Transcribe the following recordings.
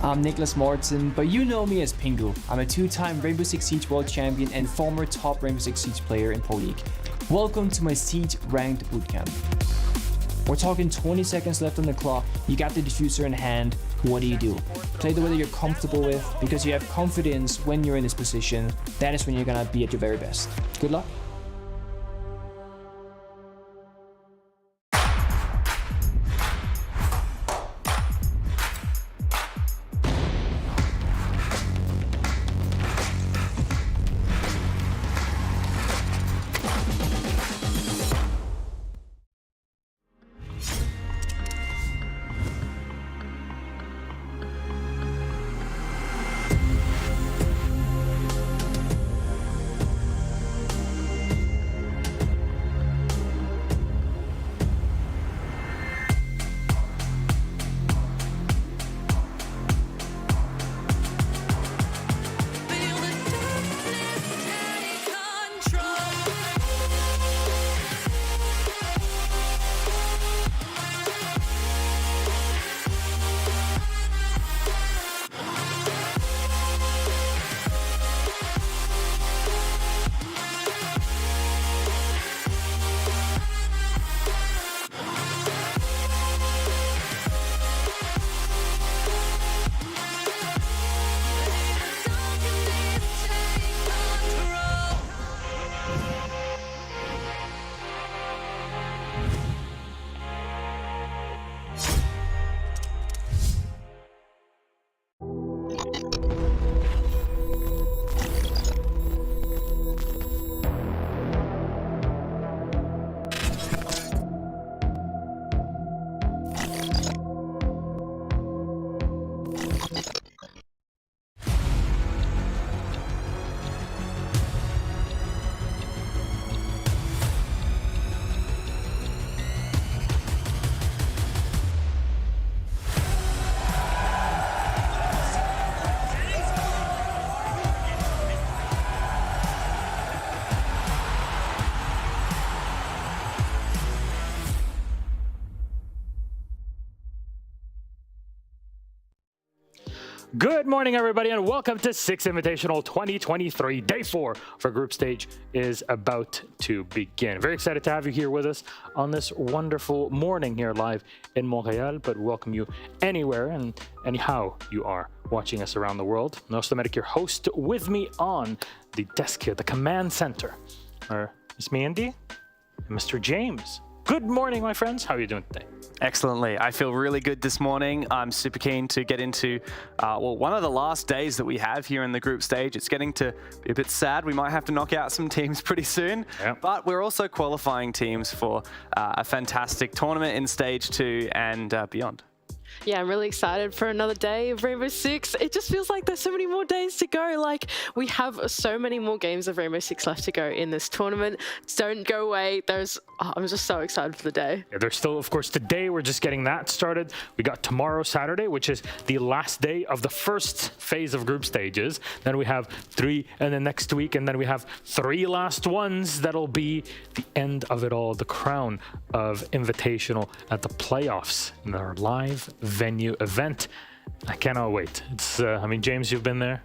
I'm Nicholas Mortensen, but you know me as Pingu. I'm a two-time Rainbow Six Siege World Champion and former top Rainbow Six Siege player in Pro League. Welcome to my Siege Ranked Bootcamp. We're talking 20 seconds left on the clock, you got the diffuser in hand, what do? Play the way that you're comfortable with, because you have confidence when you're in this position. That is when you're gonna be at your very best. Good luck. Good morning, everybody, and welcome to Six Invitational 2023. Day 4 for group stage is about to begin. Very excited to have you here with us on this wonderful morning here live in Montreal, but welcome you anywhere and anyhow you are watching us around the world. Nostomedic, your host, with me on the desk here, the command center, are Miss Mandy and Mr. James. Good morning, my friends. How are you doing today? Excellently. I feel really good this morning. I'm super keen to get into, one of the last days that we have here in the group stage. It's getting to be a bit sad. We might have to knock out some teams pretty soon, but we're also qualifying teams for a fantastic tournament in stage 2 and beyond. Yeah, I'm really excited for another day of Rainbow Six. It just feels like there's so many more days to go. Like, we have so many more games of Rainbow Six left to go in this tournament. Don't go away. I'm just so excited for the day. Yeah, there's still, of course, today we're just getting that started. We got tomorrow, Saturday, which is the last day of the first phase of group stages. Then we have 3, and then next week, and then we have 3 last ones. That'll be the end of it all, the crown of Invitational at the playoffs in our live venue event. I cannot wait. It's, I mean, James, you've been there.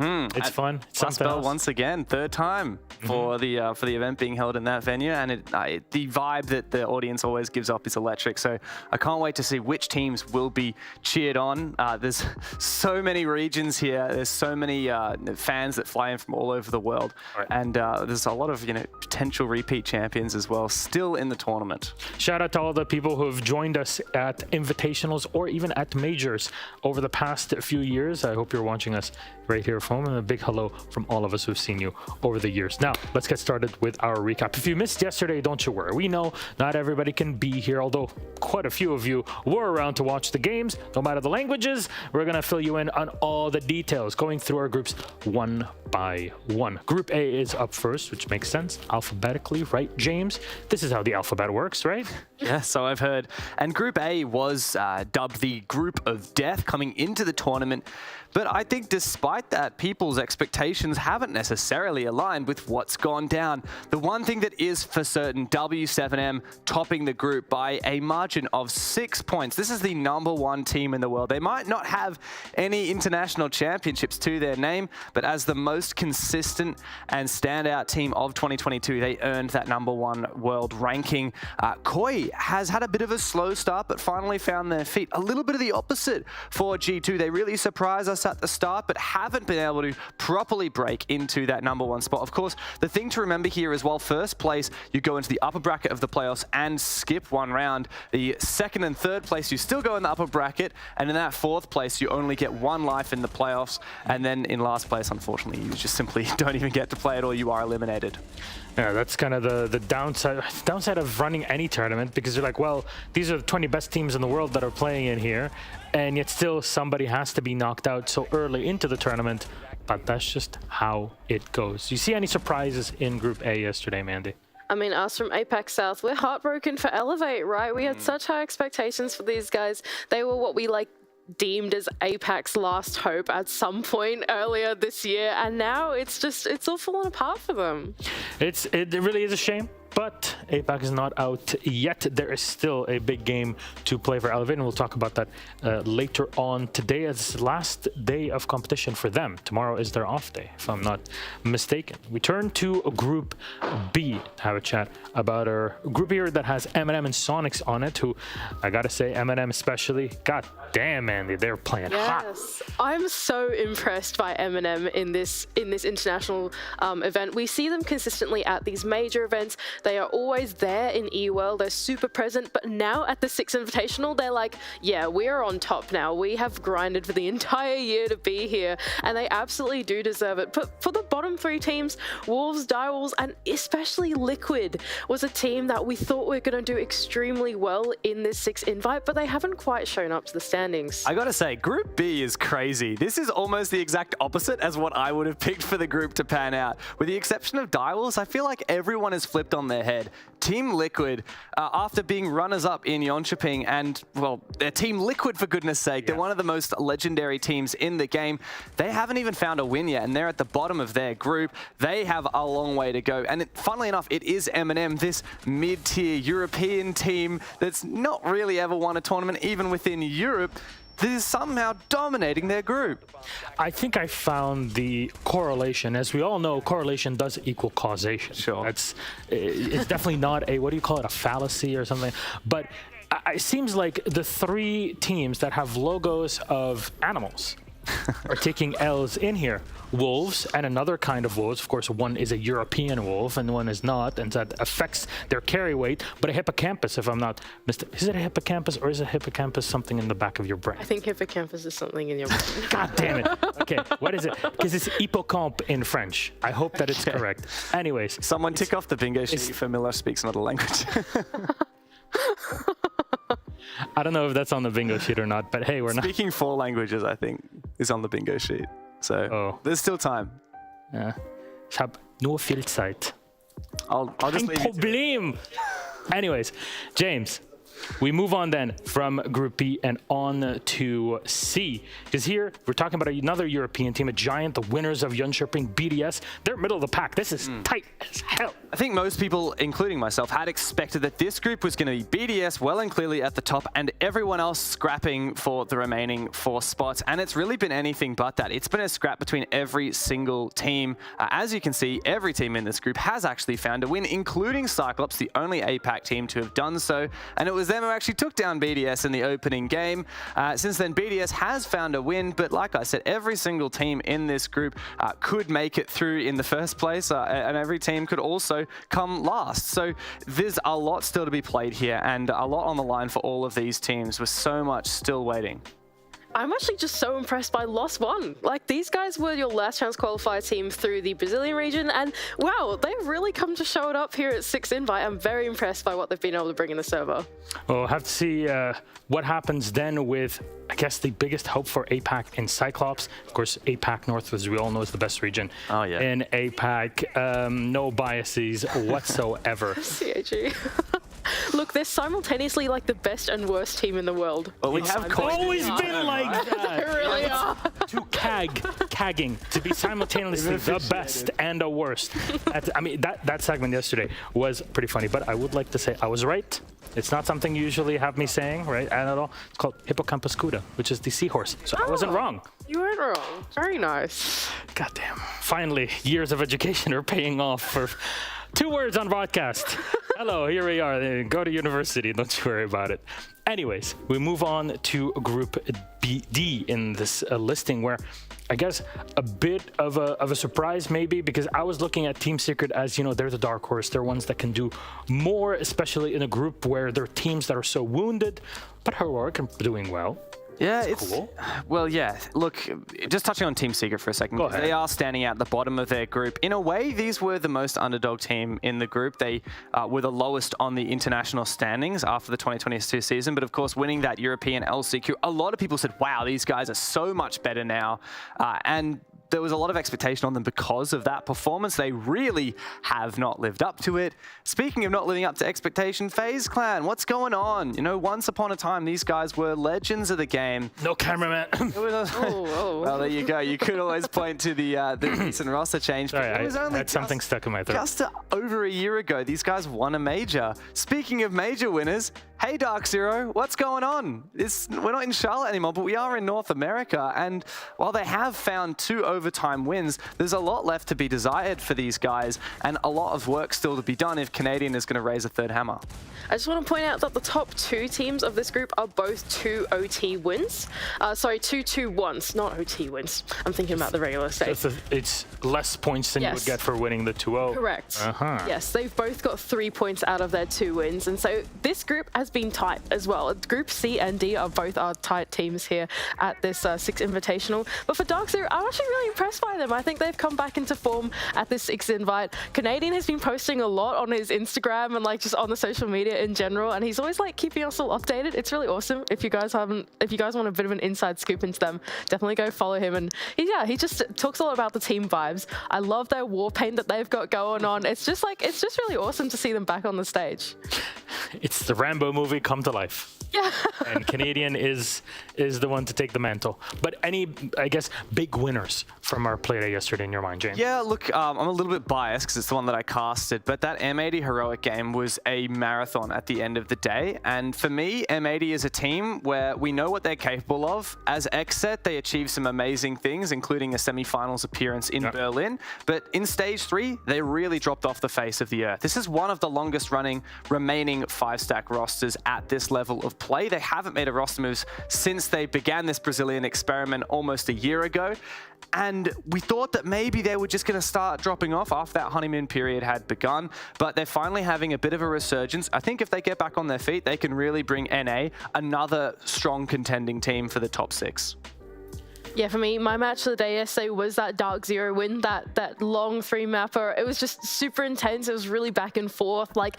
It's fun. Spell once again, 3rd time for the event being held in that venue, and the vibe that the audience always gives up is electric. So I can't wait to see which teams will be cheered on. There's so many regions here. There's so many fans that fly in from all over the world, and there's a lot of potential repeat champions as well still in the tournament. Shout out to all the people who have joined us at invitationals or even at majors over the past few years. I hope you're watching us right here from home, and a big hello from all of us who've seen you over the years. Now, let's get started with our recap. If you missed yesterday, don't you worry. We know not everybody can be here, although quite a few of you were around to watch the games. No matter the languages, we're going to fill you in on all the details, going through our groups one by one. Group A is up first, which makes sense, alphabetically, right, James? This is how the alphabet works, right? Yeah, so I've heard. And Group A was dubbed the Group of Death coming into the tournament. But I think despite that that people's expectations haven't necessarily aligned with what's gone down. The one thing that is for certain, W7M topping the group by a margin of 6 points. This is the #1 team in the world. They might not have any international championships to their name, but as the most consistent and standout team of 2022, they earned that #1 world ranking. Koi has had a bit of a slow start, but finally found their feet. A little bit of the opposite for G2. They really surprised us at the start, but haven't been able to properly break into that #1 spot. Of course, the thing to remember here is while first place, you go into the upper bracket of the playoffs and skip one round. The second and third place, you still go in the upper bracket, and in that fourth place, you only get 1 life in the playoffs. And then in last place, unfortunately, you just simply don't even get to play at all. You are eliminated. Yeah, that's kind of the downside of running any tournament, because you're like, well, these are the 20 best teams in the world that are playing in here, and yet still somebody has to be knocked out so early into the tournament. But that's just how it goes. You see any surprises in Group A yesterday, Mandy? I mean, us from APAC South, we're heartbroken for Elevate, right? We had such high expectations for these guys. They were what we deemed as APAC's last hope at some point earlier this year, and now it's all fallen apart for them. It really is a shame, but APAC is not out yet. There is still a big game to play for Elevate, and we'll talk about that later on. Today is the last day of competition for them. Tomorrow is their off day, if I'm not mistaken. We turn to Group B to have a chat about our group here that has MNM and Soniqs on it, who I gotta say, MNM especially, god damn, Andy, they're playing hot. Yes, I'm so impressed by MNM in this international event. We see them consistently at these major events. They are always there in eWorld. They're super present, but now at the 6 Invitational, they're like, yeah, we are on top now. We have grinded for the entire year to be here, and they absolutely do deserve it. But for the bottom 3 teams, Wolves, Direwolves, and especially Liquid was a team that we thought were going to do extremely well in this 6 invite, but they haven't quite shown up to the standings. I gotta say, Group B is crazy. This is almost the exact opposite as what I would have picked for the group to pan out. With the exception of Direwolves, I feel like everyone has flipped on their head. Team Liquid, after being runners-up in Jönköping, and, well, they're Team Liquid for goodness sake. They're one of the most legendary teams in the game. They haven't even found a win yet, and they're at the bottom of their group. They have a long way to go. And funnily enough, it is MNM, this mid-tier European team that's not really ever won a tournament, even within Europe, that is somehow dominating their group. I think I found the correlation. As we all know, correlation does equal causation. Sure. It's definitely not a, what do you call it, a fallacy or something. But it seems like the 3 teams that have logos of animals are taking L's in here. Wolves and another kind of wolves. Of course, one is a European wolf and one is not, and that affects their carry weight. But a hippocampus, if I'm not mistaken. Is it a hippocampus or is a hippocampus something in the back of your brain? I think hippocampus is something in your brain. God damn it. Okay, what is it? Because it's hippocampe in French. I hope that it's correct. Anyways. Someone tick off the bingo sheet for Miller speaks another language. I don't know if that's on the bingo sheet or not, but hey, we're not. Speaking 4 languages, I think, is on the bingo sheet. So there's still time. Yeah. Ich habe nur viel Zeit. I'll just leave you to it. Anyways, James, we move on then from Group B and on to C. Because here, we're talking about another European team, a giant, the winners of Jönköping, BDS. They're middle of the pack. This is tight as hell. I think most people, including myself, had expected that this group was going to be BDS well and clearly at the top and everyone else scrapping for the remaining 4 spots. And it's really been anything but that. It's been a scrap between every single team. As you can see, every team in this group has actually found a win, including Cyclops, the only APAC team to have done so. And it was them who actually took down BDS in the opening game. Since then, BDS has found a win, but like I said, every single team in this group could make it through in the first place, and every team could also come last. So there's a lot still to be played here, and a lot on the line for all of these teams, with so much still waiting. I'm actually just so impressed by Lost One. Like, these guys were your last chance qualifier team through the Brazilian region, and wow, they've really come to show it up here at 6 Invite. I'm very impressed by what they've been able to bring in the server. We'll have to see what happens then with, I guess, the biggest hope for APAC in Cyclops. Of course, APAC North, as we all know, is the best region in APAC. No biases whatsoever. CAG. Look, they're simultaneously like the best and worst team in the world. Well, we have Always been like They that. really are. To cagging, to be simultaneously the best and the worst. I mean, that segment yesterday was pretty funny, but I would like to say I was right. It's not something you usually have me saying, right? And at all. It's called Hippocampus cuda, which is the seahorse. So I wasn't wrong. You weren't wrong. Very nice. Goddamn. Finally, years of education are paying off for 2 words on broadcast. Hello, here we are. Go to university. Don't you worry about it. Anyways, we move on to Group D in this listing, where I guess a bit of a surprise maybe, because I was looking at Team Secret as, you know, they're the dark horse. They're ones that can do more, especially in a group where there are teams that are so wounded, but Heroic are doing well. Yeah, it's cool. Well, yeah. Look, just touching on Team Secret for a second. Go ahead. They are standing at the bottom of their group. In a way, these were the most underdog team in the group. They were the lowest on the international standings after the 2022 season. But of course, winning that European LCQ, a lot of people said, wow, these guys are so much better now. And there was a lot of expectation on them because of that performance. They really have not lived up to it. Speaking of not living up to expectation, FaZe Clan, what's going on? You know, once upon a time, these guys were legends of the game. No cameraman. Well, there you go. You could always point to the recent roster change. Sorry, it was I only had something stuck in my throat. just over a year ago, these guys won a major. Speaking of major winners, hey DarkZero, what's going on? We're not in Charlotte anymore, but we are in North America. And while they have found 2 overtime wins, there's a lot left to be desired for these guys and a lot of work still to be done if Canadian is going to raise a 3rd hammer. I just want to point out that the top 2 teams of this group are both 2 OT wins. Sorry, 2 2-1s, not OT wins. I'm thinking about the regular stage. It's less points than you would get for winning the 2-0. Correct. Yes, they've both got 3 points out of their 2 wins. And so this group has been tight as well. Group C and D are both tight teams here at this 6 Invitational. But for DarkZero, I'm actually really impressed by them. I think they've come back into form at this 6 invite. Canadian has been posting a lot on his Instagram and like just on the social media in general, and he's always like keeping us all updated. It's really awesome. If you guys want a bit of an inside scoop into them, definitely go follow him. And he just talks a lot about the team vibes. I love their war paint that they've got going on. It's just really awesome to see them back on the stage. It's the Rambo movie come to life. Yeah. And Canadian is the one to take the mantle. But any, I guess, big winners from our play day yesterday in your mind, James? Yeah, look, I'm a little bit biased because it's the one that I casted, but that M80 Heroic game was a marathon at the end of the day. And for me, M80 is a team where we know what they're capable of. As XSET, they achieved some amazing things, including a semi-finals appearance in Berlin. But in stage 3, they really dropped off the face of the earth. This is one of the longest running remaining 5-stack rosters at this level of play. They haven't made a roster moves since they began this Brazilian experiment almost a year ago. And we thought that maybe they were just going to start dropping off after that honeymoon period had begun, but they're finally having a bit of a resurgence. I think if they get back on their feet, they can really bring NA another strong contending team for the top 6. Yeah, for me, my match of the day yesterday was that DarkZero win, that long 3-mapper. It was just super intense. It was really back and forth, like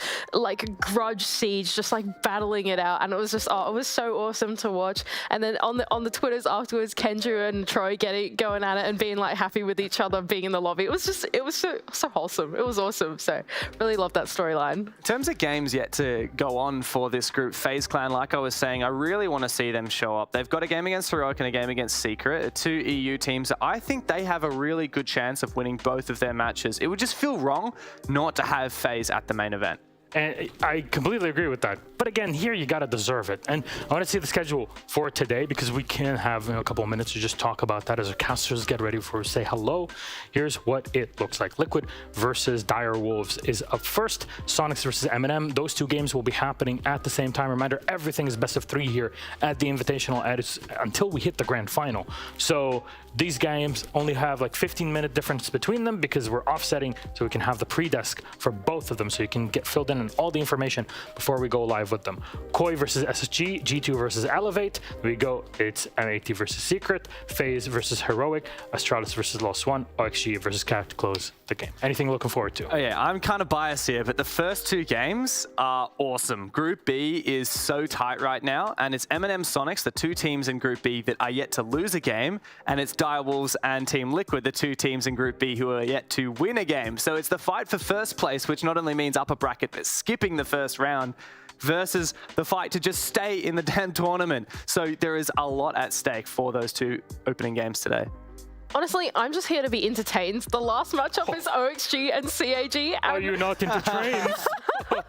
grudge siege, just like battling it out. And it was just, it was so awesome to watch. And then on the Twitters afterwards, Kendra and Troy going at it and being like happy with each other, being in the lobby. It was so wholesome. It was awesome. So really loved that storyline. In terms of games yet to go on for this group, FaZe Clan, like I was saying, I really want to see them show up. They've got a game against Heroic and a game against Secret. 2 EU teams. I think they have a really good chance of winning both of their matches. It would just feel wrong not to have FaZe at the main event. And I completely agree with that. But again, here you got to deserve it. And I want to see the schedule for today because we can have a couple of minutes to just talk about that as our casters get ready for say hello. Here's what it looks like. Liquid versus Direwolves is up first. Soniqs versus MNM. Those 2 games will be happening at the same time. Reminder, everything is best of 3 here at the Invitational until we hit the grand final. So these games only have like 15-minute difference between them because we're offsetting so we can have the pre-desk for both of them so you can get filled in and all the information before we go live with them. Koi versus SSG, G2 versus Elevate. There we go. It's MAT versus Secret, FaZe versus Heroic, Astralis versus Lost One, OXG versus Cat to close the game. Anything looking forward to? Oh yeah, I'm kind of biased here, but the first 2 games are awesome. Group B is so tight right now, and it's MNM Soniqs, the 2 teams in Group B that are yet to lose a game, and it's Direwolves and Team Liquid, the 2 teams in Group B who are yet to win a game. So it's the fight for first place, which not only means upper bracket, but skipping the first round, versus the fight to just stay in the damn tournament. So there is a lot at stake for those 2 opening games today. Honestly, I'm just here to be entertained. The last matchup is OXG and CAG. Are you not into trains?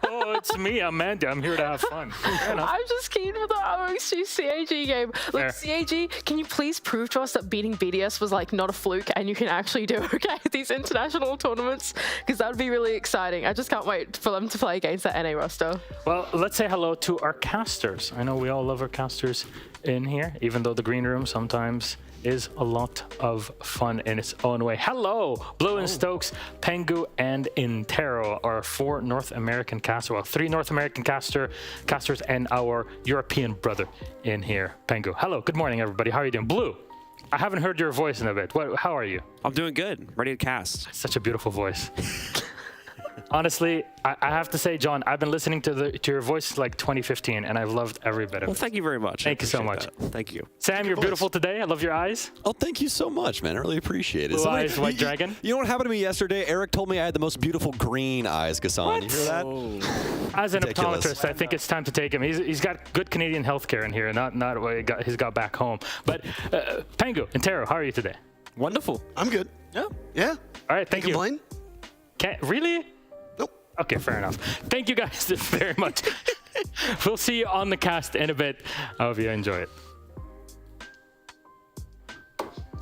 Oh, it's me, Amanda. I'm here to have fun. I'm just keen for the OXG CAG game. Look, CAG, can you please prove to us that beating BDS was like not a fluke and you can actually do okay at these international tournaments? Because that would be really exciting. I just can't wait for them to play against that NA roster. Well, let's say hello to our casters. I know we all love our casters in here, even though the green room sometimes is a lot of fun in its own way. Hello, Blue and Stokes, Pengu, and Intero, our 4 North American casters. Well, 3 North American casters and our European brother in here, Pengu. Hello, good morning, everybody. How are you doing? Blue, I haven't heard your voice in a bit. How are you? I'm doing good. Ready to cast. Such a beautiful voice. Honestly, I have to say, John, I've been listening to your voice since like 2015, and I've loved every bit of it. Well, thank you very much. Thank you so much. That. Thank you. Sam, you're beautiful today. I love your eyes. Oh, thank you so much, man. I really appreciate it. Blue eyes, white dragon. You know what happened to me yesterday? Eric told me I had the most beautiful green eyes, Gassan. You hear that? Oh. As an Ridiculous. optometrist, I think it's time to take him. He's got good Canadian healthcare in here, not what he's got back home. But Pengu and Taro, how are you today? Wonderful. I'm good. Yeah. All right, thank you. Complain? Really? Nope. Okay, fair enough. Thank you guys very much. We'll see you on the cast in a bit. I hope you enjoy it.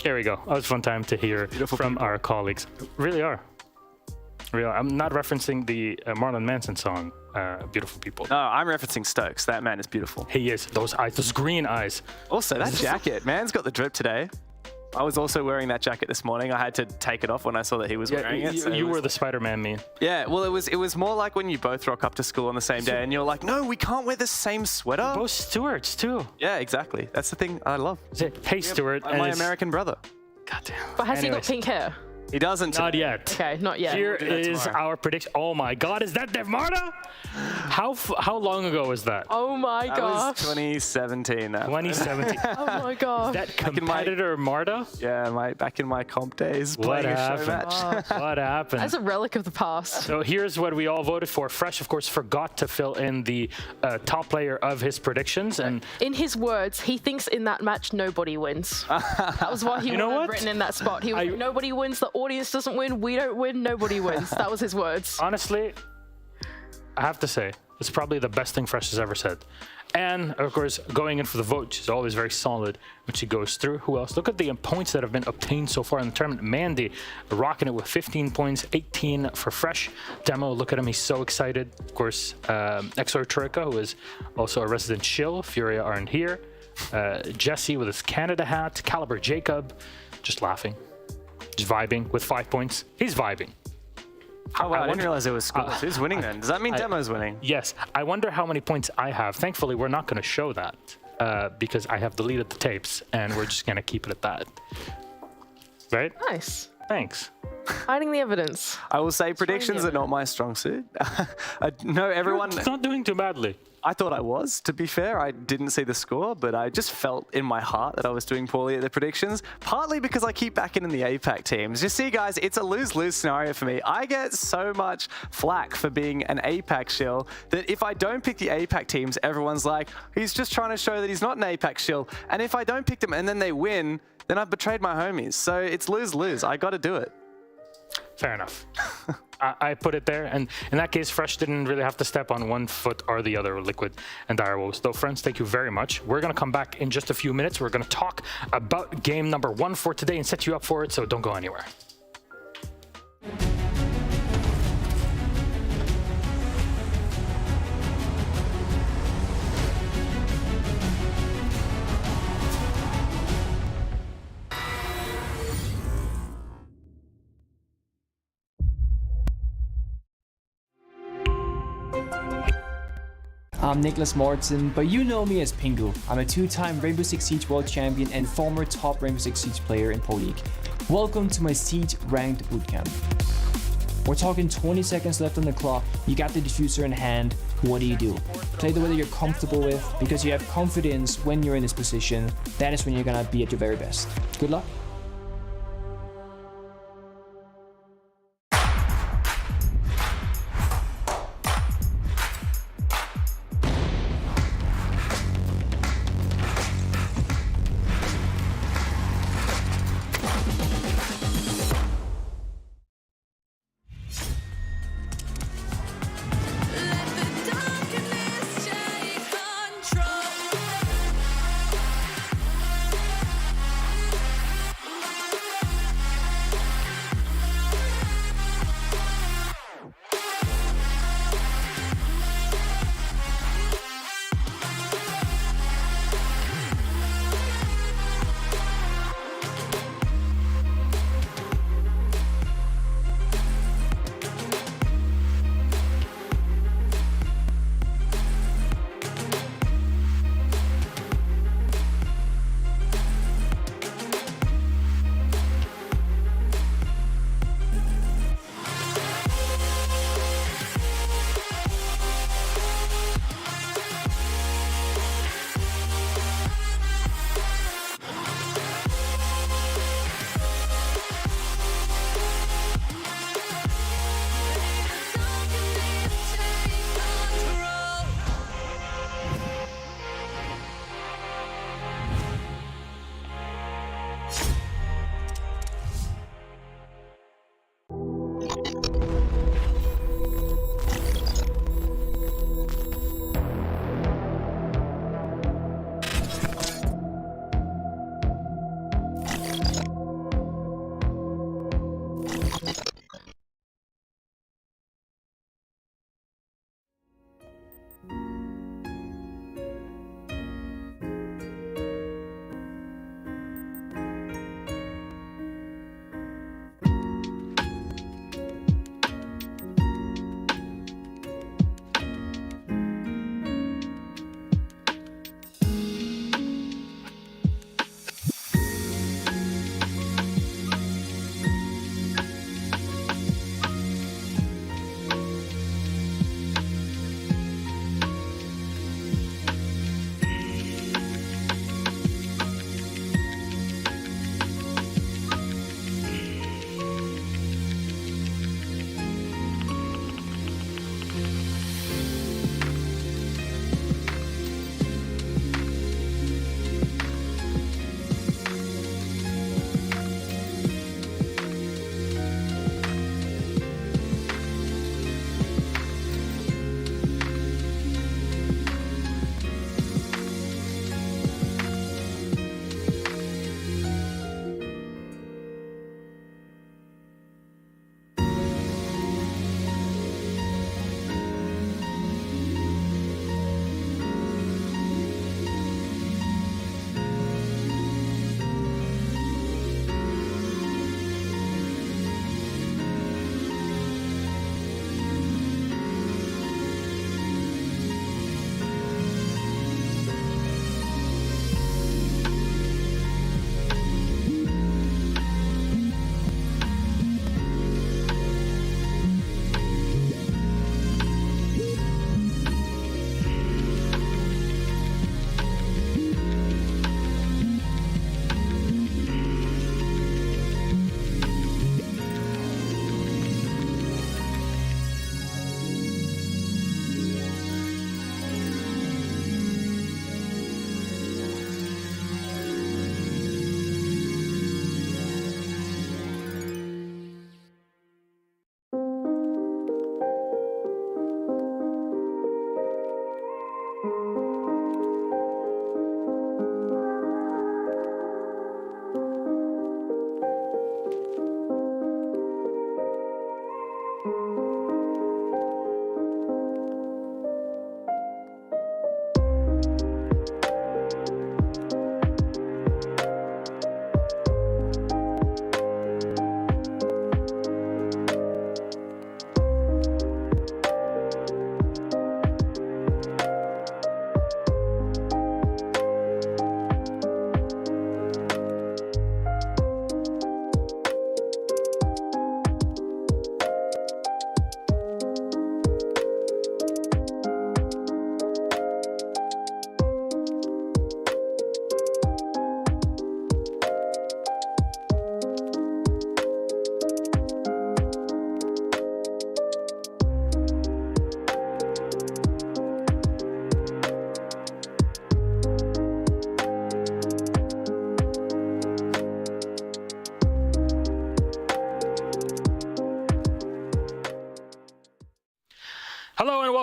Here we go. That was a fun time to hear from our colleagues. Really are. I'm not referencing the Marlon Manson song, Beautiful People. No, I'm referencing Stokes. That man is beautiful. He is. Those eyes, those green eyes. Also, that jacket. Man's got the drip today. I was also wearing that jacket this morning. I had to take it off when I saw that he was wearing it. You were the Spider-Man meme. Yeah, well, it was more like when you both rock up to school on the same day and you're like, no, we can't wear the same sweater. Both Stewarts, too. Yeah, exactly. That's the thing I love. Hey, Stewart. My American brother. Goddamn. But has he got pink hair? He doesn't. Not yet. Okay, not yet. Here is our prediction. Oh my God, is that Dev Marta? How long ago was that? Oh my That gosh. was 2017. 2017. Oh my gosh. That competitor Marta? Yeah, back in my comp days, What playing a show happened? match. What happened? That's a relic of the past. So here's what we all voted for. Fresh, of course, forgot to fill in the top player of his predictions. And In his words, he thinks in that match nobody wins. That was what he You know would have what? written in that spot. He was like, nobody wins, the audience doesn't win, we don't win, nobody wins. That was his words. honestly, I have to say, it's probably the best thing Fresh has ever said. And, of course, going in for the vote, she's always very solid when she goes through. Who else? Look at the points that have been obtained so far in the tournament. Mandy rocking it with 15 points, 18 for Fresh. Demo, look at him. He's so excited. Of course, Exor Turka, who is also a resident shill. Furia aren't here. Jesse with his Canada hat. Caliber Jacob, just laughing. Just vibing with 5 points. He's vibing. Oh, wow, I didn't wonder- realize it was scores. Who's winning then? Does that mean Demo's winning? Yes. I wonder how many points I have. Thankfully, we're not going to show that because I have deleted the tapes and we're just going to keep it at that. Right? Nice. Thanks. Hiding the evidence. I will say predictions are not my strong suit. No, everyone. It's not doing too badly. I thought I was, to be fair. I didn't see the score, but I just felt in my heart that I was doing poorly at the predictions, partly because I keep backing in the APAC teams. You see, guys, it's a lose-lose scenario for me. I get so much flack for being an APAC shill that if I don't pick the APAC teams, everyone's like, he's just trying to show that he's not an APAC shill. And if I don't pick them and then they win, then I've betrayed my homies. So it's lose-lose. I got to do it. Fair enough. I put it there, and in that case, Fresh didn't really have to step on one foot or the other, Liquid and Direwolves. Though, friends, thank you very much. We're going to come back in just a few minutes. We're going to talk about game number 1 for today and set you up for it, so don't go anywhere. I'm Nicholas Morton, but you know me as Pingu. I'm a two-time Rainbow Six Siege World Champion and former top Rainbow Six Siege player in Pro League. Welcome to my Siege Ranked Bootcamp. We're talking 20 seconds left on the clock, you got the diffuser in hand, what do you do? Play the way that you're comfortable with, because you have confidence when you're in this position, that is when you're gonna be at your very best. Good luck.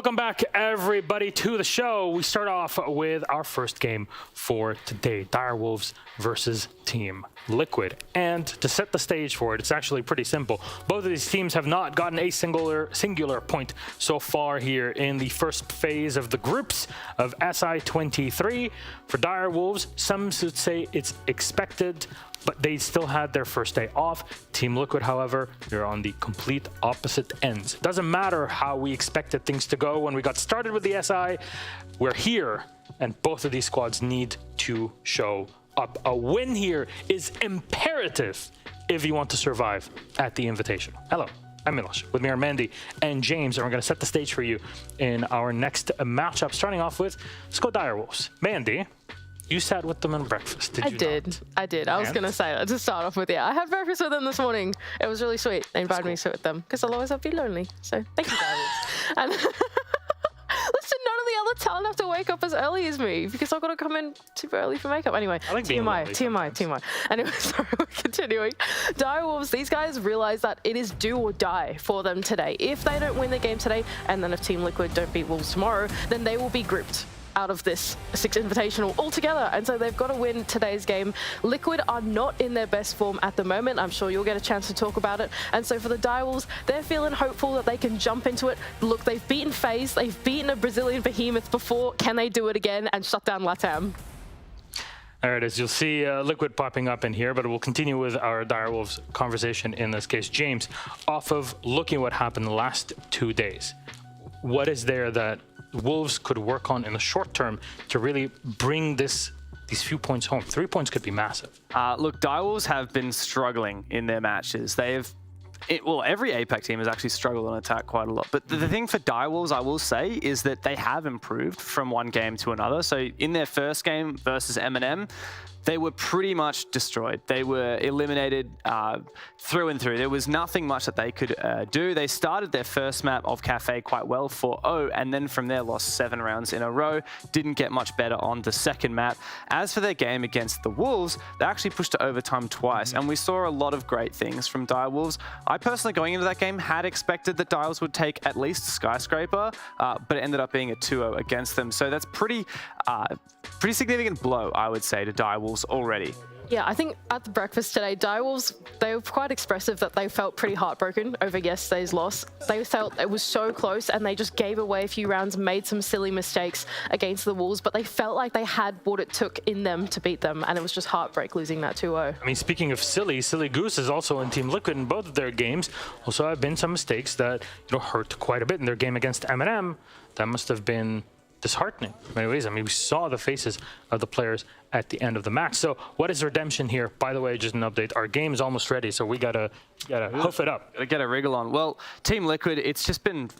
Welcome back, everybody, to the show. We start off with our first game for today, Direwolves versus Team Liquid. And to set the stage for it, it's actually pretty simple. Both of these teams have not gotten a singular point so far here in the first phase of the groups of SI23. For Direwolves, some would say it's expected, but they still had their first day off. Team Liquid, however, they're on the complete opposite ends. Doesn't matter how we expected things to go when we got started with the SI. We're here, and both of these squads need to show up. A win here is imperative if you want to survive at the Invitational. Hello, I'm Milosh. With me are Mandy and James, and we're going to set the stage for you in our next matchup. Starting off with, let's go Direwolves. Mandy, you sat with them on breakfast, did you not? I did. I was going to say that to start off with, yeah. I had breakfast with them this morning. It was really sweet. They invited me to sit with them because otherwise I'd be lonely. So thank you, Direwolves. And listen, none of the other talent have to wake up as early as me because I've got to come in super early for makeup. Anyway, I like TMI. Anyway, sorry, we're continuing. Direwolves, these guys realize that it is do or die for them today. If they don't win the game today, and then if Team Liquid don't beat Wolves tomorrow, then they will be grouped out of this 6 Invitational altogether, and so they've got to win today's game. Liquid are not in their best form at the moment. I'm sure you'll get a chance to talk about it, and so for the Direwolves, they're feeling hopeful that they can jump into it. Look, they've beaten FaZe, they've beaten a Brazilian behemoth before. Can they do it again and shut down LATAM? There it is. You'll see Liquid popping up in here, but we'll continue with our Direwolves conversation in this case. James, off of looking at what happened the last 2 days, what is there that Wolves could work on in the short term to really bring these few points home? 3 points could be massive. Look, Direwolves have been struggling in their matches. Well, every APAC team has actually struggled on attack quite a lot. But the thing for Direwolves, I will say, is that they have improved from one game to another. So in their first game versus MNM, they were pretty much destroyed. They were eliminated through and through. There was nothing much that they could do. They started their first map of Cafe quite well, 4-0, and then from there lost 7 rounds in a row. Didn't get much better on the second map. As for their game against the Wolves, they actually pushed to overtime twice, and we saw a lot of great things from Direwolves. I personally, going into that game, had expected that Direwolves would take at least Skyscraper, but it ended up being a 2-0 against them. So that's pretty significant blow, I would say, to Direwolves already. Yeah, I think at the breakfast today, Direwolves, they were quite expressive that they felt pretty heartbroken over yesterday's loss. They felt it was so close and they just gave away a few rounds, made some silly mistakes against the Wolves, but they felt like they had what it took in them to beat them, and it was just heartbreak losing that 2-0. I mean, speaking of silly Goose is also in Team Liquid in both of their games. Also have been some mistakes that hurt quite a bit in their game against MNM. That must have been disheartening in many ways. I mean, we saw the faces of the players at the end of the match. So what is redemption here? By the way, just an update. Our game is almost ready, so we gotta hoof it up. Gotta get a wriggle on. Well, Team Liquid, it's been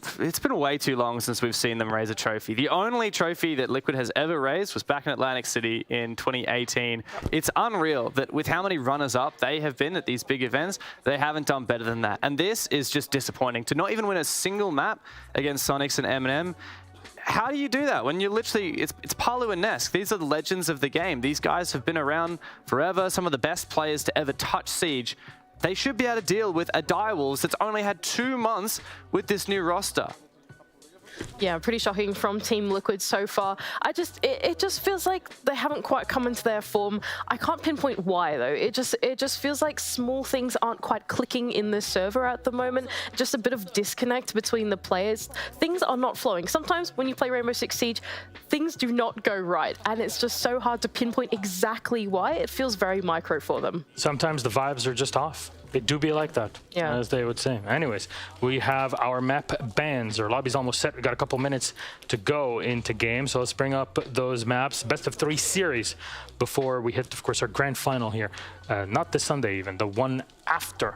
way too long since we've seen them raise a trophy. The only trophy that Liquid has ever raised was back in Atlantic City in 2018. It's unreal that with how many runners-up they have been at these big events, they haven't done better than that. And this is just disappointing. To not even win a single map against Soniqs and MNM, how do you do that when you're literally, it's Palu and Nesk. These are the legends of the game. These guys have been around forever, some of the best players to ever touch Siege. They should be able to deal with a Direwolves that's only had 2 months with this new roster. Yeah, pretty shocking from Team Liquid so far. It just feels like they haven't quite come into their form. I can't pinpoint why though. It just feels like small things aren't quite clicking in the server at the moment. Just a bit of disconnect between the players. Things are not flowing. Sometimes when you play Rainbow Six Siege, things do not go right, and it's just so hard to pinpoint exactly why. It feels very micro for them. Sometimes the vibes are just off. It do be like that, yeah, as they would say. Anyways, we have our map bans. Our lobby's almost set. We got a couple minutes to go into game, so let's bring up those maps. Best of 3 series before we hit, of course, our grand final here. Not this Sunday even, the one after.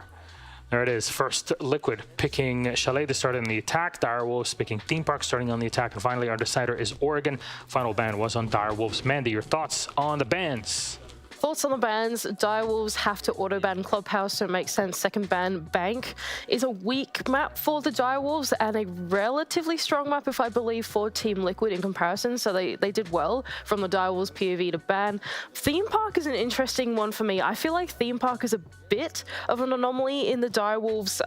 There it is. First, Liquid picking Chalet to start in the attack. Direwolves picking Theme Park starting on the attack. And finally, our decider is Oregon. Final ban was on Direwolves. Mandy, your thoughts on the bans? Thoughts on the bans? Direwolves have to auto-ban Clubhouse, so it makes sense. Second ban, Bank, is a weak map for the Direwolves and a relatively strong map, if I believe, for Team Liquid in comparison, so they did well from the Direwolves POV to ban. Theme Park is an interesting one for me. I feel like Theme Park is a bit of an anomaly in the Direwolves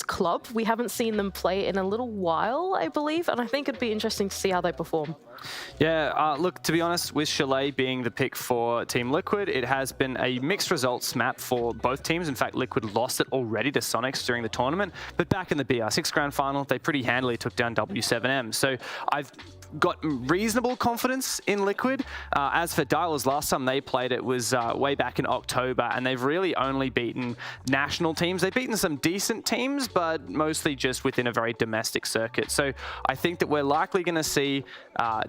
club. We haven't seen them play in a little while, I believe, and I think it'd be interesting to see how they perform. Yeah, look, to be honest, with Chalet being the pick for Team Liquid, it has been a mixed results map for both teams. In fact, Liquid lost it already to Soniqs during the tournament, but back in the BR6 Grand Final, they pretty handily took down W7M. So I've got reasonable confidence in Liquid. As for Direwolves, last time they played it was way back in October, and they've really only beaten national teams. They've beaten some decent teams, but mostly just within a very domestic circuit. So I think that we're likely going to see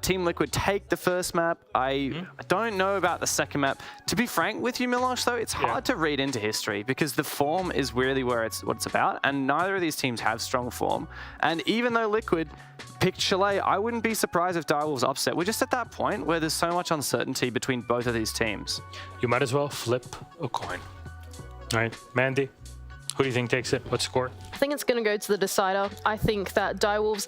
Team Liquid take the first map. I don't know about the second map. To be frank with you, Milosh, though, it's hard to read into history because the form is really what it's about, and neither of these teams have strong form. And even though Liquid picked Chalet, I wouldn't be surprised if Direwolves upset. We're just at that point where there's so much uncertainty between both of these teams. You might as well flip a coin. All right, Mandy, who do you think takes it? What score? I think it's going to go to the decider. I think that Direwolves,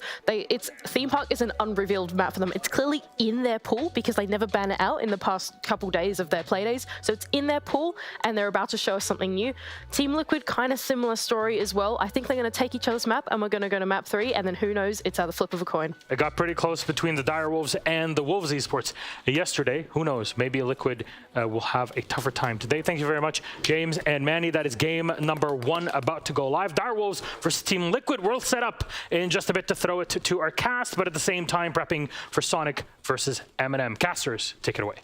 Theme Park is an unrevealed map for them. It's clearly in their pool because they never ban it out in the past couple days of their play days. So it's in their pool and they're about to show us something new. Team Liquid, kind of similar story as well. I think they're going to take each other's map and we're going to go to map 3, and then who knows, it's at the flip of a coin. It got pretty close between the Direwolves and the Wolves Esports yesterday. Who knows? Maybe Liquid will have a tougher time today. Thank you very much, James and Manny. That is game number 1 about to go live. Direwolves versus Team Liquid. We'll set up in just a bit to throw it to our cast, but at the same time prepping for Sonic versus MNM. Casters, take it away.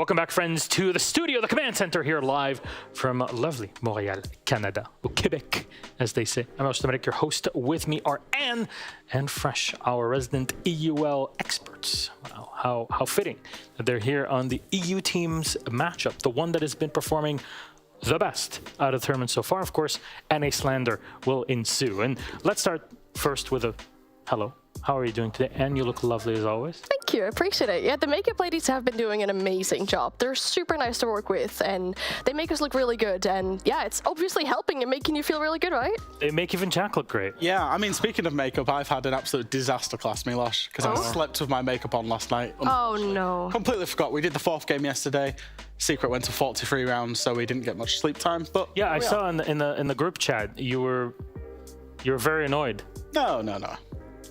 Welcome back, friends, to the studio, the command center here live from lovely Montreal, Canada, or Quebec, as they say. I'm Dominic, your host. With me are Anne and Fresh, our resident EUL experts. Wow, how fitting that they're here on the EU team's matchup, the one that has been performing the best out of the tournament so far. Of course, NA slander will ensue. And let's start first with a hello. How are you doing today? And you look lovely as always. Thank you, I appreciate it. Yeah, the makeup ladies have been doing an amazing job. They're super nice to work with, and they make us look really good. And yeah, it's obviously helping and making you feel really good, right? They make even Jack look great. Yeah, I mean, speaking of makeup, I've had an absolute disaster class, Milosh, because I slept with my makeup on last night. Oh no. Completely forgot. We did the 4th game yesterday. Secret went to 43 rounds, so we didn't get much sleep time. But yeah, I saw in the group chat you were very annoyed. No.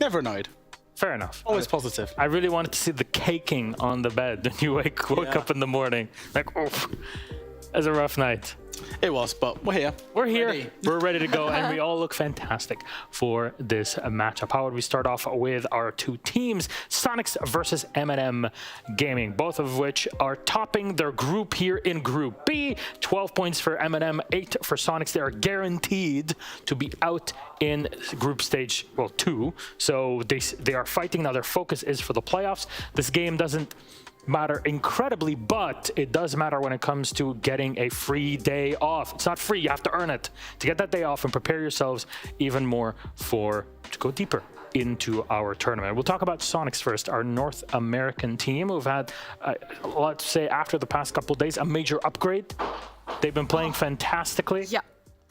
Never annoyed. Fair enough. Always positive. I really wanted to see the caking on the bed when you woke up in the morning. Like, oh, that's a rough night. It was, but we're here. We're here. We're ready to go, and we all look fantastic for this matchup. How would we start off with our two teams? Soniqs versus MNM Gaming, both of which are topping their group here in Group B. 12 points for MNM, 8 for Soniqs. They are guaranteed to be out in group stage, 2. So they are fighting now. Their focus is for the playoffs. This game doesn't matter incredibly, but it does matter when it comes to getting a free day off. It's not free, you have to earn it to get that day off and prepare yourselves even more to go deeper into our tournament. We'll talk about Soniqs first, our North American team who've had, let's say after the past couple of days, a major upgrade. They've been playing fantastically. Yeah.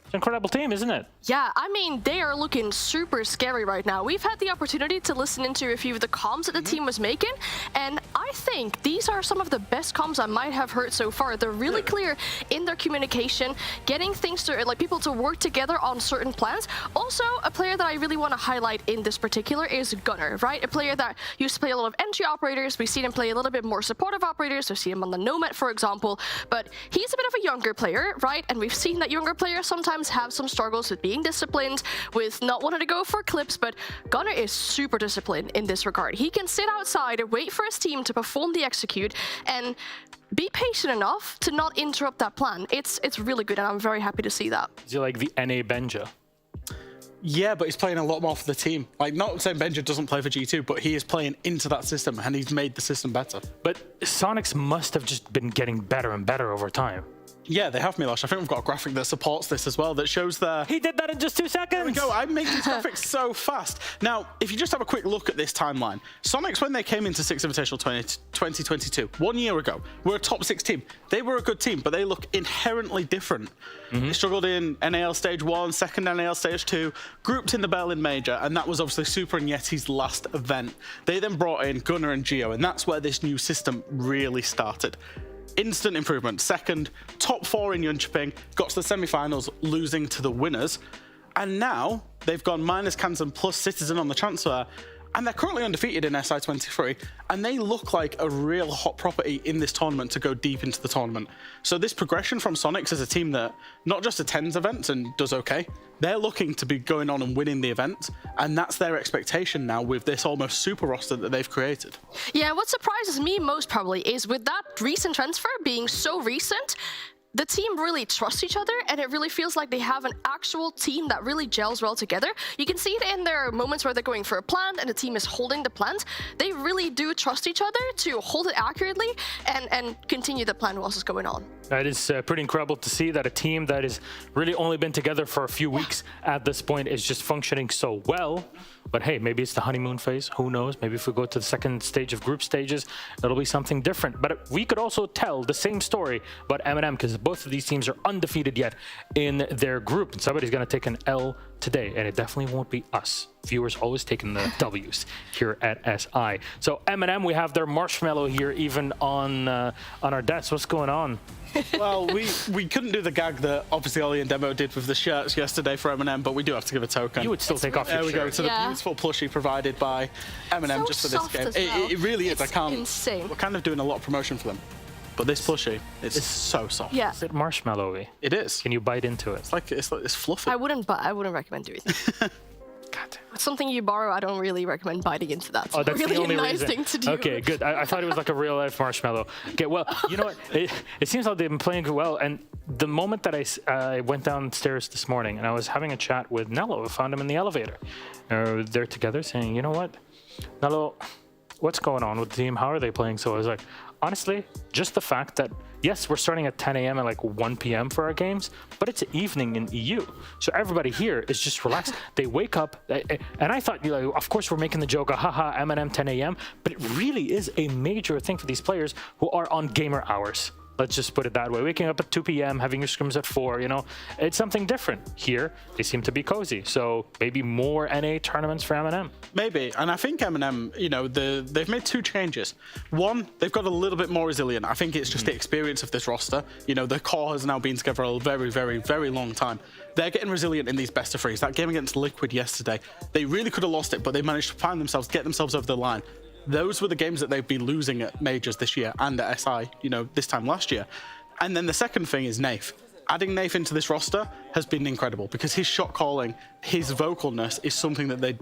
It's an incredible team, isn't it? Yeah, I mean, they are looking super scary right now. We've had the opportunity to listen into a few of the comms that the team was making, and I think these are some of the best comms I might have heard so far. They're really clear in their communication, getting things to, like, people to work together on certain plans. Also, a player that I really want to highlight in this particular is Gunnar, right? A player that used to play a lot of entry operators. We've seen him play a little bit more supportive operators. We've seen him on the Nomad, for example, but he's a bit of a younger player, right? And we've seen that younger players sometimes have some struggles with being disciplined, with not wanting to go for clips, but Gunnar is super disciplined in this regard. He can sit outside and wait for his team to perform the execute and be patient enough to not interrupt that plan. It's really good, and I'm very happy to see that. Is he like the NA Benja? Yeah, but he's playing a lot more for the team. Like, not saying Benja doesn't play for G2, but he is playing into that system, and he's made the system better. But Soniqs must have just been getting better and better over time. Yeah, they have, Milosh. I think we've got a graphic that supports this as well, that shows their... He did that in just 2 seconds! There we go. I make these graphics so fast. Now, if you just have a quick look at this timeline, Soniqs, when they came into Six Invitational 2022, 1 year ago, were a top 6 team. They were a good team, but they look inherently different. They struggled in NAL Stage 1, second NAL Stage 2, grouped in the Berlin Major, and that was obviously Super and Yeti's last event. They then brought in Gunnar and Geo, and that's where this new system really started. Instant improvement. Second, top 4 in Jönköping, got to the semi-finals, losing to the winners. And now they've gone minus Kansan plus Citizen on the transfer, and they're currently undefeated in SI23, and they look like a real hot property in this tournament to go deep into the tournament. So this progression from Soniqs as a team that not just attends events and does okay, they're looking to be going on and winning the event, and that's their expectation now with this almost super roster that they've created. Yeah, what surprises me most probably is with that recent transfer being so recent, the team really trusts each other, and it really feels like they have an actual team that really gels well together. You can see it in their moments where they're going for a plan and the team is holding the plans. They really do trust each other to hold it accurately and continue the plan whilst it's going on. That is pretty incredible to see that a team that has really only been together for a few weeks at this point is just functioning so well. But hey, maybe it's the honeymoon phase. Who knows? Maybe if we go to the second stage of group stages, it'll be something different. But we could also tell the same story about MNM, because both of these teams are undefeated yet in their group. And somebody's going to take an L today, and it definitely won't be us. Viewers always taking the W's here at SI. So MNM, we have their marshmallow here even on our desk. What's going on? Well, we couldn't do the gag that obviously Ollie and Demo did with the shirts yesterday for M&M, but we do have to give a token. You would still take off your shirt. There we go. So the beautiful plushie provided by M&M just for this game. It really is. It's insane. We're kind of doing a lot of promotion for them. But this plushie, it's so soft. Yeah. Is it marshmallowy? It is. Can you bite into it? It's fluffy. I wouldn't recommend doing it. God. It's something you borrow. I don't really recommend biting into that. Oh, that's really the only a nice reason. thing to do. Okay, good. I thought it was like a real life marshmallow. Okay, well, you know what? It seems like they've been playing well. And the moment that I went downstairs this morning and I was having a chat with Nello, I found him in the elevator. They're together saying, you know what, Nello, what's going on with the team? How are they playing? So I was like, honestly, just the fact that, yes, we're starting at 10 a.m. and like 1 p.m. for our games, but it's evening in EU. So everybody here is just relaxed. They wake up, and I thought, of course, we're making the joke, haha, MNM 10 a.m., but it really is a major thing for these players who are on gamer hours. Let's just put it that way. Waking up at 2 p.m., having your scrims at 4, it's something different. Here, they seem to be cozy. So maybe more NA tournaments for MNM. Maybe. And I think MNM, they've made 2 changes. One, they've got a little bit more resilient. I think it's just the experience of this roster. The core has now been together a very, very, very long time. They're getting resilient in these best of 3s. That game against Liquid yesterday, they really could have lost it, but they managed to find themselves, get themselves over the line. Those were the games that they've been losing at majors this year and at SI, this time last year. And then the second thing is Nath. Adding Nath into this roster has been incredible because his shot calling, his vocalness is something that they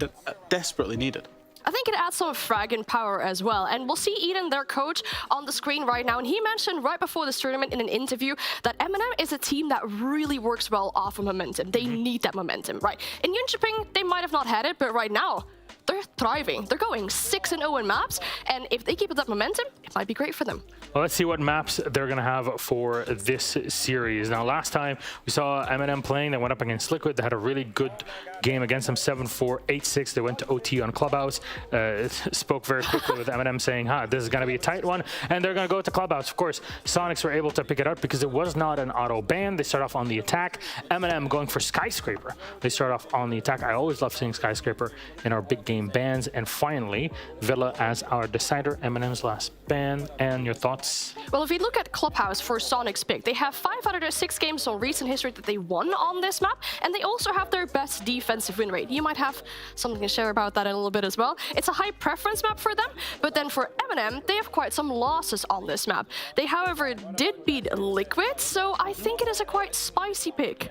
desperately needed. I think it adds some fragging power as well. And we'll see Eden, their coach, on the screen right now. And he mentioned right before this tournament in an interview that MNM is a team that really works well off of momentum. They need that momentum, right? In Jönköping, they might have not had it, but right now, they're thriving. They're going 6-0 in maps, and if they keep up that momentum, it might be great for them. Well, let's see what maps they're going to have for this series. Now, last time we saw MNM playing, they went up against Liquid. They had a really good game against them, 7-4, 8-6. They went to OT on Clubhouse. Spoke very quickly with MNM saying, this is going to be a tight one, and they're going to go to Clubhouse. Of course, Soniqs were able to pick it up because it was not an auto ban. They start off on the attack. MNM going for Skyscraper. They start off on the attack. I always love seeing Skyscraper in our big game bans. And finally, Villa as our decider, MNM's last ban. And your thoughts? Well, if we look at Clubhouse for Soniqs pick, they have 5 out of their 6 games on recent history that they won on this map, and they also have their best defensive win rate. You might have something to share about that in a little bit as well. It's a high preference map for them, but then for MNM, they have quite some losses on this map. They, however, did beat Liquid, so I think it is a quite spicy pick.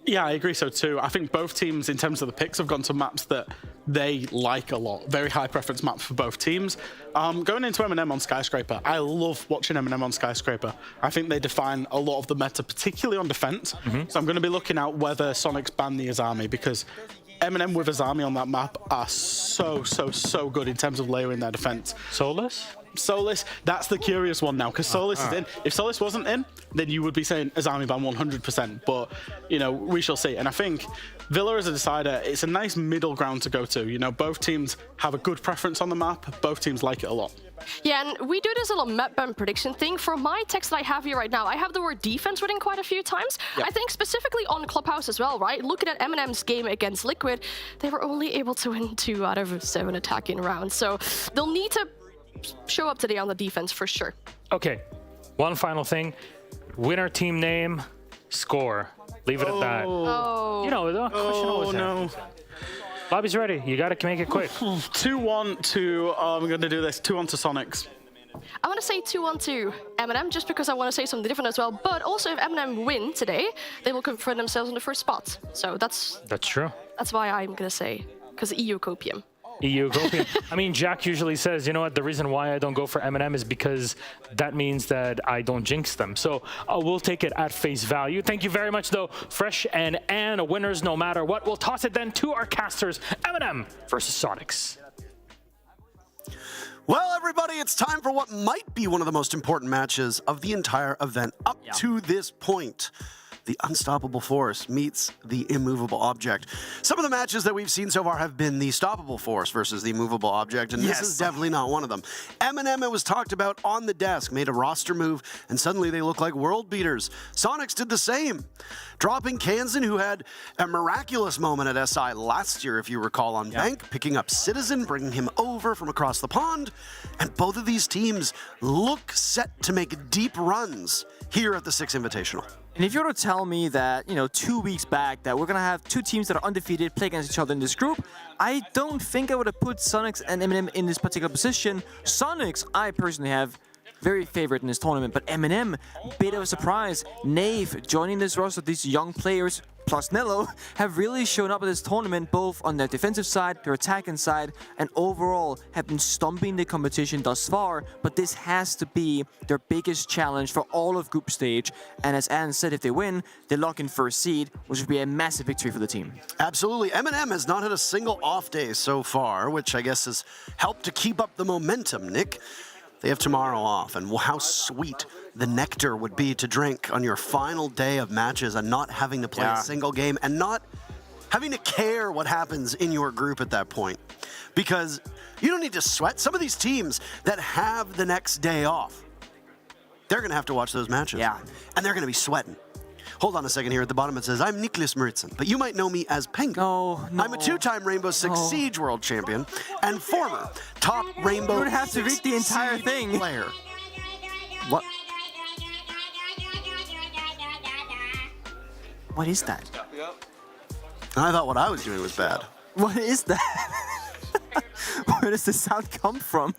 Yeah, I agree so too. I think both teams, in terms of the picks, have gone to maps that they like a lot. Very high preference maps for both teams. Going into MNM on Skyscraper, I love watching MNM on Skyscraper. I think they define a lot of the meta, particularly on defense. So I'm going to be looking out whether Soniqs ban the Azami, because MNM with Azami on that map are so good in terms of layering their defense. Solis, that's the curious one now, because Solis is in. If Solis wasn't in, then you would be saying Azami ban 100%, but, we shall see. And I think Villa as a decider, it's a nice middle ground to go to. Both teams have a good preference on the map. Both teams like it a lot. Yeah, and we do this little map ban prediction thing. For my text that I have here right now, I have the word defense written quite a few times. Yep. I think specifically on Clubhouse as well, right? Looking at MNM's game against Liquid, they were only able to win 2 out of 7 attacking rounds. So they'll need to show up today on the defense for sure. Okay, one final thing. Winner team name, score. Leave it at that. Oh. The question always happens. Lobby's ready. You got to make it quick. 2-1 to, I'm going to do this, 2-1 to Soniqs. I want to say 2-1 to MNM, just because I want to say something different as well. But also, if MNM win today, they will confirm themselves in the first spot. So that's true. That's why I'm going to say, because EU copium. EU copium. I mean, Jack usually says, the reason why I don't go for MNM is because that means that I don't jinx them. So we'll take it at face value. Thank you very much, though, Fresh and Ann, winners no matter what. We'll toss it then to our casters, MNM versus Soniqs. Well, everybody, it's time for what might be one of the most important matches of the entire event up to this point. The unstoppable force meets the immovable object. Some of the matches that we've seen so far have been the stoppable force versus the immovable object, and this is definitely not one of them. MNM, it was talked about on the desk, made a roster move, and suddenly they look like world beaters. Soniqs did the same, dropping Kansan, who had a miraculous moment at SI last year, if you recall, on Bank, picking up Citizen, bringing him over from across the pond, and both of these teams look set to make deep runs here at the Six Invitational. And if you were to tell me that, 2 weeks back, that we're going to have 2 teams that are undefeated play against each other in this group, I don't think I would have put Soniqs and MNM in this particular position. Soniqs, I personally have very favorite in this tournament, but MNM, bit of a surprise. Nave joining this roster, these young players, plus Nello, have really shown up in this tournament, both on their defensive side, their attacking side, and overall have been stomping the competition thus far. But this has to be their biggest challenge for all of group stage. And as Anne said, if they win, they lock in first seed, which would be a massive victory for the team. Absolutely. MNM has not had a single off day so far, which I guess has helped to keep up the momentum, Nick. They have tomorrow off, and how sweet the nectar would be to drink on your final day of matches and not having to play a single game and not having to care what happens in your group at that point. Because you don't need to sweat. Some of these teams that have the next day off, they're going to have to watch those matches. Yeah. And they're going to be sweating. Hold on a second here. At the bottom it says, I'm Niklas Maritzen, but you might know me as Penguin. No. I'm a two-time Rainbow Six Siege World Champion and former top Rainbow You would have to read Six the entire Siege thing. player. What? What is that? I thought what I was doing was bad. What is that? Where does this sound come from?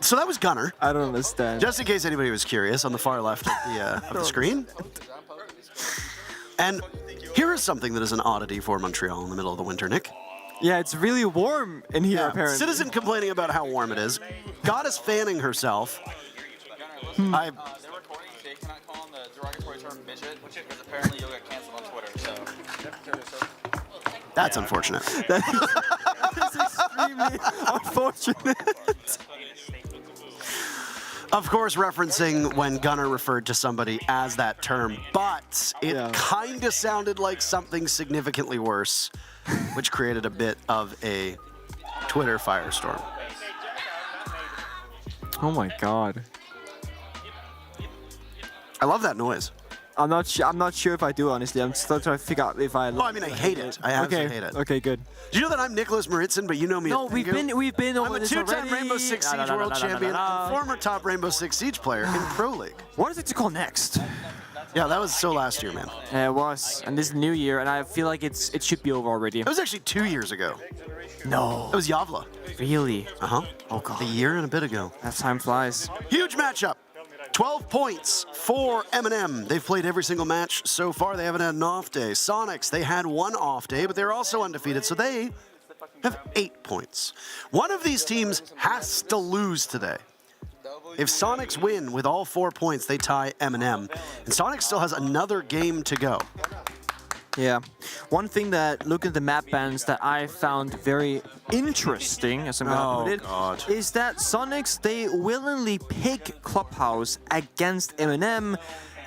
So that was Gunner. I don't understand. Just in case anybody was curious, on the far left of the screen. And here is something that is an oddity for Montreal in the middle of the winter, Nick. Yeah, it's really warm in here, apparently. Citizen complaining about how warm it is. Goddess fanning herself. They're recording, they cannot call him the derogatory term midget, because apparently you'll get canceled on Twitter, so. That's unfortunate. That is extremely unfortunate. Of course, referencing when Gunner referred to somebody as that term, but it kind of sounded like something significantly worse, which created a bit of a Twitter firestorm. Oh my god. I love that noise. I'm not sure if I do, honestly. I'm still trying to figure out if I. Oh, I mean, I hate it. I absolutely hate it. Okay, good. Do you know that I'm Nicholas Maritzen, but you know me? No, we've been over I'm a this two-time already. Rainbow Six Siege World Champion and former top Rainbow Six Siege player in Pro League. What is it to call next? Yeah, that was so last year, man. Yeah, it was, and this is New Year, and I feel like it should be over already. It was actually 2 years ago. No. It was Yavla. Really? Uh-huh. Oh god. A year and a bit ago. That time flies. Huge matchup. 12 points for MNM. They've played every single match so far. They haven't had an off day. Soniqs, they had one off day, but they're also undefeated, so they have 8 points. One of these teams has to lose today. If Soniqs win with all 4 points, they tie MNM. And Soniqs still has another game to go. Yeah. One thing that, looking at the map bans, that I found very interesting, as I'm going to put it, is that Soniqs, they willingly pick Clubhouse against MNM.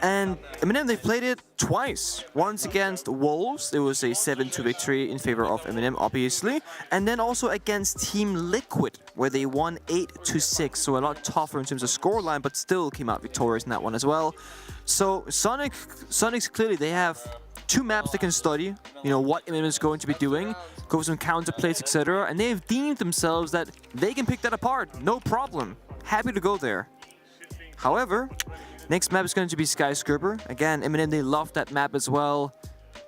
And MNM, they played it twice. Once against Wolves, it was a 7-2 victory in favor of MNM, obviously. And then also against Team Liquid, where they won 8-6. So a lot tougher in terms of scoreline, but still came out victorious in that one as well. So Soniqs clearly, they have 2 maps they can study, you know, what MNM is going to be doing, go some counter plays, etc. And they've deemed themselves that they can pick that apart, no problem. Happy to go there. However, next map is going to be Skyscraper. Again, MNM, they love that map as well.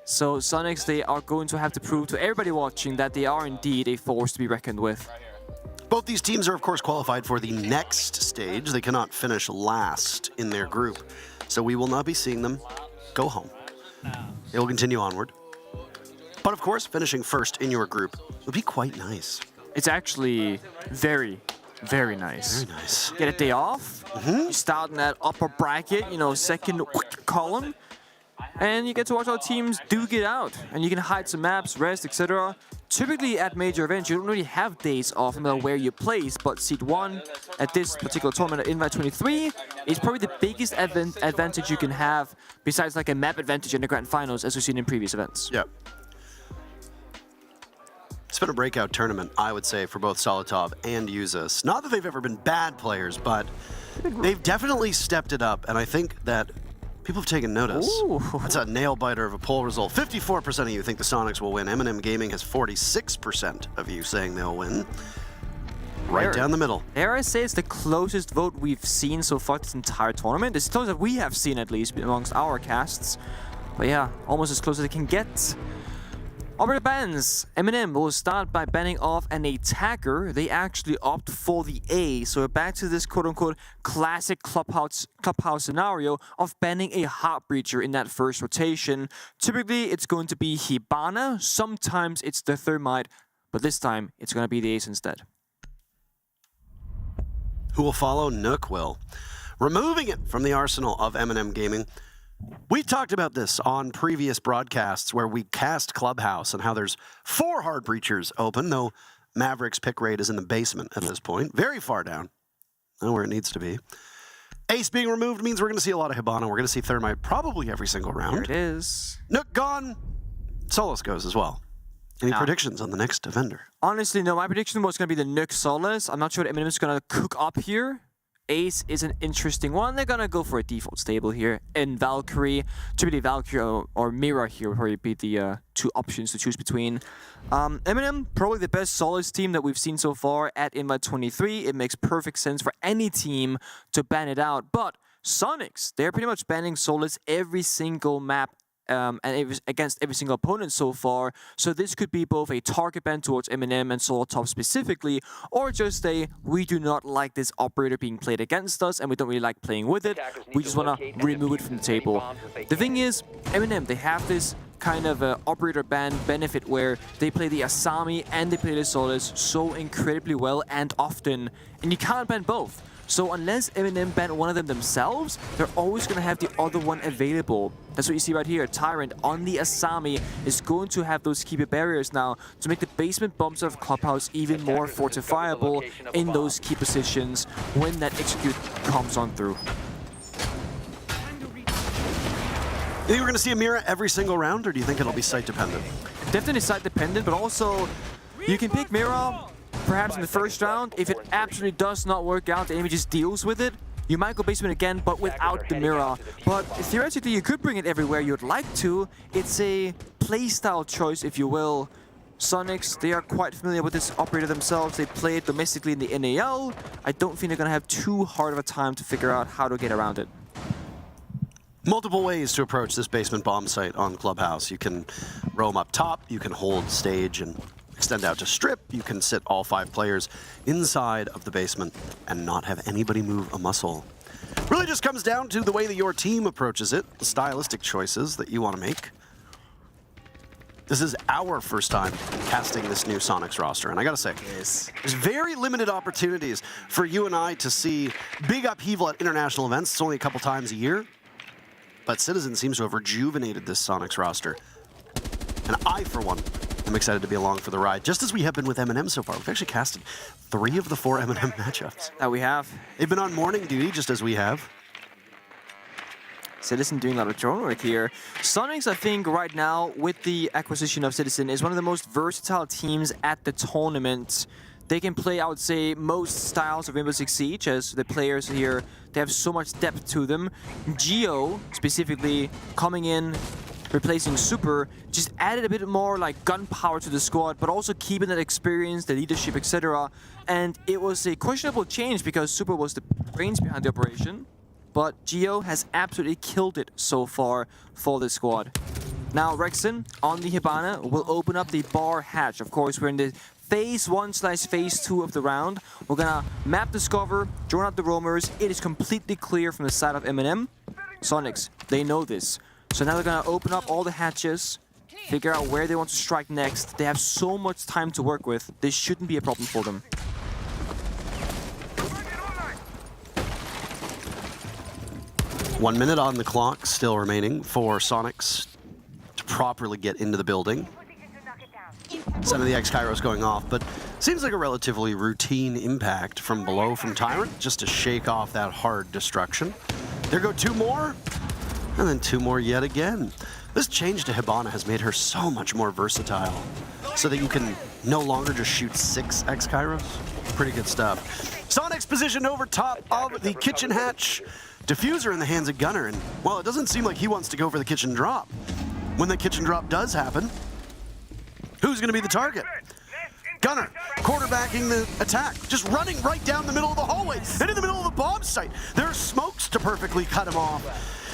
So Soniqs, they are going to have to prove to everybody watching that they are indeed a force to be reckoned with. Both these teams are, of course, qualified for the next stage. They cannot finish last in their group. So we will not be seeing them go home. They will continue onward. But of course, finishing first in your group would be quite nice. It's actually very, very nice. Very nice. Get a day off, you start in that upper bracket, you know, second column, and you get to watch how teams do get out. And you can hide some maps, rest, etc. Typically at major events, you don't really have days off no matter where you place, but Seed 1 at this particular tournament at Invite 23 is probably the biggest advantage you can have, besides like a map advantage in the Grand Finals, as we've seen in previous events. Yeah. It's been a breakout tournament, I would say, for both Solitov and Yuzas. Not that they've ever been bad players, but they've definitely stepped it up, and I think that people have taken notice. Ooh. That's a nail-biter of a poll result. 54% of you think the Soniqs will win. MNM Gaming has 46% of you saying they'll win. Right down the middle. Dare I say it's the closest vote we've seen so far this entire tournament. It's the closest that we have seen, at least, amongst our casts. But yeah, almost as close as it can get. Operator bans. MNM will start by banning off an attacker. They actually opt for the A. So we're back to this quote-unquote classic clubhouse scenario of banning a heart breacher in that first rotation. Typically, it's going to be Hibana. Sometimes it's the Thermite, but this time it's going to be the Ace instead. Who will follow? Nook will. Removing it from the arsenal of MNM Gaming. We've talked about this on previous broadcasts where we cast Clubhouse and how there's 4 hard breachers open, though Maverick's pick rate is in the basement at this point. Very far down. Not where it needs to be. Ace being removed means we're going to see a lot of Hibana. We're going to see Thermite probably every single round. There it is. Nook gone. Solace goes as well. Any predictions on the next vendor? Honestly, no. My prediction was going to be the Nook Solace. I'm not sure what MNM is going to cook up here. Ace is an interesting one. They're gonna go for a default stable here in Valkyrie. Typically Valkyrie or Mira here would probably be the 2 options to choose between. MNM, probably the best Solace team that we've seen so far at Invite 23. It makes perfect sense for any team to ban it out. But Soniqs, they're pretty much banning Solace every single map and against every single opponent so far. So this could be both a target ban towards MNM and Solo Top specifically, or just a we do not like this operator being played against us and we don't really like playing with it. We just want to remove it from the table. The thing is, MNM, they have this kind of operator ban benefit where they play the Asami and they play the Solace so incredibly well and often, and you can't ban both. So unless MNM ban one of them themselves, they're always going to have the other one available. That's what you see right here. Tyrant on the Asami is going to have those keeper barriers now to make the basement bombs of Clubhouse even more fortifiable in those key positions when that execute comes on through. You think we're going to see a Mira every single round, or do you think it'll be site dependent? Definitely site dependent, but also you can pick Mira perhaps in the first round. If it absolutely does not work out, the enemy just deals with it. You might go basement again, but without the Mira. But theoretically, you could bring it everywhere you'd like to. It's a playstyle choice, if you will. Soniqs, they are quite familiar with this operator themselves. They play it domestically in the NAL. I don't think they're going to have too hard of a time to figure out how to get around it. Multiple ways to approach this basement bomb site on Clubhouse. You can roam up top, you can hold stage and extend out to strip. You can sit all 5 players inside of the basement and not have anybody move a muscle. Really just comes down to the way that your team approaches it, the stylistic choices that you want to make. This is our first time casting this new Soniqs roster, and I gotta say, there's very limited opportunities for you and I to see big upheaval at international events. It's only a couple times a year, but Citizen seems to have rejuvenated this Soniqs roster. And I, for one, I'm excited to be along for the ride, just as we have been with MNM so far. We've actually casted 3 of the 4 MNM matchups. That we have. They've been on morning duty, just as we have. Citizen doing a lot of drone work here. Soniqs, I think, right now, with the acquisition of Citizen, is one of the most versatile teams at the tournament. They can play, I would say, most styles of Rainbow Six Siege, as the players here, they have so much depth to them. Geo, specifically, coming in, replacing Super, just added a bit more like gunpowder to the squad, but also keeping that experience, the leadership, etc. And it was a questionable change because Super was the brains behind the operation, but Geo has absolutely killed it so far for this squad. Now Rexon on the Hibana will open up the bar hatch. Of course, we're in the Phase 1/Phase 2 of the round. We're gonna map Discover, drone out the roamers. It is completely clear from the side of MNM. Soniqs, they know this. So now they're gonna open up all the hatches, figure out where they want to strike next. They have so much time to work with. This shouldn't be a problem for them. One minute on the clock still remaining for Soniqs to properly get into the building. Some of the X-Kairos going off, but seems like a relatively routine impact from below from Tyrant, just to shake off that hard destruction. There go 2 more, and then 2 more yet again. This change to Hibana has made her so much more versatile, so that you can no longer just shoot 6 X-Kairos. Pretty good stuff. Soniqs positioned over top of the kitchen hatch. Diffuser in the hands of Gunner, and well, it doesn't seem like he wants to go for the kitchen drop. When the kitchen drop does happen, who's going to be the target? Gunner, quarterbacking the attack, just running right down the middle of the hallway and in the middle of the bomb site. There are smokes to perfectly cut him off.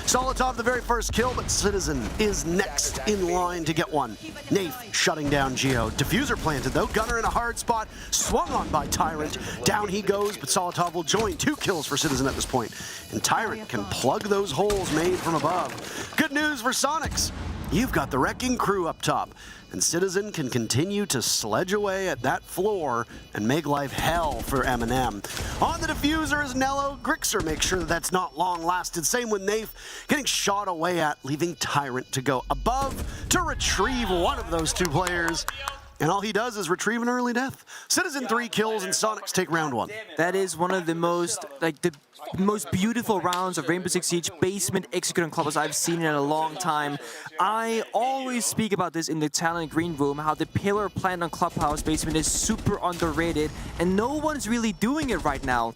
Solitov the very first kill, but Citizen is next in line to get one. Nafe shutting down Geo. Diffuser planted though, Gunner in a hard spot, swung on by Tyrant. Down he goes, but Solitov will join. 2 kills for Citizen at this point. And Tyrant can plug those holes made from above. Good news for Soniqs. You've got the wrecking crew up top, and Citizen can continue to sledge away at that floor and make life hell for MNM. On the diffuser is Nello. Grixer makes sure that's not long lasted. Same with Nafe, getting shot away at, leaving Tyrant to go above to retrieve one of those 2 players. And all he does is retrieve an early death. Citizen 3 kills and Soniqs take round 1. That is one of the most, the most beautiful rounds of Rainbow Six Siege basement executing clubbers I've seen in a long time. I always speak about this in the Talent Green Room, how the pillar plant on Clubhouse basement is super underrated, and no one's really doing it right now.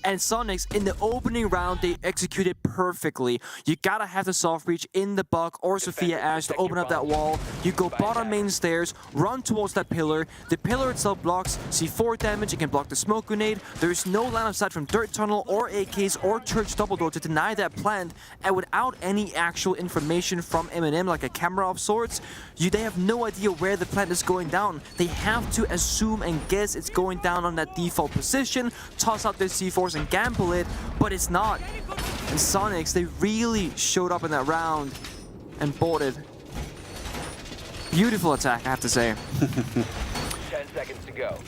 And Soniqs, in the opening round, they executed perfectly. You gotta have the soft breach in the Buck or Sophia Ash to open up that wall. You go bottom main stairs, run towards that pillar. The pillar itself blocks C4 damage. It can block the smoke grenade. There is no line of sight from Dirt Tunnel or AKs or Church Double Door to deny that plant. And without any actual information from MNM, like a camera of sorts, they have no idea where the plant is going down. They have to assume and guess it's going down on that default position, toss out their C4s and gamble it, but it's not. And Soniqs, they really showed up in that round and bought it. Beautiful attack, I have to say. 10 seconds to go.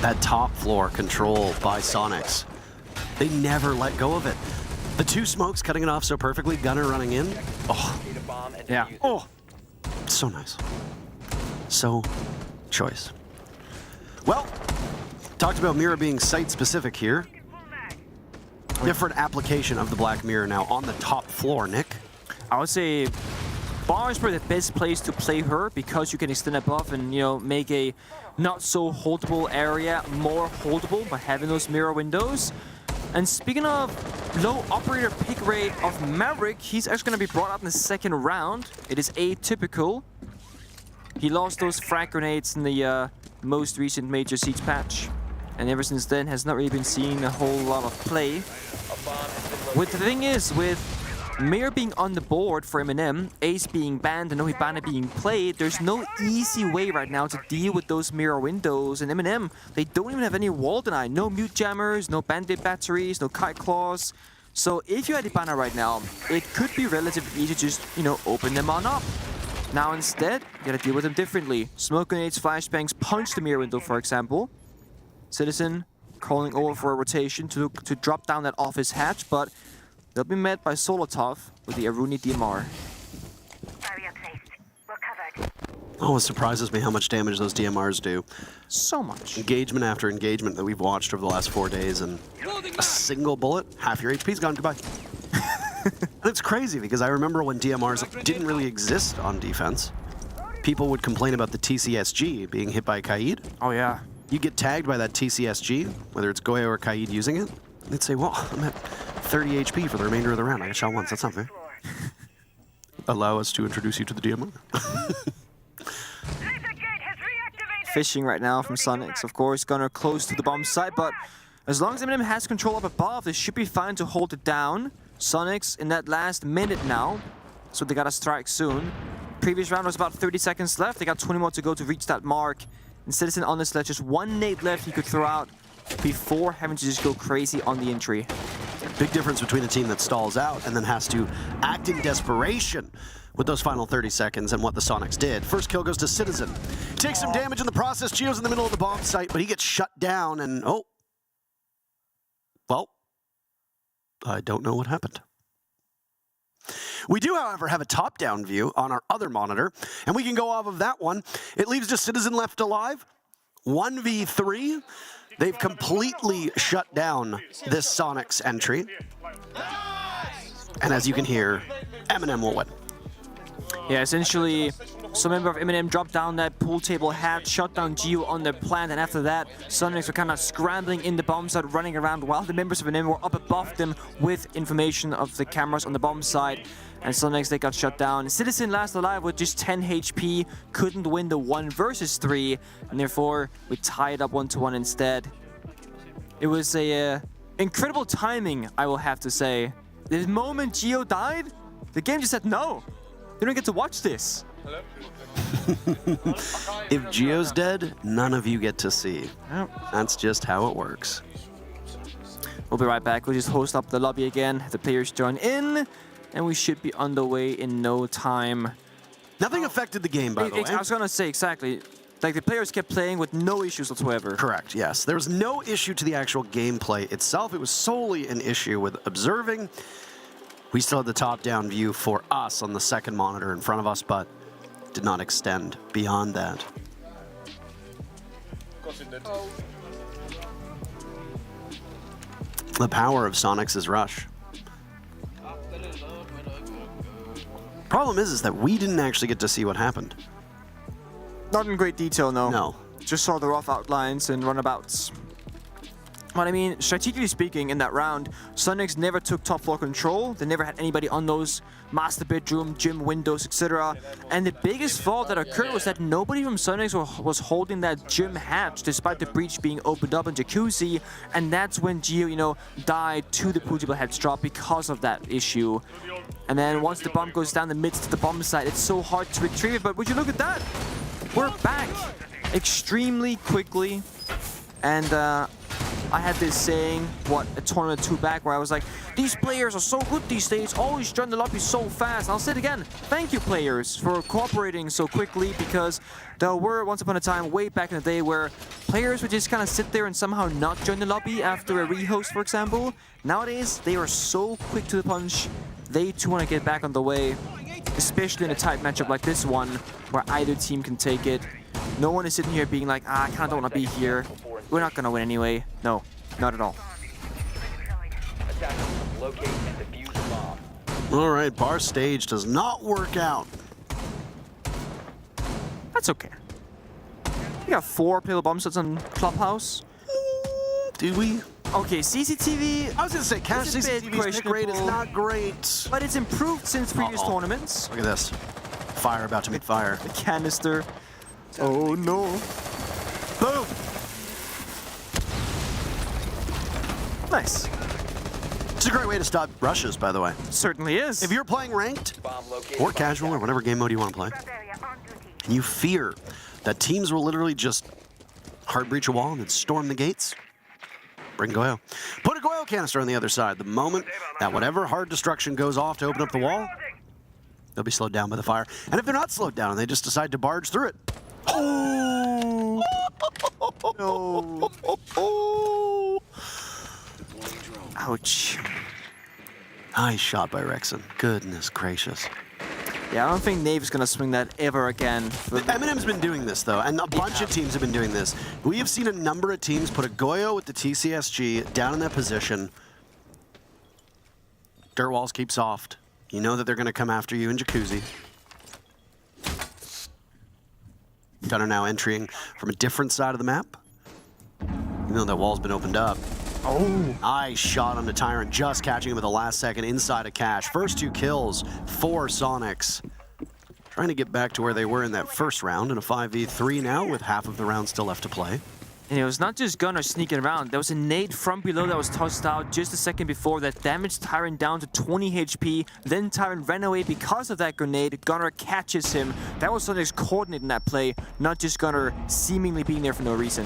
That top floor control by Soniqs. They never let go of it. The 2 smokes cutting it off so perfectly, Gunner running in. Oh, yeah. Oh, so nice. So choice. Well, talked about mirror being site-specific here. Different application of the Black Mirror now on the top floor, Nick. I would say bar is probably the best place to play her because you can extend above and, you know, make a not so holdable area more holdable by having those mirror windows. And speaking of low operator pick rate of Maverick, he's actually going to be brought up in the second round. It is atypical. He lost those frag grenades in the most recent Major Siege patch, and ever since then has not really been seeing a whole lot of play. With the thing is, with Mirror being on the board for MNM, Ace being banned and no Hibana being played, there's no easy way right now to deal with those mirror windows. And MNM, they don't even have any wall deny. No mute jammers, no bandit batteries, no kite claws. So if you had Hibana right now, it could be relatively easy to just, you know, open them on up. Now instead, you gotta deal with them differently. Smoke grenades, flashbangs, punch the mirror window, for example. Citizen calling over for a rotation to drop down that office hatch, but they'll be met by Solotov with the Aruni DMR. Oh, it surprises me how much damage those DMRs do. So much. Engagement after engagement that we've watched over the last 4 days, and a single bullet, half your HP's gone, goodbye. And it's crazy because I remember when DMRs didn't really exist on defense. People would complain about the TCSG being hit by Kaid. Oh yeah. You get tagged by that TCSG, whether it's Goya or Kaid using it, they'd say, well, I'm at 30 HP for the remainder of the round. I got shot once, that's not fair. Allow us to introduce you to the DMR. Fishing right now from Soniqs, of course, Gunner close to the bomb site, but as long as MNM has control up above, they should be fine to hold it down. Soniqs in that last minute now, so they gotta strike soon. Previous round was about 30 seconds left. They got 20 more to go to reach that mark. And Citizen on this ledge, just 1 nade left he could throw out before having to just go crazy on the entry. Big difference between a team that stalls out and then has to act in desperation with those final 30 seconds and what the Soniqs did. First kill goes to Citizen. Takes some damage in the process. Gio's in the middle of the bomb site, but he gets shut down and, oh. Well, I don't know what happened. We do, however, have a top-down view on our other monitor, and we can go off of that one. It leaves just Citizen left alive. 1v3. They've completely shut down this Soniqs entry. And as you can hear, MNM will win. Yeah, essentially, some member of MNM dropped down that pool table hat, shot down Gio on their plant, and after that, Soniqs were kind of scrambling in the bomb site, running around while the members of MNM were up above them with information of the cameras on the bomb site. And Soniqs, they got shut down. Citizen last alive with just 10 HP, couldn't win the 1 versus 3, and therefore we tied up 1-1 instead. It was a incredible timing, I will have to say. The moment Geo died, the game just said no. You don't get to watch this. If Geo's dead, none of you get to see. Yep. That's just how it works. We'll be right back. We'll just host up the lobby again. The players join in, and we should be underway in no time. Nothing affected the game, by the way. I was gonna say, exactly. Like, the players kept playing with no issues whatsoever. Correct, yes. There was no issue to the actual gameplay itself. It was solely an issue with observing. We still had the top-down view for us on the second monitor in front of us, but did not extend beyond that. The power of Soniqs' rush. Problem is that we didn't actually get to see what happened. Not in great detail, no. No. Just saw the rough outlines and runabouts. But I mean, strategically speaking, in that round, Soniqs never took top floor control. They never had anybody on those master bedroom, gym windows, etc. And the biggest fault that occurred was that nobody from Soniqs was holding that gym hatch, despite the breach being opened up in Jacuzzi. And that's when Geo, you know, died to the pool table heads drop because of that issue. And then once the bomb goes down the midst of the bomb site, it's so hard to retrieve it. But would you look at that? We're back extremely quickly. And I had this saying, a tournament 2 back, where I was like, these players are so good these days, always join the lobby so fast. I'll say it again, thank you players for cooperating so quickly, because there were once upon a time, way back in the day, where players would just kind of sit there and somehow not join the lobby after a rehost, for example. Nowadays, they are so quick to the punch. They too want to get back on the way, especially in a tight matchup like this one, where either team can take it. No one is sitting here being like, I kind of don't want to be here. We're not going to win anyway. No, not at all. All right, bar stage does not work out. That's okay. We got 4 playable bomb sets on Clubhouse. Do we? Okay, CCTV. I was going to say, cash CCTV's pick rate is not great. But it's improved since previous tournaments. Look at this. Fire about to meet fire. The canister. Oh no. Boom. Nice. It's a great way to stop rushes, by the way. Certainly is. If you're playing ranked or casual or whatever game mode you want to play, and you fear that teams will literally just hard breach a wall and then storm the gates, bring Goyo. Put a Goyo canister on the other side. The moment that whatever hard destruction goes off to open up the wall, they'll be slowed down by the fire. And if they're not slowed down and they just decide to barge through it, oh! No. Ouch. Nice shot by Rexon. Goodness gracious. Yeah, I don't think Nave's gonna swing that ever again. MNM's been doing this though, and a bunch of teams have been doing this. We have seen a number of teams put a Goyo with the TCSG down in that position. Direwolves keep soft. You know that they're gonna come after you in Jacuzzi. Gunner now entering from a different side of the map. Even though that wall's been opened up. Oh, nice shot on the Tyrant, just catching him at the last second inside of Cash. First 2 kills for Soniqs. Trying to get back to where they were in that first round in a 5v3 now with half of the round still left to play. And it was not just Gunner sneaking around. There was a nade from below that was tossed out just a second before that damaged Tyrant down to 20 HP. Then Tyrant ran away because of that grenade. Gunner catches him. That was Soniqs coordinating that play, not just Gunner seemingly being there for no reason.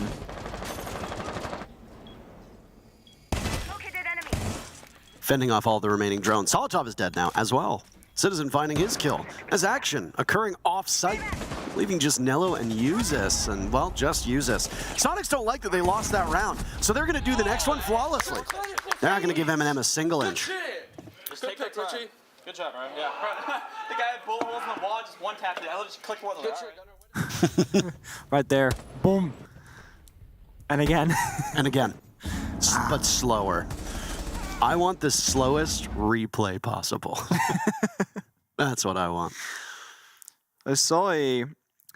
Fending off all the remaining drones. Solotov is dead now as well. Citizen finding his kill as action occurring off-site, leaving just Nello and Uzis, and well, just Uzis. Soniqs don't like that they lost that round, so they're gonna do the next one flawlessly. They're not gonna give MNM a single inch. Just take that time. Good job, right? Yeah. The guy had bullet holes in the wall, just one tap it. I just clicked one of them. Right there. Boom. And again. And again. But slower. I want the slowest replay possible. That's what I want. I saw a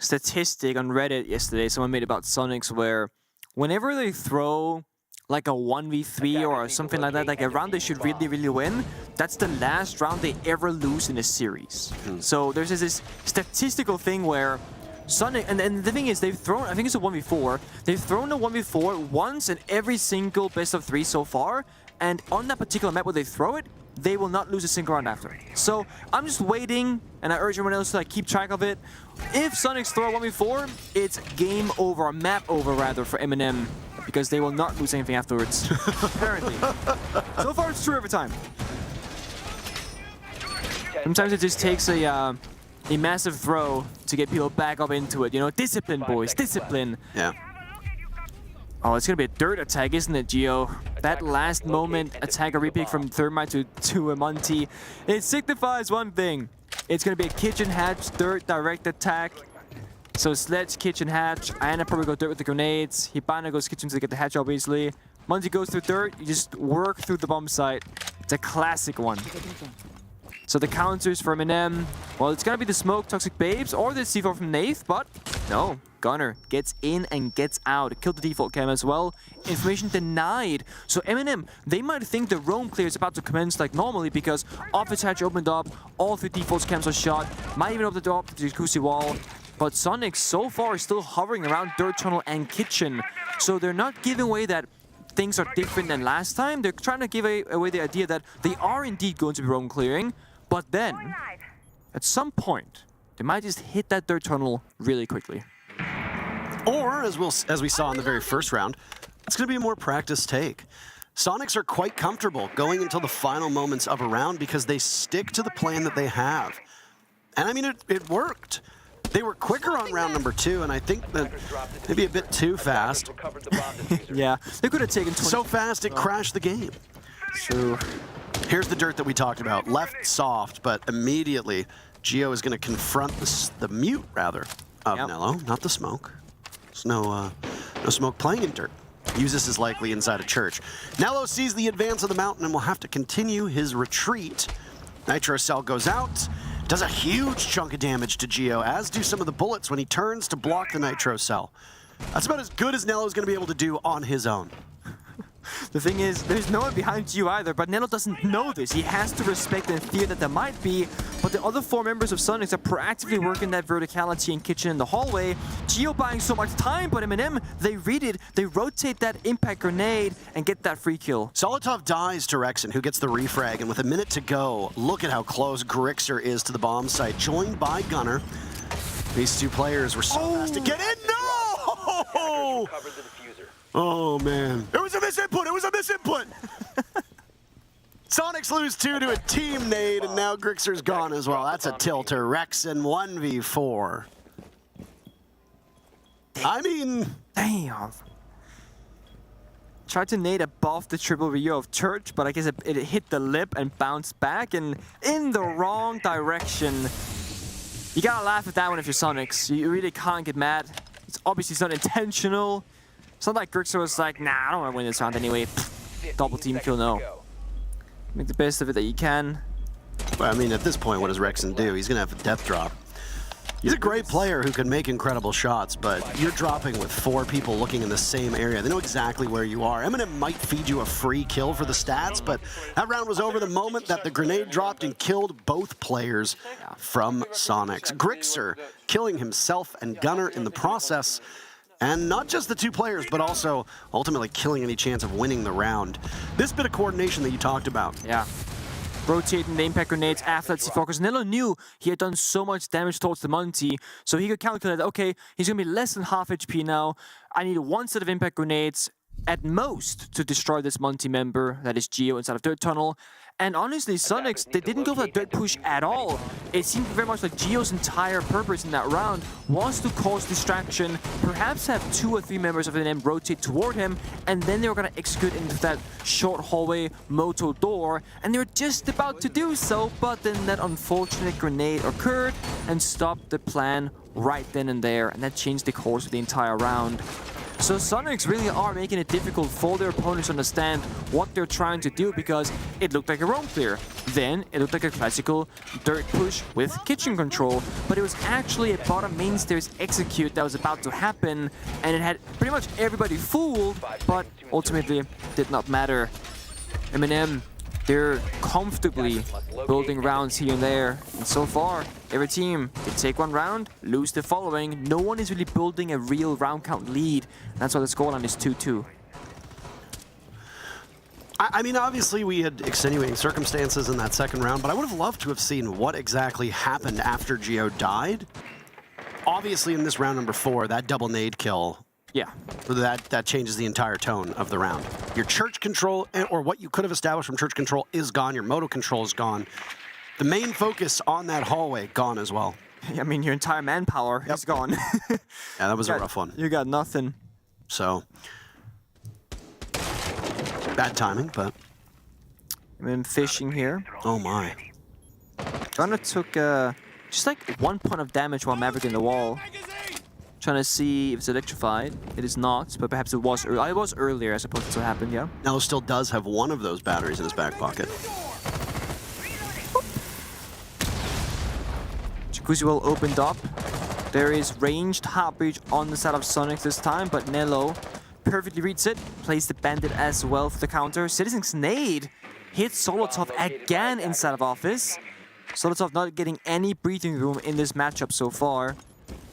statistic on Reddit yesterday, someone made about Soniqs, where whenever they throw like a 1v3 or something like that, like a round they should really, really win, that's the last round they ever lose in a series. So there's this statistical thing where Sonic, and the thing is, they've thrown, I think it's a 1v4, they've thrown a 1v4 once in every single best of 3 so far, and on that particular map where they throw it, they will not lose a single round after. So I'm just waiting, and I urge everyone else to like keep track of it. If Soniqs throw a 1v4, it's game over, map over rather, for MNM, because they will not lose anything afterwards. Apparently. So far it's true every time. Sometimes it just takes a massive throw to get people back up into it. You know, discipline, boys, discipline. Yeah. Oh, it's gonna be a dirt attack, isn't it, Gio? That last moment attack, a repick from Thermite to a Monty. It signifies one thing. It's gonna be a kitchen hatch, dirt direct attack. So Sledge, kitchen hatch. Iana probably go dirt with the grenades. Hibana goes kitchen to get the hatch, obviously. Monty goes through dirt. You just work through the bomb site. It's a classic one. So the counters for MNM, well, it's gonna be the smoke, Toxic Babes, or the C4 from Nath, but no. Gunner gets in and gets out. Killed the default cam as well. Information denied. So MNM, they might think the roam clear is about to commence like normally because office hatch opened up, all 3 default cams are shot, might even open the door to the jacuzzi wall. But Soniqs so far is still hovering around dirt tunnel and kitchen. So they're not giving away that things are different than last time. They're trying to give away the idea that they are indeed going to be roam clearing. But then, at some point, they might just hit that dirt tunnel really quickly. Or, as we saw in the very first round, it's going to be a more practice take. Soniqs are quite comfortable going until the final moments of a round because they stick to the plan that they have. And I mean, it worked. They were quicker on round number 2, and I think that maybe a bit too fast. Yeah, they could have taken 20. So fast it crashed the game. True. Here's the dirt that we talked about. Left soft, but immediately Gio is going to confront the mute, rather, of Nello, not the smoke. There's no smoke playing in dirt. Uses is likely inside a church. Nello sees the advance of the mountain and will have to continue his retreat. Nitro Cell goes out, does a huge chunk of damage to Gio, as do some of the bullets when he turns to block the Nitro Cell. That's about as good as Nello's going to be able to do on his own. The thing is, there's no one behind Gio either, but Nello doesn't know this. He has to respect and fear that there might be, but the other 4 members of Soniqs are proactively working that verticality and kitchen in the hallway. Gio buying so much time, but MNM, they read it, they rotate that impact grenade and get that free kill. Solotov dies to Rexen, who gets the refrag, and with a minute to go, look at how close Grixer is to the bomb site, joined by Gunner. These 2 players were so fast to get in. No! Oh, man. It was a misinput! It was a misinput! Soniqs lose 2 to a team nade, and now Grixer's gone as well. That's a tilter. Rexen 1v4. I mean... Damn. Tried to nade above the triple Rio of Church, but I guess it hit the lip and bounced back, and in the wrong direction. You gotta laugh at that one if you're Soniqs. You really can't get mad. It's obviously not intentional. It's not like Grixer was like, nah, I don't want to win this round anyway. Double team kill, no. Make the best of it that you can. Well, I mean, at this point, what does Rexen do? He's going to have a death drop. He's a great player who can make incredible shots, but you're dropping with 4 people looking in the same area. They know exactly where you are. MNM might feed you a free kill for the stats, but that round was over the moment that the grenade dropped and killed both players from Soniqs. Grixer killing himself and Gunner in the process. And not just the 2 players, but also ultimately killing any chance of winning the round. This bit of coordination that you talked about. Yeah. Rotating the impact grenades after that C4, because Nello knew he had done so much damage towards the Monty, so he could calculate, okay, he's going to be less than half HP now. I need 1 set of impact grenades at most to destroy this Monty member, that is Gio, inside of Dirt Tunnel. And honestly, Soniqs, they didn't go for that dirt push at all. It seemed very much like Gio's entire purpose in that round was to cause distraction, perhaps have 2 or 3 members of the NM rotate toward him, and then they were going to execute into that short hallway moto door, and they were just about to do so, but then that unfortunate grenade occurred and stopped the plan right then and there, and that changed the course of the entire round. So Soniqs really are making it difficult for their opponents to understand what they're trying to do, because it looked like a roam clear. Then it looked like a classical dirt push with kitchen control, but it was actually a bottom main stairs execute that was about to happen, and it had pretty much everybody fooled, but ultimately did not matter. MNM, they're comfortably building rounds here and there, and so far, every team, they take 1 round, lose the following. No one is really building a real round count lead. That's why the scoreline is 2-2. I mean, obviously we had extenuating circumstances in that second round, but I would have loved to have seen what exactly happened after Geo died. Obviously, in this round number 4, that double nade kill, Yeah. that changes the entire tone of the round. Your church control, or what you could have established from church control, is gone. Your moto control is gone. The main focus on that hallway, gone as well. I mean, your entire manpower is gone. Yeah, that was a rough one. You got nothing. So, bad timing, but... I'm fishing here. Oh my. Gunner took just like 1 point of damage while Maverick in the wall. Trying to see if it's electrified. It is not, but perhaps it was earlier. It was earlier, I suppose that's what happened, yeah. Nello still does have one of those batteries in his back pocket. Jacuzzi well opened up. There is ranged heartbreach on the side of Soniqs this time, but Nello perfectly reads it. Plays the bandit as well for the counter. Citizen's nade hits Solotov again inside of office. Solotov not getting any breathing room in this matchup so far.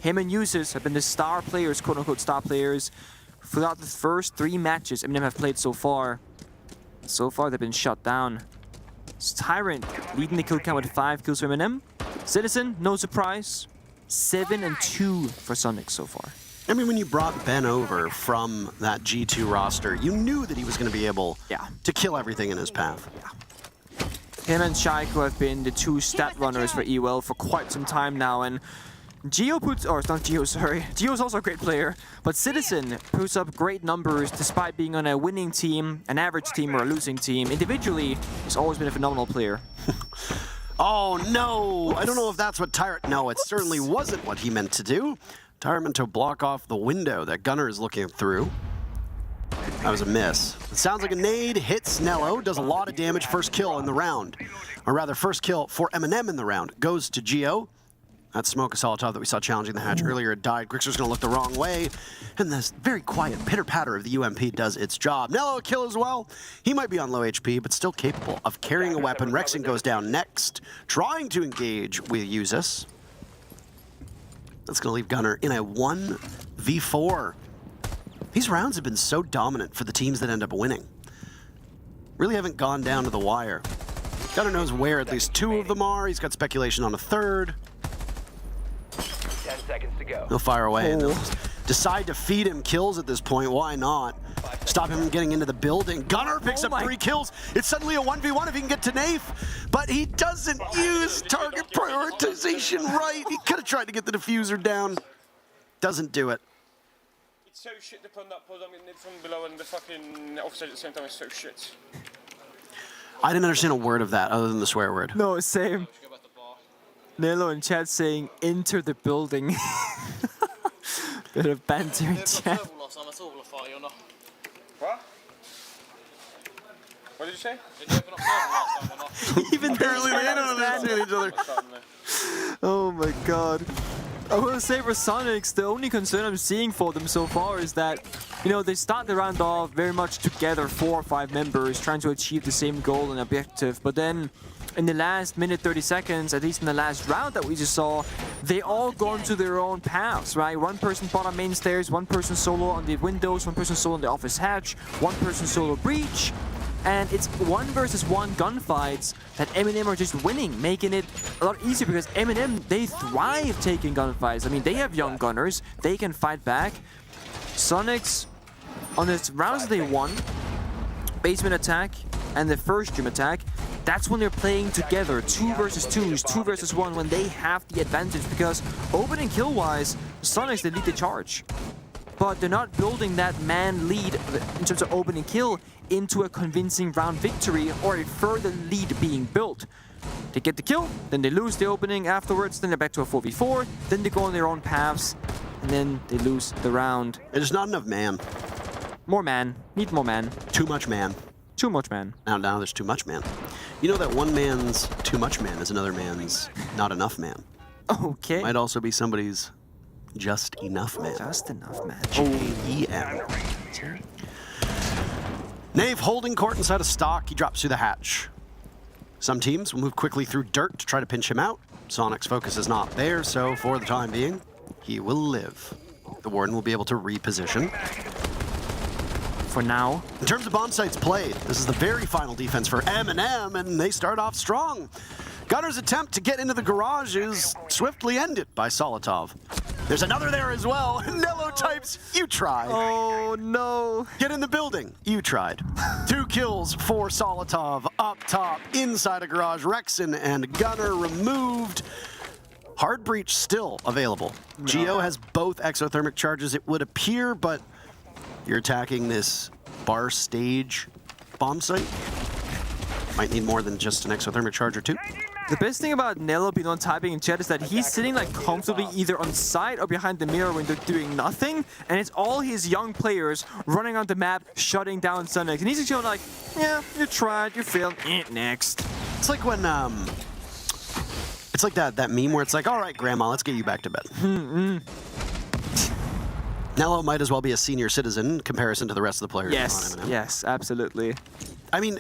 Him and Users have been the star players, quote-unquote star players, throughout the first 3 matches MNM have played so far. So far, they've been shut down. It's Tyrant leading the kill count with 5 kills for MNM. Citizen, no surprise. 7 and 2 for Soniqs so far. I mean, when you brought Ben over from that G2 roster, you knew that he was going to be able to kill everything in his path. Him and Shaiko have been the 2 stat runners for EWEL for quite some time now, and Geo puts, or it's not Geo, sorry. Geo's also a great player, but Citizen puts up great numbers despite being on a winning team, an average team, or a losing team. Individually, he's always been a phenomenal player. Oh no! I don't know if that's what Tyrant... No, it certainly wasn't what he meant to do. Tyrant meant to block off the window that Gunner is looking through. That was a miss. It sounds like a nade hits Nello, does a lot of damage, first kill in the round. Or rather, first kill for MNM in the round. Goes to Geo. That smoke of Solotov that we saw challenging the hatch earlier had died. Grixer's going to look the wrong way. And this very quiet pitter-patter of the UMP does its job. Nello a kill as well. He might be on low HP, but still capable of carrying a weapon. Rexon goes down next, trying to engage with Usus. That's going to leave Gunner in a 1v4. These rounds have been so dominant for the teams that end up winning. Really haven't gone down to the wire. Gunner knows where at least 2 of them are. He's got speculation on a 3rd. 10 seconds to go. He'll fire away and they'll decide to feed him kills at this point. Why not? Stop him from getting into the building. Gunner picks up 3 kills. It's suddenly a 1v1 if he can get to Nafe, but he doesn't use target prioritization right. He could have tried to get the diffuser down. Doesn't do it. It's so shit to put that pause. I'm getting it from below and the fucking offside at the same time is so shit. I didn't understand a word of that other than the swear word. No, same. Nello in chat saying, enter the building. Bit of banter in chat. What? What did you say? Even barely they don't understand each other. Oh my god. I will say for Soniqs, the only concern I'm seeing for them so far is that, you know, they start the round off very much together, 4 or 5 members, trying to achieve the same goal and objective, but then in the last minute 30 seconds, at least in the last round that we just saw, they all gone to their own paths, right? One person bottom main stairs, one person solo on the windows, one person solo on the office hatch, one person solo breach, and it's 1 versus 1 gunfights that MNM are just winning, making it a lot easier because MNM, they thrive taking gunfights. I mean, they have young gunners, they can fight back. Soniqs, on the rounds they won, basement attack and the first stream attack, that's when they're playing together, 2 versus 2s, 2 versus 1, when they have the advantage, because opening kill-wise, Soniqs, they lead the charge. But they're not building that man lead in terms of opening kill into a convincing round victory or a further lead being built. They get the kill, then they lose the opening afterwards, then they're back to a 4v4, then they go on their own paths, and then they lose the round. There's not enough man. More man. Need more man. Too much man. Too much man. Now there's too much man. You know that one man's too much man is another man's not enough man. Okay. Might also be somebody's just enough man. Just enough man. J-E-N. Nave holding court inside a stock. He drops through the hatch. Some teams will move quickly through dirt to try to pinch him out. Soniqs' focus is not there, so for the time being, he will live. The Warden will be able to reposition. for now. In terms of bomb sites played, this is the very final defense for MNM, and they start off strong. Gunner's attempt to get into the garage is swiftly ended by Solotov. There's another there as well. Nello types, you tried. Oh no. Get in the building, you tried. 2 kills for Solotov up top, inside a garage. Rexon and Gunner removed. Hard breach still available. No. Geo has both exothermic charges, it would appear, but you're attacking this bar stage bomb site. Might need more than just an exothermic charge or 2. The best thing about Nello being on typing in chat is that he's sitting like comfortably either on side or behind the mirror window doing nothing, and it's all his young players running on the map, shutting down Soniqs, and he's just going like, yeah, you tried, you failed, next. It's like when, it's like that meme where it's like, all right, Grandma, let's get you back to bed. Nello might as well be a senior citizen in comparison to the rest of the players. Yes, on MNM. yes, absolutely. I mean,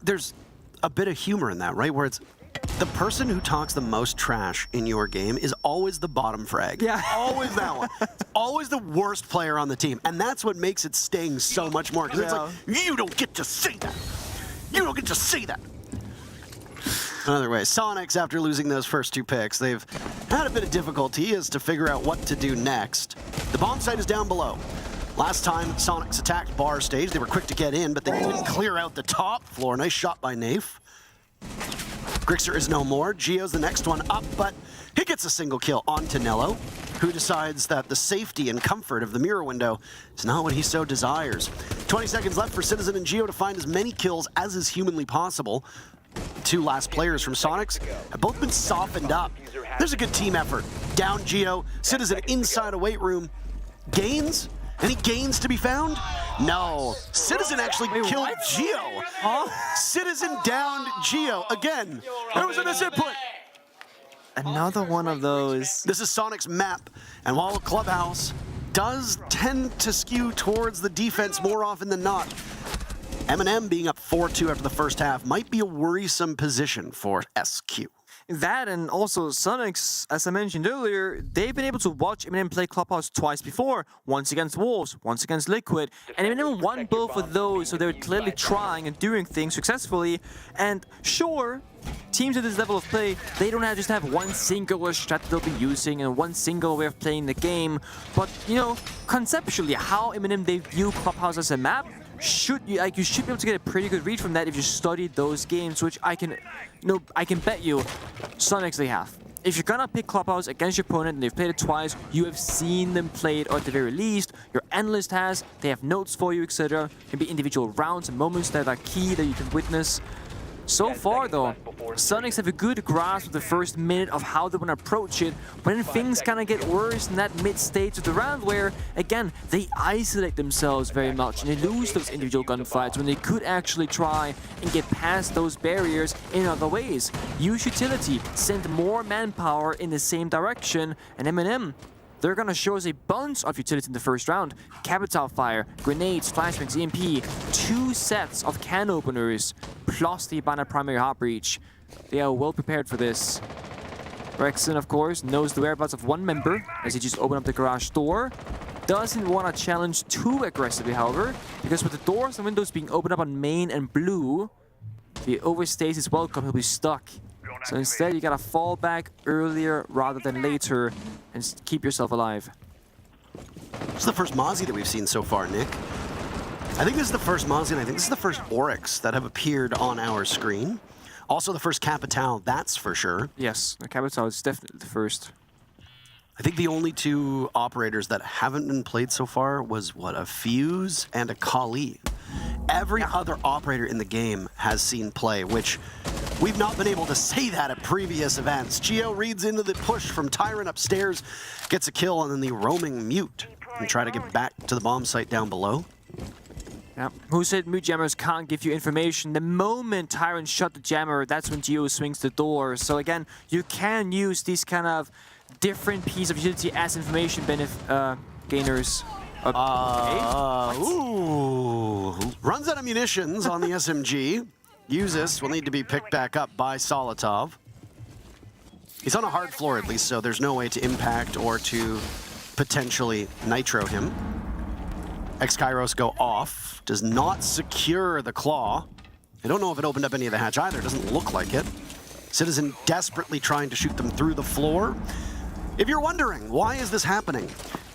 there's a bit of humor in that, right? Where it's the person who talks the most trash in your game is always the bottom frag. Yeah. Always that one. It's always the worst player on the team. And that's what makes it sting so much more. Because it's like, you don't get to say that. You don't get to say that. Another way, Soniqs, after losing those first 2 picks, they've had a bit of difficulty as to figure out what to do next. The bomb site is down below. Last time Soniqs attacked bar stage, they were quick to get in, but they didn't clear out the top floor. Nice shot by Nafe. Grixer is no more. Geo's the next one up, but he gets a single kill onto Nello, who decides that the safety and comfort of the mirror window is not what he so desires. 20 seconds left for Citizen and Geo to find as many kills as is humanly possible. 2 last players from Soniqs have both been softened up. There's a good team effort. Down Geo, Citizen inside a weight room. Gains? Any gains to be found? No. Citizen actually killed Geo. Huh? Citizen downed Geo. Again, there was an assist point. Another one of those. This is Soniqs' map, and while Clubhouse does tend to skew towards the defense more often than not, MNM being up 4-2 after the first half might be a worrisome position for SQ. That, and also Soniqs, as I mentioned earlier, they've been able to watch MNM play Clubhouse twice before. Once against Wolves, once against Liquid, and MNM won both of those, so they're clearly trying and doing things successfully. And sure, teams at this level of play, they don't just have one singular strat they'll be using and one single way of playing the game. But, you know, conceptually, how MNM they view Clubhouse as a map, you should be able to get a pretty good read from that if you study those games, which I can bet you Soniqs they have. If you're gonna pick Clubhouse against your opponent and they've played it twice, you have seen them play it, or at the very least, your analyst has, they have notes for you, etc. Can be individual rounds and moments that are key that you can witness. So far though, Soniqs have a good grasp of the first minute of how they want to approach it, but then things kind of get worse in that mid-stage of the round where, again, they isolate themselves very much and they lose those individual gunfights when they could actually try and get past those barriers in other ways. Use utility, send more manpower in the same direction, and MNM, they're gonna show us a bunch of utility in the first round. Capital Fire, grenades, flashbangs, EMP, 2 sets of can openers, plus the Ibana primary hard breach. They are well prepared for this. Rexon, of course, knows the whereabouts of one member as he just opened up the garage door. Doesn't want to challenge too aggressively, however, because with the doors and windows being opened up on main and blue, if he overstays his welcome, he'll be stuck. So instead, you gotta fall back earlier rather than later and keep yourself alive. This is the first Mozzie that we've seen so far, Nick. I think this is the first Mozzie, and I think this is the first Oryx that have appeared on our screen. Also the first Capital, that's for sure. Yes, the Capital is definitely the first. I think the only 2 operators that haven't been played so far was, what, a Fuse and a Kali. Every other operator in the game has seen play, which we've not been able to say that at previous events. Geo reads into the push from Tyrant upstairs, gets a kill, and then the roaming mute and try to get back to the bomb site down below. Yeah. Who said mute jammers can't give you information? The moment Tyrant shut the jammer, that's when Geo swings the door. So again, you can use these kind of different pieces of utility as information gainers. Ooh. Runs out of munitions on the SMG. Uses will need to be picked back up by Solotov. He's on a hard floor at least, so there's no way to impact or to potentially nitro him. X-Kairos go off. Does not secure the claw. I don't know if it opened up any of the hatch either. It doesn't look like it. Citizen desperately trying to shoot them through the floor. If you're wondering, why is this happening?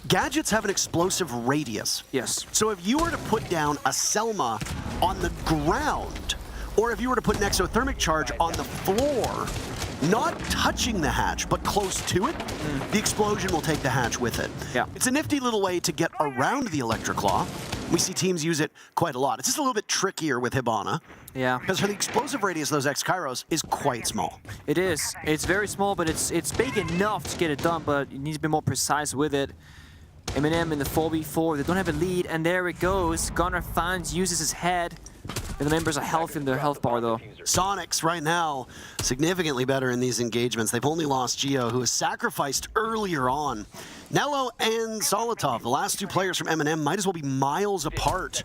Gadgets have an explosive radius. Yes. So if you were to put down a Selma on the ground, or if you were to put an exothermic charge on the floor, not touching the hatch, but close to it, the explosion will take the hatch with it. Yeah. It's a nifty little way to get around the Electroclaw. We see teams use it quite a lot. It's just a little bit trickier with Hibana. Yeah. Because for the explosive radius of those X-Kairos is quite small. It is. It's very small, but it's big enough to get it done, but you need to be more precise with it. MNM in the 4v4, they don't have a lead, and there it goes. Gunnar finds, uses his head. And the members are health in their health bar, though. Soniqs right now significantly better in these engagements. They've only lost Geo, who was sacrificed earlier on. Nello and Solotov, the last two players from MNM, might as well be miles apart.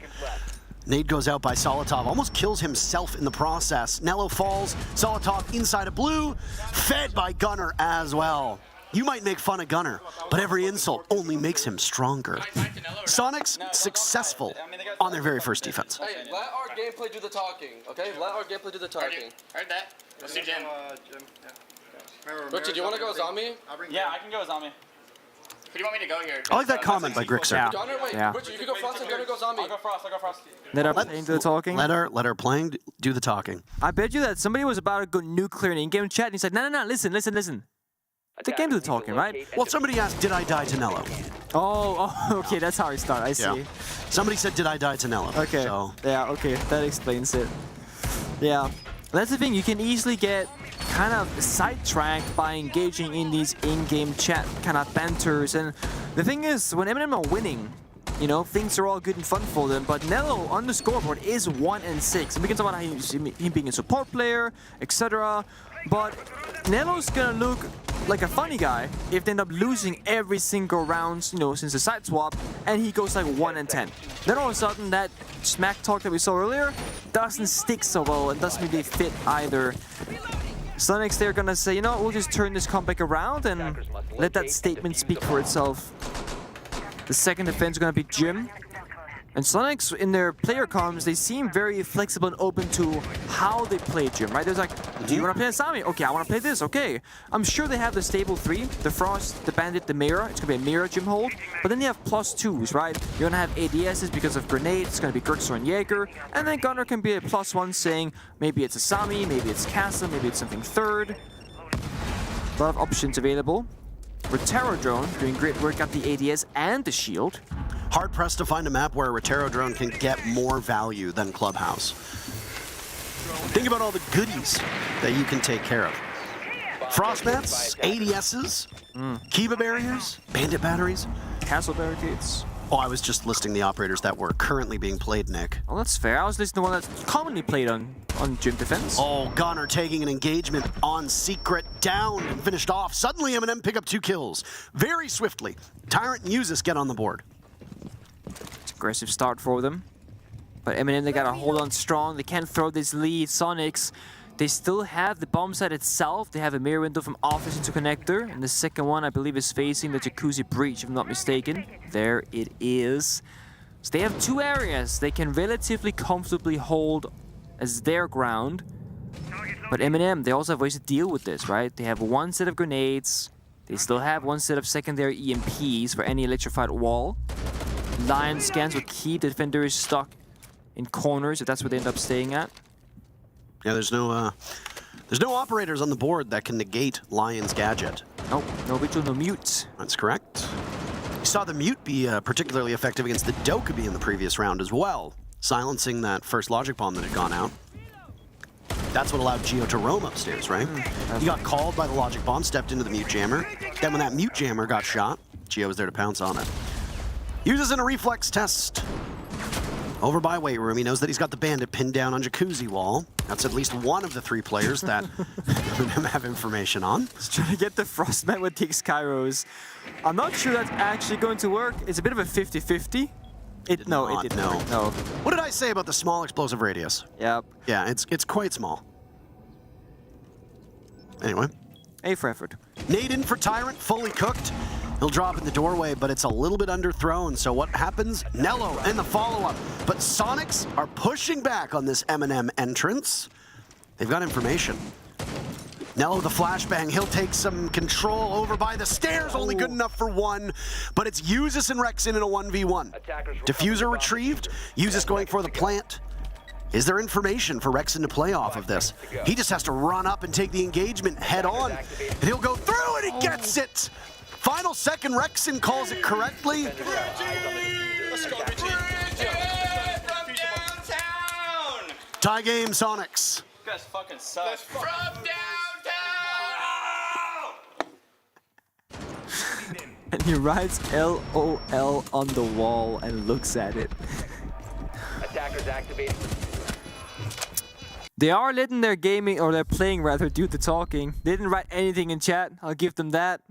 Nade goes out by Solotov, almost kills himself in the process. Nello falls, Solotov inside of blue, fed by Gunnar as well. You might make fun of Gunnar, but every insult only makes him stronger. Soniqs successful on their very first defense. Hey, let our gameplay do the talking, okay? Let our gameplay do the talking. Heard that. Let's do Jim. Richard, do you want to go zombie? Yeah, I can go zombie. Who do you want me to go here? I like that comment by Grixer. Gunnar, wait, Yeah. Richard, you can go Frost and Gunnar go zombie. I'll go Frost, I'll go Frost. Let our playing do the talking. Let our playing do the talking. I bet you that somebody was about to go nuclear in in-game chat, and he's like, no, listen. The game do the talking, right? Well, somebody asked, did I die to Nello? Oh, okay, that's how he started. I see. Yeah. Somebody said, did I die to Nello? Okay. So. Yeah, okay, that explains it. Yeah. That's the thing, you can easily get kind of sidetracked by engaging in these in-game chat kind of banters. And the thing is, when MNM are winning, you know, things are all good and fun for them, but Nello on the scoreboard is 1-6. And we can talk about him being a support player, etc. But Nello's gonna look like a funny guy if they end up losing every single round, you know, since the side swap, and he goes like 1-10. Then all of a sudden, that smack talk that we saw earlier doesn't stick so well and doesn't really fit either. Soniqs, they're gonna say, you know, we'll just turn this comeback around and let that statement speak for itself. The second defense is gonna be Jim. And Soniqs, in their player comms, they seem very flexible and open to how they play Jim, right? There's like, do you want to play Asami? Okay, I want to play this, okay. I'm sure they have the stable 3, the Frost, the Bandit, the Mirror. It's going to be a Mirror Jim hold. But then they have +2s, right? You're going to have ADSs because of Grenade. It's going to be Grixer and Jaeger. And then Gunnar can be a +1 saying, maybe it's Asami, maybe it's Castle, maybe it's something third. A lot of options available. Rotaro Drone doing great work at the ADS and the shield. Hard pressed to find a map where a Rotaro Drone can get more value than Clubhouse. Think about all the goodies that you can take care of. Frost mats, ADSs, Kiva barriers, Bandit batteries. Castle barricades. Oh, I was just listing the operators that were currently being played, Nick. Oh, that's fair. I was listening to one that's commonly played on Gym Defense. Oh, Gunnar taking an engagement on Secret, down and finished off. Suddenly, MNM pick up 2 kills very swiftly. Tyrant and Usis get on the board. It's an aggressive start for them. But MNM, they gotta hold on strong. They can't throw this lead. Soniqs, they still have the bomb site itself. They have a mirror window from office into connector. And the second one, I believe, is facing the Jacuzzi breach, if I'm not mistaken. There it is. So they have 2 areas they can relatively comfortably hold as their ground. But MNM, they also have ways to deal with this, right? They have 1 set of grenades. They still have 1 set of secondary EMPs for any electrified wall. Lion scans will keep the defenders stuck in corners if that's where they end up staying at. Yeah, there's no operators on the board that can negate Lion's gadget. Nope, no vigil, no mute. That's correct. You saw the mute be particularly effective against the Dokkaebi in the previous round as well, silencing that first logic bomb that had gone out. That's what allowed Geo to roam upstairs, right? He got called by the logic bomb, stepped into the mute jammer. Then when that mute jammer got shot, Geo was there to pounce on it. Uses in a reflex test. Over by weight room, he knows that he's got the Bandit pinned down on Jacuzzi wall. That's at least one of the 3 players that have information on. Just trying to get the Frostman with the Kairos. I'm not sure that's actually going to work. It's a bit of a 50-50. It didn't work. No. What did I say about the small explosive radius? Yep. Yeah, it's quite small. Anyway. A for effort. Nade in for Tyrant, fully cooked. He'll drop in the doorway, but it's a little bit underthrown. So what happens? Nello in the follow-up. But Soniqs are pushing back on this MNM entrance. They've got information. Nello with a flashbang. He'll take some control over by the stairs. Only good enough for one. But it's Usis and Rexin in a 1v1. Diffuser retrieved. Usis going for the plant. Is there information for Rexin to play off of this? He just has to run up and take the engagement head on. And he'll go through and he gets it. Final second, Rexin calls it correctly. Let's go, Richie. From downtown. Tie game, Soniqs. You guys fucking suck. From downtown. And he writes LOL on the wall and looks at it. Attackers activated. They are letting their gaming, or they're playing rather, do the talking. They didn't write anything in chat. I'll give them that.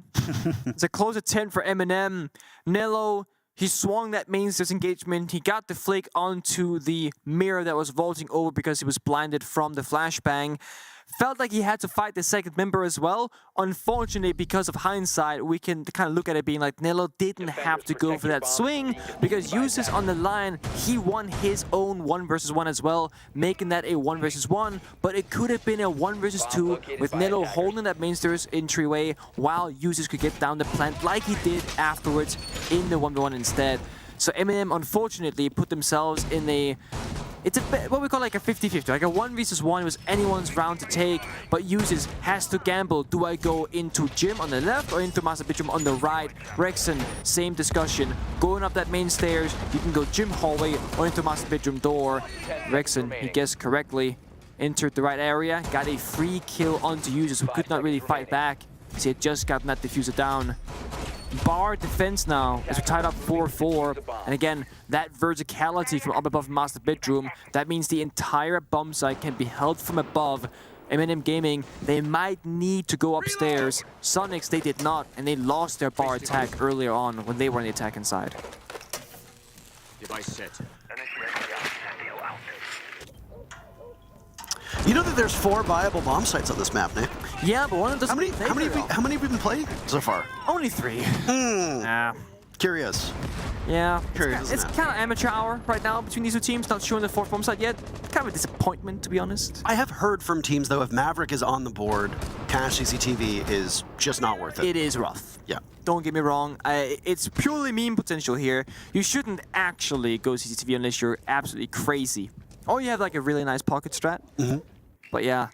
It's a close at 10 for MNM. Nello, he swung that main stairs engagement. He got the flick onto the mirror that was vaulting over because he was blinded from the flashbang. Felt like he had to fight the second member as well. Unfortunately, because of hindsight, we can kind of look at it being like Nello didn't have to go for that swing because Usis on the line, he won his own 1 versus 1 as well, making that a 1 versus 1. But it could have been a 1 versus 2 with Nello holding that main stairs entryway while Usis could get down the plant like he did afterwards in the 1v1 instead. So MNM unfortunately put themselves in a... It's what we call like a 50-50, like a 1 versus 1. It was anyone's round to take, but Usis has to gamble. Do I go into Gym on the left or into Master Bedroom on the right? Rexin, same discussion. Going up that main stairs, you can go Gym hallway or into Master Bedroom door. Rexin, he guessed correctly, entered the right area, got a free kill onto Usis who could not really fight back because he had just gotten that diffuser down. Bar defense now as we're tied up 4-4, and again that verticality from up above Master Bedroom, that means the entire bomb site can be held from above. MNM Gaming, they might need to go upstairs. Soniqs, they did not, and they lost their bar attack earlier on when they were on the attack inside. Device set. You know that there's 4 viable bomb sites on this map, Nate? Yeah, but one of those. How many have we been playing so far? Only 3. Nah. Curious. Yeah. Curious. It's kind of amateur hour right now between these 2 teams. Not showing the 4th bomb site yet. Kind of a disappointment, to be honest. I have heard from teams though, if Maverick is on the board, Cash CCTV is just not worth it. It is rough. Yeah. Don't get me wrong. It's purely meme potential here. You shouldn't actually go CCTV unless you're absolutely crazy. Or you have like a really nice pocket strat. But yeah.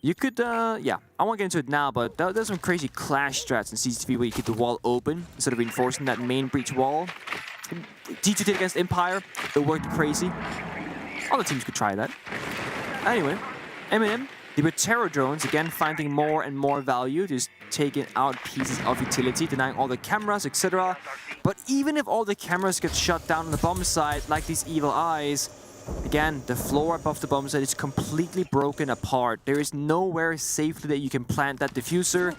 You could, yeah, I won't get into it now, but there's some crazy clash strats in CCTV where you keep the wall open instead of reinforcing that main breach wall. G2 did against Empire, it worked crazy. Other teams could try that. Anyway, MNM, they were terror drones, again finding more and more value, just taking out pieces of utility, denying all the cameras, etc. But even if all the cameras get shut down on the bomb site, like these evil eyes, again, the floor above the bomb site is completely broken apart. There is nowhere safely that you can plant that diffuser.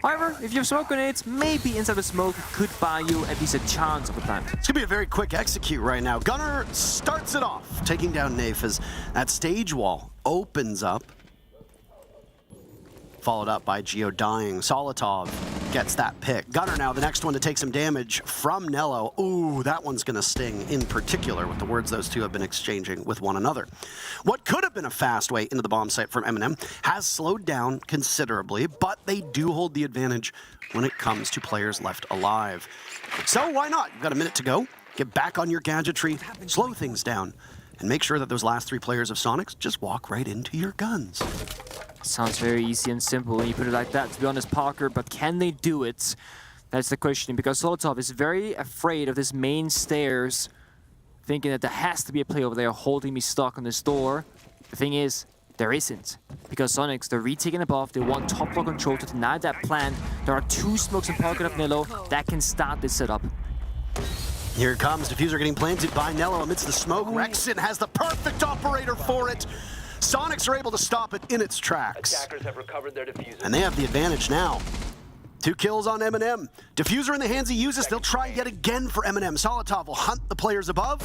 However, if you have smoke grenades, maybe inside the smoke could buy you at least a chance of a plant. It's gonna be a very quick execute right now. Gunner starts it off, taking down Nafe as that stage wall opens up. Followed up by Geo dying. Solotov gets that pick. Gunner now, the next one to take some damage from Nello. Ooh, that one's gonna sting in particular with the words those two have been exchanging with one another. What could have been a fast way into the bomb site from MNM has slowed down considerably, but they do hold the advantage when it comes to players left alive. So why not? You've got a minute to go. Get back on your gadgetry, slow things down, and make sure that those last 3 players of Soniqs just walk right into your guns. Sounds very easy and simple when you put it like that, to be honest, Parker, but can they do it? That's the question, because Solotov is very afraid of this main stairs, thinking that there has to be a player over there holding me stuck on this door. The thing is, there isn't, because Soniqs, they're retaking above, they want top floor control to deny that plan. There are 2 smokes in pocket of Nello that can start this setup. Here it comes, diffuser getting planted by Nello amidst the smoke. Rexin has the perfect operator for it. Soniqs are able to stop it in its tracks. Attackers have recovered their diffuser. And they have the advantage now. 2 kills on MNM. Diffuser in the hands he uses. They'll try yet again for MNM. Solotov will hunt the players above.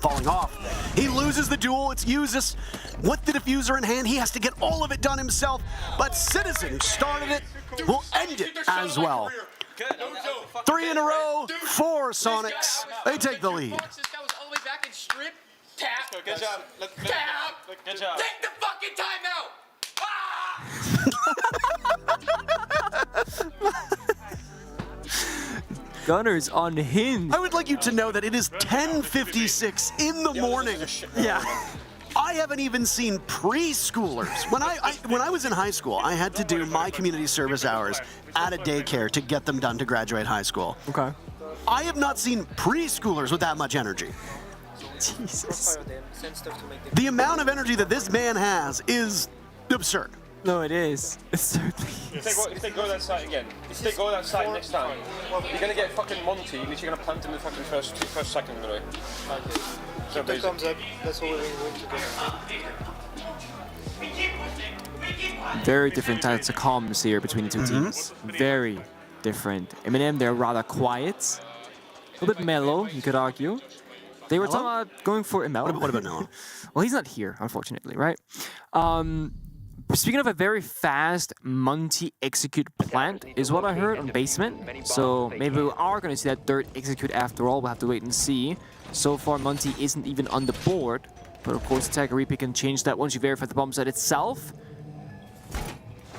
falling off. He loses the duel. It's Usus with the diffuser in hand. He has to get all of it done himself, but Citizen started it, will end it as well. 3 in a row for Soniqs. They take the lead. Good job. Good job. Take the fucking time out! Gunner's unhinged. I would like you to know that it is 10:56 in the morning. Yeah. I haven't even seen preschoolers. When I was in high school, I had to do my community service hours at a daycare to get them done to graduate high school. Okay. I have not seen preschoolers with that much energy. Jesus. The amount of energy that this man has is absurd. No, it is. It certainly is. If they go that side again, if they go that side next time, you're gonna get fucking Monty, and you're gonna plant him in the fucking first second anyway. So If that comes up, that's all we're going to do. Very different types of comms here between the two teams. Very different. MNM, they're rather quiet. A little bit mellow, you could argue. They were talking about going for mellow. What about Noah? Well, he's not here, unfortunately, right? Speaking of a very fast multi-execute plant is what I heard on basement. So maybe we are going to see that third execute after all. We'll have to wait and see. So far, Monty isn't even on the board. But of course, Attacker Reaper can change that once you verify the bomb site itself.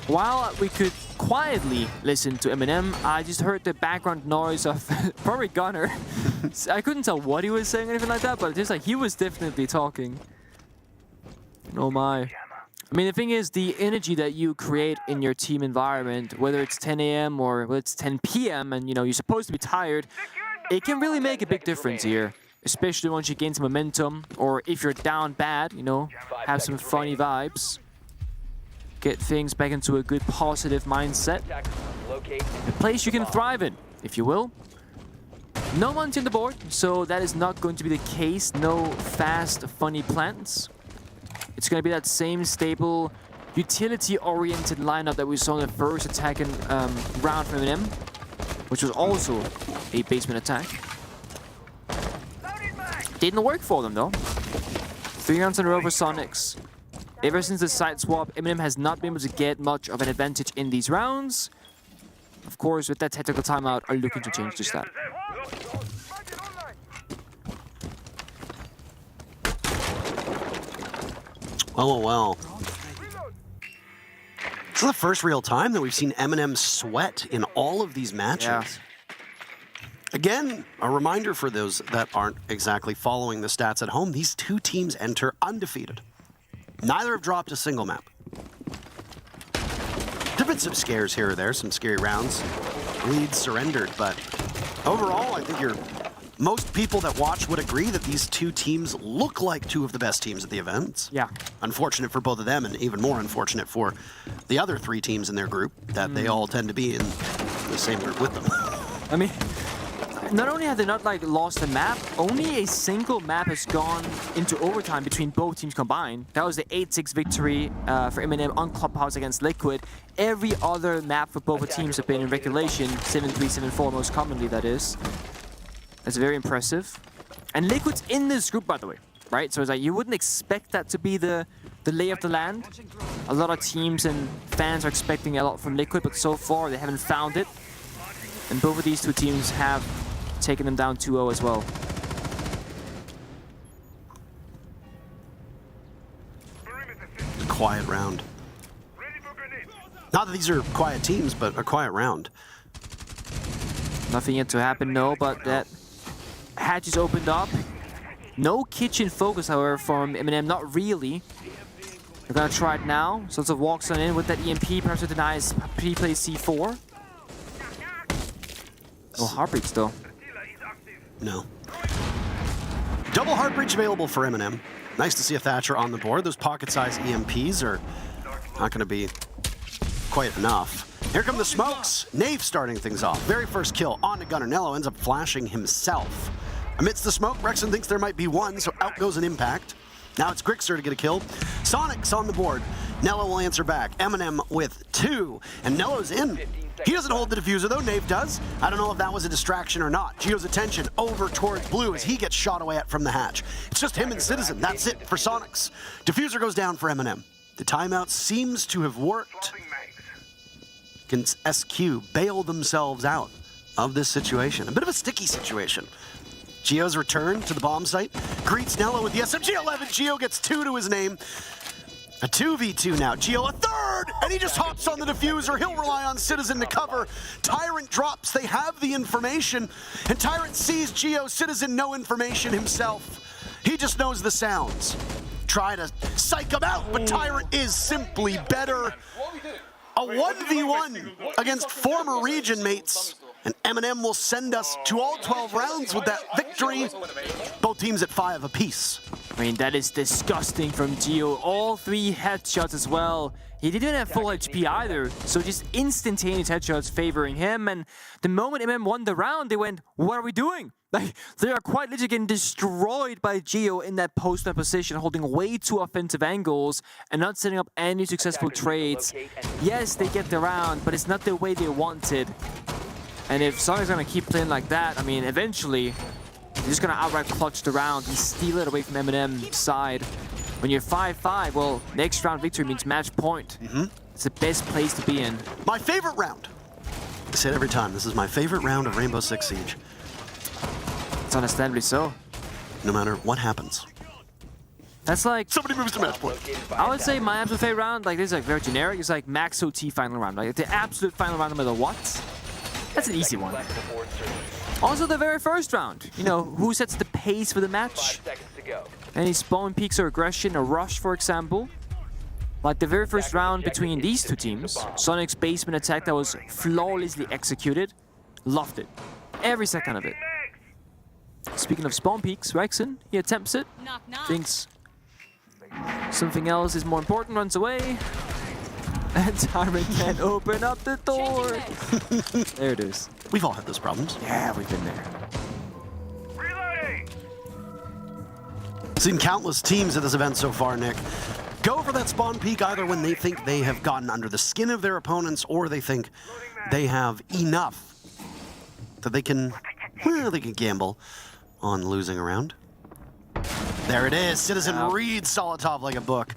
While we could quietly listen to MNM, I just heard the background noise of probably Gunner. I couldn't tell what he was saying or anything like that, but just like he was definitely talking. Oh my. I mean, the thing is, the energy that you create in your team environment, whether it's 10 a.m. or whether it's 10 p.m. and, you know, you're supposed to be tired, it can really make a big difference here. Especially once you gain some momentum, or if you're down bad, you know, have some funny vibes. Get things back into a good positive mindset. A place you can thrive in, if you will. No one's on the board, so that is not going to be the case. No fast, funny plants. It's going to be that same stable, utility-oriented lineup that we saw in the first attacking round from MNM, which was also a basement attack. Didn't work for them, though. 3 rounds in a row for Soniqs. Ever since the side swap, MNM has not been able to get much of an advantage in these rounds. Of course, with that tactical timeout, are looking to change just that. Well. This is the first real time that we've seen MNM sweat in all of these matches. Yeah. Again, a reminder for those that aren't exactly following the stats at home, these two teams enter undefeated. Neither have dropped a single map. There have been some scares here or there, some scary rounds. Leads surrendered, but overall, I think most people that watch would agree that these two teams look like two of the best teams at the event. Yeah. Unfortunate for both of them, and even more unfortunate for the other 3 teams in their group, that they all tend to be in the same group with them. I mean, not only have they not like lost a map, only a single map has gone into overtime between both teams combined. That was the 8-6 victory for MNM on Clubhouse against Liquid. Every other map for both teams have been in regulation, 7-3, 7-4 most commonly, that is. That's very impressive. And Liquid's in this group, by the way, right? So it's like you wouldn't expect that to be the lay of the land. A lot of teams and fans are expecting a lot from Liquid, but so far they haven't found it. And both of these two teams have taken them down 2-0 as well. A quiet round. Not that these are quiet teams, but a quiet round. Nothing yet to happen, no, but that hatch is opened up. No kitchen focus, however, from MNM, not really. They're gonna try it now. Sort of walks on in with that EMP, perhaps it denies pre-play C4. Oh, Heartbreach though. No. Double Heartbreach available for MNM. Nice to see a Thatcher on the board. Those pocket-sized EMPs are not going to be quite enough. Here come the smokes. Nafe starting things off. Very first kill on to Gunner. Nello ends up flashing himself. Amidst the smoke, Rexon thinks there might be one, so out goes an impact. Now it's Grixer to get a kill. Soniqs on the board. Nello will answer back. MNM with 2, and Nello's in. He doesn't hold the diffuser though, Nave does. I don't know if that was a distraction or not. Gio's attention over towards Blue as he gets shot away at from the hatch. It's just him and Citizen, that's it for Soniqs. Diffuser goes down for MNM. The timeout seems to have worked. Can SQ bail themselves out of this situation? A bit of a sticky situation. Gio's return to the bomb site. Greets Nello with the SMG-11. Gio gets 2 to his name. A 2v2 now. Gio a third, and he just hops on the diffuser. He'll rely on Citizen to cover. Tyrant drops. They have the information, and Tyrant sees Gio. Citizen no information himself. He just knows the sounds. Try to psych him out, but Tyrant is simply better. A 1v1 against former region mates. And MNM will send us to all 12 rounds with that victory. Both teams at 5 apiece. I mean, that is disgusting from Gio. All 3 headshots as well. He didn't have full HP either, so just instantaneous headshots favoring him. And the moment MNM won the round, they went, what are we doing? Like, they are quite literally getting destroyed by Gio in that post-up position, holding way too offensive angles and not setting up any successful trades. Yes, they get the round, but it's not the way they wanted. And if Soniqs gonna keep playing like that, I mean, eventually, they're just gonna outright clutch the round and steal it away from MNM's side. When you're 5-5, well, next round victory means match point. It's the best place to be in. My favorite round. I say it every time, this is my favorite round of Rainbow Six Siege. It's understandably so. No matter what happens. That's like... Somebody moves to match point. I would say my absolute favorite round, like this is like very generic, it's like max OT final round. Like the absolute final round no matter what. That's an easy one. Also the very first round. You know, who sets the pace for the match? Any spawn peaks or aggression, a rush for example. Like the very first round between these two teams. Soniqs' basement attack that was flawlessly executed. Loved it. Every second of it. Speaking of spawn peaks, Rexon, he attempts it. Thinks something else is more important, runs away. And Tyrant can't open up the door. There it is. We've all had those problems. Yeah, we've been there. Seen countless teams at this event so far, Nick. Go for that spawn peak either when they think they have gotten under the skin of their opponents or they think they have enough that they can, well, they can gamble on losing a round. There it is. Citizen reads Solitov like a book.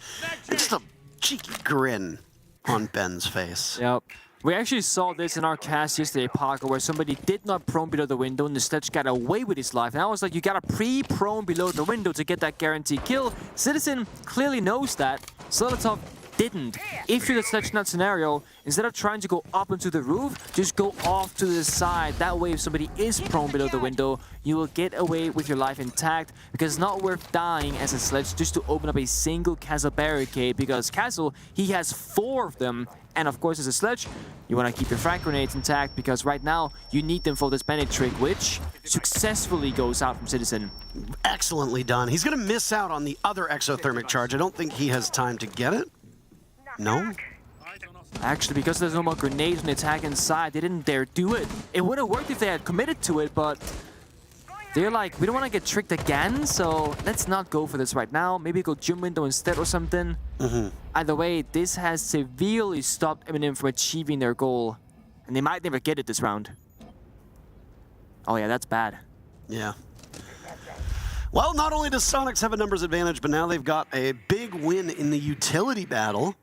It's just a cheeky grin on Ben's face. Yep. We actually saw this in our cast yesterday, Parker, where somebody did not prone below the window and the Sledge got away with his life. And I was like, you gotta pre-prone below the window to get that guaranteed kill. Citizen clearly knows that. Solitov didn't. If you're the Sledge in that scenario, instead of trying to go up into the roof, just go off to the side. That way, if somebody is prone below the window, you will get away with your life intact, because it's not worth dying as a Sledge just to open up a single castle barricade, because castle, he has 4 of them. And of course, as a Sledge, you want to keep your frag grenades intact, because right now, you need them for this bandit trick, which successfully goes out from Citizen. Excellently done. He's going to miss out on the other exothermic charge. I don't think he has time to get it. No? Actually, because there's no more grenades on the attack inside, they didn't dare do it. It would have worked if they had committed to it, but they're like, we don't want to get tricked again, so let's not go for this right now. Maybe go gym window instead or something. Either way, this has severely stopped MNM from achieving their goal, and they might never get it this round. Oh yeah, that's bad. Yeah. Well, not only does Soniqs have a numbers advantage, but now they've got a big win in the utility battle.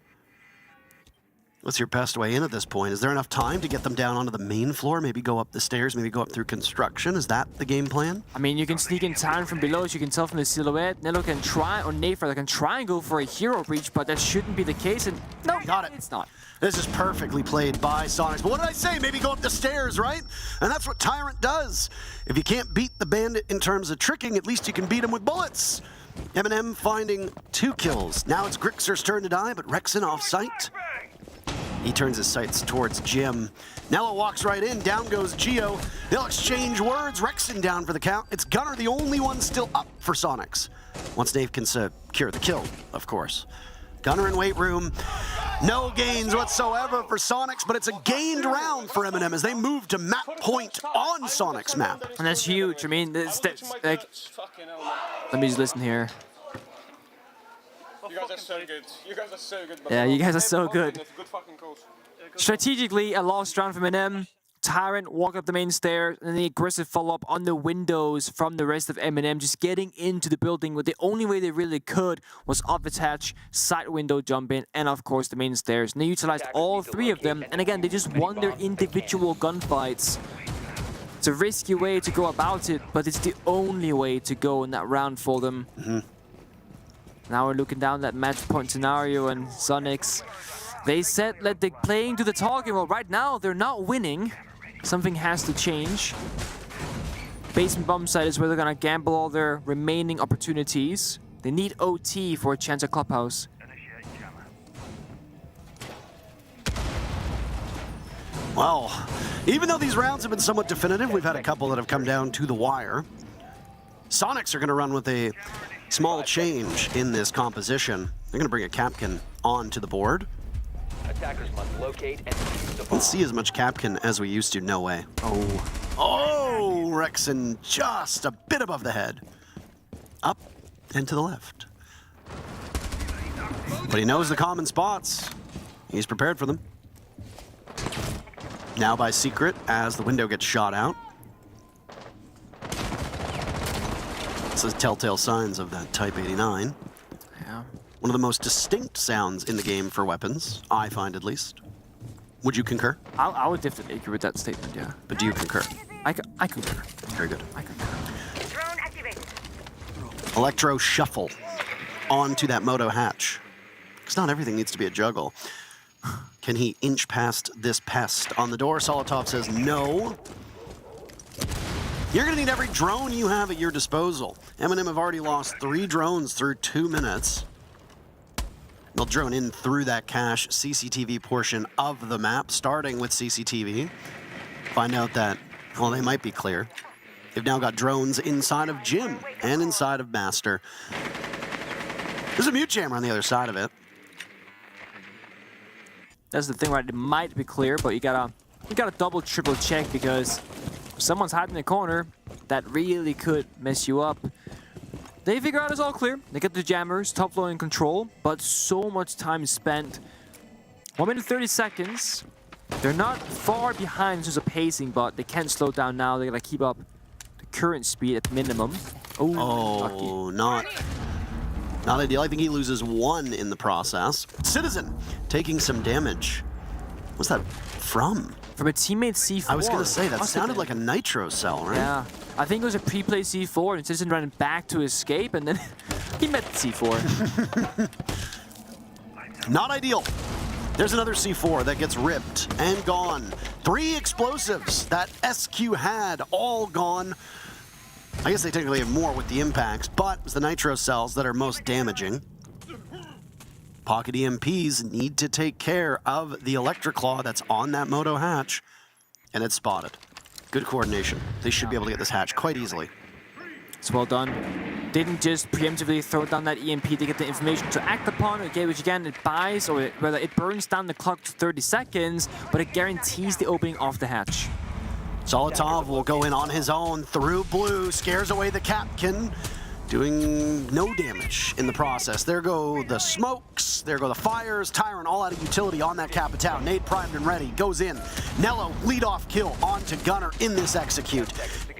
What's your best way in at this point? Is there enough time to get them down onto the main floor? Maybe go up the stairs, maybe go up through construction? Is that the game plan? I mean, you can sneak in time from below, as you can tell from the silhouette. Nello can try, or Nafer can try and go for a hero breach, but that shouldn't be the case. And no, got it. It's not. This is perfectly played by Soniqs. But what did I say? Maybe go up the stairs, right? And that's what Tyrant does. If you can't beat the bandit in terms of tricking, at least you can beat him with bullets. MNM finding 2 kills. Now it's Grixer's turn to die, but Rexon off site. He turns his sights towards Jim. Nello walks right in. Down goes Gio. They'll exchange words. Rexon down for the count. It's Gunnar, the only one still up for Soniqs. Once Dave can secure the kill, of course. Gunnar in weight room. No gains whatsoever for Soniqs, but it's a gained round for MNM as they move to map point on Soniqs map. And that's huge. I mean, like, let me just listen here. You guys are so good. You guys are so good. Yeah, you guys are so good. It's good fucking calls. Strategically, a lost round from MNM. Tyrant walk up the main stairs, and the aggressive follow-up on the windows from the rest of MNM, just getting into the building. But the only way they really could was up the hatch, side window jump in, and of course the main stairs. And they utilized all three of them, and again, they just won their individual gunfights. It's a risky way to go about it, but it's the only way to go in that round for them. Now we're looking down that match point scenario, and Soniqs, they said let the playing to the talking. Well, right now they're not winning. Something has to change. Basement bomb site is where they're gonna gamble all their remaining opportunities. They need OT for a chance at Clubhouse. Well, even though these rounds have been somewhat definitive, we've had a couple that have come down to the wire. Soniqs are going to run with a small change in this composition. They're going to bring a Capkin onto the board. Attackers must locate and defuse the bomb. Let's see as much Capkin as we used to. No way. Oh, Rexen just a bit above the head. Up and to the left. But he knows the common spots. He's prepared for them. Now by secret as the window gets shot out. This is telltale signs of that Type 89. Yeah. One of the most distinct sounds in the game for weapons, I find at least. Would you concur? I would definitely agree with that statement, yeah. But do you concur? I concur. Very good. I concur. Drone activated. Electro shuffle onto that moto hatch. Because not everything needs to be a juggle. Can he inch past this pest on the door? Solotov says no. You're going to need every drone you have at your disposal. MNM have already lost 3 drones through 2 minutes. They'll drone in through that cache CCTV portion of the map, starting with CCTV. Find out that, well, they might be clear. They've now got drones inside of Jim and inside of Master. There's a mute jammer on the other side of it. That's the thing, right? It might be clear, but you gotta double, triple check, because if someone's hiding in the corner, that really could mess you up. They figure out it's all clear. They get the jammers, top floor in control, but so much time spent. 1 minute 30 seconds. They're not far behind in terms of pacing, but they can't slow down now. They gotta keep up the current speed at minimum. Oh, not ideal. I think he loses 1 in the process. Citizen taking some damage. What's that from? From a teammate C4. I was going to say, that sounded like a nitro cell, right? Yeah. I think it was a pre-play C4, and Citizen ran back to escape, and then he met the C4. Not ideal. There's another C4 that gets ripped and gone. 3 explosives that SQ had, all gone. I guess they technically have more with the impacts, but it's the nitro cells that are most damaging. Pocket EMPs need to take care of the Electric Claw that's on that moto hatch, and it's spotted. Good coordination. They should be able to get this hatch quite easily. It's well done. Didn't just preemptively throw down that EMP to get the information to act upon, okay, which again, it buys, or rather it burns down the clock to 30 seconds, but it guarantees the opening of the hatch. Solotov will go in on his own through blue, scares away the Capkin, doing no damage in the process. There go the smokes, there go the fires, Tyrant all out of utility on that Capitao. Nade primed and ready, goes in. Nello, leadoff kill onto Gunner in this execute.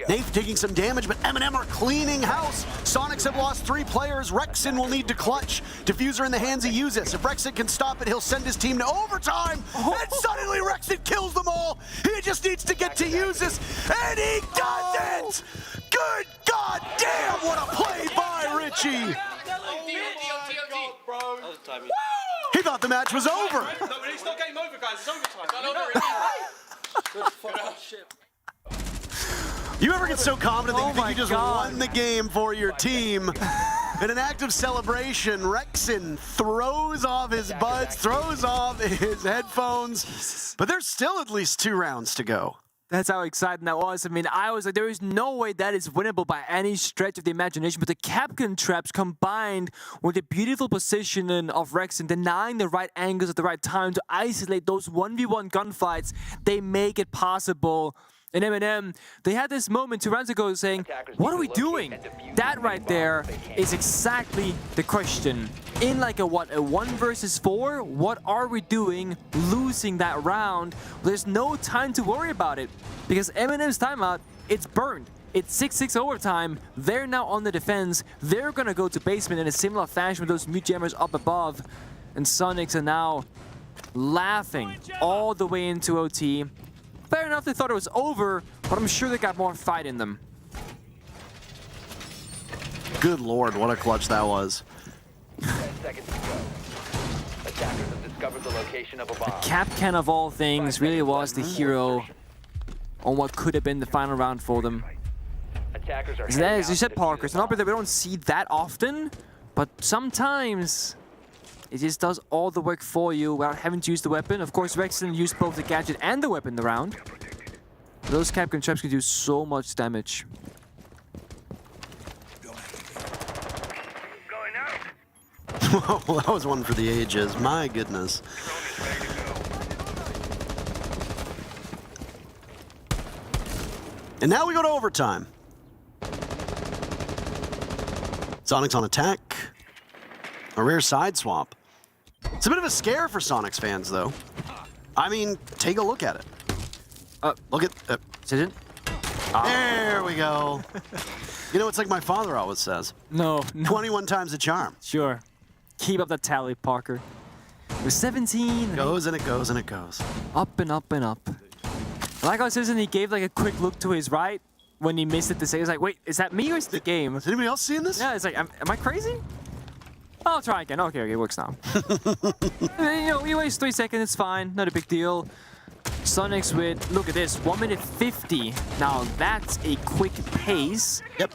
Nade taking some damage, but MNM are cleaning house. Soniqs have lost 3 players. Rexen will need to clutch. Diffuser in the hands he uses. If Rexen can stop it, he'll send his team to overtime. And suddenly Rexen kills them all. He just needs to get to use this, and he does it! Good God damn, what a play by Richie! He thought the match was over. No, but it's not game over, guys. It's overtime. You ever get so confident that you think you just won the game for your team? In an act of celebration, Rexen throws off his buds, throws off his headphones, but there's still at least 2 rounds to go. That's how exciting that was. I mean, I was like, there is no way that is winnable by any stretch of the imagination. But the Capkin traps combined with the beautiful positioning of Rexen, denying the right angles at the right time to isolate those 1v1 gunfights, they make it possible And MNM, they had this moment 2 rounds ago saying, what are we doing? That right there is exactly the question. In like a 1 versus 4, what are we doing losing that round? There's no time to worry about it because MNM's timeout, it's burned. It's 6-6 overtime. They're now on the defense. They're gonna go to basement in a similar fashion with those mute jammers up above. And Soniqs are now laughing all the way into OT. Fair enough, they thought it was over, but I'm sure they got more fight in them. Good lord, what a clutch that was. 10 seconds to go. Attackers have discovered the location of a bomb. Capcan of all things really was the hero on what could have been the final round for them. Attackers are As you said, Parker, it's not that we don't see that often, but sometimes it just does all the work for you without having to use the weapon. Of course, Rexon used both the gadget and the weapon in the round. Those Capcan traps can do so much damage. Well, that was one for the ages. My goodness. And now we go to overtime. Soniqs on attack. A rare side swap. It's a bit of a scare for Soniqs fans, though. I mean, take a look at it. Look at... Decision? There we go. You know, it's like my father always says. No. 21 times the charm. Sure. Keep up the tally, Parker. We're 17. Goes and it goes and it goes. Up and up and up. Like how Citizen, he gave like a quick look to his right when he missed it to say, he was like, wait, is that me or is it the game? Is anybody else seeing this? Yeah, it's like, am I crazy? I'll try again. Okay, it works now. You know, we waste 3 seconds, it's fine. Not a big deal. Soniqs with, look at this, 1 minute 50. Now that's a quick pace. Yep.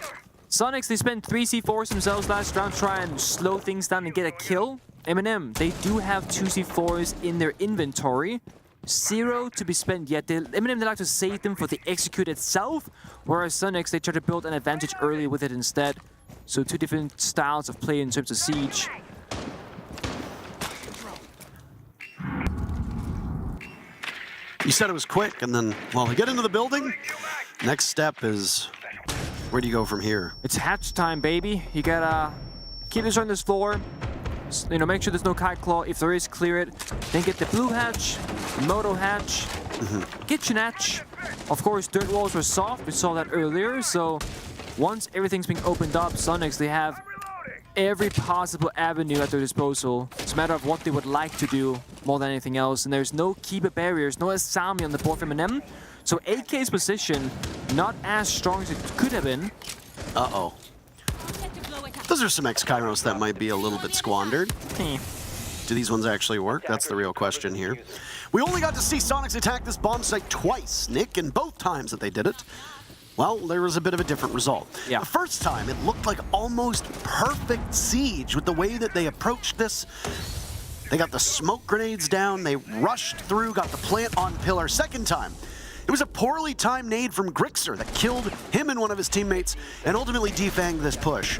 Soniqs, they spent 3 C4s themselves last round, try and slow things down and get a kill. MNM, they do have 2 C4s in their inventory. 0 to be spent yet. MNM, they like to save them for the execute itself, whereas Soniqs, they try to build an advantage early with it instead. So 2 different styles of play in terms of siege. You said it was quick, and then, well, we get into the building. Next step is, where do you go from here? It's hatch time, baby. You gotta keep this on this floor. You know, make sure there's no kite claw. If there is, clear it. Then get the blue hatch, the moto hatch, kitchen hatch. Of course, Direwolves were soft. We saw that earlier. So once everything's been opened up, Soniqs, they have every possible avenue at their disposal. It's a matter of what they would like to do more than anything else. And there's no keeper barriers, no Asami on the board for MNM. So AK's position, not as strong as it could have been. Uh-oh. Those are some X-Kairos that might be a little bit squandered. Do these ones actually work? That's the real question here. We only got to see Soniqs attack this bomb site twice, Nick, and both times that they did it, well, there was a bit of a different result. Yeah. The first time, it looked like almost perfect siege with the way that they approached this. They got the smoke grenades down, they rushed through, got the plant on pillar. Second time, it was a poorly timed nade from Grixer that killed him and one of his teammates and ultimately defanged this push.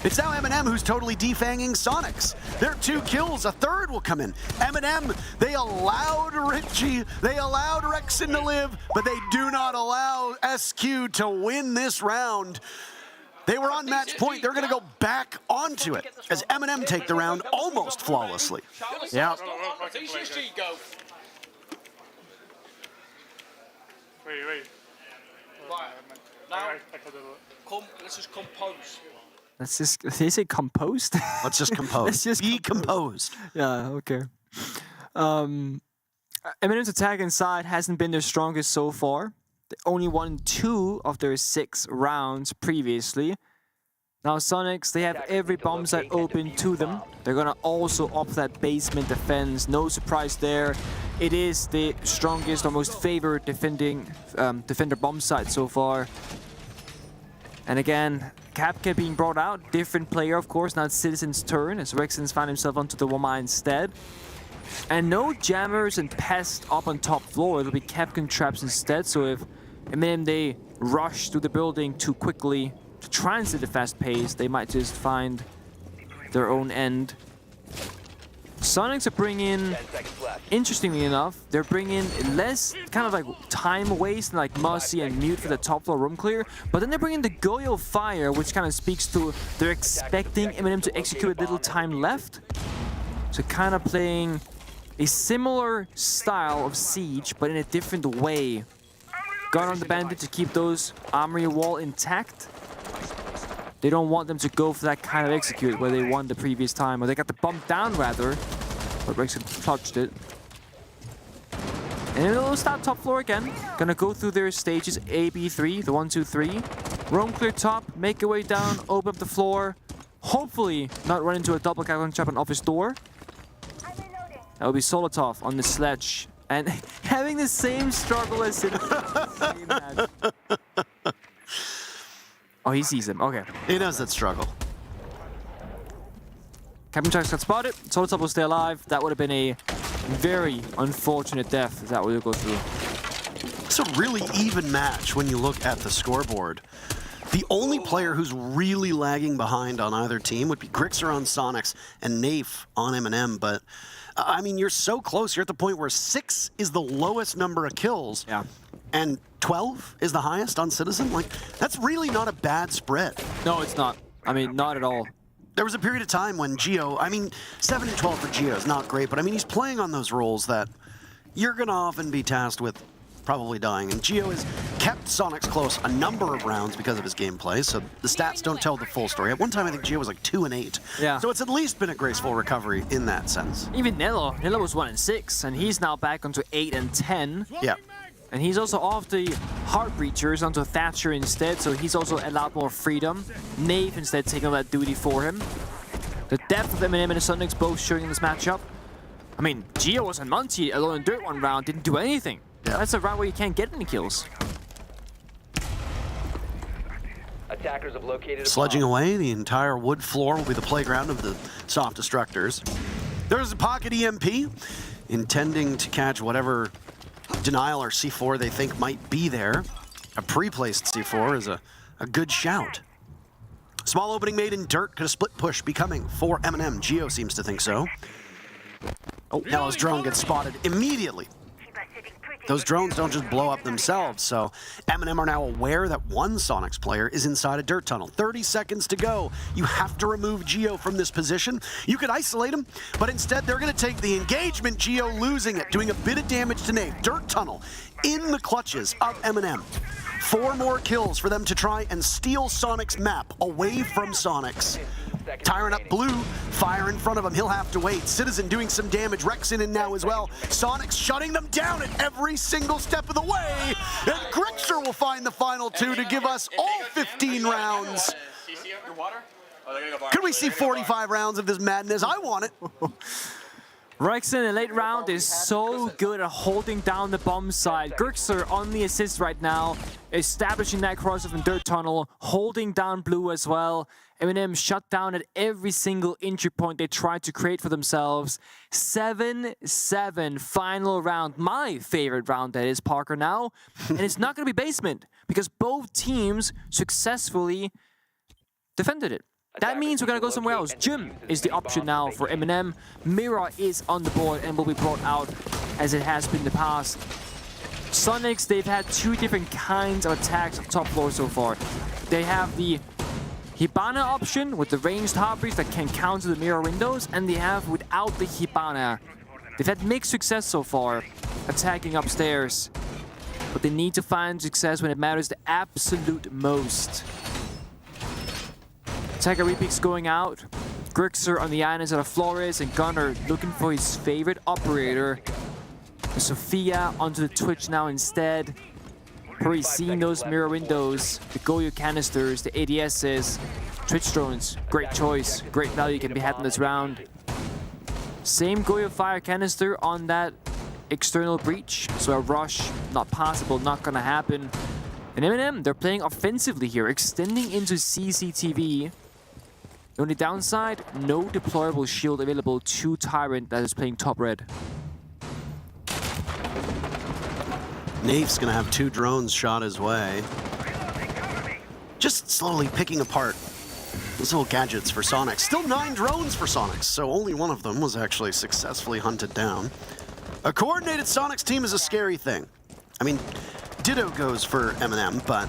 It's now MNM who's totally defanging Soniqs. Their 2 kills, a third will come in. MNM, they allowed Richie, they allowed Rexon to live, but they do not allow SQ to win this round. They were on match point, they're gonna go back onto it as MNM take the round almost flawlessly. Yeah. Wait. Now, let's just compose. Let's just, did you say composed? Let's just compose. Let's just be composed. Yeah, okay. MNM's attack inside hasn't been their strongest so far. They only won 2 of their 6 rounds previously. Now Soniqs, they have every bomb site open to them. They're gonna also up that basement defense. No surprise there. It is the strongest or most favored defender bomb site so far. And again, Kapka being brought out, different player of course, now it's Citizen's turn as Rexon's found himself onto the Woma instead. And no jammers and pests up on top floor, it'll be Capcan traps instead, so if MNM they rush through the building too quickly to transit at a fast pace, they might just find their own end. Soniqs are bringing, interestingly enough, they're bringing less kind of like time waste and like Mossy and Mute for the top floor room clear, but then they're bringing the Goyo Fire, which kind of speaks to they're expecting MNM to execute with little time left. So kind of playing a similar style of Siege, but in a different way. Gun on the Bandit to keep those armory wall intact. They don't want them to go for that kind of execute where they won the previous time, or they got the bump down rather, but Rex clutched it. And then they'll start top floor again. Gonna go through their stages A, B, 3, the 1, 2, 3. Roam clear top, make your way down, open up the floor. Hopefully not run into a double calculation trap on office door. That will be Solotov on the sledge. And having the same struggle as in the same match. Oh, he sees him. Okay. He knows that struggle. Captain Chucks got spotted. Solotov will stay alive. That would have been a very unfortunate death if that would go through. It's a really even match when you look at the scoreboard. The only player who's really lagging behind on either team would be Grixer on Soniqs and Nafe on MNM, but I mean, you're so close. You're at the point where 6 is the lowest number of kills, and 12 is the highest on Citizen. Like, that's really not a bad spread. No, it's not. I mean, not at all. There was a period of time when Geo, I mean, 7 and 12 for Geo is not great, but I mean, he's playing on those roles that you're going to often be tasked with probably dying. And Geo has kept Soniqs close a number of rounds because of his gameplay, so the stats don't tell the full story. At one time, I think Geo was like 2 and 8. Yeah. So it's at least been a graceful recovery in that sense. Even Nello was 1 and 6, and he's now back onto 8 and 10. Yeah. And he's also off the Heart Breachers onto Thatcher instead, so he's also allowed more freedom. Nave instead taking on that duty for him. The depth of MNM and the Soniqs both showing in this matchup. I mean, Geo was on Monty alone in Dirt one round, didn't do anything. Yeah. That's a round where you can't get any kills. Attackers have located Sledging away, the entire wood floor will be the playground of the soft destructors. There's a pocket EMP, intending to catch whatever denial or C4 they think might be there. A pre-placed C4 is a good shout. Small opening made in dirt. Could a split push be coming for MNM? Geo seems to think so. Oh, Hello's drone gets spotted immediately. Those drones don't just blow up themselves, so MNM are now aware that one Soniqs player is inside a dirt tunnel. 30 seconds to go. You have to remove Geo from this position. You could isolate him, but instead they're going to take the engagement, Geo losing it, doing a bit of damage to Nave. Dirt tunnel in the clutches of MNM. 4 more kills for them to try and steal Soniqs map away from Soniqs. Tyrant up blue, fire in front of him, he'll have to wait. Citizen doing some damage, Rexin in now as well. Soniqs shutting them down at every single step of the way. And Grixer will find the final 2 to give us all 15 rounds. Could we see 45 rounds of this madness? I want it. Rexin in the late round is so good at holding down the bomb side. Grixer on the assist right now, establishing that crossover in Dirt Tunnel, holding down blue as well. MNM shut down at every single entry point they tried to create for themselves. 7-7 final round. My favorite round, that is, Parker, now. And it's not going to be basement, because both teams successfully defended it. That means we're going to go somewhere else. Gym is the option now for MNM. Mirror is on the board and will be brought out as it has been in the past. Soniqs, they've had 2 different kinds of attacks on top floor so far. They have the Hibana option with the ranged Heartbreach that can counter the mirror windows, and they have without the Hibana. They've had mixed success so far attacking upstairs, but they need to find success when it matters the absolute most. Attacker repicks going out. Grixer on the islands of Flores, and Gunner looking for his favorite operator. Sophia onto the Twitch now instead. Probably seeing those mirror windows, the Goyo canisters, the ADSs, Twitch drones. Great choice, great value can be had in this round. Same Goyo fire canister on that external breach, so a rush, not possible, not gonna happen. And MNM, they're playing offensively here, extending into CCTV. The only downside, no deployable shield available to Tyrant that is playing top red. Nafe's gonna have 2 drones shot his way. Just slowly picking apart Those little gadgets for Soniqs. Still 9 drones for Soniqs, so only one of them was actually successfully hunted down. A coordinated Soniqs team is a scary thing. I mean, Ditto goes for MNM, but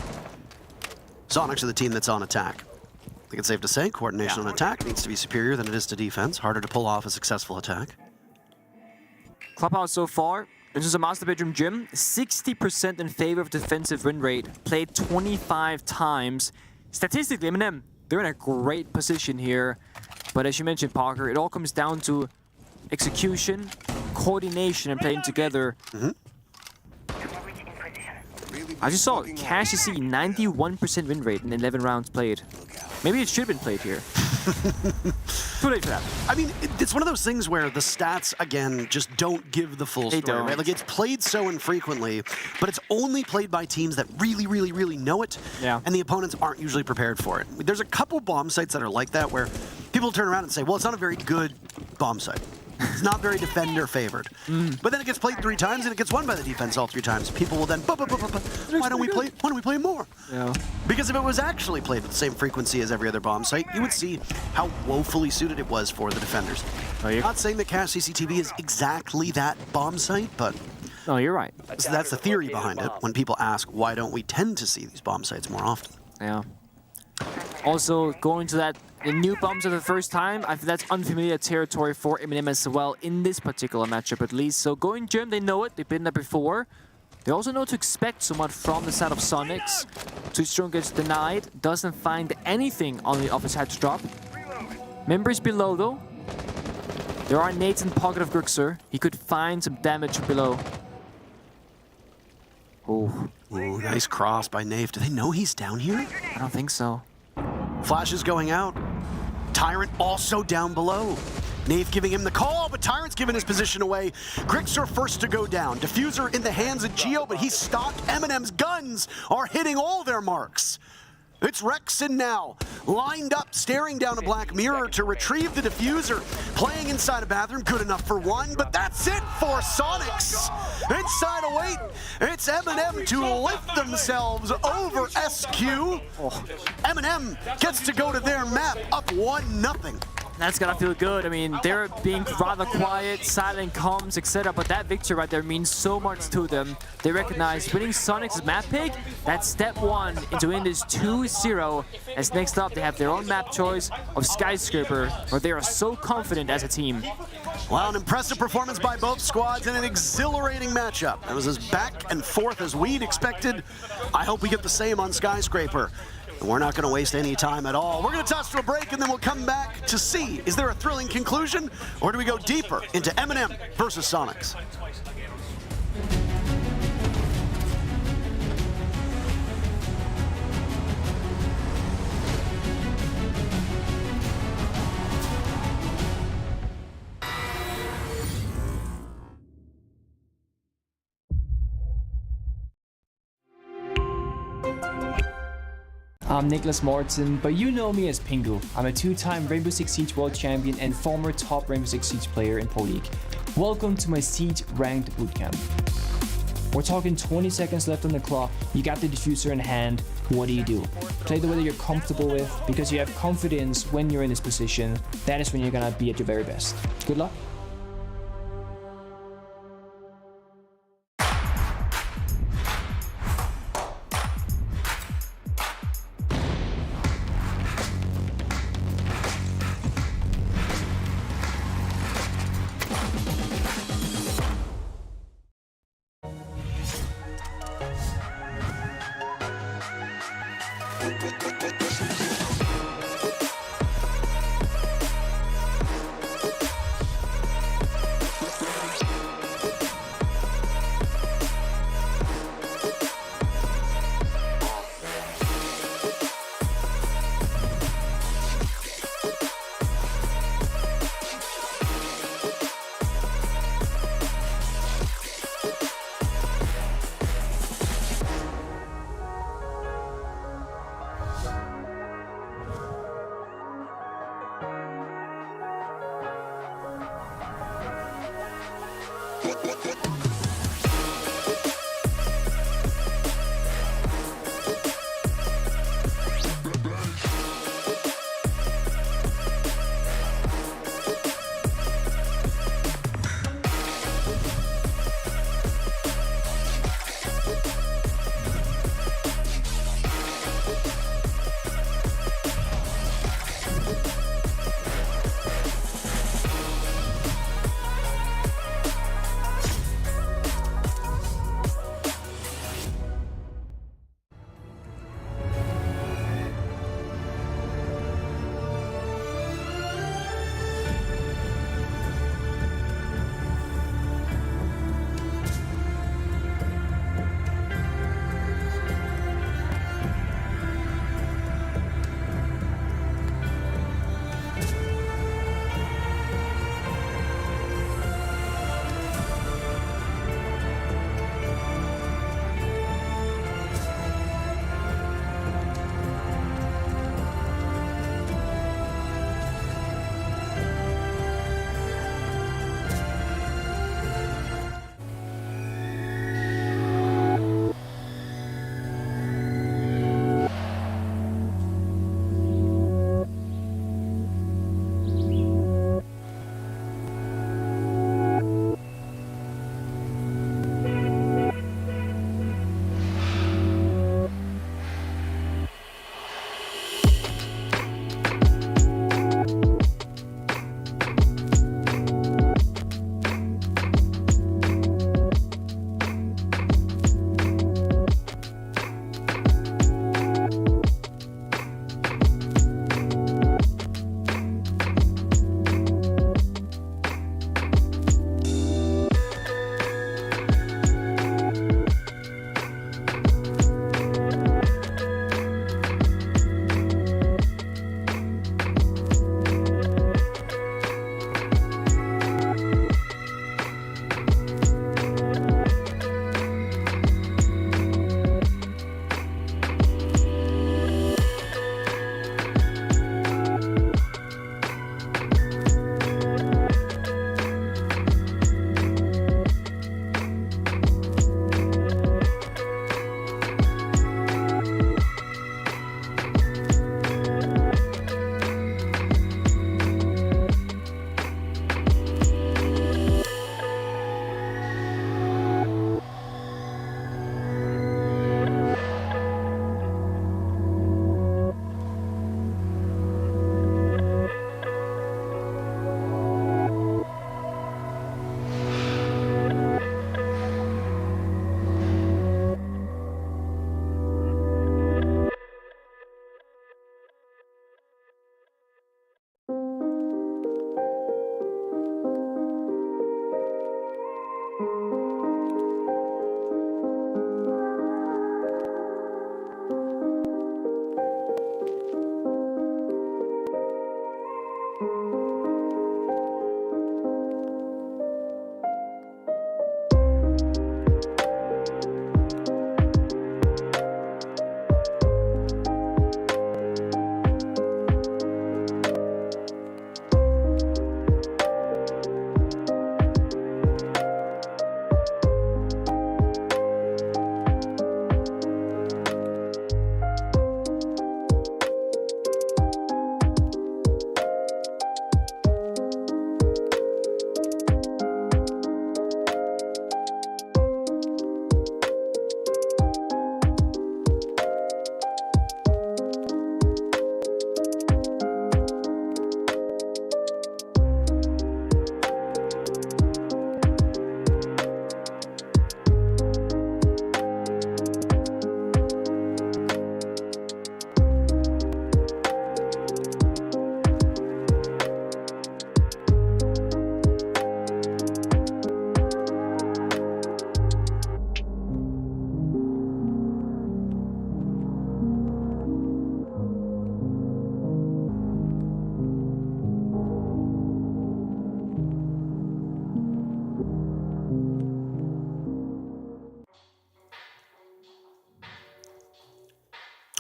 Soniqs are the team that's on attack. I think it's safe to say coordination on attack needs to be superior than it is to defense. Harder to pull off a successful attack. Clubhouse so far, this is a Master Bedroom Gym. 60% in favor of defensive win rate. Played 25 times. Statistically, MNM, they're in a great position here. But as you mentioned, Parker, it all comes down to execution, coordination, and playing together. I just saw Cassius 91% win rate in 11 rounds played. Maybe it should have been played here. Too late for that. I mean, it's one of those things where the stats, again, just don't give the full story, right? Like, it's played so infrequently, but it's only played by teams that really, really, really know it, and the opponents aren't usually prepared for it. There's a couple bomb sites that are like that where people turn around and say, well, it's not a very good bomb site. It's not very defender favored. But then it gets played 3 times and it gets won by the defense all 3 times. People will then, why don't we play more? Yeah. Because if it was actually played with the same frequency as every other bomb site, you would see how woefully suited it was for the defenders. Not saying that Cash CCTV is exactly that bomb site, but no, you're right. So that's the theory behind it when people ask, why don't we tend to see these bomb sites more often? Yeah. Also, going to that new bombs for the first time, I think that's unfamiliar territory for MNM as well in this particular matchup at least. So going Gym, they know it, they've been there before. They also know to expect so much from the side of Soniqs. Too Strong gets denied, doesn't find anything on the opposite side to drop. Members below though. There are nades in pocket of Grixer. He could find some damage below. Ooh, nice cross by Nave. Do they know he's down here? I don't think so. Flash is going out. Tyrant also down below. Nave giving him the call, but Tyrant's giving his position away. Grixer first to go down. Diffuser in the hands of Geo, but he's stocked. MNM's guns are hitting all their marks. It's Rexon now, lined up, staring down a black mirror to retrieve the diffuser. Playing inside a bathroom, good enough for one, but that's it for Soniqs. Inside a wait, it's MNM to lift themselves over SQ. MNM gets to go to their map, up 1-0. That's gotta feel good. I mean, they're being rather quiet, silent comms, etc. But that victory right there means so much to them. They recognize winning Soniqs' map pick, that's step 1 into winning this 2-0. As next up, they have their own map choice of Skyscraper, where they are so confident as a team. Well, an impressive performance by both squads and an exhilarating matchup. It was as back and forth as we'd expected. I hope we get the same on Skyscraper. And we're not going to waste any time at all. We're going to toss to a break, and then we'll come back to see, is there a thrilling conclusion, or do we go deeper into MNM versus Soniqs? I'm Nicholas Morton, but you know me as Pingu. I'm a 2-time Rainbow Six Siege World Champion and former top Rainbow Six Siege player in Pro League. Welcome to my Siege Ranked Bootcamp. We're talking 20 seconds left on the clock, you got the diffuser in hand, what do? Play the way that you're comfortable with, because you have confidence when you're in this position. That is when you're gonna be at your very best. Good luck.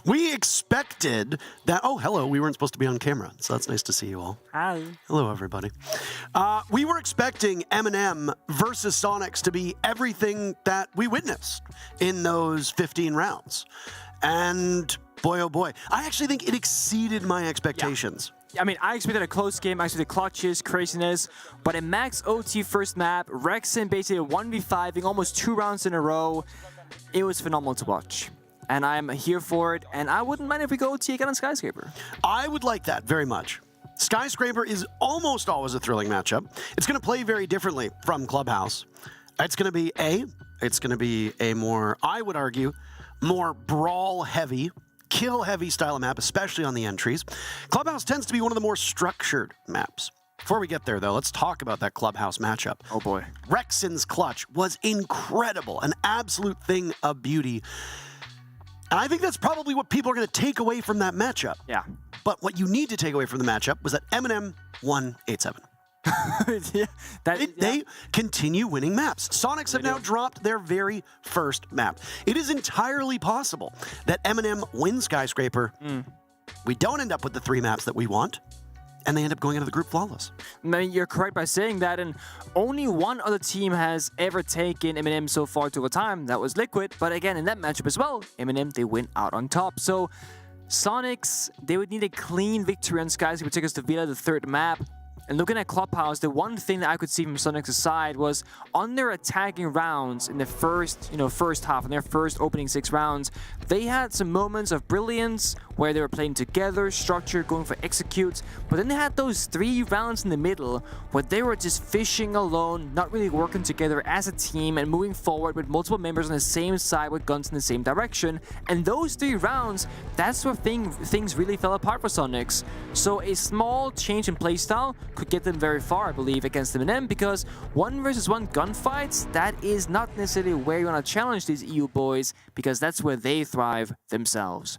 We expected that. Oh, hello. We weren't supposed to be on camera, so that's nice to see you all. Hi. Hello, everybody. We were expecting MNM versus Soniqs to be everything that we witnessed in those 15 rounds. And boy, oh boy, I actually think it exceeded my expectations. I mean, I expected a close game, I expected clutches, craziness, but in Max OT first map, Rexen basically 1v5ing almost 2 rounds in a row. It was phenomenal to watch. And I'm here for it, and I wouldn't mind if we go OT again on Skyscraper. I would like that very much. Skyscraper is almost always a thrilling matchup. It's going to play very differently from Clubhouse. It's going to be a more, I would argue, more brawl-heavy, kill-heavy style of map, especially on the entries. Clubhouse tends to be one of the more structured maps. Before we get there, though, let's talk about that Clubhouse matchup. Oh, boy. Rexen's clutch was incredible, an absolute thing of beauty. And I think that's probably what people are going to take away from that matchup. Yeah. But what you need to take away from the matchup was that MNM won 8-7. They continue winning maps. Soniqs have now dropped their very first map. It is entirely possible that MNM wins Skyscraper. We don't end up with the 3 maps that we want, and they end up going into the group flawless. I mean, you're correct by saying that, and only one other team has ever taken MNM so far to overtime. That was Liquid, but again, in that matchup as well, MNM, they went out on top. So, Soniqs, they would need a clean victory on Skies to take us to Villa, the 3rd map. And looking at Clubhouse, the one thing that I could see from Soniqs' side was on their attacking rounds in the first half, in their first opening 6 rounds, they had some moments of brilliance where they were playing together, structured, going for executes, but then they had those 3 rounds in the middle where they were just fishing alone, not really working together as a team and moving forward with multiple members on the same side with guns in the same direction. And those 3 rounds, that's where things really fell apart for Soniqs. So a small change in playstyle could get them very far, I believe, against MNM, because 1 versus 1 gunfights, that is not necessarily where you want to challenge these EU boys, because that's where they thrive themselves.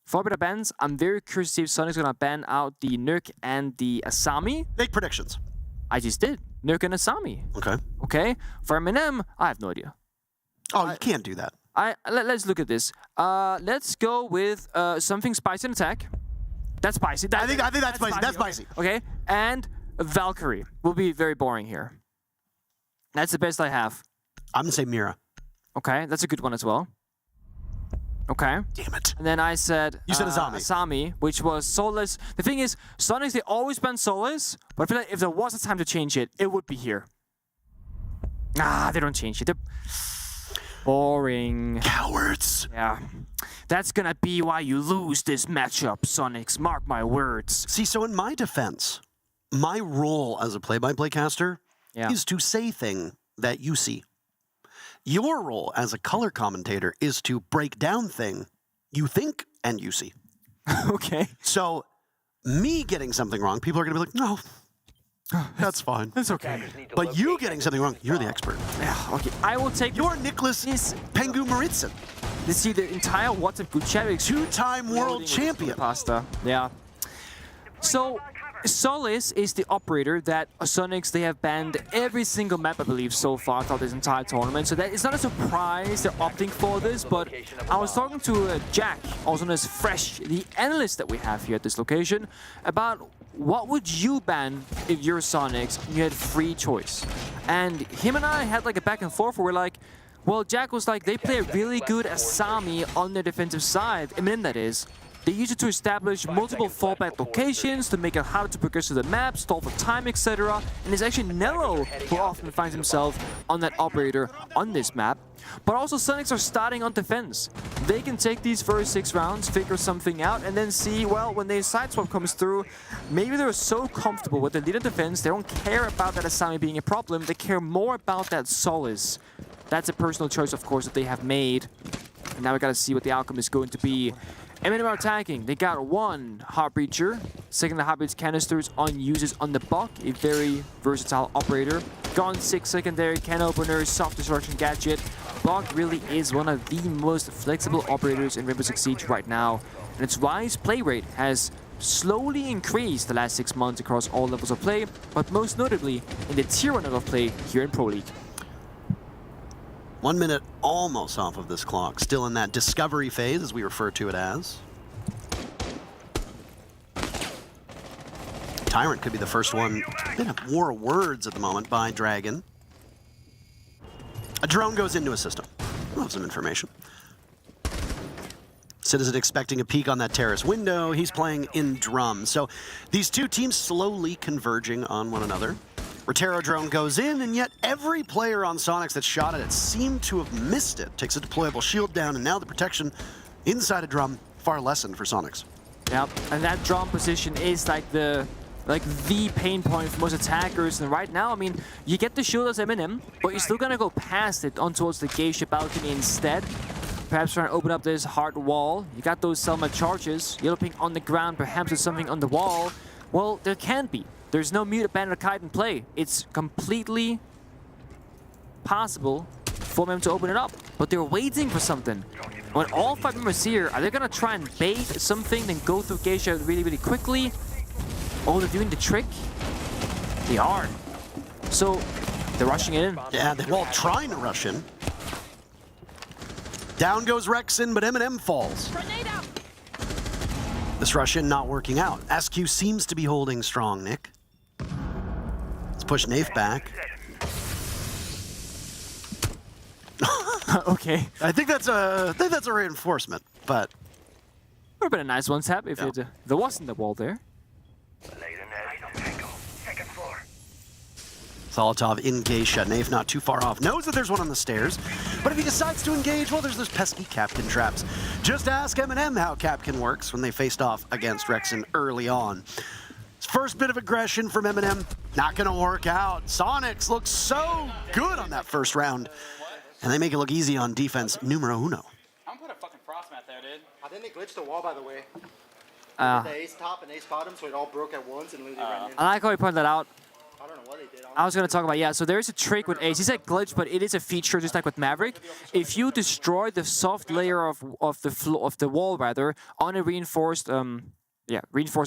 For better bans, I'm very curious to see if Soniqs going to ban out the Nurk and the Asami. Make predictions. I just did. Nurk and Asami. Okay. Okay. For MNM, I have no idea. Oh, you can't do that. Let's look at this. Let's go with something spicy in attack. That's spicy. I think that's spicy. That's spicy. Okay. And Valkyrie will be very boring here. That's the best I have. I'm going to say Mira. Okay. That's a good one as well. Okay. Damn it. And then I said... You said Asami. Asami, which was Soulless. The thing is, Soniqs, they always ban Soulless, but I feel like if there was a time to change it, it would be here. Ah, they don't change it. They're boring. Cowards. Yeah. That's gonna be why you lose this matchup, Soniqs. Mark my words. See, so in my defense, my role as a play-by-play caster is to say thing that you see. Your role as a color commentator is to break down thing you think and you see. Okay. So, me getting something wrong, people are going to be like, no, that's fine. That's okay. But you getting something wrong, you're the expert. Yeah, okay. I will take... You're Nicholas Pengu Maritson. You see the entire WhatsApp group chat. 2-time world champion. Pasta. Yeah. So... Solace is the operator that Soniqs, they have banned every single map, I believe, so far throughout this entire tournament. So that it's not a surprise they're opting for this, but I was talking to Jack, also known as Fresh, the analyst that we have here at this location, about what would you ban if you're Soniqs and you had free choice. And him and I had like a back and forth where we're like, well, Jack was like, they play a really good Asami on their defensive side, MNM that is. They use it to establish multiple fallback locations to make it harder to progress to the map, stall for time, etc. And it's actually Nello who often finds himself on that operator on this map. But also Soniqs are starting on defense. They can take these first 6 rounds, figure something out, and then see, well, when their side swap comes through, maybe they're so comfortable with the lead of defense, they don't care about that Asami being a problem, they care more about that Solace. That's a personal choice, of course, that they have made. And now we gotta see what the outcome is going to be. MNM are attacking. They got 1 Heartbreacher. Second, the Heartbreach canisters on uses on the Buck, a very versatile operator. Gone 6 secondary can openers, soft destruction gadget. Buck really is one of the most flexible operators in Rainbow Six Siege right now. And its rise play rate has slowly increased the last 6 months across all levels of play, but most notably in the Tier 1 level of play here in Pro League. 1 minute almost off of this clock. Still in that discovery phase, as we refer to it as. Tyrant could be the first one. A bit of war of words at the moment by Dragon. A drone goes into a system. We'll have some information. Citizen expecting a peek on that terrace window. He's playing in drum. So these two teams slowly converging on one another. Rotero drone goes in, and yet every player on Soniqs that shot at it seemed to have missed it. Takes a deployable shield down, and now the protection inside a drum far lessened for Soniqs. Yep, and that drum position is like the pain point for most attackers. And right now, I mean, you get the shield as MNM, but you're still gonna go past it on towards the geisha balcony instead. Perhaps trying to open up this hard wall. You got those Selma charges. Yellow ping on the ground, perhaps there's something on the wall. Well, there can't be. There's no mute abandoned kite in play. It's completely possible for them to open it up, but they're waiting for something. When all 5 members here, are they gonna try and bait something, then go through geisha really, really quickly? Oh, they're doing the trick? They are. So, they're rushing it in. Yeah, they're all trying to rush in. Down goes Rexon, but MNM falls. This rush in not working out. SQ seems to be holding strong, Nick. Let's push Nafe back. Okay. I think that's a reinforcement, but would have been a nice one tap if there wasn't the wall there. Solotov in geisha. Nafe not too far off. Knows that there's one on the stairs, but if he decides to engage, well, there's those pesky Capkin traps. Just ask MNM how Capkin works when they faced off against Rexon early on. First bit of aggression from MNM, not gonna work out. Soniqs looks so good on that first round, and they make it look easy on defense numero uno. I'm gonna put a fucking frost mat there, dude. I think they glitched the wall, by the way. The ace top and ace bottom, so it all broke at once and literally ran in. I like how he pointed that out. I don't know what they did. I was going to talk about, yeah, so there's a trick with Ace. He said glitch, but it is a feature just like with Maverick. If you destroy the soft layer of the wall rather on a reinforced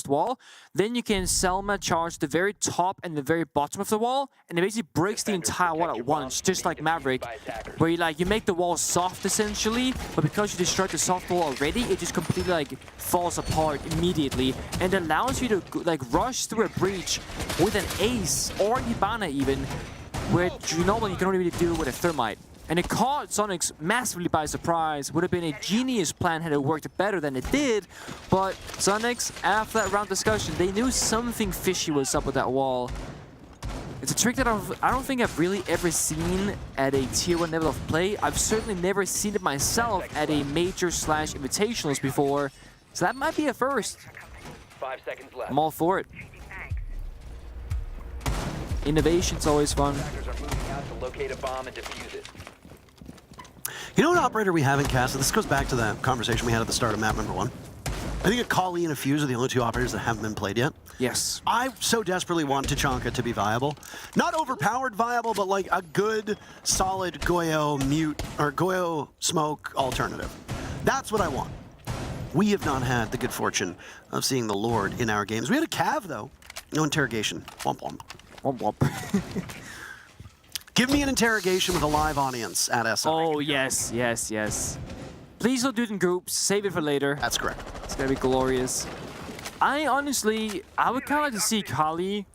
wall, then you can Selma charge the very top and the very bottom of the wall, and it basically breaks the entire wall at once, just like Maverick, where you make the wall soft essentially, but because you destroyed the soft wall already, it just completely falls apart immediately, and allows you to rush through a breach with an Ace or Hibana even, which normally you can only really do with a Thermite. And it caught Soniqs massively by surprise. Would have been a genius plan had it worked better than it did. But Soniqs, after that round discussion, they knew something fishy was up with that wall. It's a trick that I don't think I've really ever seen at a tier 1 level of play. I've certainly never seen it myself at a major/invitationals before. So that might be a first. 5 seconds left. I'm all for it. Innovation's always fun. Attackers are moving out to locate a bomb and defuse it. You know what operator we haven't casted? This goes back to the conversation we had at the start of map number 1. I think a Kali and a Fuse are the only 2 operators that haven't been played yet. Yes. I so desperately want Tachanka to be viable. Not overpowered viable, but like a good, solid Goyo mute or Goyo smoke alternative. That's what I want. We have not had the good fortune of seeing the Lord in our games. We had a Cav though. No interrogation. Womp womp. Womp womp. Give me an interrogation with a live audience at SI. Oh, yes, yes, yes. Please don't do it in groups. Save it for later. That's correct. It's gonna be glorious. I would kind of like to see Kali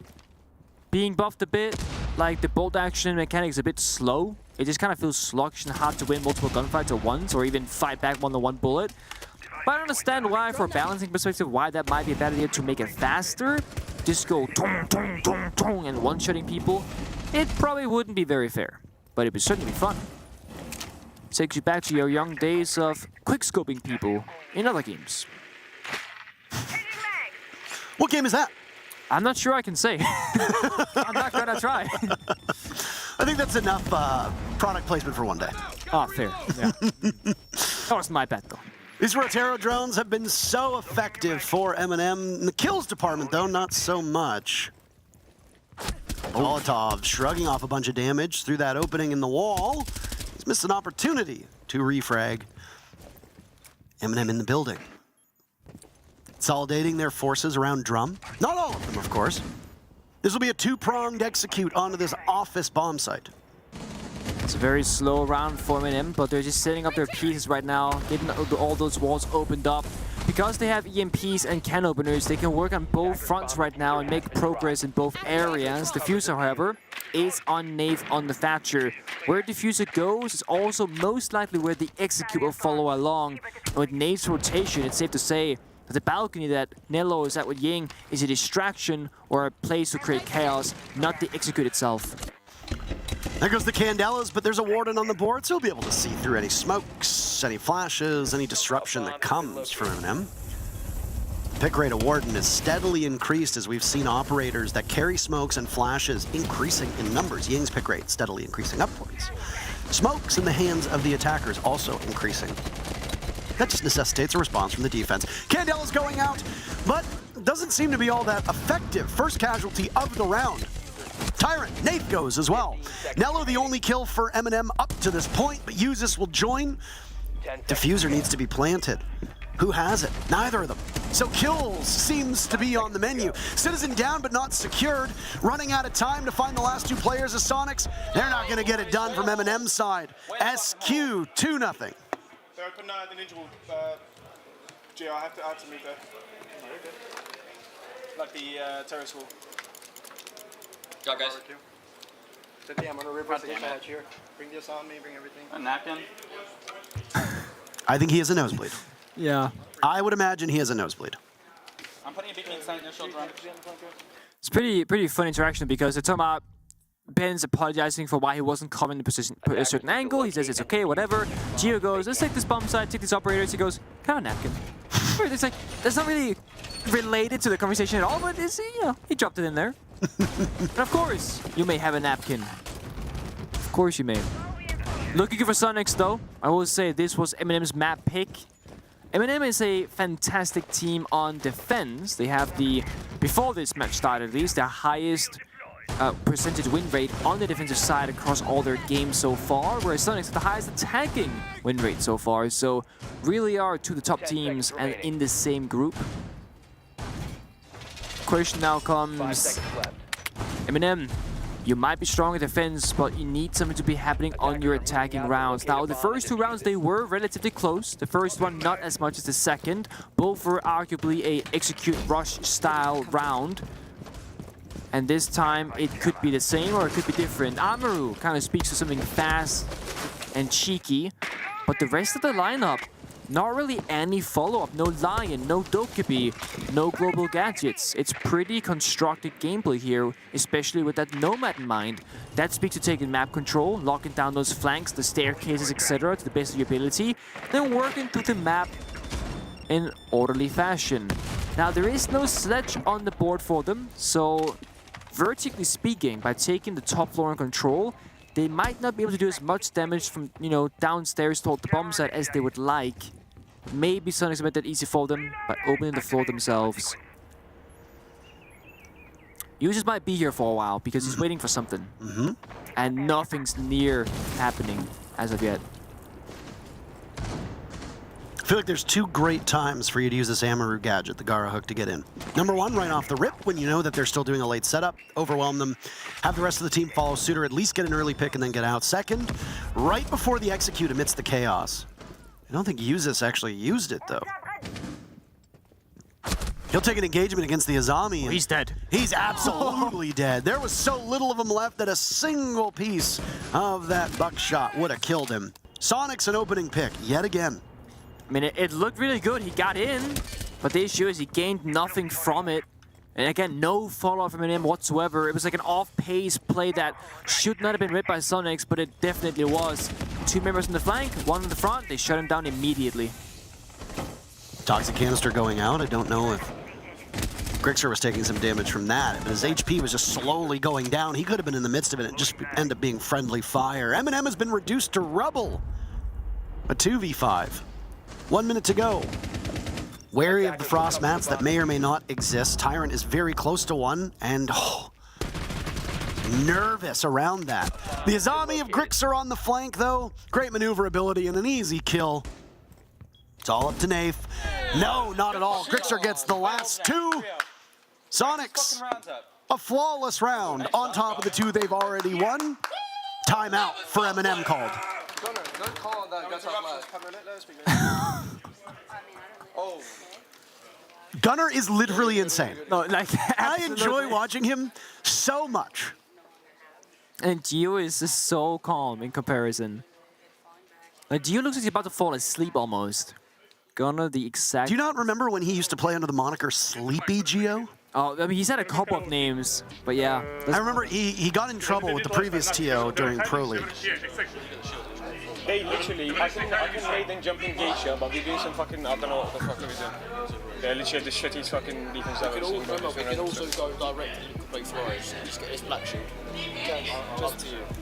being buffed a bit. Like, the bolt action mechanic is a bit slow. It just kind of feels sluggish and hard to win multiple gunfights at once, or even fight back one-to-one bullet. But I don't understand why, for a balancing perspective, why that might be a bad idea to make it faster. Just go tong, tong, tong, tong, and one-shotting people. It probably wouldn't be very fair, but it would certainly be fun. Takes you back to your young days of quick-scoping people in other games. What game is that? I'm not sure I can say. I'm not gonna try. I think that's enough product placement for one day. Ah, fair. Yeah. That was my bad, though. These Rotero drones have been so effective for MNM. In the kills department, though, not so much. Molotov shrugging off a bunch of damage through that opening in the wall. He's missed an opportunity to refrag. MNM in the building. Consolidating their forces around Drum. Not all of them, of course. This will be a 2-pronged execute onto this office bomb site. It's a very slow round for MNM, but they're just setting up their pieces right now, getting all those walls opened up. Because they have EMPs and can openers, they can work on both fronts right now and make progress in both areas. Diffuser, however, is on Nave on the Thatcher. Where Diffuser goes is also most likely where the Execute will follow along. And with Nave's rotation, it's safe to say that the balcony that Nello is at with Ying is a distraction or a place to create chaos, not the Execute itself. There goes the Candelas, but there's a Warden on the board, so he'll be able to see through any smokes, any flashes, any disruption that comes from MNM. Pick rate of Warden is steadily increased as we've seen operators that carry smokes and flashes increasing in numbers. Ying's pick rate steadily increasing upwards. Smokes in the hands of the attackers also increasing. That just necessitates a response from the defense. Candela's going out, but doesn't seem to be all that effective. First casualty of the round. Tyrant, Nate goes as well. Nello the only kill for MNM up to this point, but Uzis will join. Diffuser needs to be planted. Who has it? Neither of them. So kills seems to be on the menu. Citizen down but not secured. Running out of time to find the last two players of Soniqs. They're not going to get it done from MNM's side. SQ 2-0. They're open the ninja wall. Gio, I have to move there. Like the terrace wall. Got guys. Today I'm gonna reverse the patch here. Bring this on me, bring everything. A napkin. I think he has a nosebleed. Yeah. I would imagine he has a nosebleed. I'm putting a beacon inside your shoulder. It's pretty fun interaction because they're talking about Ben's apologizing for why he wasn't covering the position a certain angle. He says it's okay, whatever. Gio goes, let's take this bomb side, take these operators. He goes, kind of napkin. It's like, that's not really related to the conversation at all, but it's, you know, he dropped it in there. And of course, you may have a napkin. Of course you may. Looking for Soniqs though, I will say this was MNM's map pick. MNM is a fantastic team on defense. They have the, before this match started at least, their highest percentage win rate on the defensive side across all their games so far, whereas Soniqs have the highest attacking win rate so far. So really are two of the top teams and in the same group. Question now comes, MNM, you might be strong in defense, but you need something to be happening on your attacking rounds. Now, the first two rounds, they were relatively close. The first one, not as much as the second. Both were arguably a execute rush style round. And this time, it could be the same or it could be different. Amaru kind of speaks to something fast and cheeky, but the rest of the lineup, not really any follow-up. No Lion, no Dokkaebi, no global gadgets. It's pretty constructed gameplay here, especially with that Nomad in mind. That speaks to taking map control, locking down those flanks, the staircases, etc. to the best of your ability, then working through the map in orderly fashion. Now, there is no sledge on the board for them, so vertically speaking, by taking the top floor in control, they might not be able to do as much damage from, you know, downstairs toward the bomb site as they would like. Maybe Soniqs made that easy for them by opening the floor themselves. Users might be here for a while because he's waiting for something. And nothing's near happening as of yet. I feel like there's two great times for you to use this Amaru gadget, the Gara hook, to get in. Number one, right off the rip, when you know that they're still doing a late setup, overwhelm them, have the rest of the team follow suit, or at least get an early pick and then get out. Second, right before the execute amidst the chaos. I don't think Uzis actually used it, though. He'll take an engagement against the Azami. Oh, he's dead. He's absolutely dead. There was so little of him left that a single piece of that buckshot would have killed him. Soniqs an opening pick, yet again. I mean, it looked really good. He got in, but the issue is he gained nothing from it. And again, no follow-up from him whatsoever. It was like an off-pace play that should not have been read by Soniqs, but it definitely was. Two members in the flank, one in the front. They shut him down immediately. Toxic canister going out. I don't know if Grixer was taking some damage from that, but his HP was just slowly going down. He could have been in the midst of it and just end up being friendly fire. MNM has been reduced to rubble. A 2v5. 1 minute to go. Wary of the frost mats that may or may not exist. Tyrant is very close to one, and nervous around that. The Azami of Grixer on the flank, though. Great maneuverability and an easy kill. It's all up to Nafe. No, not at all. Grixer gets the last two. Soniqs, a flawless round on top of the two they've already won. Timeout for MNM called. Gunner, don't call on that. Guys out loud. Oh. Gunner is literally insane. No, like, I enjoy watching him so much. And Gio is just so calm in comparison. Like, Gio looks like he's about to fall asleep almost. Gunner, the exact... Do you not remember when he used to play under the moniker Sleepy Gio? Oh, I mean, he's had a couple of names, but yeah. I remember he got in trouble with the previous TO during Pro League. They literally, I can make them jump in geisha, but we're doing some fucking, I don't know what the fuck we're doing. They're literally the shittiest fucking defense ever. We can also go directly and break Flores. Just get his black shield.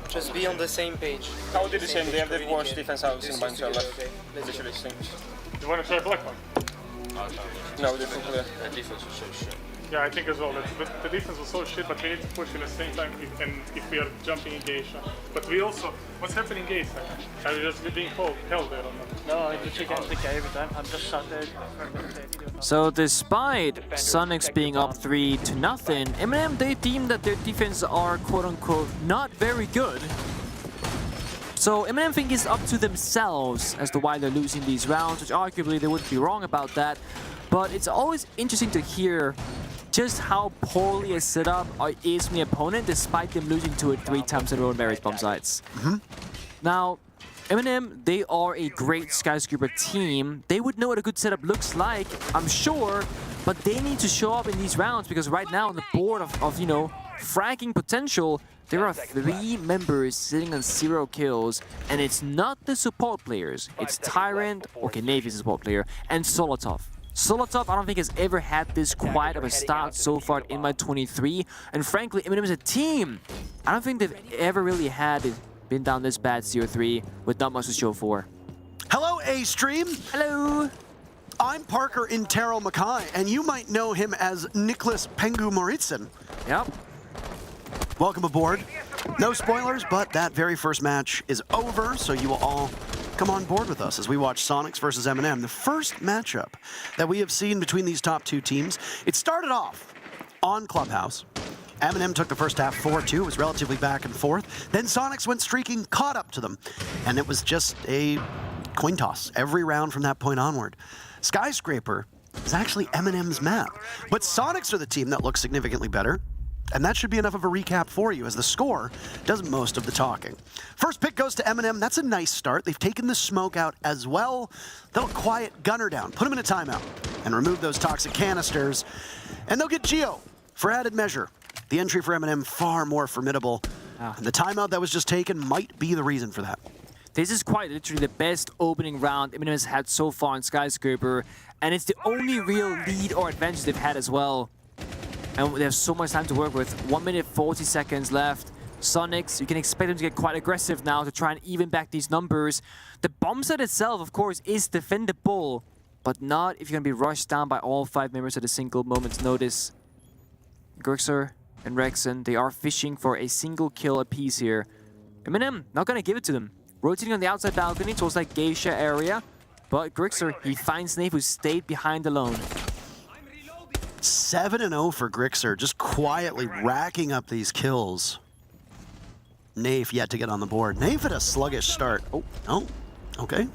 Just be on the same page. I would do the same. They have the worst defense I've seen by Montreal. Literally stinks. You want to try black one? No, they're from there. Their defense was so shit. Yeah, I think as well. The defense was so shit, but we need to push in the same time if we are jumping in geisha. But we also, what's happening in geisha? Are we just being held there or not? No, I just against the guy every time. I'm just sat there. So despite Soniqs being up 3-0, MNM, they deem that their defense are quote-unquote not very good. So MNM think it's up to themselves as to why they're losing these rounds, which arguably they wouldn't be wrong about that. But it's always interesting to hear just how poorly a setup is from the opponent, despite them losing to it 3 times in a row in various bomb sites. Now, MNM, they are a great Skyscraper team. They would know what a good setup looks like, I'm sure, but they need to show up in these rounds because right now on the board of you know, fragging potential, there are 3 members sitting on 0 kills, and it's not the support players. It's Tyrant, okay, Navy is a support player, and Solotov. Solotov, I don't think has ever had this quiet of a start so far in my 23, and frankly, MNM as a team, I don't think they've ever really been down this bad 0-3 with not much to show for. Hello, A-Stream. Hello. I'm Parker Intero Mackay, and you might know him as Nicholas Pengu Moritzen. Yep. Welcome aboard. No spoilers, but that very first match is over, so you will all come on board with us as we watch Soniqs versus MNM, the first matchup that we have seen between these top 2 teams. It started off on Clubhouse. MNM took the first half 4-2, it was relatively back and forth. Then Soniqs went streaking, caught up to them, and it was just a coin toss every round from that point onward. Skyscraper is actually MNM's map, but Soniqs are the team that looks significantly better. And that should be enough of a recap for you, as the score does most of the talking. First pick goes to MNM. That's a nice start. They've taken the smoke out as well. They'll quiet Gunner down, put him in a timeout, and remove those toxic canisters. And they'll get Geo for added measure. The entry for MNM far more formidable. And the timeout that was just taken might be the reason for that. This is quite literally the best opening round MNM has had so far in Skyscraper, and it's the only real lead or advantage they've had as well. And they have so much time to work with. 1 minute 40 seconds left. Soniqs, you can expect them to get quite aggressive now to try and even back these numbers. The bomb set itself, of course, is defendable, but not if you're going to be rushed down by all 5 members at a single moment's notice. Grixer and Rexon, they are fishing for a single kill apiece here. MNM, not going to give it to them. Rotating on the outside balcony towards that Geisha area, but Grixer, he finds Nave, who stayed behind alone. 7-0 for Grixer, just quietly racking up these kills. Nave yet to get on the board. Nave had a sluggish start. Oh, okay.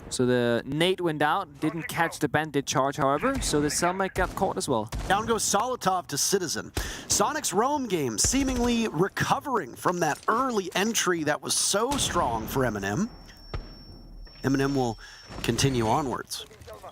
So the nade went out, didn't catch the bandit charge, however, so the Selmak got caught as well. Down goes Solotov to Citizen. Soniqs roam game seemingly recovering from that early entry that was so strong for MNM. MNM will continue onwards.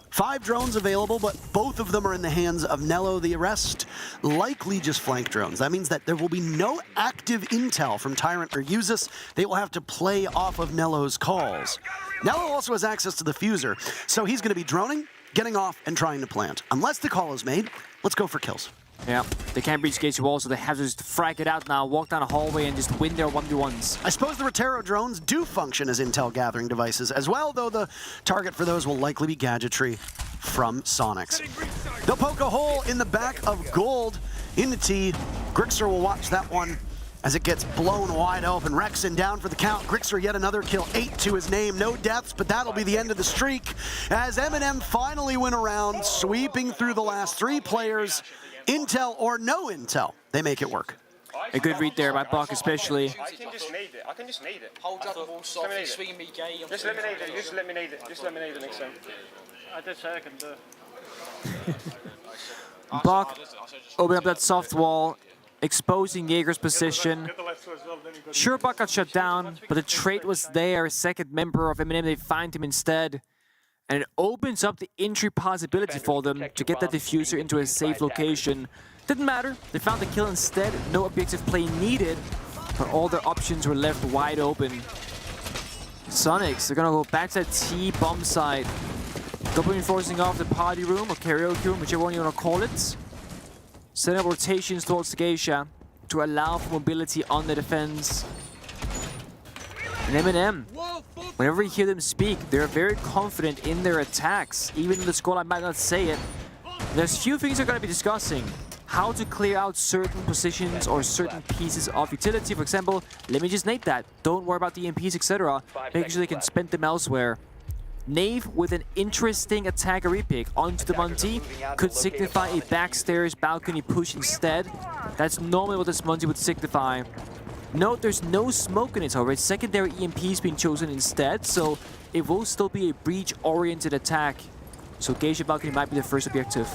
5 drones available, but both of them are in the hands of Nello. The rest likely just flank drones. That means that there will be no active intel from Tyrant or Usus. They will have to play off of Nello's calls. Nello also has access to the Fuser, so he's going to be droning, getting off, and trying to plant. Unless the call is made, let's go for kills. Yeah, they can't breach Gates wall, so they have to just frag it out now, walk down a hallway and just win their 1v1s. I suppose the Rotero drones do function as intel gathering devices as well, though the target for those will likely be gadgetry from Soniqs. They'll poke a hole in the back of Gold into T. Grixer will watch that one as it gets blown wide open. Rexon down for the count. Grixer yet another kill, 8 to his name. No deaths, but that'll be the end of the streak as MNM finally win around, sweeping through the last 3 players. Intel or no intel, they make it work. A good read there by Buck, especially. I can just nade it. I can just nade it. Hold up the wall soft, he's swinging me gay. Just let me nade it. Just let me nade it. Just let me nade it next time. I did say I can do it. Buck open up that soft wall, exposing Jaeger's position. Sure, Buck got shut down, but the trade was there. Second member of MNM, they find him instead. And it opens up the entry possibility for them to get that diffuser into a safe location. Didn't matter, they found the kill instead. No objective play needed, but all their options were left wide open. Soniqs, they're gonna go back to that T-bomb side. Double reinforcing off the party room or karaoke room, whichever one you wanna call it. Setting up rotations towards the geisha to allow for mobility on the defense. And MNM, whenever you hear them speak, they're very confident in their attacks. Even in the scoreline might not say it. There's few things they're going to be discussing. How to clear out certain positions or certain pieces of utility. For example, let me just nade that. Don't worry about the EMPs, etc. Making sure they can spend them elsewhere. Nave with an interesting attacker repick onto the Monty could signify a backstairs balcony push instead. That's normally what this Monty would signify. Note there's no smoke in it, however. Secondary EMPs being chosen instead, so it will still be a breach-oriented attack. So Geisha Balcony might be the first objective.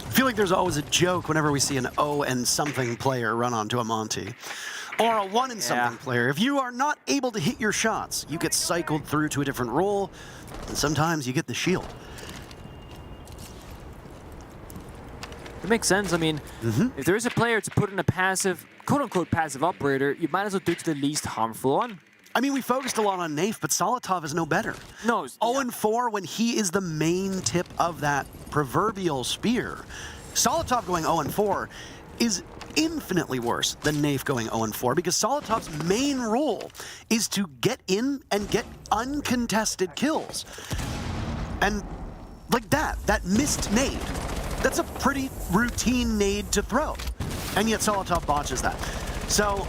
I feel like there's always a joke whenever we see an O and something player run onto a Monty. Or a 1 and something player. If you are not able to hit your shots, you get cycled through to a different role, and sometimes you get the shield. It makes sense. I mean, if there is a player to put in a passive, quote-unquote passive operator, you might as well do to the least harmful one. I mean, we focused a lot on Nafe, but Solotov is no better. No. 0-4 when he is the main tip of that proverbial spear. Solotov going 0-4 is infinitely worse than Nafe going 0-4 because Solotov's main role is to get in and get uncontested kills. And like that missed nade, that's a pretty routine nade to throw. And yet Solotov botches that. So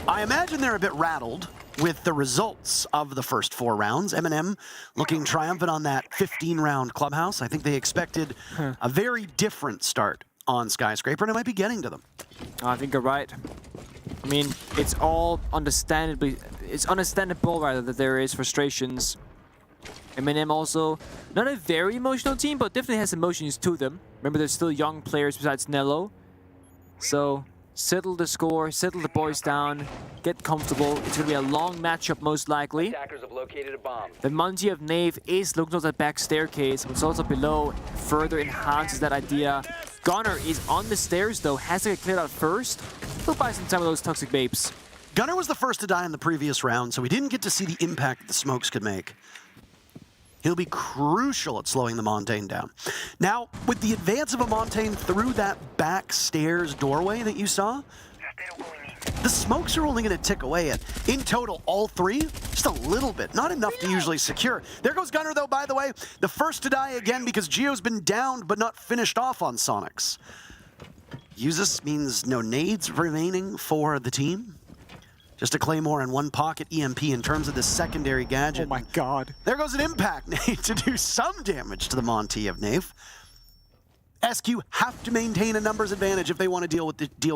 I imagine they're a bit rattled with the results of the first 4 rounds. MNM looking triumphant on that 15-round clubhouse. I think they expected a very different start on Skyscraper, and it might be getting to them. I think you're right. I mean, it's all understandable rather that there is frustrations. MNM also not a very emotional team, but definitely has emotions to them. Remember, there's still young players besides Nello. So settle the score, settle the boys down, get comfortable. It's going to be a long matchup most likely. Attackers have located a bomb. The Mungie of Nave is looking at that back staircase. What's also below further enhances that idea. Gunner is on the stairs though, has to get cleared out first. He'll buy some time with those toxic babes. Gunner was the first to die in the previous round, so we didn't get to see the impact that the smokes could make. He'll be crucial at slowing the Montaigne down. Now, with the advance of a Montaigne through that back stairs doorway that you saw, the smokes are only going to tick away at, in total, all 3, just a little bit. Not enough to usually secure. There goes Gunner, though, by the way. The first to die again because Gio's been downed but not finished off on Soniqs. Usus means no nades remaining for the team. Just a Claymore and 1 pocket EMP in terms of the secondary gadget. Oh my god. There goes an impact nade to do some damage to the Monty of Nave. SQ have to maintain a numbers advantage if they want to deal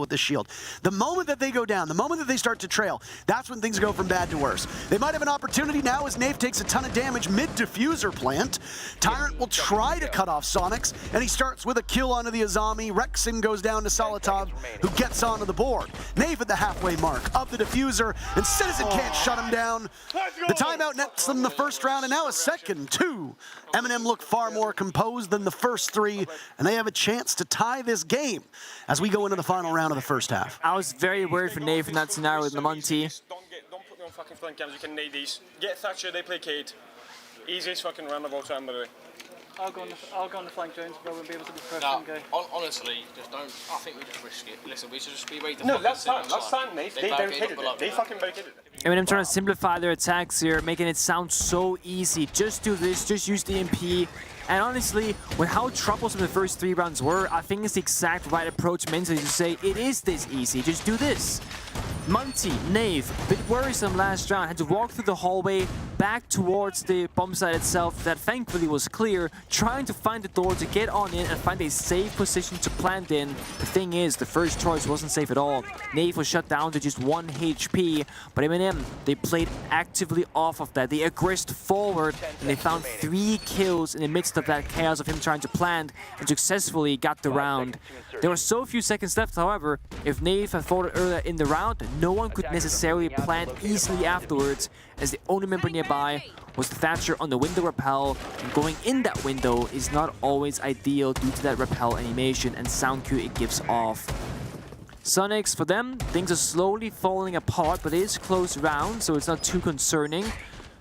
with the shield. The moment that they go down, the moment that they start to trail, that's when things go from bad to worse. They might have an opportunity now as Nave takes a ton of damage mid-diffuser plant. Tyrant will try to cut off Soniqs, and he starts with a kill onto the Azami. Rexon goes down to Solotov, who gets onto the board. Nave at the halfway mark of the diffuser, and Citizen can't shut him down. The timeout nets them the first round, and now a second, 2. MNM look far more composed than the first 3, and they have a chance to tie this game as we go into the final round of the first half. I was very worried for Nave in that scenario with the Monty. Don't put me on fucking flank cams, you can nade these. Get Thatcher, they play Cade. Easiest fucking round of all time, by the way. I'll go on the flank, Jones, but I won't be able to be first and go. Honestly, just don't. I think we just risk it. Listen, we should just be ready to. No, last time, Nate, they barricaded it. They fucking barricaded it. MNM trying to simplify their attacks here, making it sound so easy. Just do this, just use the MP. And honestly, with how troublesome the first 3 rounds were, I think it's the exact right approach mentally to say, it is this easy, just do this. Monty, Nave, bit worrisome last round, had to walk through the hallway, back towards the bomb site itself that thankfully was clear, trying to find the door to get on in and find a safe position to plant in. The thing is, the first choice wasn't safe at all. Nave was shut down to just 1 HP, but MNM, they played actively off of that. They aggressed forward and they found 3 kills in the midst of that chaos of him trying to plant and successfully got the round. There were so few seconds left, however. If Nave had fought it earlier in the round, no one could necessarily plant easily afterwards, as the only member nearby was Thatcher on the window rappel, and going in that window is not always ideal due to that rappel animation and sound cue it gives off. Soniqs, for them, things are slowly falling apart, but it is close round, so it's not too concerning.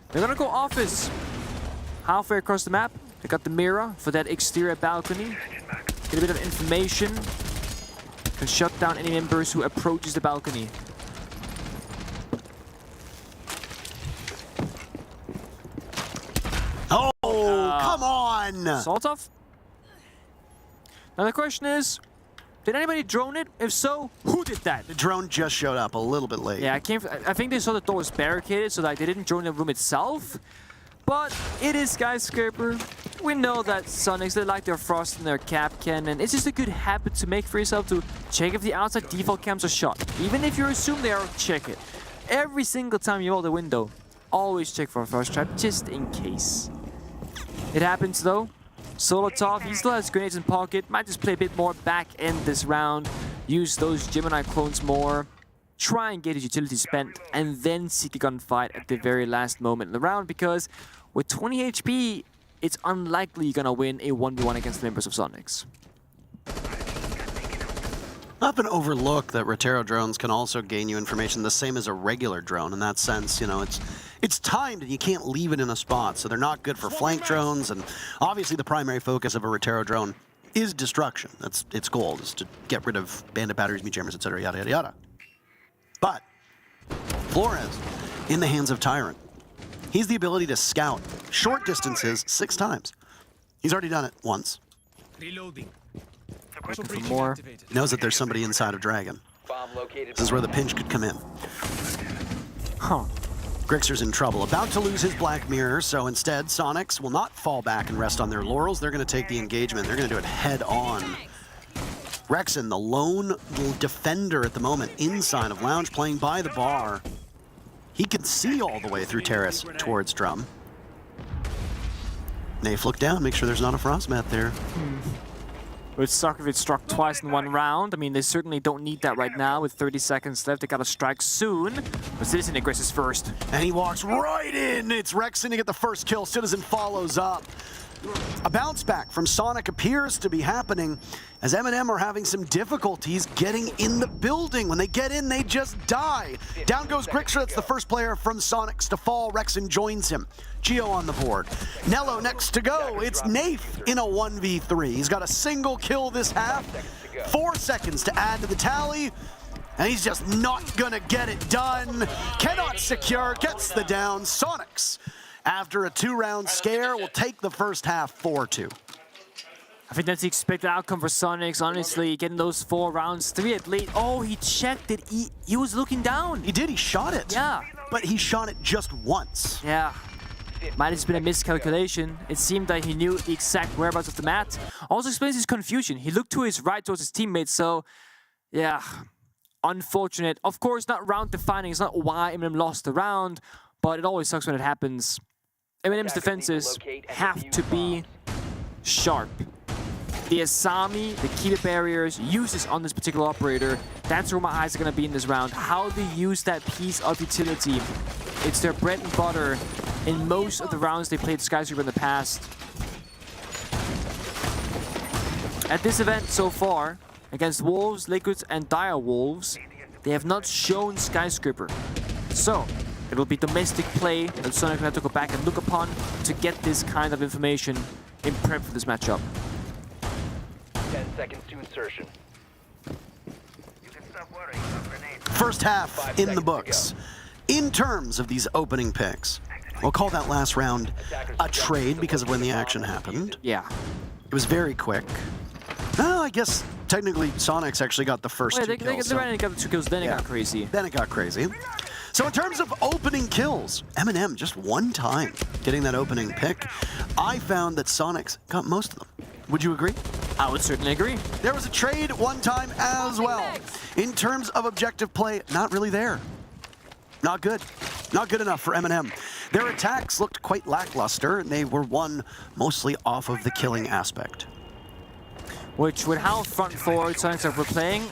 They're gonna go office. Halfway across the map, they got the mirror for that exterior balcony. Get a bit of information. Can shut down any members who approaches the balcony. Oh, come on! Saltov? Now the question is, did anybody drone it? If so, who did that? The drone just showed up a little bit late. Yeah, I think they saw the door was barricaded, so like they didn't drone the room itself. But it is Skyscraper. We know that Soniqs, they like their frost and their cap cannon. It's just a good habit to make for yourself to check if the outside default cams are shot. Even if you assume they are, check it. Every single time you hold the window, always check for a frost trap, just in case. It happens though. Solotov, he still has grenades in pocket. Might just play a bit more back end this round. Use those Gemini clones more. Try and get his utility spent, and then seek a gunfight at the very last moment in the round, because with 20 HP, it's unlikely you're gonna win a 1v1 against the members of Soniqs. Often overlook that Rotero drones can also gain you information the same as a regular drone. In that sense, you know, it's timed and you can't leave it in a spot, so they're not good for flank drones, and obviously the primary focus of a Rotero drone is destruction. That's its goal, is to get rid of bandit batteries, meat jammers, etc., yada yada yada. But Flores, in the hands of Tyrant, he's the ability to scout short distances 6 times. He's already done it once. Reloading. Looking for more. Knows that there's somebody inside of Dragon. This is where the pinch could come in. Huh. Grixer's in trouble, about to lose his Black Mirror, so instead Soniqs will not fall back and rest on their laurels. They're going to take the engagement. They're going to do it head on. Rexon, the lone defender at the moment inside of Lounge, playing by the bar. He can see all the way through Terrace towards Drum. Nafe, look down, make sure there's not a frost mat there. It would suck if it struck twice in one round. I mean, they certainly don't need that right now. With 30 seconds left, they gotta strike soon. But Citizen aggresses first. And he walks right in. It's Rexon to get the first kill. Citizen follows up. A bounce back from Sonic appears to be happening as MNM are having some difficulties getting in the building. When they get in, they just die. Down goes Grixer. That's the first player from Soniqs to fall. Rexon joins him. Geo on the board. Nello next to go. It's Nafe in a 1v3. He's got a single kill this half. 4 seconds to add to the tally. And he's just not gonna get it done. Cannot secure, gets the down. Soniqs, after a 2-round scare, will take the first half 4-2. I think that's the expected outcome for Soniqs, honestly, getting those 4 rounds, 3 at least. Oh, he checked it. He was looking down. He did, he shot it. Yeah. But he shot it just once. Yeah. Might have just been a miscalculation. It seemed that he knew the exact whereabouts of the mat. Also explains his confusion. He looked to his right towards his teammates, so yeah, unfortunate. Of course, not round defining. It's not why MNM lost the round, but it always sucks when it happens. MNM's defenses have to be sharp. The Asami, the key to barriers, uses on this particular operator. That's where my eyes are going to be in this round. How they use that piece of utility. It's their bread and butter in most of the rounds they played Skyscraper in the past. At this event so far, against Wolves, Liquids, and Direwolves, they have not shown Skyscraper. So, it will be domestic play that Sonic will have to go back and look upon to get this kind of information in prep for this matchup. 10 seconds to insertion. First half in the books. In terms of these opening picks, we'll call that last round a trade because of when the action happened. Yeah. It was very quick. No, I guess technically Soniqs actually got the first 2 kills. They ran and got the 2 kills, then it got crazy. Then it got crazy. So in terms of opening kills, MNM just one time getting that opening pick. I found that Soniqs got most of them. Would you agree? I would certainly agree. There was a trade one time as well. In terms of objective play, not really there. Not good. Not good enough for MNM. Their attacks looked quite lackluster, and they were won mostly off of the killing aspect. Which, with how front forward Soniqs are playing,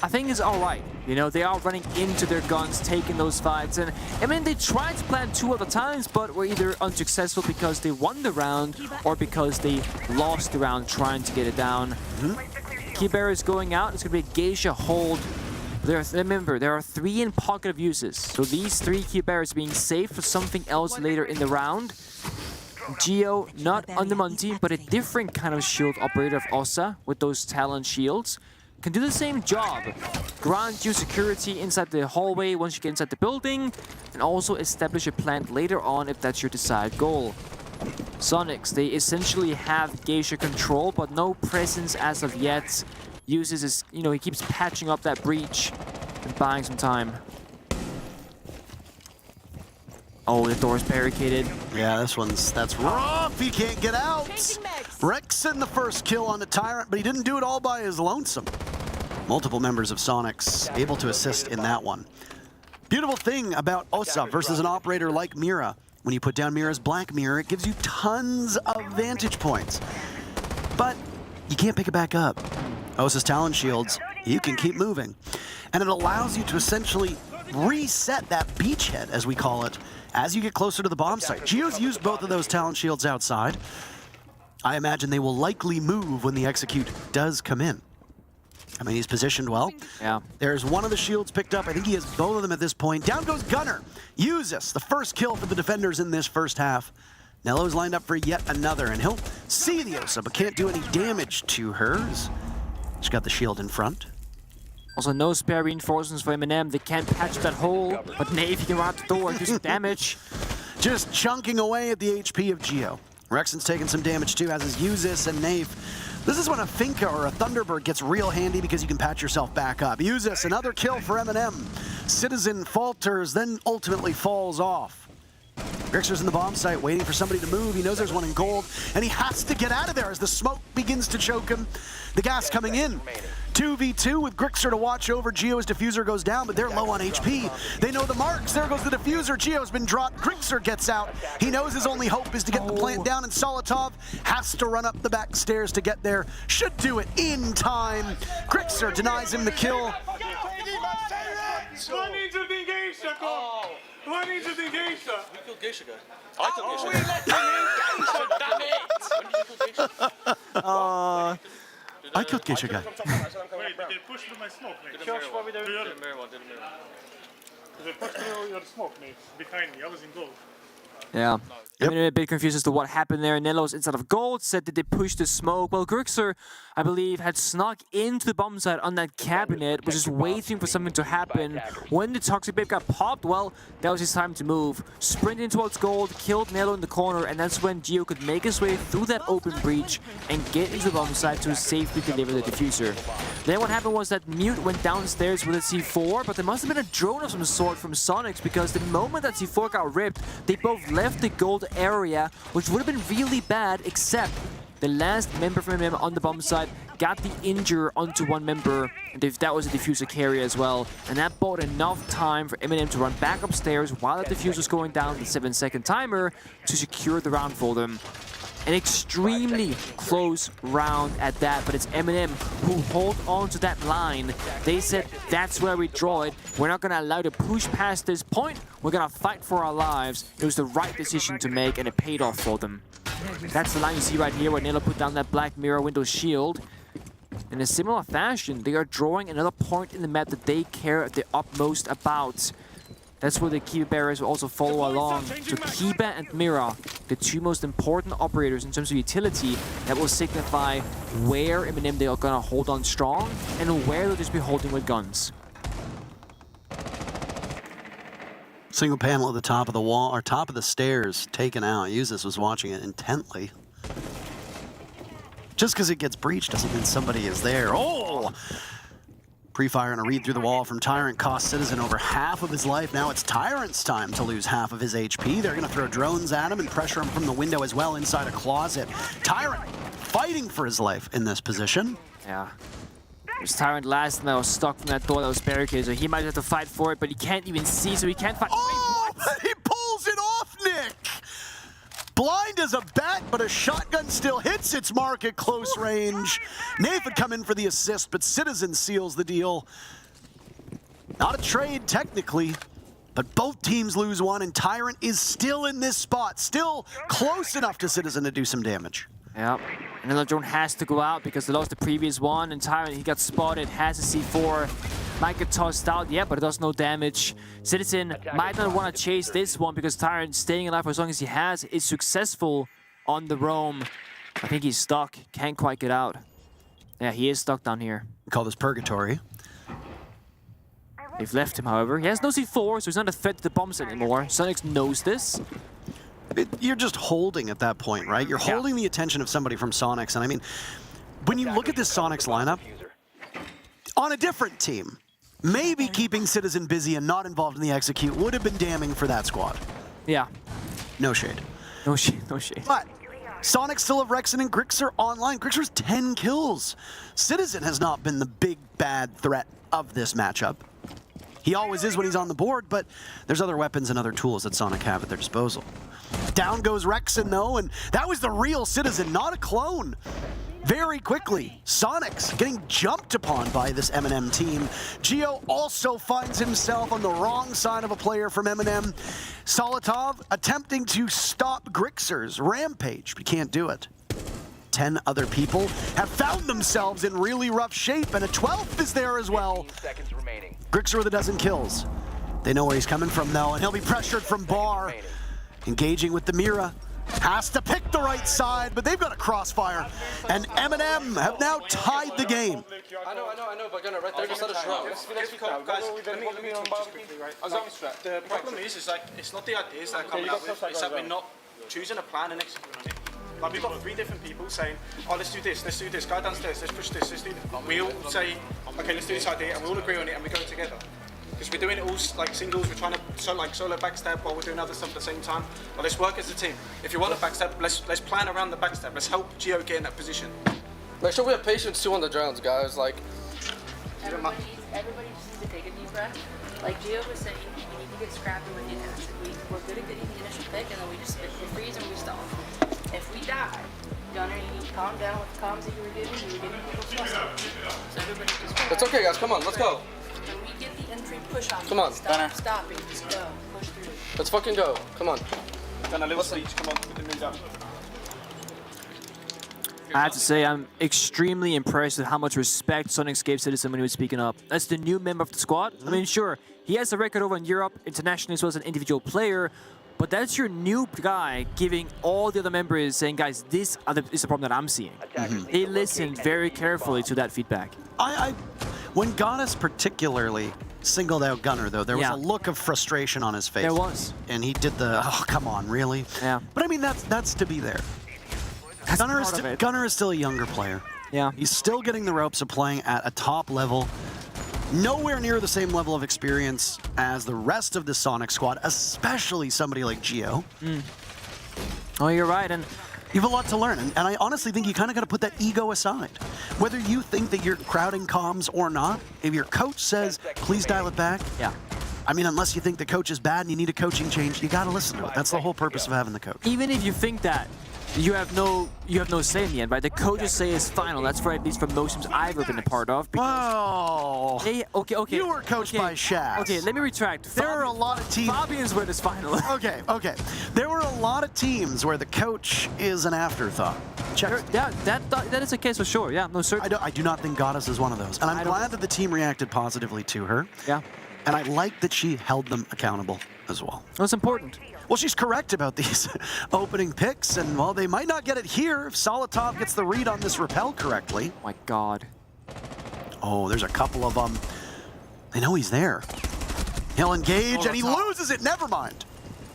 I think is alright. You know, they are running into their guns, taking those fights, and I mean, they tried to plan 2 other times, but were either unsuccessful because they won the round or because they lost the round trying to get it down. Key barriers going out. It's going to be a Geisha hold. Remember, there are 3 in pocket of uses, so these 3 key barriers being saved for something else later in the round. Geo, not on the Monty, but a different kind of shield operator of Ossa with those Talon shields. Can do the same job. Grant you security inside the hallway once you get inside the building, and also establish a plant later on if that's your desired goal. Soniqs, they essentially have Geisha control, but no presence as of yet. Uses his, you know, he keeps patching up that breach and buying some time. Oh, the door's barricaded. Yeah, that's rough. He can't get out. Rexon the first kill on the Tyrant, but he didn't do it all by his lonesome. Multiple members of Soniqs able to assist in that one. Beautiful thing about Ossa versus an operator like Mira. When you put down Mira's Black Mirror, it gives you tons of vantage points. But you can't pick it back up. Ossa's Talon shields, you can keep moving. And it allows you to essentially reset that beachhead, as we call it, as you get closer to the bomb site. Geo's used both of those Talon shields outside. I imagine they will likely move when the execute does come in. I mean, he's positioned well. Yeah. There's one of the shields picked up. I think he has both of them at this point. Down goes Gunner. Uses the first kill for the defenders in this first half. Nello's lined up for yet another, and he'll see the Ossa, but can't do any damage to hers. She's got the shield in front. Also, no spare reinforcements for MNM. They can't patch that hole, but Nave can run out the door and do some damage. Just chunking away at the HP of Geo. Rexon's taking some damage too, as is Uzis and Nave. This is when a Finka or a Thunderbird gets real handy because you can patch yourself back up. Uzis, another kill for MNM. Citizen falters, then ultimately falls off. Grixer's in the bomb site waiting for somebody to move. He knows there's one in gold, and he has to get out of there as the smoke begins to choke him. The gas coming in. 2v2 with Grixer to watch over. Geo's diffuser goes down, but they're low on HP. They know the marks. There goes the diffuser. Geo's been dropped. Grixer gets out. He knows his only hope is to get the plant down, and Solitov has to run up the back stairs to get there. Should do it in time. Grixer denies him the kill. I killed Geisha guy. Wait, did they push through my smoke, mate? Josh, what are we doing? They pushed through your smoke, mate. Behind me, I was in gold. Yeah. I'm a bit confused as to what happened there. Nello's inside of gold said that they pushed the smoke. Well, Grixer, I believe, had snuck into the bomb site on that cabinet, was just waiting for something to happen. When the Toxic Babe got popped, well, that was his time to move. Sprinted towards gold, killed Nello in the corner, and that's when Geo could make his way through that open breach and get into the bomb site to safely deliver the diffuser. Then what happened was that Mute went downstairs with a C4, but there must have been a drone of some sort from Soniqs, because the moment that C4 got ripped, they both left the gold area, which would have been really bad, except the last member from MNM on the bomb site got the injure onto one member, and that was a diffuser carrier as well, and that bought enough time for MNM to run back upstairs while the diffuser was going down the 7-second timer to secure the round for them. An extremely close round at that, but it's MNM who hold on to that line. They said, that's where we draw it. We're not going to allow to push past this point. We're going to fight for our lives. It was the right decision to make, and it paid off for them. That's the line you see right here where Nilo put down that Black Mirror window shield. In a similar fashion, they are drawing another point in the map that they care the utmost about. That's where the Kiba barriers will also follow along. So Kiba and Mira, the 2 most important operators in terms of utility, that will signify where MNM they are gonna hold on strong and where they'll just be holding with guns. Single panel at the top of the wall, or top of the stairs, taken out. Uzis was watching it intently. Just because it gets breached doesn't mean somebody is there. Oh! Pre-fire and a read through the wall from Tyrant cost Citizen over half of his life. Now it's Tyrant's time to lose half of his HP. They're going to throw drones at him and pressure him from the window as well inside a closet. Tyrant fighting for his life in this position. Yeah. There's Tyrant last now stuck from that door that was barricaded, so he might have to fight for it, but he can't even see, so he can't fight. Oh, he pulls it off, Nick! Blind as a bat, but a shotgun still hits its mark at close range. Nath would come in for the assist, but Citizen seals the deal. Not a trade, technically, but both teams lose one, and Tyrant is still in this spot, still close enough to Citizen to do some damage. Yep. Another drone has to go out because they lost the previous one, and Tyrant, he got spotted, has a C4. Might get tossed out, yeah, but it does no damage. Citizen might not want to chase this one because Tyrant, staying alive for as long as he has, is successful on the roam. I think he's stuck, can't quite get out. Yeah, he is stuck down here. We call this purgatory. They've left him, however. He has no C4, so he's not a threat to the bombs anymore. Soniqs knows this. You're just holding at that point, right? You're holding the attention of somebody from Soniqs, and I mean, when you look at this Soniqs lineup, on a different team, maybe keeping Citizen busy and not involved in the execute would have been damning for that squad. Yeah. No shade. No shade, no shade. But Soniqs still have Rexon and Grixer online. Grixer's 10 kills. Citizen has not been the big bad threat of this matchup. He always is when he's on the board, but there's other weapons and other tools that Sonic have at their disposal. Down goes Rexon, though, and that was the real Citizen, not a clone. Very quickly, Soniqs getting jumped upon by this MNM team. Geo also finds himself on the wrong side of a player from MNM. Solitov attempting to stop Grixer's rampage, but can't do it. 10 other people have found themselves in really rough shape, and a 12th is there as well. Grixer with a dozen kills. They know where he's coming from, though, and he'll be pressured from Bar. Engaging with the Mira. Has to pick the right side, but they've got a crossfire. And MNM have now tied the game. I know, but Gunnar, right there, just let us run. Guys, let me the problem is like, it's not the ideas that are coming out with, it's that we're not choosing a plan and executing on it. Like, we've got 3 different people saying, oh, let's do this, guy downstairs, let's push this, let's do this. We all say, okay, let's do this idea, and we all agree on it, and we go together. Because we're doing it all like singles, we're trying to solo backstab while we're doing other stuff at the same time. But let's work as a team. If you want a backstab, let's plan around the backstab. Let's help Geo get in that position. Make sure we have patience too on the drones, guys. Like, everybody just needs to take a deep breath. Like Geo was saying, we need to get scrappy with the initial. We're good at getting the initial pick, and then we freeze and we stall. If we die, Gunnar, you need to calm down with the comms that you were giving people trust. So everybody just. That's okay, guys. Come on, let's go. When we get the entry push off, come on, stop it, just go, push through. Let's fucking go. Come on. Gunnar, little speech. Come on, put the mid up. I have to say, I'm extremely impressed with how much respect Soniqs gave Citizen when he was speaking up. That's the new member of the squad. I mean, sure, he has a record over in Europe, internationally as well as an individual player, but that's your new guy giving all the other members saying, guys, this is the problem that I'm seeing. They listened very carefully to that feedback. When Goddess particularly singled out Gunnar, though, there was a look of frustration on his face. There was. And he did the, oh, come on, really? Yeah. But I mean, that's to be there. Gunnar is still a younger player. Yeah. He's still getting the ropes of playing at a top level. Nowhere near the same level of experience as the rest of the Sonic squad, especially somebody like Geo. Oh, you're right. And you have a lot to learn, and I honestly think you kind of got to put that ego aside. Whether you think that you're crowding comms or not, if your coach says, please dial it back, I mean, unless you think the coach is bad and you need a coaching change, you got to listen to it. That's the whole purpose of having the coach. Even if you think that, you have no say in the end, right? The coaches say is final. That's for at least for most teams I've ever been a part of. Whoa! Okay. You were coached by Shaz. Okay, let me retract. There are a lot of teams. Fabian's where this final. Okay. There were a lot of teams where the coach is an afterthought. Yeah, that is the case for sure. Yeah, no, certainly. I do not think Goddess is one of those, and I'm glad that the team reacted positively to her. Yeah. And I like that she held them accountable as well. That's important. Well, she's correct about these opening picks, and well, they might not get it here if Solitov gets the read on this rappel correctly. Oh my God. Oh, there's a couple of them. They know he's there. He'll engage, and he loses it. Never mind.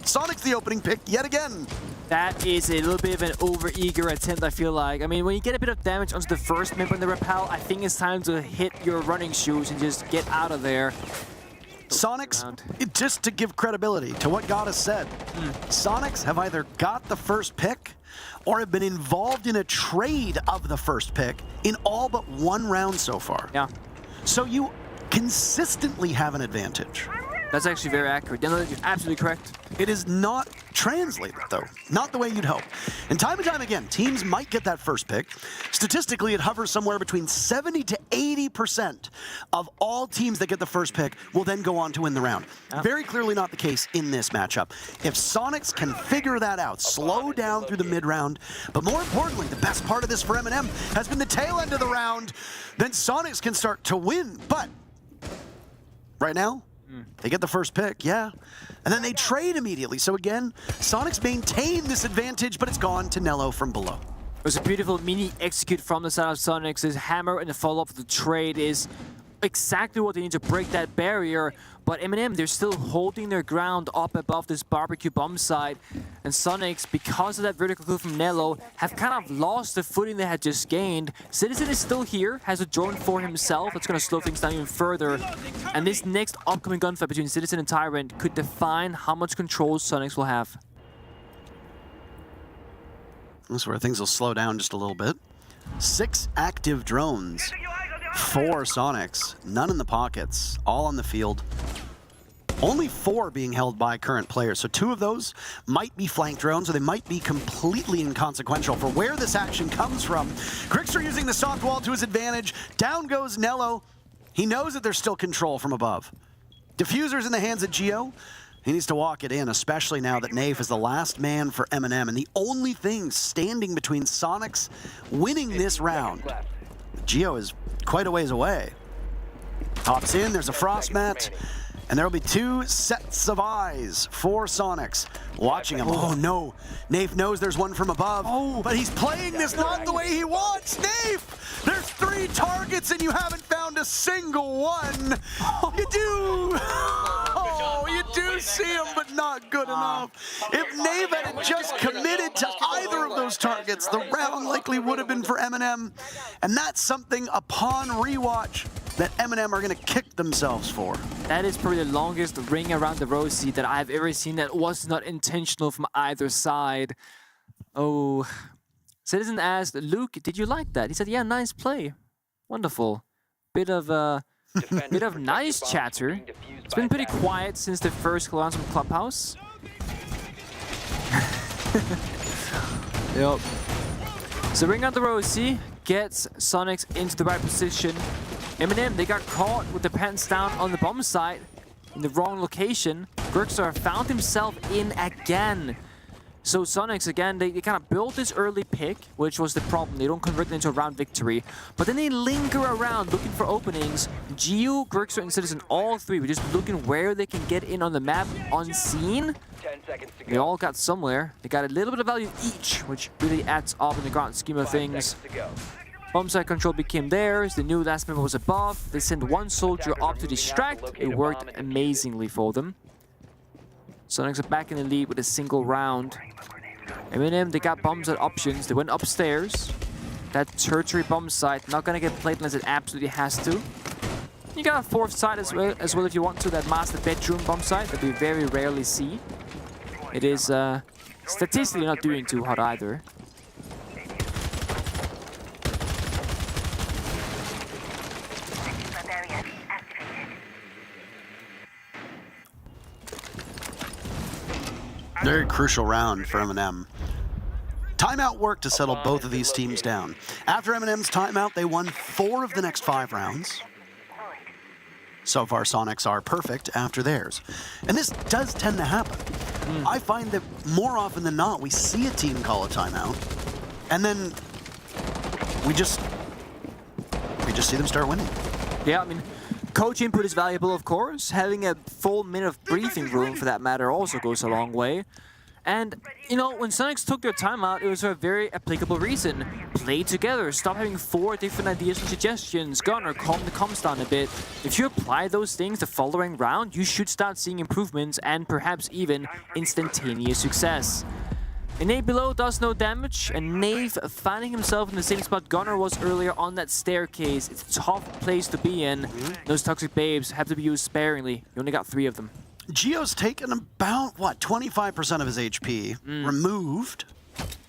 Sonic's the opening pick yet again. That is a little bit of an over-eager attempt, I feel like. I mean, when you get a bit of damage onto the first map on the repel, I think it's time to hit your running shoes and just get out of there. Soniqs, just to give credibility to what God has said, Soniqs have either got the first pick or have been involved in a trade of the first pick in all but one round so far. Yeah. So you consistently have an advantage. That's actually very accurate. You're absolutely correct. It is not translated, though. Not the way you'd hope. And time again, teams might get that first pick. Statistically, it hovers somewhere between 70 to 80% of all teams that get the first pick will then go on to win the round. Very clearly not the case in this matchup. If Soniqs can figure that out, slow down through the mid-round, but more importantly, the best part of this for MNM has been the tail end of the round, then Soniqs can start to win. But right now, they get the first pick, yeah. And then they trade immediately. So again, Soniqs maintain this advantage, but it's gone to Nello from below. It was a beautiful mini execute from the side of Soniqs. His hammer and the follow-up of the trade is exactly what they need to break that barrier. But MNM, they're still holding their ground up above this barbecue bomb site. And Soniqs, because of that vertical coup from Nello, have kind of lost the footing they had just gained. Citizen is still here, has a drone for himself. That's going to slow things down even further. And this next upcoming gunfight between Citizen and Tyrant could define how much control Soniqs will have. This is where things will slow down just a little bit. 6 active drones. 4 Soniqs, none in the pockets, all on the field. Only 4 being held by current players, so 2 of those might be flank drones, or they might be completely inconsequential for where this action comes from. Grixer using the soft wall to his advantage. Down goes Nello. He knows that there's still control from above. Diffuser's in the hands of Geo. He needs to walk it in, especially now that Nafe is the last man for MNM, and the only thing standing between Soniqs winning this round. Geo is quite a ways away. Hops in, there's a frost mat, and there will be 2 sets of eyes for Soniqs watching him. Oh no, Nafe knows there's one from above, but he's playing this not the way he wants. Nafe, there's 3 targets and you haven't found a single one. You do. Oh, you do see him, but not good enough. If Nafe had just committed to either of those targets, the round likely would have been for MNM. And that's something upon rewatch that MNM are going to kick themselves for. That is probably the longest ring around the rosy that I've ever seen that was not intentional from either side. Oh. Citizen asked, Luke, did you like that? He said, yeah, nice play. Wonderful. Bit of nice chatter. It's been pretty quiet since the first glance from Clubhouse. Yep. So ring out the rosy gets Soniqs into the right position. MNM, they got caught with their pants down on the bomb site in the wrong location. Grixer found himself in again. So Soniqs, again, they kind of built this early pick, which was the problem. They don't convert it into a round victory. But then they linger around looking for openings. Geo, Grixer, and Citizen, all 3 were just looking where they can get in on the map unseen. 10 seconds to go. They all got somewhere. They got a little bit of value each, which really adds up in the grand scheme of 5 things. seconds to go. Bomb site control became theirs. They knew last member was above. They sent 1 soldier up to distract. It worked amazingly for them. Soniqs are back in the lead with a single round. MNM, they got bombs at options. They went upstairs. That tertiary bomb site not gonna get played unless it absolutely has to. You got a 4th site as well if you want to. That master bedroom bomb site that we very rarely see. It is statistically not doing too hot either. Very crucial round for MNM. Timeout worked to settle both of these teams down. After MNM's timeout, they won 4 of the next 5 rounds. So far, Soniqs are perfect after theirs. And this does tend to happen. I find that more often than not, we see a team call a timeout, and then we just see them start winning. Yeah, I mean, coach input is valuable, of course. Having a full minute of breathing room, for that matter, also goes a long way. And, you know, when Soniqs took their timeout, it was for a very applicable reason. Play together, stop having 4 different ideas and suggestions. Gunner, calm the comms down a bit. If you apply those things the following round, you should start seeing improvements and perhaps even instantaneous success. Nave below does no damage, and Nave finding himself in the same spot Gunnar was earlier on that staircase. It's a tough place to be in. Those toxic babes have to be used sparingly. You only got 3 of them. Gio's taken about, what, 25% of his HP removed.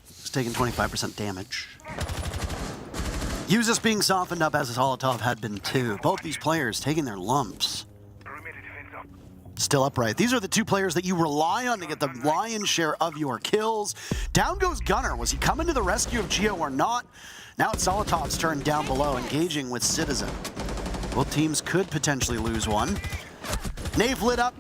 He's taken 25% damage. Usus being softened up as Solotov had been too. Both these players taking their lumps. Still upright. These are the 2 players that you rely on to get the lion's share of your kills. Down goes Gunnar. Was he coming to the rescue of Gio or not? Now it's Solotov's turn down below, engaging with Citizen. Both teams could potentially lose one. Nave lit up.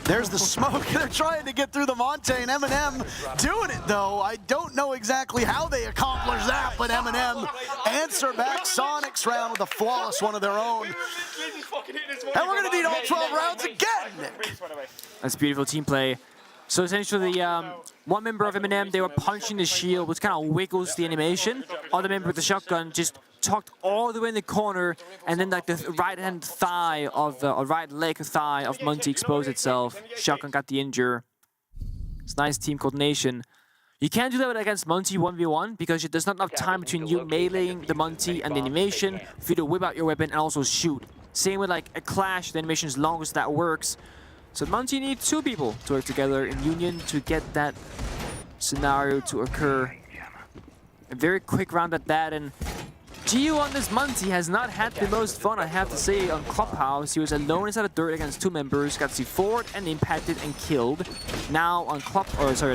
There's the smoke. They're trying to get through the Monte, and MNM doing it, though. I don't know exactly how they accomplish that, but MNM answer back Soniqs round with a flawless one of their own. And we're going to need all 12 rounds again, Nick. That's beautiful team play. So essentially, one member of MNM, they were punching the shield, which kind of wiggles the animation. Other member with the shotgun just tucked all the way in the corner, and then like the right-hand thigh of, or right leg thigh of Monty exposed itself. Shotgun got the injure. It's nice team coordination. You can't do that against Monty 1v1 because there's not enough time between you meleeing the Monty and the animation for you to whip out your weapon and also shoot. Same with like a clash, the animation as long as that works. So Monty needs 2 people to work together in union to get that scenario to occur. A very quick round at that, and Gio on this Monty has not had the most fun, I have to say, on Clubhouse. He was alone inside the dirt against 2 members, got C4'd and impacted and killed. Now on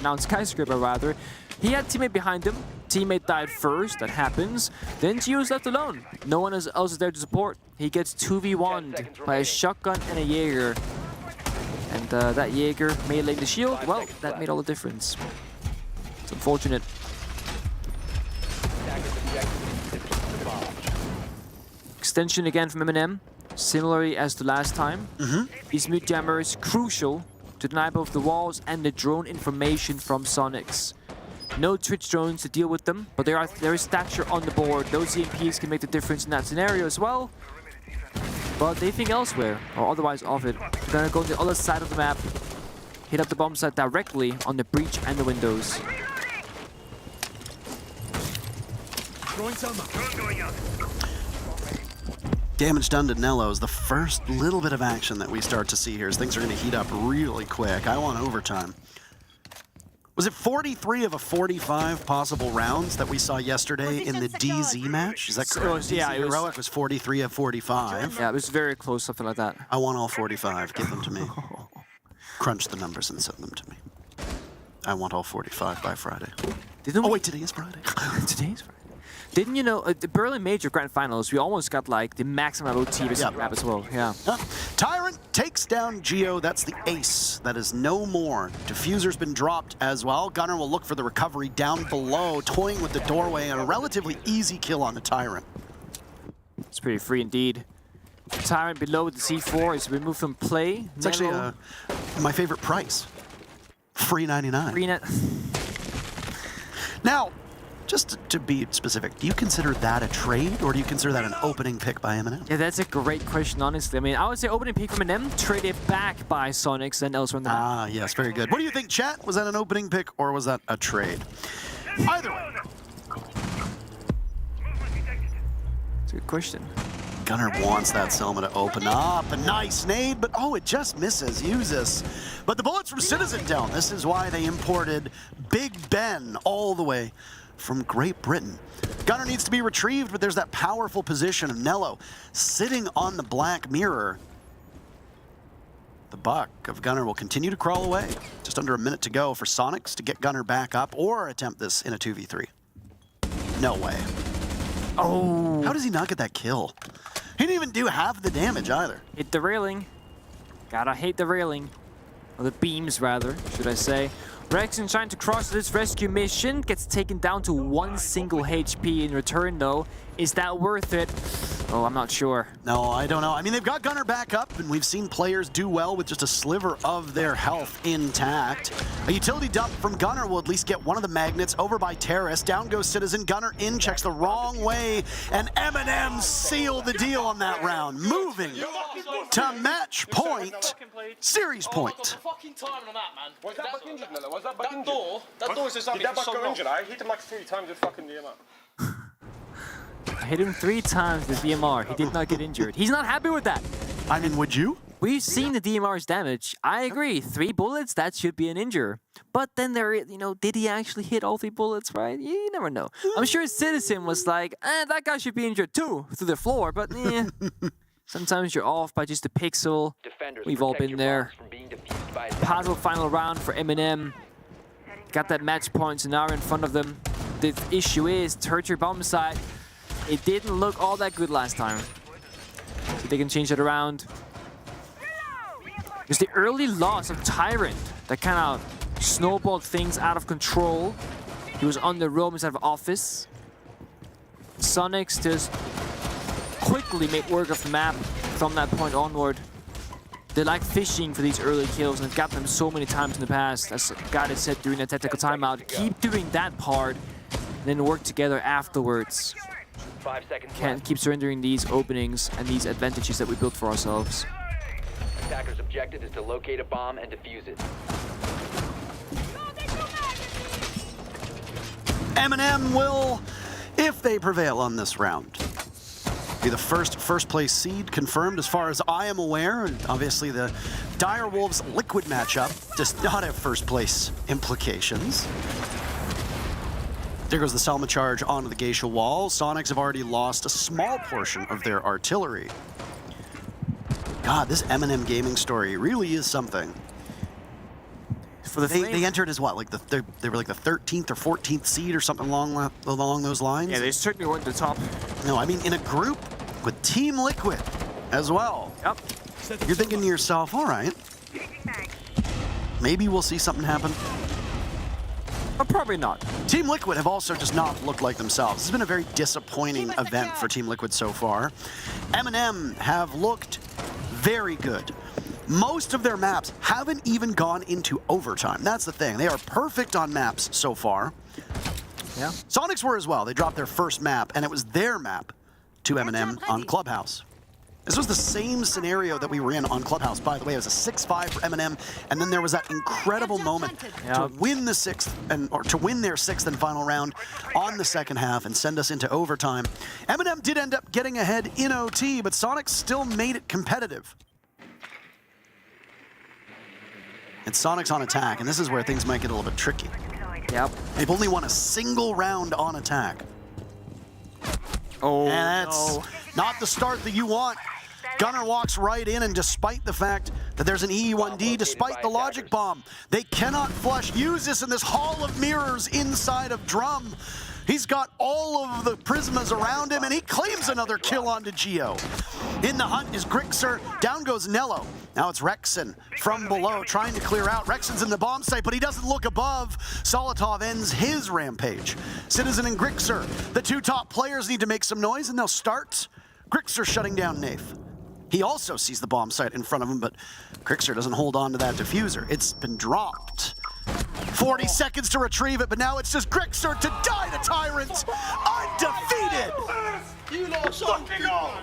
now on Skyscraper rather, he had a teammate behind him. Teammate died first, that happens. Then Gio's left alone. No one else is there to support. He gets 2v1'd by a shotgun and a Jaeger. And that Jaeger meleeing the shield, well, that made all the difference. It's unfortunate. Extension again from MNM, similarly as the last time. These mute jammers crucial to deny both the walls and the drone information from Soniqs. No Twitch drones to deal with them, but there is stature on the board. Those EMPs can make the difference in that scenario as well. But they think elsewhere, or otherwise off it. They're gonna go to the other side of the map, hit up the bomb site directly on the breach and the windows. Damage done to Nello is the first little bit of action that we start to see here as things are going to heat up really quick. I want overtime. Was it 43 of a 45 possible rounds that we saw yesterday in the DZ match? Is that correct? Yeah, Heroic was 43 of 45. Yeah, it was very close, something like that. I want all 45. Give them to me. Crunch the numbers and send them to me. I want all 45 by Friday. Oh wait, today is Friday. Today is Friday. Didn't you know, the Berlin Major Grand Finals, we almost got like the maximum amount of OT map as well. Yeah. Tyrant takes down Gio. That's the ace. That is no more. Diffuser's been dropped as well. Gunnar will look for the recovery down below, toying with the doorway, and a relatively easy kill on the Tyrant. It's pretty free indeed. Tyrant below with the C4 is removed from play. It's actually my favorite price. Free 99. Free Now, just to be specific, do you consider that a trade, or do you consider that an opening pick by MNM? Yeah, that's a great question, honestly. I mean, I would say opening pick from MNM, traded back by Soniqs and elsewhere in the map. Ah, yes, very good. What do you think, chat? Was that an opening pick, or was that a trade? Either way. It's a good question. Gunnar wants that Selma to open up. A nice nade, but oh, it just misses. Usus. But the bullets from Citizen down. This is why they imported Big Ben all the way from Great Britain. Gunnar needs to be retrieved, but there's that powerful position of Nello sitting on the black mirror. The buck of Gunnar will continue to crawl away. Just under a minute to go for Soniqs to get Gunnar back up or attempt this in a 2v3. No way. Oh. How does he not get that kill? He didn't even do half the damage either. Hit the railing. Gotta hate the railing. Or the beams, rather, should I say. Rexon trying to cross this rescue mission, gets taken down to 1 single HP in return though. Is that worth it? Oh, I'm not sure. No, I don't know. I mean, they've got Gunnar back up, and we've seen players do well with just a sliver of their health intact. A utility dump from Gunnar will at least get one of the magnets over by Terrace. Down goes Citizen. Gunnar in, checks the wrong way, and MNM seal the deal on that round. Moving to match point, series point. Fucking timing on that, man. Was that back injured, Nella? Was that back injured? That door is just Did that back go injured? I hit him like 3 times with fucking DMR. I hit him 3 times with DMR. He did not get injured. He's not happy with that. I mean, would you? We've seen the DMR's damage. I agree. 3 bullets, that should be an injure. But then there, you know, did he actually hit all 3 bullets, right? You never know. I'm sure Citizen was like, that guy should be injured too, through the floor, but sometimes you're off by just a pixel. We've all been there. Puzzle final round for MNM. Got that match point, so now in front of them. The issue is, tertiary bomb site. It didn't look all that good last time. So they can change that around. There's the early loss of Tyrant that kind of snowballed things out of control. He was on the roam instead of office. Soniqs just quickly made work of the map from that point onward. They like fishing for these early kills, and they've got them so many times in the past. As Gade said during the tactical timeout, keep doing that part, and then work together afterwards. 5 seconds Can't keep surrendering these openings and these advantages that we built for ourselves. Attacker's objective is to locate a bomb and defuse it. MNM will, if they prevail on this round, be the first place seed confirmed as far as I am aware. And obviously the Direwolves Liquid matchup does not have first place implications. There goes the Selma charge onto the Geisha wall. Soniqs have already lost a small portion of their artillery. God, this MNM Gaming story really is something. For the they entered as what? Like they were like the 13th or 14th seed or something along those lines? Yeah, they certainly weren't the top. No, I mean in a group with Team Liquid as well. Yep. You're thinking to yourself, all right, maybe we'll see something happen. But probably not. Team Liquid have also just not looked like themselves. This has been a very disappointing event for Team Liquid so far. MNM have looked very good. Most of their maps haven't even gone into overtime. That's the thing. They are perfect on maps so far. Yeah. Soniqs were as well. They dropped their first map, and it was their map to MNM on Clubhouse. This was the same scenario that we were in on Clubhouse, by the way. It was a 6-5 for MNM, and then there was that incredible moment to win the to win their 6th and final round on the second half and send us into overtime. MNM did end up getting ahead in OT, but Soniqs still made it competitive. It's Soniqs on attack, and this is where things might get a little bit tricky. Yep. They've only won a single round on attack. Oh, and that's not the start that you want. Gunnar walks right in, and despite the fact that there's an E1D, despite the logic bomb, they cannot flush. Use this in this hall of mirrors inside of Drum. He's got all of the Prismas around him, and he claims another kill onto Geo. In the hunt is Grixer. Down goes Nello. Now it's Rexon from below, trying to clear out. Rexon's in the bomb site, but he doesn't look above. Solotov ends his rampage. Citizen and Grixer, the 2 top players, need to make some noise, and they'll start. Grixer shutting down Nafe. He also sees the bomb site in front of him, but Grixer doesn't hold on to that diffuser. It's been dropped. 40 seconds to retrieve it, but now it's just Grixer to die to Tyrant. Undefeated! You lot fucking on!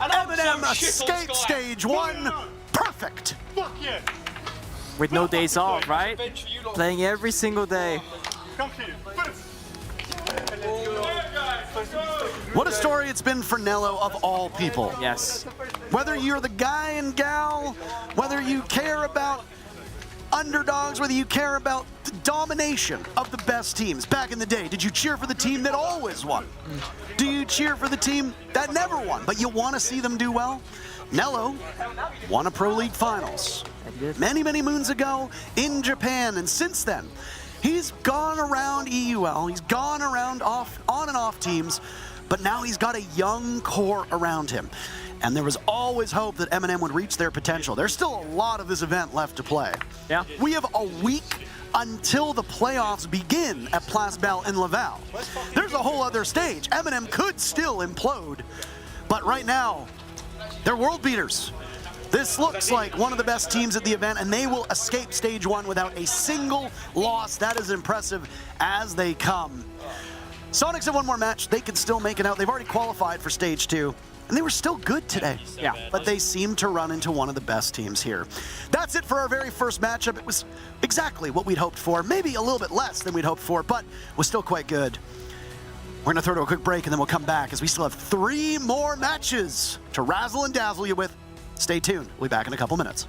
MNM escape stage 1. Perfect! Fuck yeah! With no days off, right? Playing every single day. Come here. What a story it's been for Nello of all people. Yes. Whether you're the guy and gal, whether you care about underdogs, whether you care about the domination of the best teams. Back in the day, did you cheer for the team that always won? Do you cheer for the team that never won, but you want to see them do well? Nello won a Pro League Finals many, many moons ago in Japan, and since then, he's gone around EUL, he's gone around on and off teams, but now he's got a young core around him. And there was always hope that MNM would reach their potential. There's still a lot of this event left to play. Yeah. We have a week until the playoffs begin at Place Belle in Laval. There's a whole other stage. MNM could still implode, But right now, they're world beaters. This looks like one of the best teams at the event, and they will escape stage 1 without a single loss. That is impressive as they come. Soniqs have one more match. They can still make it out. They've already qualified for stage 2. And they were still good today. Yeah. But they seem to run into one of the best teams here. That's it for our very first matchup. It was exactly what we'd hoped for. Maybe a little bit less than we'd hoped for, but was still quite good. We're going to throw to a quick break, and then we'll come back as we still have 3 more matches to razzle and dazzle you with. Stay tuned. We'll be back in a couple minutes.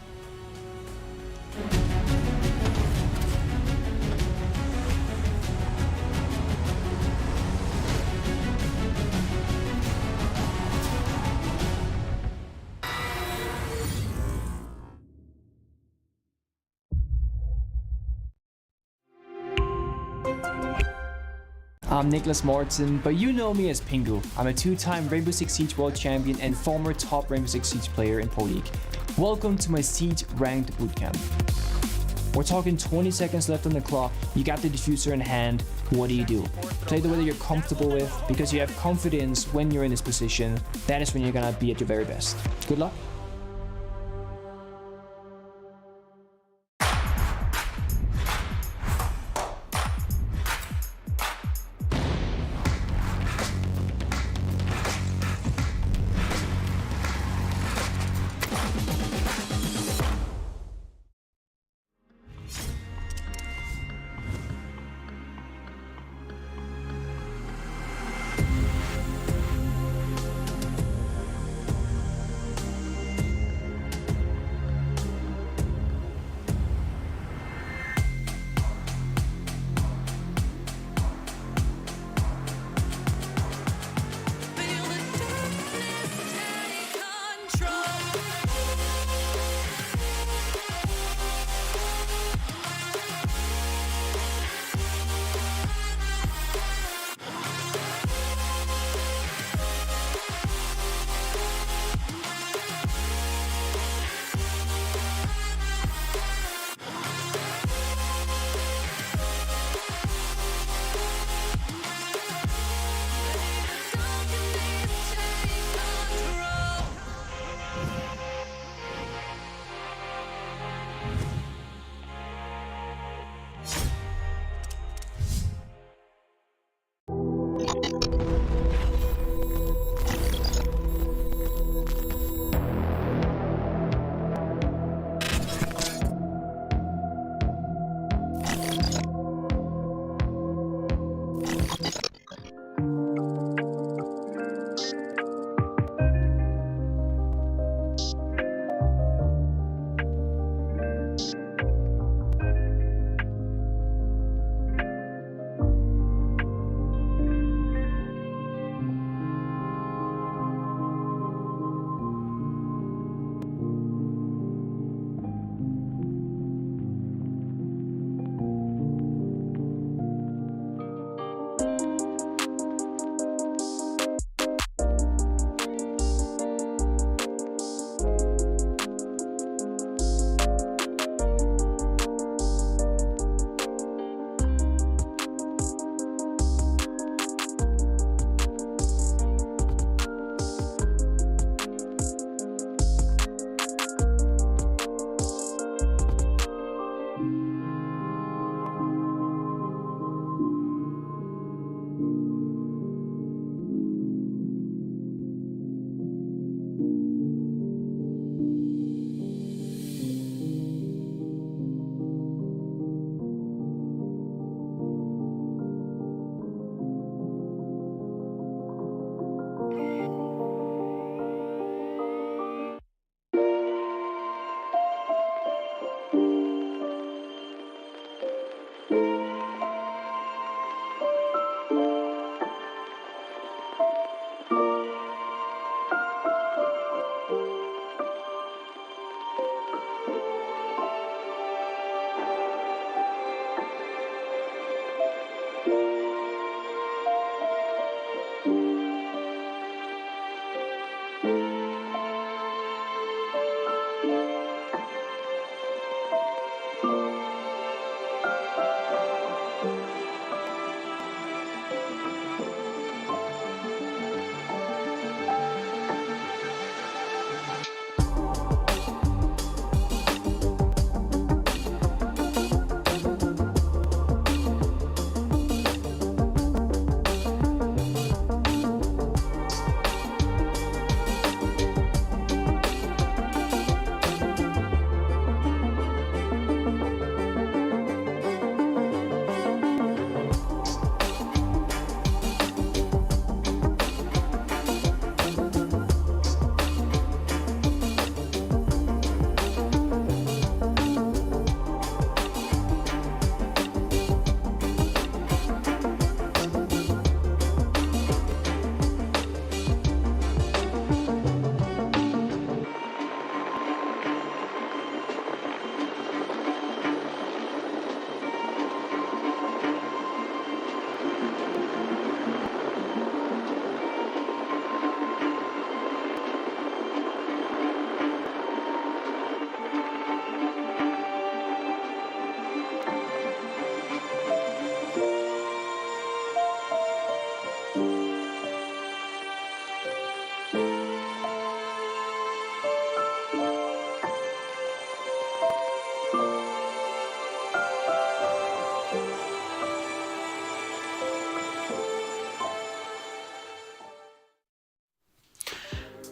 I'm Nicholas Morton, but you know me as Pingu. I'm a 2-time Rainbow Six Siege World Champion and former top Rainbow Six Siege player in Pro League. Welcome to my Siege Ranked Bootcamp. We're talking 20 seconds left on the clock, you got the diffuser in hand, what do? Play the way that you're comfortable with, because you have confidence when you're in this position. That is when you're gonna be at your very best. Good luck.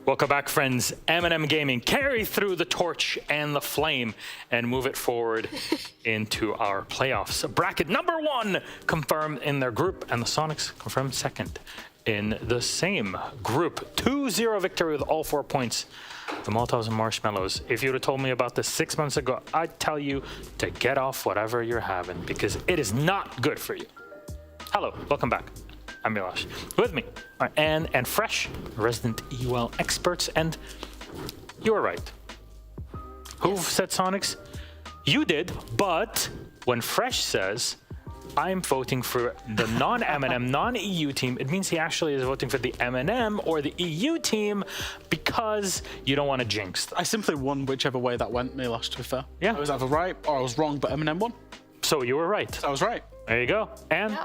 Welcome back, friends. MNM Gaming carry through the torch and the flame and move it forward into our playoffs. Bracket number 1 confirmed in their group, and the Soniqs confirmed second in the same group. 2-0 victory with all 4 points. The Molotovs and Marshmallows. If you would have told me about this 6 months ago, I'd tell you to get off whatever you're having because it is not good for you. Hello, welcome back. I'm Milosh. With me are Anne and Fresh, resident EUL experts, and you were right. Who said Soniqs? You did, but when Fresh says, I'm voting for the non-MNM, non-EU team, it means he actually is voting for the MNM or the EU team because you don't want to jinx them. I simply won whichever way that went, Milosh, to be fair. Yeah. I was either right or I was wrong, but MNM won. So you were right. I was right. There you go. And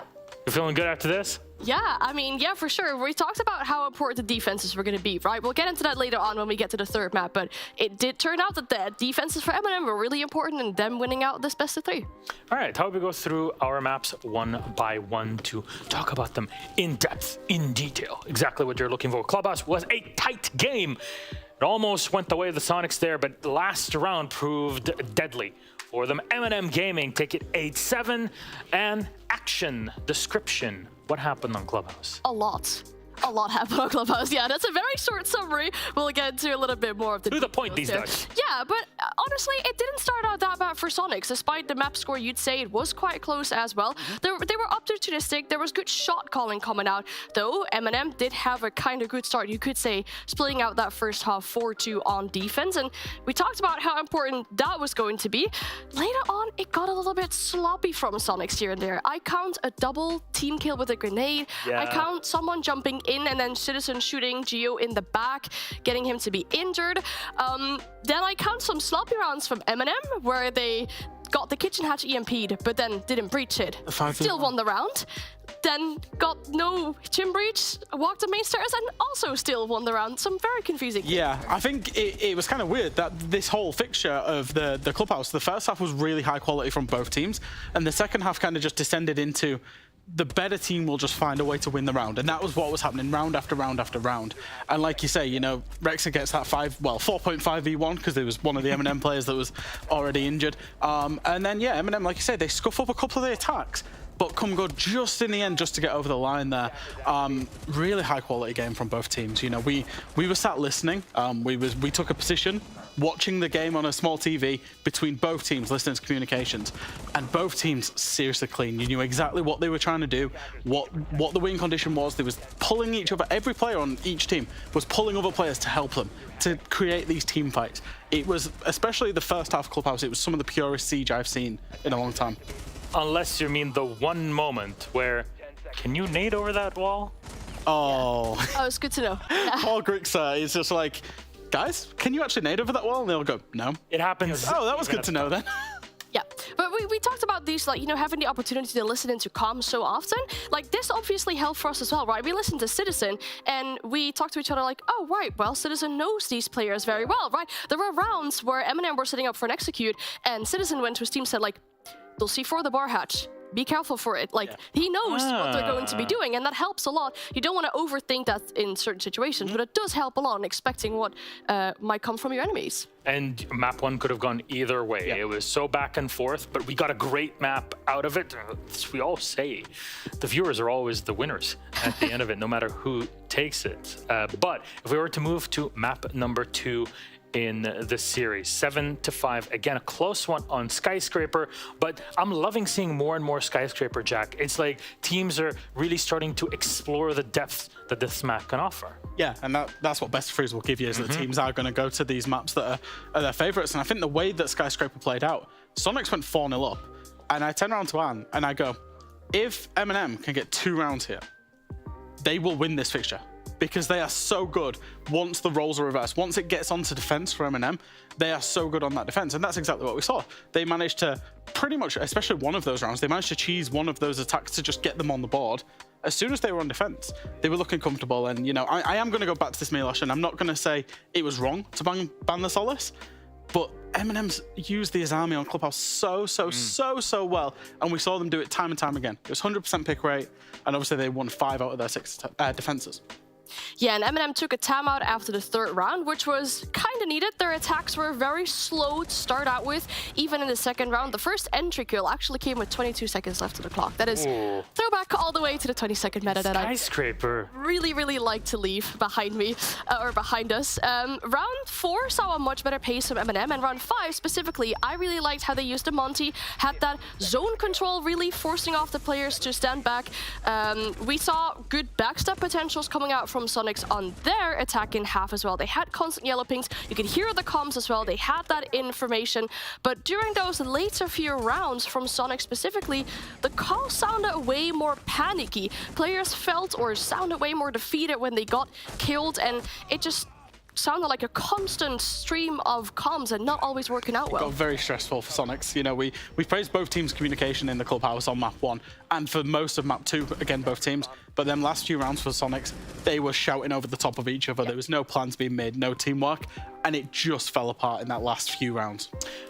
you feeling good after this? Yeah, I mean, yeah, for sure. We talked about how important the defenses were going to be, right? We'll get into that later on when we get to the third map, but it did turn out that the defenses for MNM were really important in them winning out this best of 3. All right, how about we go through our maps one by one to talk about them in depth, in detail. Exactly what you're looking for. Clubhouse was a tight game. It almost went the way of the Soniqs there, but the last round proved deadly. For them, MNM Gaming take it 8-7, and action description. What happened on Clubhouse? A lot happened on Clubhouse. Yeah, that's a very short summary. We'll get into a little bit more of the to the point these here. days. Yeah, but honestly, it didn't start out that bad for Soniqs. Despite the map score, you'd say it was quite close as well. They were opportunistic. There was good shot calling coming out, though MNM did have a kind of good start, you could say, splitting out that first half 4-2 on defense. And we talked about how important that was going to be. Later on, it got a little bit sloppy from Soniqs here and there. I count a double team kill with a grenade. Yeah. I count someone jumping in and then Citizen shooting Geo in the back, getting him to be injured. Then I count some sloppy rounds from MNM where they got the kitchen hatch EMP'd, but then didn't breach it. Still won the round. Then got no gym breach, walked the main stairs, and also still won the round. Some very confusing things. Yeah, I think it was kind of weird that this whole fixture of the Clubhouse, the first half was really high quality from both teams, and the second half kind of just descended into the better team will just find a way to win the round. And that was what was happening round after round after round. And like you say, you know, Rexa gets that 4.5v1 because there was one of the MNM players that was already injured. And then, yeah, MNM, like you say, they scuff up a couple of the attacks, but come good just in the end just to get over the line there. Really high quality game from both teams. You know, we were sat listening. We took a position watching the game on a small TV between both teams, listening to communications, and both teams seriously clean. You knew exactly what they were trying to do, what the win condition was. They was pulling each other. Every player on each team was pulling other players to help them to create these team fights. It was, especially the first half of Clubhouse, it was some of the purest siege I've seen in a long time. Unless you mean the one moment where, can you nade over that wall? Oh. Oh, it's good to know. Paul Grixer is just like, guys, can you actually nade over that wall? And they'll go, no. It happens. Oh, that was good to know then. Yeah, but we talked about these, like, you know, having the opportunity to listen into comms so often. Like, this obviously helped for us as well, right? We listened to Citizen, and we talked to each other like, oh, right, well, Citizen knows these players very well, right? There were rounds where MNM were setting up for an execute, and Citizen went to his team and said, like, they'll C4 the bar hatch. Be careful for it. Like, he knows what they're going to be doing, and that helps a lot. You don't want to overthink that in certain situations, but it does help a lot in expecting what might come from your enemies. And map 1 could have gone either way. Yeah. It was so back and forth, but we got a great map out of it. As we all say, the viewers are always the winners at the end of it, no matter who takes it. But if we were to move to map number 2, in the series, 7-5, again a close one on Skyscraper, but I'm loving seeing more and more Skyscraper, Jack. It's like teams are really starting to explore the depth that this map can offer. Yeah, and that's what best of 3s will give you, is that teams are going to go to these maps that are their favorites. And I think the way that Skyscraper played out, Soniqs went 4-0 up, and I turn around to Anne and I go, if MNM can get 2 rounds here, they will win this fixture. Because they are so good once the roles are reversed. Once it gets onto defense for MNM, they are so good on that defense. And that's exactly what we saw. They managed to pretty much, especially one of those rounds, they managed to cheese one of those attacks to just get them on the board. As soon as they were on defense, they were looking comfortable. And, you know, I am going to go back to this Milosh, and I'm not going to say it was wrong to ban the Solace, but MNM's used the Azami on Clubhouse so well, and we saw them do it time and time again. It was 100% pick rate, and obviously they won 5 out of their 6 defenses. Yeah, and MNM took a timeout after the third round, which was kind of needed. Their attacks were very slow to start out with. Even in the second round, the first entry kill actually came with 22 seconds left on the clock. That is throwback all the way to the 20-second meta that I really like to leave behind me, or behind us. Round 4 saw a much better pace from MNM, and round 5 specifically, I really liked how they used the Monty, had that zone control really forcing off the players to stand back. We saw good backstab potentials coming out from Soniqs on their attack in half as well. They had constant yellow pings. You could hear the comms as well. They had that information. But during those later few rounds from Soniqs specifically, the calls sounded way more panicky. Players felt or sounded way more defeated when they got killed, and it just sounded like a constant stream of comms and not always working out well. It got very stressful for Soniqs. You know, we praised both teams' communication in the clubhouse on map 1 and for most of map 2, again, both teams. But then last few rounds for Soniqs, they were shouting over the top of each other. There was no plans being made, no teamwork, and it just fell apart in that last few rounds.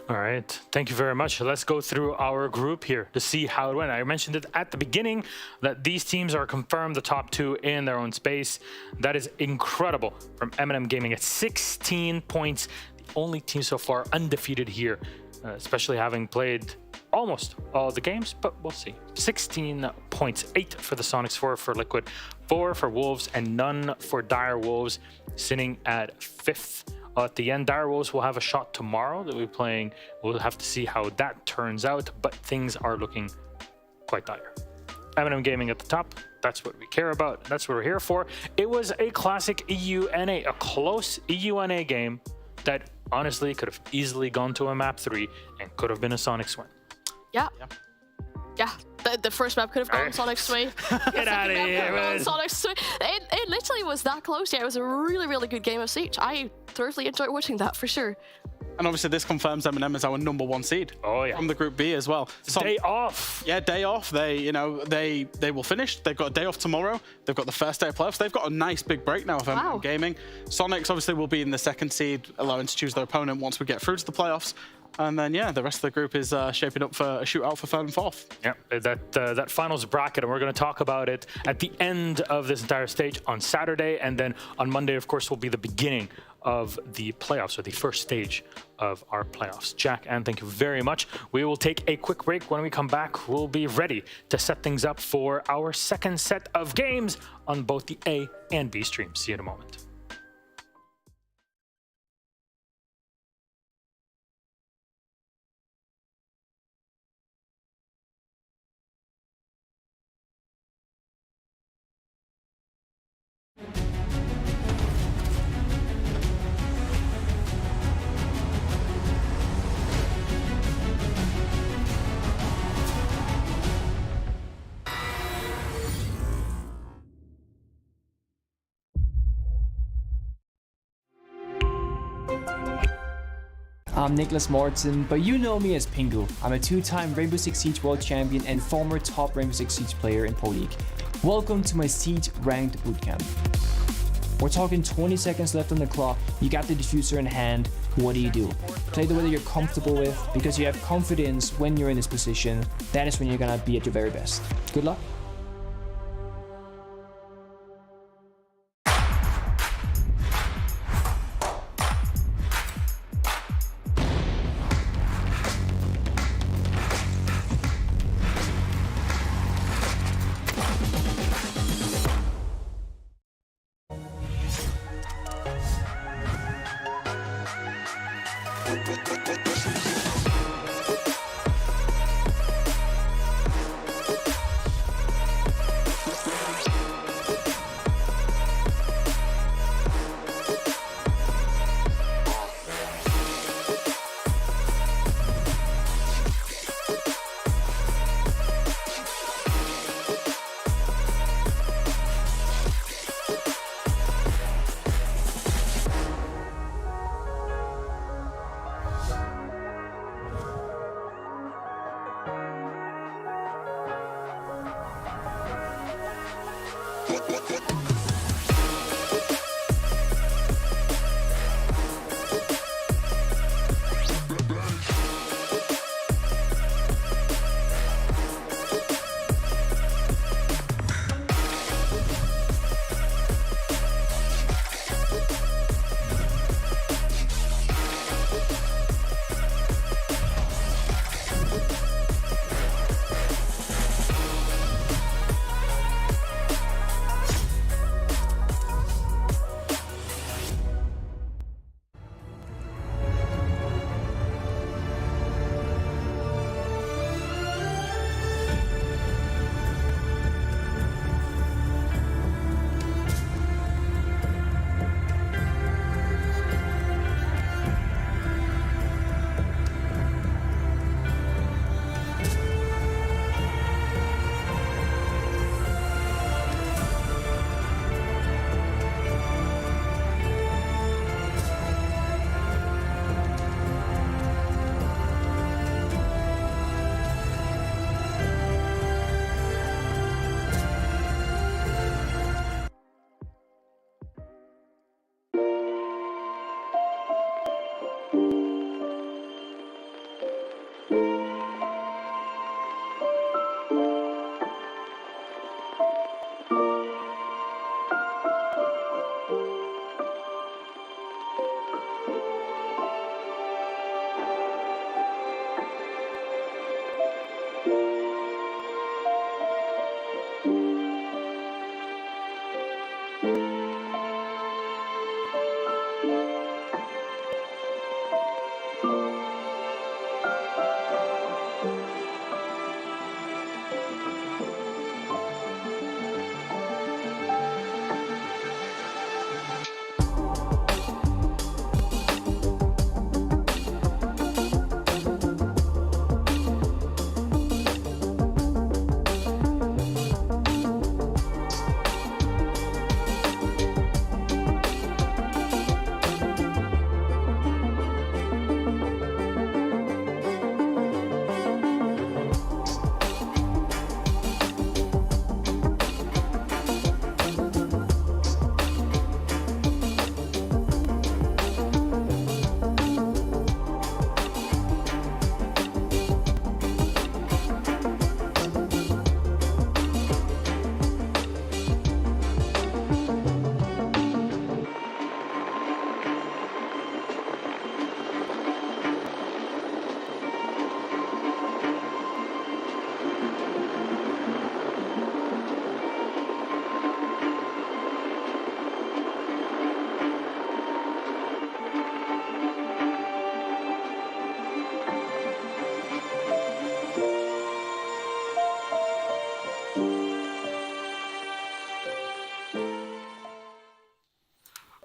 All right, thank you very much. Let's go through our group here to see how it went. I mentioned it at the beginning that these teams are confirmed the top 2 in their own space. That is incredible from MNM Gaming at 16 points. The only team so far undefeated here, especially having played almost all the games, but we'll see. 16 points, 8 for the Soniqs, 4 for Liquid, 4 for Wolves, and none for Direwolves, sitting at 5th. At the end, Direwolves will have a shot tomorrow that we're playing. We'll have to see how that turns out, but things are looking quite dire. MNM Gaming at the top. That's what we care about. That's what we're here for. It was a classic EUNA, a close EUNA game that honestly could have easily gone to a map 3 and could have been a Soniqs win. Yeah, the first map could have gone Soniqs' way. Get out of here, man. Soniqs' way. It literally was that close. Yeah, it was a really good game of Siege. I thoroughly enjoyed watching that for sure. And obviously this confirms MNM as our #1 seed. Oh yeah. From the Group B as well. Day off. Yeah, day off. They will finish. They've got a day off tomorrow. They've got the first day of playoffs. They've got a nice big break now of MNM Gaming. Soniqs obviously will be in the 2nd seed, allowing to choose their opponent once we get through to the playoffs. And then, yeah, the rest of the group is shaping up for a shootout for 3rd and 4th. Yeah, that finals bracket, and we're going to talk about it at the end of this entire stage on Saturday. And then on Monday, of course, will be the beginning of the playoffs, or the first stage of our playoffs. Jack, Anne, thank you very much. We will take a quick break. When we come back, we'll be ready to set things up for our 2nd set of games on both the A and B streams. See you in a moment. I'm Nicholas Morton, but you know me as Pingu. I'm a 2-time Rainbow Six Siege World Champion and former top Rainbow Six Siege player in Pro League. Welcome to my Siege Ranked Bootcamp. We're talking 20 seconds left on the clock, you got the diffuser in hand, what do? Play the way that you're comfortable with, because you have confidence when you're in this position. That is when you're gonna be at your very best. Good luck.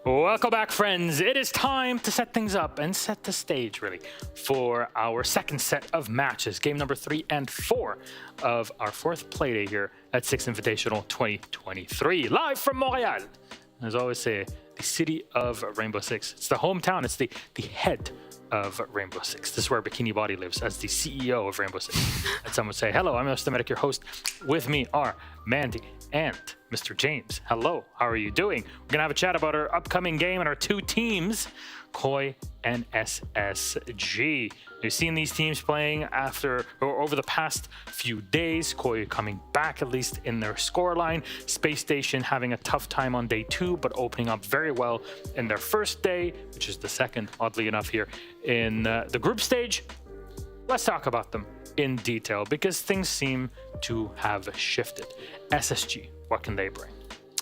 Welcome back, friends. It is time to set things up and set the stage, really, for our second set of matches. Game number 3 and 4 of our 4th playday here at Six Invitational 2023. Live from Montreal. As I always say, the city of Rainbow Six. It's the hometown. It's the head of Rainbow Six. This is where Bikini Body lives as the CEO of Rainbow Six. And some would say, hello, I'm Mr. Medic, your host. With me are Mandy and Mr. James. Hello, how are you doing? We're gonna have a chat about our upcoming game and our 2 teams, Koi and SSG. We've seen these teams playing over the past few days. Koi coming back, at least in their scoreline. Space Station having a tough time on day 2, but opening up very well in their first day, which is the second, oddly enough, here in the group stage. Let's talk about them in detail because things seem to have shifted. SSG, what can they bring?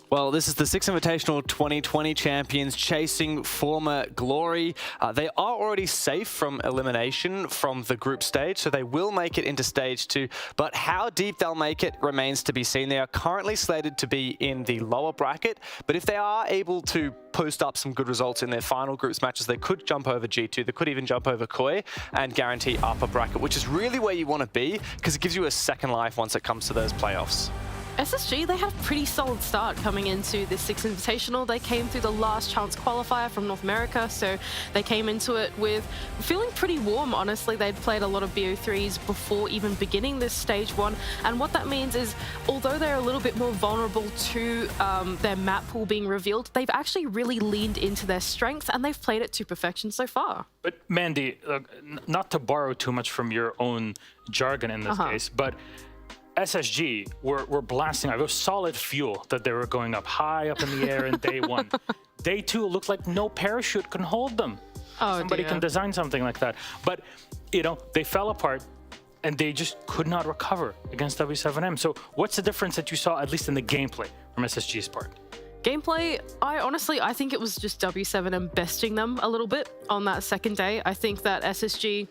Well, this is the Six Invitational 2020 champions chasing former glory. They are already safe from elimination from the group stage, so they will make it into stage 2. But how deep they'll make it remains to be seen. They are currently slated to be in the lower bracket, but if they are able to post up some good results in their final groups matches, they could jump over G2. They could even jump over Koi and guarantee upper bracket, which is really where you want to be because it gives you a second life once it comes to those playoffs. SSG, they had a pretty solid start coming into this Six Invitational. They came through the last chance qualifier from North America, so they came into it with feeling pretty warm, honestly. They'd played a lot of BO3s before even beginning this stage 1, and what that means is, although they're a little bit more vulnerable to their map pool being revealed, they've actually really leaned into their strengths, and they've played it to perfection so far. But Mandy, not to borrow too much from your own jargon in this case, but SSG were blasting. It was solid fuel that they were going up high up in the air in day 1. Day 2 looked like no parachute can hold them. Somebody can design something like that. But, you know, they fell apart and they just could not recover against W7M. So what's the difference that you saw, at least in the gameplay, from SSG's part? Gameplay, I think it was just W7M besting them a little bit on that second day. I think that SSG...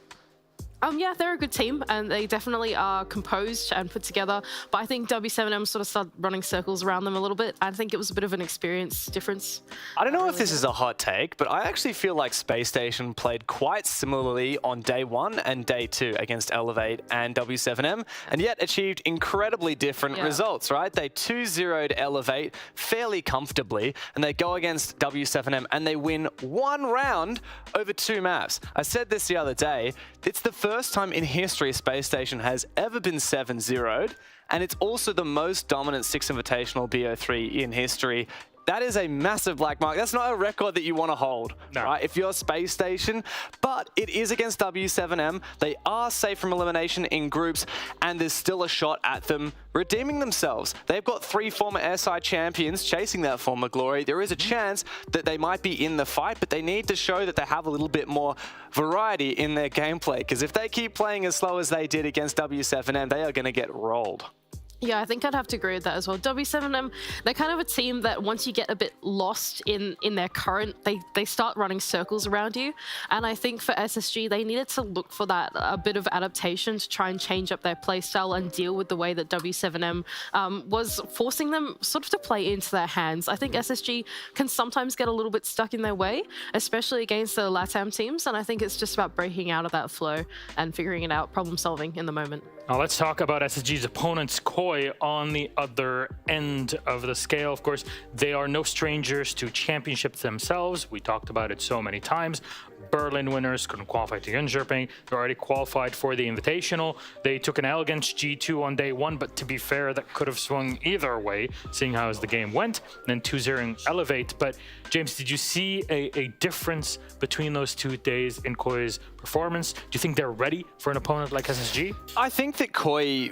yeah, they're a good team, and they definitely are composed and put together, but I think W7M sort of started running circles around them a little bit. I think it was a bit of an experience difference. I don't know if this is a hot take, but I actually feel like Space Station played quite similarly on day 1 and day 2 against Elevate and W7M, and yet achieved incredibly different results, right? They 2-0'd Elevate fairly comfortably, and they go against W7M, and they win 1 round over 2 maps. I said this the other day, it's the first time in history Space Station has ever been 7-0'd, and it's also the most dominant Six Invitational BO3 in history. That is a massive black mark. That's not a record that you want to hold, right? If you're Space Station, but it is against W7M. They are safe from elimination in groups, and there's still a shot at them redeeming themselves. They've got 3 former SI champions chasing that former glory. There is a chance that they might be in the fight, but they need to show that they have a little bit more variety in their gameplay, because if they keep playing as slow as they did against W7M, they are going to get rolled. Yeah, I think I'd have to agree with that as well. W7M, they're kind of a team that once you get a bit lost in their current, they start running circles around you. And I think for SSG, they needed to look for that a bit of adaptation to try and change up their playstyle and deal with the way that W7M was forcing them sort of to play into their hands. I think SSG can sometimes get a little bit stuck in their way, especially against the LATAM teams. And I think it's just about breaking out of that flow and figuring it out, problem solving in the moment. Now let's talk about SSG's opponents, Koi, on the other end of the scale. Of course, they are no strangers to championships themselves. We talked about it so many times. Berlin winners couldn't qualify to Jönköping. They're already qualified for the Invitational. They took an L against G2 on day 1, but to be fair, that could have swung either way, seeing how as the game went. And then 2-0ing Elevate. But James, did you see a difference between those 2 days in Koi's performance? Do you think they're ready for an opponent like SSG? I think that Koi,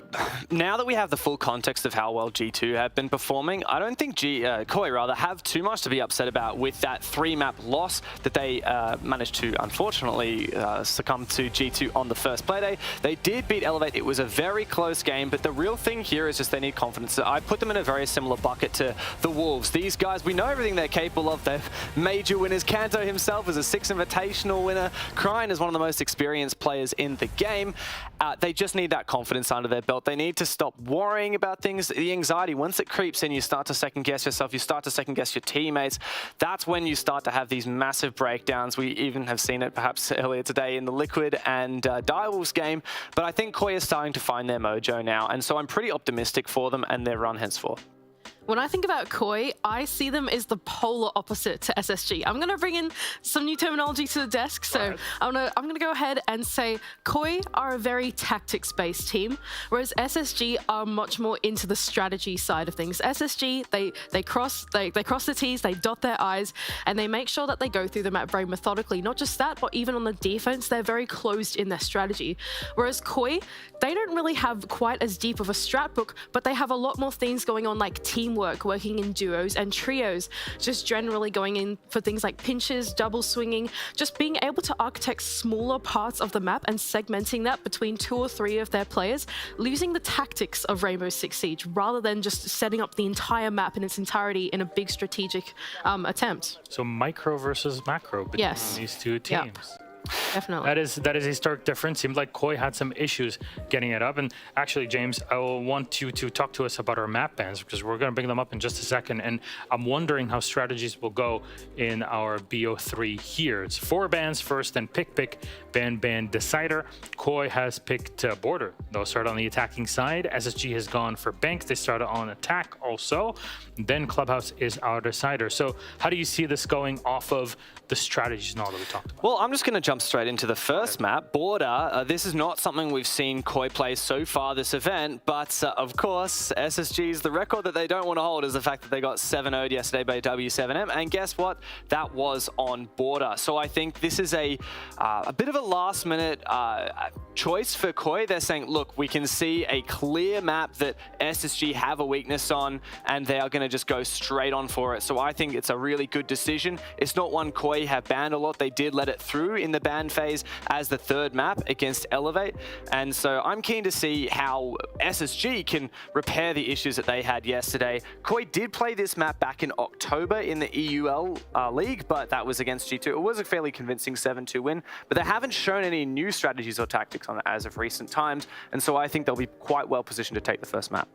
now that we have the full context of how well G2 have been performing, I don't think Koi have too much to be upset about with that 3-map loss that they managed to unfortunately succumb to G2 on the first playday. They did beat Elevate. It was a very close game, but the real thing here is just they need confidence. I put them in a very similar bucket to the Wolves. These guys, we know everything they're capable of. They're major winners. Kanto himself is a Six Invitational winner. Kryne is one of the most experienced players in the game. They just need that confidence under their belt. They need to stop worrying worrying about things, the anxiety, once it creeps in, you start to second guess yourself, you start to second guess your teammates. That's when you start to have these massive breakdowns. We even have seen it perhaps earlier today in the Liquid and Direwolves game, but I think Koi is starting to find their mojo now, and so I'm pretty optimistic for them and their run henceforth. When I think about Koi, I see them as the polar opposite to SSG. I'm going to bring in some new terminology to the desk. So I'm gonna go ahead and say Koi are a very tactics-based team, whereas SSG are much more into the strategy side of things. SSG, they cross the T's, they dot their I's, and they make sure that they go through the map very methodically. Not just that, but even on the defense, they're very closed in their strategy. Whereas Koi, they don't really have quite as deep of a strat book, but they have a lot more things going on, like teamwork, working in duos and trios, just generally going in for things like pinches, double swinging, just being able to architect smaller parts of the map and segmenting that between 2 or 3 of their players, losing the tactics of Rainbow Six Siege rather than just setting up the entire map in its entirety in a big strategic attempt. So micro versus macro between these two teams. Yep. Definitely. That is a stark difference. Seemed like Koi had some issues getting it up. And actually, James, I will want you to talk to us about our map bans, because we're going to bring them up in just a second. And I'm wondering how strategies will go in our BO3 here. It's 4 bans first, then pick, ban, decider. Koi has picked border. They'll start on the attacking side. SSG has gone for bank. They started on attack also. Then Clubhouse is our decider. So how do you see this going off of the strategies and all that we talked about? Well, I'm just going to jump straight into the first map, Border. This is not something we've seen Koi play so far this event, but of course, SSG's, the record that they don't want to hold is the fact that they got 7-0'd yesterday by W7M, and guess what? That was on Border. So I think this is a bit of a last-minute choice for Koi. They're saying, look, we can see a clear map that SSG have a weakness on, and they are going to just go straight on for it. So I think it's a really good decision. It's not one Koi have banned a lot. They did let it through in the ban phase as the 3rd map against Elevate. And so I'm keen to see how SSG can repair the issues that they had yesterday. Koi did play this map back in October in the EUL League, but that was against G2. It was a fairly convincing 7-2 win, but they haven't shown any new strategies or tactics on it as of recent times. And so I think they'll be quite well positioned to take the first map.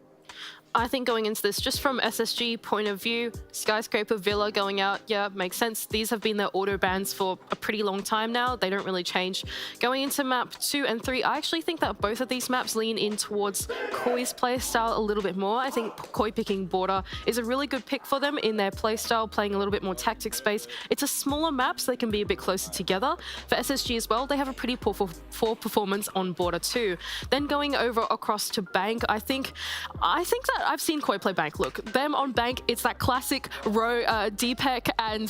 I think going into this, just from SSG point of view, Skyscraper, Villa going out, yeah, makes sense. These have been their auto bans for a pretty long time now. They don't really change. Going into map 2 and 3, I actually think that both of these maps lean in towards Koi's playstyle a little bit more. I think Koi picking Border is a really good pick for them in their playstyle, playing a little bit more tactics-based. It's a smaller map, so they can be a bit closer together. For SSG as well, they have a pretty poor performance on Border too. Then going over across to Bank, I think that I've seen Koi play Bank. Look, them on Bank, it's that classic DPEC and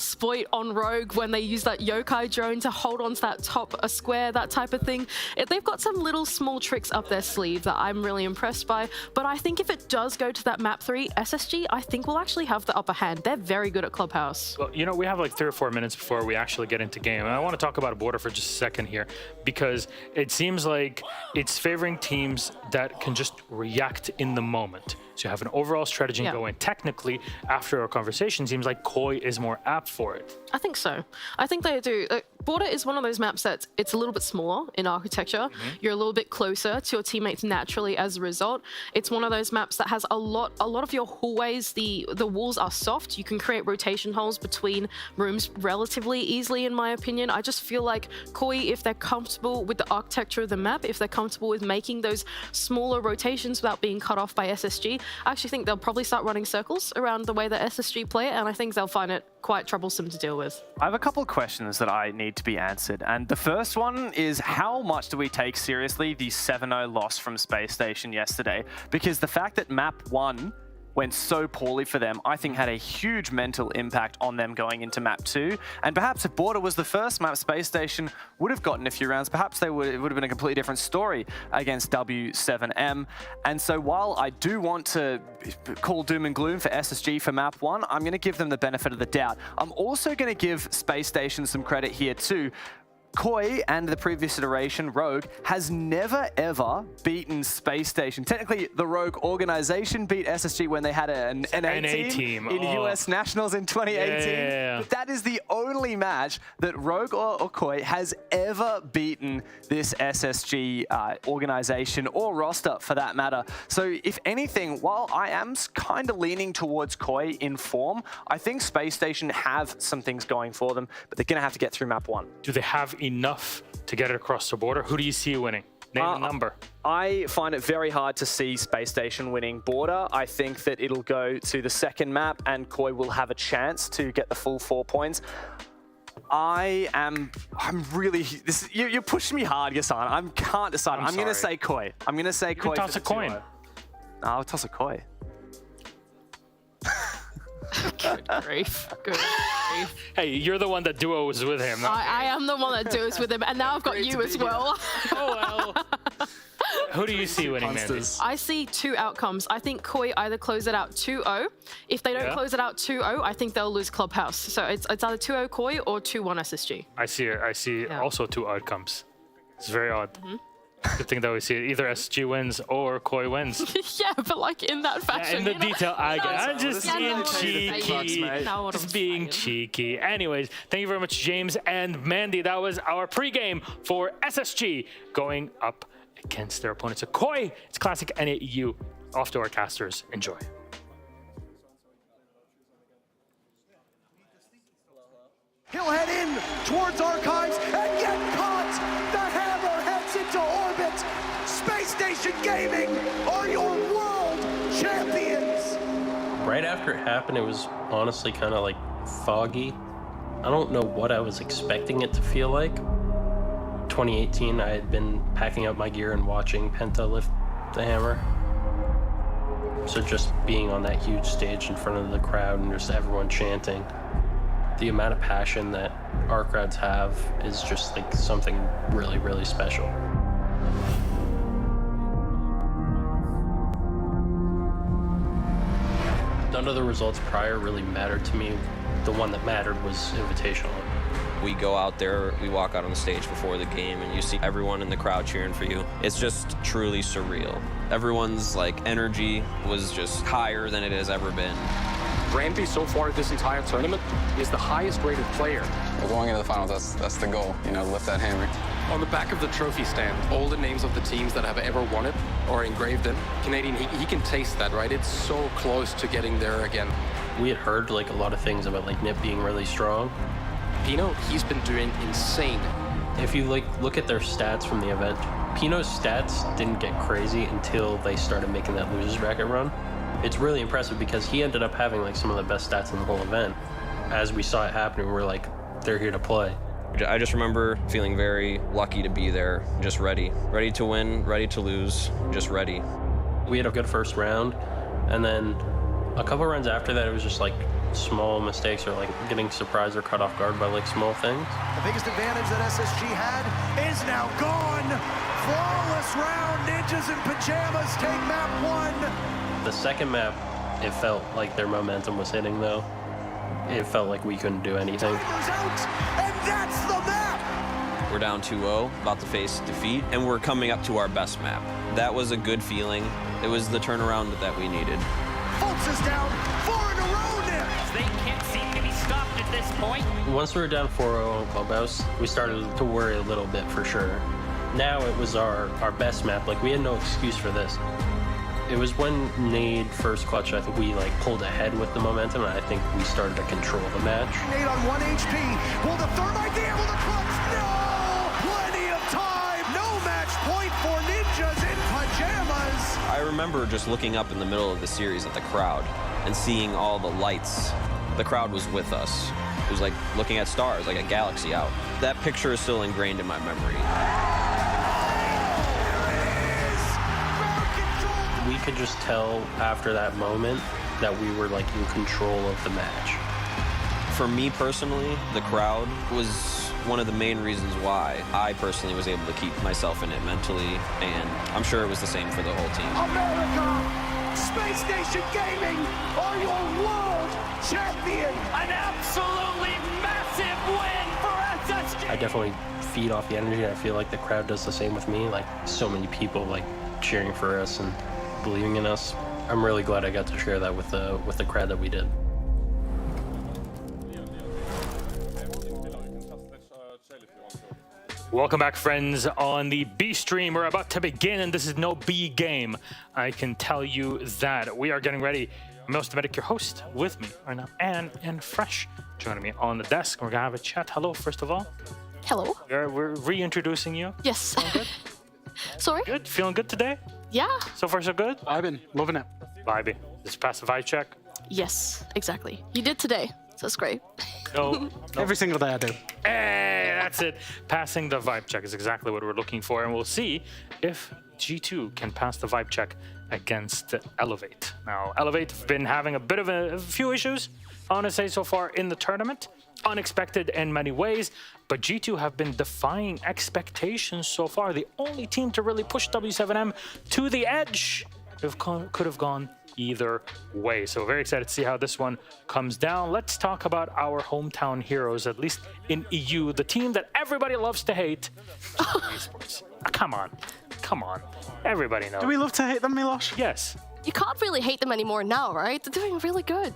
Spoit on Rogue when they use that yokai drone to hold on to that top square, that type of thing. They've got some little small tricks up their sleeve that I'm really impressed by. But I think if it does go to that map 3, SSG, I think will actually have the upper hand. They're very good at Clubhouse. Well, you know, we have like 3 or 4 minutes before we actually get into game. And I want to talk about Border for just a second here, because it seems like it's favoring teams that can just react in the moment. So you have an overall strategy and go in. Technically, after our conversation, seems like Koi is more apt for it. I think so. I think they do. Border is one of those maps that it's a little bit smaller in architecture. You're a little bit closer to your teammates naturally as a result. It's one of those maps that has a lot of your hallways. The walls are soft. You can create rotation holes between rooms relatively easily, in my opinion. I just feel like Koi, if they're comfortable with the architecture of the map, if they're comfortable with making those smaller rotations without being cut off by SSG, I actually think they'll probably start running circles around the way that SSG play it, and I think they'll find it quite troublesome to deal with. I have a couple of questions that I need to be answered, and the first one is, how much do we take seriously the 7-0 loss from Space Station yesterday? Because the fact that map 1 went so poorly for them, I think had a huge mental impact on them going into map 2. And perhaps if Border was the first map, Space Station would have gotten a few rounds. Perhaps it would have been a completely different story against W7M. And so while I do want to call doom and gloom for SSG for map 1, I'm going to give them the benefit of the doubt. I'm also going to give Space Station some credit here too. Koi and the previous iteration, Rogue, has never ever beaten Space Station. Technically, the Rogue organization beat SSG when they had an NA team in US Nationals in 2018. Yeah. But that is the only match that Rogue or Koi has ever beaten this SSG organization or roster for that matter. So if anything, while I am kind of leaning towards Koi in form, I think Space Station have some things going for them, but they're going to have to get through map 1. Do they have enough to get it across the border? Who do you see winning? Name a number. I find it very hard to see Space Station winning border. I think that it'll go to the second map and Koi will have a chance to get the full 4 points. I'm really, you're pushing me hard, Gassan. I can't decide. I'm going to say Koi. I'm going to say Koi. Toss a coin. I'll toss a Koi. Good grief. Good grief. Hey, you're the one that duos with him. I am the one that duos with him, and now I've got you as well. Oh, well. Who do you see winning, Mandy? I see 2 outcomes. I think Koi either close it out 2-0. If they don't close it out 2-0, I think they'll lose Clubhouse. So it's either 2-0 Koi or 2-1 SSG. I see also 2 outcomes. It's very odd. Good thing that we see it. Either SSG wins or Koi wins. Yeah, but like in that fashion. Yeah, in the detail, I'm just being cheeky. Just being cheeky. Anyways, thank you very much, James and Mandy. That was our pregame for SSG going up against their opponents. So Koi, it's classic NAEU. Off to our casters. Enjoy. He'll head in towards Archives and get caught. The hammer heads into orbit. Space Station Gaming are your world champions. Right after it happened, it was honestly kind of like foggy. I don't know what I was expecting it to feel like. 2018, I had been packing up my gear and watching Penta lift the hammer. So just being on that huge stage in front of the crowd and just everyone chanting, the amount of passion that our crowds have is just like something really, really special. None of the results prior really mattered to me. The one that mattered was Invitational. We go out there, we walk out on the stage before the game, and you see everyone in the crowd cheering for you. It's just truly surreal. Everyone's like energy was just higher than it has ever been. Randy, so far this entire tournament, is the highest rated player. We're going into the finals, that's the goal, you know, lift that hammer. On the back of the trophy stand, all the names of the teams that have ever won it are engraved in. Canadian, he can taste that, right? It's so close to getting there again. We had heard like a lot of things about like Nip being really strong. Pino, he's been doing insane. If you like look at their stats from the event, Pino's stats didn't get crazy until they started making that losers bracket run. It's really impressive because he ended up having like some of the best stats in the whole event. As we saw it happening, we're like, they're here to play. I just remember feeling very lucky to be there, just ready. Ready to win, ready to lose, just ready. We had a good first round, and then a couple rounds after that, it was just like small mistakes or like getting surprised or caught off guard by like small things. The biggest advantage that SSG had is now gone. Flawless round, Ninjas in Pajamas take map 1. The second map, it felt like their momentum was hitting though. It felt like we couldn't do anything. And that's the map! We're down 2-0, about to face defeat, and we're coming up to our best map. That was a good feeling. It was the turnaround that we needed. Fultz is down 4 in a row now. They can't seem to be stopped at this point. Once we were down 4-0 on Clubhouse, we started to worry a little bit for sure. Now it was our best map. Like we had no excuse for this. It was when Nade first clutch, I think we like pulled ahead with the momentum, and I think we started to control the match. Nade on 1 HP. Will the Thermite be able to clutch? No! Plenty of time. No match point for Ninjas in Pajamas. I remember just looking up in the middle of the series at the crowd and seeing all the lights. The crowd was with us. It was like looking at stars, like a galaxy out. That picture is still ingrained in my memory. We could just tell after that moment that we were like in control of the match. For me personally, the crowd was one of the main reasons why I personally was able to keep myself in it mentally, and I'm sure it was the same for the whole team. America, Space Station Gaming are your world champion. An absolutely massive win for SSG. I definitely feed off the energy. I feel like the crowd does the same with me. Like so many people like cheering for us and believing in us. I'm really glad I got to share that with the crowd that we did. Welcome back, friends, on the B stream. We're about to begin, and this is no B game. I can tell you that. We are getting ready. Medic, your host, with me right now, and Fresh joining me on the desk. We're gonna have a chat. Hello, first of all. Hello. We're reintroducing you. Yes. Feeling good? Sorry? Good? Feeling good today? Yeah. So far, so good? Vibing. Loving it. Vibing. Just pass the vibe check? Yes, exactly. You did today, so that's great. No. Every single day I do. Hey, that's it. Passing the vibe check is exactly what we're looking for, and we'll see if G2 can pass the vibe check against Elevate. Now, Elevate have been having a bit of a few issues, I want to say, so far in the tournament. Unexpected in many ways, but G2 have been defying expectations so far. The only team to really push W7M to the edge could have gone either way. So very excited to see how this one comes down. Let's talk about our hometown heroes, at least in EU, the team that everybody loves to hate. Esports. Come on. Everybody knows. Do we love to hate them, Milosh? Yes. You can't really hate them anymore now, right? They're doing really good.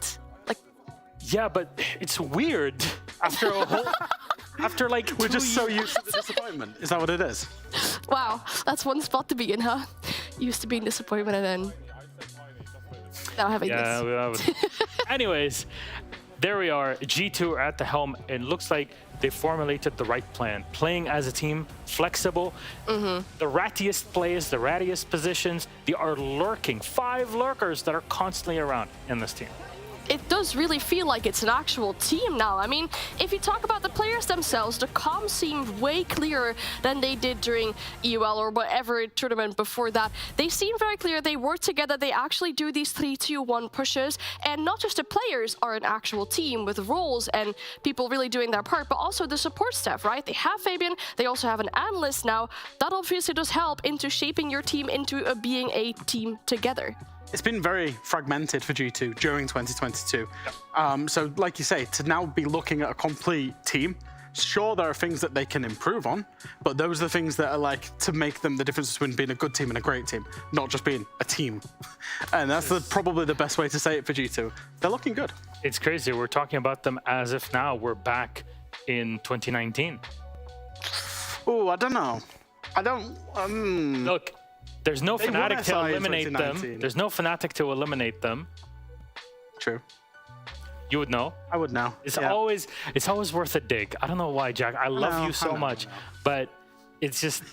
Yeah, but it's weird after a whole... After like we're just so used to the disappointment. Is that what it is? Wow, that's one spot to be in, huh? Used to being disappointment and then now having this. Anyways, there we are. G2 are at the helm. It looks like they formulated the right plan. Playing as a team, flexible. The rattiest plays, the rattiest positions. They are lurking. 5 lurkers that are constantly around in this team. It does really feel like it's an actual team now. I mean, if you talk about the players themselves, the comms seem way clearer than they did during EUL or whatever tournament before that. They seem very clear. They work together. They actually do these 3-2-1 pushes. And not just the players are an actual team with roles and people really doing their part, but also the support staff, right? They have Fabian. They also have an analyst now. That obviously does help into shaping your team into being a team together. It's been very fragmented for G2 during 2022. So like you say, to now be looking at a complete team, sure, there are things that they can improve on, but those are the things that are like to make them the difference between being a good team and a great team, not just being a team. And that's probably the best way to say it for G2. They're looking good. It's crazy. We're talking about them as if now we're back in 2019. Oh, I don't know. I don't... Look. There's no Fnatic to eliminate them. There's no Fnatic to eliminate them. True. You would know. I would know. It's always worth a dig. I don't know why, Jack. I love you so much, but it's just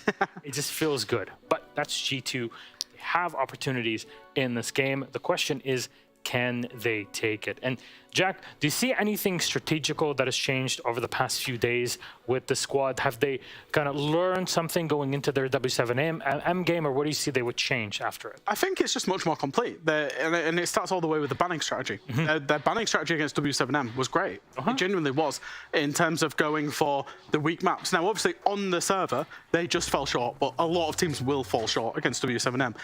it just feels good. But that's G2. They have opportunities in this game. The question is, can they take it? And Jack, do you see anything strategical that has changed over the past few days with the squad? Have they kind of learned something going into their W7M game, or what do you see they would change after it? I think it's just much more complete. And it starts all the way with the banning strategy. Their banning strategy against W7M was great. It genuinely was, in terms of going for the weak maps. Now, obviously, on the server, they just fell short, but a lot of teams will fall short against W7M.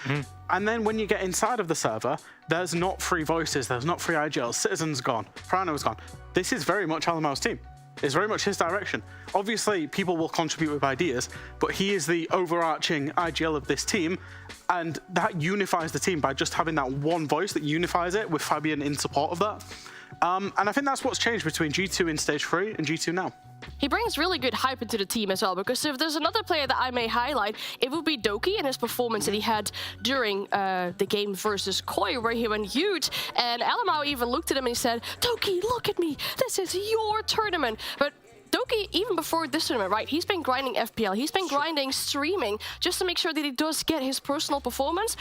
And then when you get inside of the server, there's not free voices, there's not free IGLs, Citizen's gone, Prano's gone. This is very much Alamo's team. It's very much his direction. Obviously, people will contribute with ideas, but he is the overarching IGL of this team, and that unifies the team by just having that one voice that unifies it with Fabian in support of that. And I think that's what's changed between G2 in Stage 3 and G2 now. He brings really good hype into the team as well, because if there's another player that I may highlight, it would be Doki and his performance that he had during the game versus Koi, where he went huge. And Alamo even looked at him and he said, Doki, look at me. This is your tournament. But Doki, even before this tournament, right, he's been grinding FPL. He's been grinding streaming just to make sure that he does get his personal performance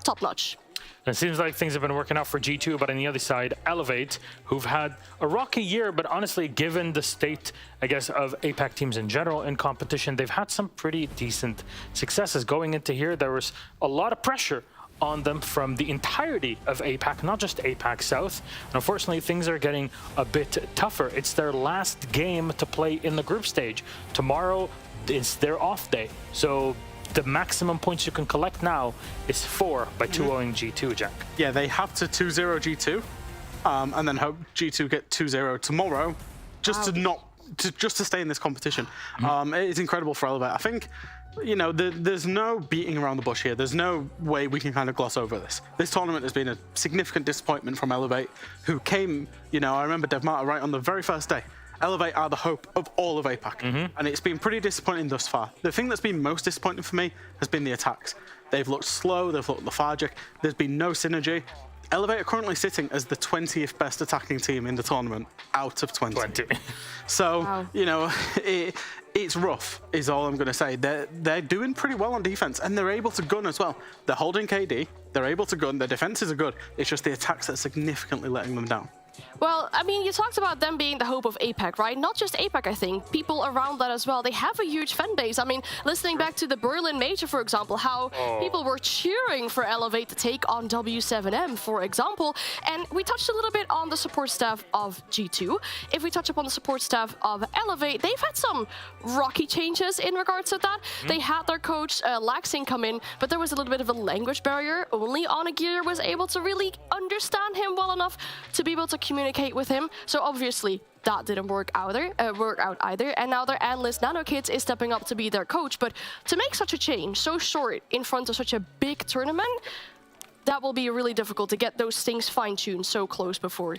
top-notch. It seems like things have been working out for G2, but on the other side, Elevate, who've had a rocky year, but honestly, given the state, I guess, of APAC teams in general in competition, they've had some pretty decent successes. Going into here, there was a lot of pressure on them from the entirety of APAC, not just APAC South. And unfortunately, things are getting a bit tougher. It's their last game to play in the group stage. Tomorrow is their off day. So the maximum points you can collect now is 4 by 2-0ing G2, Jack. Yeah, they have to 2-0 G2, and then hope G2 get 2-0 tomorrow, just to not just to stay in this competition. It's incredible for Elevate. I think, you know, there's no beating around the bush here. There's no way we can kind of gloss over this. This tournament has been a significant disappointment from Elevate, who came, you know, I remember Dev Marta right on the very first day. Elevate are the hope of all of APAC, and it's been pretty disappointing thus far. The thing that's been most disappointing for me has been the attacks. They've looked slow, they've looked lethargic, there's been no synergy. Elevate are currently sitting as the 20th best attacking team in the tournament out of 20. So, you know, it's rough, is all I'm going to say. They're doing pretty well on defense, and they're able to gun as well. They're holding KD, they're able to gun, their defenses are good. It's just the attacks that are significantly letting them down. Well, I mean, you talked about them being the hope of APAC, right? Not just APAC, I think. People around that as well. They have a huge fan base. I mean, listening back to the Berlin Major, for example, how people were cheering for Elevate to take on W7M, for example. And we touched a little bit on the support staff of G2. If we touch upon the support staff of Elevate, they've had some rocky changes in regards to that. They had their coach, Laxing, come in, but there was a little bit of a language barrier. Only Onagir was able to really understand him well enough to be able to communicate with him. So obviously that didn't work out either. And now their analyst NanoKids is stepping up to be their coach. But to make such a change so short in front of such a big tournament, that will be really difficult to get those things fine-tuned so close before.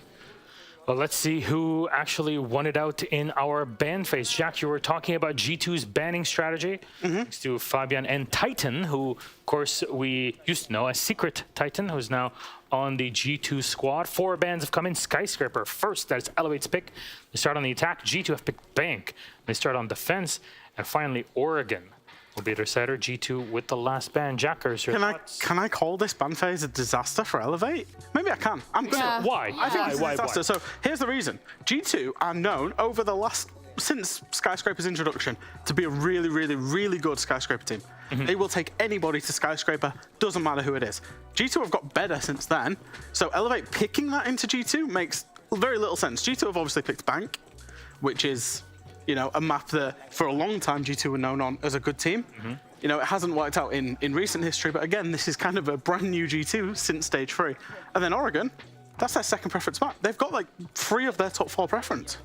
Well, let's see who actually won it out in our ban phase. Jack, you were talking about G2's banning strategy. Thanks to Fabian and Titan, who, of course, we used to know as Secret Titan, who's now on the G2 squad. 4 bans have come in. Skyscraper first, that's Elevate's pick. They start on the attack. G2 have picked Bank. They start on defense. And finally, Oregon will be their setter. G2 with the last ban. Jackers, your thoughts? Can I call this ban phase a disaster for Elevate? Maybe I can. I'm gonna. Why? I think it's a disaster. So here's the reason. G2 are known over the last, since Skyscraper's introduction, to be a really, really, really good Skyscraper team. They will take anybody to Skyscraper, doesn't matter who it is. G2 have got better since then, so Elevate picking that into G2 makes very little sense. G2 have obviously picked Bank, which is, you know, a map that for a long time G2 were known on as a good team. You know, it hasn't worked out in recent history, but again, this is kind of a brand new G2 since stage 3. And then Oregon, that's their second preference map. They've got like 3 of their top 4 preference.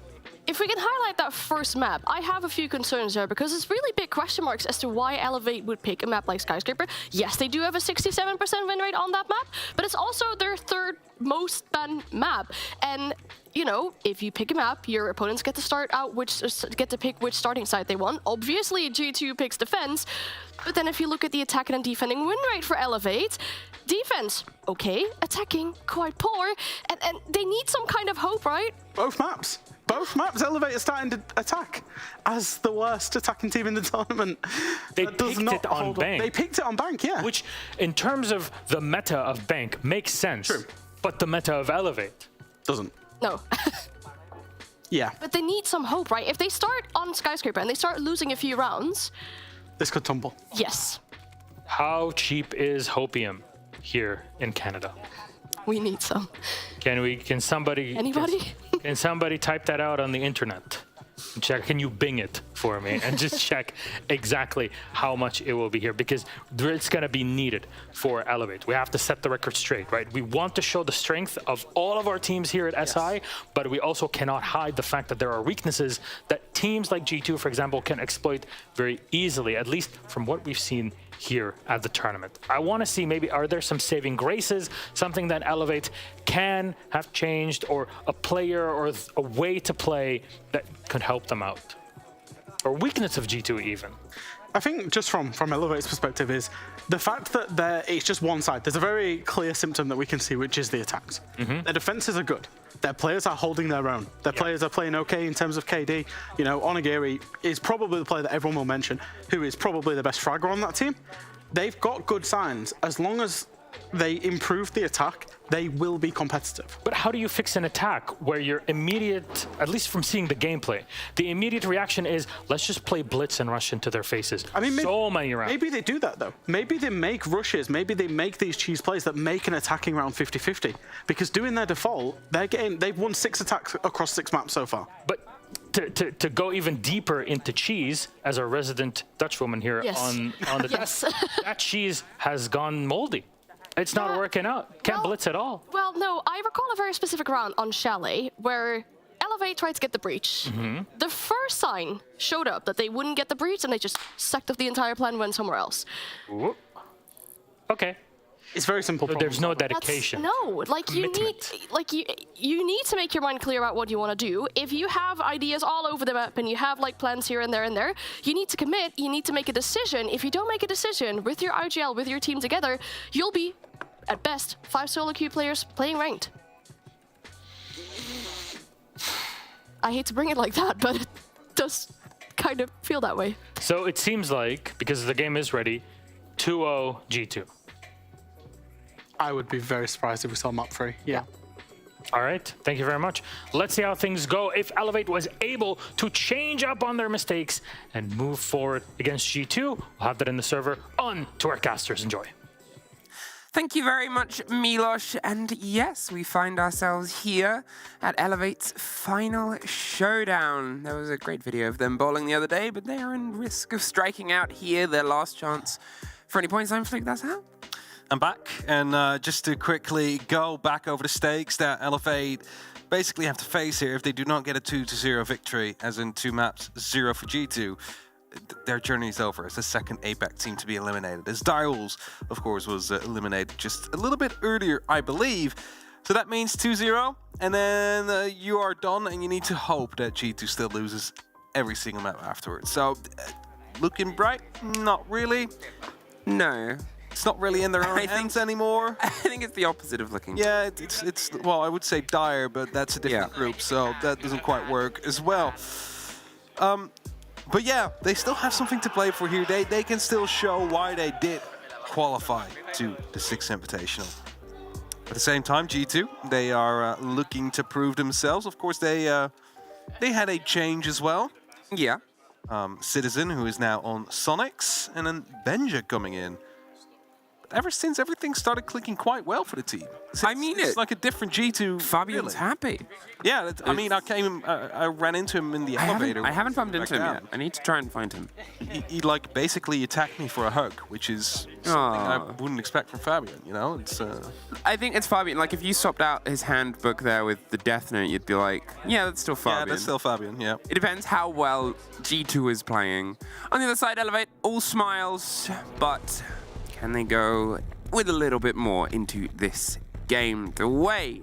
If we can highlight that first map, I have a few concerns there because it's really big question marks as to why Elevate would pick a map like Skyscraper. Yes, they do have a 67% win rate on that map, but it's also their 3rd most banned map. And, you know, if you pick a map, your opponents get to pick which starting side they want. Obviously, G2 picks defense, but then if you look at the attacking and defending win rate for Elevate, defense, okay, attacking, quite poor, and they need some kind of hope, right? Both maps, Elevate are starting to attack as the worst attacking team in the tournament. They picked it on Bank. They picked it on Bank, yeah. Which, in terms of the meta of Bank, makes sense. True. But the meta of Elevate doesn't. No. Yeah. But they need some hope, right? If they start on Skyscraper and they start losing a few rounds, this could tumble. Yes. How cheap is Hopium here in Canada? We need some. Can somebody? Anybody? Can somebody type that out on the internet? Check. Can you Bing it for me and just check exactly how much it will be here, because it's going to be needed for Elevate. We have to set the record straight, right? We want to show the strength of all of our teams here at SI, but we also cannot hide the fact that there are weaknesses that teams like G2, for example, can exploit very easily, at least from what we've seen here at the tournament. I want to see, maybe, are there some saving graces, something that Elevate can have changed, or a player or a way to play that could help them out? Or weakness of G2 even? I think just from Elevate's perspective is the fact that it's just one side. There's a very clear symptom that we can see, which is the attacks. Their defenses are good. Their players are holding their own. Their players are playing okay in terms of KD. You know, Onagiri is probably the player that everyone will mention, who is probably the best fragger on that team. They've got good signs. As long as they improve the attack, they will be competitive. But how do you fix an attack where your immediate, at least from seeing the gameplay, the immediate reaction is, let's just play blitz and rush into their faces? I mean, so many rounds. Maybe they do that, though. Maybe they make rushes. Maybe they make these cheese plays that make an attacking round 50-50. Because doing their default, they've won 6 attacks across 6 maps so far. But to go even deeper into cheese, as a resident Dutch woman here on the yes. that cheese has gone moldy. It's not working out. Can't blitz at all. Well, no, I recall a very specific round on Chalet where Elevate tried to get the breach. The first sign showed up that they wouldn't get the breach, and they just sucked off the entire plan and went somewhere else. Ooh. Okay. It's very simple. So there's no dedication. No, like you need to make your mind clear about what you want to do. If you have ideas all over the map and you have like plans here and there, you need to commit. You need to make a decision. If you don't make a decision with your IGL, with your team together, you'll be, at best, 5 solo queue players playing ranked. I hate to bring it like that, but it does kind of feel that way. So it seems like, because the game is ready, 2-0 G2. I would be very surprised if we saw map 3. Yeah. All right, thank you very much. Let's see how things go. If Elevate was able to change up on their mistakes and move forward against G2, we'll have that in the server. On to our casters. Enjoy. Thank you very much, Milos. And yes, we find ourselves here at Elevate's final showdown. There was a great video of them bowling the other day, but they are in risk of striking out here. Their last chance for any points. I'm Flick, that's how. I'm back, and just to quickly go back over the stakes that Elevate basically have to face here if they do not get a 2-0 victory, as in 2 maps, 0 for G2, their journey is over as the second APAC team to be eliminated. As Direwolves, of course, was eliminated just a little bit earlier, I believe. So that means 2-0, and then you are done, and you need to hope that G2 still loses every single map afterwards. So, looking bright? Not really. No. It's not really in their own hands anymore. I think it's the opposite of looking. Yeah, it's well, I would say dire, but that's a different group, so that doesn't quite work as well. But yeah, they still have something to play for here. They can still show why they did qualify to the 6th Invitational. At the same time, G2, they are looking to prove themselves. Of course, they had a change as well. Yeah. Citizen, who is now on Soniqs, and then Benja coming in. Ever since, everything started clicking quite well for the team. It's like a different G2. Fabian's happy. Yeah, I mean, I ran into him in the elevator. I haven't bumped into him yet. I need to try and find him. He like basically attacked me for a hug, which is something I wouldn't expect from Fabian. You know, it's. I think it's Fabian. Like if you swapped out his handbook there with the Death Note, you'd be like, yeah, that's still Fabian. Yeah, that's still Fabian. Yeah. It depends how well G2 is playing. On the other side, Elevate, all smiles, but. Can they go with a little bit more into this game? The way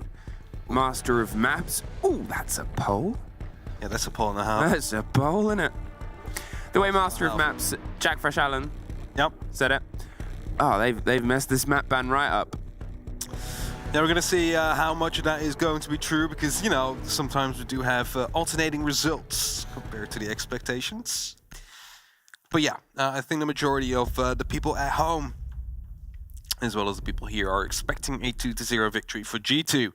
Master of Maps. Oh, that's a pole. Yeah, that's a pole and a half. That's a pole, isn't it? The way Master of Maps, Jack Fresh Allen. Yep. Said it. Oh, they've messed this map ban right up. Now we're going to see how much of that is going to be true, because, you know, sometimes we do have alternating results compared to the expectations. But yeah, I think the majority of the people at home, as well as the people here, are expecting a 2-0 victory for G2.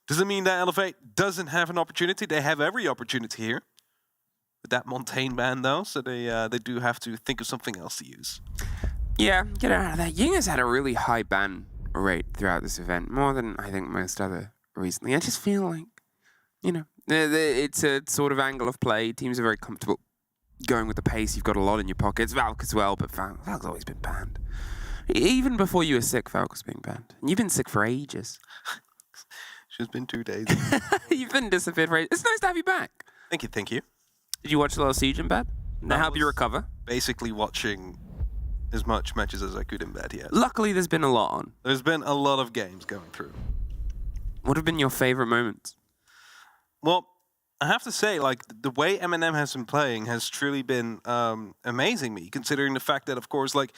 Doesn't mean that Elevate doesn't have an opportunity. They have every opportunity here. With that Montaigne ban, though, so they do have to think of something else to use. Yeah, get out of that. Ying has had a really high ban rate throughout this event, more than I think most other recently. I just feel like, you know, it's a sort of angle of play. Teams are very comfortable going with the pace. You've got a lot in your pockets. Valk as well, but Valk's always been banned. Even before you were sick, Valk was being banned. And you've been sick for ages. It's been 2 days. You've been disappeared for ages. It's nice to have you back. Thank you, thank you. Did you watch a lot of Siege in bed? Now help you recover? Basically watching as much matches as I could in bed, yeah. Luckily, there's been a lot on. There's been a lot of games going through. What have been your favorite moments? Well, I have to say, like, the way MNM has been playing has truly been amazing me, considering the fact that, of course, like,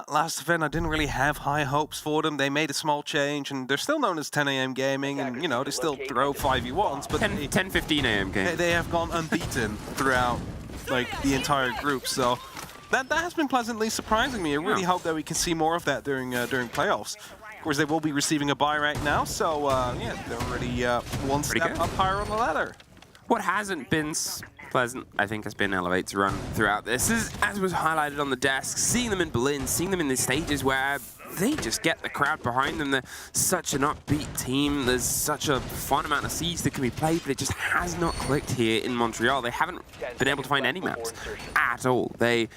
last event I didn't really have high hopes for them. They made a small change, and they're still known as 10 Gaming, and, you know, they still throw 5v1s, but 10-15 AM Gaming. They have gone unbeaten throughout, like, the entire group, so that has been pleasantly surprising me. I really hope that we can see more of that during playoffs. Of course, they will be receiving a bye right now, so, yeah, they're already one step up higher on the ladder. What hasn't been pleasant, I think, has been Elevate's run throughout this. As was highlighted on the desk, seeing them in Berlin, seeing them in the stages where they just get the crowd behind them. They're such an upbeat team. There's such a fun amount of Siege that can be played, but it just has not clicked here in Montreal. They haven't been able to find any maps at all. They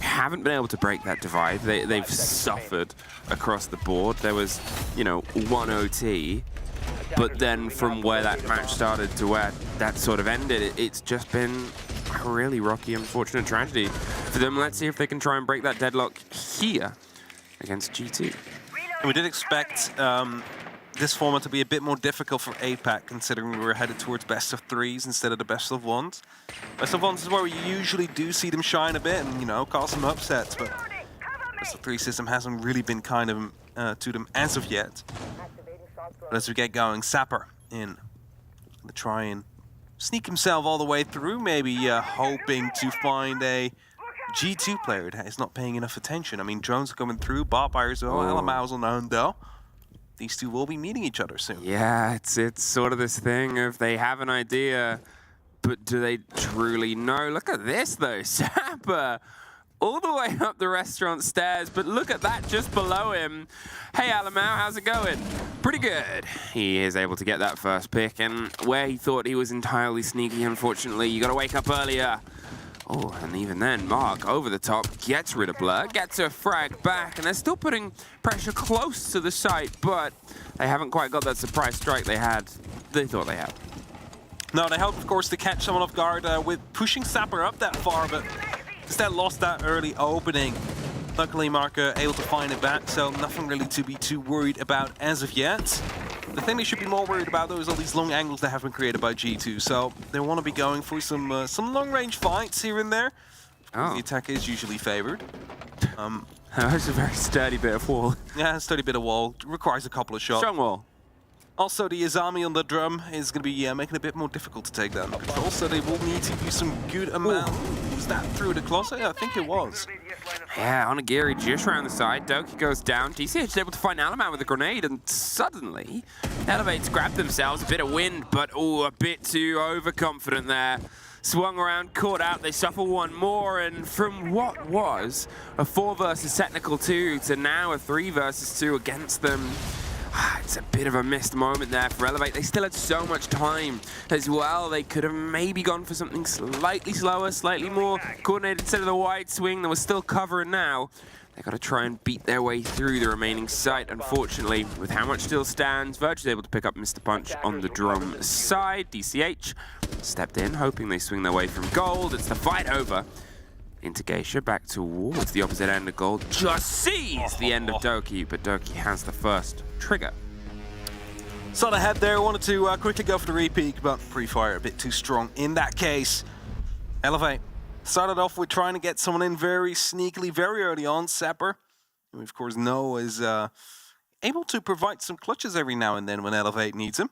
haven't been able to break that divide. They've suffered across the board. There was, you know, one OT But then from where that match started to where that sort of ended, it's just been a really rocky, unfortunate tragedy for them. Let's see if they can try and break that deadlock here against G2. We did expect this format to be a bit more difficult for APAC, considering we were headed towards best of threes instead of the best of ones. Best of ones is where we usually do see them shine a bit and, you know, cause some upsets, but best of three system hasn't really been kind of to them as of yet. But as we get going, Sapper in to try and sneak himself all the way through, maybe hoping to find a G2 player that is not paying enough attention. I mean, drones are coming through, bot buyers, LMAO's on own though. These two will be meeting each other soon. Yeah, it's sort of this thing of they have an idea, but do they truly know? Look at this though, Sapper all the way up the restaurant stairs, but look at that just below him. Hey Alamau, how's it going? Pretty good. He is able to get that first pick, and where he thought he was entirely sneaky, unfortunately, you gotta wake up earlier. Oh, and even then, Mark, over the top, gets rid of Blur, gets a frag back, and they're still putting pressure close to the site, but they haven't quite got that surprise strike they thought they had. No, they hope, of course, to catch someone off guard with pushing Sapper up that far, but instead lost that early opening. Luckily, Mark able to find it back, so nothing really to be too worried about as of yet. The thing they should be more worried about, though, is all these long angles that have been created by G2. So they want to be going for some long-range fights here and there. The attack is usually favored. That's a very sturdy bit of wall. Yeah, a sturdy bit of wall. Requires a couple of shots. Strong wall. Also, the Izami on the drum is going to be making it a bit more difficult to take down. Also, they will need to use some good amount. Was that through the closet? Yeah, I think it was. Yeah, Onigiri just around the side. Doki goes down. DCH is able to find Alaman with a grenade, and suddenly, Elevates grab themselves a bit of wind, but a bit too overconfident there. Swung around, caught out, they suffer one more, and from what was a 4 versus technical 2 to now a 3 versus 2 against them. It's a bit of a missed moment there for Elevate. They still had so much time as well. They could have maybe gone for something slightly slower, slightly more coordinated instead of the wide swing that was still covering now. They've got to try and beat their way through the remaining site, unfortunately. With how much still stands, Virtue's able to pick up Mr. Punch on the drum side. DCH stepped in, hoping they swing their way from gold. It's the fight over. Into Geisha, back towards the opposite end of gold. Just sees the end of Doki, but Doki has the first trigger. Saw the head there, wanted to quickly go for the repeat, but pre-fire a bit too strong in that case. Elevate started off with trying to get someone in very sneakily, very early on. Sapper, who of course know is able to provide some clutches every now and then when Elevate needs him.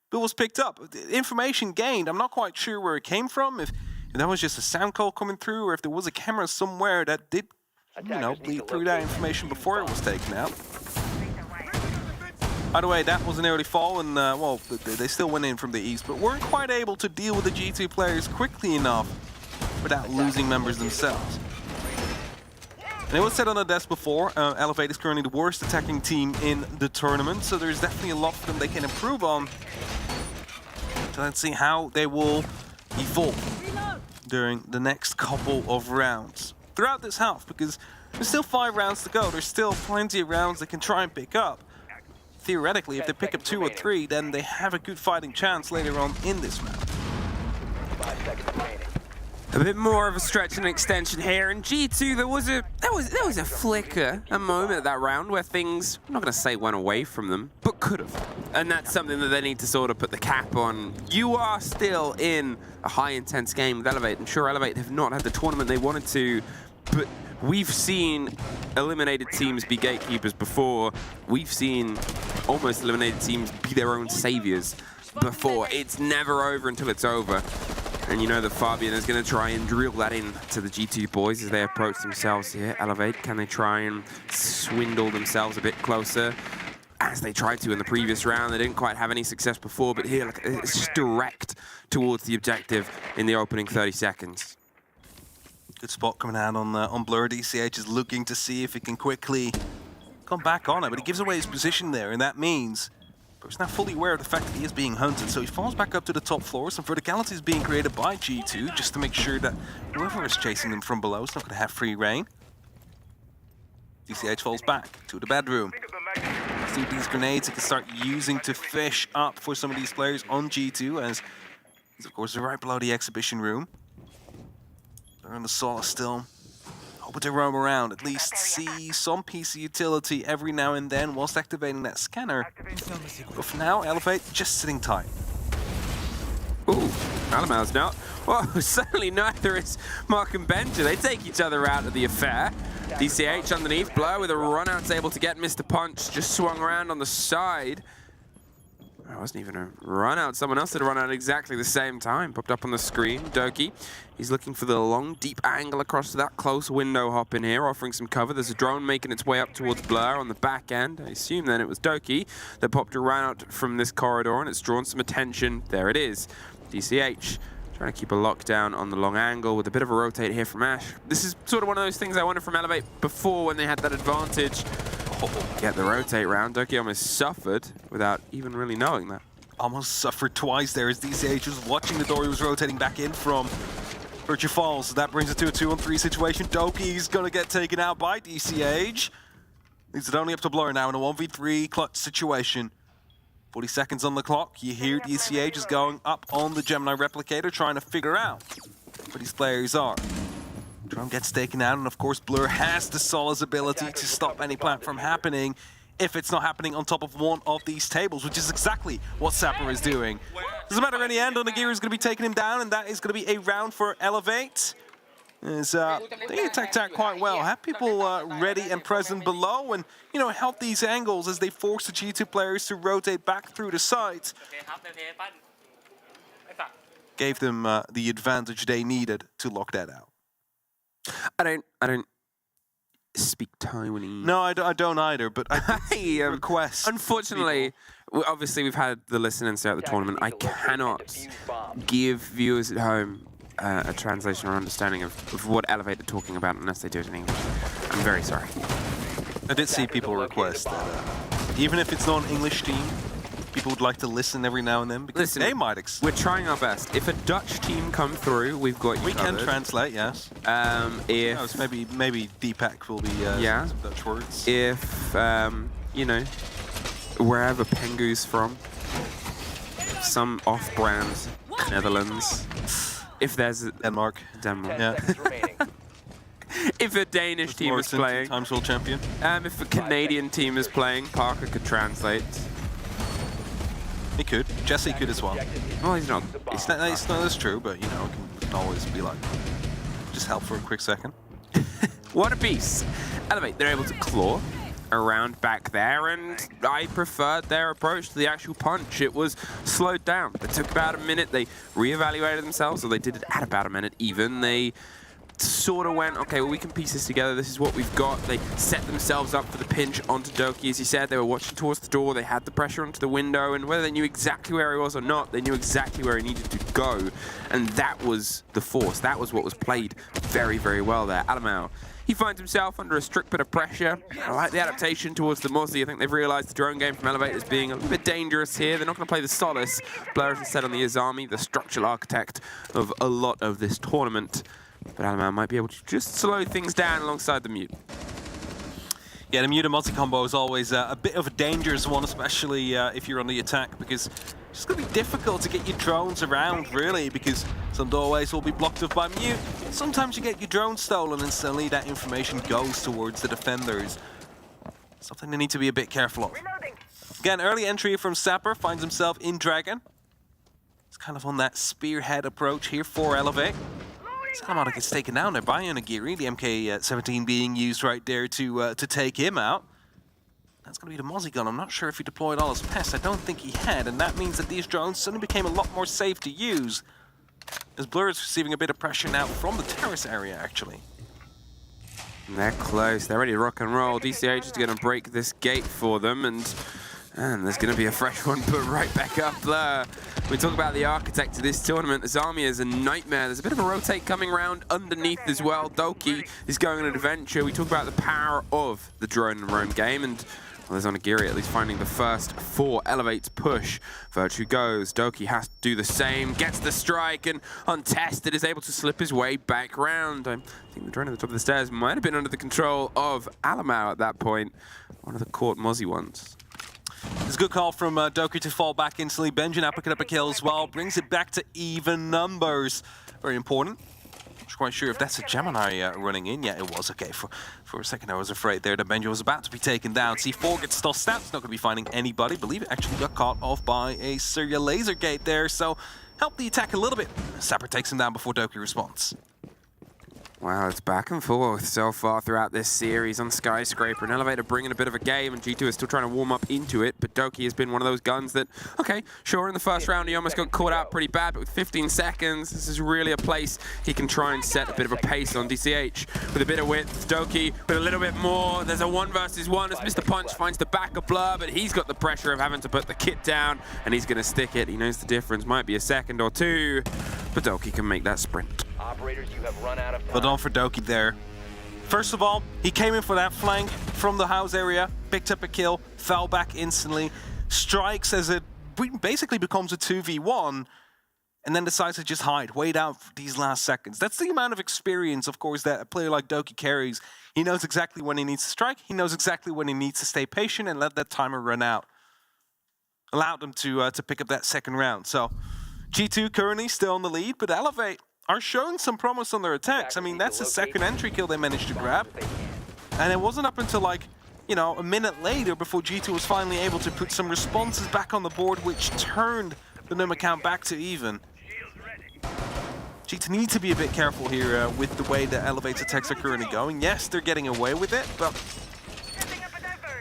But was picked up. Information gained, I'm not quite sure where it came from, if that was just a sound call coming through, or if there was a camera somewhere that did, you know, bleed through that information before it was taken out. Either way, that was an early fall, and well, they still went in from the east, but weren't quite able to deal with the G2 players quickly enough without losing members themselves. And it was said on the desk before, Elevate is currently the worst attacking team in the tournament, so there's definitely a lot for them they can improve on. So let's see how they will evolve during the next couple of rounds throughout this half, because there's still 5 rounds to go. There's still plenty of rounds they can try and pick up. Theoretically, if they pick up 2 or 3, then they have a good fighting chance later on in this map. 5 seconds remaining. A bit more of a stretch and extension here, and G2, there was a flicker, a moment of that round where things, I'm not going to say went away from them, but could have. And that's something that they need to sort of put the cap on. You are still in a high intense game with Elevate. I'm sure Elevate have not had the tournament they wanted to, but we've seen eliminated teams be gatekeepers before. We've seen almost eliminated teams be their own saviors before. It's never over until it's over. And you know that Fabian is going to try and drill that in to the G2 boys as they approach themselves here. Elevate, can they try and swindle themselves a bit closer? As they tried to in the previous round, they didn't quite have any success before, but here, look, it's just direct towards the objective in the opening 30 seconds. Good spot coming out on Blur. DCH is looking to see if he can quickly come back on it, but he gives away his position there, and that means he's now fully aware of the fact that he is being hunted, so he falls back up to the top floor. Some verticality is being created by G2 just to make sure that whoever is chasing them from below is not going to have free reign. DCH falls back to the bedroom. crafting these grenades he can start using to fish up for some of these players on G2, as he's of course right below the exhibition room. They're in the Solace still. Hoping to roam around, at least see some PC utility every now and then whilst activating that scanner. But for now, Elevate just sitting tight. Ooh, Alamal's not. Well, certainly neither is Mark and Benja. They take each other out of the affair. DCH underneath, Blur with a run out's able to get Mr. Punch, just swung around on the side. That wasn't even a run out. Someone else had a run out at exactly the same time. Popped up on the screen. Doki, he's looking for the long, deep angle across to that close window hop in here, offering some cover. There's a drone making its way up towards Blur on the back end. I assume then it was Doki that popped a run out from this corridor, and it's drawn some attention. There it is. DCH trying to keep a lockdown on the long angle with a bit of a rotate here from Ash. This is sort of one of those things I wanted from Elevate before when they had that advantage. Get the rotate round. Doki almost suffered without even really knowing that. Almost suffered twice there as DCH was watching the door he was rotating back in from. Virtue Falls, so that brings it to a 2-on-3 situation. Doki's gonna get taken out by DCH. Leaves it only up to Blur now in a 1v3 clutch situation. 40 seconds on the clock. You hear DCH is going up on the Gemini replicator, trying to figure out where these players are. Drone gets taken out, and of course Blur has the Solace ability to stop any plant from happening if it's not happening on top of one of these tables, which is exactly what Sapper is doing. Doesn't matter in the end, Onagiri is going to be taking him down, and that is going to be a round for Elevate. As they attacked that quite well, have people ready and present below, and help these angles as they force the G2 players to rotate back through the site. Gave them the advantage they needed to lock that out. I don't speak Taiwanese. No, I don't either, but I request. Unfortunately, obviously we've had the listeners throughout the tournament. I cannot give viewers at home a translation or understanding of what Elevate are talking about unless they do it in English. I'm very sorry. I did see people request that even if it's not an English team, people would like to listen every now and then because they might. We're trying our best. If a Dutch team come through, we've got you covered. Can translate, yes. If maybe Deepak will be some Dutch words. If wherever Pengu's from, some off-brand Netherlands. If there's Denmark. Yeah. If a Danish team is playing, times world champion. If a Canadian team is playing, Parker could translate. He could. Jesse could as well. Well, he's not. It's not as true, but it can always be like, just help for a quick second. What a beast! Elevate, they're able to claw around back there, and I preferred their approach to the actual punch. It was slowed down. It took about a minute. They reevaluated themselves, or they did it at about a minute even. They sort of went, okay, well, we can piece this together. This is what we've got. They set themselves up for the pinch onto Doki. As you said, they were watching towards the door. They had the pressure onto the window, and whether they knew exactly where he was or not, they knew exactly where he needed to go. And that was the force. That was what was played very, very well there. Alamau, he finds himself under a strict bit of pressure. I like the adaptation towards the Mozzie. I think they've realized the drone game from Elevate is being a little bit dangerous here. They're not going to play the Solace. Blur is instead on the Azami, the structural architect of a lot of this tournament. But Alamau might be able to just slow things down alongside the Mute. Yeah, the Mute and Mozzie combo is always a bit of a dangerous one, especially if you're on the attack, because it's going to be difficult to get your drones around, really, because some doorways will be blocked off by Mute. Sometimes you get your drone stolen, and suddenly that information goes towards the defenders. Something they need to be a bit careful of. Again, early entry from Sapper, finds himself in Dragon. He's kind of on that spearhead approach here for Elevate. Salamata gets taken down there by Onagiri, the MK17 being used right there to take him out. That's going to be the Mozzie gun. I'm not sure if he deployed all his pests. I don't think he had, and that means that these drones suddenly became a lot more safe to use. As Blur is receiving a bit of pressure now from the terrace area, actually. They're close. They're ready to rock and roll. DCH is going to break this gate for them, and there's going to be a fresh one put right back up. Blur. We talk about the architect of this tournament. This army is a nightmare. There's a bit of a rotate coming around underneath as well. Doki is going on an adventure. We talk about the power of the drone and roam game, and well, there's Onagiri at least finding the first for Elevate's push. Virtue goes. Doki has to do the same. Gets the strike, and untested is able to slip his way back round. I think the drone at the top of the stairs might have been under the control of Alamau at that point. One of the caught Mozzie ones. It's a good call from Doki to fall back instantly. Benji now picking up a kill as well. Brings it back to even numbers. Very important. Not quite sure if that's a Gemini running in. Yeah, it was. Okay, for a second I was afraid there that Benji was about to be taken down. C4 gets still snapped. Not going to be finding anybody. Believe it actually got caught off by a Syria laser gate there. So help the attack a little bit. Sapper takes him down before Doki responds. Wow, it's back and forth so far throughout this series on Skyscraper. An Elevator bringing a bit of a game, and G2 is still trying to warm up into it, but Doki has been one of those guns that, okay, sure, in the first round he almost got caught out pretty bad, but with 15 seconds, this is really a place he can try and set a bit of a pace on DCH. With a bit of width, Doki with a little bit more. There's a 1 versus 1 as Mr. Punch finds the back of Blur, but he's got the pressure of having to put the kit down, and he's going to stick it. He knows the difference might be a second or two, but Doki can make that sprint. Operators, you have run out of time. But on for Doki there. First of all, he came in for that flank from the house area, picked up a kill, fell back instantly, strikes as it basically becomes a 2v1, and then decides to just hide, wait out for these last seconds. That's the amount of experience, of course, that a player like Doki carries. He knows exactly when he needs to strike, he knows exactly when he needs to stay patient and let that timer run out. Allowed them to pick up that second round. So G2 currently still in the lead, but Elevate are showing some promise on their attacks. I mean, that's the second entry kill they managed to grab. And it wasn't up until like, you know, a minute later before G2 was finally able to put some responses back on the board, which turned the number count back to even. G2 need to be a bit careful here with the way the Elevate's attacks are currently going. Yes, they're getting away with it, but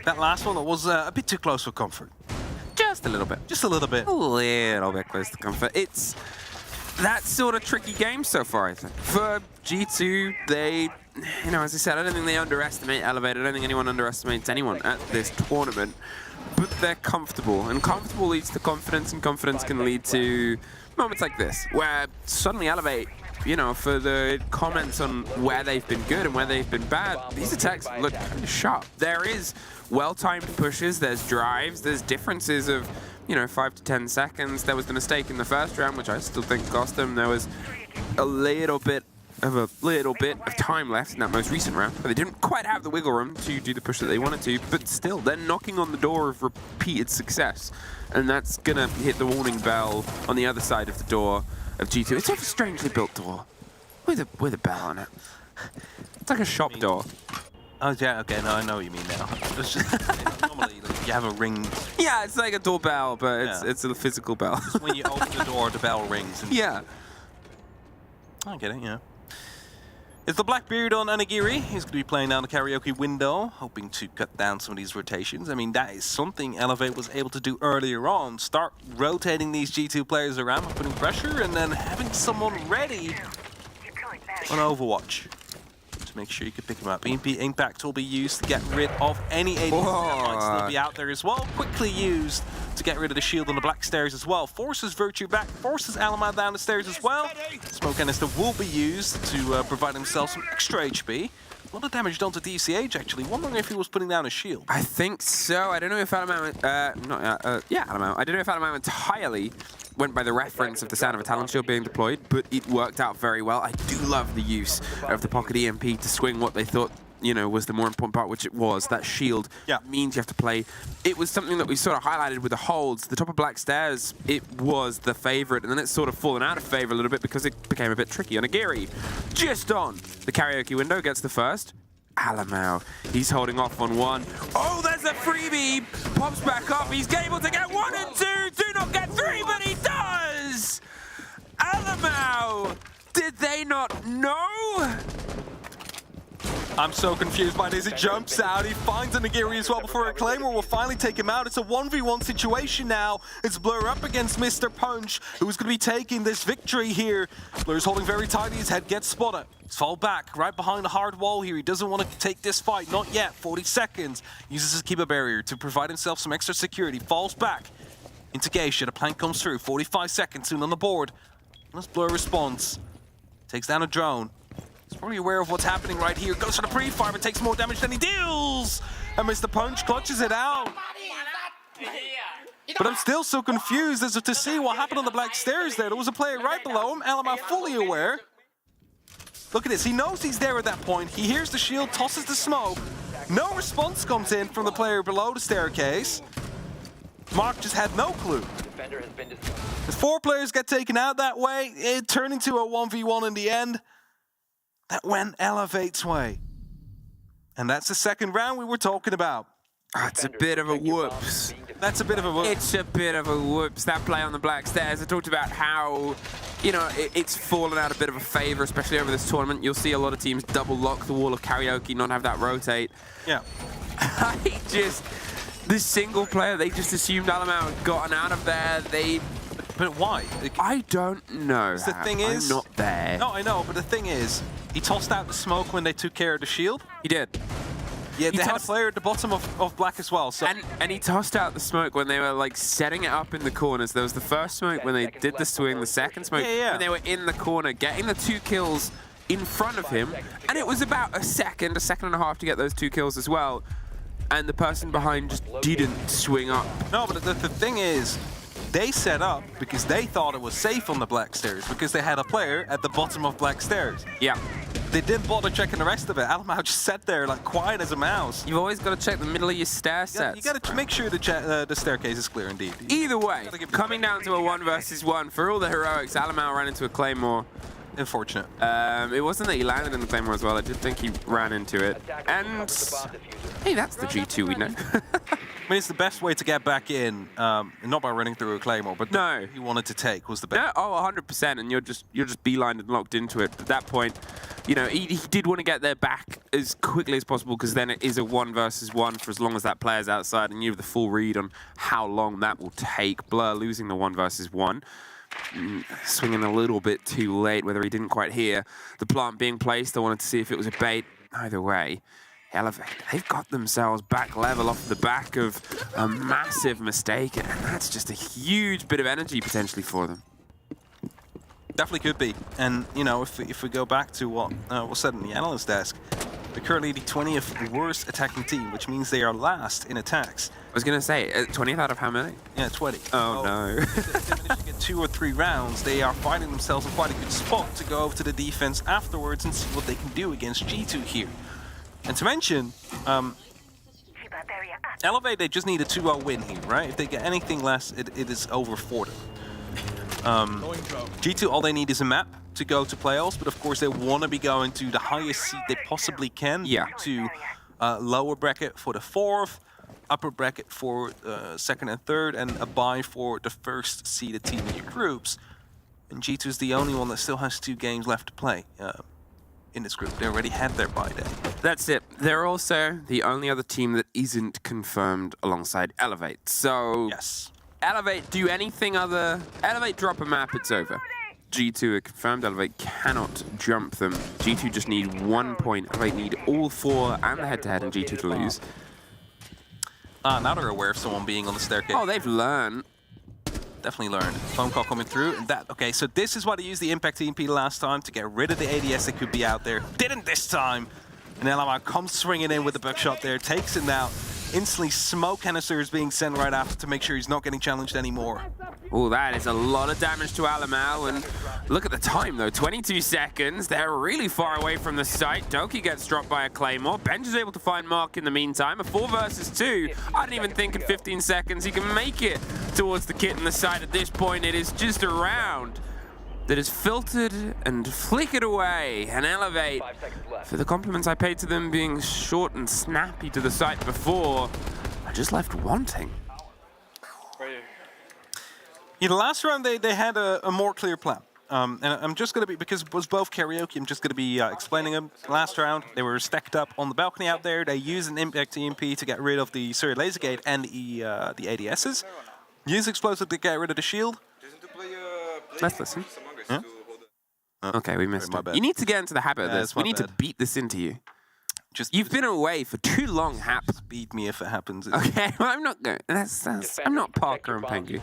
that last one was a bit too close for comfort. Just a little bit. Just a little bit. A little bit close to comfort. It's that sort of tricky game so far, I think. For G2, they, you know, as I said, I don't think they underestimate Elevate. I don't think anyone underestimates anyone at this tournament. But they're comfortable, and comfortable leads to confidence, and confidence can lead to moments like this, where suddenly Elevate, you know, for the comments on where they've been good and where they've been bad, these attacks look kind of sharp. There is well-timed pushes, there's drives, there's differences of, you know, 5 to 10 seconds. There was the mistake in the first round, which I still think cost them. There was a little bit of time left in that most recent round, but they didn't quite have the wiggle room to do the push that they wanted to, but still, they're knocking on the door of repeated success, and that's gonna hit the warning bell on the other side of the door of G2. It's a strangely built door with a bell on it. It's like a shop door. Oh yeah, okay, no, I know what you mean now. It's just, normally like, you have a ring. Yeah, it's like a doorbell, but it's a physical bell. When you open the door, the bell rings. And yeah. I get it, yeah. It's the Blackbeard on Anagiri. He's going to be playing down the karaoke window, hoping to cut down some of these rotations. I mean, that is something Elevate was able to do earlier on. Start rotating these G2 players around, putting pressure, and then having someone ready on Overwatch to make sure you can pick him up. EMP Impact will be used to get rid of any AD might still be out there as well. Quickly used to get rid of the shield on the black stairs as well. Forces Virtue back, forces Alamar down the stairs as well. Smoke Canister will be used to provide himself some extra HP. A lot of damage done to DCH actually. Wondering if he was putting down a shield. I think so. I don't know if Alamar, Alamar. I don't know if Alamar entirely went by the reference of the sound of a talent shield being deployed, but it worked out very well. I do love the use of the pocket EMP to swing what they thought, you know, was the more important part, which it was. That shield means you have to play. It was something that we sort of highlighted with the holds. The top of Black Stairs, it was the favorite, and then it's sort of fallen out of favor a little bit because it became a bit tricky. Onagiri, just on the karaoke window, gets the first. Alamau, he's holding off on one. Oh, there's a freebie! Pops back up, he's able to get 1 and 2! Do not get 3, but he does! Alamau! Did they not know? I'm so confused by this. It jumps out. He finds Onagiri as well before a Claymore will finally take him out. It's a 1v1 situation now. It's Blur up against Mr. Punch, who's going to be taking this victory here. Blur's holding very tightly. His head gets spotted. He's fall back right behind the hard wall here. He doesn't want to take this fight. Not yet. 40 seconds. Uses his Keeper barrier to provide himself some extra security. Falls back into Geisha. The plank comes through. 45 seconds soon on the board. As Blur responds. Takes down a drone. He's probably aware of what's happening right here. Goes for the pre-fire, but takes more damage than he deals. And Mr. Punch clutches it out. But I'm still so confused as to see what happened on the black stairs there. There was a player right below him. Alamar fully aware. Look at this. He knows he's there at that point. He hears the shield, tosses the smoke. No response comes in from the player below the staircase. Mark just had no clue. If 4 players get taken out that way, it turned into a 1v1 in the end. That went Elevate's way. And that's the second round we were talking about. That's a bit of a whoops. That's a bit of a whoops. It's a bit of a whoops. That play on the black stairs. I talked about how, you know, it's fallen out a bit of a favor, especially over this tournament. You'll see a lot of teams double lock the wall of karaoke, not have that rotate. Yeah. The single player, they just assumed Alamau had gotten out of there. But why? I don't know. The thing is, I'm not there. No, I know, but the thing is, he tossed out the smoke when they took care of the shield. He did. Yeah, they had a player at the bottom of black as well. So. And he tossed out the smoke when they were like setting it up in the corners. There was the first smoke when they did the swing, the second smoke when they were in the corner, getting the 2 kills in front of him. And it was about a second and a half to get those 2 kills as well. And the person behind just didn't swing up. No, but the thing is, they set up because they thought it was safe on the black stairs because they had a player at the bottom of black stairs. Yeah. They didn't bother checking the rest of it. Alamau just sat there like quiet as a mouse. You've always got to check the middle of your stair sets. You got to make sure the staircase is clear indeed. Either way, coming down to a 1 versus 1, for all the heroics, Alamau ran into a Claymore. Unfortunate. It wasn't that he landed in the Claymore as well. I did think he ran into it. And hey, that's the G2 we know. I mean, it's the best way to get back in, not by running through a Claymore, but the he wanted to take was the best. No, 100%, and you're just beelined and locked into it. At that point, you know, he did want to get there back as quickly as possible because then it is a 1 versus 1 for as long as that player's outside, and you have the full read on how long that will take. Blur losing the 1 versus 1. Swinging a little bit too late, whether he didn't quite hear the plant being placed. I wanted to see if it was a bait. Either way, Elevate, they've got themselves back level off the back of a massive mistake, and that's just a huge bit of energy potentially for them. Definitely could be. And, you know, if we go back to what was said in the analyst desk, they're currently the 20th worst attacking team, which means they are last in attacks. I was going to say, 20th out of how many? Yeah, 20. Oh, no. If they're managing to get 2 or 3 rounds, they are finding themselves in quite a good spot to go over to the defense afterwards and see what they can do against G2 here. And to mention, Elevate, they just need a 2-0 win here, right? If they get anything less, it is over for them. G2, all they need is a map to go to playoffs, but of course they want to be going to the highest seed they possibly can. Yeah. To lower bracket for the 4th, upper bracket for 2nd and 3rd, and a bye for the 1st seeded team in your groups. And G2 is the only one that still has 2 games left to play in this group. They already had their bye day. That's it. They're also the only other team that isn't confirmed alongside Elevate. So yes. Elevate do anything other... Elevate drop a map, it's over. G2 are confirmed. Elevate cannot jump them. G2 just need 1 point. Elevate need all 4 and the head-to-head and G2 to lose. Now they're aware of someone being on the staircase. Oh, they've learned. Definitely learned. Phone call coming through. And okay, so this is why they used the Impact EMP last time to get rid of the ADS that could be out there. Didn't this time. And Alamau comes swinging in with the buckshot there, takes it now. Instantly, smoke canister is being sent right after to make sure he's not getting challenged anymore. Oh, that is a lot of damage to Alamau, and look at the time though, 22 seconds. They're really far away from the site. Doki gets dropped by a Claymore. Benj is able to find Mark in the meantime. A 4 versus 2. I don't even think in 15 seconds he can make it towards the kit in the site at this point. It is just a round that is filtered and flickered away, and Elevate, for the compliments I paid to them being short and snappy to the site before, I just left wanting. Yeah, the last round they had a more clear plan. And I'm just going to be, because it was both karaoke, I'm just going to be explaining them. Last round, they were stacked up on the balcony out there. They used an Impact EMP to get rid of the Surrey Laser Gate and the ADSs. Use explosive to get rid of the shield. Let's listen. Huh? Okay, we missed it. You need to get into the habit of this. We need to beat this into you. You've been away for too long, Hap. Beat me if it happens. Okay, well, I'm not going. I'm not Parker and Pengu.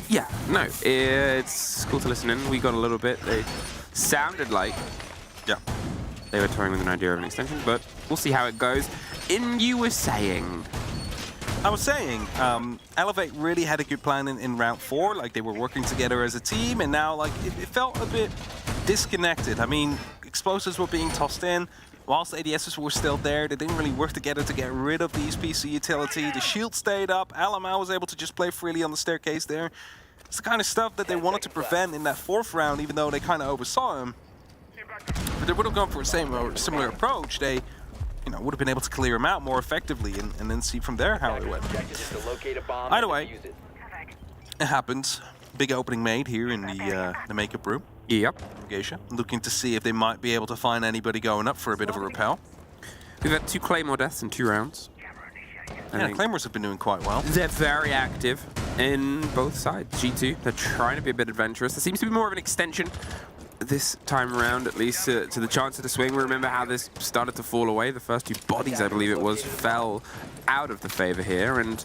Yeah, no, it's cool to listen in. We got a little bit. They sounded like, they were toying with an idea of an extension, but we'll see how it goes. You were saying. I was saying, Elevate really had a good plan in round 4. Like, they were working together as a team, and now, like, it felt a bit disconnected. I mean, explosives were being tossed in, whilst the ADSs were still there, they didn't really work together to get rid of the East PC utility. The shield stayed up. Alamau was able to just play freely on the staircase there. It's the kind of stuff that they wanted to prevent in that 4th round, even though they kind of oversaw him. But they would have gone for a similar approach. They, would have been able to clear him out more effectively and then see from there how it went. Either way, it happens. Big opening made here in the makeup room. Yep. Geisha, looking to see if they might be able to find anybody going up for a bit of a repel. We've had 2 Claymore deaths in 2 rounds. Yeah, Claymores have been doing quite well. They're very active in both sides. G2, they're trying to be a bit adventurous. There seems to be more of an extension this time around, at least to the chance of the swing. We remember how this started to fall away. The first 2 bodies, I believe it was, fell out of the favor here. And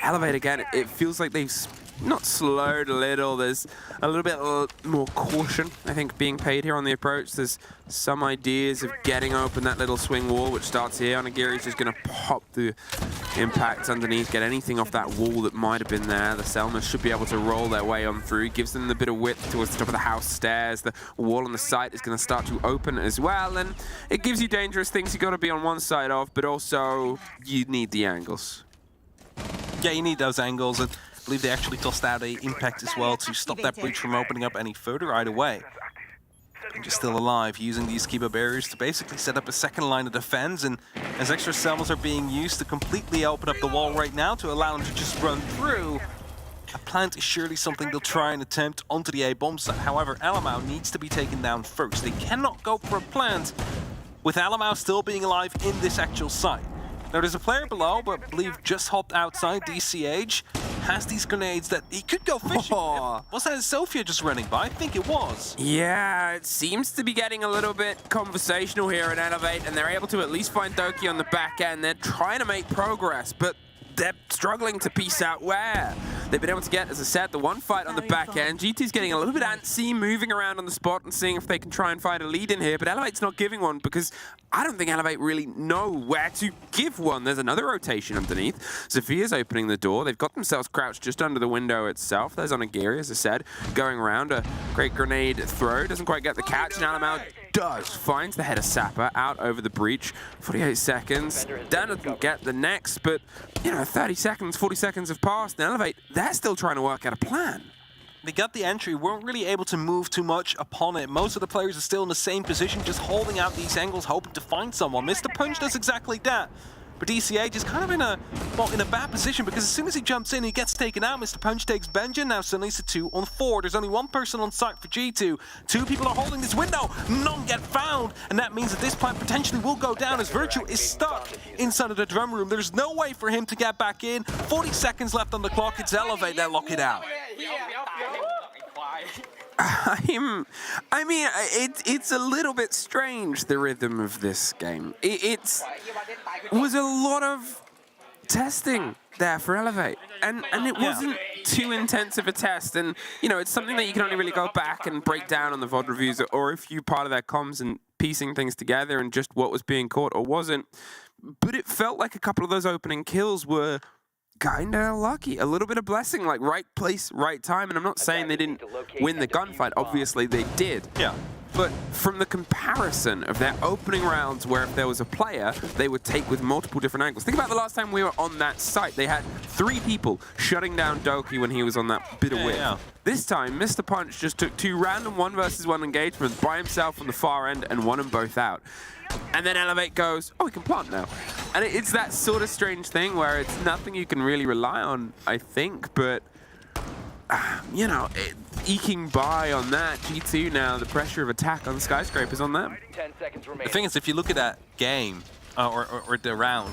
Elevate, again, it feels like they've not slowed a little. There's a little bit more caution, I think, being paid here on the approach. There's some ideas of getting open that little swing wall, which starts here. Onigiri's just going to pop the impacts underneath, get anything off that wall that might have been there. The Selmas should be able to roll their way on through. Gives them a bit of width towards the top of the house stairs. The wall on the site is going to start to open as well. And it gives you dangerous things you got to be on one side of, but also you need the angles. Yeah, you need those angles. And I believe they actually tossed out a impact as well to stop that breach from opening up any further. Either way, and just still alive, using these Kiba barriers to basically set up a second line of defense. And as extra Selmas are being used to completely open up the wall right now to allow them to just run through, a plant is surely something they'll try and attempt onto the A bomb site. However, Alamau needs to be taken down first. They cannot go for a plant with Alamau still being alive in this actual site. Now, there's a player below, but I believe just hopped outside. DCH has these grenades that he could go fishing. Was that Sophia just running by? I think it was. Yeah, it seems to be getting a little bit conversational here at Elevate, and they're able to at least find Doki on the back end. They're trying to make progress, but they're struggling to piece out where. They've been able to get, as I said, the one fight on the back end. GT's getting a little bit antsy, moving around on the spot and seeing if they can try and find a lead in here, but Elevate's not giving one because I don't think Elevate really know where to give one. There's another rotation underneath. Sophia's opening the door. They've got themselves crouched just under the window itself. There's Onigiri, as I said, going around. A great grenade throw. Doesn't quite get the catch, and Alamau does. Finds the header Sapper out over the breach. 48 seconds. Dan doesn't get the next, but, 30 seconds, 40 seconds have passed. And Elevate, they're still trying to work out a plan. They got the entry, weren't really able to move too much upon it. Most of the players are still in the same position, just holding out these angles, hoping to find someone. Mr. Punch does exactly that. But DCH is kind of in a bad position because as soon as he jumps in, he gets taken out. Mr. Punch takes Benjen. Now suddenly it's a 2-on-4. There's only one person on site for G2. 2 people are holding this window. None get found. And that means that this plant potentially will go down as Virtue is stuck inside of the drum room. There's no way for him to get back in. 40 seconds left on the clock. It's Elevate that lock it out. It's a little bit strange, the rhythm of this game. It was a lot of testing there for Elevate, and it wasn't too intense of a test, and it's something that you can only really go back and break down on the VOD reviews, or if you're part of their comms and piecing things together and just what was being caught or wasn't. But it felt like a couple of those opening kills were kind of lucky, a little bit of blessing, like right place, right time. And I'm not saying they didn't win the gunfight. Obviously, they did. Yeah. But from the comparison of their opening rounds, where if there was a player, they would take with multiple different angles. Think about the last time we were on that site. They had 3 people shutting down Doki when he was on that bit of width. Yeah. This time, Mr. Punch just took 2 random 1-versus-1 engagements by himself on the far end and won them both out. And then Elevate goes, oh, we can plant now. And it's that sort of strange thing where it's nothing you can really rely on, I think, but, eking by on that. G2 now, the pressure of attack on Skyscraper's on them. 10 seconds remaining. The thing is, if you look at that game, or the round,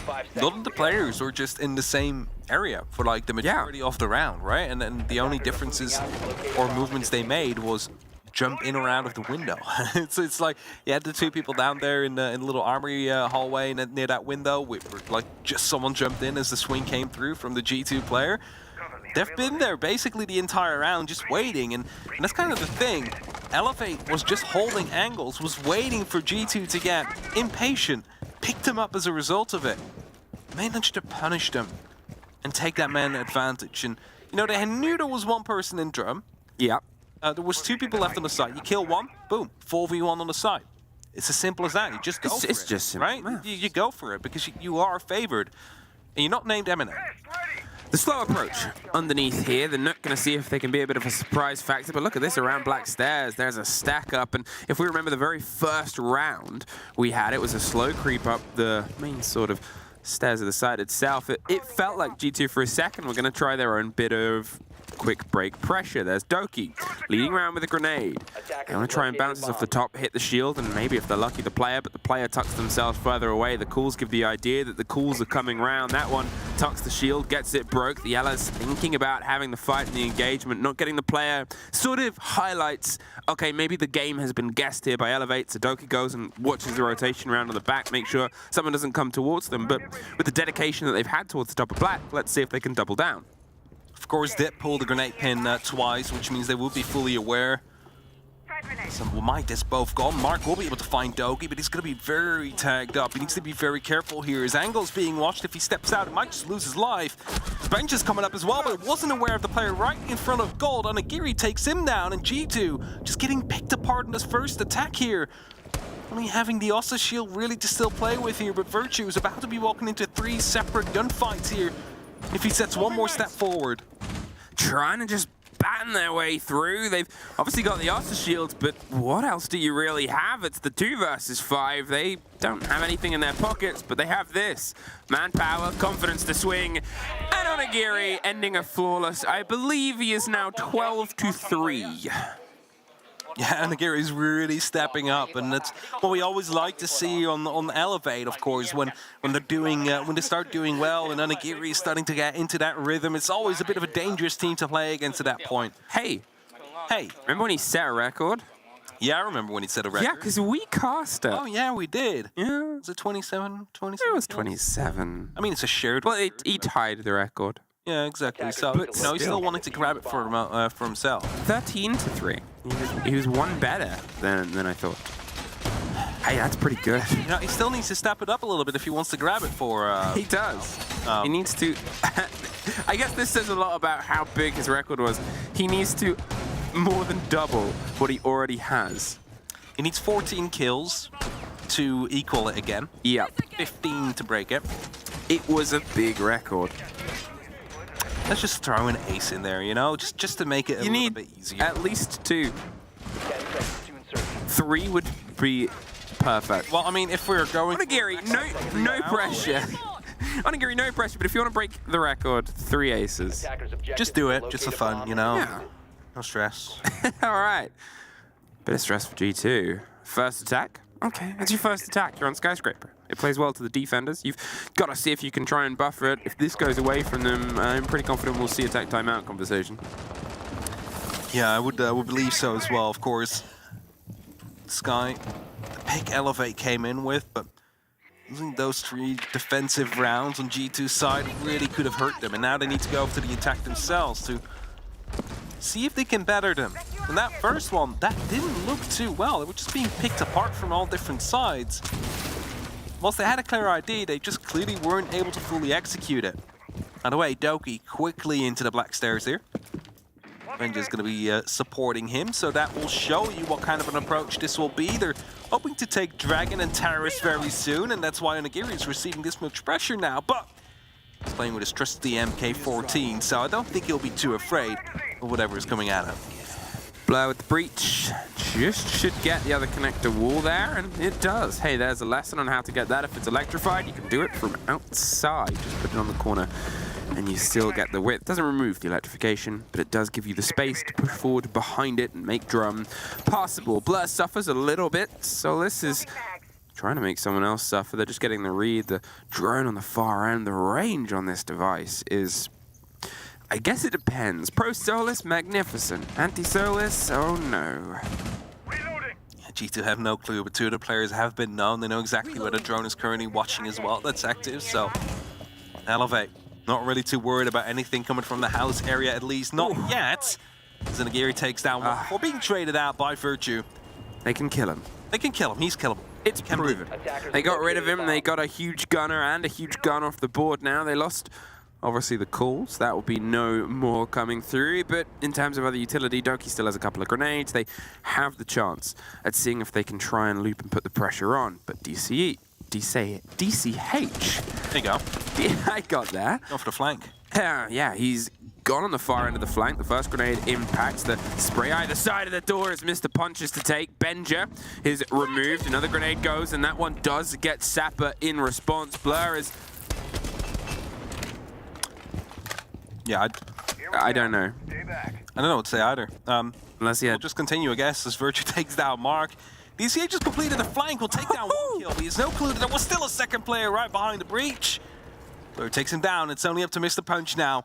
a lot of the players were just in the same area for like the majority of the round, right? And then the only differences or movements they made was jump in or out of the window. it's like you had the 2 people down there in the little armory hallway near that window, where like just someone jumped in as the swing came through from the G2 player. They've been there basically the entire round, just waiting, and that's kind of the thing. Elevate was just holding angles, was waiting for G2 to get impatient, picked him up as a result of it, managed to punish them and take that man advantage. And they knew there was one person in drum. Yeah. There was 2 people left on the site. You kill one, boom, 4v1 on the site. It's as simple as that. You just go for it. It's just simple, right? yeah. You go for it because you are favored. And you're not named MNM. The slow approach underneath here. They're not going to see if they can be a bit of a surprise factor. But look at this around Black Stairs. There's a stack up. And if we remember the very first round we had, it was a slow creep up the main sort of stairs of the site itself. It felt like G2 for a second were going to try their own bit of quick break pressure. There's Doki leading around with a grenade. They want to try and bounce this off the top, hit the shield, and maybe if they're lucky the player, but the player tucks themselves further away. The cools give the idea that the cools are coming round. That one tucks the shield, gets it broke. The Yella's thinking about having the fight and the engagement, not getting the player. Sort of highlights, okay, maybe the game has been guessed here by Elevate. So Doki goes and watches the rotation around on the back, make sure someone doesn't come towards them. But with the dedication that they've had towards the top of Black, let's see if they can double down. Of course, Dip pulled the grenade pin twice, which means they will be fully aware. So might just both gone. Mark will be able to find Doki, but he's going to be very tagged up. He needs to be very careful here. His angle's being watched. If he steps out, it might just lose his life. Bench is coming up as well, but wasn't aware of the player right in front of Gold. Onigiri takes him down, and G2 just getting picked apart in his first attack here. Only having the Ossa shield really to still play with here, but Virtue is about to be walking into 3 separate gunfights here if he sets one more step forward. Trying to just batten their way through. They've obviously got the Ossa shields, but what else do you really have? It's the 2 versus 5. They don't have anything in their pockets, but they have this. Manpower, confidence to swing, and Onigiri ending a flawless. I believe he is now 12-3. Yeah, Onigiri is really stepping up, and that's what we always like to see on Elevate, of course, when they start doing well, and Onigiri is starting to get into that rhythm. It's always a bit of a dangerous team to play against at that point. Hey, remember when he set a record? Yeah, I remember when he set a record. Yeah, because we cast it. Oh yeah, we did. Yeah. Was it 27? It was 27. I mean, it's a shared. Well, he tied the record. Yeah, exactly. So, but he still wanted to grab it for himself. 13-3. He was one better than I thought. Hey, that's pretty good. You know, he still needs to step it up a little bit if he wants to grab it for... He does. He needs to... I guess this says a lot about how big his record was. He needs to more than double what he already has. He needs 14 kills to equal it again. Yeah. 15 to break it. It was a big record. Let's just throw an ace in there, you know, just to make it a little bit easier. At least 2. 3 would be perfect. Well, I mean, if we're going... Onigiri, no pressure. Onigiri, no pressure, but if you want to break the record, 3 aces. Just do it, just for fun, you know? Yeah. No stress. All right. Bit of stress for G2. First attack? Okay, it's your first attack. You're on Skyscraper. It plays well to the defenders. You've got to see if you can try and buffer it. If this goes away from them, I'm pretty confident we'll see attack timeout conversation. Yeah, I would believe so as well, of course. Sky, the pick Elevate came in with, but losing those 3 defensive rounds on G2's side really could have hurt them. And now they need to go to the attack themselves to see if they can better them. And that first one, that didn't look too well. They were just being picked apart from all different sides. Whilst they had a clear ID, they just clearly weren't able to fully execute it. By the way, Doki quickly into the Black Stairs here. Benja's going to be supporting him, so that will show you what kind of an approach this will be. They're hoping to take Dragon and Terrorist very soon, and that's why Onigiri is receiving this much pressure now. But he's playing with his trusty MK14, so I don't think he'll be too afraid of whatever is coming at him. Blur with the breach. Just should get the other connector wall there, and it does. Hey, there's a lesson on how to get that. If it's electrified, you can do it from outside. Just put it on the corner, and you still get the width. Doesn't remove the electrification, but it does give you the space to push forward behind it and make drum possible. Blur suffers a little bit, so this is trying to make someone else suffer. They're just getting the read. The drone on the far end, the range on this device is... I guess it depends. Pro Solus, magnificent. Anti-Solus, oh no. G2 have no clue, but 2 of the players have been known. They know exactly where the drone is currently watching as well. That's active, so Elevate. Not really too worried about anything coming from the house area, at least not yet. Zenigiri takes down one before being traded out by Virtue. They can kill him. They can kill him. He's killable. It's proven. They got rid of him. They got a huge gunner and a huge gun off the board now. They lost obviously the calls. That will be no more coming through. But in terms of other utility, Doki still has a couple of grenades. They have the chance at seeing if they can try and loop and put the pressure on. But DCH. There you go. I got that. Go for the flank. Yeah, he's gone on the far end of the flank. The first grenade impacts the spray either side of the door as Mr. Punches to take. Benja is removed. Another grenade goes, and that one does get Sapper in response. Blur is... Yeah, I don't know. I don't know what to say either. Unless he had... We'll just continue, I guess, as Virtue takes down Mark. DCH just completed the flank. Will take down one kill. He has no clue that there was still a second player right behind the breach. Blur takes him down. It's only up to Mr. Punch now.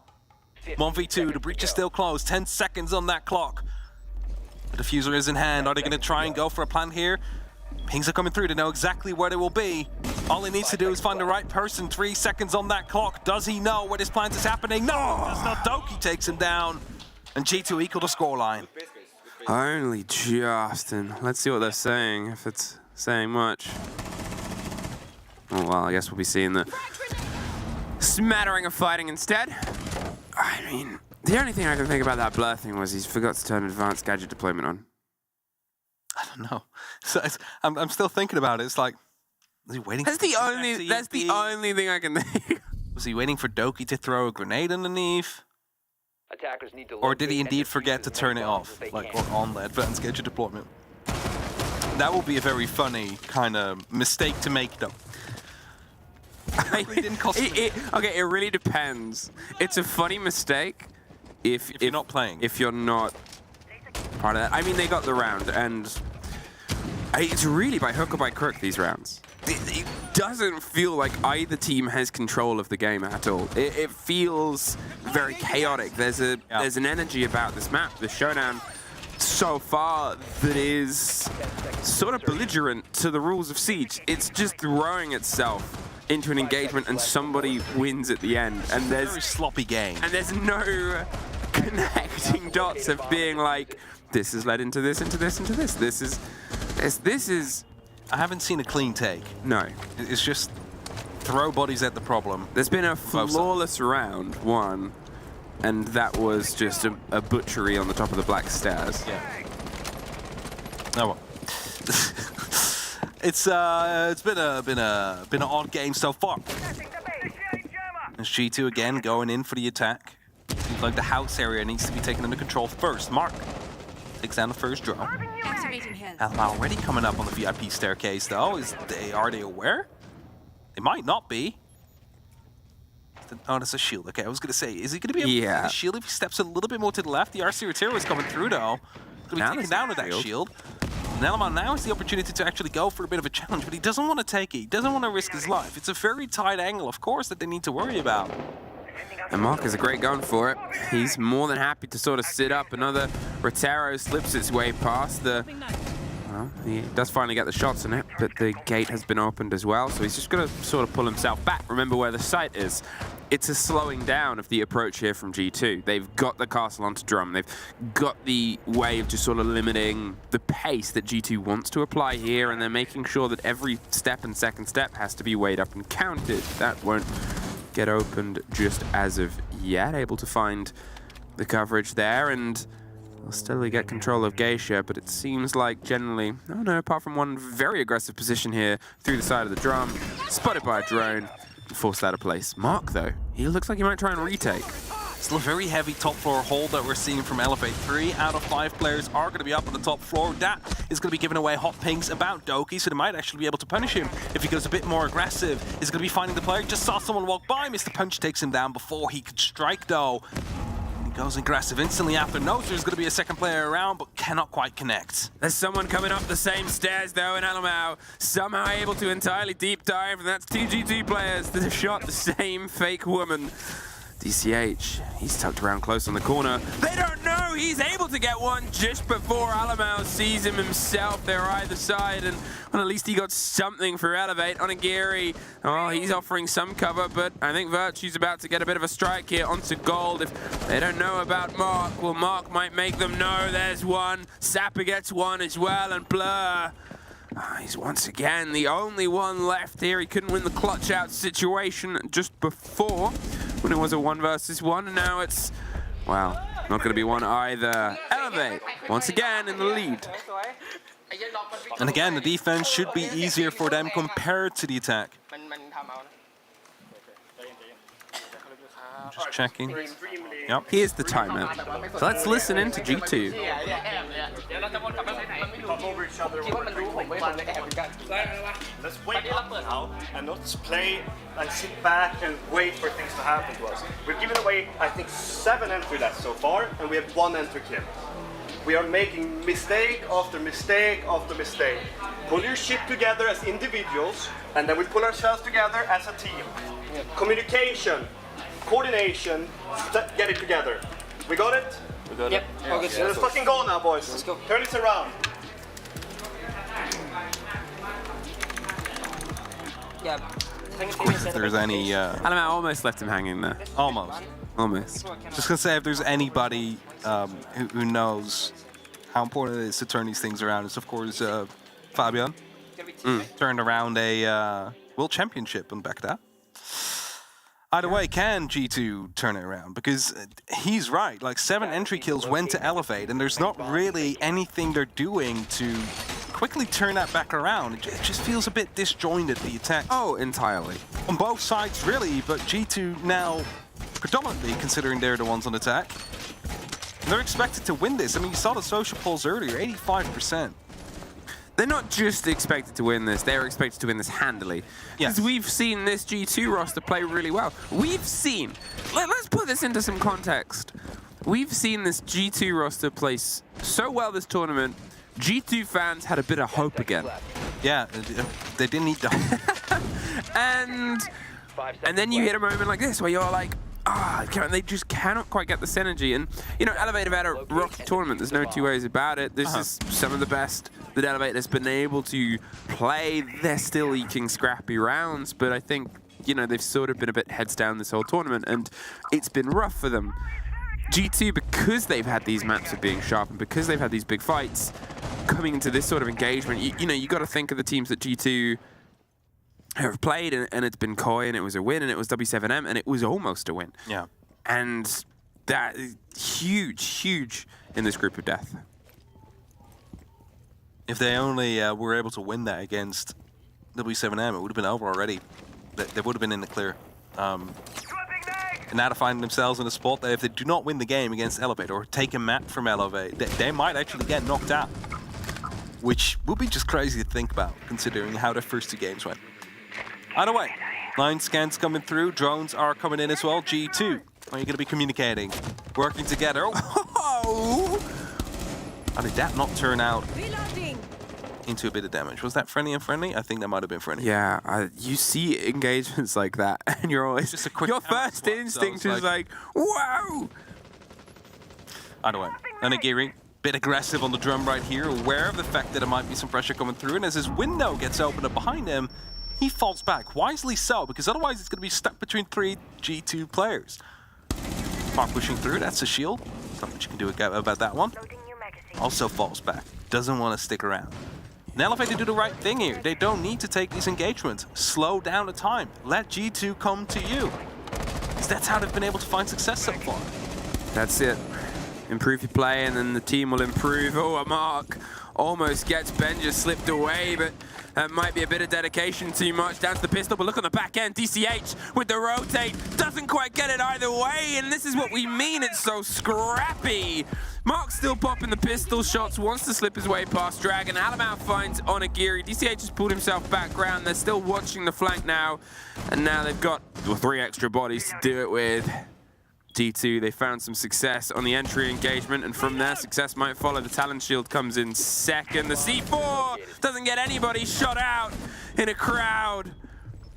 1v2. The breach is still closed. 10 seconds on that clock. The diffuser is in hand. Are they going to try and go for a plant here? Pings are coming through to know exactly where they will be. All he needs to do is find the right person. 3 seconds on that clock. Does he know where this plant is happening? No, that's not. Doki takes him down. And G2 equal the scoreline. Only just, and let's see what they're saying, if it's saying much. Oh, well, I guess we'll be seeing the smattering of fighting instead. I mean, the only thing I can think about that Blur thing was he's forgot to turn advanced gadget deployment on. I don't know. So I'm still thinking about it. It's like, was he waiting? That's the only thing I can think. Was he waiting for Doki to throw a grenade underneath? Attackers need to Or did he indeed forget to turn it off, like, or on the advanced gadget deployment? That will be a very funny kind of mistake to make, though. Okay, it really depends. It's a funny mistake if you're not playing. If you're not part of that. I mean, they got the round, and it's really by hook or by crook, these rounds. It doesn't feel like either team has control of the game at all. It feels very chaotic. There's an energy about this map, the showdown, so far that is sort of belligerent to the rules of Siege. It's just throwing itself into an engagement and somebody wins at the end. And there's a very sloppy game. And there's no connecting dots of being like, this has led into this, into this, into this. This is. I haven't seen a clean take. No. It's just throw bodies at the problem. There's been a flawless round one, and that was just a butchery on the top of the black stairs. Yeah. Oh well. It's been an odd game so far. It's G2 again going in for the attack. Seems like the house area needs to be taken under control first. Mark takes down the first drone. Alma already coming up on the VIP staircase though. Are they aware? They might not be. Oh, that's a shield. Okay, I was gonna say, is he gonna be able to see the shield if he steps a little bit more to the left? The RC is coming through though. Gonna be taken down with that shield. Nelman now has the opportunity to actually go for a bit of a challenge, but he doesn't want to take it. He doesn't want to risk his life. It's a very tight angle, of course, that they need to worry about. And Mark is a great gun for it. He's more than happy to sort of sit up. Another Rotaro slips its way past the... Well, he does finally get the shots in it, but the gate has been opened as well, so he's just going to sort of pull himself back. Remember where the site is. It's a slowing down of the approach here from G2. They've got the castle onto drum. They've got the way of just sort of limiting the pace that G2 wants to apply here, and they're making sure that every step and second step has to be weighed up and counted. That won't get opened just as of yet. Able to find the coverage there, and they'll steadily get control of Geisha, but it seems like generally, no, apart from one very aggressive position here through the side of the drum, spotted by a drone, forced out of place. Mark, though, he looks like he might try and retake. Still a very heavy top floor hold that we're seeing from Elevate. 3 out of 5 players are going to be up on the top floor. That is going to be giving away hot pings about Doki, so they might actually be able to punish him if he goes a bit more aggressive. He's going to be finding the player. Just saw someone walk by. Mr. Punch takes him down before he could strike, though. Goes aggressive instantly after. Knows there's going to be a second player around, but cannot quite connect. There's someone coming up the same stairs, though, and Alamau somehow able to entirely deep dive, and that's two G2 players that have shot the same fake woman. DCH, he's tucked around close on the corner. They don't know he's able to get one just before Alamau sees him himself. They're either side, and well, at least he got something for Elevate. Onigiri, oh, he's offering some cover, but I think Virtue's about to get a bit of a strike here onto Gold. If they don't know about Mark, well, Mark might make them know. There's one. Sapper gets one as well, and Blur. He's once again the only one left here. He couldn't win the clutch out situation just before. when it was a 1 versus 1, and now it's, wow, not going to be one either. Elevate, once again, in the lead. And again, the defense should be easier for them compared to the attack. Just checking. Yep. Here's the timeout. So let's listen in to G2. Let's wake up now and not play and sit back and wait for things to happen to us. We've given away, I think, 7 entry deaths so far, and we have 1 entry kill. We are making mistake after mistake after mistake. Pull your shit together as individuals, and then we pull ourselves together as a team. Communication, coordination, get it together. We got it? We got it. Let's fucking go now, boys. Let's go. Turn this around. If there's any... I almost left him hanging there. Almost. Almost. Just gonna say, if there's anybody who knows how important it is to turn these things around, it's of course Fabian. Turned around a World Championship and back that. Either way, can G2 turn it around? Because he's right, like 7 entry kills went to Elevate, and there's not really anything they're doing to quickly turn that back around. It just feels a bit disjointed, the attack. Oh, entirely. On both sides, really, but G2 now predominantly considering they're the ones on attack. And they're expected to win this. I mean, you saw the social polls earlier, 85%. They're not just expected to win this, they're expected to win this handily. Because we've seen this G2 roster play really well. We've seen, let's put this into some context. We've seen this G2 roster play so well this tournament, G2 fans had a bit of hope again. Yeah, they didn't need the and then you hit a moment like this where you're like, they just cannot quite get the synergy. And, you know, Elevate have had a rocky tournament. There's no two ways about it. This is some of the best that Elevate has been able to play. They're still eking scrappy rounds, but I think, you know, they've sort of been a bit heads down this whole tournament, and it's been rough for them. G2, because they've had these maps of being sharp and because they've had these big fights, coming into this sort of engagement, you know, you got to think of the teams that G2 have played, and it's been Koi, and it was a win, and it was W7M, and it was almost a win. Yeah. And that is huge, huge in this group of death. If they only were able to win that against W7M, it would have been over already. They would have been in the clear. And now to find themselves in a spot that if they do not win the game against Elevate or take a map from Elevate, they might actually get knocked out. Which would be just crazy to think about, considering how their first 2 games went. Either way, line scans coming through, drones are coming in as well. G2, are you going to be communicating? Working together. Oh! How did that not turn out into a bit of damage? Was that friendly and friendly? I think that might have been friendly. Yeah, you see engagements like that, and you're always just a quick. Your first instinct is like, wow! Either way, Onigiri, bit aggressive on the drum right here, aware of the fact that there might be some pressure coming through, and as his window gets opened up behind him, he falls back. Wisely so, because otherwise it's going to be stuck between 3 G2 players. Mark pushing through, that's a shield. Not much you can do about that one. Also falls back. Doesn't want to stick around. And Elevate to do the right thing here. They don't need to take these engagements. Slow down the time. Let G2 come to you. Because that's how they've been able to find success so far. That's it. Improve your play, and then the team will improve. Oh, a Mark almost gets Ben just slipped away, but that might be a bit of dedication too much. Down to the pistol, but look on the back end. DCH with the rotate. Doesn't quite get it either way, and this is what we mean. It's so scrappy. Mark's still popping the pistol shots, wants to slip his way past Dragon. Alamau finds Onigiri. DCH has pulled himself back round. They're still watching the flank now, and now they've got 3 extra bodies to do it with. G2, they found some success on the entry engagement, and from there, success might follow. The Talon Shield comes in second. The C4 doesn't get anybody shot out in a crowd,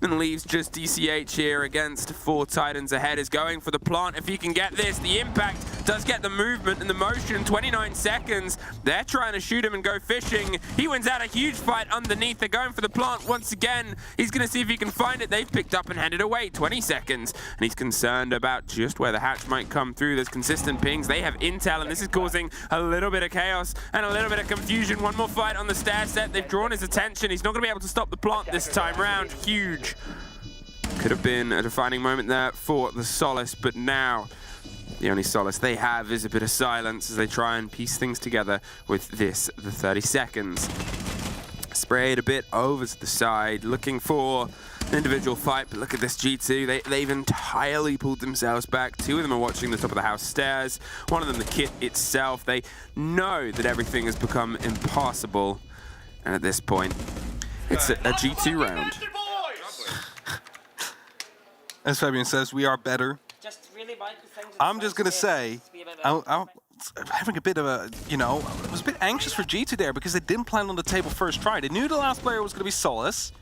and leaves just DCH here against 4 Titans ahead. Is going for the plant if he can get this. The impact does get the movement and the motion. 29 seconds. They're trying to shoot him and go fishing. He wins out a huge fight underneath. They're going for the plant once again. He's going to see if he can find it. They've picked up and handed away. 20 seconds. And he's concerned about just where the hatch might come through. There's consistent pings. They have intel, and this is causing a little bit of chaos and a little bit of confusion. One more fight on the stair set. They've drawn his attention. He's not going to be able to stop the plant this time round. Huge. Could have been a defining moment there for the Solace, but now the only solace they have is a bit of silence as they try and piece things together with this, the 30 seconds. Sprayed a bit over to the side, looking for an individual fight, but look at this G2. They've entirely pulled themselves back. Two of them are watching the top of the house stairs. One of them, the kit itself. They know that everything has become impossible. And at this point, it's a G2 round. As Fabian says, we are better. I'm just going to say, I'm having a bit of a, I was a bit anxious for G2 there because they didn't plan on the table first try. They knew the last player was going to be Solace.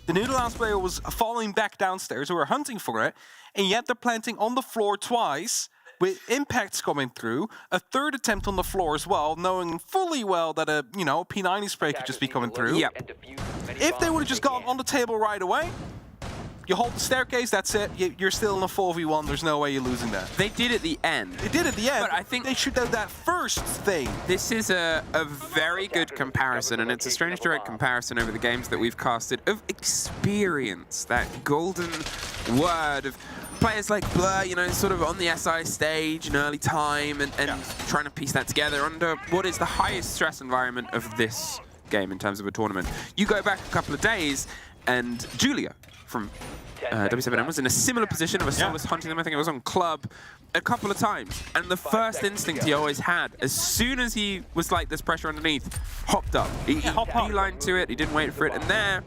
They knew the last player was falling back downstairs, or were hunting for it, and yet they're planting on the floor twice, with impacts coming through, a third attempt on the floor as well, knowing fully well that a, P90 spray could just be coming through. Yep. If they would have just gone on the table right away, you hold the staircase, that's it. You're still in a 4v1. There's no way you're losing that. They did at the end. They did at the end, but I think they should have that first thing. This is a very good comparison, and it's a strange direct comparison over the games that we've casted of experience. That golden word of players like Blur, sort of on the SI stage in early time and trying to piece that together under what is the highest stress environment of this game in terms of a tournament. You go back a couple of days, and Julia from W7M was in a similar position of a Solace hunting them. I think it was on Club a couple of times. And the first instinct he always had, as soon as he was like, there's pressure underneath, hopped up. He beelined to it, he didn't wait for it. And there,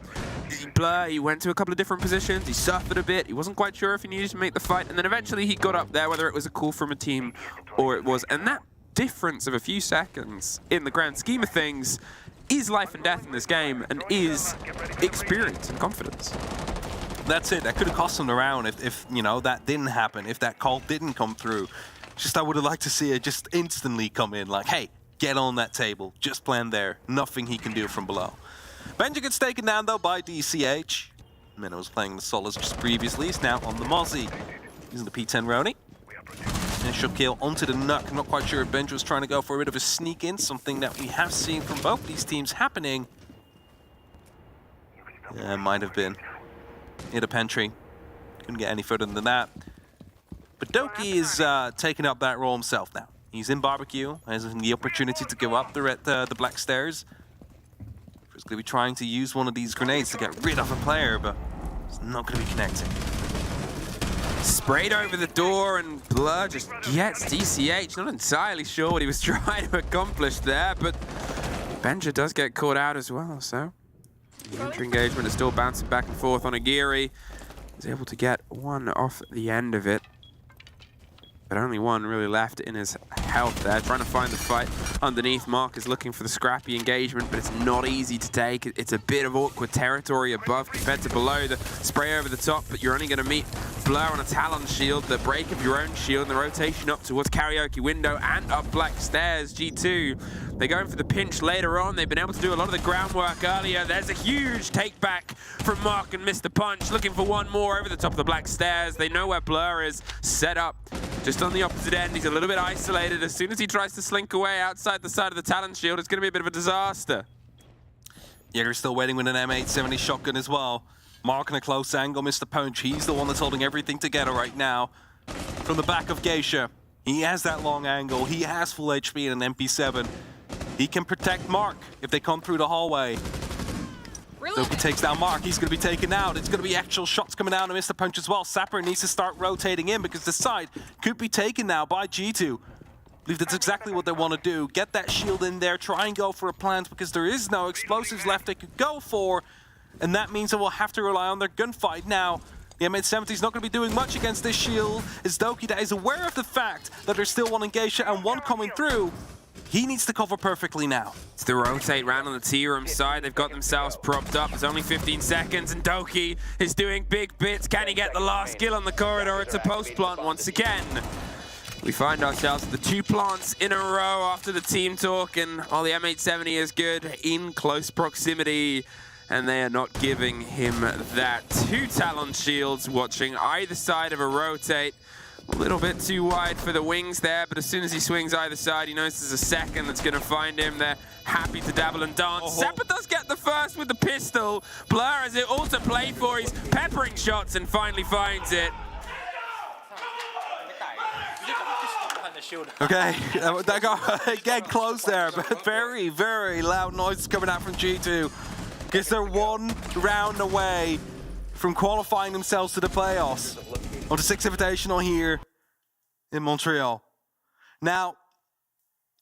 Blur, he went to a couple of different positions, he suffered a bit, he wasn't quite sure if he needed to make the fight. And then eventually he got up there, whether it was a call from a team or it was. And that difference of a few seconds in the grand scheme of things is life and death in this game and is experience and confidence. That's it. That could have cost them the round if that didn't happen, if that call didn't come through. Just I would have liked to see it just instantly come in, like, hey, get on that table. Just plan there. Nothing he can do from below. Benja gets taken down, though, by DCH. Minnow was playing the Solace just previously. He's now on the Mozzie. Using the P10 Roni. Initial kill onto the Nuck. I'm not quite sure if Benja was trying to go for a bit of a sneak in, something that we have seen from both these teams happening. Yeah, it might have been. Hit a pantry. Couldn't get any further than that. But Doki is taking up that role himself now. He's in barbecue, has the opportunity to go up there at the black stairs. He's going to be trying to use one of these grenades to get rid of a player, but it's not going to be connecting. Sprayed over the door, and Blur just gets DCH. Not entirely sure what he was trying to accomplish there, but Benja does get caught out as well, so the entry engagement is still bouncing back and forth on Aguirre. He's able to get one off the end of it, but only one really left in his health there. Trying to find the fight underneath. Mark is looking for the scrappy engagement, but it's not easy to take. It's a bit of awkward territory above compared to below. The spray over the top, but you're only going to meet Blur on a Talon shield. The break of your own shield and the rotation up towards Karaoke window and up black stairs. G2, they're going for the pinch later on. They've been able to do a lot of the groundwork earlier. There's a huge take back from Mark and Mr. Punch, looking for one more over the top of the black stairs. They know where Blur is set up. Just on the opposite end, he's a little bit isolated. As soon as he tries to slink away outside the side of the Talon shield, it's going to be a bit of a disaster. Jäger's still waiting with an M870 shotgun as well. Mark in a close angle, Mr. Punch. He's the one that's holding everything together right now. From the back of Geisha, he has that long angle. He has full HP and an MP7. He can protect Mark if they come through the hallway. Doki takes down Mark. He's going to be taken out. It's going to be actual shots coming down to Mr. Punch as well. Sapper needs to start rotating in because the side could be taken now by G2. I believe that's exactly what they want to do. Get that shield in there. Try and go for a plant because there is no explosives left they could go for. And that means they will have to rely on their gunfight now. The M870 is not going to be doing much against this shield. It's Doki that is aware of the fact that there's still one in Geisha and one coming through. He needs to cover perfectly now. It's the rotate round on the T-room side. They've got themselves propped up. There's only 15 seconds, and Doki is doing big bits. Can he get the last kill on the corridor? It's a post plant once again. We find ourselves with the 2 plants in a row after the team talk, and while the M870 is good in close proximity, and they are not giving him that. 2 Talon shields watching either side of a rotate. A little bit too wide for the wings there, but as soon as he swings either side, he knows there's a second that's going to find him. They're happy to dabble and dance. Sapper does get the first with the pistol. Blur has it all to play for. He's peppering shots and finally finds it. Okay, that got again close there, but very, very loud noise coming out from G2. Guess they're one round away from qualifying themselves to the playoffs of the 6th Invitational here in Montreal. Now,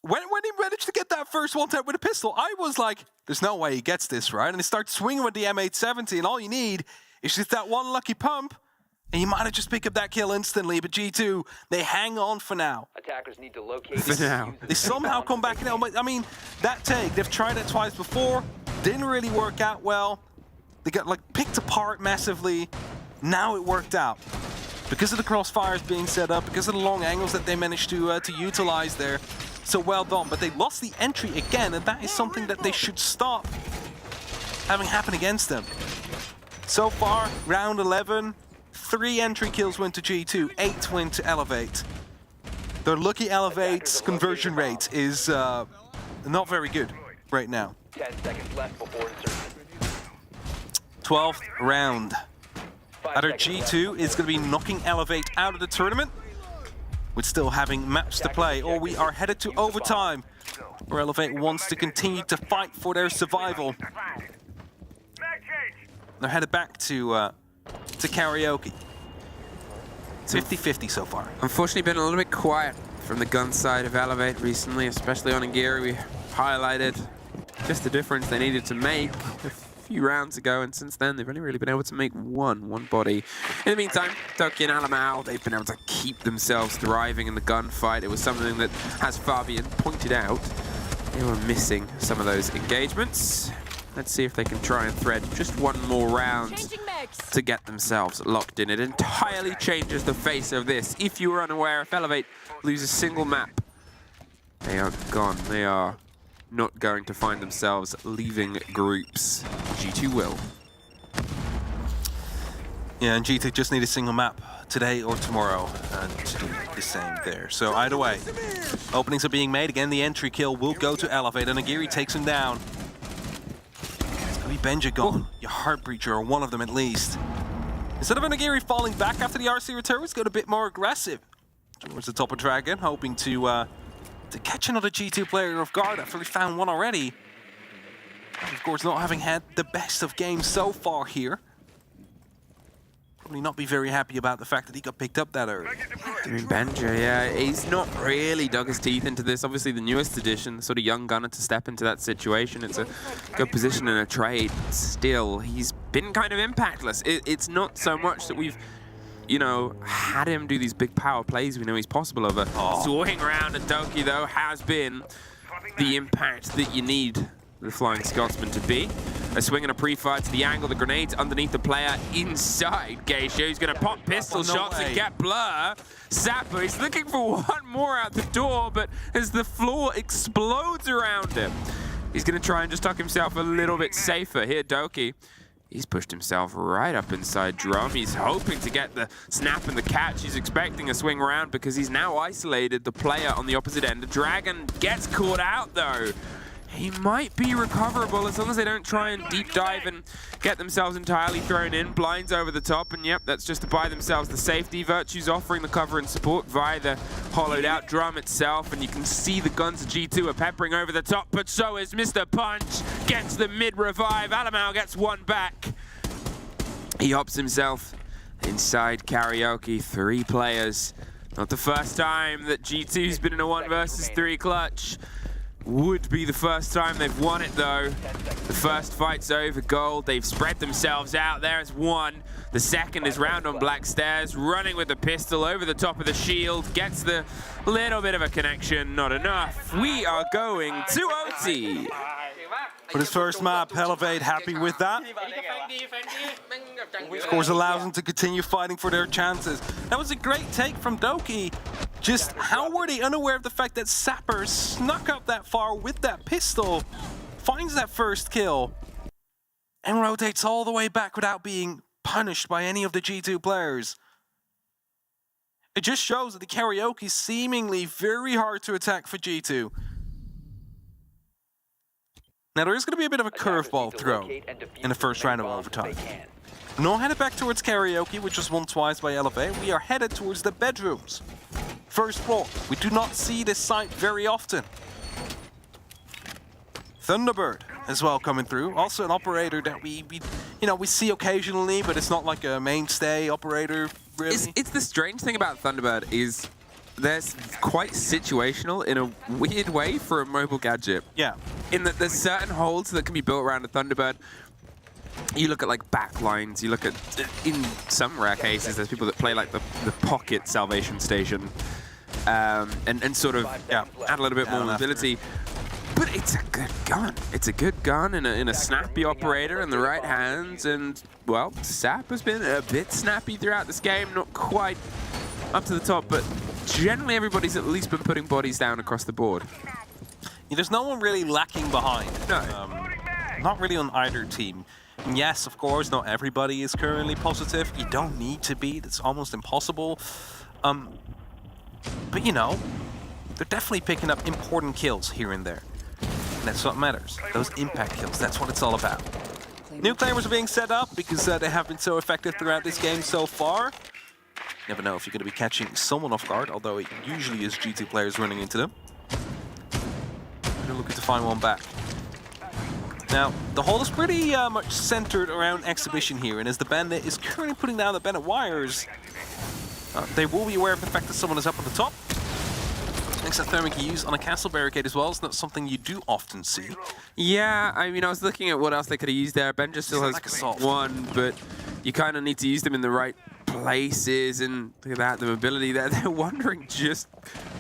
when he managed to get that first one tap with a pistol, I was like, there's no way he gets this, right? And he starts swinging with the M870, and all you need is just that one lucky pump, and you might have just picked up that kill instantly, but G2, they hang on for now. Attackers need to locate for now. They somehow come back now. I mean, that take, they've tried it twice before, didn't really work out well. They got like picked apart massively. Now it worked out. Because of the crossfires being set up, because of the long angles that they managed to utilize there. So well done, but they lost the entry again, and that is something that they should stop having happen against them. So far, round 11, 3 entry kills went to G2, 8 went to Elevate. Their lucky Elevate's conversion rate is not very good right now. 10 seconds left before insertion. 12th round. Either G2 is going to be knocking Elevate out of the tournament with still having maps to play, or we are headed to overtime where Elevate wants to continue to fight for their survival. They're headed back to karaoke. 50-50 so far. Unfortunately, been a little bit quiet from the gun side of Elevate recently, especially on Ingiri. We highlighted just the difference they needed to make a few rounds ago, and since then they've only really been able to make one body. In the meantime, Doki and Alamau, they've been able to keep themselves thriving in the gunfight. It was something that, as Fabian pointed out, they were missing some of those engagements. Let's see if they can try and thread just one more round to get themselves locked in. It entirely changes the face of this. If you were unaware, if Elevate lose a single map, they are gone. They are not going to find themselves leaving groups. G2 will. Yeah, and G2 just need a single map today or tomorrow to do the same there. So either way, openings are being made. Again, the entry kill will go to Elevate, and Agiri takes him down. It's going to be Benja gone, your Heartbreacher, or one of them at least. Instead of Agiri falling back after the RC return, it's got a bit more aggressive towards the top of Dragon, hoping to catch another G2 player off guard. After we found one already. And of course, not having had the best of games so far here. Probably not be very happy about the fact that he got picked up that early. Benja, yeah, he's not really dug his teeth into this. Obviously, the newest addition, sort of young gunner to step into that situation. It's a good position in a trade. Still, he's been kind of impactless. It's not so much that we've, you know, had him do these big power plays. We know he's possible of a swing around, and Doki, though, has been the impact that you need the Flying Scotsman to be. A swing and a pre-fire to the angle, the grenades underneath the player inside Geisha. He's going to pop pistol shots and get Blur. Sapper, he's looking for one more out the door, but as the floor explodes around him, he's going to try and just tuck himself a little bit safer. Here, Doki, he's pushed himself right up inside Drum. He's hoping to get the snap and the catch. He's expecting a swing around because he's now isolated the player on the opposite end. Dragon gets caught out, though. He might be recoverable as long as they don't try and deep dive and get themselves entirely thrown in. Blinds over the top, and yep, that's just to buy themselves the safety. Virtue's offering the cover and support via the hollowed out drum itself, and you can see the guns of G2 are peppering over the top, but so is Mr. Punch. Gets the mid-revive. Alamau gets one back. He hops himself inside karaoke. 3 players. Not the first time that G2's been in a 1 versus 3 clutch. Would be the first time they've won it, though. The first fight's over gold. They've spread themselves out. There's one. The second is round on Black Stairs, running with the pistol over the top of the shield. Gets the little bit of a connection. Not enough. We are going to OT. For his first map, Elevate happy with that. Of course, allows them to continue fighting for their chances. That was a great take from Doki. Just how were they unaware of the fact that Sapper snuck up that far with that pistol, finds that first kill, and rotates all the way back without being punished by any of the G2 players. It just shows that the karaoke is seemingly very hard to attack for G2. Now there is going to be a bit of a curveball throw in the first round of overtime. No headed back towards karaoke, which was won twice by Elevate. We are headed towards the bedrooms. First floor. We do not see this site very often. Thunderbird as well coming through. Also an operator that we see occasionally, but it's not like a mainstay operator, really. It's the strange thing about Thunderbird is they're quite situational in a weird way for a mobile gadget. Yeah. In that there's certain holds that can be built around a Thunderbird. You look at like backlines, you look at, in some rare cases, there's people that play like the pocket salvation station and sort of add a little bit more mobility. But it's a good gun. It's a good gun in a snappy operator in the right hands. And, well, Sap has been a bit snappy throughout this game. Not quite up to the top, but generally everybody's at least been putting bodies down across the board. Yeah, there's no one really lacking behind. No. Not really on either team. And yes, of course, not everybody is currently positive. You don't need to be. That's almost impossible. But, you know, they're definitely picking up important kills here and there. And that's what matters. Those impact kills, that's what it's all about. New claimers are being set up because they have been so effective throughout this game so far. Never know if you're going to be catching someone off guard, although it usually is G2 players running into them. They're looking to find one back. Now, the hole is pretty much centered around Exhibition here, and as the Bandit is currently putting down the Bandit wires, they will be aware of the fact that someone is up on the top. Makes that thermic use on a castle barricade as well. It's not something you do often see. Yeah, I mean, I was looking at what else they could have used there. Benja still has like one, but you kind of need to use them in the right places, and look at that, the mobility there. They're wondering just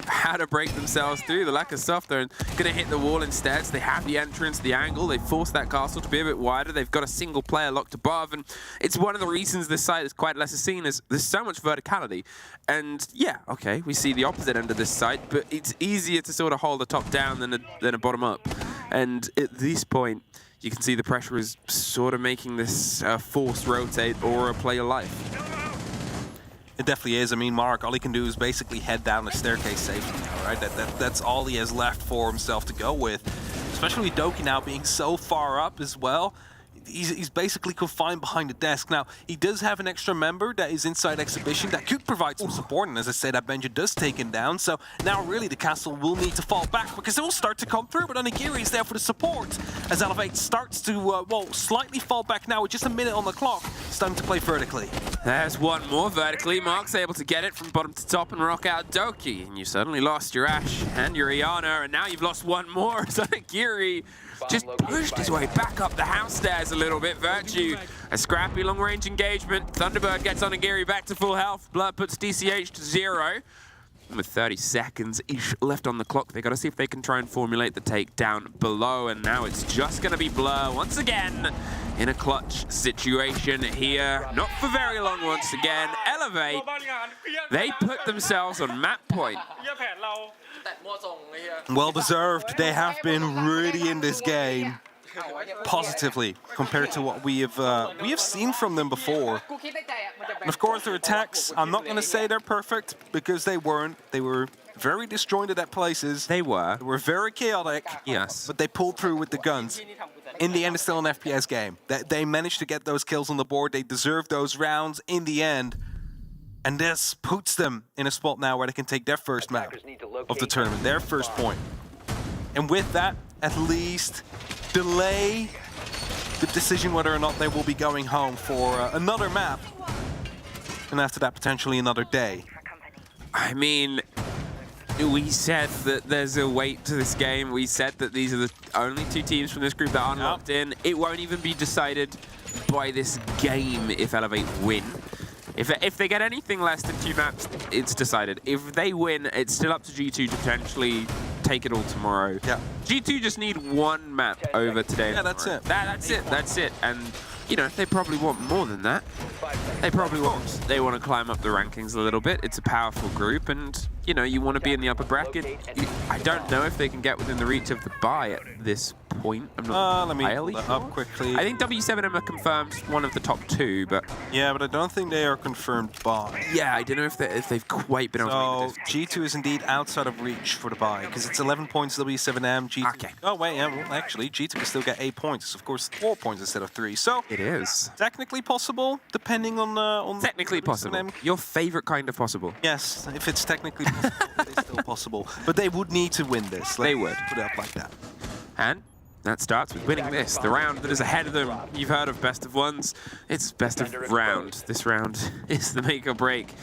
how to break themselves through. The lack of stuff, they're going to hit the wall instead. So they have the entrance, the angle. They force that castle to be a bit wider. They've got a single player locked above, and it's one of the reasons this site is quite less seen as there's so much verticality. And yeah, okay, we see the opposite end of this site, but it's easier to sort of hold a top down than a bottom up. And at this point, you can see the pressure is sort of making this force rotate or a play of life. It definitely is. I mean, Mark, all he can do is basically head down the staircase safely now, right? That's all he has left for himself to go with. Especially Doki now being so far up as well. He's basically confined behind the desk. Now, he does have an extra member that is inside Exhibition that could provide some support, and as I say, that Benja does take him down, so now really the castle will need to fall back because it will start to come through, but Onigiri is there for the support as Elevate starts to, well, slightly fall back now with just a minute on the clock. It's time to play vertically. There's one more vertically. Mark's able to get it from bottom to top and rock out Doki, and you suddenly lost your Ash and your Iana, and now you've lost one more. Onigiri just pushed his way back up the house stairs a little bit. Virtue, a scrappy long-range engagement. Thunderbird gets Onigiri back to full health. Blood puts DCH to 0. With 30 seconds each left on the clock, they got to see if they can try and formulate the takedown below. And now it's just going to be Blur once again in a clutch situation here. Not for very long once again. Elevate, they put themselves on map point. Well deserved. They have been really in this game positively compared to what we have seen from them before. And of course, their attacks, I'm not going to say they're perfect because they weren't. They were very disjointed at places. They were. They were very chaotic. Yes. But they pulled through with the guns. In the end, it's still an FPS game. They managed to get those kills on the board. They deserved those rounds in the end. And this puts them in a spot now where they can take their first map of the tournament, their first point. And with that, at least delay the decision whether or not they will be going home for another map. And after that, potentially another day. I mean, we said that there's a weight to this game. We said that these are the only two teams from this group that aren't locked in. It won't even be decided by this game if Elevate win. If they get anything less than 2 maps, it's decided. If they win, it's still up to G2 to potentially take it all tomorrow. Yeah. G2 just need 1 map over today. Yeah, that's it. That's it. And you know, they probably want more than that. They probably want to climb up the rankings a little bit. It's a powerful group, and you know, you want to be in the upper bracket. I don't know if they can get within the reach of the bye at this point. I'm not let me entirely pull that sure. up quickly. I think W7M are confirmed one of the top 2, but yeah, but I don't think they are confirmed bye. Yeah, I don't know if they've quite been able to make the G2 is indeed outside of reach for the bye, because it's 11 points W7M, G2. Okay. Oh, wait, yeah, well, actually, G2 can still get 8 points. It's, of course, 4 points instead of 3. So it is technically possible, depending on technically possible. Your favorite kind of possible. Yes, if it's technically possible, it's still possible. But they would need to win this. They would. Put it up like that. And that starts with winning this. The round that is ahead of them. You've heard of best of ones. It's best of round. This round is the make or break.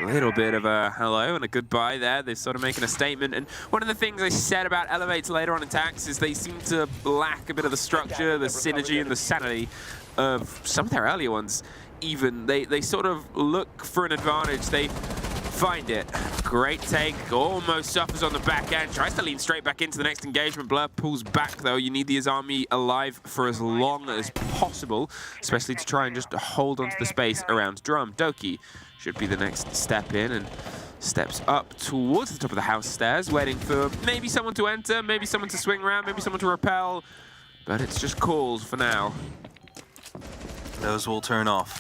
A little bit of a hello and a goodbye there. They're sort of making a statement. And one of the things I said about Elevates later on in Tax is they seem to lack a bit of the structure, the synergy, and the sanity of some of their earlier ones. Even they sort of look for an advantage. They find it. Great take. Almost suffers on the back end. Tries to lean straight back into the next engagement. Blur pulls back though. You need the army alive for as long as possible, especially to try and just hold onto the space around Drum. Doki should be the next step in and steps up towards the top of the house stairs, waiting for maybe someone to enter, maybe someone to swing around, maybe someone to repel, but it's just calls for now. Those will turn off.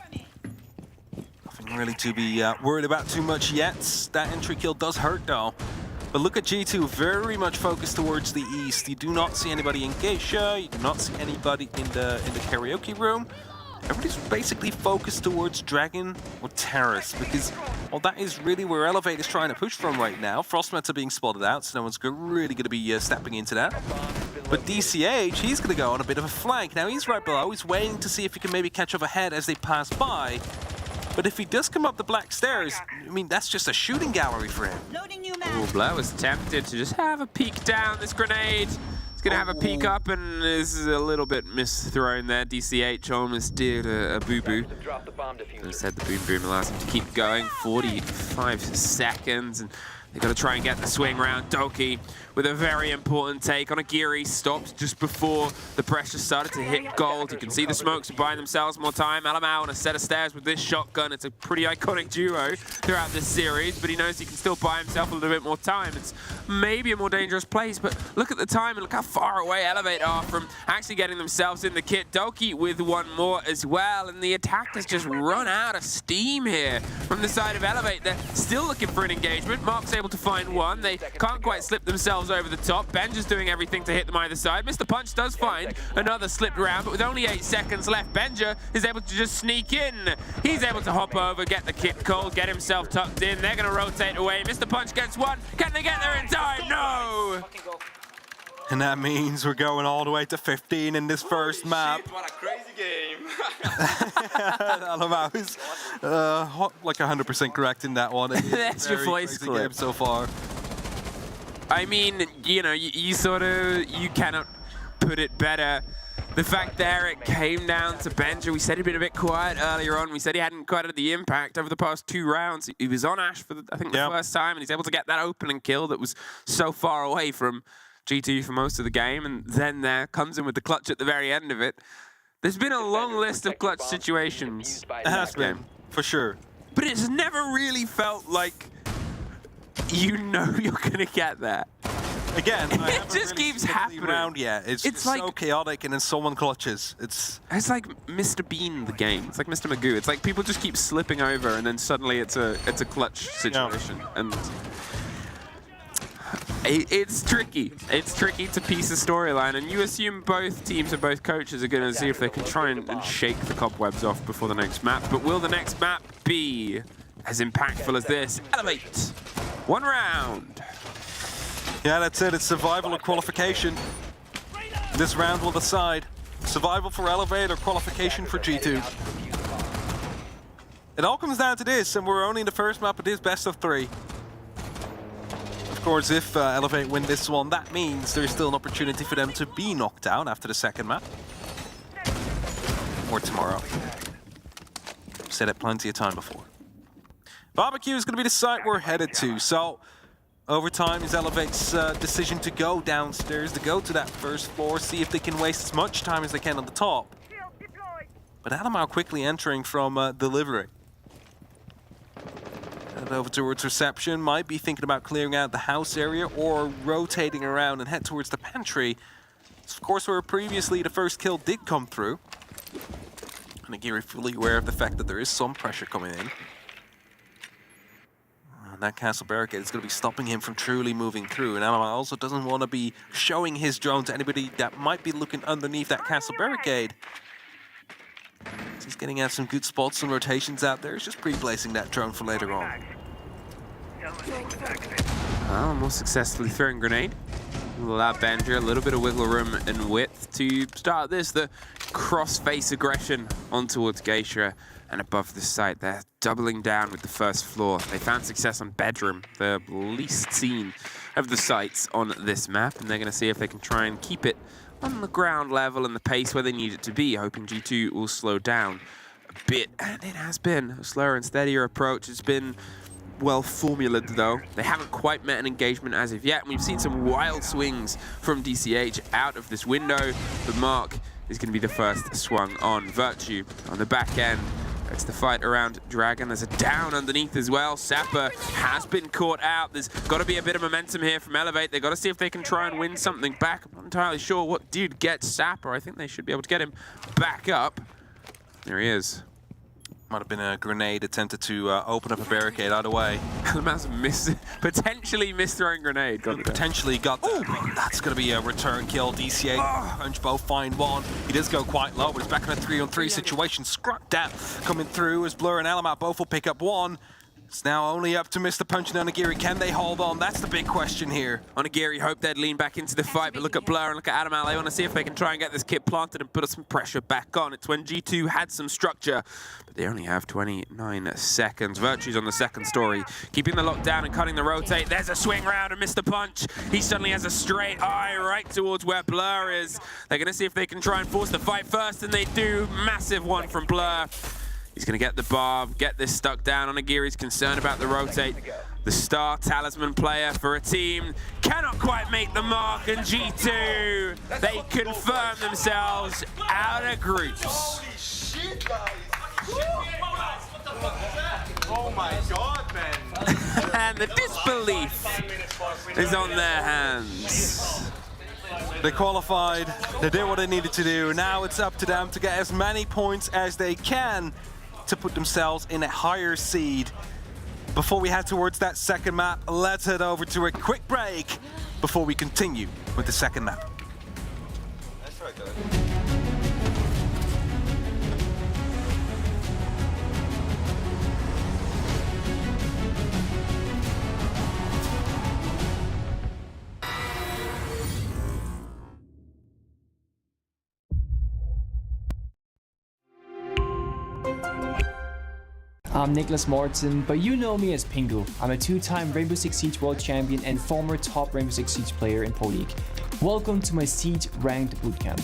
Nothing really to be worried about too much yet. That entry kill does hurt though. But look at G2, very much focused towards the east. You do not see anybody in Geisha, you do not see anybody in the karaoke room. Everybody's basically focused towards Dragon or Terrace, because, well, that is really where Elevate is trying to push from right now. Frostmats are being spotted out, so no one's really going to be stepping into that. But DCH, he's going to go on a bit of a flank. Now, he's right below. He's waiting to see if he can maybe catch up ahead as they pass by. But if he does come up the black stairs, I mean, that's just a shooting gallery for him. Ooh, Blur was tempted to just have a peek down this grenade. He's going to have a peek up, and this is a little bit misthrown there. DCH almost did a boo-boo. Instead, the boom-boom allows him to keep going. 45 seconds, and they've got to try and get the swing round. Doki with a very important take on a Geary. Stopped just before the pressure started to hit gold. You can see the smokes are buying themselves more time. Alamau on a set of stairs with this shotgun. It's a pretty iconic duo throughout this series, but he knows he can still buy himself a little bit more time. It's maybe a more dangerous place, but look at the time and look how far away Elevate are from actually getting themselves in the kit. Doki with one more as well, and the attack has just run out of steam here from the side of Elevate. They're still looking for an engagement. Mark's able to find one. They can't quite slip themselves over the top. Benja's doing everything to hit them either side. Mr. Punch does find another slipped round, but with only 8 seconds left, Benja is able to just sneak in. He's able to hop over, get the kit cold, get himself tucked in. They're going to rotate away. Mr. Punch gets one. Can they get there in time? No! And that means we're going all the way to 15 in this first map. Shit, what a crazy game. Alamau is like 100% correct in that one. That's your voice clip so far. I mean, you know, you cannot put it better. The fact there it came down to Benja. We said he'd been a bit quiet earlier on. We said he hadn't quite had the impact over the past 2 rounds. He was on Ash for, I think, the first time, and he's able to get that opening kill that was so far away from G2 for most of the game, and then there comes in with the clutch at the very end of it. There's been a long list of clutch situations. It has been, for sure. But it's never really felt like you know you're going to get that. Again, it just keeps happening. Around yet. It's like, so chaotic, and then someone clutches. It's like Mr. Bean, the game. It's like Mr. Magoo. It's like people just keep slipping over, and then suddenly it's a clutch situation. And it's tricky. It's tricky to piece a storyline, and you assume both teams and both coaches are going to see if they can try and shake the cobwebs off before the next map. But will the next map be as impactful as this? Elevate. 1 round. Yeah, that's it. It's survival or qualification. This round will decide. Survival for Elevate or qualification for G2. It all comes down to this, and we're only in the first map. It is best of 3. Of course, if Elevate win this one, that means there's still an opportunity for them to be knocked out after the second map. Or tomorrow. I've said it plenty of time before. Barbecue is going to be the site we're headed to, so overtime is Elevate's decision to go downstairs, to go to that first floor, see if they can waste as much time as they can on the top. But Alamar quickly entering from delivery. Head over towards reception, might be thinking about clearing out the house area or rotating around and head towards the pantry. So of course, where previously the first kill did come through. And Agiri fully aware of the fact that there is some pressure coming in. And that castle barricade is going to be stopping him from truly moving through. And Alamar also doesn't want to be showing his drone to anybody that might be looking underneath that castle barricade. He's getting out some good spots and rotations out there. He's just pre-placing that drone for later on. More successfully throwing grenade. Will allow Bandra a little bit of wiggle room and width to start this. The cross-face aggression on towards Geisha and above the site. They're doubling down with the first floor. They found success on bedroom, the least seen of the sites on this map, and they're going to see if they can try and keep it on the ground level and the pace where they need it to be, hoping G2 will slow down a bit. And it has been a slower and steadier approach. It's been well formulated though. They haven't quite met an engagement as of yet, and we've seen some wild swings from DCH out of this window. The mark is going to be the first swung on. Virtue on the back end. It's the fight around Dragon. There's a down underneath as well. Sapper has been caught out. There's got to be a bit of momentum here from Elevate. They've got to see if they can try and win something back. I'm not entirely sure what did get Sapper. I think they should be able to get him back up. There he is. Might have been a grenade attempted to open up a barricade either way. Alamar's potentially misthrowing grenade. Potentially got that. That's going to be a return kill. DCA punch both find one. He does go quite low, but he's back in a 3-on-3 situation. Scrap that coming through as Blur and Alamar both will pick up one. It's now only up to Mr. Punch and Onigiri. Can they hold on? That's the big question here. Onigiri hope they'd lean back into the fight, but look at Blur and look at Adamal. They want to see if they can try and get this kit planted and put some pressure back on. It's when G2 had some structure, but they only have 29 seconds. Virtue's on the second story, keeping the lockdown and cutting the rotate. There's a swing round and Mr. Punch. He suddenly has a straight eye right towards where Blur is. They're going to see if they can try and force the fight first, and they do. Massive one from Blur. He's going to get the barb, get this stuck down. Onigiri's concerned about the rotate. The star talisman player for a team cannot quite make the mark, and G2, they confirm themselves out of groups. Holy shit, guys! Oh my god, man! And the disbelief is on their hands. They qualified, they did what they needed to do. Now it's up to them to get as many points as they can to put themselves in a higher seed. Before we head towards that second map, let's head over to a quick break before we continue with the second map. That's right, guys. I'm Nicholas Morton, but you know me as Pingu. I'm a two-time Rainbow Six Siege World Champion and former top Rainbow Six Siege player in Pro League. Welcome to my Siege Ranked Bootcamp.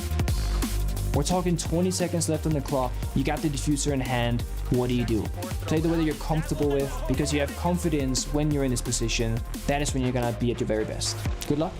We're talking 20 seconds left on the clock, you got the diffuser in hand, what do? Play the way that you're comfortable with, because you have confidence when you're in this position. That is when you're gonna be at your very best. Good luck.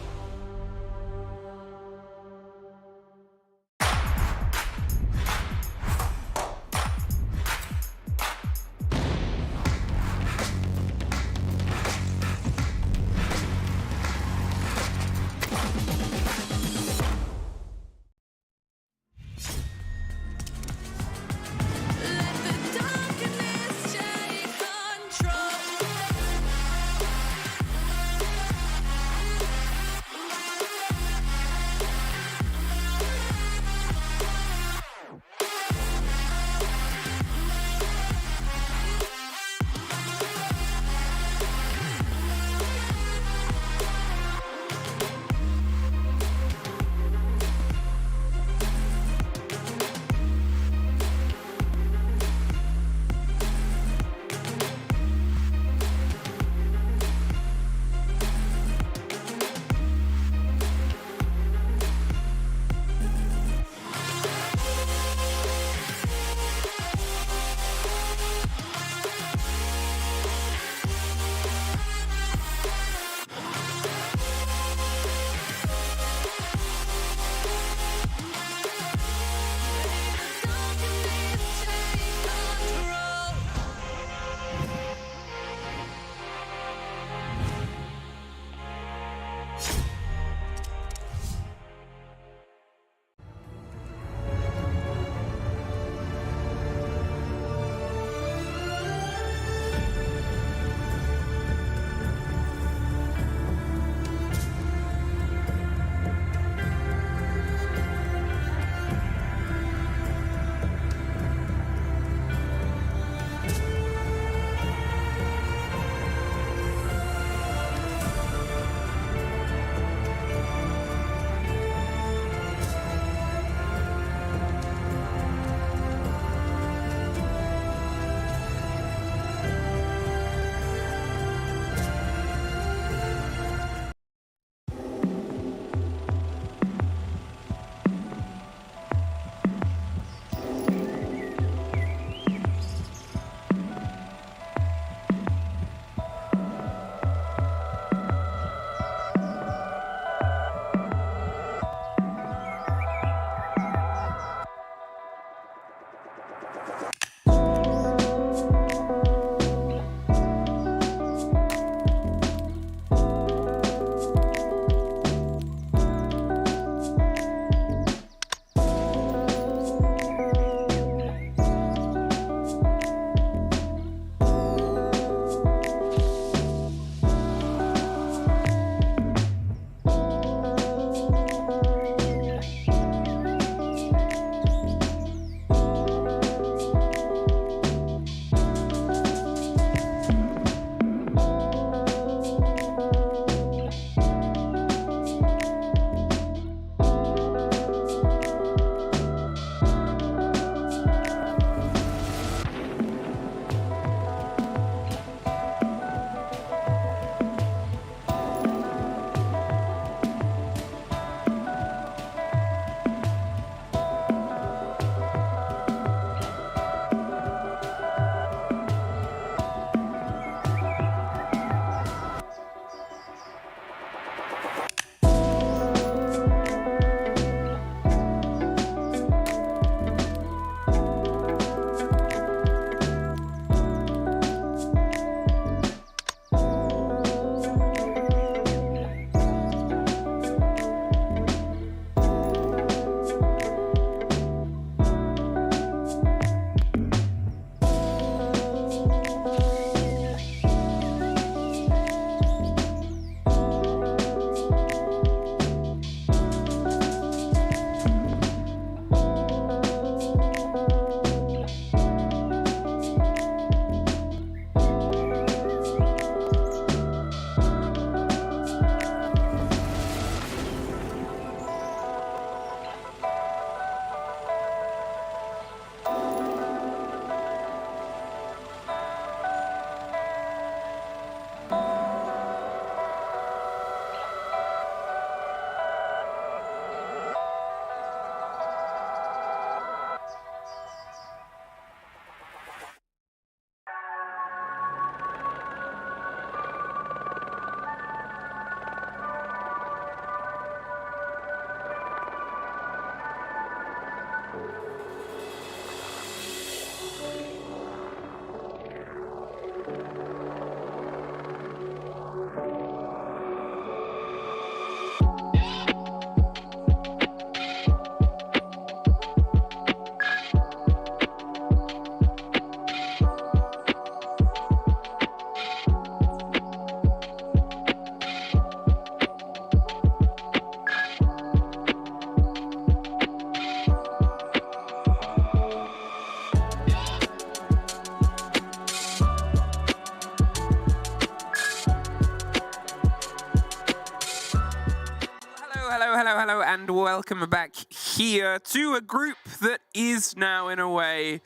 welcome back here to a group that is now, in a way,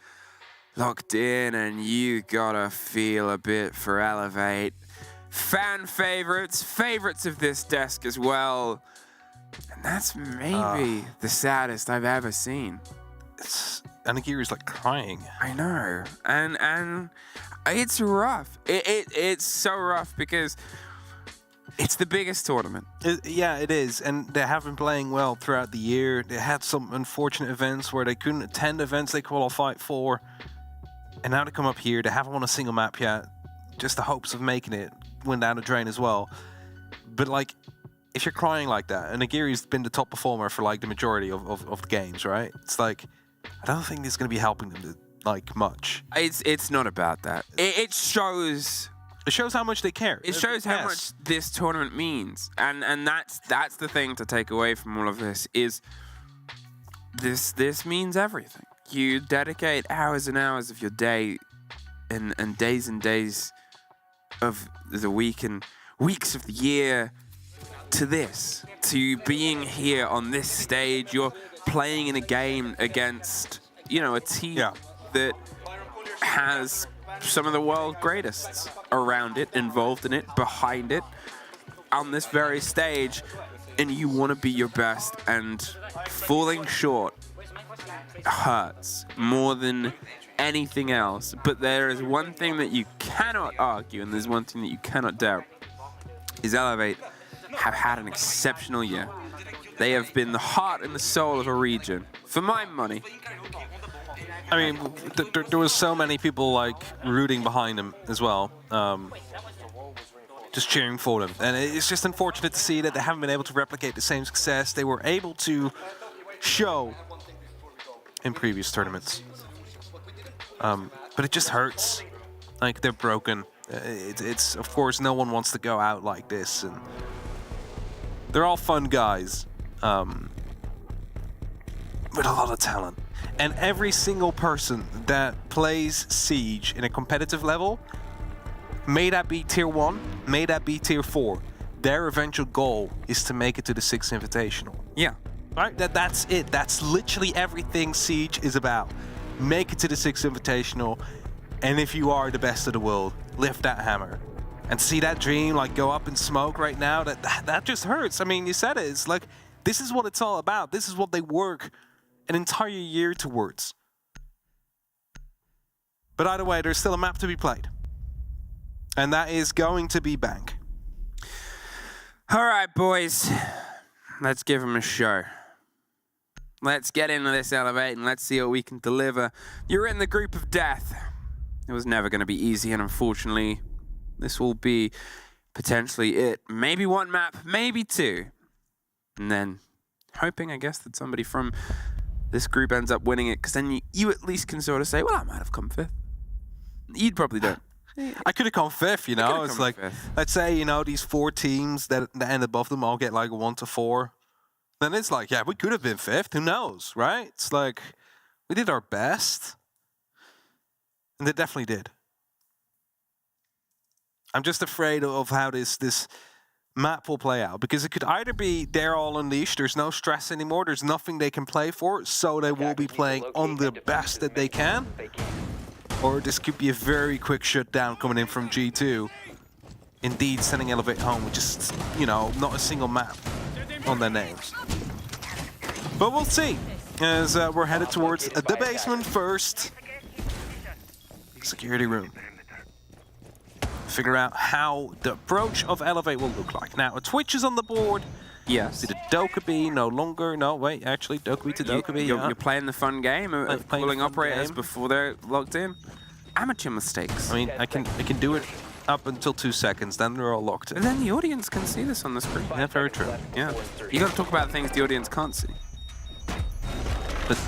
locked in, and you gotta feel a bit for Elevate. Fan favorites, favorites of this desk as well. And that's maybe the saddest I've ever seen. Anagiri's like crying. I know, and it's rough. It's so rough because it's the biggest tournament. Yeah, it is, and they have been playing well throughout the year. They had some unfortunate events where they couldn't attend events they qualified for, and now they come up here. They haven't won a single map yet. Just the hopes of making it went down the drain as well. But like, if you're crying like that, and Nagiri's been the top performer for like the majority of the games, right? It's like, I don't think this is going to be helping them like much. It's not about that. It shows. It shows how much they care. It shows how much this tournament means, and that's the thing to take away from all of this is this means everything. You dedicate hours and hours of your day, and days of the week and weeks of the year to this, to being here on this stage. You're playing in a game against, you know, a team that has some of the world's greatest around it, involved in it, behind it, on this very stage, and you want to be your best, and falling short hurts more than anything else. But there is one thing that you cannot argue, and there's one thing that you cannot doubt, is Elevate have had an exceptional year. They have been the heart and the soul of a region, for my money. I mean, there was so many people like rooting behind them as well, just cheering for them. And it's just unfortunate to see that they haven't been able to replicate the same success they were able to show in previous tournaments. But it just hurts. Like, they're broken. It's of course, no one wants to go out like this, and they're all fun guys with a lot of talent. And every single person that plays Siege in a competitive level, may that be tier 1, may that be tier 4, their eventual goal is to make it to the 6th Invitational. Yeah. Right? That's it. That's literally everything Siege is about. Make it to the 6th Invitational, and if you are the best of the world, lift that hammer. And see that dream like go up in smoke right now, that just hurts. I mean, you said it. It's like, this is what it's all about. This is what they work an entire year towards. But either way, there's still a map to be played. And that is going to be Bank. All right, boys. Let's give them a show. Let's get into this Elevate and let's see what we can deliver. You're in the group of death. It was never going to be easy, and unfortunately, this will be potentially it. Maybe one map, maybe two. And then hoping, I guess, that somebody from this group ends up winning it, because then you at least can sort of say, well, I might have come 5th. You'd probably don't. I could have come 5th, you know? It's like, let's say, you know, these 4 teams that end above them all get like 1 to 4. Then it's like, yeah, we could have been 5th. Who knows, right? It's like, we did our best. And they definitely did. I'm just afraid of how this map will play out, because it could either be they're all unleashed, there's no stress anymore, there's nothing they can play for, so they will be playing on the best that they can, or this could be a very quick shutdown coming in from G2, indeed sending Elevate home with just, you know, not a single map on their names. But we'll see, as we're headed towards the basement first. Security room. Figure out how the approach of Elevate will look like. Now, a Twitch is on the board. Yes. Did a Dokkaebi no longer? No, wait, actually, Dokkaebi to Dokkaebi. You're playing the fun game of pulling operators before they're locked in. Amateur mistakes. I mean, I can do it up until 2 seconds, then they're all locked in. And then the audience can see this on the screen. Yeah, very true. Yeah. You got to talk about things the audience can't see. But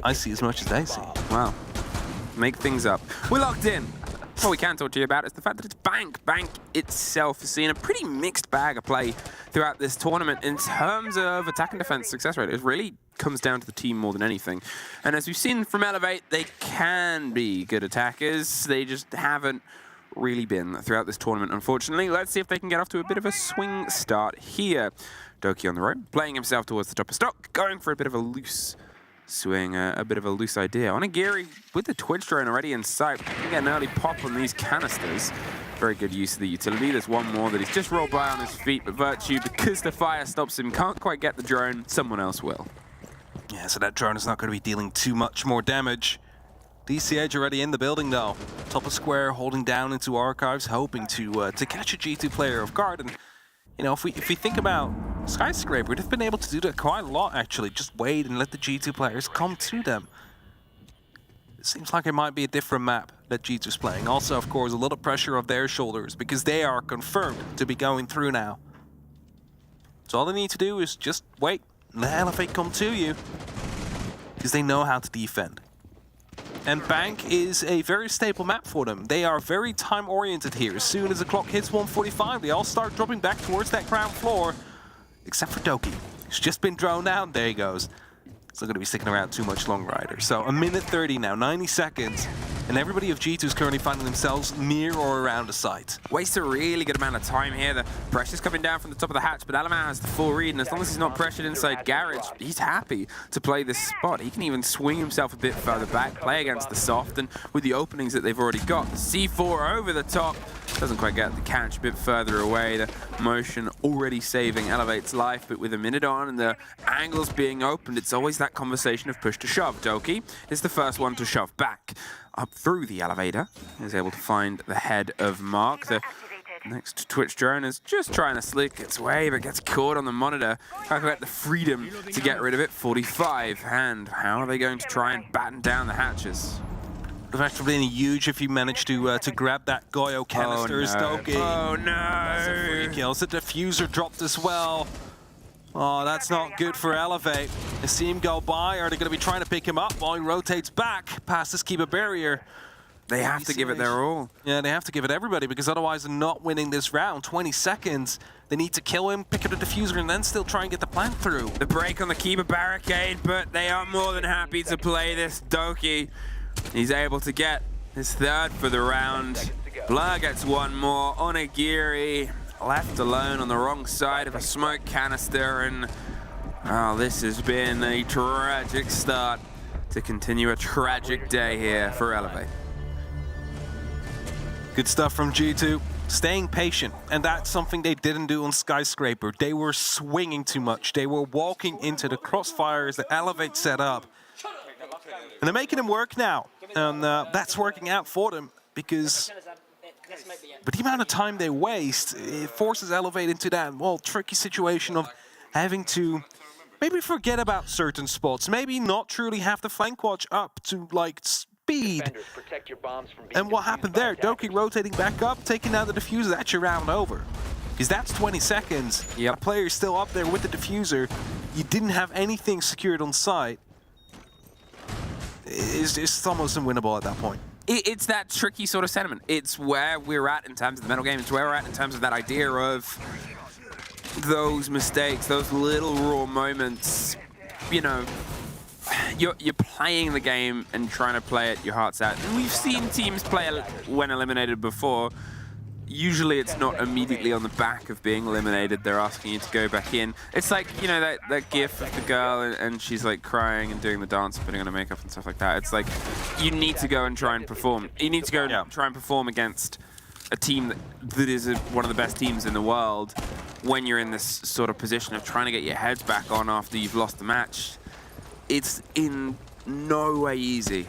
I see as much as they see. Wow. Make things up. We're locked in. What we can talk to you about is the fact that it's Bank. Bank itself has seen a pretty mixed bag of play throughout this tournament in terms of attack and defense success rate. It really comes down to the team more than anything. And as we've seen from Elevate, they can be good attackers. They just haven't really been throughout this tournament, unfortunately. Let's see if they can get off to a bit of a swing start here. Doki on the road, playing himself towards the top of stock, going for a bit of a loose swing, a bit of a loose idea. Onigiri with the Twitch drone already in sight. You get an early pop on these canisters. Very good use of the utility. There's one more that he's just rolled by on his feet, but Virtue, because the fire stops him, can't quite get the drone. Someone else will. Yeah, so that drone is not going to be dealing too much more damage. DC Edge already in the building though. Top of square, holding down into Archives, hoping to catch a G2 player off guard. And you know, if we think about Skyscraper, they've been able to do that quite a lot actually. Just wait and let the G2 players come to them. It seems like it might be a different map that G2's playing. Also, of course, a lot of pressure off their shoulders because they are confirmed to be going through now. So all they need to do is just wait and let Elevate come to you because they know how to defend. And Bank is a very stable map for them. They are very time-oriented here. As soon as the clock hits 1:45, they all start dropping back towards that ground floor. Except for Doki. He's just been droned down. There he goes. He's not going to be sticking around too much longer either. So a minute 30 now, 90 seconds. And everybody of G2 is currently finding themselves near or around the site. Wastes a really good amount of time here. The pressure's coming down from the top of the hatch, but Alaman has the full read, and as long as he's not pressured inside Garage, he's happy to play this spot. He can even swing himself a bit further back, play against the soft, and with the openings that they've already got, the C4 over the top. Doesn't quite get the catch, a bit further away. The motion already saving Elevate's life, but with a minute on and the angles being opened, it's always that conversation of push to shove. Doki is the first one to shove back up through the elevator. Is able to find the head of Mark. The next Twitch drone is just trying to slick its way, but gets caught on the monitor. Can't get the freedom to get rid of it. 45, and how are they going to try and batten down the hatches? Would have actually been huge if you managed to grab that Goyo canister. Doki. Oh no! 3 kills. The diffuser dropped as well. Oh, that's not good for Elevate. They see him go by. Are they going to be trying to pick him up while he rotates back past this keeper barrier? They have to give it their all. Yeah, they have to give it everybody because otherwise they're not winning this round. 20 seconds. They need to kill him, pick up the diffuser, and then still try and get the plant through. The break on the keeper barricade, but they are more than happy to play this. Doki, he's able to get his third for the round. Blur gets one more. Onigiri left alone on the wrong side of a smoke canister, and oh, this has been a tragic start to continue a tragic day here for Elevate. Good stuff from G2. Staying patient, and that's something they didn't do on Skyscraper. They were swinging too much. They were walking into the crossfires that Elevate set up. And they're making them work now, and that's working out for them because but the amount of time they waste, it forces Elevate into that, well, tricky situation of having to maybe forget about certain spots, maybe not truly have the flank watch up to, like, speed. And what happened there? Doki rotating back up, taking out the diffuser, that's your round over. Because that's 20 seconds. Yep. A player's still up there with the diffuser. You didn't have anything secured on site. It's almost unwinnable at that point. It's that tricky sort of sentiment. It's where we're at in terms of the mental game. It's where we're at in terms of that idea of those mistakes, those little raw moments. You know, you're playing the game and trying to play it your heart's out. And we've seen teams play when eliminated before. Usually it's not immediately on the back of being eliminated. They're asking you to go back in. It's like, you know, that gif of the girl and she's like crying and doing the dance, putting on her makeup and stuff like that. It's like, you need to go and try and perform. You need to go and try and perform against a team that is one of the best teams in the world when you're in this sort of position of trying to get your heads back on after you've lost the match. It's in no way easy.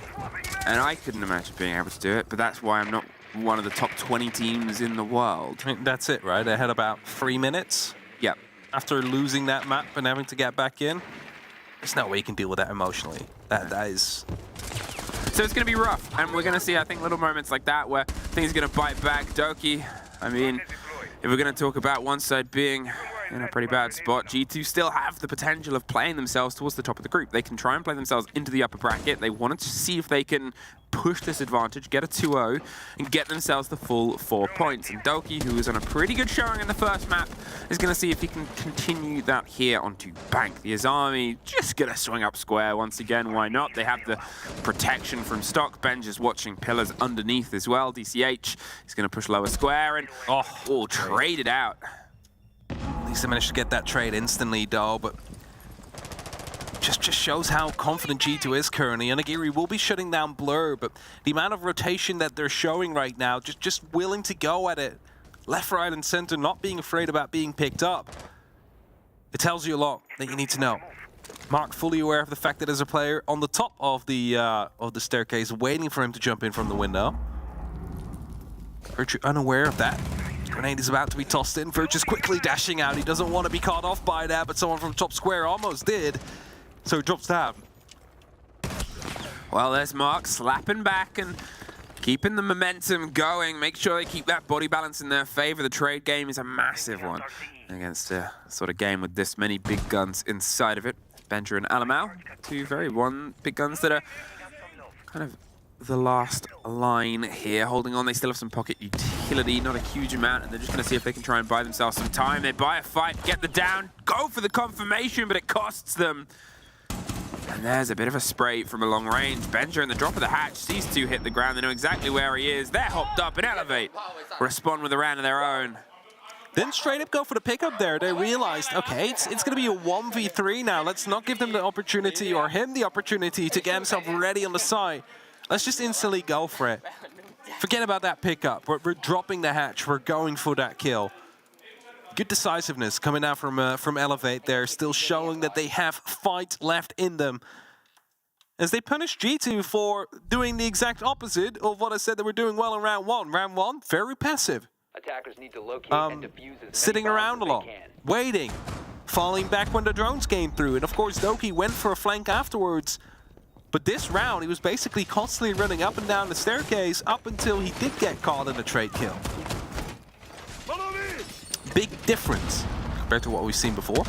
And I couldn't imagine being able to do it, but that's why I'm not one of the top 20 teams in the world. I mean, that's it, right? They had about 3 minutes. Yep. After losing that map and having to get back in, there's no way you can deal with that emotionally. That is... So it's going to be rough, and we're going to see, I think, little moments like that where things are going to bite back. Doki, I mean, if we're going to talk about one side being in a pretty bad spot. G2 still have the potential of playing themselves towards the top of the group. They can try and play themselves into the upper bracket. They wanted to see if they can push this advantage, get a 2-0, and get themselves the full 4 points. And Doki, who was on a pretty good showing in the first map, is going to see if he can continue that here onto Bank. The Azami just going to swing up square once again. Why not? They have the protection from stock. Benj is watching pillars underneath as well. DCH is going to push lower square and trade it out. At least they managed to get that trade instantly, though, but just shows how confident G2 is currently. Onigiri will be shutting down Blur, but the amount of rotation that they're showing right now, just willing to go at it, left, right, and center, not being afraid about being picked up, it tells you a lot that you need to know. Mark fully aware of the fact that there's a player on the top of the staircase waiting for him to jump in from the window. Virtue unaware of that. Grenade is about to be tossed in. Virtue's quickly dashing out. He doesn't want to be caught off by that, but someone from top square almost did. So he drops down. Well, there's Mark slapping back and keeping the momentum going. Make sure they keep that body balance in their favor. The trade game is a massive one against a sort of game with this many big guns inside of it. Benja and Alamal, two very big guns that are kind of the last line here. Holding on, they still have some pocket utility, not a huge amount, and they're just going to see if they can try and buy themselves some time. They buy a fight, get the down, go for the confirmation, but it costs them. And there's a bit of a spray from a long range. Benja in the drop of the hatch. These two hit the ground. They know exactly where he is. They're hopped up and Elevate. Respond with a round of their own. Then straight up go for the pickup there. They realized, okay, it's going to be a 1v3 now. Let's not give them the opportunity, or him the opportunity, to get himself ready on the side. Let's just instantly go for it. Forget about that pickup. We're dropping the hatch. We're going for that kill. Good decisiveness coming out from Elevate there, still showing that they have fight left in them. As they punish G2 for doing the exact opposite of what I said they were doing well in round one. Round one, very passive. Attackers need to locate and defuse as sitting many around a bombs lot, as they can. waiting, falling back when the drones came through. And of course, Doki went for a flank afterwards. But this round, he was basically constantly running up and down the staircase up until he did get caught in a trade kill. Big difference compared to what we've seen before.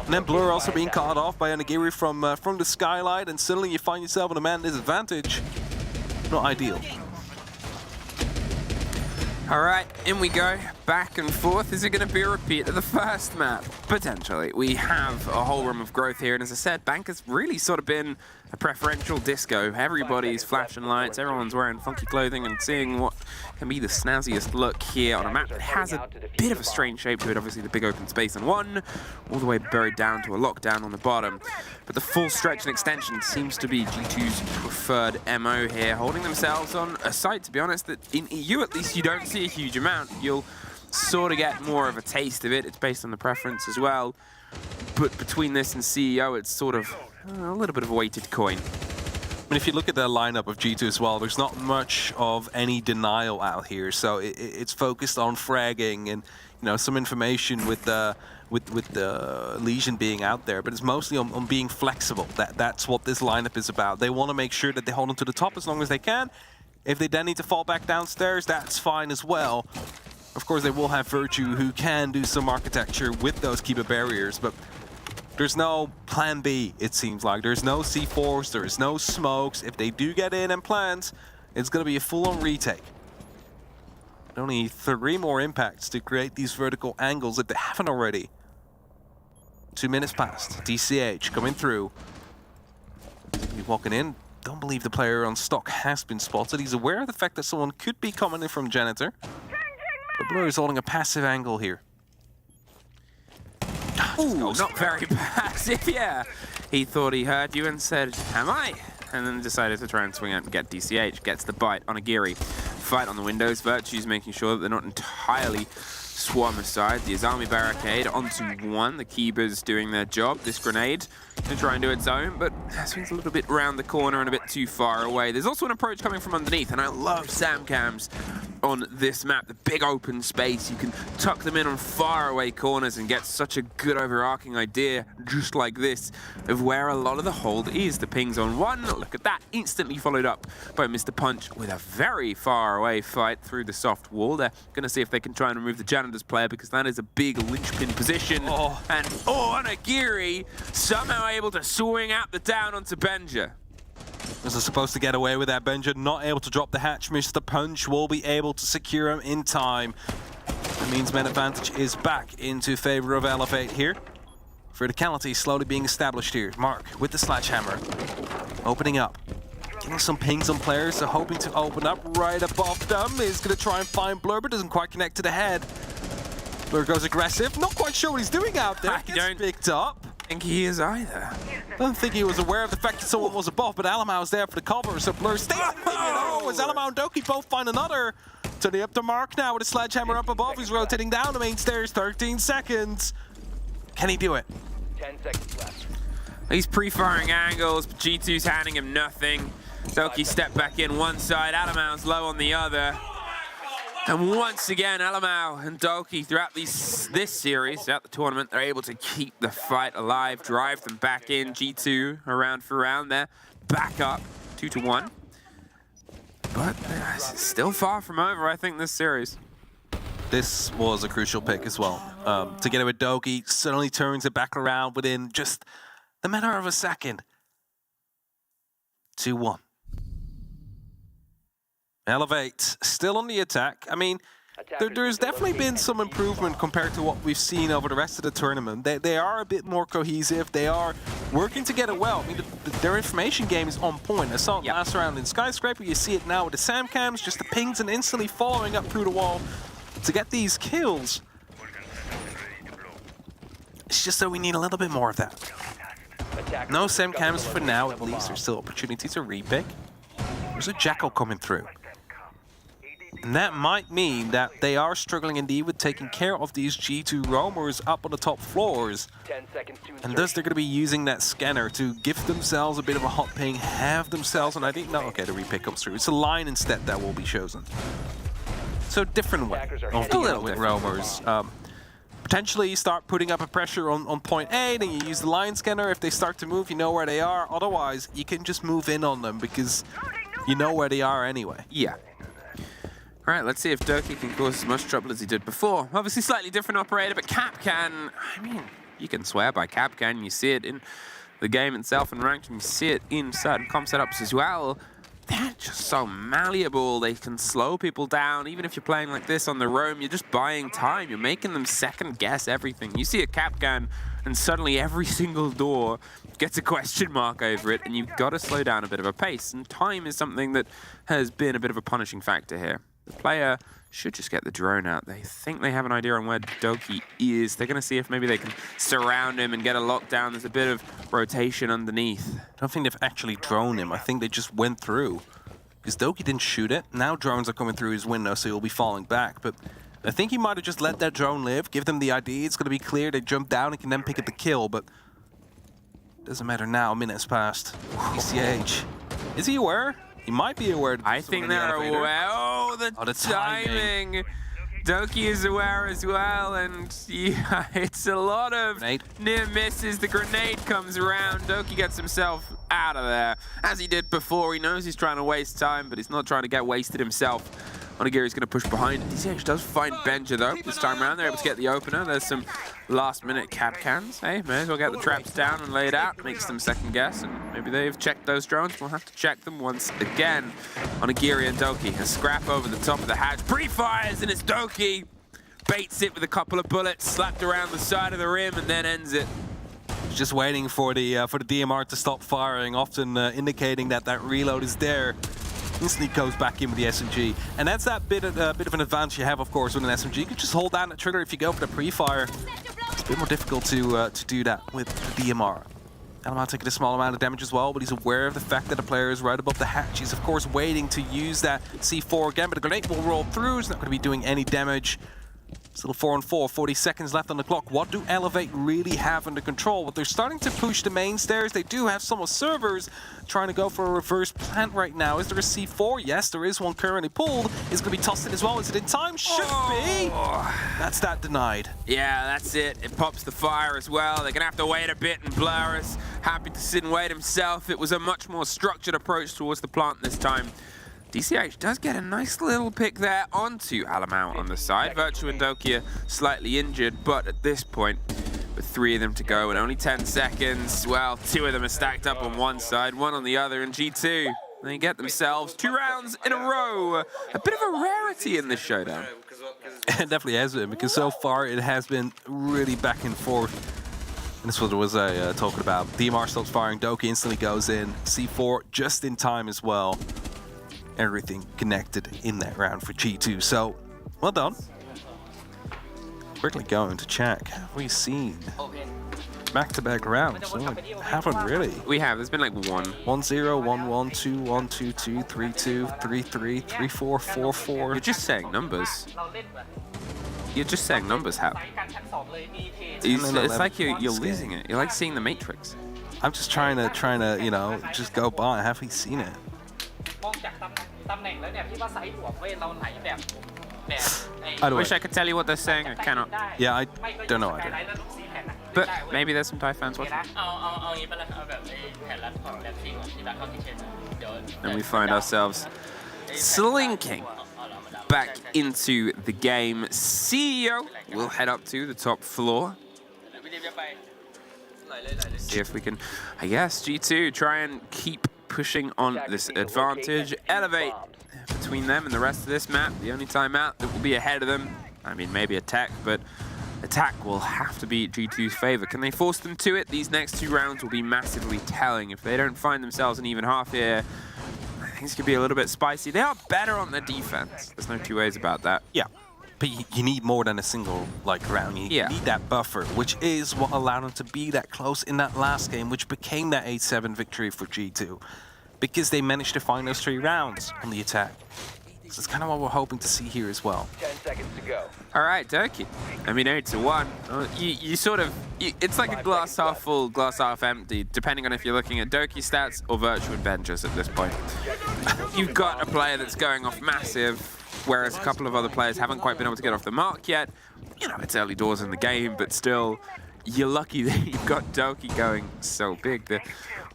And then Blur also being caught off by Onigiri from the skylight, and suddenly you find yourself in a man disadvantage. Not ideal. All right, in we go. Back and forth. Is it going to be a repeat of the first map? Potentially. We have a whole room of growth here, and as I said, Bank has really sort of been a preferential disco. Everybody's flashing lights, everyone's wearing funky clothing and seeing what can be the snazziest look here on a map that has a bit of a strange shape to it. Obviously, the big open space on one, all the way buried down to a lockdown on the bottom. But the full stretch and extension seems to be G2's preferred MO here, holding themselves on a site, to be honest, that in EU at least you don't see a huge amount. You'll sort of get more of a taste of it. It's based on the preference as well. But between this and CEO, it's sort of a little bit of a weighted coin. I mean, if you look at the lineup of G2 as well, there's not much of any denial out here. So it's focused on fragging and, you know, some information with the Legion being out there, but it's mostly on being flexible. That's what this lineup is about. They want to make sure that they hold on to the top as long as they can. If they then need to fall back downstairs, that's fine as well. Of course, they will have Virtue, who can do some architecture with those keeper barriers, but there's no plan B, it seems like. There's no C4s, there's no smokes. If they do get in and plant, it's going to be a full-on retake. Only 3 more impacts to create these vertical angles if they haven't already. 2 minutes past. DCH coming through. He's walking in. Don't believe the player on stock has been spotted. He's aware of the fact that someone could be coming in from Janitor. But Blur is holding a passive angle here. Ooh, not very passive, yeah. He thought he heard you and said, am I? And then decided to try and swing out and get DCH. Gets the bite on Onigiri. Fight on the windows. Virtue's making sure that they're not entirely swarm aside. The Azami barricade onto one. The Keeper's doing their job. This grenade to try and do its own, but swings a little bit around the corner and a bit too far away. There's also an approach coming from underneath, and I love Sam Cams on this map, the big open space. You can tuck them in on far away corners and get such a good overarching idea, just like this, of where a lot of the hold is. The ping's on one, look at that, instantly followed up by Mr. Punch with a very far away fight through the soft wall. They're gonna see if they can try and remove the Janitor's player, because that is a big linchpin position. And Onigiri somehow able to swing out the down onto Benja. Was supposed to get away with that. Benja not able to drop the hatch. Mr. Punch will be able to secure him in time. That means man advantage is back into favor of Elevate here. Verticality slowly being established here. Mark with the sledgehammer. Opening up. Getting some pings on players, so hoping to open up right above them. Is going to try and find Blur, but doesn't quite connect to the head. Blur goes aggressive. Not quite sure what he's doing out there. Gets picked up. Think he is either. Don't think he was aware of the fact that someone was above, but Alamau was there for the cover, so Blur stays in it. Oh, as Alamau and Doki both find another. Turning up to Mark now with a sledgehammer up above. He's rotating down the main stairs, 13 seconds. Can he do it? 10 seconds left. He's pre-firing angles, but G2's handing him nothing. Doki step back in one side, Alamau's low on the other. And once again, Alamau and Doki throughout this series, throughout the tournament, they're able to keep the fight alive, drive them back in. G2 around for round there, back up 2-1. But it's still far from over, I think, this series. This was a crucial pick as well. Together with Doki, suddenly turns it back around within just the matter of a second. 2-1. Elevate, still on the attack. I mean, there's definitely been some improvement compared to what we've seen over the rest of the tournament. They are a bit more cohesive. They are working together well. I mean, their information game is on point. I saw it last round in Skyscraper. You see it now with the SAM cams, just the pings and instantly following up through the wall to get these kills. It's just that we need a little bit more of that. No SAM cams for now, at least. There's still opportunity to repick. There's a Jackal coming through. And that might mean that they are struggling indeed with taking care of these G2 roamers up on the top floors. 10 seconds to And thus they're going to be using that scanner to give themselves a bit of a hot ping, have themselves an idea. No, okay, the repick comes through. It's a line instead that will be chosen. So different way of dealing with roamers. Potentially start putting up a pressure on point A, then you use the line scanner. If they start to move, you know where they are. Otherwise, you can just move in on them because you know where they are anyway. Yeah. All right, let's see if Doki can cause as much trouble as he did before. Obviously, slightly different operator, but Capcan, I mean, you can swear by Capcan. You see it in the game itself and ranked, and you see it in certain comp setups as well. They're just so malleable. They can slow people down. Even if you're playing like this on the roam, you're just buying time. You're making them second guess everything. You see a Capcan, and suddenly every single door gets a question mark over it, and you've got to slow down a bit of a pace. And time is something that has been a bit of a punishing factor here. The player should just get the drone out. They think they have an idea on where Doki is. They're going to see if maybe they can surround him and get a lockdown. There's a bit of rotation underneath. I don't think they've actually droned him. I think they just went through. Because Doki didn't shoot it. Now drones are coming through his window, so he'll be falling back. But I think he might have just let that drone live, give them the ID. It's going to be clear. They jump down and can then pick up the kill. But doesn't matter now. A minute's passed. ECH. Is he aware? He might be aware. I think they're aware. Oh, the timing. Doki is aware as well, and yeah, it's a lot of near misses. The grenade comes around. Doki gets himself out of there. As he did before, he knows he's trying to waste time, but he's not trying to get wasted himself. Onigiri's going to push behind. DCH does find Benja, though. This time around, they're able to get the opener. There's some last-minute Capcans. Hey, may as well get the traps down and lay it out. Makes them second guess, and maybe they've checked those drones. We'll have to check them once again. Onigiri and Doki. A scrap over the top of the hatch. Pre-fires, and it's Doki. Baits it with a couple of bullets, slapped around the side of the rim, and then ends it. Just waiting for the DMR to stop firing, often indicating that that reload is there. Instantly goes back in with the SMG. And that's that bit of an advantage you have, of course, with an SMG. You can just hold down the trigger if you go for the pre-fire. It's a bit more difficult to do that with the DMR. Alamau taking a small amount of damage as well, but he's aware of the fact that the player is right above the hatch. He's, of course, waiting to use that C4 again, but the grenade will roll through. It's not going to be doing any damage. Still 4-on-4, 40 seconds left on the clock. What do Elevate really have under control? Well, they're starting to push the main stairs. They do have some servers trying to go for a reverse plant right now. Is there a C4? Yes, there is one currently pulled. Is it going to be tossed in as well? Is it in time? Should be. That's that denied. Yeah, that's it. It pops the fire as well. They're going to have to wait a bit, and Blur is happy to sit and wait himself. It was a much more structured approach towards the plant this time. DCH does get a nice little pick there onto Alamau on the side. Virtue and Doki are slightly injured, but at this point, with 3 of them to go and only 10 seconds, well, 2 of them are stacked up on one side, 1 on the other, and G2, they get themselves 2 rounds in a row. A bit of a rarity in this showdown. It definitely has been, because so far it has been really back and forth. And this was what I was talking about. DMR stops firing, Doki instantly goes in, C4 just in time as well. Everything connected in that round for G2. So, well done. Quickly going to check. Have we seen back-to-back rounds? So haven't really. We have. There's been like 1. 1-0, 1-1, 2-1, 2-2, 3-2, 3-3, 3-4, 4-4. You're just saying numbers. You're just saying numbers, Hap. It's like you're losing it. You're like seeing the Matrix. I'm just trying to, you know, just go by. Have we seen it? I wish I could tell you what they're saying. I cannot. Yeah, I don't know either. But maybe there's some Thai fans watching. And we find ourselves slinking back into the game. CEO will head up to the top floor. See if we can, I guess, G2 try and keep pushing on this advantage. Elevate between them and the rest of this map. The only timeout that will be ahead of them, I mean, maybe attack, but attack will have to be G2's favor. Can they force them to it? These next 2 rounds will be massively telling. If they don't find themselves an even half here, things could be a little bit spicy. They are better on their defense. There's no 2 ways about that. Yeah. But you need more than a single round. You need that buffer, which is what allowed them to be that close in that last game, which became that 8-7 victory for G2, because they managed to find those 3 rounds on the attack. So it's kind of what we're hoping to see here as well. 10 seconds to go. All right, Doki. I mean, 8-1. You sort of, it's like a glass half full, glass half empty, depending on if you're looking at Doki stats or Virtue and Benjus at this point. You've got a player that's going off massive, whereas a couple of other players haven't quite been able to get off the mark yet. You know, it's early doors in the game, but still, you're lucky that you've got Doki going so big. The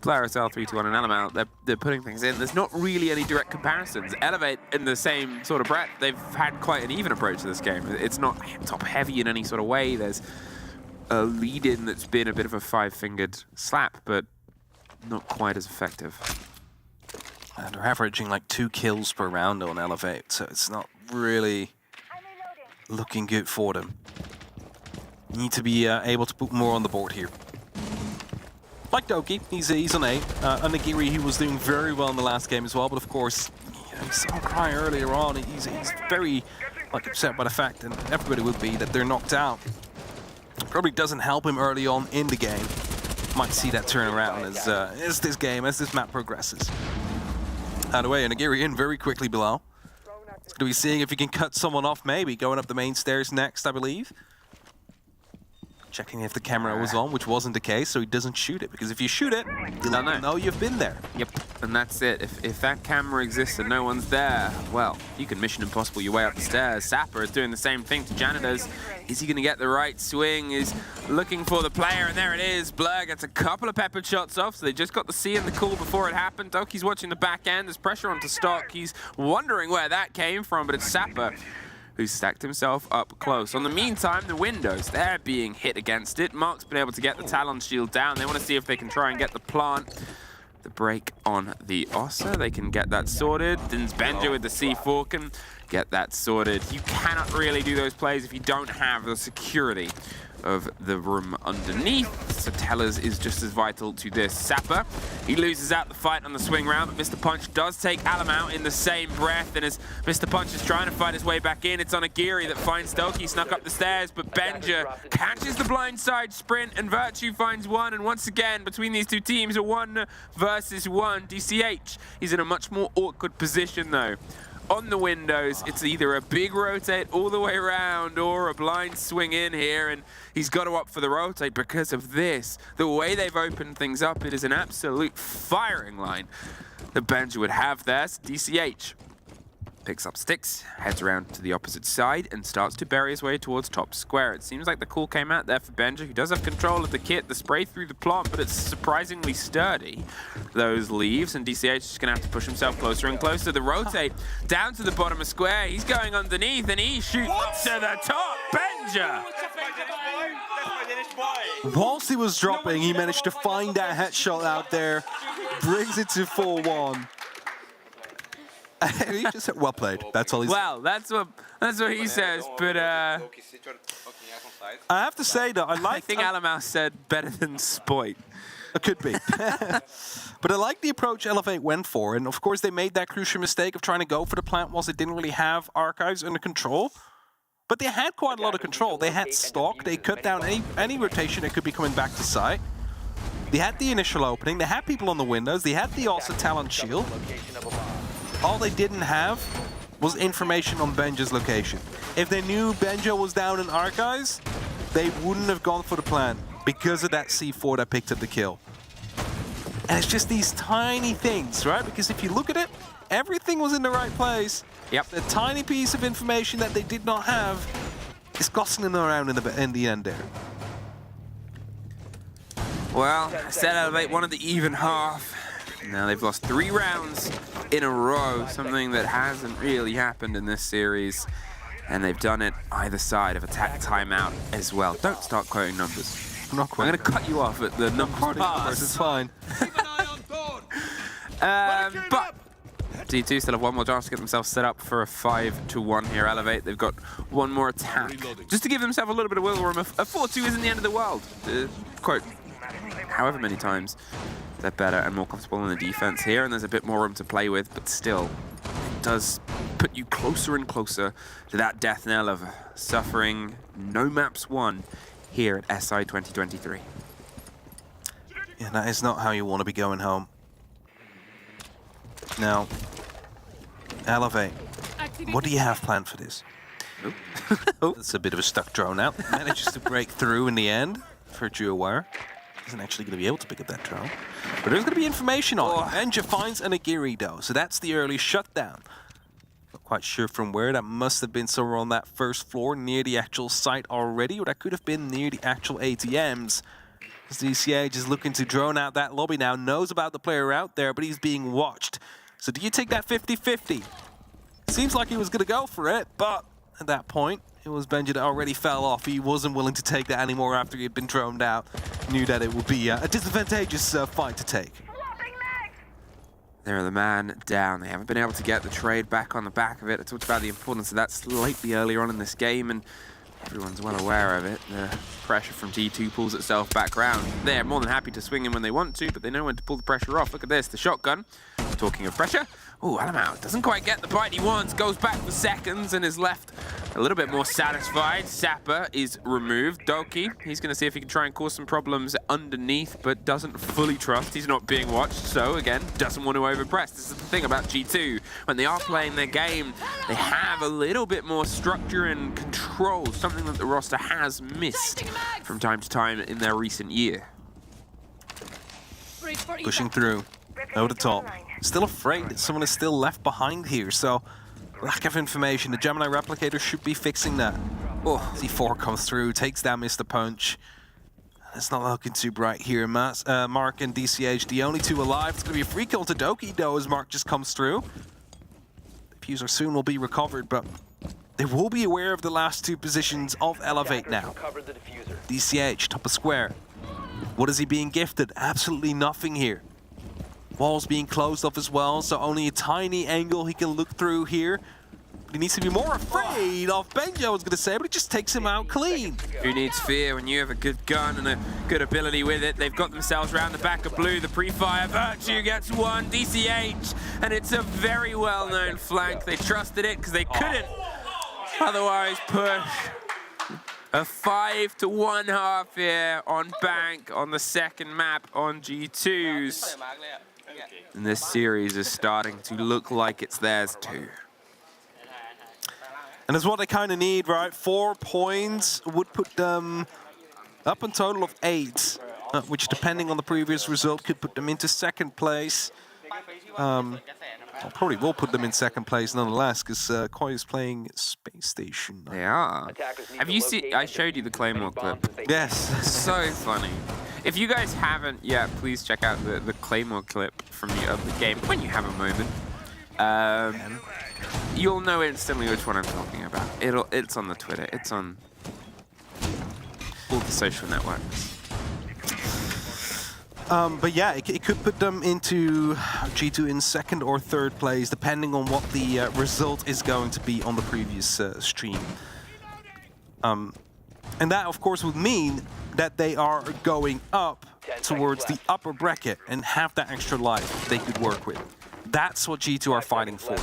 player SL 3-2-1 and Element, they're putting things in. There's not really any direct comparisons. Elevate, in the same sort of breadth, they've had quite an even approach to this game. It's not top heavy in any sort of way. There's a lead-in that's been a bit of a 5-fingered slap, but not quite as effective. And they're averaging like 2 kills per round on Elevate, so it's not really looking good for them. You need to be able to put more on the board here. Like Doki, he's on A. Onigiri, he was doing very well in the last game as well, but of course, you know, he saw him cry earlier on. He's very upset by the fact, and everybody would be, that they're knocked out. Probably doesn't help him early on in the game. Might see that turnaround as this map progresses. Out of the way, Onigiri in very quickly below. He's going to be seeing if he can cut someone off, maybe going up the main stairs next, I believe. Checking if the camera was on, which wasn't the case, so he doesn't shoot it. Because if you shoot it, you'll know you've been there. Yep, and that's it. If that camera exists and no one's there, well, you can Mission Impossible your way up the stairs. Sapper is doing the same thing to janitors. Is he going to get the right swing? He's looking for the player, and there it is. Blur gets a couple of peppered shots off, so they just got the C and the cool before it happened. Doki's watching the back end. There's pressure onto Stock. He's wondering where that came from, but it's Sapper who's stacked himself up close. On the meantime, the windows, they're being hit against it. Mark's been able to get the Talon shield down. They want to see if they can try and get the plant. The break on the Ossa, they can get that sorted. Dins Benja with the C4 can get that sorted. You cannot really do those plays if you don't have the security of the room underneath. So Tellers is just as vital to this. Sapper, he loses out the fight on the swing round, but Mr. Punch does take Alam out in the same breath, and as Mr. Punch is trying to fight his way back in, it's Onigiri that finds Doki snuck up the stairs, but Benja catches the blindside sprint, and Virtue finds one, and once again, between these two teams, a 1 versus 1. DCH, he's in a much more awkward position though. on the windows. It's either a big rotate all the way around or a blind swing in here, and he's got to opt for the rotate because of this. The way they've opened things up, it is an absolute firing line that Benja would have there. So DCH picks up sticks, heads around to the opposite side, and starts to bury his way towards top square. It seems like the call came out there for Benja, who does have control of the kit, the spray through the plant, but it's surprisingly sturdy. Those leaves, and DCH is just going to have to push himself closer and closer. The rotate down to the bottom of square. He's going underneath, and he shoots to the top. Benja! Whilst he was dropping, he managed to find that headshot out there, brings it to 4-1. He just said, well played. That's all he said. Well, that's what he says, but I have to say though, I think Alamau said better than Spoit. It could be. But I like the approach Elevate went for, and of course they made that crucial mistake of trying to go for the plant whilst they didn't really have archives under control. But they had quite a lot of control. They had stock, they cut down any rotation that could be coming back to site. They had the initial opening, they had people on the windows, they had the also talent shield. All they didn't have was information on Benja's location. If they knew Benja was down in archives, they wouldn't have gone for the plan because of that C4 that picked up the kill. And it's just these tiny things, right? Because if you look at it, everything was in the right place. Yep. The tiny piece of information that they did not have is costing them around in the end there. Well, I said Elevate one of the even half. Now they've lost 3 rounds in a row, something that hasn't really happened in this series. And they've done it either side of attack timeout as well. Don't start quoting numbers. I'm going to cut you off at the number pass. It's fine. But D2 still have one more chance to get themselves set up for a 5-1 here. Elevate, they've got one more attack. Just to give themselves a little bit of wiggle room. A 4-2 isn't the end of the world. Quote, however many times. They're better and more comfortable in the defense here, and there's a bit more room to play with, but still, it does put you closer and closer to that death knell of suffering no maps won here at SI 2023. Yeah, that is not how you want to be going home. Now, Elevate, what do you have planned for this? Oh, it's a bit of a stuck drone out. Manages to break through in the end for DuoWire. Isn't actually going to be able to pick up that drone. But there's going to be information on it. Benja finds an Agiri though, so that's the early shutdown. Not quite sure from where. That must have been somewhere on that first floor near the actual site already, or that could have been near the actual ATMs. DCH is looking to drone out that lobby now, knows about the player out there, but he's being watched. So do you take that 50-50? Seems like he was going to go for it, but at that point, it was Benja that already fell off. He wasn't willing to take that anymore after he had been droned out. Knew that it would be a disadvantageous fight to take. They're the man down. They haven't been able to get the trade back on the back of it. I talked about the importance of that slightly earlier on in this game, and everyone's well aware of it. The pressure from G2 pulls itself back round. They're more than happy to swing in when they want to, but they know when to pull the pressure off. Look at this, the shotgun. Talking of pressure, oh, Alamau doesn't quite get the bite he wants, goes back for seconds and is left a little bit more satisfied. Sapper is removed. Doki, he's going to see if he can try and cause some problems underneath, but doesn't fully trust he's not being watched, so again, doesn't want to overpress. This is the thing about G2. When they are playing their game, they have a little bit more structure and control, something that the roster has missed from time to time in their recent year. Pushing through, over the top. Still afraid that someone is still left behind here, so lack of information. The Gemini replicator should be fixing that. Oh, C4 comes through, takes down Mr. Punch. It's not looking too bright here. Mark and DCH, the only two alive. It's going to be a free kill to Doki, though, as Mark just comes through. The diffuser soon will be recovered, but they will be aware of the last 2 positions of Elevate now. DCH, top of square. What is he being gifted? Absolutely nothing here. Walls being closed off as well, so only a tiny angle he can look through here. But he needs to be more afraid of Benja, I was going to say, but it just takes him out clean. Who needs fear when you have a good gun and a good ability with it? They've got themselves around the back of blue. The pre-fire Virtue gets one, DCH, and it's a very well-known flank. They trusted it because they couldn't otherwise push. A 5-1 half here on Bank on the second map on G2's. And this series is starting to look like it's theirs too. And that's what they kind of need, right? 4 points would put them up a total of 8, which, depending on the previous result, could put them into 2nd place. Probably will put them in 2nd place nonetheless, because Koi is playing Space Station. They are. Have you seen? I showed you the Claymore clip. Yes. So funny. If you guys haven't yet, please check out the Claymore clip from the other game when you have a moment. You'll know instantly which one I'm talking about. It's on the Twitter. It's on all the social networks. But yeah, it could put them into G2 in 2nd or 3rd place, depending on what the result is going to be on the previous stream. And that, of course, would mean that they are going up towards the upper bracket and have that extra life they could work with. That's what G2 are fighting for.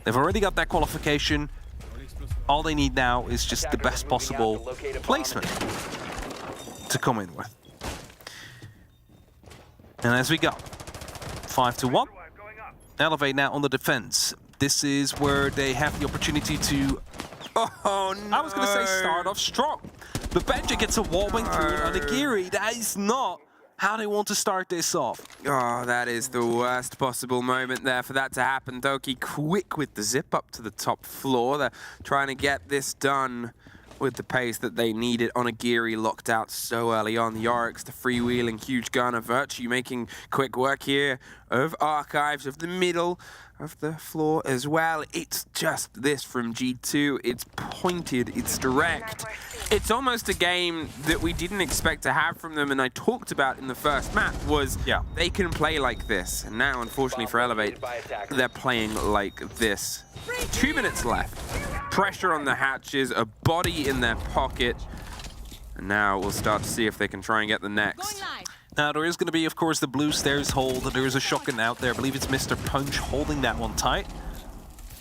They've already got that qualification. All they need now is just the best possible placement to come in with. And as we go, 5-1. Elevate now on the defense. This is where they have the opportunity to... Oh, no. I was going to say start off strong. But Benja gets a wall wing through on Nagiri. That is not how they want to start this off. Oh, that is the worst possible moment there for that to happen. Doki quick with the zip up to the top floor. They're trying to get this done with the pace that they needed. Onigiri locked out so early on. Yorick's the freewheeling huge gun of Virtue making quick work here of Archives of the middle of the floor as well. It's just this from G2. It's pointed, it's direct. It's almost a game that we didn't expect to have from them, and I talked about in the first map was they can play like this. And now, unfortunately for Elevate, they're playing like this. 2 minutes left. Pressure on the hatches, a body in their pocket. And now we'll start to see if they can try and get the next. Now, there is going to be, of course, the blue stairs hold. There is a shotgun out there. I believe it's Mr. Punch holding that one tight.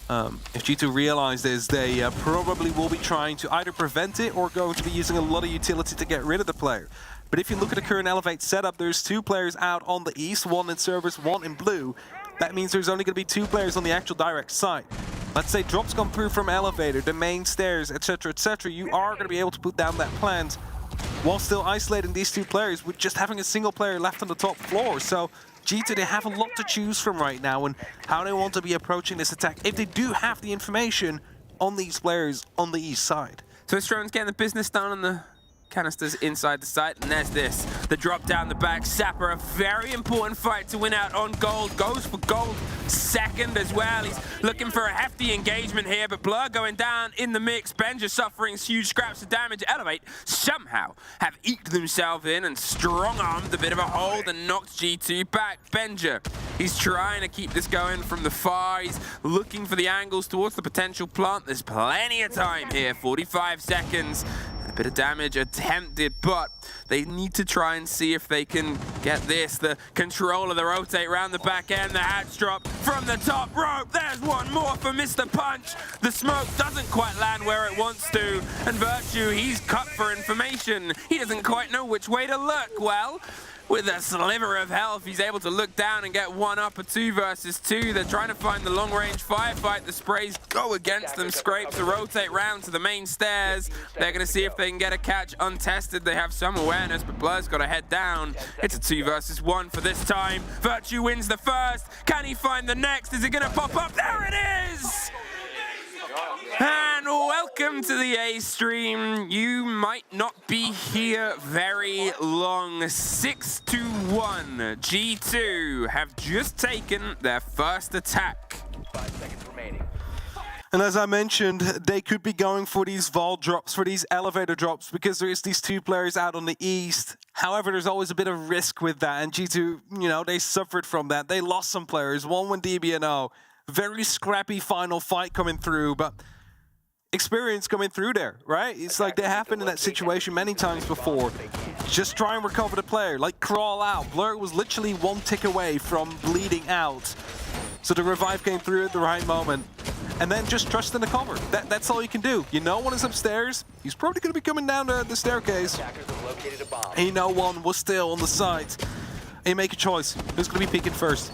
If G2 realize this, they probably will be trying to either prevent it or going to be using a lot of utility to get rid of the player. But if you look at the current Elevate setup, there's 2 players out on the east, 1 in service, 1 in blue. That means there's only going to be 2 players on the actual direct side. Let's say drops come through from elevator, the main stairs, etc., etc. You are going to be able to put down that plant while still isolating these 2 players with just having a single player left on the top floor. So G2, they have a lot to choose from right now and how they want to be approaching this attack if they do have the information on these players on the east side. So Strone's getting the business done on the canisters inside the site, and there's this. The drop down the back. Sapper, a very important fight to win out on gold. Goes for gold second as well. He's looking for a hefty engagement here, but Blur going down in the mix. Benja suffering huge scraps of damage. Elevate somehow have eked themselves in and strong-armed a bit of a hold and knocked G2 back. Benja, he's trying to keep this going from the far. He's looking for the angles towards the potential plant. There's plenty of time here. 45 seconds. A bit of damage attempted, but they need to try and see if they can get this. The control of the rotate around the back end, the hatch drop from the top rope. There's one more for Mr. Punch. The smoke doesn't quite land where it wants to, and Virtue, he's cut for information. He doesn't quite know which way to look. Well, with a sliver of health, he's able to look down and get 1 up, a 2 versus 2. They're trying to find the long-range firefight. The sprays go against them, scrapes the rotate round to the main stairs. They're going to see if they can get a catch untested. They have some awareness, but Blur's got to head down. It's a 2 versus 1 for this time. Virtue wins the first. Can he find the next? Is it going to pop up? There it is! And welcome to the A stream. You might not be here very long. 6-1. G2 have just taken their first attack. 5 seconds remaining. And as I mentioned, they could be going for these vault drops, for these elevator drops, because there is these 2 players out on the east. However, there's always a bit of risk with that, and G2, you know, they suffered from that. They lost some players, 1 with DBNO. Very scrappy final fight coming through, but experience coming through there, right? It's like they have been in that situation many times before. Just try and recover the player, like crawl out. Blur was literally 1 tick away from bleeding out. So the revive came through at the right moment. And then just trust in the cover. That's all you can do. You know one is upstairs. He's probably going to be coming down the staircase. And you know one was still on the side. And you make a choice. Who's going to be peeking first?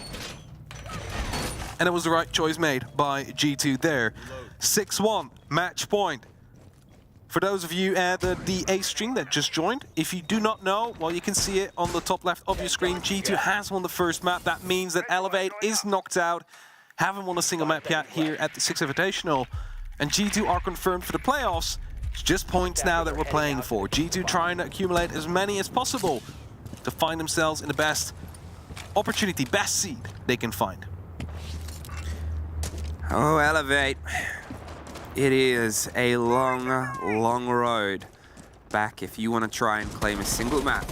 And it was the right choice made by G2 there. 6-1, match point. For those of you at the A stream that just joined, if you do not know, well, you can see it on the top left of your screen. G2 has won the first map. That means that Elevate is knocked out. Haven't won a single map yet here at the Six Invitational. And G2 are confirmed for the playoffs. It's just points now that we're playing for. G2 trying to accumulate as many as possible to find themselves in the best opportunity, best seed they can find. Oh, Elevate. It is a long, long road back if you want to try and claim a single map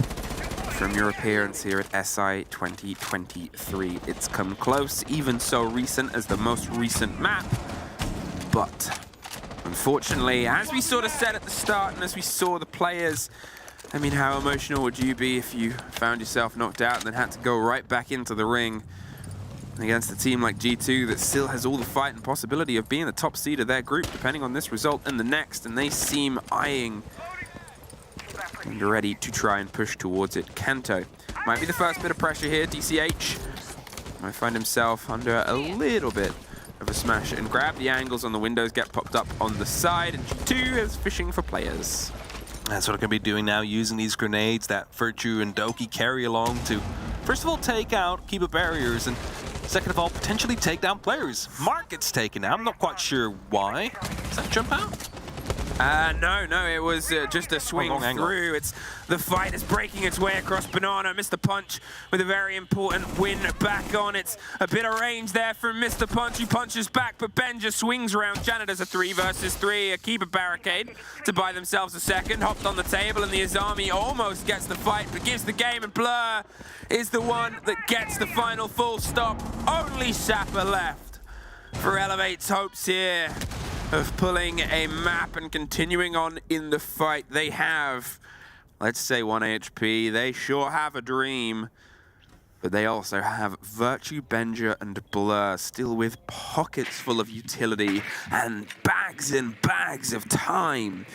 from your appearance here at SI 2023. It's come close, even so recent as the most recent map. But unfortunately, as we sort of said at the start and as we saw the players, I mean, how emotional would you be if you found yourself knocked out and then had to go right back into the ring against a team like G2 that still has all the fight and possibility of being the top seed of their group, depending on this result and the next, and they seem eyeing and ready to try and push towards it. Kanto might be the first bit of pressure here. DCH might find himself under a little bit of a smash and grab. The angles on the windows get popped up on the side, and G2 is fishing for players. That's what I'm going to be doing now, using these grenades that Virtue and Doki carry along to, first of all, take out Keeper barriers, and second of all, potentially take down players. Mark gets taken out. I'm not quite sure why. Does that jump out? No, it was just a swing through. It's the fight is breaking its way across Banana. Mr. Punch with a very important win back on. It's a bit of range there from Mr. Punch, who punches back, but Ben just swings around. Janitors a 3 versus 3, a keeper barricade to buy themselves a second. Hopped on the table, and the Azami almost gets the fight, but gives the game, and Blur is the one that gets the final full stop. Only Sapper left for Elevate's hopes here of pulling a map and continuing on in the fight. They have, let's say, 1 HP. They sure have a dream, but they also have Virtue, Benja, and Blur still with pockets full of utility and bags of time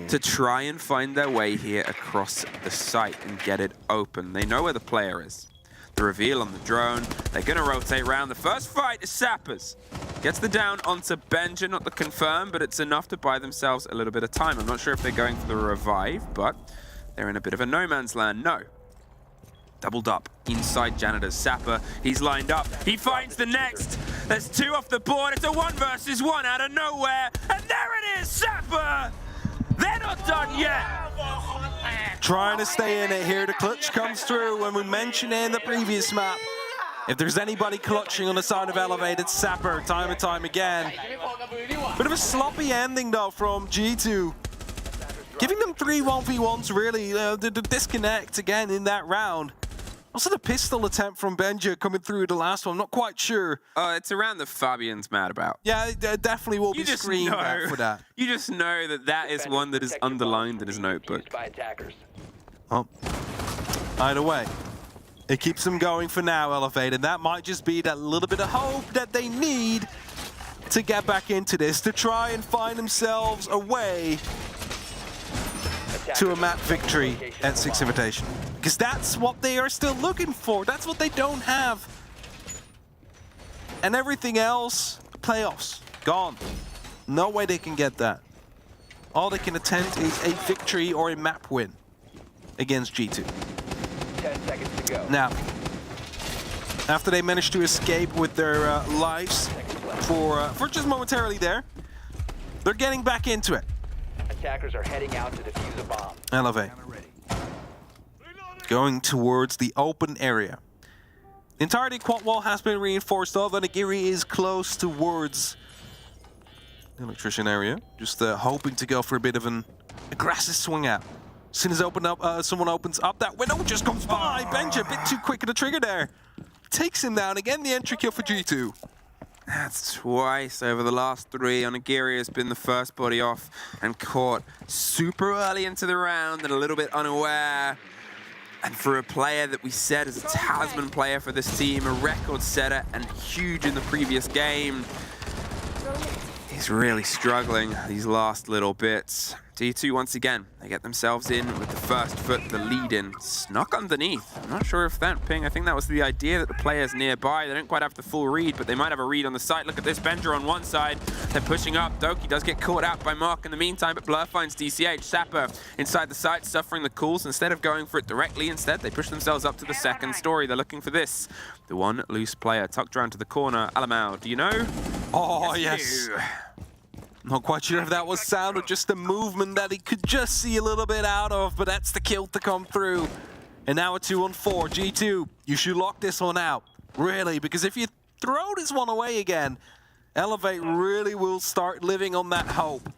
to try and find their way here across the site and get it open. They know where the player is. The reveal on the drone. They're going to rotate around. The first fight is Sappers. Gets the down onto Benja, not the confirm, but it's enough to buy themselves a little bit of time. I'm not sure if they're going for the revive, but they're in a bit of a no man's land. No. Doubled up inside Janitor's Sapper. He's lined up. He finds the next. There's 2 off the board. It's a 1 versus 1 out of nowhere. And there it is, Sapper! They're not done yet. Trying to stay in it here. The clutch comes through when we mentioned it in the previous map. If there's anybody clutching on the side of Elevate, it's Sapper time and time again. Bit of a sloppy ending though from G2. Giving them 3 1v1s really, the disconnect again in that round. Also the pistol attempt from Benja coming through the last one, I'm not quite sure. It's around the Fabian's mad about. Yeah, it definitely will be screamed at for that. You just know that that is one that is underlined in his notebook. Oh. Either way, it keeps them going for now, Elevate, and that might just be that little bit of hope that they need to get back into this, to try and find themselves a way to a map victory at Six Invitational. Because that's what they are still looking for. That's what they don't have. And everything else, playoffs, gone. No way they can get that. All they can attempt is a victory or a map win against G2. 10 seconds to go. Now, after they managed to escape with their lives for just momentarily there, they're getting back into it. Attackers are heading out to defuse a bomb. Elevate. Going towards the open area. The entirety quad wall has been reinforced, although Nagiri is close towards the electrician area. Just hoping to go for a bit of an aggressive swing out. As soon as someone opens up that window, just comes by. Benja, a bit too quick at the trigger there. Takes him down again, the entry kill for G2. That's twice over the last 3. Onigiri has been the first body off and caught super early into the round and a little bit unaware. And for a player that we said is a talisman player for this team, a record setter and huge in the previous game, he's really struggling these last little bits. G2 once again, they get themselves in with the first foot, the lead in. Snuck underneath. I'm not sure if that ping, I think that was the idea that the players nearby, they don't quite have the full read, but they might have a read on the site. Look at this, Benja on one side. They're pushing up. Doki does get caught out by Mark in the meantime, but Blur finds DCH. Sapper inside the site, suffering the calls. Instead of going for it directly, instead they push themselves up to the second story. They're looking for this. The one loose player tucked around to the corner. Alamau, do you know? Oh, yes. Not quite sure if that was sound or just a movement that he could just see a little bit out of, but that's the kill to come through. And now a 2-on-4. G2, you should lock this one out, really, because if you throw this one away again, Elevate really will start living on that hope.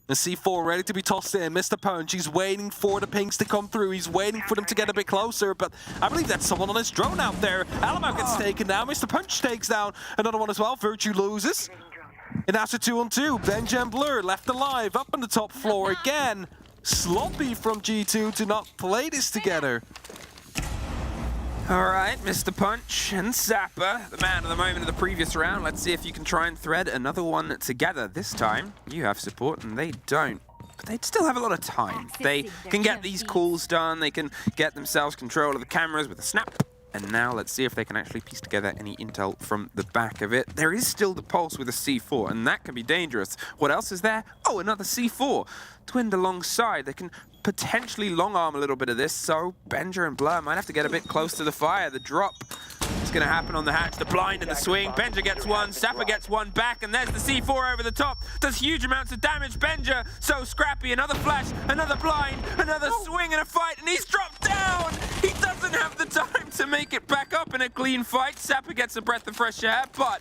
The C4 ready to be tossed in. Mr. Punch, he's waiting for the pings to come through. He's waiting for them to get a bit closer, but I believe that's someone on his drone out there. Alamau gets taken down. Mr. Punch takes down another one as well. Virtue loses. And that's a 2-on-2. Benja and Blur left alive up on the top floor again. Sloppy from G2 to not play this together. All right, Mr. Punch and Zappa, the man of the moment of the previous round. Let's see if you can try and thread another one together. This time, you have support and they don't. But they still have a lot of time. They can get these calls done. They can get themselves control of the cameras with a snap. And now let's see if they can actually piece together any intel from the back of it. There is still the pulse with a C4, and that can be dangerous. What else is there? Oh, another C4. Twinned alongside. They can potentially long arm a little bit of this, so Benja and Blur might have to get a bit close to the fire. The drop is going to happen on the hatch. The blind and the swing. Benja gets one. Sapper gets one back, and there's the C4 over the top. Does huge amounts of damage. Benja, so scrappy. Another flash, another blind, another swing and a fight, and he's dropped down. He doesn't have the time to make it back up in a clean fight. Sapper gets a breath of fresh air, but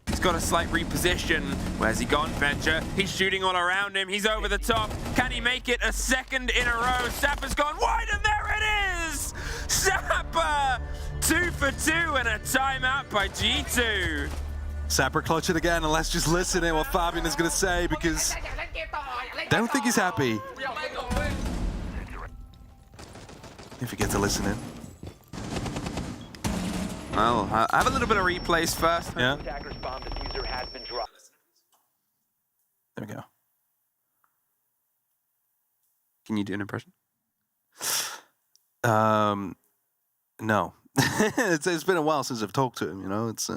he's got a slight reposition. Where's he gone, Benja? He's shooting all around him. He's over the top. Can he make it a second in a row? Sapper's gone wide, and there it is! Sapper! 2 for 2 and a timeout by G2. Sapper clutch it again, and let's just listen in what Fabian is going to say, because I don't think he's happy. If you get to listen in. Well, I have a little bit of replays first. Yeah. There we go. Can you do an impression? No. it's been a while since I've talked to him, you know. It's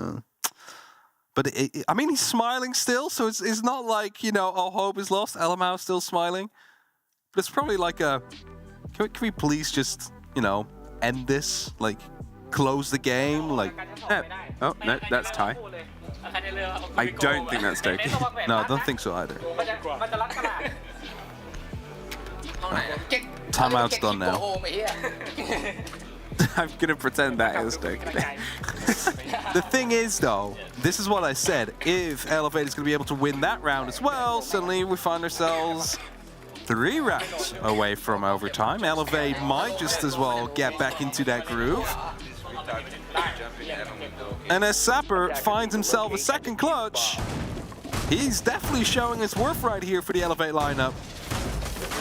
but I mean, he's smiling still, so it's not like, you know, all hope is lost. Alamau still smiling, but it's probably like a. Can we please just, you know, end this? Like, close the game? Like. Oh no, that's Ty. I don't think that's Doki. No, I don't think so either. Timeout's done now. I'm gonna pretend that is Doki. The thing is, though, this is what I said. If Elevate is going to be able to win that round as well, suddenly we find ourselves 3 rounds away from overtime. Elevate might just as well get back into that groove. And as Sapper finds himself a second clutch, he's definitely showing his worth right here for the Elevate lineup.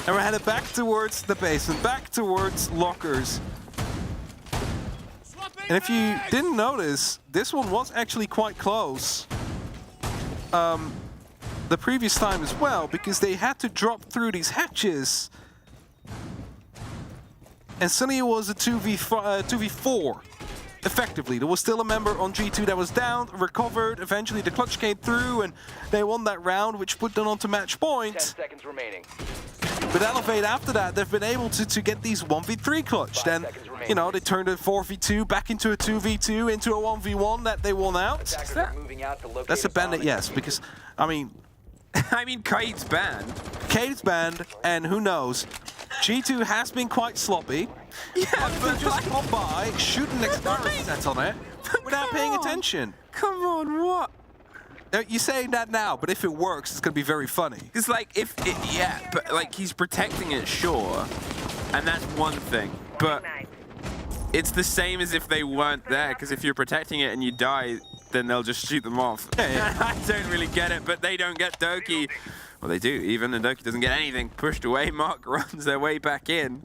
And we're headed back towards the basement, back towards lockers. And if you didn't notice, this one was actually quite close the previous time as well, because they had to drop through these hatches. And suddenly it was a 2v4, effectively. There was still a member on G2 that was down, recovered. Eventually the clutch came through and they won that round, which put them onto match point. 10 seconds remaining. But Elevate, after that, they've been able to get these 1v3 clutch. Then, you know, they turned a 4v2 back into a 2v2, into a 1v1 that they won out. That's a bandit, yes, because, I mean... Kate's banned. Kate's banned, and who knows? G2 has been quite sloppy. Yeah, but just come by, shoot an experiment set on it, without paying attention. Come on, what? You're saying that now, but if it works, it's going to be very funny. It's like, yeah, but like he's protecting it, sure, and that's one thing, but it's the same as if they weren't there, because if you're protecting it and you die, then they'll just shoot them off. Yeah. I don't really get it, but they don't get Doki. Well, they do even, and Doki doesn't get anything. Pushed away, Mark runs their way back in.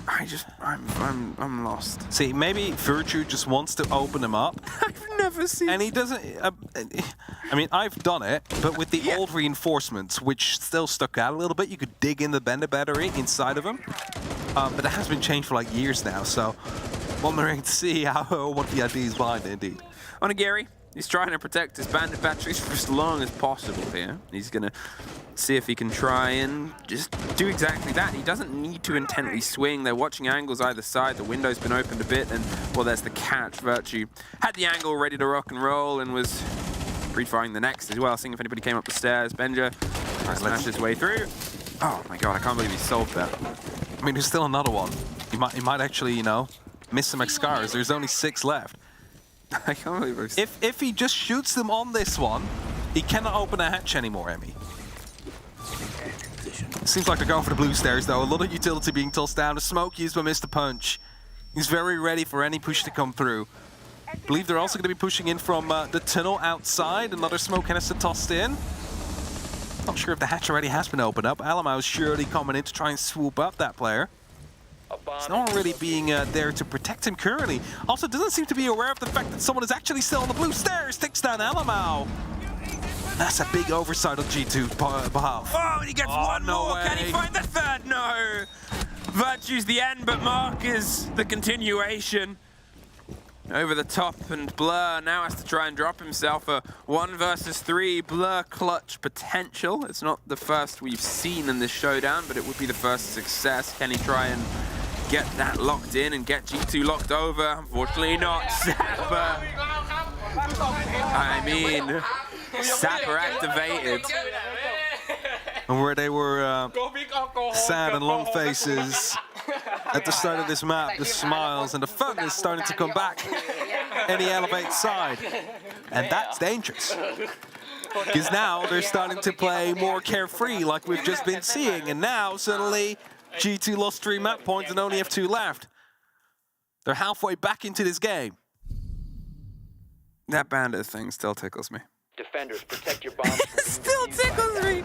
I'm lost. See, maybe Virtue just wants to open him up. I've never seen. And he doesn't. I mean, I've done it, but with the old reinforcements, which still stuck out a little bit. You could dig in the Bender battery inside of him, but that has been changed for like years now. So, wondering to see what the idea is behind it, indeed. On a Gary, he's trying to protect his Bandit batteries for as long as possible here. He's gonna see if he can try and just do exactly that. He doesn't need to intently swing. They're watching angles either side. The window's been opened a bit, and well, there's the catch. Virtue had the angle ready to rock and roll and was pre-firing the next as well, seeing if anybody came up the stairs. Benja smashed his way through. Oh my god, I can't believe he solved that. I mean, there's still another one. He might actually, you know, miss some Excars. There's only 6 left. I can't believe it. If he just shoots them on this one, he cannot open a hatch anymore, Emmy. Seems like they're going for the blue stairs, though. A lot of utility being tossed down. The smoke used by Mr. Punch. He's very ready for any push to come through. I believe they're also going to be pushing in from the tunnel outside. Another smoke canister tossed in. Not sure if the hatch already has been opened up. Alamo is surely coming in to try and swoop up that player. There's no one really being there to protect him currently. Also, doesn't seem to be aware of the fact that someone is actually still on the blue stairs. Takes down Alamo. That's a big oversight on G2 behalf. Oh, and he gets one no more. way. Can he find the third? No. Virtue's the end, but Mark is the continuation. Over the top, and Blur now has to try and drop himself a 1 versus 3 Blur clutch potential. It's not the first we've seen in this showdown, but it would be the first success. Can he try and get that locked in and get G2 locked over? Unfortunately not. Sapper. I mean, Sapper activated. And where they were sad and long faces at the start of this map, the smiles and the fun is starting to come back in the Elevate side. And that's dangerous. Because now they're starting to play more carefree like we've just been seeing. And now suddenly G2 lost 3 map points and only have 2 left. They're halfway back into this game. That bandit thing still tickles me. Defenders, protect your bombs. Still tickles me.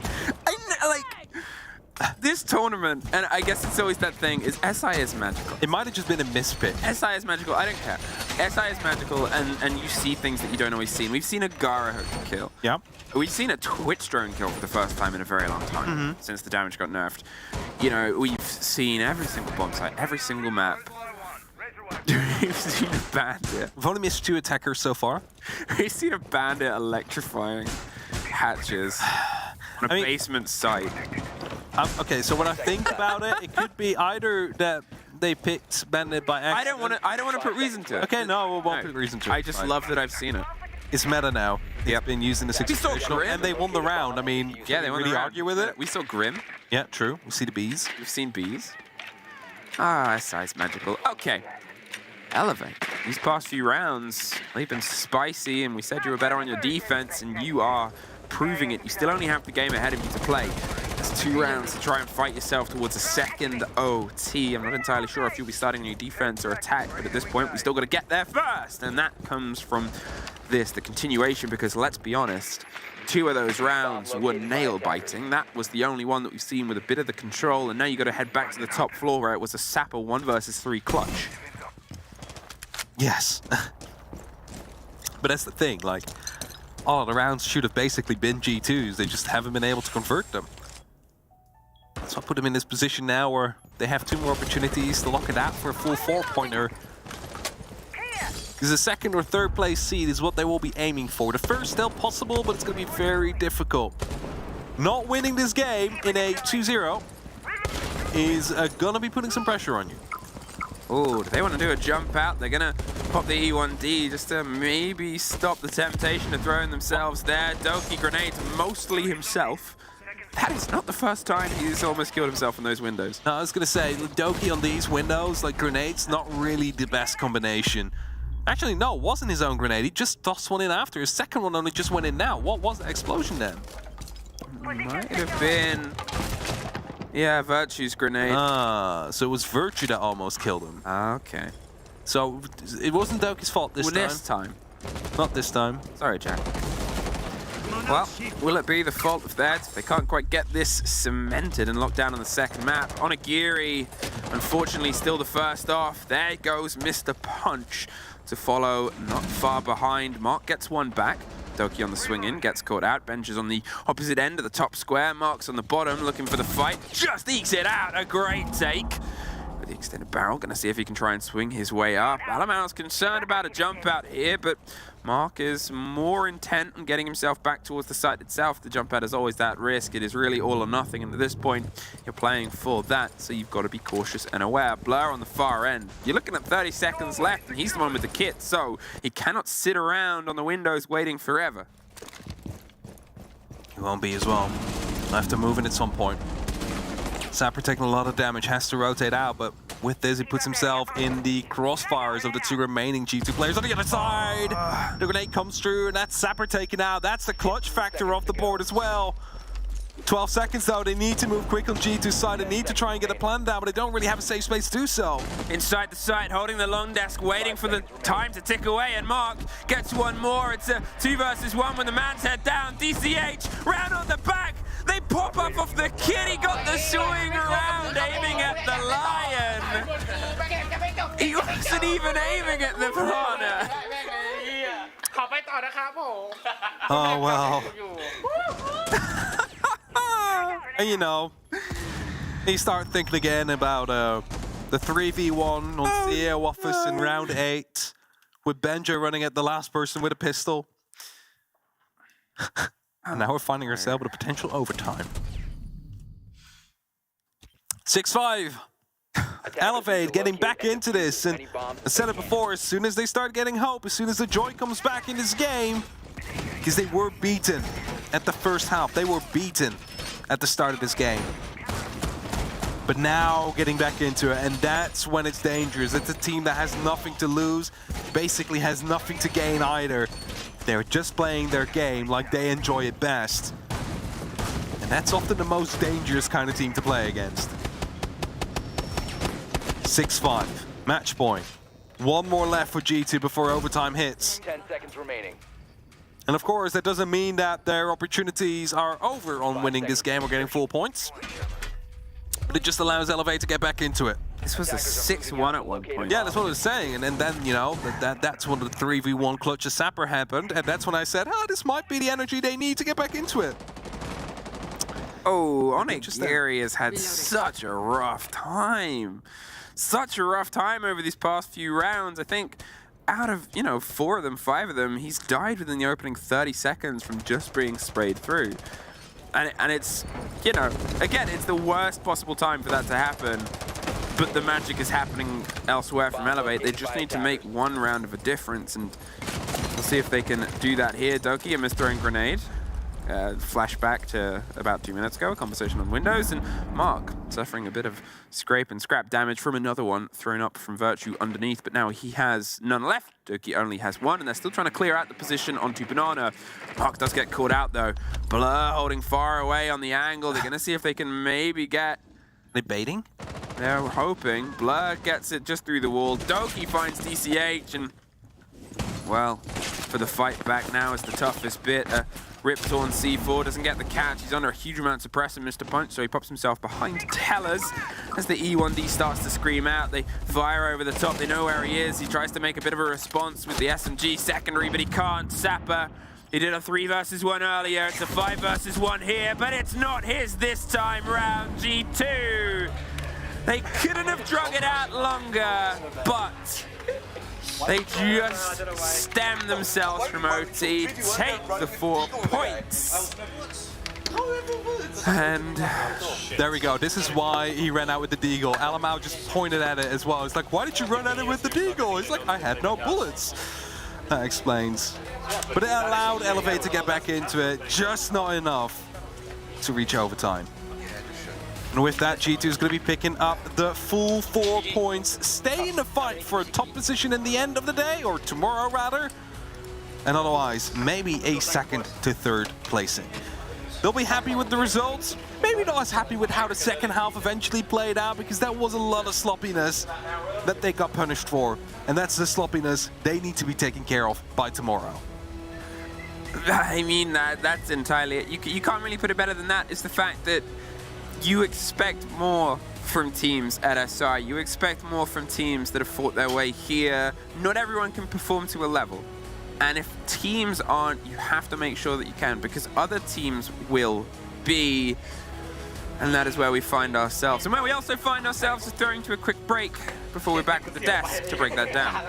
This tournament, and I guess it's always that thing, is SI is magical. It might have just been a mispick. SI is magical, I don't care. SI is magical, and you see things that you don't always see. We've seen a Gara kill. Yeah. We've seen a Twitch drone kill for the first time in a very long time, since the damage got nerfed. You know, we've seen every single bomb site, every single map. We've seen a bandit. We've only missed 2 attackers so far. We've seen a bandit electrifying hatches on a basement site. Okay, so when I think about it, it could be either that they picked bandit by accident. I don't want to put reason to it. Okay, no, we won't put reason to it. I just love that I've seen it. It's meta now. It's been used in the 6th Invitational, and they won the round. I mean, yeah, they won really the round. argue with it. We saw Grim. Yeah, true. We see the bees. We've seen bees. Ah, SI's magical. Okay. Elevate. These past few rounds, they've been spicy, and we said you were better on your defense, and you are proving it. You still only have the game ahead of you to play. There's 2 rounds to try and fight yourself towards a second OT. I'm not entirely sure if you'll be starting your defense or attack, but at this point, we still got to get there first, and that comes from this, the continuation, because let's be honest, 2 of those rounds were nail-biting. That was the only one that we've seen with a bit of the control, and now you got to head back to the top floor where it was a Sapper 1 versus 3 clutch. Yes. But that's the thing, like, all of the rounds should have basically been G2s. They just haven't been able to convert them. So I'll put them in this position now where they have 2 more opportunities to lock it out for a full 4-pointer. Because the 2nd or 3rd place seed is what they will be aiming for. The first still possible, but it's going to be very difficult. Not winning this game in a 2-0 is going to be putting some pressure on you. Oh, do they want to do a jump out? They're going to pop the E1D just to maybe stop the temptation of throwing themselves there. Doki grenades mostly himself. That is not the first time he's almost killed himself in those windows. No, I was going to say, Doki on these windows, like grenades, not really the best combination. Actually, no, it wasn't his own grenade. He just tossed one in after. His second one only just went in now. What was the explosion then? Might have been... Yeah, Virtue's grenade. Ah, so it was Virtue that almost killed him. Okay. So it wasn't Doki's fault this time? This time. Not this time. Sorry, Jack. Well, will it be the fault of that? They can't quite get this cemented and locked down on the second map. Onigiri, unfortunately, still the first off. There goes Mr. Punch to follow not far behind. Mark gets one back. Doki on the swing in, gets caught out. Bench is on the opposite end of the top square. Mark's on the bottom, looking for the fight. Just ekes it out. A great take. With the extended barrel, gonna see if he can try and swing his way up. Alamau's concerned about a jump out here, but Mark is more intent on getting himself back towards the site itself. The jump out is always that risk. It is really all or nothing, and at this point, you're playing for that, so you've got to be cautious and aware. Blur on the far end. You're looking at 30 seconds left, and he's the one with the kit, so he cannot sit around on the windows waiting forever. He won't be as well. He'll have to move in at some point. Sapper taking a lot of damage, has to rotate out, but with this, he puts himself in the crossfires of the two remaining G2 players on the other side. The grenade comes through, and that's Sapper taken out. That's the clutch factor off the board as well. 12 seconds though, they need to move quick on G2's side. They need to try and get a plan down, but they don't really have a safe space to do so. Inside the site, holding the long desk, waiting for the time to tick away, and Mark gets one more. It's a 2 versus 1 with the man's head down. DCH, round on the back. They pop up off the kid. He got the swing around, aiming at the lion. He wasn't even aiming at the partner. Oh, well. And you know, you start thinking again about the 3v1 on CEO office in round 8 with Benjo running at the last person with a pistol. And now we're finding ourselves with a potential overtime. 6-5. Elevate getting back into this, and I said it before, as soon as they start getting hope, as soon as the joy comes back in this game, because they were beaten at the first half, they were beaten at the start of this game. But now getting back into it, and that's when it's dangerous. It's a team that has nothing to lose, basically has nothing to gain either. They're just playing their game like they enjoy it best. And that's often the most dangerous kind of team to play against. 6-5, match point. One more left for G2 before overtime hits. 10 seconds remaining. And of course, that doesn't mean that their opportunities are over on winning this game or getting full points. But it just allows Elevate to get back into it. This was a 6-1 at one point. Yeah, that's what I was saying. And then, you know, that's when the 3v1 clutch of Sapper happened. And that's when I said, oh, this might be the energy they need to get back into it. Oh, Onigiri has had such a rough time. Such a rough time over these past few rounds. I think out of, 4 of them, 5 of them, he's died within the opening 30 seconds from just being sprayed through. And it's, again, it's the worst possible time for that to happen. But the magic is happening elsewhere from Elevate. They just need to make one round of a difference, and we'll see if they can do that here. Doki, a misthrowing grenade. Flashback to about 2 minutes ago, a conversation on Windows, and Mark suffering a bit of scrape and scrap damage from another one thrown up from Virtue underneath, but now he has none left. Doki only has one, and they're still trying to clear out the position onto Banana. Mark does get caught out though. Blur holding far away on the angle. They're going to see if they can maybe get... They baiting? They're hoping. Blur gets it just through the wall. Doki finds DCH, and well, for the fight back now is the toughest bit. Ripped on C4, doesn't get the catch. He's under a huge amount of suppressor, Mr. Punch, so he pops himself behind Tellers as the E1D starts to scream out. They fire over the top. They know where he is. He tries to make a bit of a response with the SMG secondary, but he can't. Sapper, he did a 3 versus 1 earlier. It's a 5 versus 1 here, but it's not his this time round. G2. They couldn't have drug it out longer, but they just stem themselves from OT, take the 4 points. And there we go. This is why he ran out with the Deagle. Alamau just pointed at it as well. It's like, why did you run at it with the Deagle? He's like, I had no bullets. That explains. But it allowed Elevate to get back into it, just not enough to reach overtime. And with that, G2 is going to be picking up the full 4 points, stay in the fight for a top position in the end of the day, or tomorrow rather, and otherwise maybe a 2nd to 3rd placing. They'll be happy with the results, maybe not as happy with how the second half eventually played out, because that was a lot of sloppiness that they got punished for, and that's the sloppiness they need to be taken care of by tomorrow. I mean, that's entirely it. You can't really put it better than that. It's the fact that you expect more from teams at SI. You expect more from teams that have fought their way here. Not everyone can perform to a level. And if teams aren't, you have to make sure that you can, because other teams will be. And that is where we find ourselves. And where we also find ourselves is throwing to a quick break before we're back with the desk to break that down.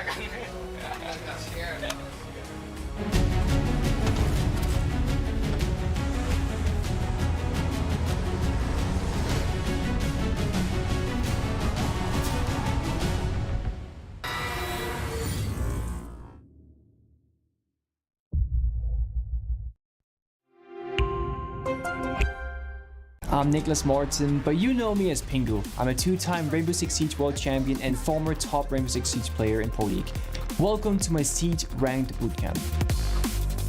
I'm Nicholas Martin, but you know me as Pingu. I'm a two-time Rainbow Six Siege World Champion and former top Rainbow Six Siege player in Pro League. Welcome to my Siege Ranked Bootcamp.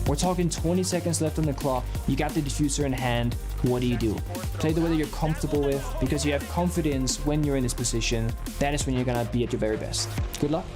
We're talking 20 seconds left on the clock, you got the diffuser in hand, what do you do? Play the way that you're comfortable with, because you have confidence when you're in this position, that is when you're gonna be at your very best. Good luck.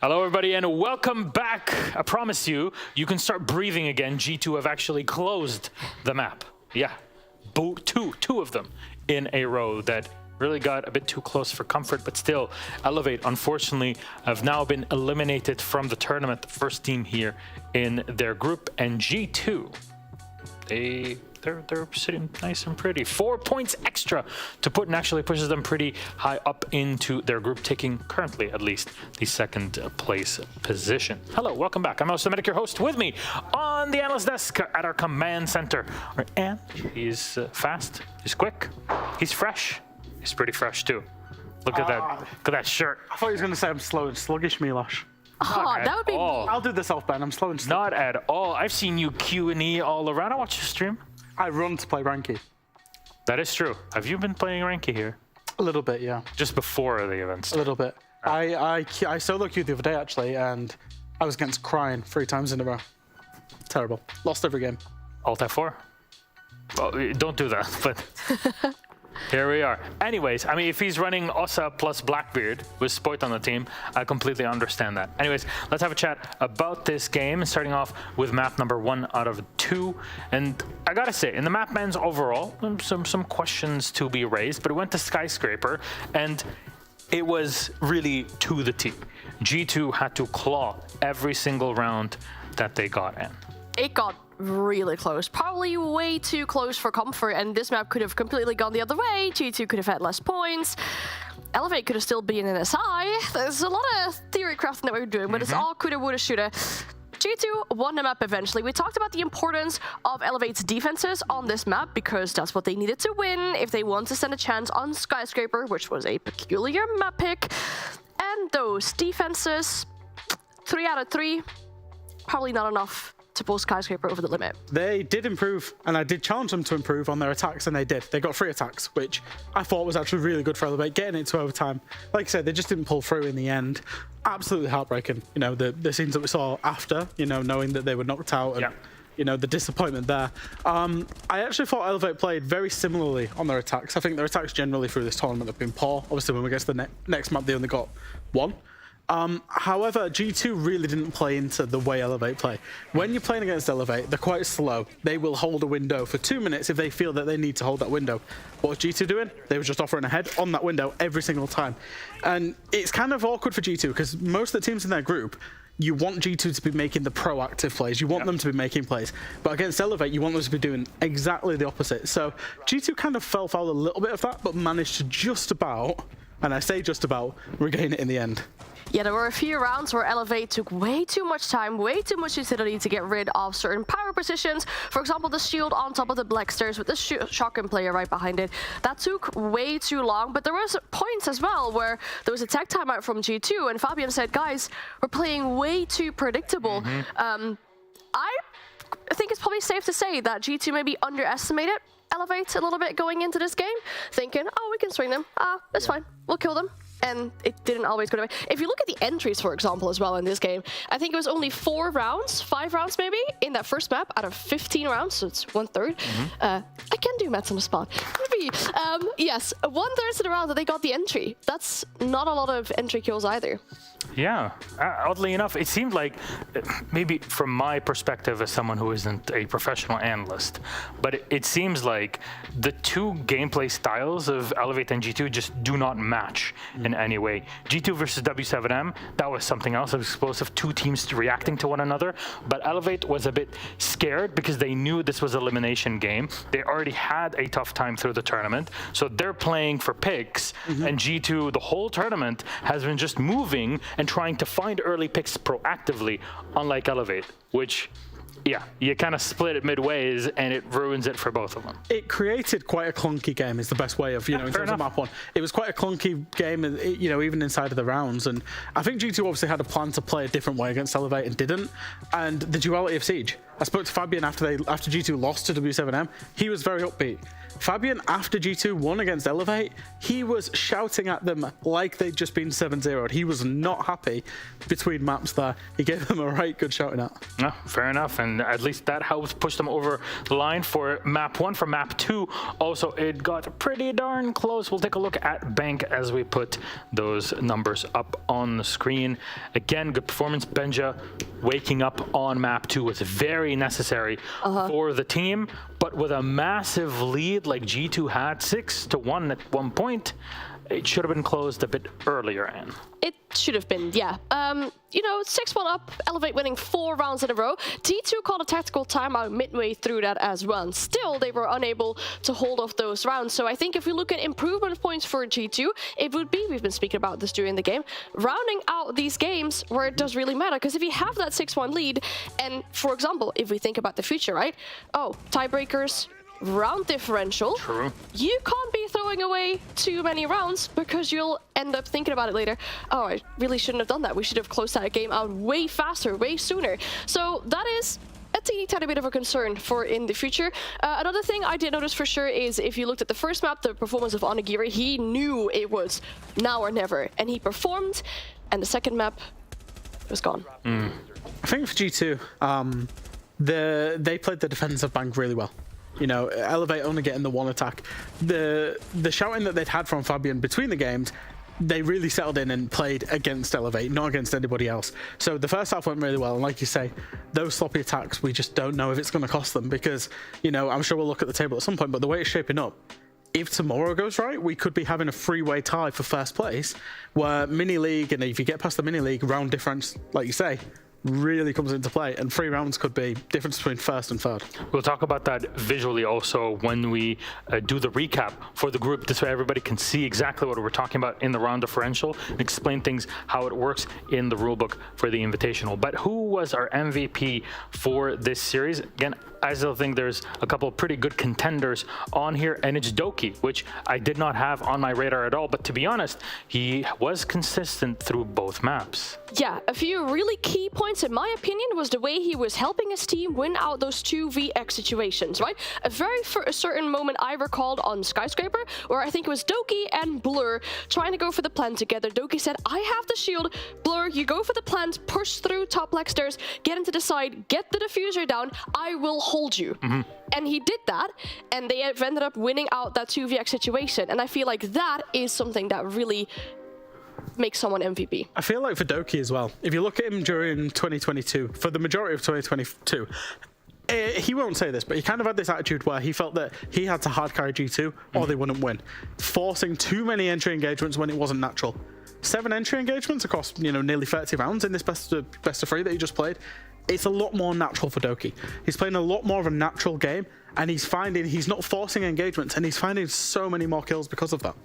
Hello, everybody, and welcome back. I promise you, you can start breathing again. G2 have actually closed the map. Yeah, two of them in a row that really got a bit too close for comfort, but still, Elevate, unfortunately, have now been eliminated from the tournament, the first team here in their group, and G2, they're sitting nice and pretty. 4 points extra to put, and actually pushes them pretty high up into their group, taking currently at least the second place position. Hello, welcome back. I'm Medic, your host. With me on the analyst desk at our command center, and he's fast, he's quick, he's fresh. He's pretty fresh too. Look at that! Look at that shirt. I thought he was going to say I'm slow and sluggish, Milosh. Oh, that would be. I'll do the self ban. I'm slow and sluggish. Not at all. I've seen you Q&E all around. I watch your stream. I run to play Ranky. That is true. Have you been playing Ranky here? A little bit, yeah. Just before the events? A little bit. I solo queued the other day actually, and I was against Crying 3 times in a row. Terrible. Lost every game. Alt F4? Well, don't do that, but here we are. Anyways, I mean, if he's running Ossa plus Blackbeard with Spoit on the team, I completely understand that. Anyways, let's have a chat about this game, starting off with map number 1 out of 2. And I gotta say, in the map bans overall, some questions to be raised, but it went to Skyscraper, and it was really to the T. G2 had to claw every single round that they got in. It got really close, probably way too close for comfort, and this map could have completely gone the other way. G2 could have had less points. Elevate could have still been in SI. There's a lot of theory crafting that we were doing, but it's all coulda, woulda, shoulda. G2 won the map eventually. We talked about the importance of Elevate's defenses on this map because that's what they needed to win if they want to stand a chance on Skyscraper, which was a peculiar map pick. And those defenses, 3 out of 3, probably not enough to pull Skyscraper over the limit. They did improve, and I did challenge them to improve on their attacks, and they did. They got 3 attacks, which I thought was actually really good for Elevate, getting it to overtime. Like I said, they just didn't pull through in the end. Absolutely heartbreaking. You know, the scenes that we saw after, you know, knowing that they were knocked out, and you know, the disappointment there. I actually thought Elevate played very similarly on their attacks. I think their attacks generally through this tournament have been poor. Obviously, when we get to the next map, they only got 1. However, G2 really didn't play into the way Elevate play. When you're playing against Elevate, they're quite slow. They will hold a window for 2 minutes if they feel that they need to hold that window. What was G2 doing? They were just offering ahead on that window every single time. And it's kind of awkward for G2 because most of the teams in their group, you want G2 to be making the proactive plays. You want them to be making plays. But against Elevate, you want them to be doing exactly the opposite. So G2 kind of fell foul a little bit of that, but managed to just about, and I say just about, regain it in the end. Yeah, there were a few rounds where Elevate took way too much time, way too much utility to get rid of certain power positions. For example, the shield on top of the Black Stairs with the shotgun player right behind it. That took way too long, but there was points as well where there was a tech timeout from G2, and Fabian said, guys, we're playing way too predictable. I think it's probably safe to say that G2 maybe underestimated Elevate a little bit going into this game, thinking, oh, we can swing them. That's fine. We'll kill them. And it didn't always go to way. If you look at the entries, for example, as well in this game, I think it was only 4 rounds, 5 rounds maybe, in that first map out of 15 rounds, so it's 1/3. I can do maths on the spot. Yes, 1/3 of the round that they got the entry. That's not a lot of entry kills either. Yeah, oddly enough, it seemed like, maybe from my perspective as someone who isn't a professional analyst, but it seems like the 2 gameplay styles of Elevate and G2 just do not match in any way. G2 versus W7M, that was something else, explosive, 2 teams reacting to one another, but Elevate was a bit scared because they knew this was an elimination game. They already had a tough time through the tournament, so they're playing for picks, and G2, the whole tournament, has been just moving and trying to find early picks proactively, unlike Elevate, which, yeah, you kind of split it midways and it ruins it for both of them. It created quite a clunky game is the best way of, you know, in terms of map 1. It was quite a clunky game, you know, even inside of the rounds. And I think G2 obviously had a plan to play a different way against Elevate and didn't. And the duality of Siege. I spoke to Fabian after G2 lost to W7M. He was very upbeat. Fabian, after G2 won against Elevate, he was shouting at them like they'd just been 7-0'd. He was not happy between maps there. He gave them a right good shouting at. No, fair enough. and at least that helps push them over the line for map 1. For map 2, also it got pretty darn close. We'll take a look at Bank as we put those numbers up on the screen. Again, good performance. Benja waking up on map 2 was very necessary for the team, but with a massive lead like G2 had, 6-1 at one point, it should have been closed a bit earlier, Anne. It should have been, yeah. You know, 6-1 up, Elevate winning 4 rounds in a row. G2 called a tactical timeout midway through that as well. And still, they were unable to hold off those rounds. So I think if we look at improvement points for G2, it would be, we've been speaking about this during the game, rounding out these games where it does really matter. Because if you have that 6-1 lead, and for example, if we think about the future, right? Oh, tiebreakers, round differential. True. You can't be throwing away too many rounds because you'll end up thinking about it later. Oh, I really shouldn't have done that. We should have closed that game out way faster, way sooner. So that is a teeny tiny bit of a concern for in the future. Another thing I did notice for sure is if you looked at the first map, the performance of Onigiri, he knew it was now or never, and he performed. And the second map was gone. I think for G2, they played the defensive bank really well. You know, Elevate only getting the one attack. The shouting that they'd had from Fabian between the games, they really settled in and played against Elevate, not against anybody else. So the first half went really well, and like you say, those sloppy attacks, we just don't know if it's going to cost them because, you know, I'm sure we'll look at the table at some point, but the way it's shaping up, if tomorrow goes right, we could be having a three-way tie for first place, where mini league, and if you get past the mini league, round difference, like you say, really comes into play, and 3 rounds could be difference between first and third. We'll talk about that visually also when we do the recap for the group. This way everybody can see exactly what we're talking about in the round differential and explain things how it works in the rulebook for the Invitational. But who was our MVP for this series? Again, I still think there's a couple of pretty good contenders on here, and it's Doki, which I did not have on my radar at all. But to be honest, he was consistent through both maps. Yeah, a few really key points, in my opinion, was the way he was helping his team win out those 2vx situations, right? A very certain moment I recalled on Skyscraper, where I think it was Doki and Blur trying to go for the plant together. Doki said, I have the shield. Blur, you go for the plant, push through top black stairs, get into the side, get the diffuser down. I will hold you. And he did that, and they have ended up winning out that 2vx situation. And I feel like that is something that really makes someone MVP. I feel like for Doki as well, if you look at him during 2022, for the majority of 2022, he won't say this, but he kind of had this attitude where he felt that he had to hard carry G2 or they wouldn't win, forcing too many entry engagements when it wasn't natural. 7 entry engagements across, you know, nearly 30 rounds in this best of 3 that he just played. It's a lot more natural for Doki. He's playing a lot more of a natural game, and he's finding he's not forcing engagements, and he's finding so many more kills because of that.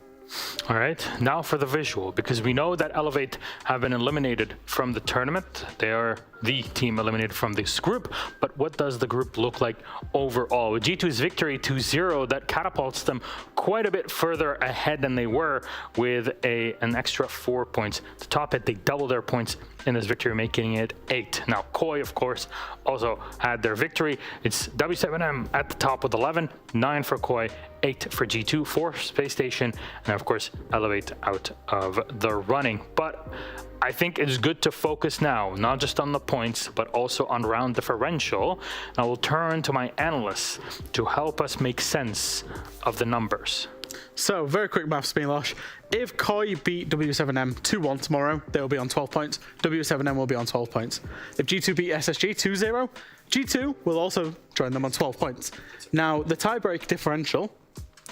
All right, now for the visual, because we know that Elevate have been eliminated from the tournament. They are the team eliminated from this group, but what does the group look like overall? With G2's victory 2-0, that catapults them quite a bit further ahead than they were, with an extra 4 points. To top it, they double their points in this victory, making it 8. Now, Koi, of course, also had their victory. It's W7M at the top with 11, 9 for Koi, 8 for G2, 4 Space Station, and of course, Elevate out of the running. But I think it's good to focus now, not just on the points, but also on round differential. I will turn to my analysts to help us make sense of the numbers. So, very quick maths, Milosh. If Koi beat W7M 2-1 tomorrow, they will be on 12 points. W7M will be on 12 points. If G2 beat SSG 2-0, G2 will also join them on 12 points. Now, the tiebreak differential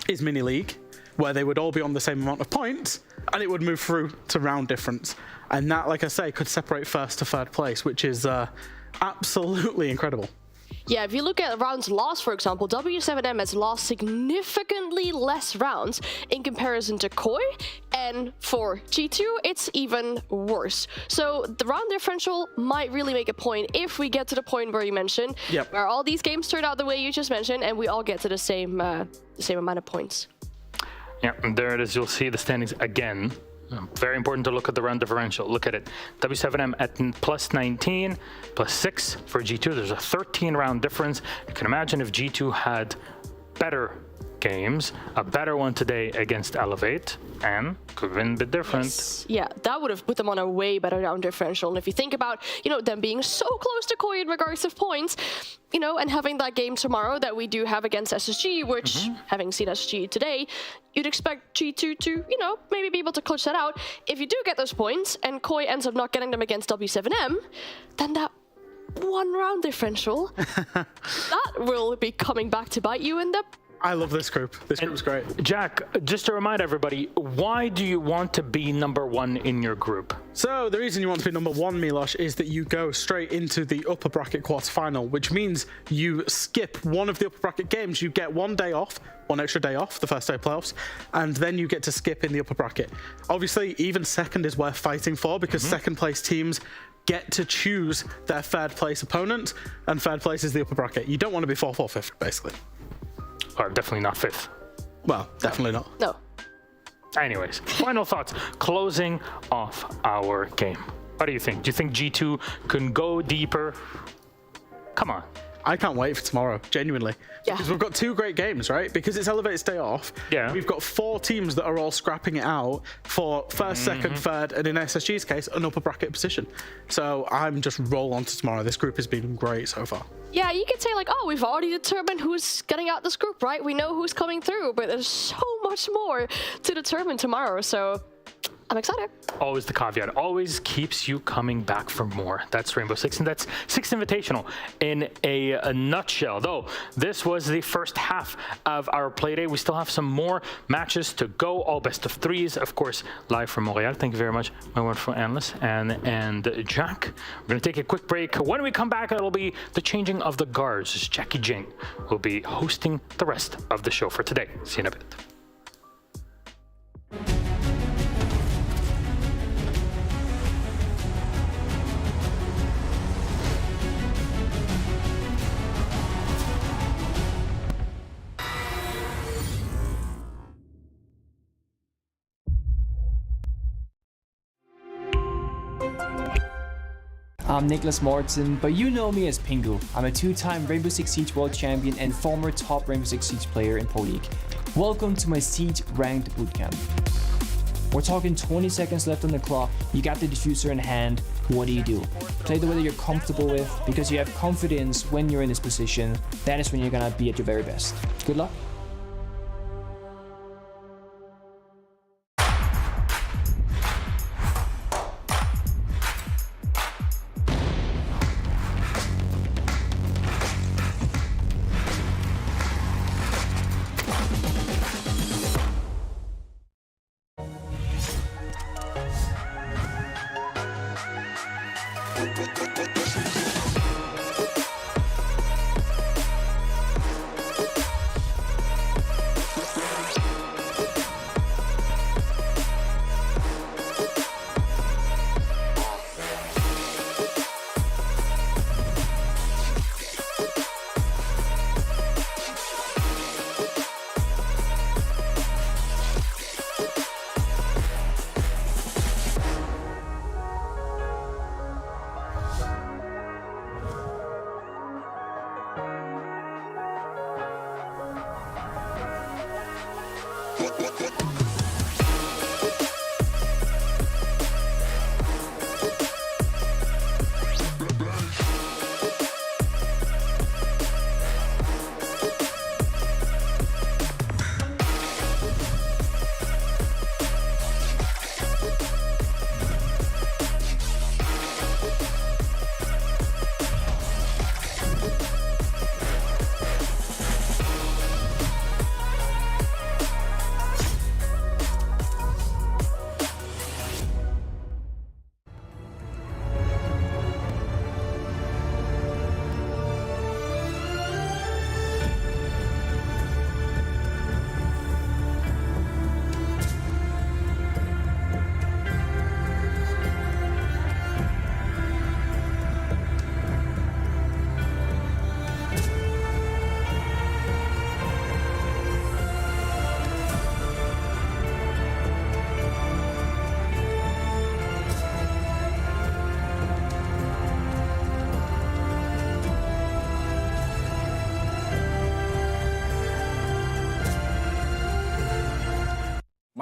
is mini league, where they would all be on the same amount of points, and it would move through to round difference. And that, like I say, could separate first to third place, which is absolutely incredible. Yeah, if you look at rounds lost, for example, W7M has lost significantly less rounds in comparison to Koi, and for G2, it's even worse. So the round differential might really make a point if we get to the point where you mentioned, where all these games turn out the way you just mentioned, and we all get to the same amount of points. Yeah, and there it is. You'll see the standings again. Very important to look at the round differential. Look at it. W7M at plus 19, plus 6 for G2. There's a 13 round difference. You can imagine if G2 had better games, a better one today against Elevate, and could have been a bit different. Yes. Yeah, that would have put them on a way better down differential. And if you think about, them being so close to Koi in regards of points, and having that game tomorrow that we do have against SSG, which, having seen SSG today, you'd expect G2 to, maybe be able to clutch that out. If you do get those points, and Koi ends up not getting them against W7M, then that one round differential, that will be coming back to bite you in the... I love this group. This group's great. Jack, just to remind everybody, why do you want to be number one in your group? So the reason you want to be number one, Milosh, is that you go straight into the upper bracket quarterfinal, which means you skip one of the upper bracket games. You get one extra day off, the first day of playoffs, and then you get to skip in the upper bracket. Obviously, even second is worth fighting for, because second place teams get to choose their third place opponent, and third place is the upper bracket. You don't want to be 4th or 5th, basically. Or definitely not 5th. Well, definitely not. No. Anyways, final thoughts. Closing off our game. What do you think? Do you think G2 can go deeper? Come on. I can't wait for tomorrow, genuinely. Yeah. Because we've got 2 great games, right? Because it's Elevate's day off. Yeah. We've got 4 teams that are all scrapping it out for first, second, third, and in SSG's case, an upper bracket position. So I'm just roll on to tomorrow. This group has been great so far. Yeah, you could say we've already determined who's getting out this group, right? We know who's coming through, but there's so much more to determine tomorrow, so I'm excited. Always the caveat, always keeps you coming back for more. That's Rainbow Six, and that's Six Invitational in a nutshell. Though this was the first half of our Playday, we still have some more matches to go, all best of 3s, of course, live from Montreal. Thank you very much, my wonderful analyst and Jack. We're going to take a quick break. When we come back, it'll be the changing of the guards. Jackie Jing will be hosting the rest of the show for today. See you in a bit. I'm Nicholas Morton, but you know me as Pingu. I'm a 2-time Rainbow Six Siege World Champion and former top Rainbow Six Siege player in Pro League. Welcome to my Siege Ranked Bootcamp. We're talking 20 seconds left on the clock, you got the diffuser in hand, what do? Play the way that you're comfortable with, because you have confidence when you're in this position, that is when you're gonna be at your very best. Good luck.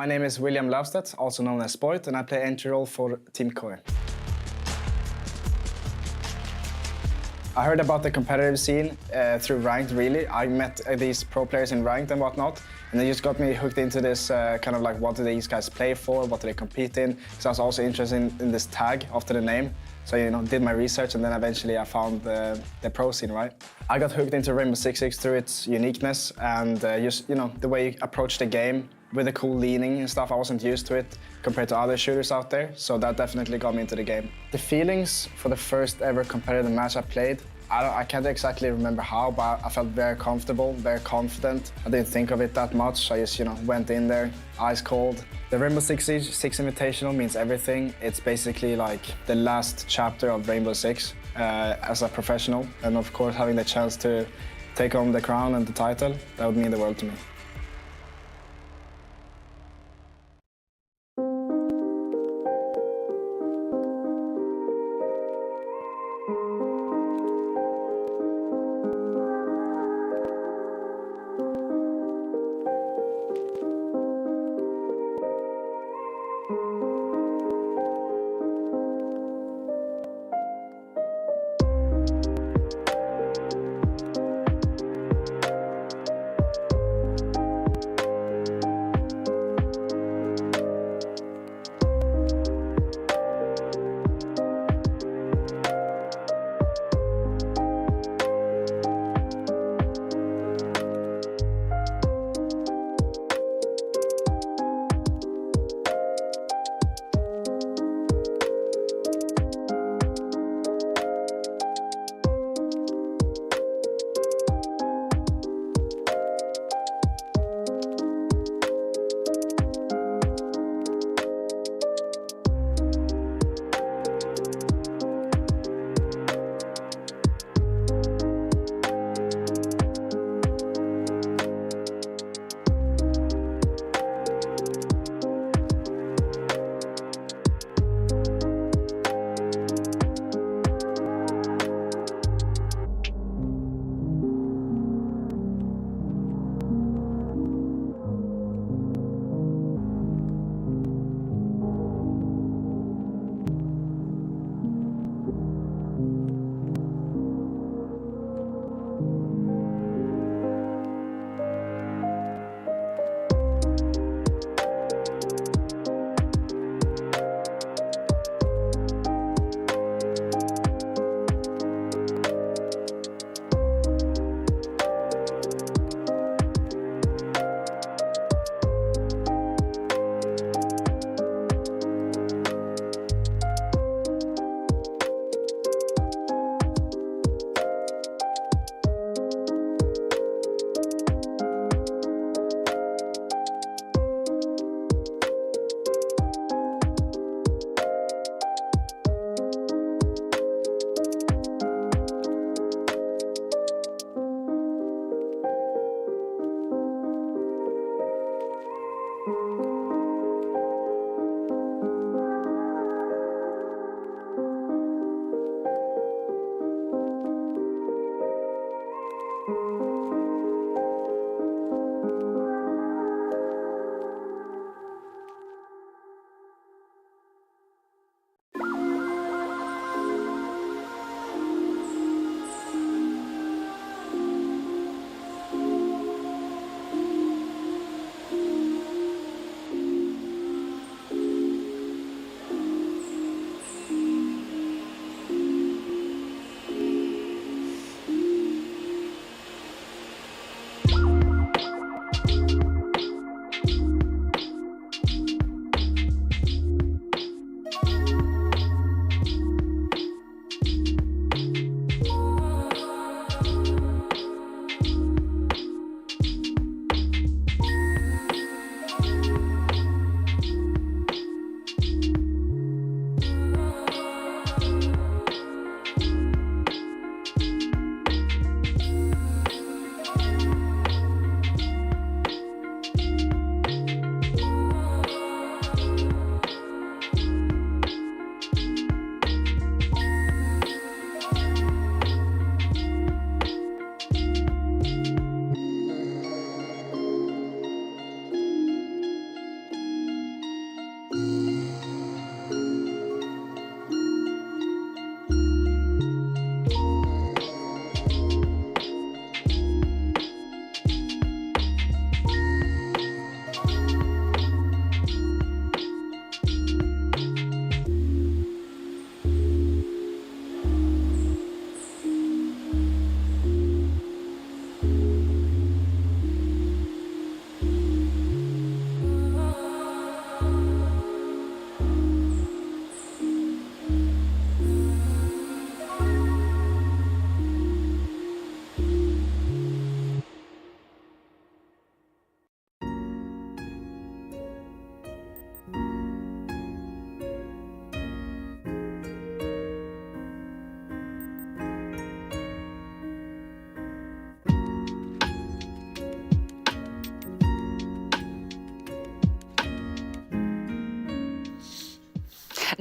My name is William Lavstedt, also known as Spoit, and I play entry role for Team Koi. I heard about the competitive scene through Ranked, really. I met these pro players in Ranked and whatnot, and they just got me hooked into this kind of like, what do these guys play for, what do they compete in? Because I was also interested in this tag after the name. So, you know, did my research, and then eventually I found the pro scene, right? I got hooked into Rainbow Six Siege through its uniqueness and just, you know, the way you approach the game with the cool leaning and stuff. I wasn't used to it compared to other shooters out there, so that definitely got me into the game. The feelings for the first ever competitive match I played, I can't exactly remember how, but I felt very comfortable, very confident. I didn't think of it that much. I just, you know, went in there, ice cold. The Rainbow Six Siege 6 Invitational means everything. It's basically like the last chapter of Rainbow Six as a professional. And of course, having the chance to take home the crown and the title, that would mean the world to me.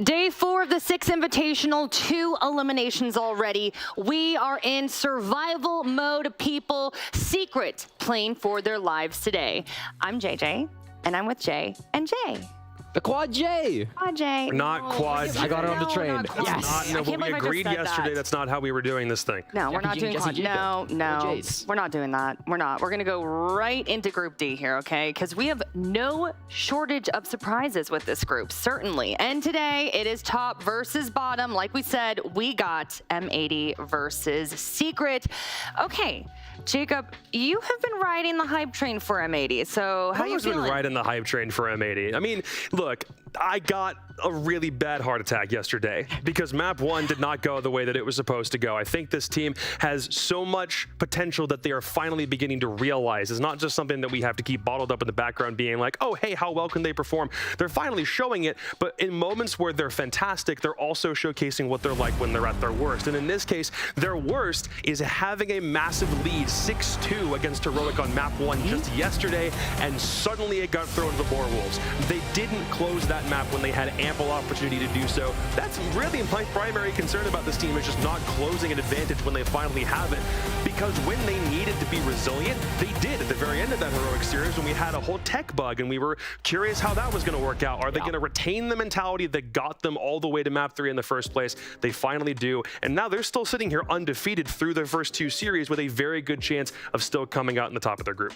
Day 4 of the 6 Invitational, 2 eliminations already. We are in survival mode, people. Secret playing for their lives today. I'm JJ, and I'm with Jay and Jay. The Quad J. Quad J. We're not quads. I got it on the train. Yes. No, I can't believe I just said that. That's not how we were doing this thing. No, we're not doing quad. No, we're not doing that. We're not. We're gonna go right into Group D here, okay? Because we have no shortage of surprises with this group, certainly. And today it is top versus bottom. Like we said, we got M80 versus Secret. Okay, Jacob, you have been riding the hype train for M80. So how are you feeling? I've been riding the hype train for M80. I mean, look, I got a really bad heart attack yesterday because map 1 did not go the way that it was supposed to go. I think this team has so much potential that they are finally beginning to realize. It's not just something that we have to keep bottled up in the background being like, oh, hey, how well can they perform? They're finally showing it, but in moments where they're fantastic, they're also showcasing what they're like when they're at their worst. And in this case, their worst is having a massive lead, 6-2 against Heroic on map 1 just yesterday, and suddenly it got thrown to the Direwolves. They didn't close that map when they had ample opportunity to do so. That's really my primary concern about this team, is just not closing an advantage when they finally have it. Because when they needed to be resilient, they did at the very end of that Heroic series when we had a whole tech bug and we were curious how that was going to work out. Are they going to retain the mentality that got them all the way to map 3 in the first place? They finally do. And now they're still sitting here undefeated through their first 2 series with a very good chance of still coming out in the top of their group.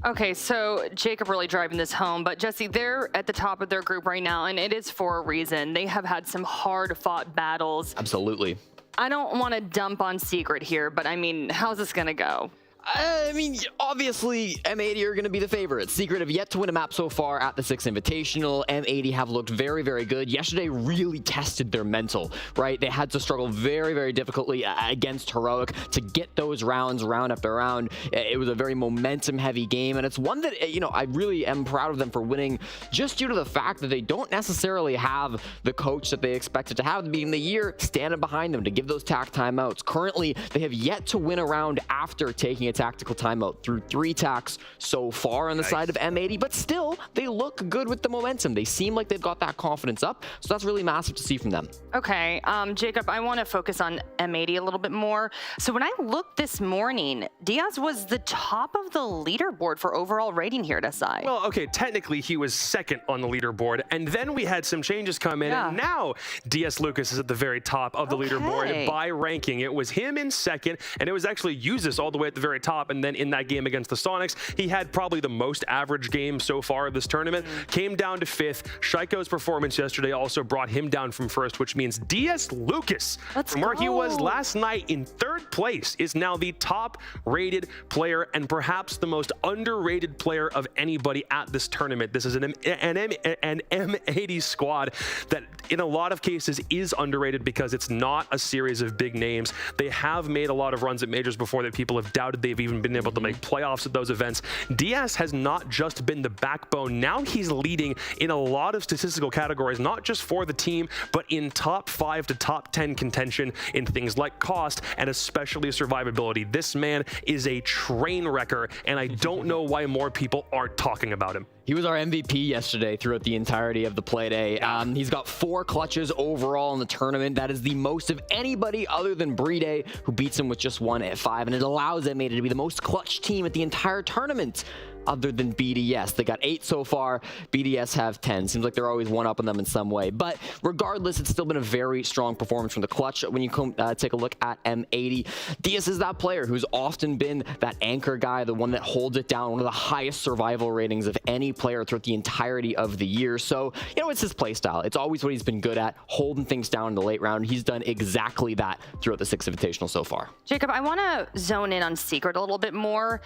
Okay, so Jacob really driving this home, but Jesse, they're at the top of their group right now, and it is for a reason. They have had some hard-fought battles. Absolutely. I don't want to dump on Secret here, but I mean, how's this gonna go? I mean, obviously, M80 are going to be the favorites. Secret have yet to win a map so far at the 6 Invitational. M80 have looked very, very good. Yesterday really tested their mental, right? They had to struggle very, very difficultly against Heroic to get those rounds, round after round. It was a very momentum-heavy game, and it's one that, you know, I really am proud of them for winning just due to the fact that they don't necessarily have the coach that they expected to have at the beginning of the year standing behind them to give those tack timeouts. Currently, they have yet to win a round after taking a tactical timeout through 3 tacks so far on the side of M80, but still, they look good with the momentum. They seem like they've got that confidence up, so that's really massive to see from them. Okay, Jacob, I want to focus on M80 a little bit more. So when I looked this morning, Diaz was the top of the leaderboard for overall rating here at SI. Well, okay, technically he was second on the leaderboard, and then we had some changes come in, and now DS Lucas is at the very top of the leaderboard by ranking. It was him in second, and it was actually Usus all the way at the very top, and then in that game against the Soniqs, he had probably the most average game so far of this tournament, came down to 5th. Shaiko's performance yesterday also brought him down from 1st, which means DS Lucas, from where he was last night in 3rd place, is now the top rated player and perhaps the most underrated player of anybody at this tournament. This is an M80 squad that in a lot of cases is underrated because it's not a series of big names. They have made a lot of runs at majors before that people have doubted they've even been able to make playoffs at those events. Diaz has not just been the backbone. Now he's leading in a lot of statistical categories, not just for the team, but in top 5 to top 10 contention in things like cost and especially survivability. This man is a train wrecker, and I don't know why more people aren't talking about him. He was our MVP yesterday throughout the entirety of the play day. He's got 4 clutches overall in the tournament. That is the most of anybody other than Brede, who beats him with just 1 at 5, and it allows M80 to be the most clutch team at the entire tournament other than BDS. They got 8 so far. BDS have 10. Seems like they're always one up on them in some way. But regardless, it's still been a very strong performance from the clutch. When you come take a look at M80, Diaz is that player who's often been that anchor guy, the one that holds it down, one of the highest survival ratings of any player throughout the entirety of the year. So, you know, it's his play style. It's always what he's been good at, holding things down in the late round. He's done exactly that throughout the 6 Invitational so far. Jacob, I want to zone in on Secret a little bit more.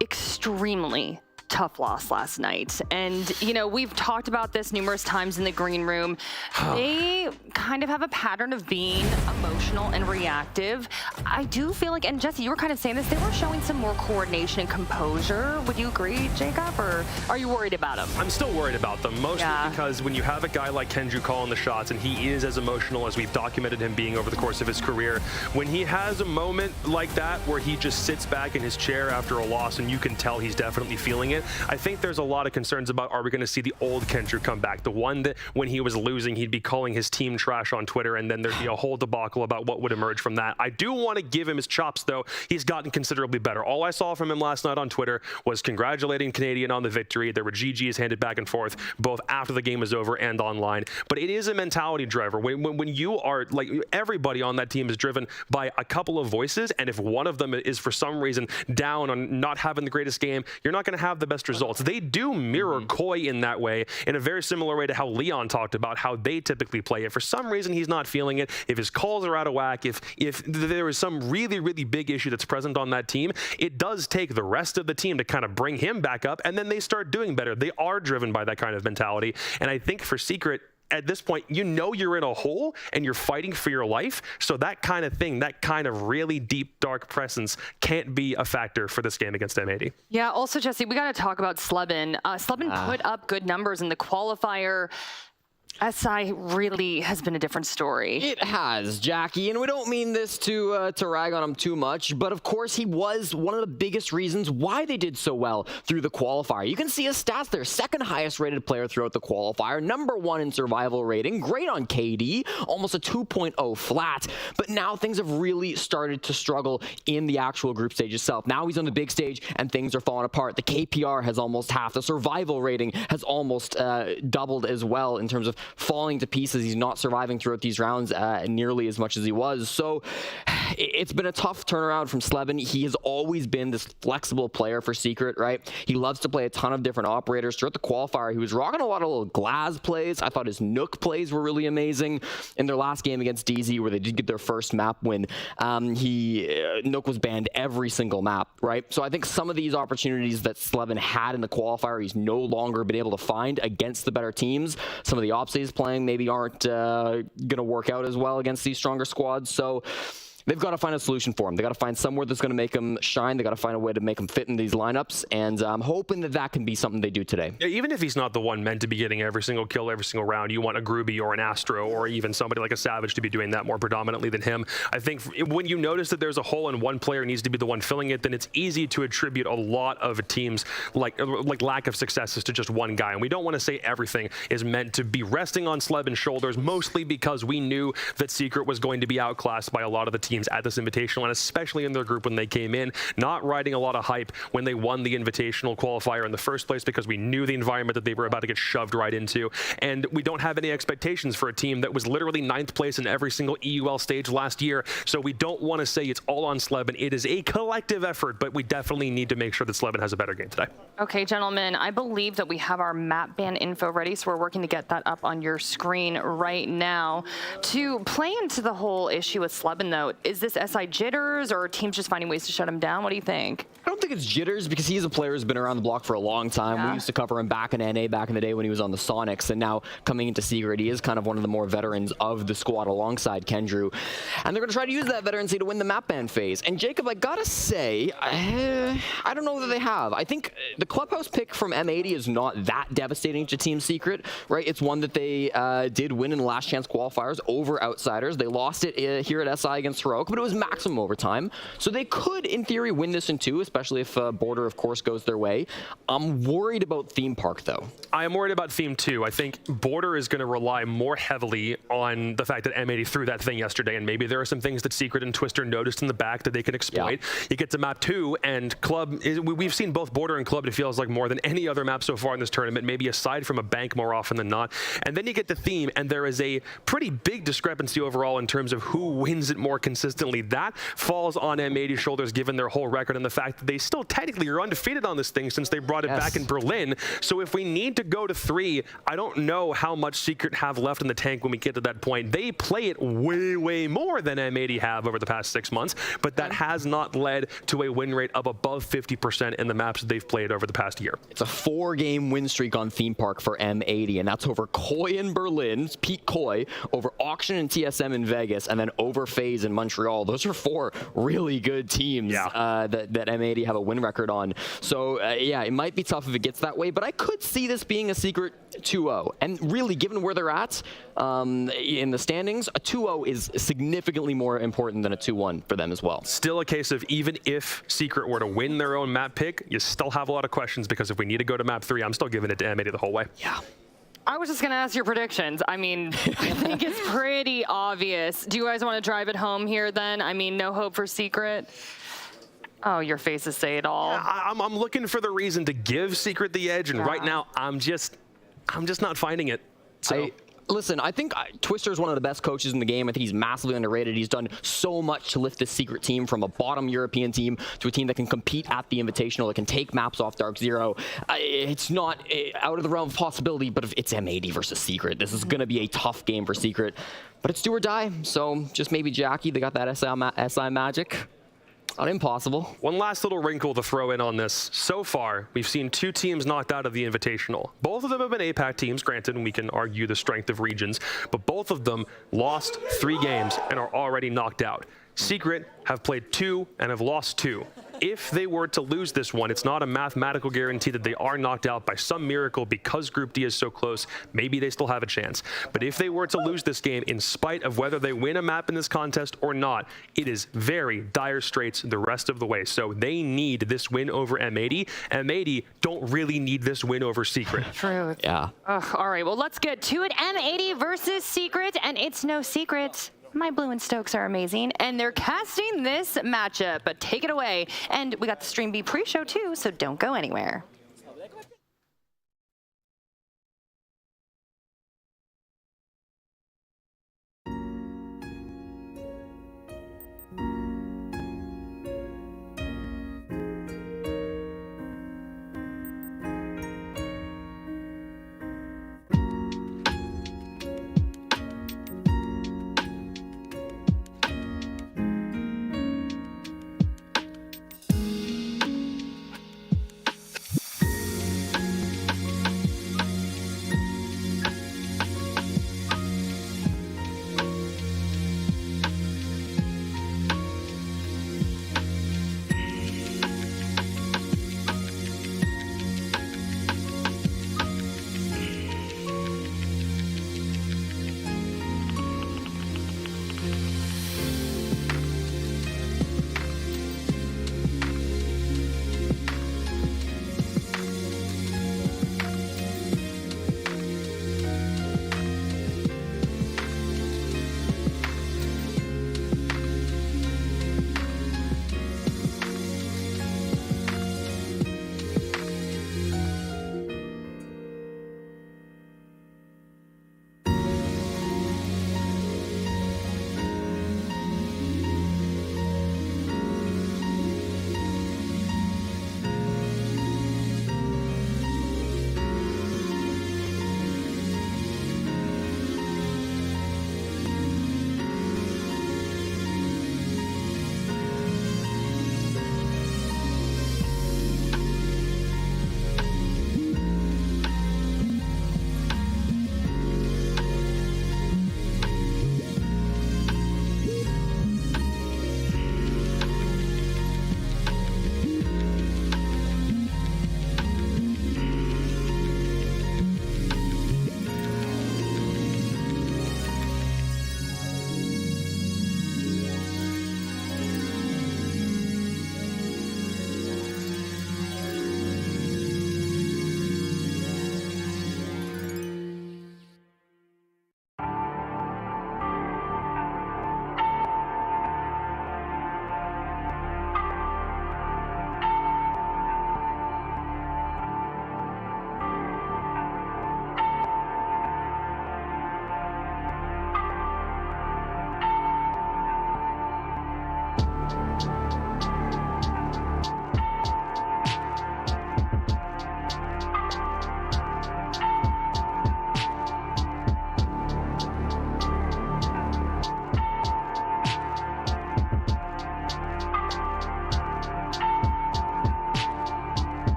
Extremely tough loss last night. And, you know, we've talked about this numerous times in the green room. They kind of have a pattern of being emotional and reactive. I do feel like, and Jesse, you were kind of saying this, they were showing some more coordination and composure. Would you agree, Jacob, or are you worried about them? I'm still worried about them, mostly because when you have a guy like Kenju calling the shots, and he is as emotional as we've documented him being over the course of his career, when he has a moment like that where he just sits back in his chair after a loss and you can tell he's definitely feeling it, tournament. I think there's a lot of concerns about, are we going to see the old Kendrew come back? The one that when he was losing, he'd be calling his team trash on Twitter, and then there'd be a whole debacle about what would emerge from that. I do want to give him his chops, though. He's gotten considerably better. All I saw from him last night on Twitter was congratulating Canadian on the victory. There were GGs handed back and forth, both after the game was over and online. But it is a mentality driver. When you are, like, everybody on that team is driven by a couple of voices, and if one of them is for some reason down on not having the greatest game, you're not going to have the best results. They do mirror Koi in that way, in a very similar way to how Leon talked about how they typically play. If for some reason he's not feeling it, if his calls are out of whack, if there is some really, really big issue that's present on that team, it does take the rest of the team to kind of bring him back up, and then they start doing better. They are driven by that kind of mentality, and I think for Secret, at this point, you know you're in a hole and you're fighting for your life. So that kind of thing, that kind of really deep, dark presence can't be a factor for this game against M80. Yeah, also, Jesse, we got to talk about Slebin. Slebin put up good numbers in the qualifier. SI really has been a different story. It has, Jackie, and we don't mean this to rag on him too much, but of course he was one of the biggest reasons why they did so well through the qualifier. You can see his stats there. Second highest rated player throughout the qualifier, #1 in survival rating, great on KD, almost a 2.0 flat, but now things have really started to struggle in the actual group stage itself. Now he's on the big stage and things are falling apart. The KPR has almost half. The survival rating has almost doubled as well in terms of falling to pieces. He's not surviving throughout these rounds nearly as much as he was. So it's been a tough turnaround from Slebin. He has always been this flexible player for Secret, right? He loves to play a ton of different operators. Throughout the qualifier, he was rocking a lot of little Glaz plays. I thought his Nook plays were really amazing. In their last game against DZ, where they did get their first map win, Nook was banned every single map, right? So I think some of these opportunities that Slebin had in the qualifier, he's no longer been able to find against the better teams. Some of the ops he's playing maybe aren't going to work out as well against these stronger squads. So they've got to find a solution for him. They got to find somewhere that's going to make him shine. They got to find a way to make him fit in these lineups, and I'm hoping that that can be something they do today. Yeah, even if he's not the one meant to be getting every single kill every single round, you want a Groovy or an Astro or even somebody like a Savage to be doing that more predominantly than him. I think when you notice that there's a hole and one player needs to be the one filling it, then it's easy to attribute a lot of a team's like lack of successes to just one guy. And we don't want to say everything is meant to be resting on Slebin's shoulders, mostly because we knew that Secret was going to be outclassed by a lot of the teams at this Invitational, and especially in their group when they came in, not riding a lot of hype when they won the Invitational qualifier in the first place, because we knew the environment that they were about to get shoved right into. And we don't have any expectations for a team that was literally 9th place in every single EUL stage last year. So we don't want to say it's all on Slebin. It is a collective effort, but we definitely need to make sure that Slebin has a better game today. Okay, gentlemen, I believe that we have our map ban info ready, so we're working to get that up on your screen right now. To play into the whole issue with Slebin, though, is this SI jitters or teams just finding ways to shut him down? What do you think? I don't think it's jitters, because he's a player who's been around the block for a long time. Yeah. We used to cover him back in NA back in the day when he was on the Soniqs, and now coming into Secret, he is kind of one of the more veterans of the squad alongside Kendrew. And they're going to try to use that veterancy to win the map ban phase. And Jacob, I gotta say, I don't know that they have. I think the clubhouse pick from M80 is not that devastating to Team Secret, right? It's one that they did win in the last chance qualifiers over Outsiders. They lost it here at SI against Heroic, but it was maximum overtime. So they could, in theory, win this in 2, especially if Border, of course, goes their way. I'm worried about Theme Park, though. I am worried about Theme, too. I think Border is going to rely more heavily on the fact that M80 threw that thing yesterday, and maybe there are some things that Secret and Twister noticed in the back that they can exploit. Yeah. You get to map 2, and Club, we've seen both Border and Club, it feels like, more than any other map so far in this tournament, maybe aside from a bank more often than not. And then you get to Theme, and there is a pretty big discrepancy overall in terms of who wins it more consistently. That falls on M80's shoulders, given their whole record and the fact that they still technically are undefeated on this thing since they brought it back in Berlin. So if we need to go to 3, I don't know how much Secret have left in the tank when we get to that point. They play it way, way more than M80 have over the past 6 months, but that has not led to a win rate of above 50% in the maps that they've played over the past year. It's a 4-game win streak on Theme Park for M80, and that's over Koi in Berlin, Pete Koi, over Auction and TSM in Vegas, and then over FaZe in Montreal. Montreal. Those are 4 really good teams that M80 have a win record on. So yeah, it might be tough if it gets that way, but I could see this being a secret 2-0. And really, given where they're at in the standings, a 2-0 is significantly more important than a 2-1 for them as well. Still a case of even if Secret were to win their own map pick, you still have a lot of questions, because if we need to go to map 3, I'm still giving it to M80 the whole way. Yeah. I was just going to ask your predictions. I mean, I think it's pretty obvious. Do you guys want to drive it home here then? I mean, no hope for Secret? Oh, your faces say it all. Yeah, I'm looking for the reason to give Secret the edge, and right now I'm just not finding it. So. Listen, I think Twister is one of the best coaches in the game. I think he's massively underrated. He's done so much to lift this Secret team from a bottom European team to a team that can compete at the Invitational, that can take maps off DarkZero. It's not out of the realm of possibility, but if it's M80 versus Secret, this is going to be a tough game for Secret. But it's do or die, so just maybe Jackie. They got that SI magic. Not impossible. One last little wrinkle to throw in on this. So far, we've seen 2 teams knocked out of the Invitational. Both of them have been APAC teams, granted, and we can argue the strength of regions, but both of them lost 3 games and are already knocked out. Secret have played 2 and have lost 2. If they were to lose this one, it's not a mathematical guarantee that they are knocked out by some miracle because Group D is so close. Maybe they still have a chance. But if they were to lose this game, in spite of whether they win a map in this contest or not, it is very dire straits the rest of the way. So they need this win over M80. M80 don't really need this win over Secret. True. Yeah. All right, well, let's get to it. M80 versus Secret, and it's no secret. My Blue and Stokes are amazing, and they're casting this matchup, but take it away. And we got the Stream B pre-show too, so don't go anywhere.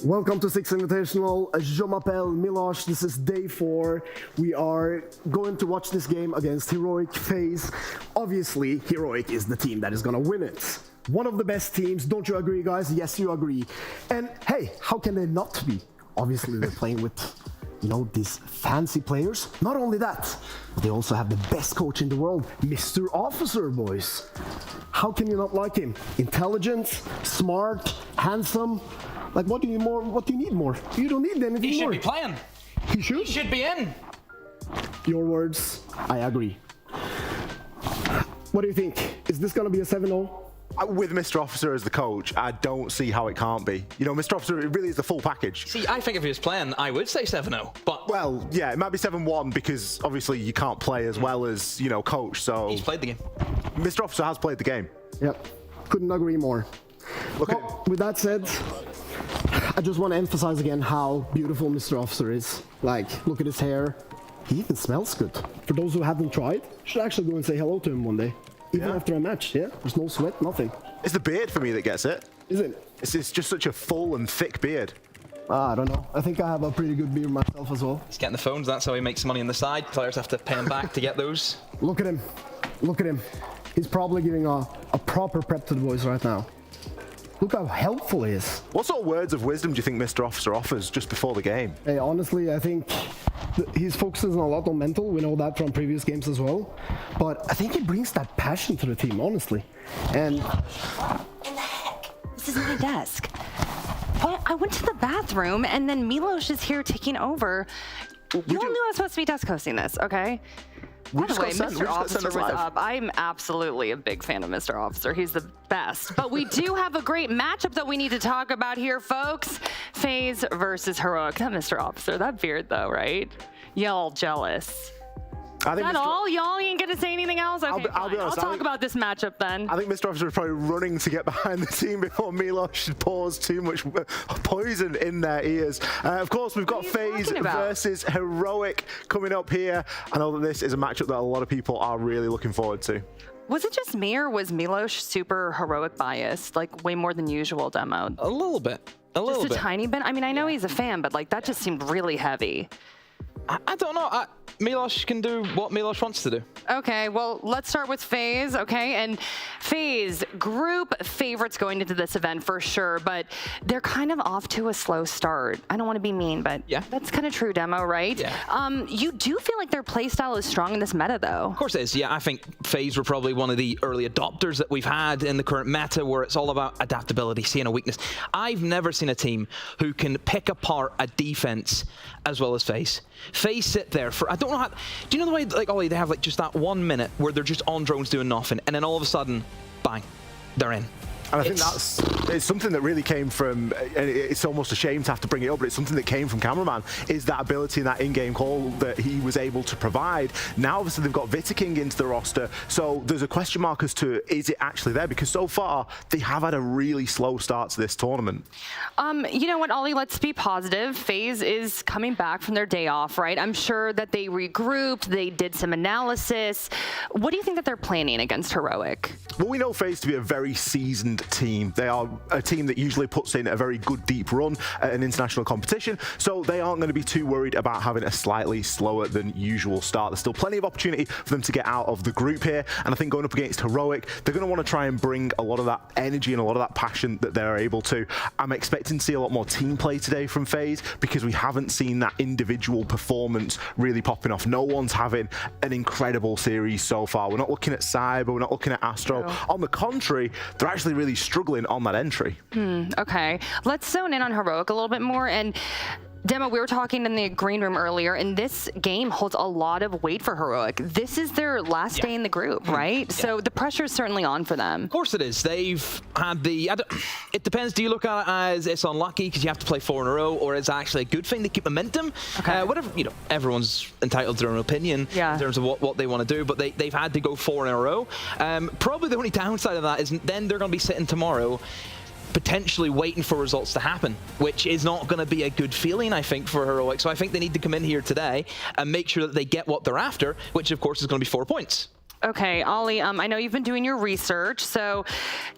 Welcome to Six Invitational. Je m'appelle Milosh. This is day 4. We are going to watch this game against Heroic FaZe. Obviously, Heroic is the team that is going to win it. One of the best teams. Don't you agree, guys? Yes, you agree. And hey, how can they not be? Obviously, they're playing with, you know, these fancy players. Not only that, but they also have the best coach in the world, Mr. Officer, boys. How can you not like him? Intelligent, smart, handsome. Like, what do you need more? What do you need more? You don't need anything more. He should be playing. He should? He should be in. Your words, I agree. What do you think? Is this going to be a 7-0? With Mr. Officer as the coach, I don't see how it can't be. You know, Mr. Officer, it really is the full package. See, I think if he was playing, I would say 7-0, but... Well, yeah, it might be 7-1 because obviously you can't play as well as, you know, coach, so... He's played the game. Mr. Officer has played the game. Yep, couldn't agree more. Well, with that said, I just want to emphasize again how beautiful Mr. Officer is. Like, look at his hair. He even smells good. For those who haven't tried, should actually go and say hello to him one day. Even after a match, yeah? There's no sweat, nothing. It's the beard for me that gets it. Is it? It's just such a full and thick beard. I don't know. I think I have a pretty good beard myself as well. He's getting the phones, that's how he makes money on the side. Players have to pay him back to get those. Look at him. Look at him. He's probably giving a proper prep to the boys right now. Look how helpful he is. What sort of words of wisdom do you think Mr. Officer offers just before the game? Hey, honestly, I think he's focusing a lot on mental. We know that from previous games as well. But I think he brings that passion to the team, honestly. And... In the heck? This is my desk. What? I went to the bathroom, and then Milosh is here taking over. You all knew I was supposed to be desk hosting this, okay? By the way, Mr. Officer was up. I'm absolutely a big fan of Mr. Officer. He's the best. But we do have a great matchup that we need to talk about here, folks. FaZe versus Heroic. That Mr. Officer, that beard though, right? Y'all jealous. Is that all? Y'all ain't gonna say anything else? Okay, I'll be honest, I'll talk about this matchup then. I think Mr. Officer is probably running to get behind the team before Milosh pours too much poison in their ears. Of course, we've got FaZe versus Heroic coming up here. I know that this is a matchup that a lot of people are really looking forward to. Was it just me, or was Milosh super Heroic biased, like way more than usual demo? A little bit. Just a tiny bit? I mean, I know he's a fan, but like that just seemed really heavy. I don't know. Milosh can do what Milosh wants to do. Okay, well, let's start with FaZe, okay? And FaZe, group favorites going into this event for sure, but they're kind of off to a slow start. I don't want to be mean, but that's kind of true, Demo, right? Yeah. You do feel like their playstyle is strong in this meta, though. Of course it is, yeah. I think FaZe were probably one of the early adopters that we've had in the current meta, where it's all about adaptability, seeing a weakness. I've never seen a team who can pick apart a defense as well as FaZe. FaZe sit there for, I don't know how, do you know the way, like, Ollie, they have like just that 1 minute where they're just on drones doing nothing, and then all of a sudden, bang, they're in. And I think it's something that really came from, and it's almost a shame to have to bring it up, but it's something that came from Cameraman, is that ability and that in-game call that he was able to provide. Now, obviously, they've got Vitaking into the roster, so there's a question mark as to, is it actually there? Because so far, they have had a really slow start to this tournament. You know what, Ollie, let's be positive. FaZe is coming back from their day off, right? I'm sure that they regrouped, they did some analysis. What do you think that they're planning against Heroic? Well, we know FaZe to be a very seasoned team. They are a team that usually puts in a very good deep run at an international competition, so they aren't going to be too worried about having a slightly slower than usual start. There's still plenty of opportunity for them to get out of the group here, and I think going up against Heroic, they're going to want to try and bring a lot of that energy and a lot of that passion that they're able to. I'm expecting to see a lot more team play today from FaZe, because we haven't seen that individual performance really popping off. No one's having an incredible series so far. We're not looking at Cyber, we're not looking at Astro. On the contrary, they're actually really struggling on that entry. Okay, let's zone in on Heroic a little bit more. And Demo, we were talking in the green room earlier, and this game holds a lot of weight for Heroic. This is their last day in the group, right? So the pressure is certainly on for them. Of course it is. They've had the... it depends. Do you look at it as it's unlucky because you have to play 4 in a row, or is it actually a good thing to keep momentum? Whatever, you know, everyone's entitled to their own opinion in terms of what they want to do, but they've had to go 4 in a row. Probably the only downside of that is then they're going to be sitting tomorrow potentially waiting for results to happen, which is not going to be a good feeling, I think, for Heroic. So I think they need to come in here today and make sure that they get what they're after, which of course is going to be 4 points. Okay, Ollie, I know you've been doing your research, so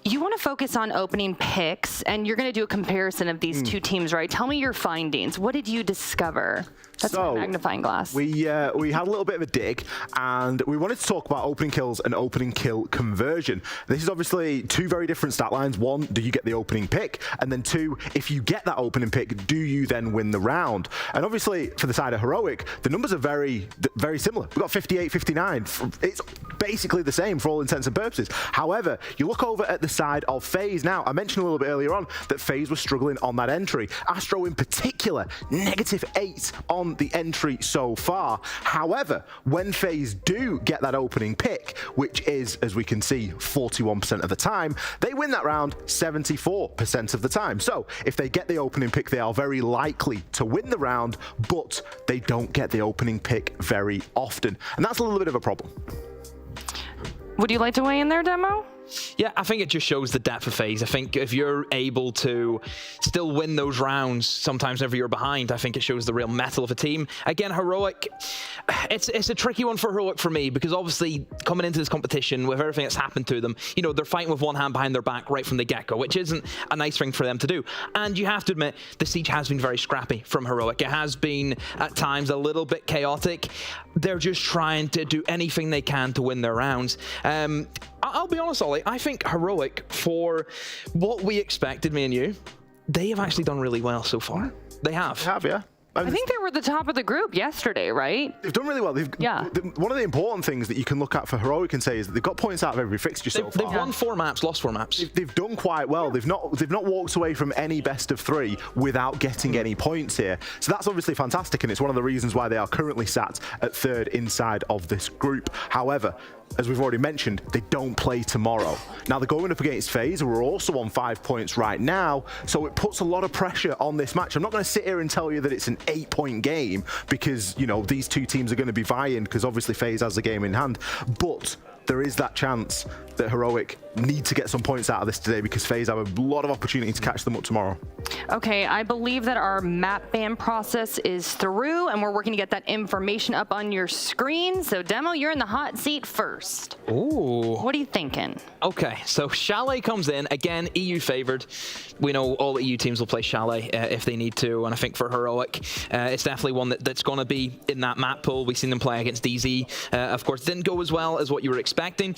you want to focus on opening picks, and you're going to do a comparison of these two teams, right? Tell me your findings. What did you discover? That's my magnifying glass. We had a little bit of a dig, and we wanted to talk about opening kills and opening kill conversion. This is obviously two very different stat lines. One, do you get the opening pick? And then two, if you get that opening pick, do you then win the round? And obviously, for the side of Heroic, the numbers are very, very similar. We've got 58, 59. It's basically the same for all intents and purposes. However, you look over at the side of FaZe. Now, I mentioned a little bit earlier on that FaZe was struggling on that entry. Astro in particular, -8 on the entry so far. However, when FaZe do get that opening pick, which is, as we can see, 41% of the time, they win that round 74% of the time. So if they get the opening pick, they are very likely to win the round, but they don't get the opening pick very often. And that's a little bit of a problem. Would you like to weigh in there, Demo? Yeah, I think it just shows the depth of FaZe. I think if you're able to still win those rounds, sometimes whenever you're behind, I think it shows the real mettle of a team. Again, Heroic, it's a tricky one for Heroic for me, because obviously coming into this competition with everything that's happened to them, you know, they're fighting with one hand behind their back right from the get-go, which isn't a nice thing for them to do. And you have to admit, the siege has been very scrappy from Heroic. It has been, at times, a little bit chaotic. They're just trying to do anything they can to win their rounds. I'll be honest, Ollie, I think Heroic, for what we expected, me and you, they have actually done really well so far. They have. They have, yeah. I think they were the top of the group yesterday, right? They've done really well. One of the important things that you can look at for Heroic and say is that they've got points out of every fixture so far. They've won 4 maps, lost 4 maps. They've done quite well. They've not walked away from any best of 3 without getting any points here. So that's obviously fantastic, and it's one of the reasons why they are currently sat at 3rd inside of this group. However, as we've already mentioned, they don't play tomorrow. Now, they're going up against FaZe, who are also on 5 points right now, so it puts a lot of pressure on this match. I'm not going to sit here and tell you that it's an 8-point game, because, you know, these two teams are going to be vying, because obviously FaZe has the game in hand, but there is that chance that Heroic need to get some points out of this today, because FaZe have a lot of opportunity to catch them up tomorrow. Okay, I believe that our map ban process is through, and we're working to get that information up on your screen. So, Demo, you're in the hot seat first. Ooh. What are you thinking? Okay, so Chalet comes in. Again, EU favored. We know all the EU teams will play Chalet if they need to, and I think for Heroic, it's definitely one that's going to be in that map pool. We've seen them play against DZ. Of course, didn't go as well as what you were expecting.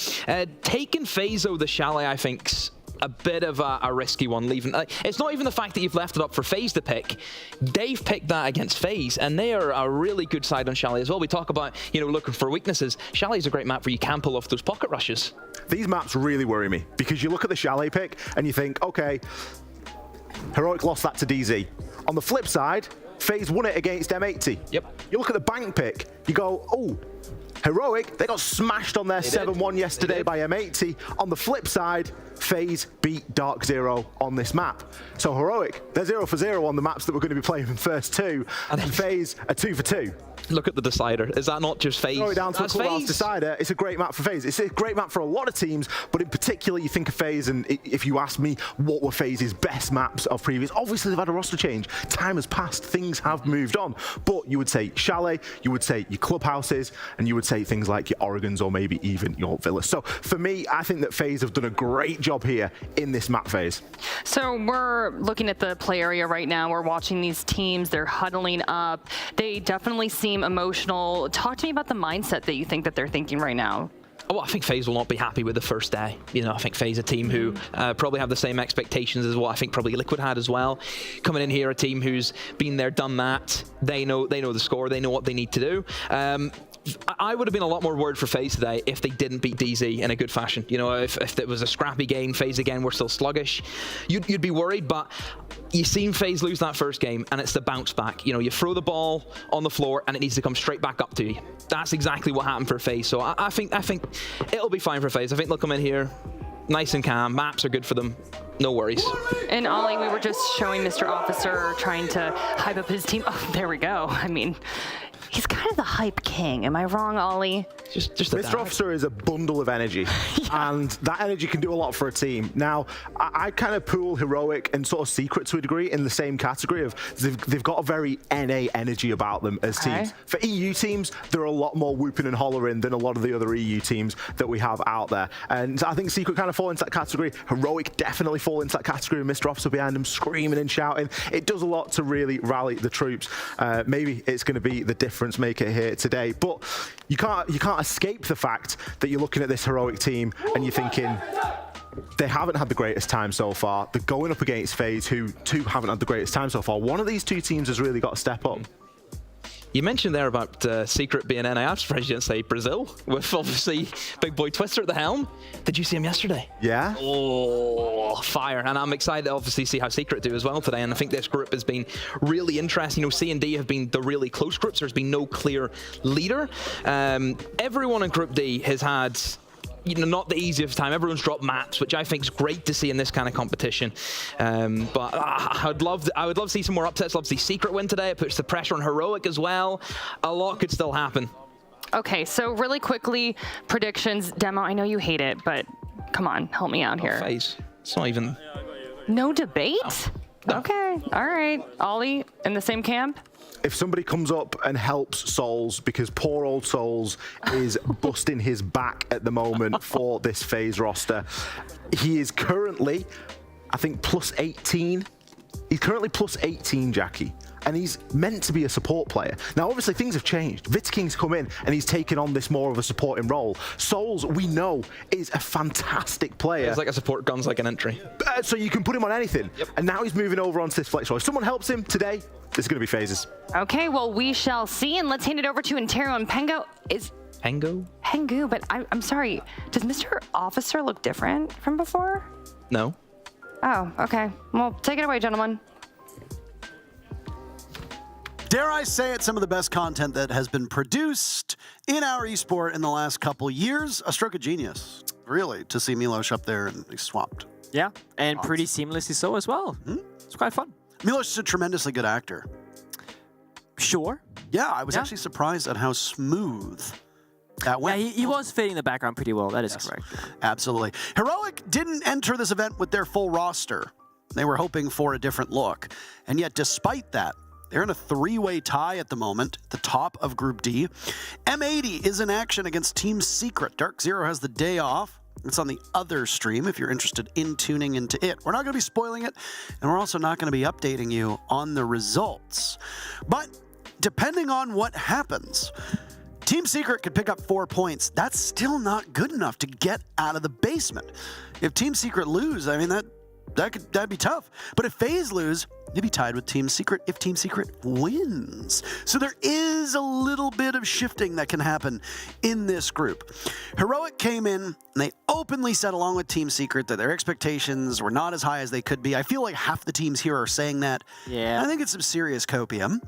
Taking FaZe, though, the Chalet, I think's a bit of a risky one. Leaving, it's not even the fact that you've left it up for FaZe to pick. They've picked that against FaZe, and they are a really good side on Chalet as well. We talk about, you know, looking for weaknesses. Chalet is a great map where you can pull off those pocket rushes. These maps really worry me, because you look at the Chalet pick and you think, okay, Heroic lost that to DZ. On the flip side, FaZe won it against M80. Yep. You look at the bank pick, you go, oh, Heroic, they got smashed on their 7-1 yesterday by M80. On the flip side, FaZe beat DarkZero on this map. So Heroic, they're 0 for 0 on the maps that we're going to be playing in first 2, and FaZe are 2 for 2. Look at the decider. Is that not just FaZe? Throw it down to a clubhouse decider. It's a great map for FaZe. It's a great map for a lot of teams, but in particular, you think of FaZe, and if you ask me what were FaZe's best maps of previous, obviously they've had a roster change. Time has passed. Things have moved on. But you would say Chalet, you would say your clubhouses, and you would say things like your Oregons or maybe even your Villas. So for me, I think that FaZe have done a great job here in this map phase. So we're looking at the play area right now. We're watching these teams. They're huddling up. They definitely seem emotional. Talk to me about the mindset that you think that they're thinking right now. Well, I think FaZe will not be happy with the first day. You know, I think FaZe a team who probably have the same expectations as what I think probably Liquid had as well. Coming in here, a team who's been there, done that. They know the score. They know what they need to do. I would have been a lot more worried for FaZe today if they didn't beat DZ in a good fashion. You know, if it was a scrappy game, FaZe again, we're still sluggish, you'd be worried, but you've seen FaZe lose that first game, and it's the bounce back. You know, you throw the ball on the floor, and it needs to come straight back up to you. That's exactly what happened for FaZe, so I think it'll be fine for FaZe. I think they'll come in here nice and calm. Maps are good for them. No worries. And Ollie, we were just showing Mr. Officer trying to hype up his team. Oh, there we go. I mean, He's kind of the hype king. Am I wrong, Ollie? Just Mr. Officer is a bundle of energy, and that energy can do a lot for a team. Now, I kind of pool Heroic and sort of Secret to a degree in the same category of they've got a very NA energy about them as teams. For EU teams, they're a lot more whooping and hollering than a lot of the other EU teams that we have out there. And I think Secret kind of fall into that category. Heroic definitely fall into that category with Mr. Officer behind them screaming and shouting. It does a lot to really rally the troops. Maybe it's going to be the difference maker here today, but you can't escape the fact that you're looking at this Heroic team and you're thinking they haven't had the greatest time so far. They're going up against FaZe, who too haven't had the greatest time so far. One of these two teams has really got to step up. You mentioned there about Secret being NA. I'm surprised you didn't say Brazil, with obviously Big Boy Twister at the helm. Did you see him yesterday? Yeah. Oh, fire. And I'm excited to obviously see how Secret do as well today. And I think this group has been really interesting. You know, C and D have been the really close groups. There's been no clear leader. Everyone in Group D has had, you know, not the easiest time. Everyone's dropped maps, which I think is great to see in this kind of competition. But I would love to see some more upsets. Love to see Secret win today. It puts the pressure on Heroic as well. A lot could still happen. Okay, so really quickly, predictions. Demo, I know you hate it, but come on, help me out here. FaZe. It's not even... No debate? No. Okay, all right. Ollie, in the same camp? If somebody comes up and helps Souls, because poor old Souls is busting his back at the moment for this FaZe roster. He is currently, I think, plus 18. He's currently plus 18, Jackie. And he's meant to be a support player. Now, obviously, things have changed. Vitking's come in, and he's taken on this more of a supporting role. Souls, we know, is a fantastic player. It's like a support gun's like an entry. So you can put him on anything. Yep. And now he's moving over onto this flex role. If someone helps him today, it's going to be FaZes. Okay, well, we shall see. And let's hand it over to Ontario and Pengo. Pengu, but I'm sorry. Does Mr. Officer look different from before? No. Oh, okay. Well, take it away, gentlemen. Dare I say it, some of the best content that has been produced in our esport in the last couple years. A stroke of genius, really, to see Milos up there and be swapped. Yeah, and pretty seamlessly so as well. It's quite fun. Milos is a tremendously good actor. Sure. Yeah, I was actually surprised at how smooth that went. Yeah, he was fading the background pretty well. That is correct. Absolutely. Heroic didn't enter this event with their full roster. They were hoping for a different look. And yet, despite that, they're in a three-way tie at the moment, at the top of Group D. M80 is in action against Team Secret. DarkZero has the day off. It's on the other stream if you're interested in tuning into it. We're not going to be spoiling it, and we're also not going to be updating you on the results. But depending on what happens, Team Secret could pick up 4 points. That's still not good enough to get out of the basement. If Team Secret lose, I mean, that'd be tough. But if FaZe lose, you'd be tied with Team Secret if Team Secret wins. So there is a little bit of shifting that can happen in this group. Heroic came in, and they openly said along with Team Secret that their expectations were not as high as they could be. I feel like half the teams here are saying that. Yeah. I think it's some serious copium.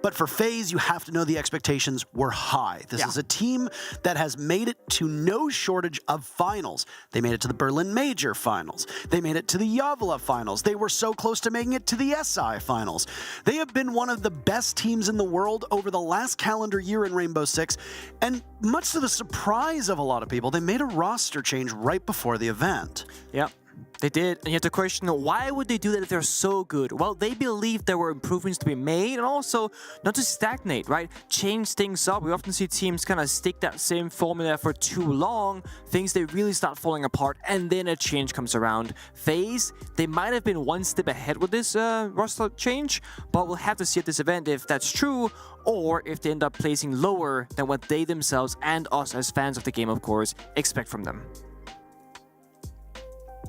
But for FaZe, you have to know the expectations were high. This is a team that has made it to no shortage of finals. They made it to the Berlin Major finals. They made it to the Yavla finals. They were so close to making it to the SI finals. They have been one of the best teams in the world over the last calendar year in Rainbow Six. And much to the surprise of a lot of people, they made a roster change right before the event. Yep. They did, and you have to question, why would they do that if they're so good? Well, they believed there were improvements to be made, and also not to stagnate, right? Change things up. We often see teams kind of stick that same formula for too long, things they really start falling apart, and then a change comes around. FaZe, they might have been one step ahead with this roster change, but we'll have to see at this event if that's true, or if they end up placing lower than what they themselves and us as fans of the game, of course, expect from them.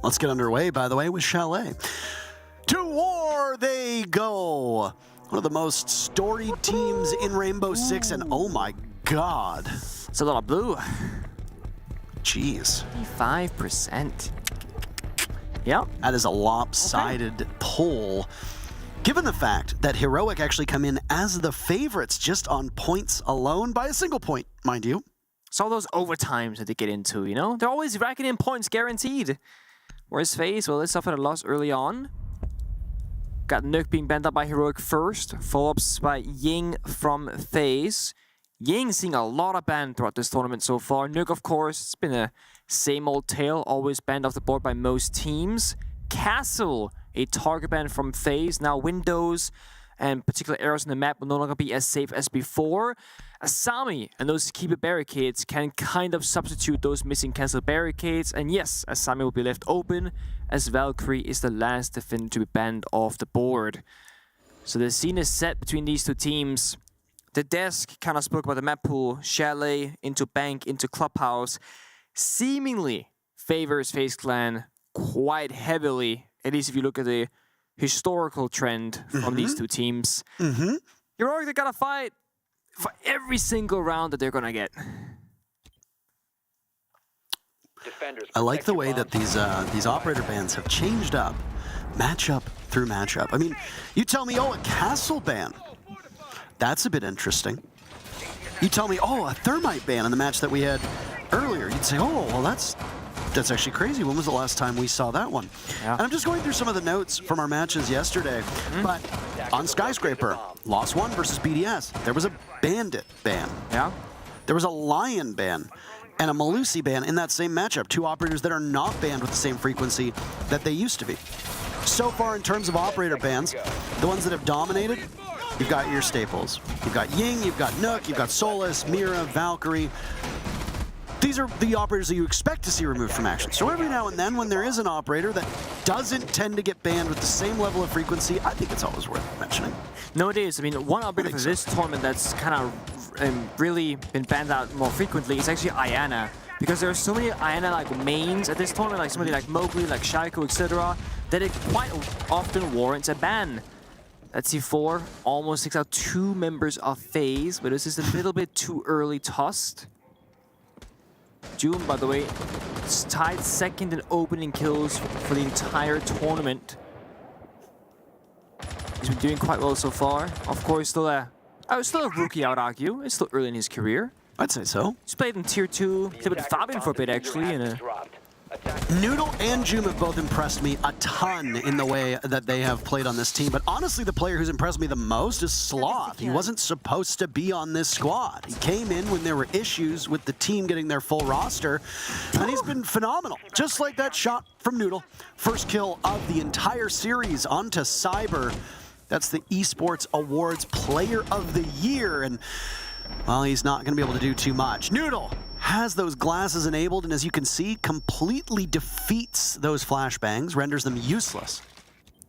Let's get underway, by the way, with Chalet. To war they go. One of the most storied teams in Rainbow Six, and oh my god. It's a lot of blue. Jeez. 5%. Yep. That is a lopsided pull. Given the fact that Heroic actually come in as the favorites just on points alone, by a single point, mind you. It's all those overtimes that they get into, you know? They're always racking in points guaranteed. Whereas FaZe, well, they suffered a loss early on. Got Nuke being banned up by Heroic first, follow-ups by Ying from FaZe. Ying seeing a lot of ban throughout this tournament so far. Nuke, of course, it's been a same old tale, always banned off the board by most teams. Castle, a target ban from FaZe. Now windows and particular areas in the map will no longer be as safe as before. Asami and those keeper barricades can kind of substitute those missing cancel barricades. And yes, Asami will be left open as Valkyrie is the last defender to be banned off the board. So the scene is set between these two teams. The desk kind of spoke about the map pool. Chalet into Bank into Clubhouse seemingly favors FaZe Clan quite heavily, at least if you look at the historical trend from these two teams. Heroic, they gotta fight for every single round that they're gonna get. I like the way that these operator bans have changed up, matchup through matchup. I mean, you tell me, oh, a castle ban. That's a bit interesting. You tell me, oh, a thermite ban in the match that we had earlier. You'd say, oh, well, that's actually crazy. When was the last time we saw that one? Yeah. And I'm just going through some of the notes from our matches yesterday. But on Skyscraper, lost 1 versus BDS. There was a bandit ban. Yeah. There was a lion ban and a Malusi ban in that same matchup. 2 operators that are not banned with the same frequency that they used to be. So far, in terms of operator bans, the ones that have dominated, you've got your staples. You've got Ying, you've got Nook, you've got Solus, Mira, Valkyrie. These are the operators that you expect to see removed from action. So every now and then, when there is an operator that doesn't tend to get banned with the same level of frequency, I think it's always worth mentioning. No, it is. I mean, one operator for this tournament that's kind of really been banned out more frequently is actually Ayana. Because there are so many Ayana-like mains at this tournament, like somebody like Mowgli, like Shaiko, etc., that it quite often warrants a ban. That's C4, almost takes out 2 members of FaZe, but this is a little bit too early tossed. June, by the way, is tied second in opening kills for the entire tournament. He's been doing quite well so far. Of course, still a rookie, I would argue. It's still early in his career. I'd say so. He's played in Tier 2, played with Fabian for a bit, actually. Noodle and Joom have both impressed me a ton in the way that they have played on this team. But honestly, the player who's impressed me the most is Sloth. He wasn't supposed to be on this squad. He came in when there were issues with the team getting their full roster, and he's been phenomenal. Just like that shot from Noodle. First kill of the entire series onto Cyber. That's the Esports Awards Player of the Year, and well, he's not going to be able to do too much. Noodle has those glasses enabled, and as you can see, completely defeats those flashbangs, renders them useless.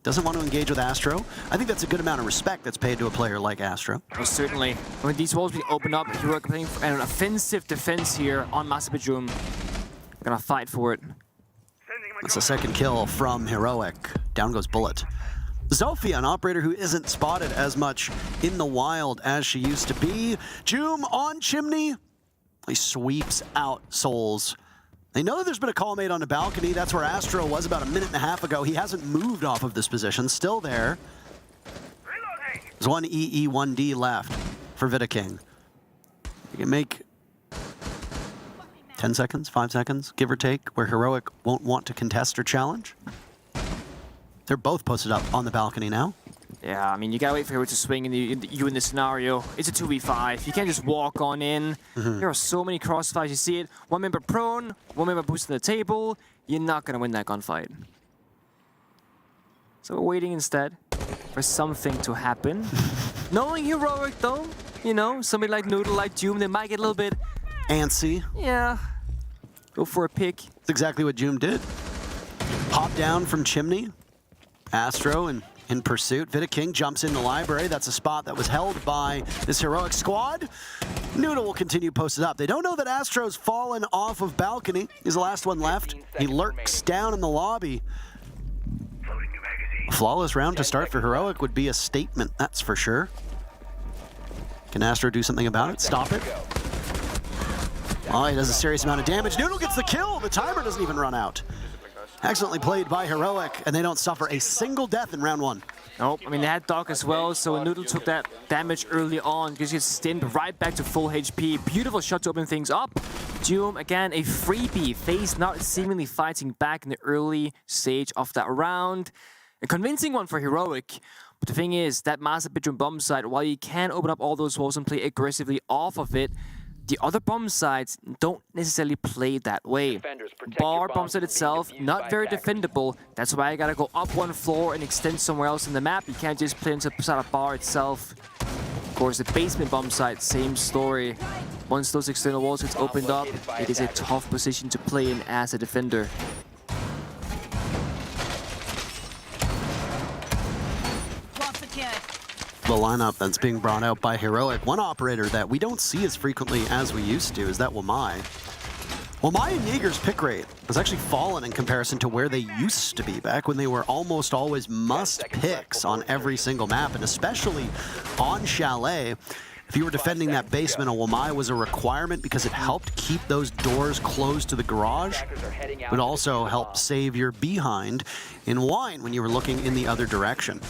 Doesn't want to engage with Astro. I think that's a good amount of respect that's paid to a player like Astro. Oh, certainly. When these walls being opened up, Heroic playing for an offensive defense here on Master Bedroom. We're gonna fight for it. That's a second kill from Heroic. Down goes Bullet. Zofia, an operator who isn't spotted as much in the wild as she used to be. Joom on Chimney. He sweeps out Souls. They know that there's been a call made on the balcony. That's where Astro was about a minute and a half ago. He hasn't moved off of this position. Still there. There's 1 EE, 1D left for Vidaking. You can make 10 seconds, 5 seconds, give or take, where Heroic won't want to contest or challenge. They're both posted up on the balcony now. Yeah, I mean, you gotta wait for Heroic to swing in this scenario. It's a 2v5. You can't just walk on in. There are so many crossfires. You see it. One member prone, one member boosting the table. You're not gonna win that gunfight. So we're waiting instead for something to happen. Knowing Heroic, though, you know, somebody like Noodle, like Joom, they might get a little bit antsy. Yeah. Go for a pick. That's exactly what Joom did. Pop down from Chimney. Astro and in pursuit. Vidaking jumps in the library. That's a spot that was held by this Heroic squad. Noodle will continue posted up. They don't know that Astro's fallen off of balcony. He's the last one left. He lurks down in the lobby. A flawless round to start for Heroic would be a statement, that's for sure. Can Astro do something about it? Stop it? Oh, he does a serious amount of damage. Noodle gets the kill. The timer doesn't even run out. Excellently played by Heroic, and they don't suffer a single death in round 1. Nope, I mean, they had Doc as well, so Noodle took that damage early on because he gets stinned right back to full HP. Beautiful shot to open things up. Joom, again, a freebie. FaZe not seemingly fighting back in the early stage of that round. A convincing one for Heroic. But the thing is, that master bedroom bomb site, while you can open up all those walls and play aggressively off of it, the other bomb sites don't necessarily play that way. Bar bomb site itself, not very defendable. That's why I gotta go up one floor and extend somewhere else in the map. You can't just play inside a bar itself. Of course, the basement bomb site, same story. Once those external walls gets opened up, it is a tough position to play in as a defender. The lineup that's being brought out by Heroic. One operator that we don't see as frequently as we used to is that Wamai. Wamai and Jaeger's pick rate has actually fallen in comparison to where they used to be, back when they were almost always must picks on every single map, and especially on Chalet. If you were defending that basement, a Wamai was a requirement because it helped keep those doors closed to the garage. It would also help save your behind in wine when you were looking in the other direction.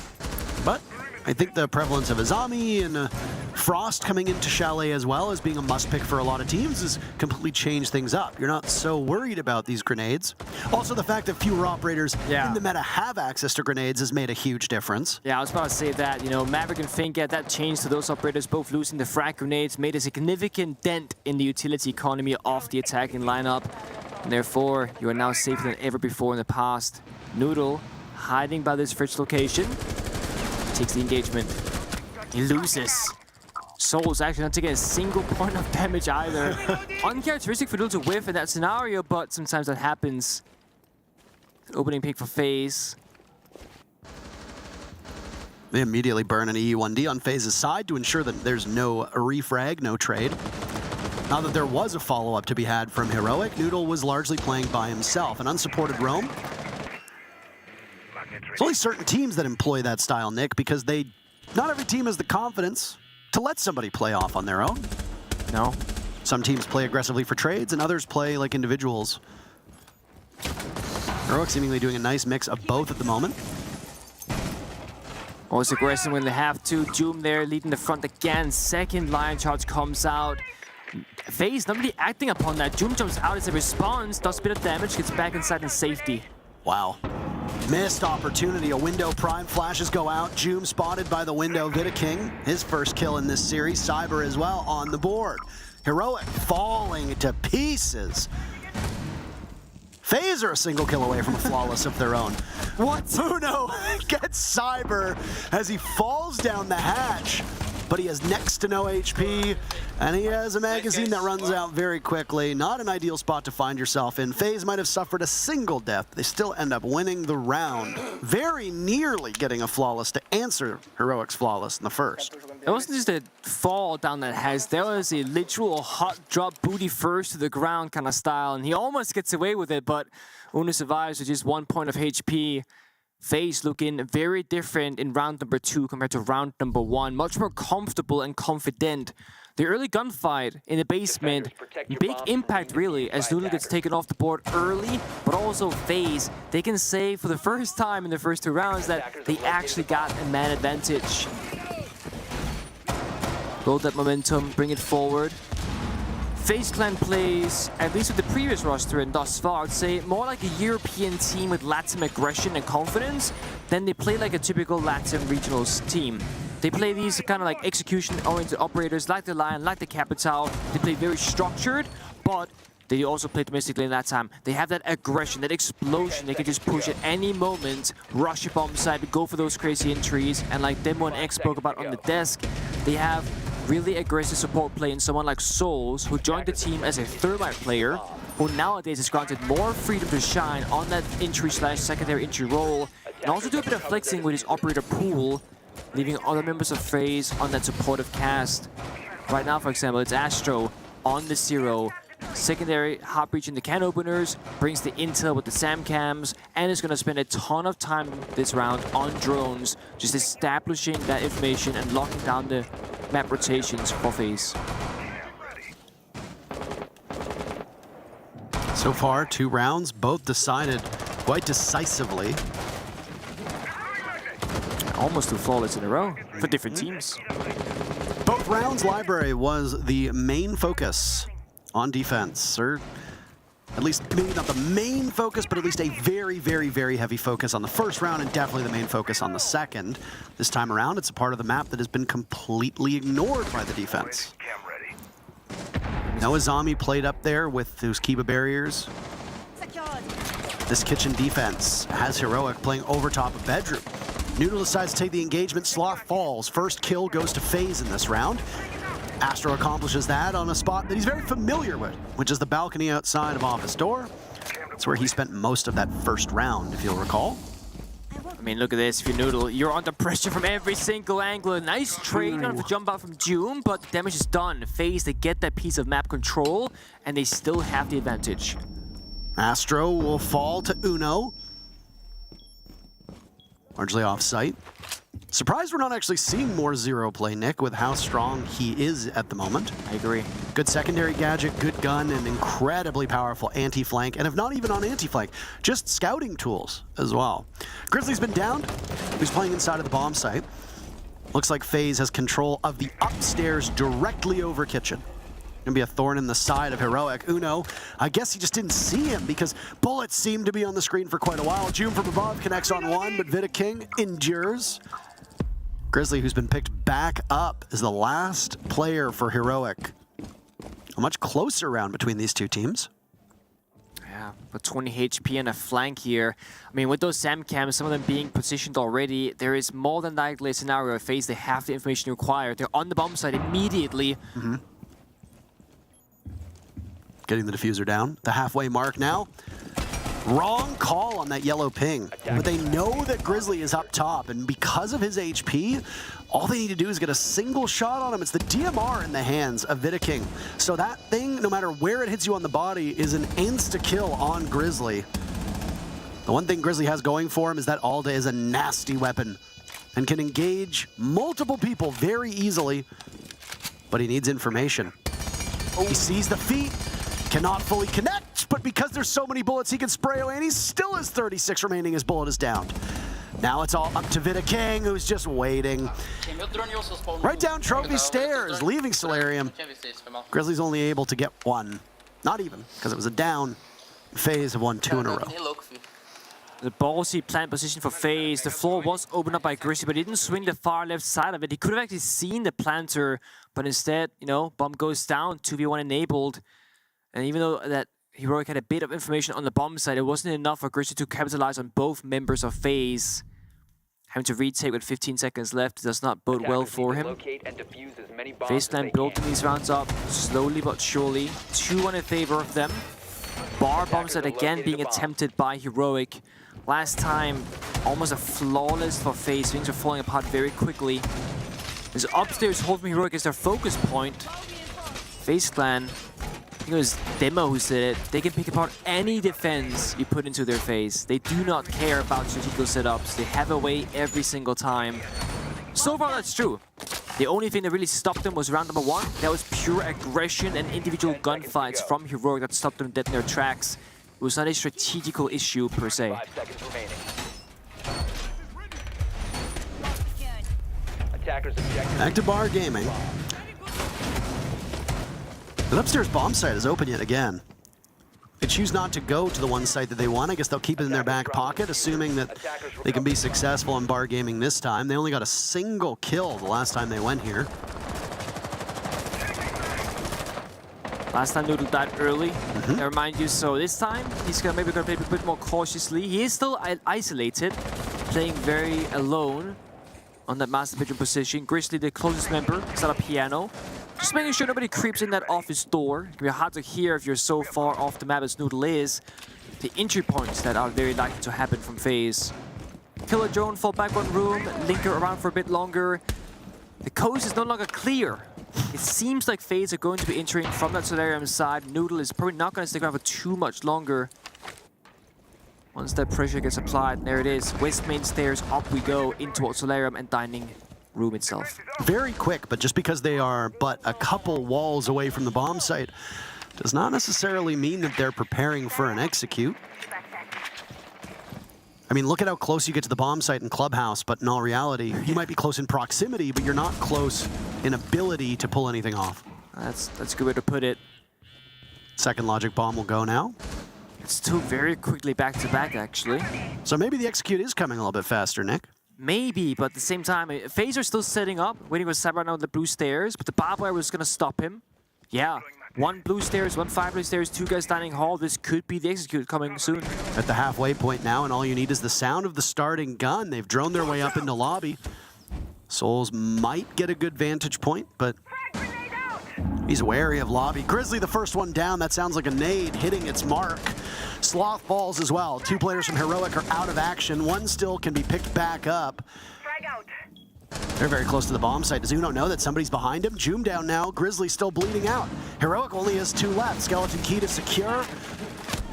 But I think the prevalence of Azami and Frost coming into Chalet as well as being a must-pick for a lot of teams has completely changed things up. You're not so worried about these grenades. Also, the fact that fewer operators in the meta have access to grenades has made a huge difference. Yeah, I was about to say that. You know, Maverick and Fink, that changed to those operators both losing the frag grenades, made a significant dent in the utility economy of the attacking lineup. And therefore, you are now safer than ever before in the past. Noodle hiding by this fridge location. Takes the engagement. He loses. Soul's actually not taking a single point of damage either. Uncharacteristic for Noodle to whiff in that scenario, but sometimes that happens. Opening pick for FaZe. They immediately burn an E1D on FaZe's side to ensure that there's no refrag, no trade. Now that there was a follow-up to be had from Heroic, Noodle was largely playing by himself. An unsupported roam. There's only certain teams that employ that style, Nick, because not every team has the confidence to let somebody play off on their own. No. Some teams play aggressively for trades, and others play like individuals. Heroic seemingly doing a nice mix of both at the moment. Always aggressive when they have to. Doom there leading the front again. Second Lion Charge comes out. FaZe not really acting upon that. Doom jumps out as a response, does a bit of damage, gets back inside in safety. Wow. Missed opportunity. A window prime. Flashes go out. Joom spotted by the window. Vidaking, his first kill in this series. Cyber as well on the board. Heroic falling to pieces. FaZe are a single kill away from a flawless of their own. What? Uno gets Cyber as he falls down the hatch, but he has next to no HP, and he has a magazine that runs out very quickly. Not an ideal spot to find yourself in. FaZe might have suffered a single death. They still end up winning the round. Very nearly getting a flawless to answer Heroic's flawless in the first. It wasn't just a fall down that hatch. There was a literal hot drop booty first to the ground kind of style, and he almost gets away with it, but Uno survives with just 1 point of HP. FaZe looking very different in round number 2 compared to round number 1. Much more comfortable and confident. The early gunfight in the basement, big impact really, as Noodle gets taken off the board early, but also FaZe, they can say for the first time in the first 2 rounds that they actually got a man advantage. Build that momentum, bring it forward. FaZe Clan plays, at least with the previous roster and thus far, I'd say more like a European team with Latin aggression and confidence than they play like a typical Latin regionals team. They play these kind of like execution-oriented operators like the Lion, like the Capital. They play very structured, but they also play domestically in that time. They have that aggression, that explosion. They can just push at any moment, rush a bomb site, go for those crazy entries, and like Demo and X spoke about on the desk, they have really aggressive support play in someone like Souls, who joined the team as a Thermite player, who nowadays is granted more freedom to shine on that entry/secondary entry role, and also do a bit of flexing with his operator pool, leaving other members of FaZe on that supportive cast. Right now, for example, it's Astro on the Zero. Secondary hot breach in the can openers, brings the intel with the SAM cams, and is going to spend a ton of time this round on drones, just establishing that information and locking down the map rotations for FaZe. So far, 2 rounds, both decided quite decisively. Almost 2 flawless in a row for different teams. Both rounds, Library was the main focus on defense. Sir At least maybe not the main focus, but at least a very, very, very heavy focus on the first round and definitely the main focus on the second. This time around, it's a part of the map that has been completely ignored by the defense. Noah Zami played up there with those Kiba barriers. This kitchen defense has Heroic playing over top of Bedroom. Noodle decides to take the engagement, Sloth falls. First kill goes to FaZe in this round. Astro accomplishes that on a spot that he's very familiar with, which is the balcony outside of office door. It's where he spent most of that first round, if you'll recall. I mean, look at this. If you're Noodle, you're under pressure from every single angle. Nice trade on the jump out from June, but the damage is done. FaZe, they get that piece of map control, and they still have the advantage. Astro will fall to Uno. Largely off-site. Surprised we're not actually seeing more Zero play, Nick, with how strong he is at the moment. I agree. Good secondary gadget, good gun, and incredibly powerful anti-flank, and if not even on anti-flank, just scouting tools as well. Grizzly's been downed. He's playing inside of the bomb site. Looks like FaZe has control of the upstairs directly over kitchen. Gonna be a thorn in the side of Heroic. Uno, I guess he just didn't see him because bullets seem to be on the screen for quite a while. June from above connects on one, but Vida King endures. Grizzly, who's been picked back up, is the last player for Heroic. A much closer round between these two teams. Yeah, but 20 HP and a flank here. I mean, with those SAM cams, some of them being positioned already, there is more than likely a scenario where FaZe, they have the information required. They're on the bomb site immediately. Getting the diffuser down. The halfway mark now. Wrong call on that yellow ping. But they know that Grizzly is up top, and because of his HP, all they need to do is get a single shot on him. It's the DMR in the hands of Vida King. So that thing, no matter where it hits you on the body, is an insta-kill on Grizzly. The one thing Grizzly has going for him is that Alda is a nasty weapon and can engage multiple people very easily, but he needs information. He sees the feet, cannot fully connect, but because there's so many bullets he can spray away, and he still has 36 remaining. His bullet is downed. Now it's all up to Vida King, who's just waiting. Right down trophy stairs, leaving Solarium. Grizzly's only able to get one. Not even, because it was a down. FaZe have won 2 in a row. The ballsy plant position for FaZe. The floor was opened up by Grizzly, but he didn't swing the far left side of it. He could have actually seen the planter, but instead, you know, bomb goes down, 2v1 enabled. And even though that Heroic had a bit of information on the bomb side, it wasn't enough for Grizzly to capitalize on both members of FaZe. Having to retake with 15 seconds left does not bode well for him. FaZe plan building these rounds up slowly but surely. 2-1 in favor of them. Bar bomb set again being attempted by Heroic. Last time, almost a flawless for FaZe. Things are falling apart very quickly. This upstairs hold from Heroic is their focus point. FaZe clan, I think it was Demo who said it, they can pick apart any defense you put into their face. They do not care about strategical setups. They have a way every single time. So far, that's true. The only thing that really stopped them was round number 1. That was pure aggression and individual gunfights from Heroic that stopped them dead in their tracks. It was not a strategical issue per se. Back to Bar Gaming. The upstairs bomb site is open yet again. They choose not to go to the one site that they want. I guess they'll keep it in their back pocket, assuming that they can be successful in Bar Gaming this time. They only got a single kill the last time they went here. Last time Noodle died early, I remind you, so this time he's maybe gonna play a bit more cautiously. He is still isolated, playing very alone on that master bedroom position. Grizzly, the closest member, is at a piano. Just making sure nobody creeps in that office door. It can be hard to hear if you're so far off the map as Noodle is. The entry points that are very likely to happen from FaZe. Killer Drone fall back one room, linker around for a bit longer. The coast is no longer clear. It seems like FaZe are going to be entering from that Solarium side. Noodle is probably not going to stick around for too much longer. Once that pressure gets applied, there it is. West main stairs, up we go into Solarium and dining room itself. Very quick, but just because they are but a couple walls away from the bomb site does not necessarily mean that they're preparing for an execute. I mean, look at how close you get to the bomb site in Clubhouse, but in all reality, you might be close in proximity, but you're not close in ability to pull anything off. That's a good way to put it. Second logic bomb will go now. It's two very quickly back-to-back, actually. So maybe the execute is coming a little bit faster, Nick. Maybe, but at the same time, FaZe are still setting up, waiting for Cyber now on the blue stairs, but the barbed wire was going to stop him. Yeah, one blue stairs, one fire blue stairs, two guys dining hall. This could be the execute coming soon. At the halfway point now, and all you need is the sound of the starting gun. They've droned their way up into lobby. Souls might get a good vantage point, but he's wary of lobby. Grizzly, the first one down. That sounds like a nade hitting its mark. Sloth falls as well. Two players from Heroic are out of action. One still can be picked back up. They're very close to the bomb site. Does Uno know that somebody's behind him? Joom down now. Grizzly still bleeding out. Heroic only has two left. Skeleton key to secure.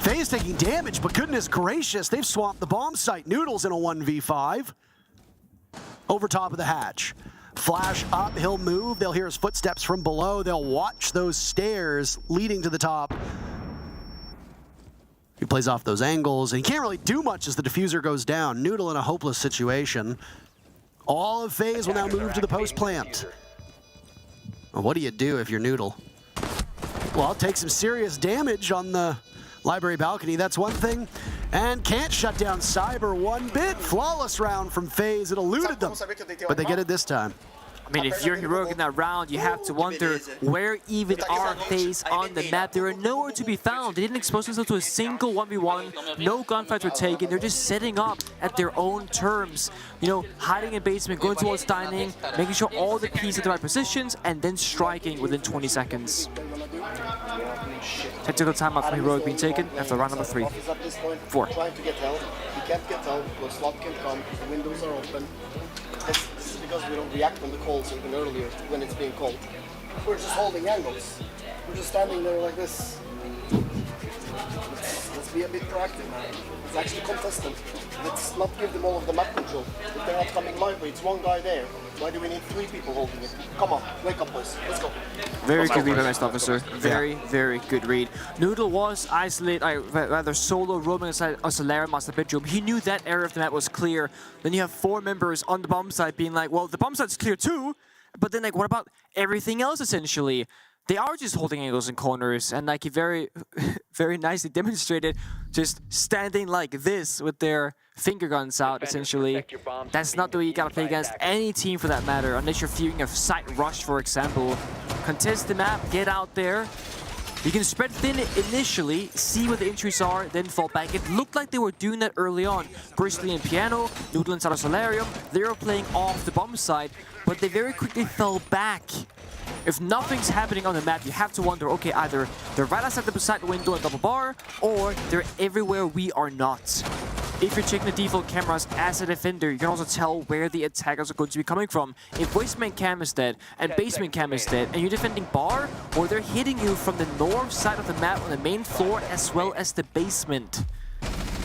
FaZe taking damage, but goodness gracious, they've swamped the bomb site. Noodles in a 1v5. Over top of the hatch. Flash up, he'll move. They'll hear his footsteps from below. They'll watch those stairs leading to the top. He plays off those angles, and he can't really do much as the diffuser goes down. Noodle in a hopeless situation. All of FaZe will now move to the post plant. Well, what do you do if you're Noodle? Well, take some serious damage on the library balcony, that's one thing. And can't shut down Cyber one bit. Flawless round from FaZe. It eluded them, but they get it this time. I mean, if you're Heroic in that round, you have to wonder where even are FaZe on the map. They were nowhere to be found. They didn't expose themselves to a single 1v1. No gunfights were taken. They're just setting up at their own terms. You know, hiding in basement, going towards dining, making sure all the pieces are in the right positions, and then striking within 20 seconds. Technical timeout from Heroic being taken after round number 3. 4. Trying to get help. He can't get help because Slot can come. The windows are open. This is because we don't react on the calls even earlier when it's being called. We're just holding angles. We're just standing there like this. Let's be a bit proactive, man. It's actually contestant. Let's not give them all of the map control. If they're not coming my way, it's one guy there. Why do we need 3 people holding it? Come on, wake up, boys. Let's go. Very good read by Master Officer. Very, very good read. Noodle was isolated, rather solo roaming inside a Solarium Master bedroom. He knew that area of the map was clear. Then you have 4 members on the bomb site being like, well, the bomb site's clear too. But then, like, what about everything else, essentially? They are just holding angles and corners, and like he very, very nicely demonstrated, just standing like this with their finger guns out, essentially. That's not the way you gotta play against any team for that matter, unless you're fearing a site rush, for example. Contest the map, get out there. You can spread thin initially, see where the injuries are, then fall back. It looked like they were doing that early on. Grizzly and Piano, Noodle inside of Solarium, they were playing off the bomb side, but they very quickly fell back. If nothing's happening on the map, you have to wonder, okay, either they're right outside the side window and double bar, or they're everywhere we are not. If you're checking the default cameras as a defender, you can also tell where the attackers are going to be coming from. If basement cam is dead, and basement cam is dead, and you're defending bar, or they're hitting you from the north side of the map on the main floor as well as the basement.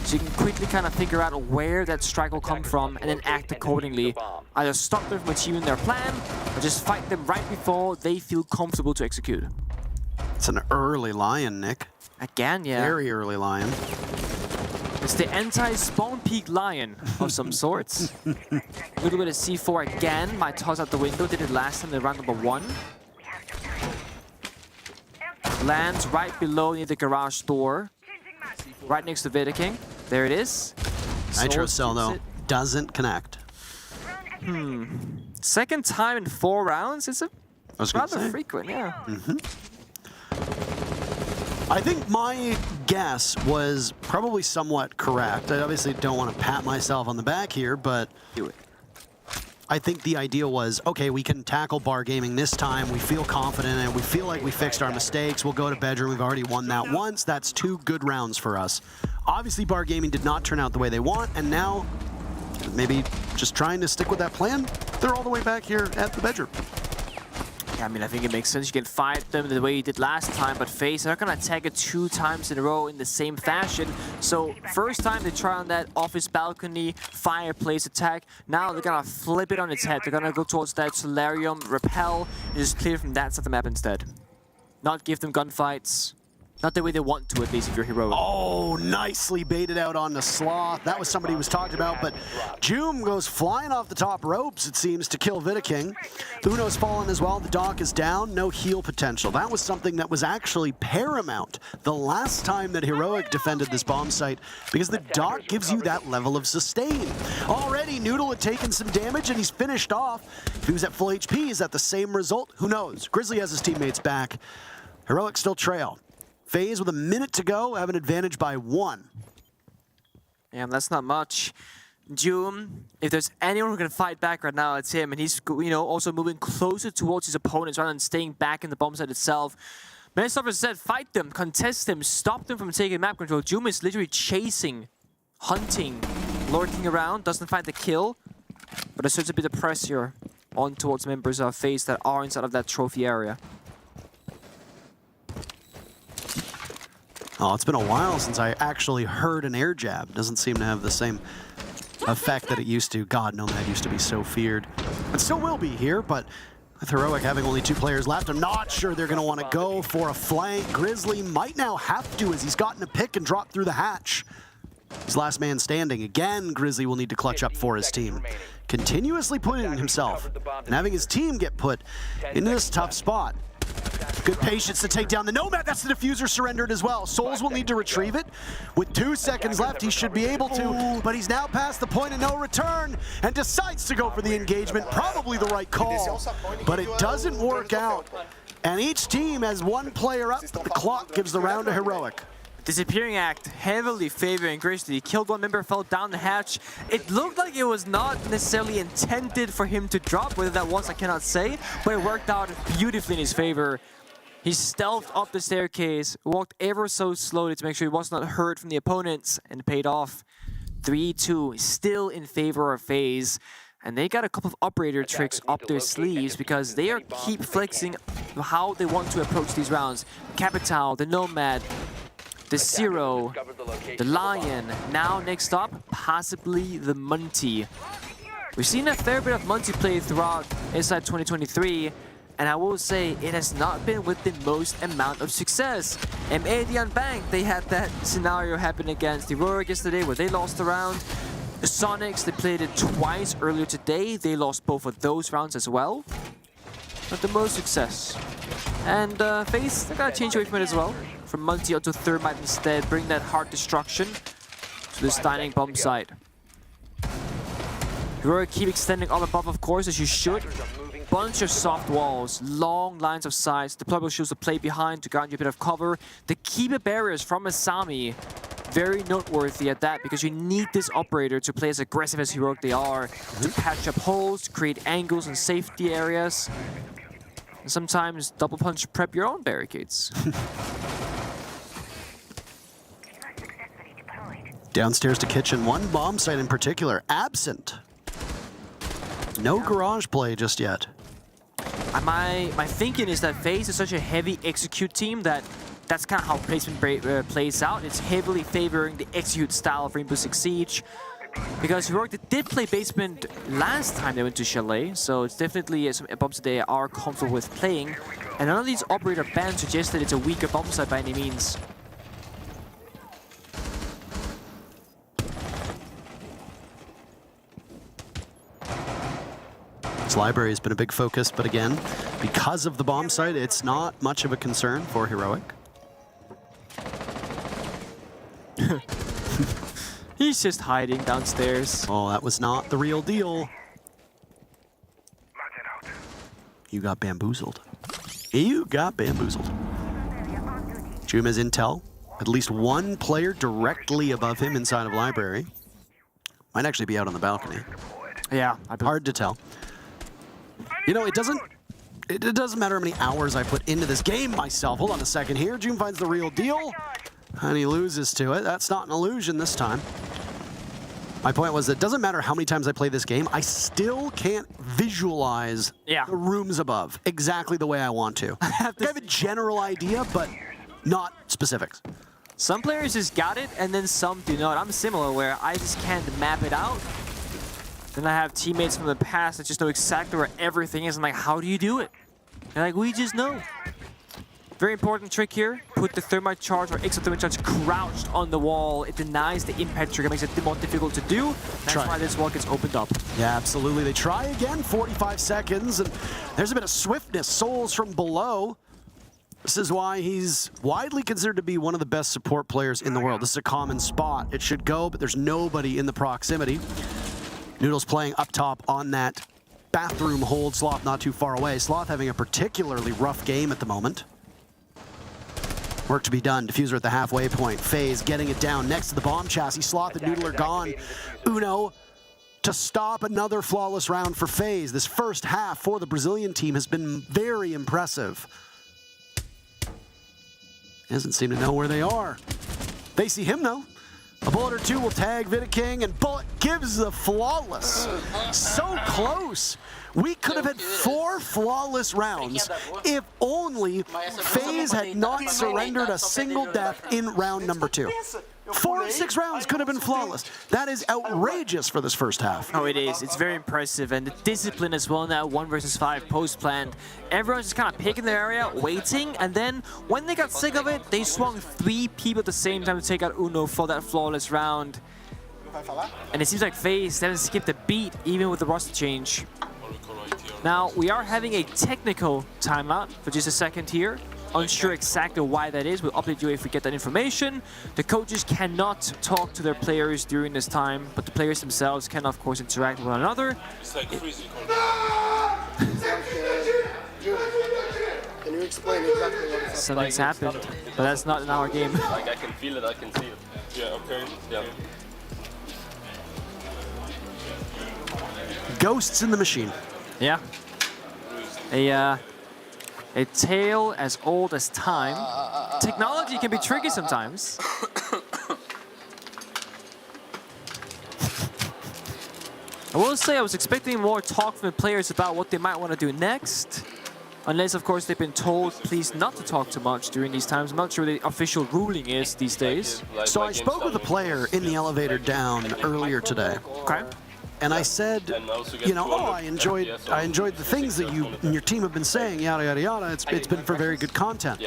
So you can quickly kind of figure out where that strike will come from and then act accordingly. Either stop them from achieving their plan, or just fight them right before they feel comfortable to execute. It's an early Lion, Nick. Again, yeah. Very early Lion. It's the anti-spawn peak Lion of some sorts. A little bit of C4 again. My toss out the window. Did it last time in round number 1. Lands right below near the garage door. Right next to Vidaking. There it is. Nitro Cell, though, doesn't connect. Second time in 4 rounds? It's rather frequent, yeah. I think my guess was probably somewhat correct. I obviously don't want to pat myself on the back here, but do it. I think the idea was, okay, we can tackle bar gaming this time. We feel confident and we feel like we fixed our mistakes. We'll go to bedroom. We've already won that once. That's 2 good rounds for us. Obviously, bar gaming did not turn out the way they want, and now maybe just trying to stick with that plan. They're all the way back here at the bedroom. Yeah, I mean, I think it makes sense. You can fight them the way you did last time, but FaZe are not going to attack it 2 times in a row in the same fashion. So first time they try on that office balcony fireplace attack. Now they're going to flip it on its head. They're going to go towards that Solarium, repel, and just clear from that side of the map instead. Not give them gunfights. Not the way they want to, at least, if you're Heroic. Oh, nicely baited out on the Sloth. That was somebody who was talked about, but Joom goes flying off the top ropes, it seems, to kill Vidaking. Uno's fallen as well. The Doc is down. No heal potential. That was something that was actually paramount the last time that Heroic defended this bomb site, because the Doc gives you that level of sustain. Already, Noodle had taken some damage, and he's finished off. If he was at full HP, is that the same result? Who knows? Grizzly has his teammates back. Heroic still trail. FaZe with a minute to go, have an advantage by 1. Yeah, that's not much. Joom, if there's anyone who can fight back right now, it's him. And he's, you know, also moving closer towards his opponents rather than staying back in the bomb site itself. Manstoffer said, fight them, contest them, stop them from taking map control. Joom is literally chasing, hunting, lurking around, doesn't find the kill. But there's such a bit of pressure on towards members of FaZe that are inside of that trophy area. Oh, it's been a while since I actually heard an air jab. Doesn't seem to have the same effect that it used to. God, Nomad used to be so feared. It still will be here, but with Heroic having only 2 players left, I'm not sure they're going to want to go for a flank. Grizzly might now have to, as he's gotten a pick and dropped through the hatch. He's last man standing. Again, Grizzly will need to clutch up for his team. Continuously putting himself and having his team get put in this tough spot. Good patience to take down the Nomad. That's the diffuser surrendered as well. Souls will need to retrieve it. With 2 seconds left, he should be able to, but he's now past the point of no return and decides to go for the engagement. Probably the right call, but it doesn't work out. And each team has 1 player up, but the clock gives the round to Heroic. Disappearing Act heavily favoring Grizzly. Killed 1 member, fell down the hatch. It looked like it was not necessarily intended for him to drop. Whether that was, I cannot say, but it worked out beautifully in his favor. He stealthed up the staircase, walked ever so slowly to make sure he was not heard from the opponents, and it paid off. 3-2, still in favor of FaZe. And they got a couple of operator tricks up their sleeves because they are keep flexing how they want to approach these rounds. Capital, the Nomad, the Zero, the Lion. Now next up, possibly the Munty. We've seen a fair bit of Munty play throughout inside 2023. And I will say, it has not been with the most amount of success. Median Bank, they had that scenario happen against Heroic yesterday where they lost the round. The Soniqs, they played it twice earlier today. They lost both of those rounds as well. Not the most success. And FaZe, they gotta change away from it as well. From Munty onto Thermite instead, bring that hard destruction to the stunning bomb site. Heroic keep extending all above, of course, as you should. Bunch of soft walls, long lines of sights. Deployable shields to play behind to grant you a bit of cover. The keeper barriers from Asami, very noteworthy at that, because you need this operator to play as aggressive as Heroic they are, to patch up holes, to create angles and safety areas, and sometimes double punch prep your own barricades. Downstairs to kitchen, 1 bomb site in particular, absent. No garage play just yet. My thinking is that FaZe is such a heavy execute team that that's kind of how placement plays out. It's heavily favoring the execute style of Rainbow Six Siege. Because Heroic did play basement last time they went to Chalet, so it's definitely some bombs that they are comfortable with playing. And none of these operator bans suggest that it's a weaker bomb site by any means. This library has been a big focus, but again, because of the bomb site, it's not much of a concern for Heroic. He's just hiding downstairs. Oh, that was not the real deal. You got bamboozled. You got bamboozled. Joom has intel. At least 1 player directly above him inside of library. Might actually be out on the balcony. Yeah, hard to tell. You know, it doesn't matter how many hours I put into this game myself. Hold on a second here. Joom finds the real deal, and he loses to it. That's not an illusion this time. My point was that it doesn't matter how many times I play this game, I still can't visualize the rooms above exactly the way I want to. I have a general idea, but not specifics. Some players just got it, and then some do not. I'm similar, where I just can't map it out. Then I have teammates from the past that just know exactly where everything is. I'm like, how do you do it? They're like, we just know. Very important trick here. Put the thermite charge or extra thermite charge crouched on the wall. It denies the impact trigger, makes it more difficult to do. That's why this wall gets opened up. Yeah, absolutely. They try again, 45 seconds, and there's a bit of swiftness. Souls from below. This is why he's widely considered to be one of the best support players in the world. This is a common spot. It should go, but there's nobody in the proximity. Noodles playing up top on that bathroom hold. Sloth not too far away. Sloth having a particularly rough game at the moment. Work to be done. Diffuser at the halfway point. FaZe getting it down next to the bomb chassis. Sloth and Noodle are gone. Uno to stop another flawless round for FaZe. This first half for the Brazilian team has been very impressive. Doesn't seem to know where they are. They see him though. A bullet or two will tag Vidiking, and Bullet gives the flawless. So close. We could have had 4 flawless rounds if only FaZe had not surrendered a single death in round number 2. 4 of 6 rounds could have been flawless. That is outrageous for this first half. Oh, it is. It's very impressive. And the discipline as well now, 1 versus 5 post-planned. Everyone's just kind of picking their area, waiting, and then when they got sick of it, they swung 3 people at the same time to take out Uno for that flawless round. And it seems like FaZe haven't skipped a beat, even with the roster change. Now, we are having a technical timeout for just a second here. Unsure exactly why that is. We'll update you if we get that information. The coaches cannot talk to their players during this time, but the players themselves can, of course, interact with one another. It's like freezing. Can you explain exactly what is Something's happened, but that's not in our game. Like I can feel it, I can see it. Yeah, okay. Yeah. Ghosts in the machine. Yeah. A tale as old as time. Technology can be tricky sometimes. I will say I was expecting more talk from the players about what they might want to do next. Unless, of course, they've been told please not to talk too much during these times. I'm not sure the official ruling is these days. So I spoke with a player in the elevator down earlier today. Okay. And I said, you know, oh, I enjoyed the things that you and your team have been saying, yada, yada, yada. It's been for very good content.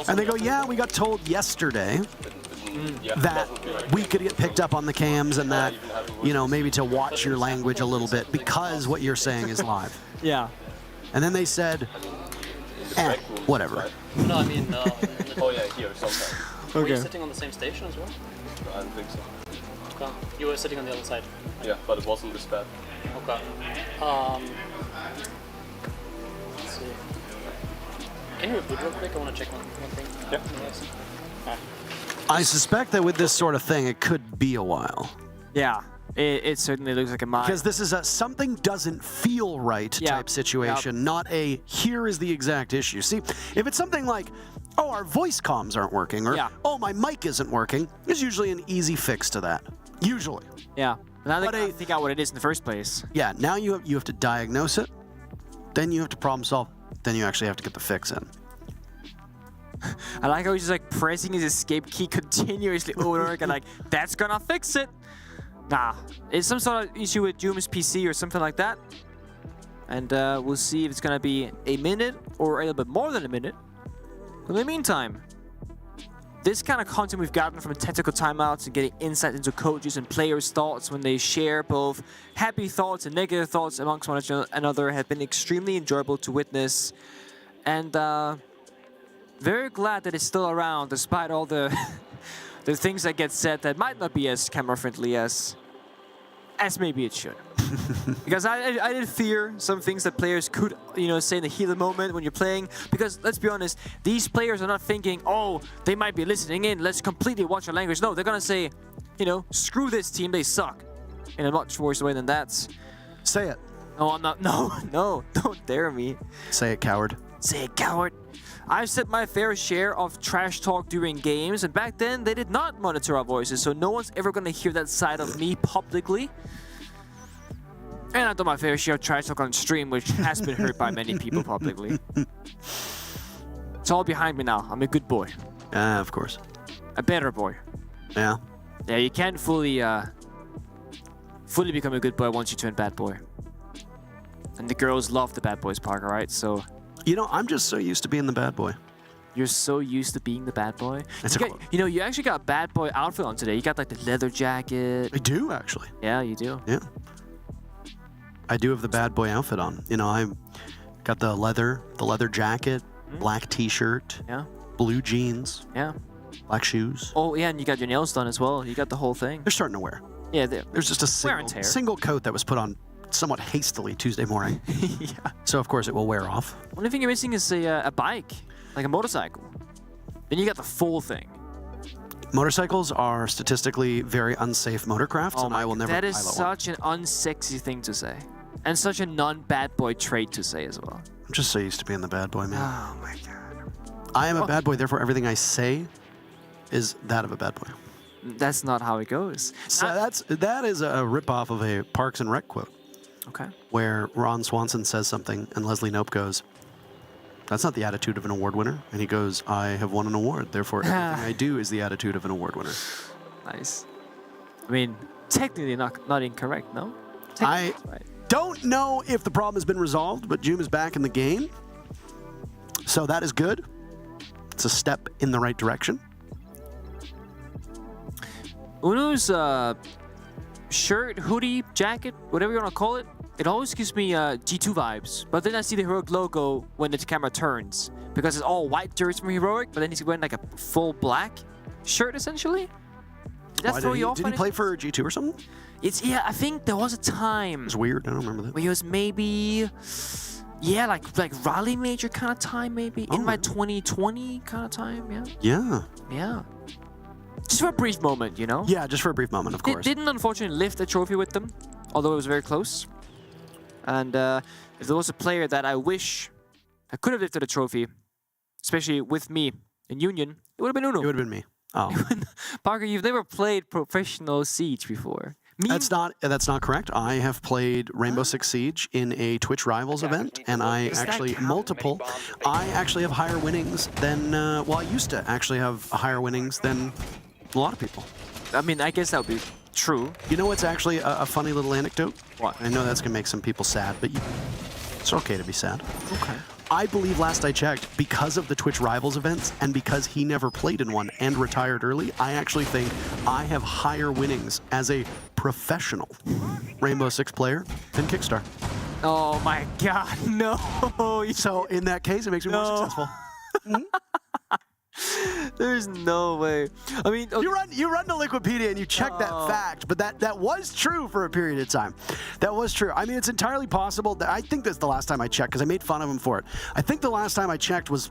And they go, yeah, we got told yesterday that we could get picked up on the cams and that, you know, maybe to watch your language a little bit because what you're saying is live. Yeah. And then they said, whatever. No, I mean, oh yeah, here sometimes. Okay. Were you sitting on the same station as well? I don't think so. Okay. You were sitting on the other side. Yeah, but it wasn't this bad. Okay. Let's see. Can you repeat real quick? I want to check one thing. Yeah. Right. I suspect that with this sort of thing, it could be a while. Yeah. It certainly looks like a mine. Because this is a something doesn't feel right type situation, not a here is the exact issue. See, if it's something like, oh, our voice comms aren't working, or oh, my mic isn't working, there's usually an easy fix to that. Usually. Yeah. Now they gotta figure out what it is in the first place. Yeah, now you have to diagnose it, then you have to problem solve, then you actually have to get the fix in. I like how he's just like pressing his escape key continuously over and again, like, that's gonna fix it. Nah, it's some sort of issue with Doom's PC or something like that. And we'll see if it's gonna be a minute or a little bit more than a minute. In the meantime, this kind of content we've gotten from technical timeouts and getting insight into coaches and players' thoughts when they share both happy thoughts and negative thoughts amongst one another have been extremely enjoyable to witness. And very glad that it's still around despite all the the things that get said that might not be as camera friendly as maybe it should. Because I did fear some things that players could, you know, say in the heat of the moment when you're playing. Because let's be honest, these players are not thinking, oh, they might be listening in, let's completely watch our language. No, they're gonna say, you know, screw this team, they suck. In a much worse way than that. Say it. No, I'm not. No, don't dare me. Say it, coward. Say it, coward. I've said my fair share of trash talk during games, and back then they did not monitor our voices, so no one's ever gonna hear that side of me publicly. And I've done my fair share of trash talk on stream, which has been heard by many people publicly. It's all behind me now. I'm a good boy. Of course. A better boy. Yeah. Yeah, you can't fully become a good boy once you turn bad boy. And the girls love the bad boys, Parker, right? So. You know, I'm just so used to being the bad boy. You're so used to being the bad boy. It's you, you actually got a bad boy outfit on today. You got like the leather jacket. I do, actually. Yeah, you do. Yeah. I do have the bad boy outfit on. You know, I got the leather jacket, black t-shirt, blue jeans, black shoes. Oh, yeah, and you got your nails done as well. You got the whole thing. They're starting to wear. Yeah, there's just a single coat that was put on somewhat hastily Tuesday morning. So, of course, it will wear off. Only thing you're missing is a bike, like a motorcycle. Then you got the full thing. Motorcycles are statistically very unsafe motorcrafts, and I will never That is pilot such an unsexy thing to say. And such a non-bad boy trait to say as well. I'm just so used to being the bad boy, man. Oh, my God. I am a bad boy, therefore everything I say is that of a bad boy. That's not how it goes. So that is a ripoff of a Parks and Rec quote. Okay. Where Ron Swanson says something and Leslie Knope goes, "That's not the attitude of an award winner." And he goes, "I have won an award, therefore everything I do is the attitude of an award winner." Nice. I mean, technically not incorrect, no? I don't know if the problem has been resolved, but Joom is back in the game. So that is good. It's a step in the right direction. Uno's shirt, hoodie, jacket, whatever you want to call it, it always gives me G2 vibes. But then I see the Heroic logo when the camera turns. Because it's all white jerseys from Heroic, but then he's wearing like a full black shirt, essentially. Did that throw you off? Did he play for G2 or something? Yeah, I think there was a time. It's weird. I don't remember that. Where he was maybe, like rally major kind of time, maybe. In my 2020 kind of time, Yeah. Just for a brief moment, you know? Yeah, just for a brief moment, of course. Didn't unfortunately lift a trophy with them, although it was very close. And if there was a player that I wish I could have lifted a trophy, especially with me in Union, it would have been Uno. It would have been me. Oh. Parker, you've never played professional Siege before. That's not correct. I have played Rainbow Six Siege in a Twitch Rivals event, and I actually have higher winnings than I used to actually have higher winnings than a lot of people. I mean, I guess that would be true. You know what's actually a funny little anecdote? What? I know that's gonna make some people sad, but it's okay to be sad. Okay. I believe last I checked, because of the Twitch Rivals events and because he never played in one and retired early, I actually think I have higher winnings as a professional Rainbow Six player than Kickstar. Oh my God, no. So in that case, it makes me more successful. There's no way. I mean, okay. you run to Liquipedia and you check that fact, but that was true for a period of time. That was true. I mean, it's entirely possible that I think that's the last time I checked because I made fun of him for it. I think the last time I checked was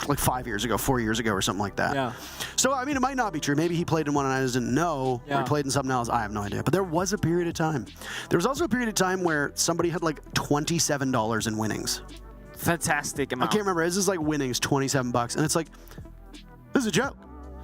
like 5 years ago, 4 years ago, or something like that. Yeah. So I mean, it might not be true. Maybe he played in one and I just didn't know. Or he played in something else. I have no idea. But there was a period of time. There was also a period of time where somebody had like $27 in winnings. Fantastic amount. I can't remember. This is like winnings, $27, and it's like, this is a joke.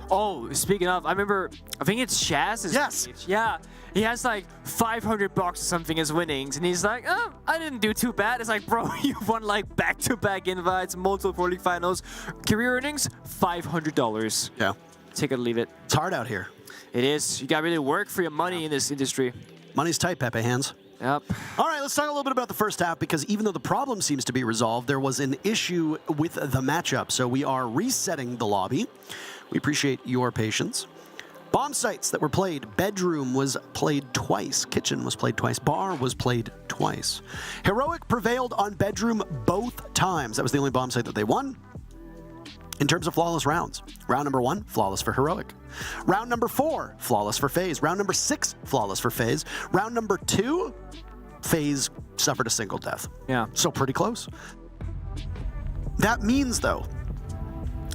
Oh, speaking of, I think it's Shaz. Yes. Yeah. He has like $500 or something as winnings, and he's like, oh, I didn't do too bad. It's like, bro, you won like back-to-back invites, multiple Pro League finals, career earnings, $500. Yeah. Take it or leave it. It's hard out here. It is. You got to really work for your money in this industry. Money's tight, Pepe hands. Yep. All right, let's talk a little bit about the first half, because even though the problem seems to be resolved, there was an issue with the matchup. So we are resetting the lobby. We appreciate your patience. Bomb sites that were played. Bedroom was played twice. Kitchen was played twice. Bar was played twice. Heroic prevailed on Bedroom both times. That was the only bomb site that they won. In terms of flawless rounds, round number 1, flawless for Heroic. Round number 4, flawless for FaZe. Round number 6, flawless for FaZe. Round number 2, FaZe suffered a single death. Yeah. So pretty close. That means, though,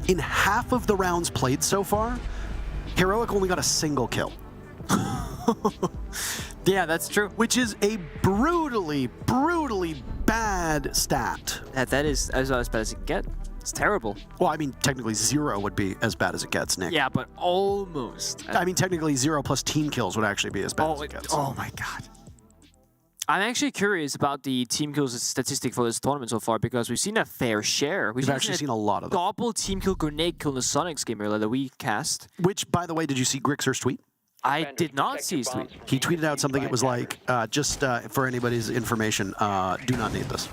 in half of the rounds played so far, Heroic only got a single kill. Yeah, that's true. Which is a brutally, brutally bad stat. That is as bad as it can get. It's terrible. Well, I mean, technically 0 would be as bad as it gets, Nick. Yeah, but almost. I mean, technically 0 plus team kills would actually be as bad as it gets. Oh my God. I'm actually curious about the team kills statistic for this tournament so far, because we've seen a fair share. We've actually seen a lot of them. Double team kill grenade kill in the Soniqs game earlier that we cast. Which, by the way, did you see Grixer's tweet? I did not see his tweet. He tweeted out something. It was like, just for anybody's information, do not need this.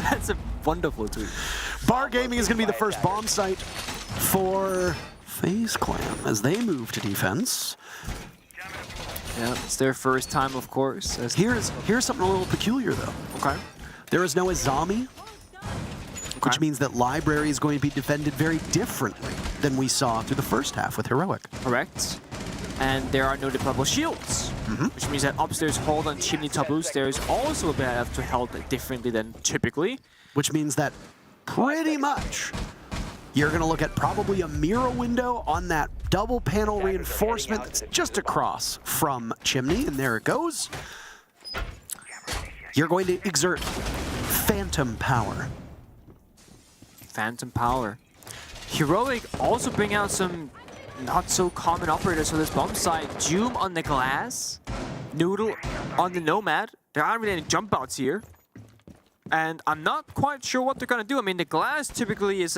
That's a wonderful tweet. Bar Gaming is going to be the first bomb site for FaZe Clan as they move to defense. Yeah, it's their first time, of course. Here's something a little peculiar, though. Okay. There is no Azami, which means that Library is going to be defended very differently than we saw through the first half with Heroic. Correct. And there are no deployable shields, which means that upstairs hold on chimney top roof, there is also a bit of to held differently than typically. Which means that pretty much you're going to look at probably a mirror window on that double panel reinforcement that's just across from chimney, and there it goes. You're going to exert phantom power. Phantom power. Heroic also bring out some not so common operators for this bomb site. Doom on the glass, Noodle on the Nomad. There aren't really any jump outs here. And I'm not quite sure what they're gonna do. I mean, the glass typically is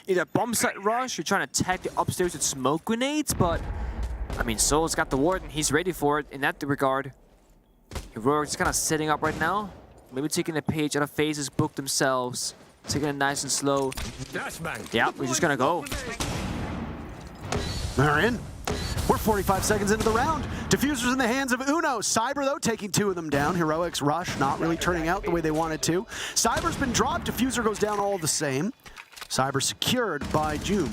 either bomb site rush, you're trying to attack the upstairs with smoke grenades, but I mean, Soul's got the Warden, he's ready for it in that regard. Heroic just kind of sitting up right now. Maybe taking a page out of FaZe's book themselves. Taking it nice and slow. Yeah, we're just gonna go. They're in. We're 45 seconds into the round. Diffuser's in the hands of Uno. Cyber, though, taking 2 of them down. Heroic's rush not really turning out the way they wanted to. Cyber's been dropped. Diffuser goes down all the same. Cyber secured by Doom.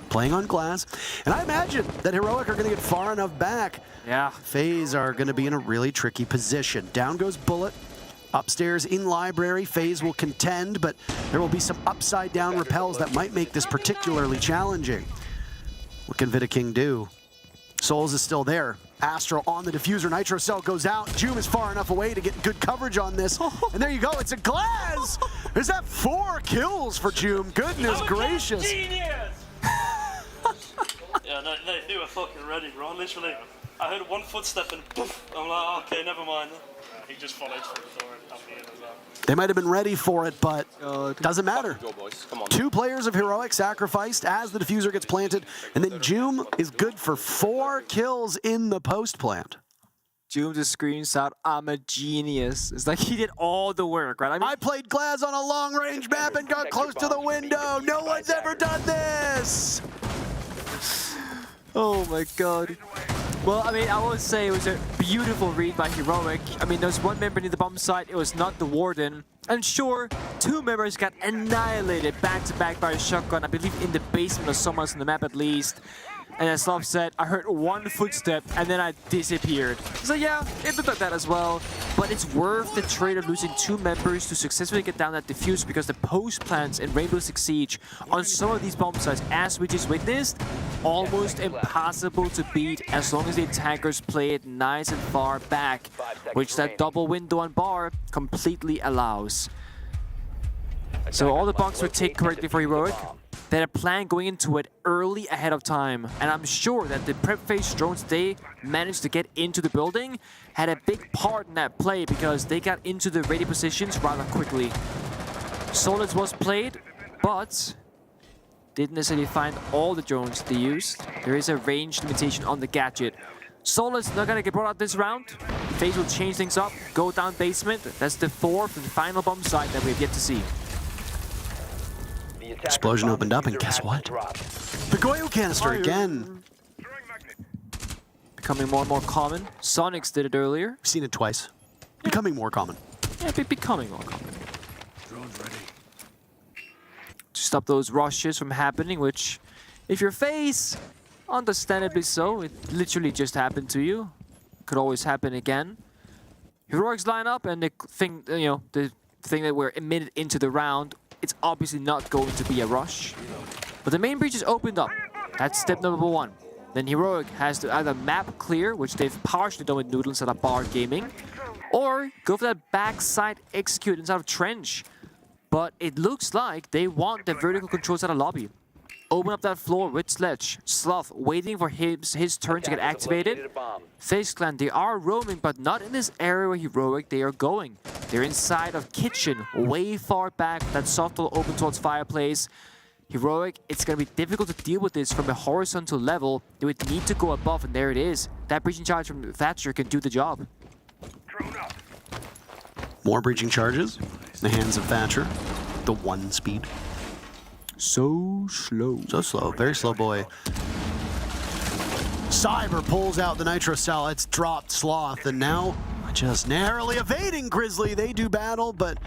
Playing on glass. And I imagine that Heroic are going to get far enough back. Yeah. FaZe are going to be in a really tricky position. Down goes Bullet. Upstairs in Library, FaZe will contend, but there will be some upside down repels that might make this particularly challenging. What can Vita King do? Souls is still there. Astro on the diffuser. Nitro Cell goes out. Joom is far enough away to get good coverage on this. And there you go. It's a glass. Is that 4 kills for Joom? Goodness gracious. Yeah, no, they were fucking ready, bro. Literally, I heard one footstep and poof. I'm like, okay, never mind. He just followed through the door and helped me in as well. They might have been ready for it, but doesn't matter. Go, boys. Come on. 2 players of Heroic sacrificed as the diffuser gets planted, and then Joom is good for 4 kills in the post plant. Joom just screams out, "I'm a genius." It's like he did all the work, right? I played glass on a long-range map and got close to the window. No one's ever done this. Oh my god. Well, I mean, I would say it was a beautiful read by Heroic. I mean, there was one member near the bomb site. It was not the Warden. And sure, 2 members got annihilated back-to-back by a shotgun, I believe in the basement or somewhere else on the map at least. And as Slav said, I heard 1 footstep and then I disappeared. So yeah, it looked like that as well. But it's worth the trade of losing 2 members to successfully get down that diffuse, because the post plants in Rainbow Six Siege on some of these bomb sites, as we just witnessed, almost impossible to beat as long as the attackers play it nice and far back, which that double window on bar completely allows. So all the boxes were taken correctly for Heroic. They had a plan going into it early ahead of time, and I'm sure that the prep phase drones they managed to get into the building had a big part in that play, because they got into the ready positions rather quickly. Solids was played, but didn't necessarily find all the drones they used. There is a range limitation on the gadget. Solids not gonna get brought out this round. FaZe will change things up, go down basement. That's the 4th and final bomb site that we have yet to see. Explosion opened up, and guess what? The Goyo canister again. Becoming more and more common. Soniqs did it earlier. I've seen it twice. Becoming more common. Yeah, becoming more common. To stop those rushes from happening, which, if you're FaZe, understandably so, it literally just happened to you. Could always happen again. Heroics line up, and the thing, the thing that we're admitted into the round, it's obviously not going to be a rush. But the main breach is opened up. That's step number 1. Then Heroic has to either map clear, which they've partially done with Noodle instead of Bar Gaming, or go for that backside execute inside of Trench. But it looks like they want the vertical controls out of lobby. Open up that floor with Sledge. Sloth waiting for his turn to get activated. FaZe Clan, they are roaming, but not in this area where Heroic they are going. They're inside of Kitchen, way far back. That soft will open towards Fireplace. Heroic, it's going to be difficult to deal with this from a horizontal level. They would need to go above, and there it is. That breaching charge from Thatcher can do the job. More breaching charges in the hands of Thatcher. The 1 speed. So slow. So slow. Very slow boy. Cyber pulls out the Nitro Cell. It's dropped Sloth, and now just narrowly evading Grizzly. They do battle, but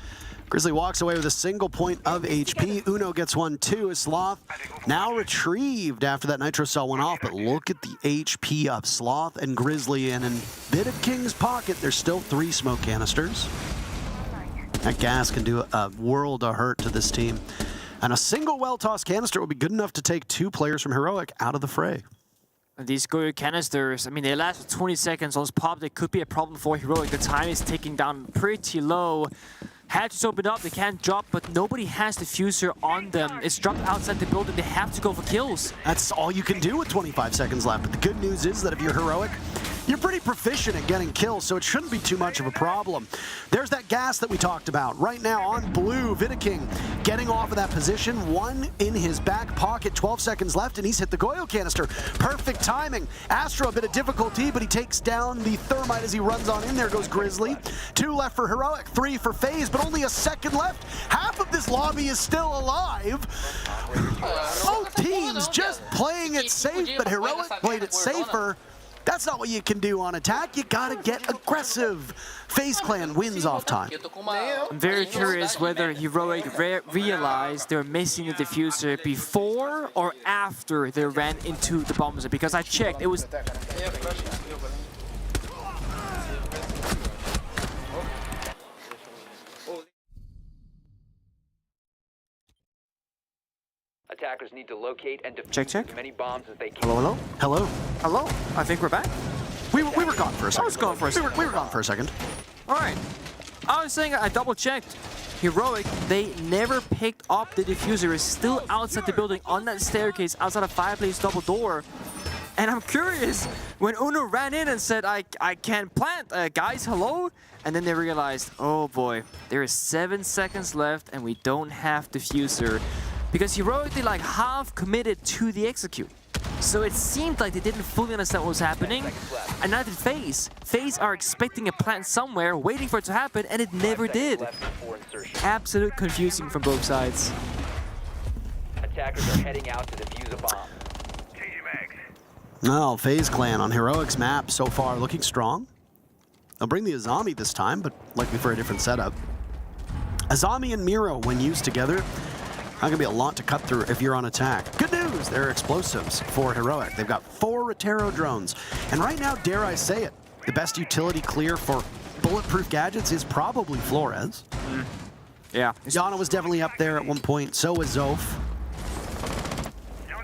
Grizzly walks away with a single point of HP. Uno gets one too. Sloth now retrieved after that Nitro Cell went off, but look at the HP of Sloth and Grizzly, and in Bit of King's pocket, there's still 3 smoke canisters. That gas can do a world of hurt to this team. And a single well-tossed canister would be good enough to take 2 players from Heroic out of the fray. These Goyo canisters, I mean, they last for 20 seconds. Once popped, it could be a problem for Heroic. The time is ticking down pretty low. Hatches open up, they can't drop, but nobody has the fuser on them. It's dropped outside the building, they have to go for kills. That's all you can do with 25 seconds left. But the good news is that if you're Heroic, you're pretty proficient at getting kills, so it shouldn't be too much of a problem. There's that gas that we talked about. Right now on blue, Vidaking getting off of that position. 1 in his back pocket, 12 seconds left, and he's hit the Goyo canister. Perfect timing. Astro a bit of difficulty, but he takes down the Thermite as he runs on in. There goes Grizzly. 2 left for Heroic, 3 for FaZe, but only a second left. Half of this lobby is still alive. Both teams just playing it safe, but Heroic played it safer. That's not what you can do on attack. You gotta get aggressive. FaZe Clan wins off time. I'm very curious whether Heroic realized they were missing the diffuser before or after they ran into the bombs, because I checked, it was... Attackers need to locate and defuse Check. as many bombs as they can. Hello, hello? Hello? I think we're back. We were gone for a second. I was gone for a second. We were gone for a second. Alright. I was saying I double checked. Heroic, they never picked up the diffuser. It's still outside the building on that staircase outside a fireplace double door. And I'm curious, when Uno ran in and said, I can't plant, guys, hello? And then they realized, oh boy, there is 7 seconds left and we don't have diffuser. Because Heroic, they like half committed to the execute. So it seemed like they didn't fully understand what was happening. And now did FaZe. FaZe are expecting a plant somewhere, waiting for it to happen, and it never did. Absolute confusing from both sides. Attackers are heading out to defuse a bomb. No, FaZe Clan on Heroic's map so far looking strong. They'll bring the Azami this time, but likely for a different setup. Azami and Miro, when used together, not gonna be a lot to cut through if you're on attack. Good news, there are explosives for Heroic. They've got 4 Rotero drones. And right now, dare I say it, the best utility clear for bulletproof gadgets is probably Flores. Yeah. Yana was definitely up there at one point, so was Zof.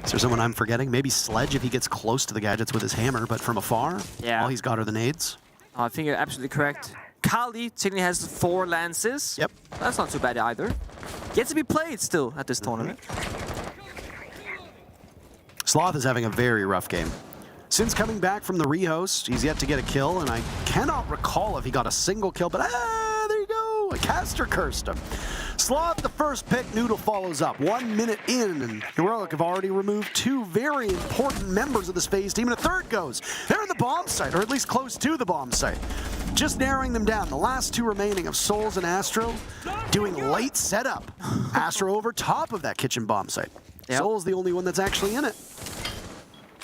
Is there someone I'm forgetting? Maybe Sledge if he gets close to the gadgets with his hammer, but from afar, all he's got are the nades. I think you're absolutely correct. Kali technically has 4 lances. Yep. That's not too bad either. Gets to be played still at this tournament. Sloth is having a very rough game. Since coming back from the rehost, he's yet to get a kill, and I cannot recall if he got a single kill, but there you go, a caster cursed him. Sloth, the first pick, Noodle follows up. 1 minute in, and Heroic have already removed 2 very important members of this FaZe team, and a third goes. They're in the bomb site, or at least close to the bomb site. Just narrowing them down. The last 2 remaining of Souls and Astro doing late setup. Astro over top of that kitchen bomb site. Yep. Souls the only one that's actually in it.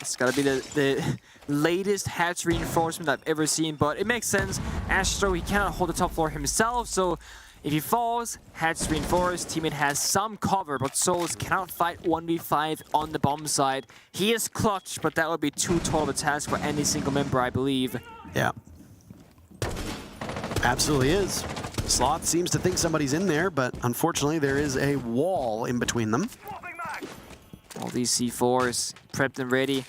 It's gotta be the latest hatch reinforcement I've ever seen, but it makes sense. Astro, he cannot hold the top floor himself, so if he falls, hatch reinforced, teammate has some cover, but Souls cannot fight 1v5 on the bomb side. He is clutch, but that would be too tall of a task for any single member, I believe. Yeah. Absolutely is. Sloth seems to think somebody's in there, but unfortunately there is a wall in between them. All these C4s prepped and ready.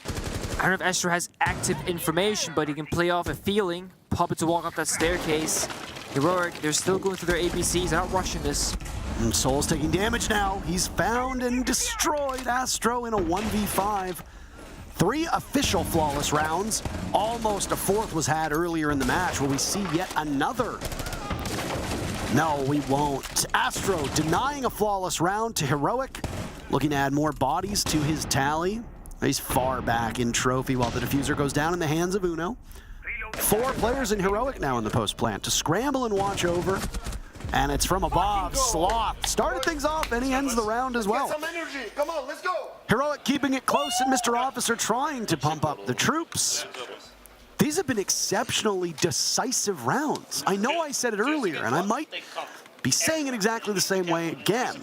I don't know if Astro has active information, but he can play off a feeling, pop it to walk up that staircase. Heroic, they're still going through their ABCs, they're not rushing this. And Soul's taking damage now. He's found and destroyed Astro in a 1v5. 3 official flawless rounds. Almost a 4th was had earlier in the match. Will we see yet another? No, we won't. Astro denying a flawless round to Heroic. Looking to add more bodies to his tally. He's far back in trophy while the diffuser goes down in the hands of Uno. 4 players in Heroic now in the post plant to scramble and watch over. And it's from above. Sloth started things off, and he ends the round as well. Get some energy. Come on, let's go. Heroic keeping it close, and Mr. Officer trying to pump up the troops. These have been exceptionally decisive rounds. I know I said it earlier, and I might be saying it exactly the same way again.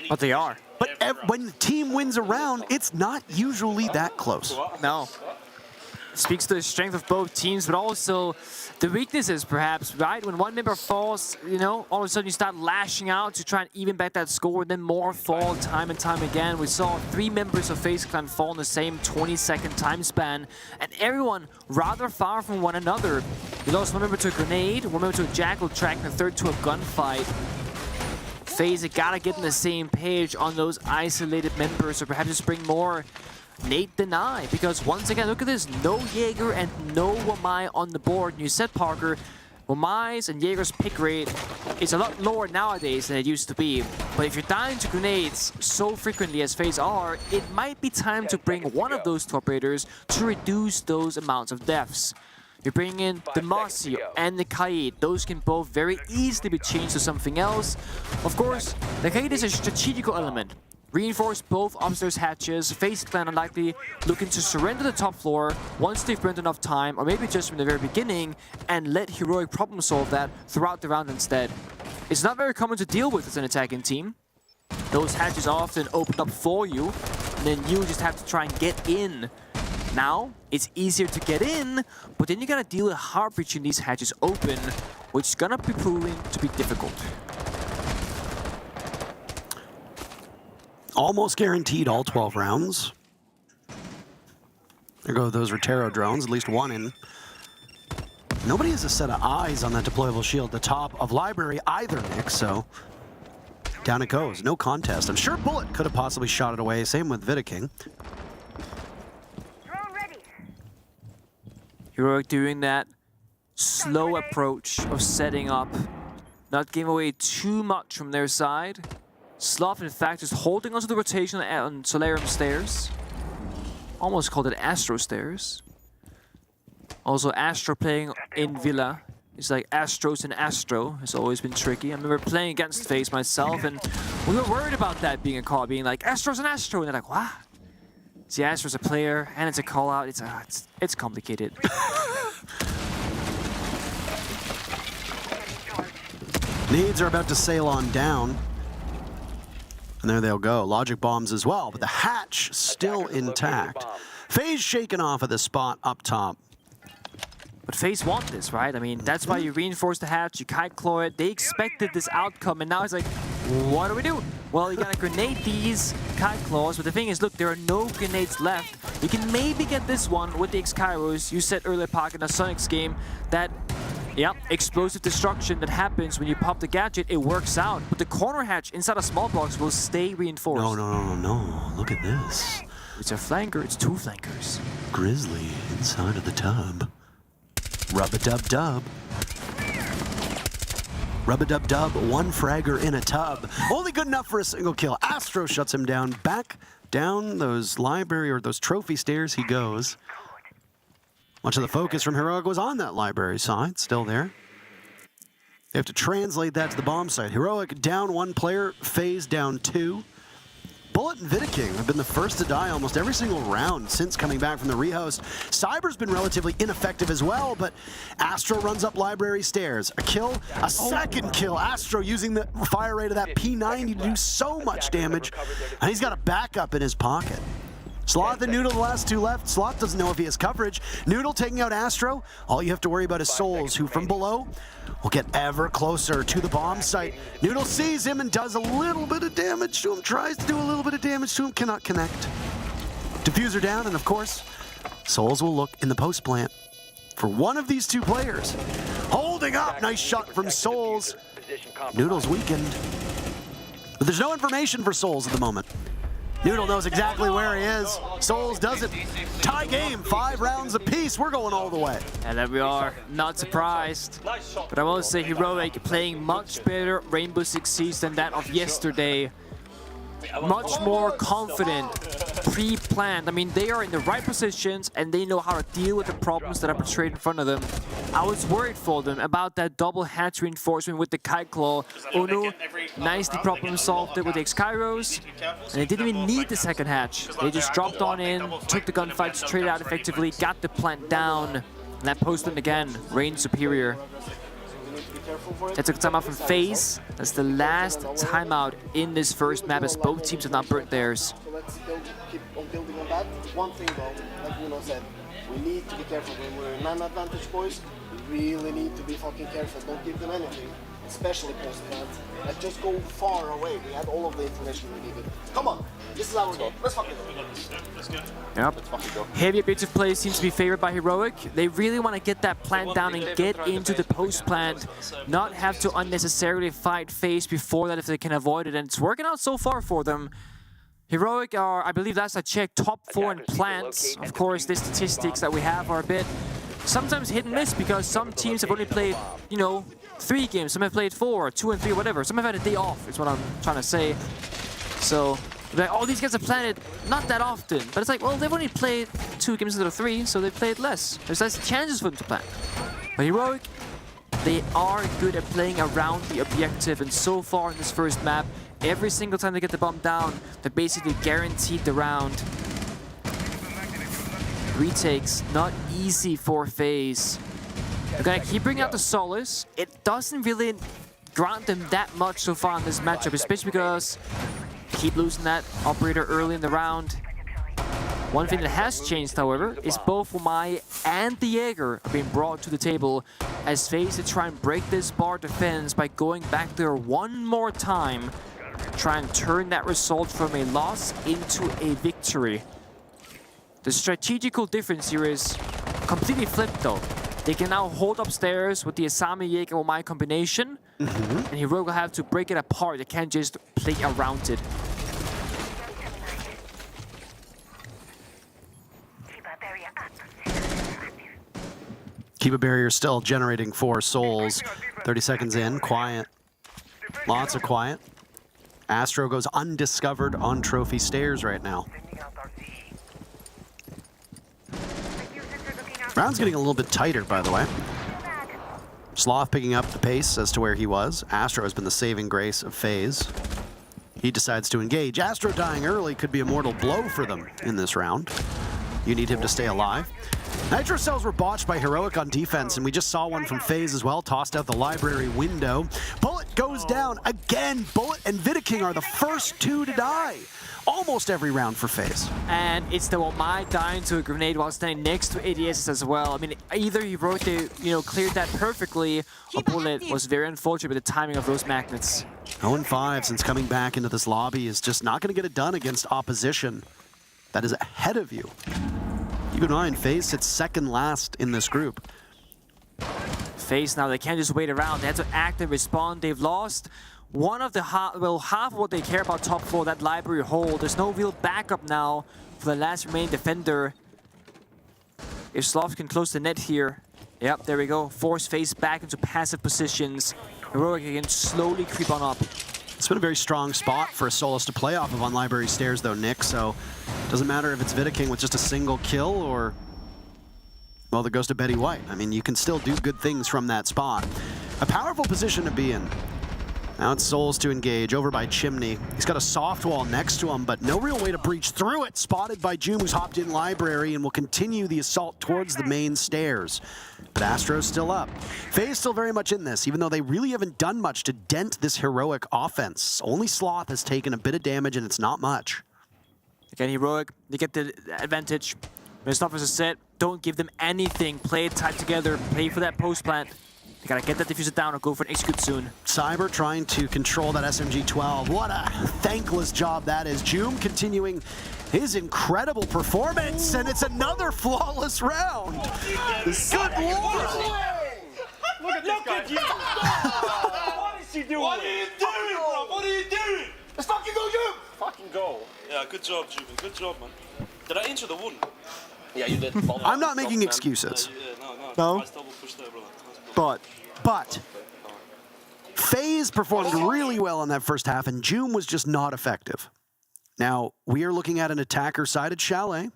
But they are. But when the team wins a round, it's not usually that close. No. Speaks to the strength of both teams, but also the weaknesses, perhaps, right? When one member falls, you know, all of a sudden you start lashing out to try and even back that score, and then more fall time and time again. We saw 3 members of FaZe Clan fall in the same 20-second time span, and everyone rather far from one another. We lost one member to a grenade, one member to a jackal track, and the third to a gunfight. FaZe gotta get on the same page on those isolated members, or perhaps just bring more Nate deny, because once again, look at this, no Jaeger and no Wamai on the board. And you said, Parker, Wamai's and Jaeger's pick rate is a lot lower nowadays than it used to be. But if you're dying to grenades so frequently as FaZe are, it might be time to bring one of those top raiders to reduce those amounts of deaths. You bring in the Mossy and the Kaid. Those can both very easily be changed to something else. Of course, the Kaid is a strategical element. Reinforce both upstairs hatches. FaZe Clan unlikely looking to surrender the top floor once they've burned enough time, or maybe just from the very beginning, and let Heroic problem solve that throughout the round instead. It's not very common to deal with as an attacking team. Those hatches often open up for you, and then you just have to try and get in. Now, it's easier to get in, but then you gotta deal with hard breaching these hatches open, which is gonna be proving to be difficult. Almost guaranteed all 12 rounds. There go those Rotero drones, at least one in. Nobody has a set of eyes on that deployable shield at the top of library either, Nick, so down it goes. No contest. I'm sure Bullet could have possibly shot it away. Same with Vidaking. Heroic doing that slow approach of setting up, not giving away too much from their side. Sloth, in fact, is holding onto the rotation on Solarium stairs. Almost called it Astro stairs. Also, Astro playing in Villa. It's like Astros and Astro. It's always been tricky. I remember playing against FaZe myself, and we were worried about that being a call, being like Astros and Astro, and they're like, what? See, Astro's a player, and it's a call out. It's complicated. Nades are about to sail on down. And there they'll go. Logic bombs as well, but the hatch still intact. FaZe shaken off at the spot up top. But FaZe want this, right? I mean, that's why you reinforce the hatch, you kite claw it. They expected this outcome, and now it's like, what do we do? Well, you gotta grenade these kite claws, but the thing is, look, there are no grenades left. You can maybe get this one with the X-Kairos. You said earlier, Park, in the Soniqs game, that yeah, explosive destruction that happens when you pop the gadget, it works out. But the corner hatch inside a small box will stay reinforced. No. Look at this. It's a flanker, it's 2 flankers. Grizzly inside of the tub. Rub-a-dub-dub. Rub-a-dub-dub, 1 fragger in a tub. Only good enough for a single kill. Astro shuts him down. Back down those library or those trophy stairs he goes. Much of the focus from Heroic was on that library side, still there. They have to translate that to the bomb site. Heroic down 1 player, FaZe down 2. Bullet and Vidaking have been the first to die almost every single round since coming back from the rehost. Cyber's been relatively ineffective as well, but Astro runs up library stairs. A kill, a second kill. Astro using the fire rate of that P90 to do so much damage, and he's got a backup in his pocket. Sloth and Noodle, the last 2 left. Sloth doesn't know if he has coverage. Noodle taking out Astro. All you have to worry about is Souls, who from below will get ever closer to the bomb site. Noodle sees him and does a little bit of damage to him, tries to do a little bit of damage to him, cannot connect. Diffuser down, and of course, Souls will look in the post plant for one of these 2 players. Holding up, nice shot from Souls. Noodle's weakened. But there's no information for Souls at the moment. Noodle knows exactly where he is. Souls doesn't. Tie game, 5 rounds apiece. We're going all the way. And there we are. Not surprised. But I will say Heroic playing much better Rainbow Six Siege than that of yesterday. Much more confident pre-planned. I mean, they are in the right positions and they know how to deal with the problems that are portrayed in front of them. I was worried for them about that double hatch reinforcement with the Kite Claw. Unu nicely problem solved it with the X-Kairos, and they didn't even need the second hatch. They just dropped on in, took the gunfight straight out effectively, got the plant down, and that posted again, reigned superior. That's a timeout from FaZe. That's the last timeout in this first map as both teams have not burnt theirs. So let's keep on building on that. One thing though, like Uno said, we need to be careful when we're in man-advantage, boys. We really need to be fucking careful. Don't give them anything, especially post-plant. Like, just go far away. We had all of the information we needed. Come on, this is our game. Let's fucking go. Let's go. Yep. Heavy objective play seems to be favored by Heroic. They really want to get that plant down and get into the post-plant, not have to unnecessarily fight FaZe before that if they can avoid it, and it's working out so far for them. Heroic are, I believe last I checked, top 4 in plants. Of course, the statistics that we have are a bit sometimes hit and miss because some teams have only played, you know, 3 games. Some have played 4, 2 and 3, whatever. Some have had a day off, is what I'm trying to say. So, like, all these guys have planted not that often. But it's like, well, they've only played 2 games instead of 3, so they played less. There's less chances for them to plant. But Heroic, they are good at playing around the objective, and so far in this first map, every single time they get the bomb down, they're basically guaranteed the round. Retakes, not easy for FaZe. They're gonna keep bringing out the Solace. It doesn't really grant them that much so far in this matchup, especially because they keep losing that operator early in the round. One thing that has changed, however, is both Umai and the Jaeger are being brought to the table as FaZe to try and break this bar defense by going back there one more time, try and turn that result from a loss into a victory. The strategical difference here is completely flipped though. They can now hold upstairs with the Asami Jaeger Umai combination, and Heroic will have to break it apart. They can't just play around it. Keep a barrier still generating 4 souls. 30 seconds in, quiet. Lots of quiet. Astro goes undiscovered on trophy stairs right now. Round's getting a little bit tighter, by the way. Sloth picking up the pace as to where he was. Astro has been the saving grace of FaZe. He decides to engage. Astro dying early could be a mortal blow for them in this round. You need him to stay alive. Nitro cells were botched by Heroic on defense, and we just saw one from FaZe as well, tossed out the library window. Bullet goes down again. Bullet and Vidaking are the first 2 to die. Almost every round for FaZe. And it's the Umai dying to a grenade while standing next to ADS as well. I mean, either Heroic, cleared that perfectly, or Bullet was very unfortunate with the timing of those magnets. 0-5 since coming back into this lobby is just not going to get it done against opposition that is ahead of you. Keep in mind, FaZe sits second last in this group. FaZe now, they can't just wait around. They have to act and respond. They've lost one of the half of what they care about top 4, that library hold. There's no real backup now for the last remaining defender. If Sloth can close the net here, yep, there we go. Force FaZe back into passive positions. Heroic can slowly creep on up. It's been a very strong spot for Solis to play off of on library stairs though, Nick, so it doesn't matter if it's Vidaking with just a single kill or, well, the Ghost of Betty White. I mean, you can still do good things from that spot. A powerful position to be in. Now it's Souls to engage, over by Chimney. He's got a soft wall next to him, but no real way to breach through it. Spotted by Joom, who's hopped in library and will continue the assault towards the main stairs. But Astro's still up. FaZe still very much in this, even though they really haven't done much to dent this Heroic offense. Only Sloth has taken a bit of damage, and it's not much. Again, Heroic, they get the advantage. When Sloth is set, don't give them anything. Play it tight together, play for that post plant. They gotta get that diffuser down or go for an execute soon. Cyber trying to control that SMG-12. What a thankless job that is. Joom continuing his incredible performance, and it's another flawless round. Good lord! Look at this guy. What is he doing? What are you doing, bro? What are you doing? Let's fucking go, Joom! Fucking go. Yeah, good job, Jimmy. Good job, man. Did I enter the wood? Yeah, you did. I'm not making excuses. No? But FaZe performed really well in that first half, and Joom was just not effective. Now, we are looking at an attacker-sided Chalet.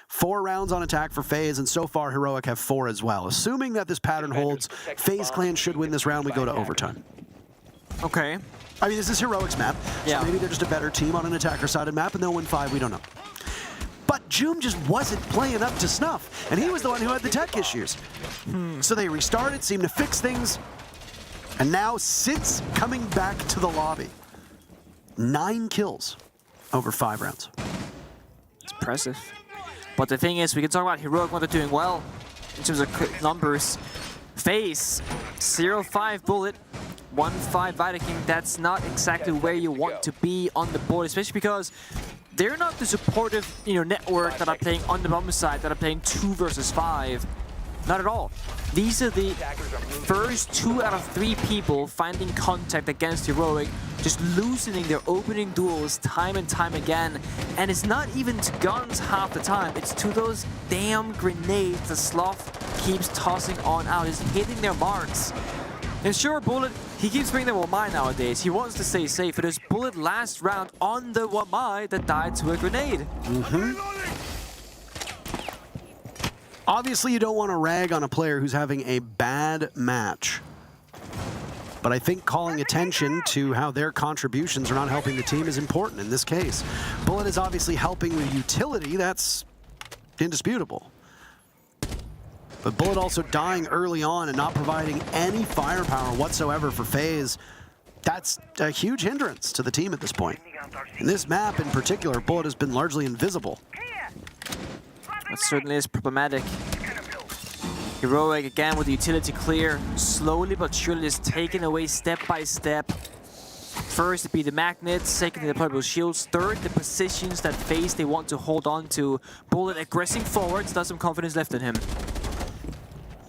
4 rounds on attack for FaZe, and so far Heroic have 4 as well. Assuming that this pattern holds, FaZe Clan should win this round. We go to overtime. Okay. I mean, this is Heroic's map, so maybe they're just a better team on an attacker-sided map, and they'll win 5, we don't know. But Joom just wasn't playing up to snuff, and he was the one who had the tech issues. So they restarted, seemed to fix things, and now since coming back to the lobby, 9 kills over 5 rounds. It's impressive. But the thing is, we can talk about Heroic when they're doing well in terms of numbers. FaZe, 0-5 Bullet, 1-5 Viking. That's not exactly where you want to be on the board, especially because they're not the supportive, network that are playing on the bottom side, that are playing 2 versus 5. Not at all. These are the first 2 out of 3 people finding contact against Heroic, just loosening their opening duels time and time again. And it's not even to guns half the time, it's to those damn grenades the Sloth keeps tossing on out, just hitting their marks. And sure, Bullet, he keeps bringing the Wamai nowadays. He wants to stay safe. It was Bullet last round on the Wamai that died to a grenade. Obviously, you don't want to rag on a player who's having a bad match. But I think calling attention to how their contributions are not helping the team is important in this case. Bullet is obviously helping with utility. That's indisputable. But Bullet also dying early on and not providing any firepower whatsoever for FaZe. That's a huge hindrance to the team at this point. In this map in particular, Bullet has been largely invisible. That certainly is problematic. Heroic again with the utility clear, slowly but surely is taken away step by step. First to be the magnets, second the deployable shields, third the positions that FaZe they want to hold on to. Bullet aggressing forwards, does some confidence left in him.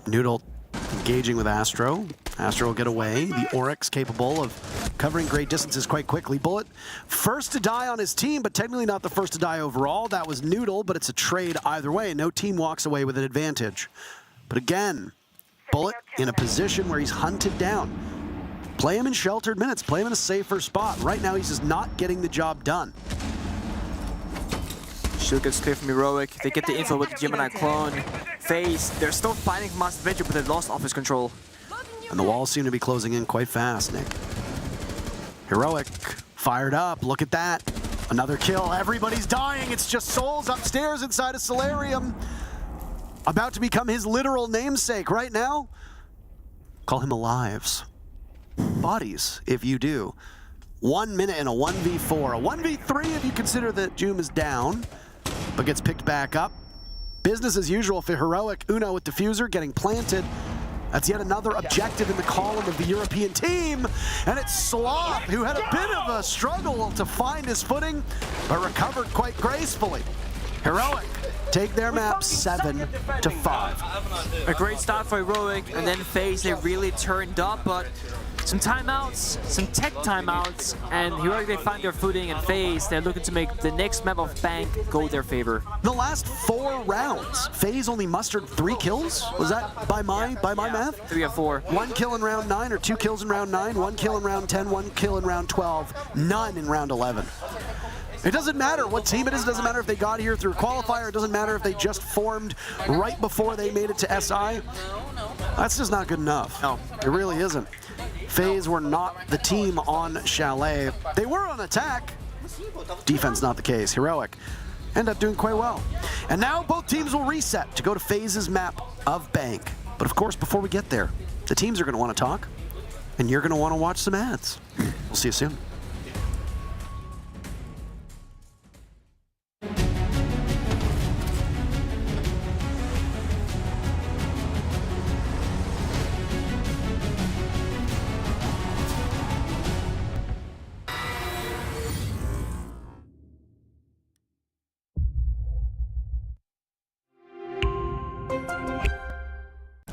Noodle engaging with Astro. Astro will get away. The Oryx capable of covering great distances quite quickly. Bullet first to die on his team, but technically not the first to die overall. That was Noodle, but it's a trade either way. No team walks away with an advantage. But again, Bullet in a position where he's hunted down. Play him in sheltered minutes. Play him in a safer spot. Right now, he's just not getting the job done. Shield gets clear from Heroic. They get the info with the Gemini clone. FaZe, they're still fighting for Master Venture, but they've lost office control. And the walls seem to be closing in quite fast, Nick. Heroic fired up. Look at that. Another kill. Everybody's dying. It's just souls upstairs inside a Solarium. About to become his literal namesake right now. Call him Alives. Bodies, if you do. 1 minute in a 1v4. A 1v3 if you consider that Joom is down, but gets picked back up. Business as usual for Heroic. Uno with Diffuser getting planted. That's yet another objective in the column of the European team. And it's Sloth, who had a bit of a struggle to find his footing, but recovered quite gracefully. Heroic take their map 7-5. A great start for Heroic, and then FaZe, they really turned up, but some timeouts, some tech timeouts, and Heroic, they find their footing, and FaZe, they're looking to make the next map of Bank go their favor. The last 4 rounds, FaZe only mustered 3 kills? Was that by my math? 3 of 4. 1 kill in round 9, or 2 kills in round 9, 1 kill in round 10, 1 kill in round 12, none in round 11. It doesn't matter what team it is. It doesn't matter if they got here through qualifier. It doesn't matter if they just formed right before they made it to SI. That's just not good enough. No, it really isn't. FaZe were not the team on Chalet. They were on attack. Defense not the case. Heroic end up doing quite well. And now both teams will reset to go to FaZe's map of Bank. But of course, before we get there, the teams are going to want to talk, and you're going to want to watch some ads. We'll see you soon.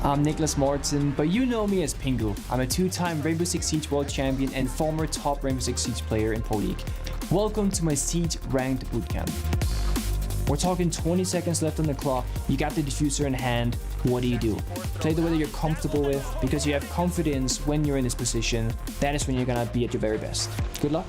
I'm Nicholas Morton, but you know me as Pingu. I'm a 2-time Rainbow Six Siege World Champion and former top Rainbow Six Siege player in Pro League. Welcome to my Siege Ranked Bootcamp. We're talking 20 seconds left on the clock, you got the diffuser in hand, what do? Play the way that you're comfortable with, because you have confidence when you're in this position. That is when you're gonna be at your very best. Good luck.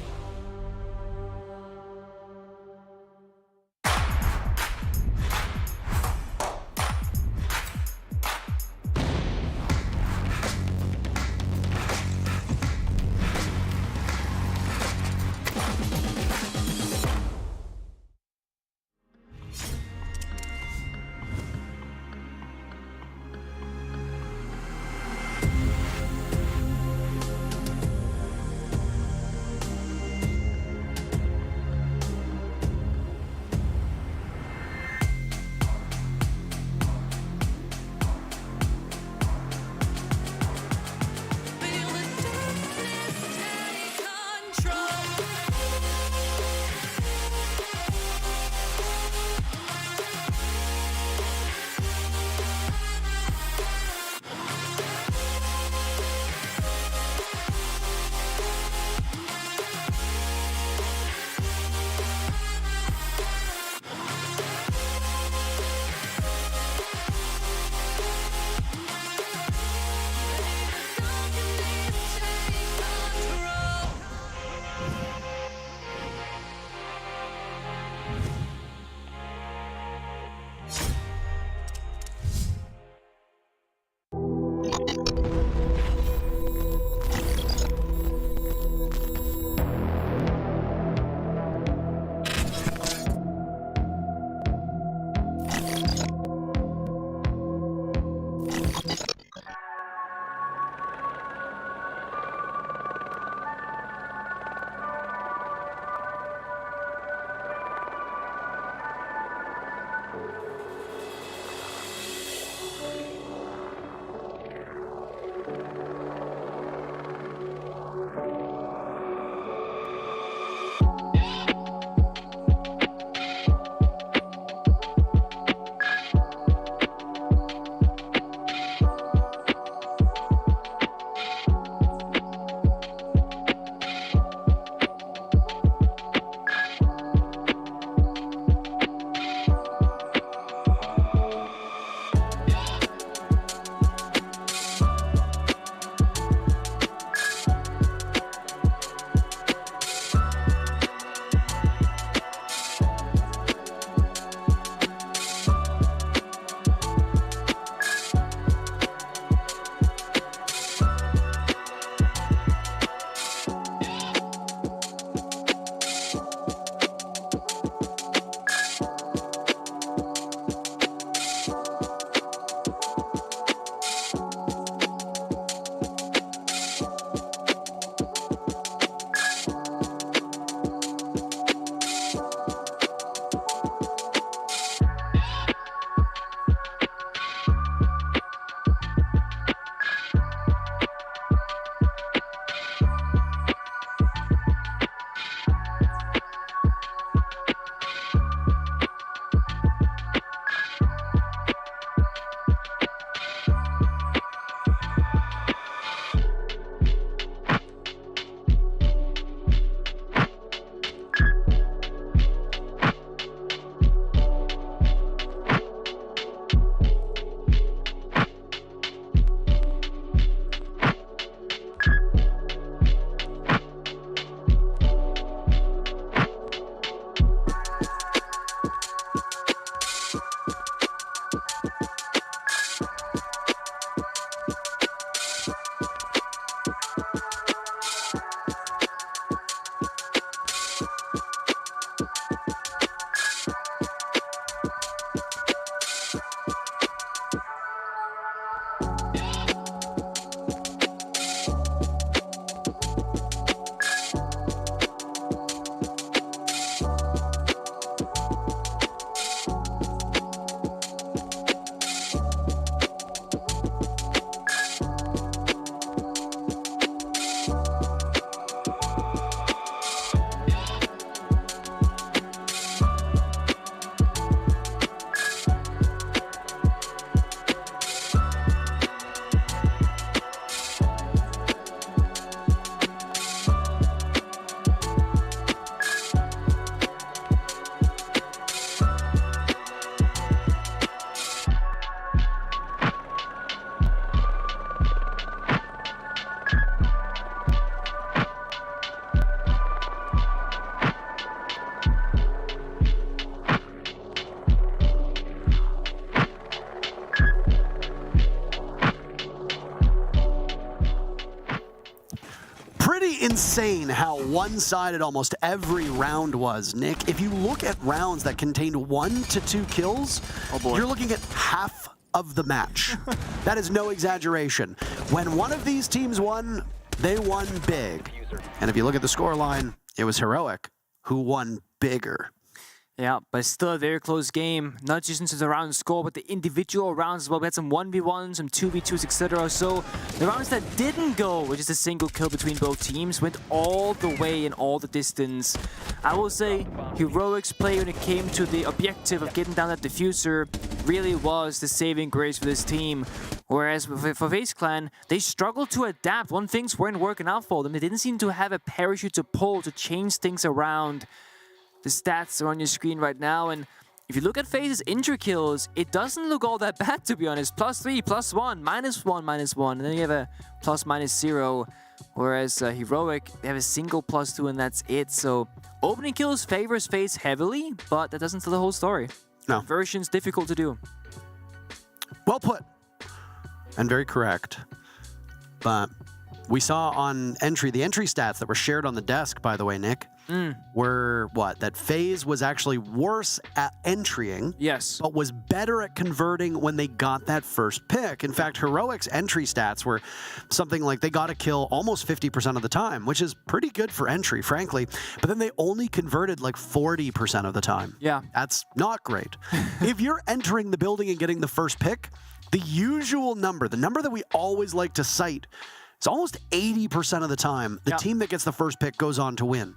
insane how one-sided almost every round was, Nick. If you look at rounds that contained 1 to 2 kills, you're looking at half of the match. That is no exaggeration. When one of these teams won, they won big. And if you look at the scoreline, it was Heroic who won bigger. Yeah, but still a very close game. Not just into the round score, but the individual rounds as well. We had some 1v1s, some 2v2s, etc. So the rounds that didn't go, which is a single kill between both teams, went all the way and all the distance. I will say Heroic's play when it came to the objective of getting down that diffuser really was the saving grace for this team. Whereas for FaZe Clan, they struggled to adapt. When things weren't working out for them, they didn't seem to have a parachute to pull to change things around. The stats are on your screen right now, and if you look at FaZe's injury kills, it doesn't look all that bad, to be honest. +3, +1, -1, -1, and then you have a +/-0. Whereas Heroic, they have a single +2, and that's it. So opening kills favors FaZe heavily, but that doesn't tell the whole story. No. Conversion's difficult to do. Well put, and very correct. But we saw on entry, the entry stats that were shared on the desk, by the way, Nick, were what? That FaZe was actually worse at entrying, yes, but was better at converting when they got that first pick. In fact, Heroic's entry stats were something like they got a kill almost 50% of the time, which is pretty good for entry, frankly. But then they only converted like 40% of the time. Yeah. That's not great. If you're entering the building and getting the first pick, the usual number, the number that we always like to cite, is almost 80% of the time, the team that gets the first pick goes on to win.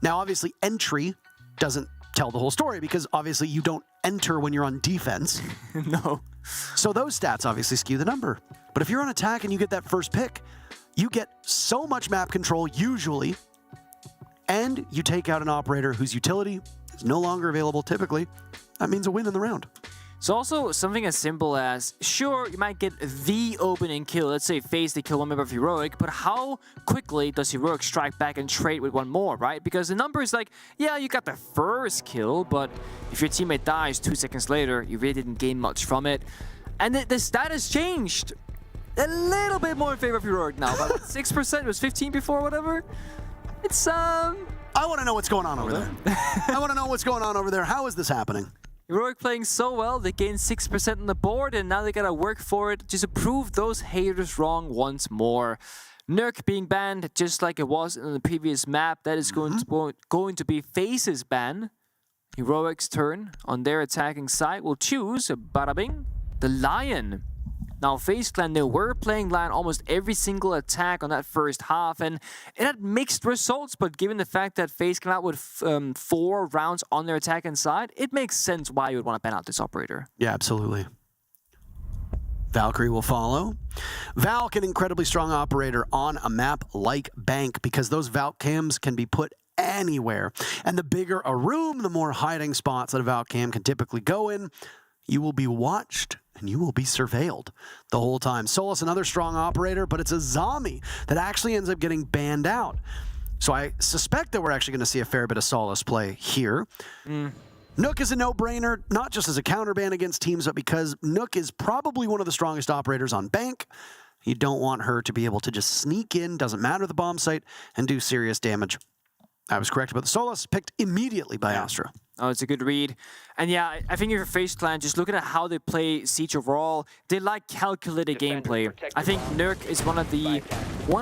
Now, obviously, entry doesn't tell the whole story because obviously you don't enter when you're on defense. No. So those stats obviously skew the number. But if you're on attack and you get that first pick, you get so much map control usually, and you take out an operator whose utility is no longer available typically. That means a win in the round. It's also something as simple as, sure, you might get the opening kill. Let's say FaZe, they kill one member of Heroic, but how quickly does Heroic strike back and trade with one more, right? Because the number is like, yeah, you got the first kill, but if your teammate dies 2 seconds later, you really didn't gain much from it. And the stat has changed a little bit more in favor of Heroic now. About 6%, it was 15 before, whatever. It's, I want to know what's going on over there. I want to know what's going on over there. How is this happening? Heroic playing so well, they gained 6% on the board, and now they gotta work for it just to prove those haters wrong once more. Nerk being banned, just like it was in the previous map, that is going to be FaZe's ban. Heroic's turn on their attacking side will choose, bada bing, the Lion. Now, FaZe Clan, they were playing Lion almost every single attack on that first half, and it had mixed results, but given the fact that FaZe came out with 4 rounds on their attacking side, it makes sense why you would want to ban out this operator. Yeah, absolutely. Valkyrie will follow. Valk, an incredibly strong operator on a map like Bank, because those Valk cams can be put anywhere. And the bigger a room, the more hiding spots that a Valk cam can typically go in. You will be watched and you will be surveilled the whole time. Solus, another strong operator, but it's a zombie that actually ends up getting banned out. So I suspect that we're actually going to see a fair bit of Solus play here. Nook is a no-brainer, not just as a counterban against teams, but because Nook is probably one of the strongest operators on Bank. You don't want her to be able to just sneak in, doesn't matter the bomb site, and do serious damage. I was correct about the Solus, picked immediately by Astra. Oh, it's a good read. And yeah, I think if you're FaZe Clan, just looking at how they play Siege overall, they like calculated gameplay. I think Nerk is one of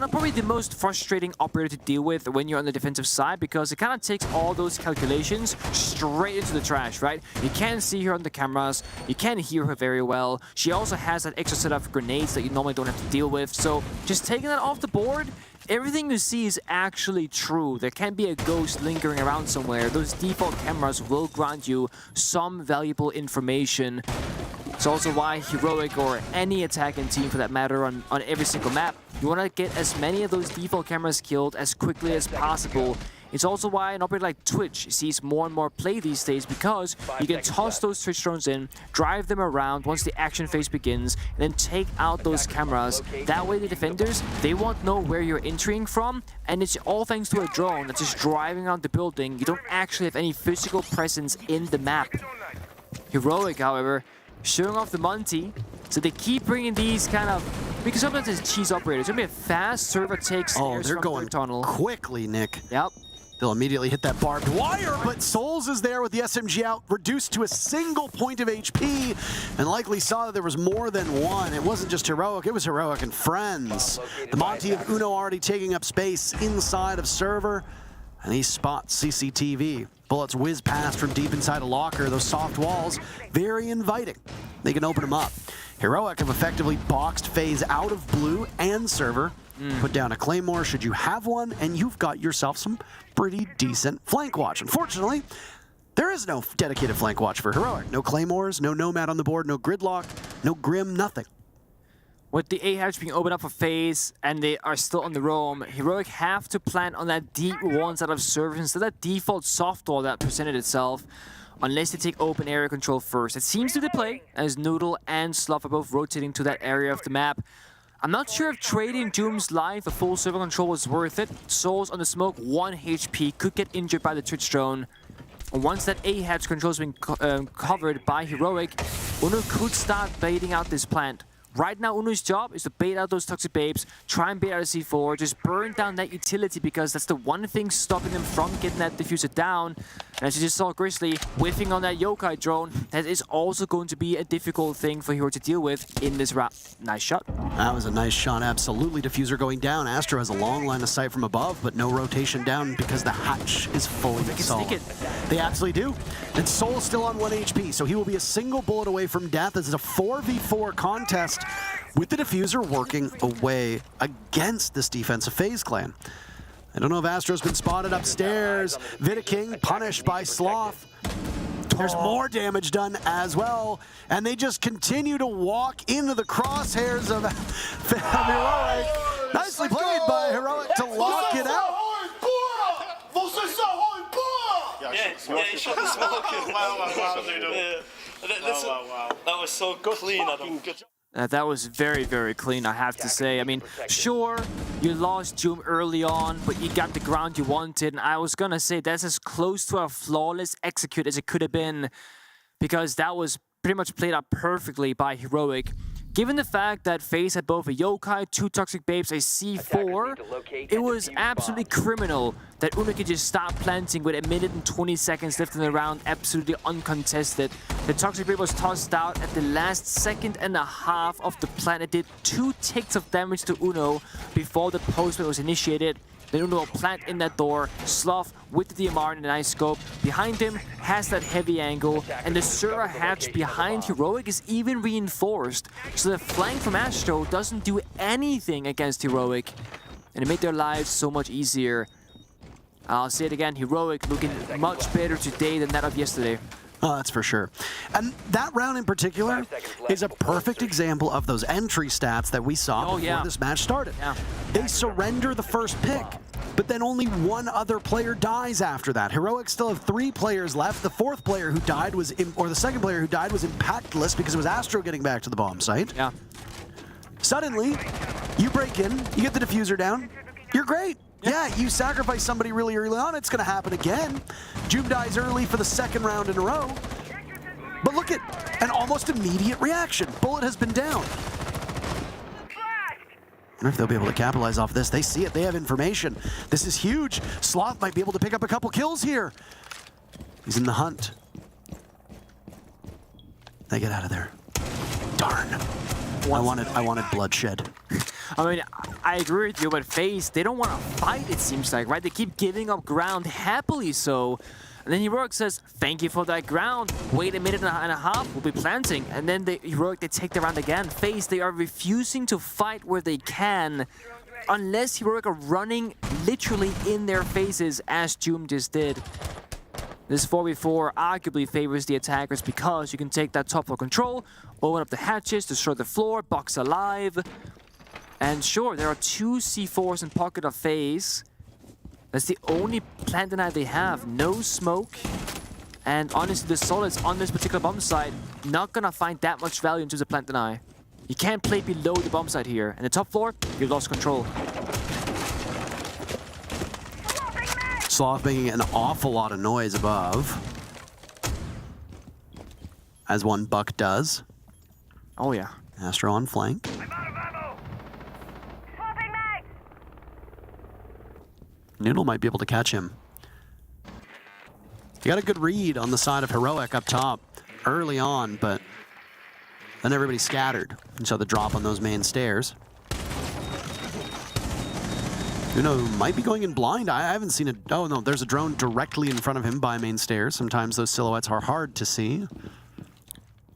probably the most frustrating operator to deal with when you're on the defensive side, because it kind of takes all those calculations straight into the trash, right? You can't see her on the cameras, you can't hear her very well. She also has that extra set of grenades that you normally don't have to deal with. So just taking that off the board, everything you see is actually true. There can't be a ghost lingering around somewhere. Those default cameras will grant you some valuable information. It's also why Heroic, or any attacking team for that matter, on every single map, you want to get as many of those default cameras killed as quickly as possible. It's also why an operator like Twitch sees more and more play these days, because you can toss those Twitch drones in, drive them around once the action phase begins, and then take out those cameras. That way the defenders, they won't know where you're entering from, and it's all thanks to a drone that's just driving around the building. You don't actually have any physical presence in the map. Heroic, however, showing off the Monty, so they keep bringing these kind of because sometimes it's cheese operators. It's going to be a fast server takes Oh, they're going tunnel quickly, Nick. Yep. They'll immediately hit that barbed wire, but Souls is there with the SMG out, reduced to a single point of HP, and likely saw that there was more than one. It wasn't just Heroic, it was Heroic and friends. The Monty of Uno already taking up space inside of server, and he spots CCTV. Bullets whiz past from deep inside a locker. Those soft walls, very inviting. They can open them up. Heroic have effectively boxed FaZe out of blue and server. Put down a Claymore should you have one, and you've got yourself some pretty decent flank watch. Unfortunately, there is no dedicated flank watch for Heroic. No Claymores, no Nomad on the board, no Gridlock, no Grim, nothing. With the A hatch being opened up for FaZe, and they are still on the roam, Heroic have to plant on that deep one side of server instead of that default soft wall that presented itself, unless they take open area control first. It seems to be the play, as Noodle and Sloth are both rotating to that area of the map. I'm not sure if trading Doom's life for full server control was worth it. Souls on the smoke, 1 HP, could get injured by the Twitch drone. And once that A hatch control has been covered by Heroic, Uno could start baiting out this plant. Right now, Uno's job is to bait out those toxic babes, try and bait out a C4, just burn down that utility because that's the one thing stopping them from getting that diffuser down. And as you just saw Grizzly whiffing on that Yokai drone, that is also going to be a difficult thing for Hero to deal with in this round. Nice shot. That was a nice shot, absolutely. Diffuser going down. Astro has a long line of sight from above, but no rotation down because the hatch is fully solid. They absolutely do. And Soul's still on 1 HP, so he will be a single bullet away from death. This is a 4v4 contest with the diffuser working away against this defensive FaZe clan. I don't know if Astro's been spotted upstairs. Vita King punished by Sloth. There's more damage done as well, and they just continue to walk into the crosshairs of Heroic. Nicely played by Heroic to lock it out. Yeah, he shot the smoke. Wow, dude. That was so clean, Adam. That was very, very clean, I have to say. I mean, sure, you lost Doom early on, but you got the ground you wanted. And I was going to say that's as close to a flawless execute as it could have been, because that was pretty much played out perfectly by Heroic. Given the fact that FaZe had both a Yokai, 2 Toxic Babes, a C4, it was absolutely criminal that Uno could just stop planting with 1 minute and 20 seconds left in the round, absolutely uncontested. The Toxic Babe was tossed out at the last 1.5 seconds of the plant. It did 2 ticks of damage to Uno before the postman was initiated. Then Uno will plant in that door. Sloth with the DMR and a nice scope. Behind him has that heavy angle. And the server hatch behind Heroic is even reinforced. So the flank from Astro doesn't do anything against Heroic. And it made their lives so much easier. I'll say it again, Heroic looking much better today than that of yesterday. Oh, that's for sure. And that round in particular is a perfect example of those entry stats that we saw before this match started. They surrender the first pick, but then only 1 other player dies after that. Heroic still have 3 players left. The 4th player who died was, the 2nd player who died was impactless because it was Astro getting back to the bomb site. Suddenly, you break in, you get the diffuser down, you're great. Yeah, you sacrifice somebody really early on, it's going to happen again. Doom dies early for the 2nd round in a row. But look at an almost immediate reaction. Bullet has been down. I wonder if they'll be able to capitalize off this. They see it, they have information. This is huge. Sloth might be able to pick up a couple kills here. He's in the hunt. They get out of there. Darn. I wanted bloodshed. I mean, I agree with you, but FaZe, they don't want to fight, it seems like, right? They keep giving up ground, happily so. And then Heroic says, thank you for that ground. Wait 1.5 minutes, we'll be planting. And then Heroic, they take the round again. FaZe, they are refusing to fight where they can, unless Heroic are running literally in their faces, as Doom just did. This 4v4 arguably favors the attackers because you can take that top floor control, open up the hatches, destroy the floor, box alive. And sure, there are 2 C4s in pocket of FaZe. That's the only plant deny they have. No smoke. And honestly, the Solids on this particular bomb site not gonna find that much value in terms of plant deny. You can't play below the bomb site here. And the top floor, you've lost control. Sloth making an awful lot of noise above. As one Buck does. Oh yeah. Astro on flank. Noodle might be able to catch him. He got a good read on the side of Heroic up top early on, but then everybody scattered. And so the drop on those main stairs. Uno might be going in blind. I haven't seen it. Oh no, there's a drone directly in front of him by main stairs. Sometimes those silhouettes are hard to see.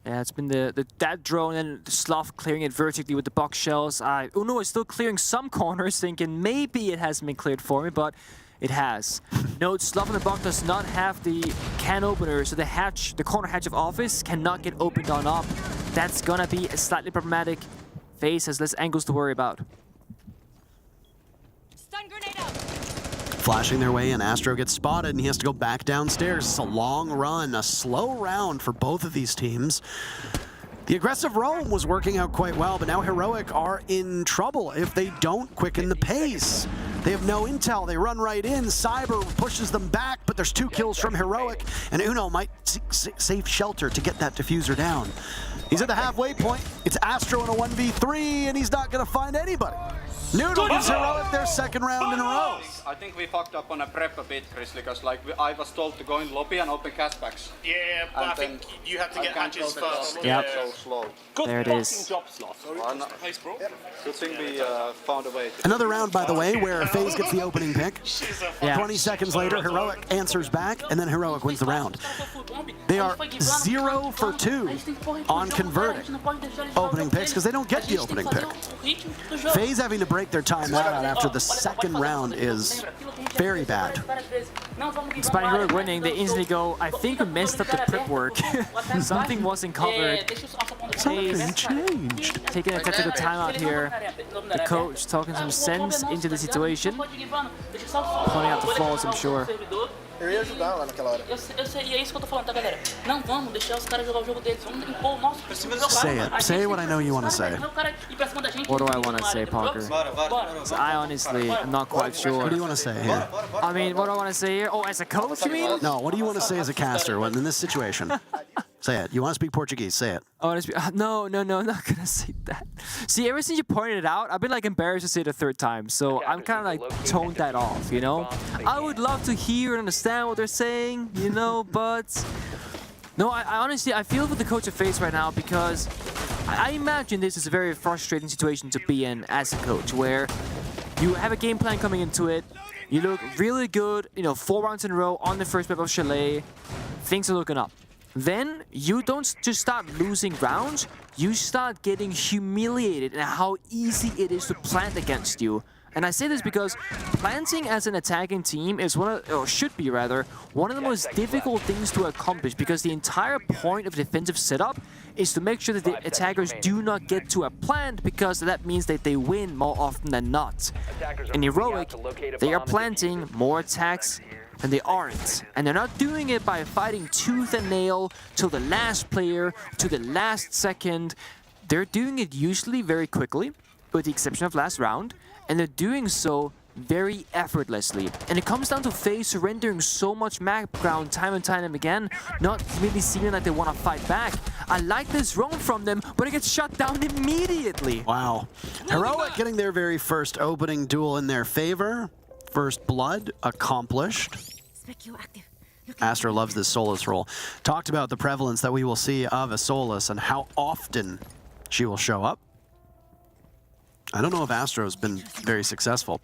Yeah, it's been that drone and Sloth clearing it vertically with the box shells. Uno is still clearing some corners, thinking maybe it hasn't been cleared for me, but it has. Note, Sloth in the box does not have the can opener, so the corner hatch of office cannot get opened on up. That's gonna be a slightly problematic. FaZe has less angles to worry about. Flashing their way in, Astro gets spotted and he has to go back downstairs. It's a long run, a slow round for both of these teams. The aggressive roam was working out quite well, but now Heroic are in trouble if they don't quicken the pace. They have no intel, they run right in, Cyber pushes them back, but there's 2 kills from Heroic, and Uno might save shelter to get that diffuser down. He's at the halfway point, it's Astro in a 1v3, and he's not gonna find anybody. Noodle gives Heroic their second round in a row. I think we fucked up on a prep a bit, Chris, because like I was told to go in lobby and open cashbacks. Yeah, but I think you have to get hatches first. Yep. So slow. There it is. Good thing we found a way. Another round, by the way, where FaZe gets the opening pick. Yeah. 20 seconds later, Heroic answers back, and then Heroic wins the round. They are 0 for 2 on converting opening picks because they don't get the opening pick. FaZe having to break their timeout after the second round is very bad. Despite Heroic winning, they instantly go, I think we messed up the prep work. Something wasn't covered. Something changed. Taking a tactical timeout here. The coach talking some sense into the situation. Pointing out the flaws, I'm sure. Eu ia ajudar lá naquela hora. Eu sei, e é isso que eu tô falando, tá, galera? Não vamos deixar os caras jogar o jogo deles, vamos impor o nosso. Say it. Say what I know you want to say. What do I want to say, Parker? I honestly am not quite sure. What do you want to say here? I mean, what do I want to say here? Oh, as a coach, you mean? No, what do you want to say as a caster when in this situation? Say it. You want to speak Portuguese, say it. I want to speak, no, I'm not going to say that. See, ever since you pointed it out, I've been like embarrassed to say it a third time, so I'm kind of like toned that off, you know? I would love to hear and understand what they're saying, you know, but... No, I honestly, I feel for the coach of FaZe right now because I imagine this is a very frustrating situation to be in as a coach, where you have a game plan coming into it, you look really good, you know, 4 rounds in a row on the first map of Chalet, things are looking up. Then you don't just start losing rounds, you start getting humiliated in how easy it is to plant against you. And I say this because planting as an attacking team is should be one of the most difficult things to accomplish, because the entire point of defensive setup is to make sure that the attackers do not get to a plant, because that means that they win more often than not. In Heroic, they are planting more attacks and they aren't. And they're not doing it by fighting tooth and nail till the last player, to the last second. They're doing it usually very quickly, with the exception of last round, and they're doing so very effortlessly. And it comes down to FaZe surrendering so much map ground time and time again, not really seeming like they want to fight back. I like this roam from them, but it gets shut down immediately. Wow. Heroic getting their very first opening duel in their favor. First blood accomplished. Astro loves this Solus role. Talked about the prevalence that we will see of a Solus and how often she will show up. I don't know if Astro's been very successful.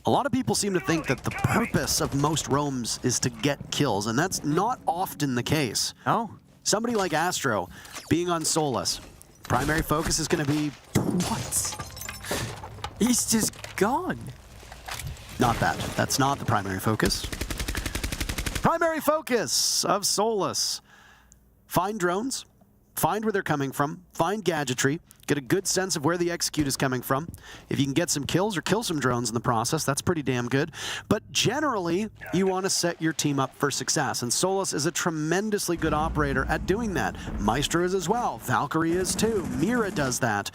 A lot of people seem to think that the purpose of most roams is to get kills, and that's not often the case. Oh. Somebody like Astro being on Solus, primary focus is going to be... What? He's just gone. Not that. That's not the primary focus. Primary focus of Solus. Find drones, find where they're coming from, find gadgetry, get a good sense of where the execute is coming from. If you can get some kills or kill some drones in the process, that's pretty damn good. But generally, you want to set your team up for success, and Solus is a tremendously good operator at doing that. Maestro is as well. Valkyrie is too. Mira does that.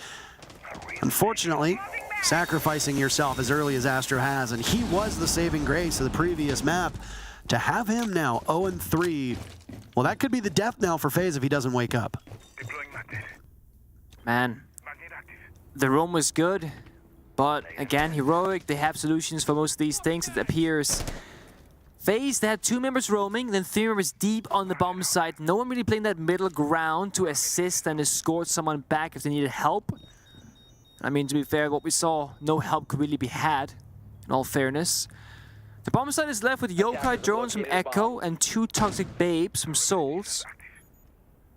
Unfortunately, sacrificing yourself as early as Astro has, and he was the saving grace of the previous map. To have him now 0-3, well, that could be the death knell for FaZe if he doesn't wake up. Man, the roam was good, But again, Heroic, they have solutions for most of these things, it appears. FaZe, they had 2 members roaming, then 3 members deep on the bomb site. No one really playing that middle ground to assist and escort someone back if they needed help. I mean, to be fair, what we saw, no help could really be had, in all fairness. The bomb site is left with yokai drones from Echo and 2 toxic babes from Souls.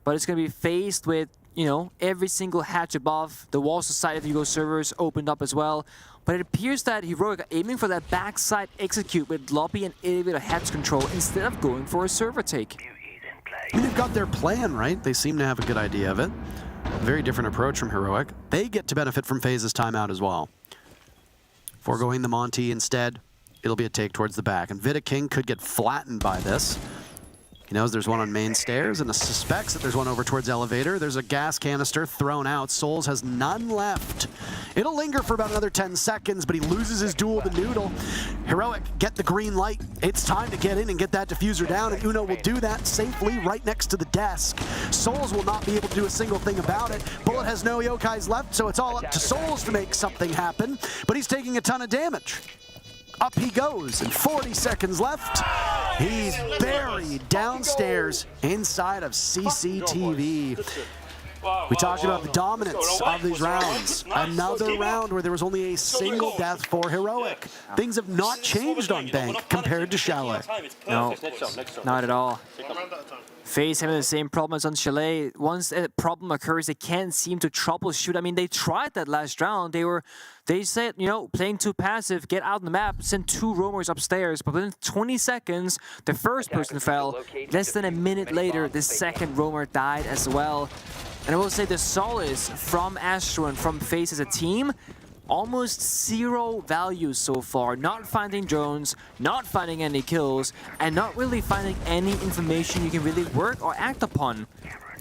But it's going to be faced with, you know, every single hatch above. The Wall Society of Hugo servers opened up as well. But it appears that Heroic are aiming for that backside execute with lobby and elevator hatch control instead of going for a server take. I mean, they've got their plan, right? They seem to have a good idea of it. Very different approach from Heroic. They get to benefit from FaZe's timeout as well. Foregoing the Monty instead, it'll be a take towards the back. And King could get flattened by this. He knows there's one on main stairs and suspects that there's one over towards elevator. There's a gas canister thrown out. Souls has none left. It'll linger for about another 10 seconds, but he loses his duel to Noodle. Heroic get the green light. It's time to get in and get that diffuser down, and Uno will do that safely right next to the desk. Souls will not be able to do a single thing about it. Bullet has no yokais left, so it's all up to Souls to make something happen, but he's taking a ton of damage. Up he goes, and 40 seconds left. He's buried downstairs inside of CCTV. We talked about the dominance of these rounds. Another round where there was only a single death for Heroic. Things have not changed on Bank compared to Chalet. No, not at all. FaZe having the same problem as on Chalet. Once a problem occurs, they can't seem to troubleshoot. I mean, they tried that last round. They said, you know, playing too passive, get out on the map, send 2 roamers upstairs. But within 20 seconds, the first person fell. Less than a minute later, the second roamer died as well. And I will say the solace from Astro and from FaZe as a team, almost 0 values so far. Not finding drones, not finding any kills, and not really finding any information you can really work or act upon.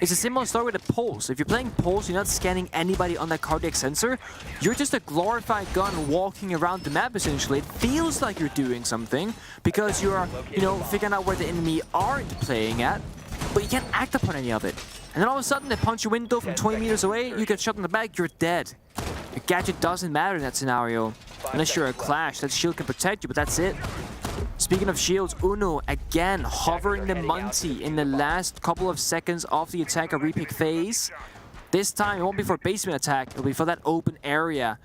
It's a similar story with the Pulse. If you're playing Pulse, you're not scanning anybody on that cardiac sensor. You're just a glorified gun walking around the map, essentially. It feels like you're doing something because you're, you know, figuring out where the enemy aren't playing at, but you can't act upon any of it. And then all of a sudden, they punch your window from 20 meters away, you get shot in the back, you're dead. Your gadget doesn't matter in that scenario. Unless you're a Clash, that shield can protect you, but that's it. Speaking of shields, Uno again hovering the Monty in the last couple of seconds of the attacker repick phase. This time, it won't be for a basement attack, it'll be for that open area.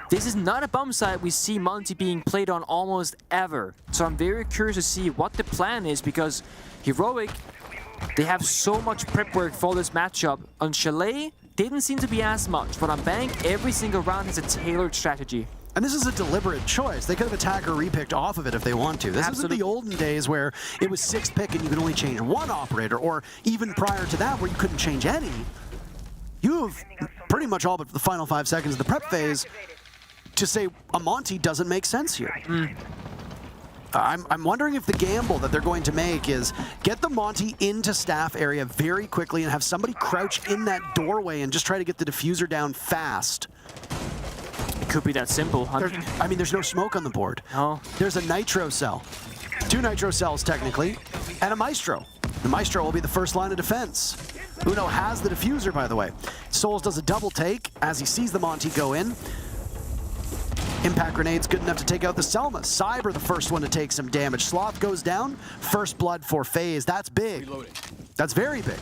This is not a bomb site we see Monty being played on almost ever. So I'm very curious to see what the plan is, because Heroic, they have so much prep work for this matchup. On Chalet, didn't seem to be as much, but on Bank, every single round is a tailored strategy. And this is a deliberate choice. They could have attacker repicked off of it if they want to. This isn't the olden days where it was 6th pick and you could only change 1 operator, or even prior to that where you couldn't change any. You have pretty much all but the final 5 seconds of the prep phase to say a Monty doesn't make sense here. I'm wondering if the gamble that they're going to make is get the Monty into staff area very quickly and have somebody crouch in that doorway and just try to get the diffuser down fast. It could be that simple. I mean, there's no smoke on the board. No. There's a nitro cell. 2 nitro cells, technically, and a Maestro. The Maestro will be the first line of defense. Uno has the diffuser, by the way. Souls does a double take as he sees the Monty go in. Impact grenade's good enough to take out the Selma. Cyber the first one to take some damage. Sloth goes down. First blood for FaZe. That's big. That's very big.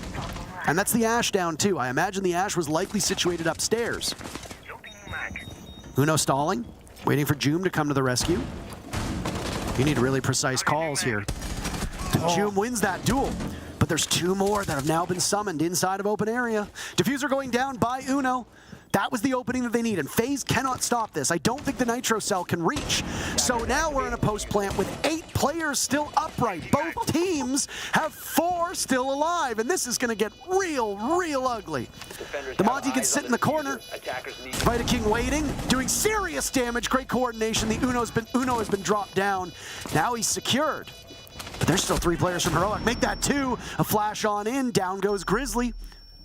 And that's the Ash down too. I imagine the Ash was likely situated upstairs. Uno stalling, waiting for Joom to come to the rescue. You need really precise calls here. Joom wins that duel, but there's 2 more that have now been summoned inside of open area. Diffuser going down by Uno. That was the opening that they need, and FaZe cannot stop this. I don't think the Nitro Cell can reach. So now we're in a post plant with 8 players still upright. Both teams have 4 still alive, and this is going to get real ugly. The Monty can sit in the corner. King waiting, doing serious damage. Great coordination. The Uno has been dropped down. Now he's secured. But there's still 3 players from Heroic. Make that 2. A flash on in. Down goes Grizzly.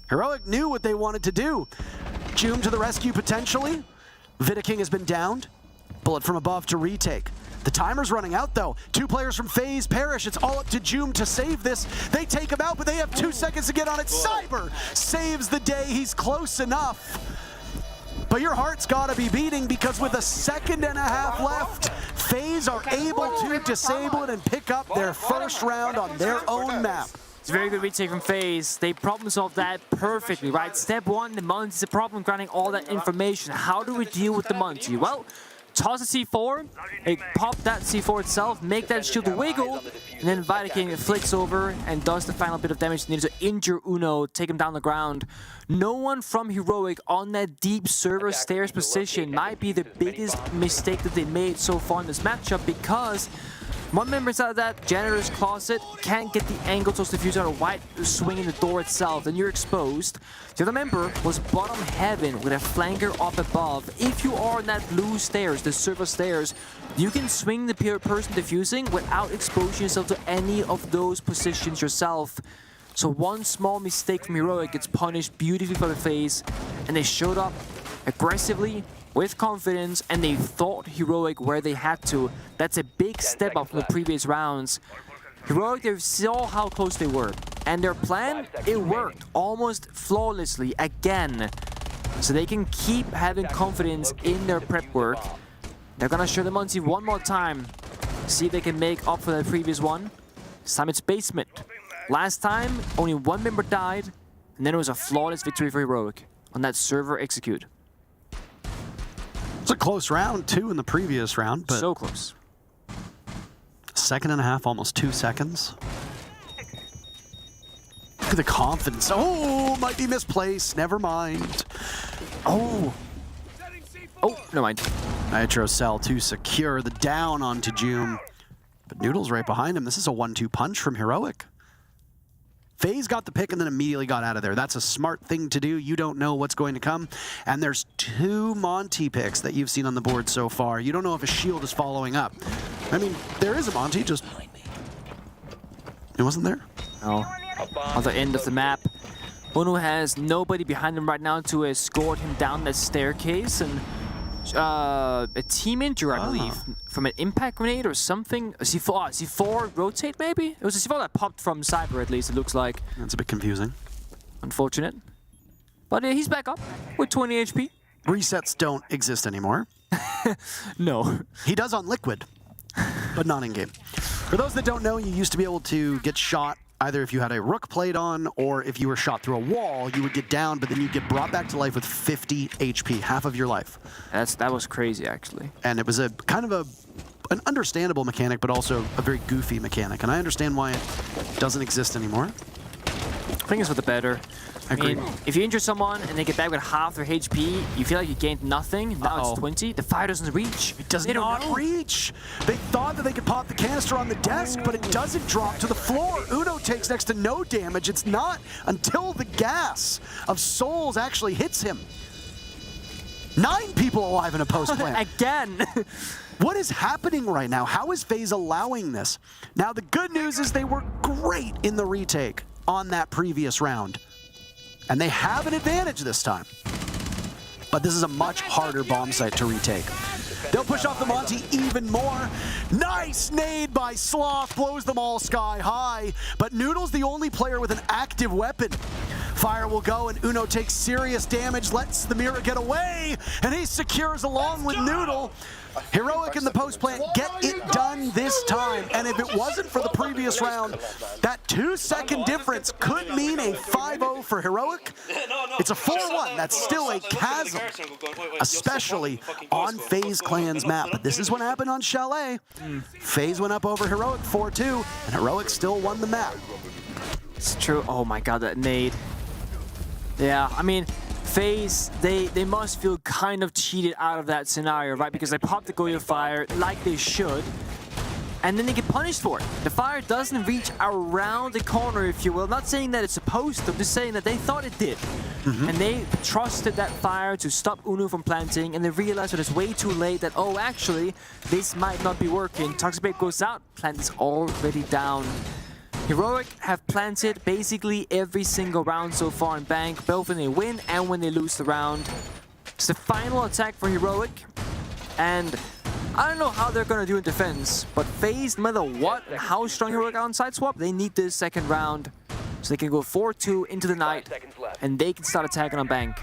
Heroic knew what they wanted to do. Joom to the rescue potentially. King has been downed. Bullet from above to retake. The timer's running out though. 2 players from FaZe perish. It's all up to Joom to save this. They take him out, but they have 2 seconds to get on it. Cyber saves the day. He's close enough. But your heart's gotta be beating because with a second and a half left, FaZe are able to disable it and pick up their first round on their own map. It's a very good retake from FaZe. They problem solved that perfectly, right? Step one, the Monty is a problem granting all that information. How do we deal with the Monty? Well, toss a C4, pop that C4 itself, make that shield wiggle, and then Viking flicks over and does the final bit of damage needed to injure Uno, take him down the ground. No one from Heroic on that deep server stairs position might be the biggest mistake that they made so far in this matchup, because one member inside of that janitor's closet can't get the angle towards the diffuser or white swinging the door itself, then you're exposed. The other member was bottom heaven with a flanker up above. If you are on that blue stairs, the server stairs, you can swing the person diffusing without exposing yourself to any of those positions yourself. So one small mistake from Heroic gets punished beautifully by the FaZe, and they showed up aggressively, with confidence, and they thought Heroic where they had to. That's a big step up from the previous rounds. Heroic, they saw how close they were, and their plan, it worked almost flawlessly again. So they can keep having confidence in their prep work. They're gonna show the Monty one more time, see if they can make up for the previous one. This time it's basement. Last time, only one member died, and then it was a flawless victory for Heroic on that server execute. It's a close round, too, in the previous round, but so close. Second and a half, almost 2 seconds. Look at the confidence. Oh, might be misplaced. Never mind. Oh, never mind. Nitro Cell to secure the down onto Joom. But Noodle's right behind him. This is a 1-2 punch from Heroic. FaZe got the pick and then immediately got out of there. That's a smart thing to do. You don't know what's going to come. And there's 2 Monty picks that you've seen on the board so far. You don't know if a shield is following up. I mean, there is a Monty, just... It wasn't there? No. On the end of the map. Uno has nobody behind him right now to escort him down that staircase, and a team injury, I believe, from an impact grenade or something. A C4 rotate, maybe? It was a C4 that popped from Cyber, at least, it looks like. That's a bit confusing. Unfortunate. But he's back up with 20 HP. Resets don't exist anymore. No. He does on Liquid, but not in-game. For those that don't know, you used to be able to get shot either if you had a Rook plate on or if you were shot through a wall, you would get down, but then you'd get brought back to life with 50 HP, half of your life. That was crazy, actually. And it was a kind of an understandable mechanic, but also a very goofy mechanic. And I understand why it doesn't exist anymore. I think it's for the better. I mean, if you injure someone and they get back with half their HP, you feel like you gained nothing. Now it's 20. The fire doesn't reach. It does not reach. They thought that they could pop the canister on the desk, but it doesn't drop to the floor. Uno takes next to no damage. It's not until the gas of souls actually hits him. 9 people alive in a post plant. Again. What is happening right now? How is FaZe allowing this? Now, the good news is they were great in the retake on that previous round. And they have an advantage this time. But this is a much harder bomb site to retake. They'll push off the Monty even more. Nice nade by Sloth, blows them all sky high. But Noodle's the only player with an active weapon. Fire will go, and Uno takes serious damage, lets the mirror get away, and he secures along with Noodle. Heroic in the post plant get it done this time, and if it wasn't for the previous round, that 2-second difference could mean a 5-0 for Heroic. It's a 4-1. That's still a chasm, especially on FaZe Clan's map. But this is what happened on Chalet. FaZe went up over Heroic 4-2, and Heroic still won the map. It's true. Oh my god, that nade. Yeah, I mean, FaZe, they must feel kind of cheated out of that scenario, right? Because they popped the Goyo fire like they should, and then they get punished for it. The fire doesn't reach around the corner, if you will. Not saying that it's supposed to, just saying that they thought it did. And they trusted that fire to stop Uno from planting, and they realized when it's way too late that, oh, actually, this might not be working. Toxic Bait goes out, plant is already down. Heroic have planted basically every single round so far in Bank, both when they win and when they lose the round. It's the final attack for Heroic, and I don't know how they're gonna do in defense, but FaZe, no matter what, how strong Heroic are on side swap, they need this second round so they can go 4-2 into the night, and they can start attacking on Bank.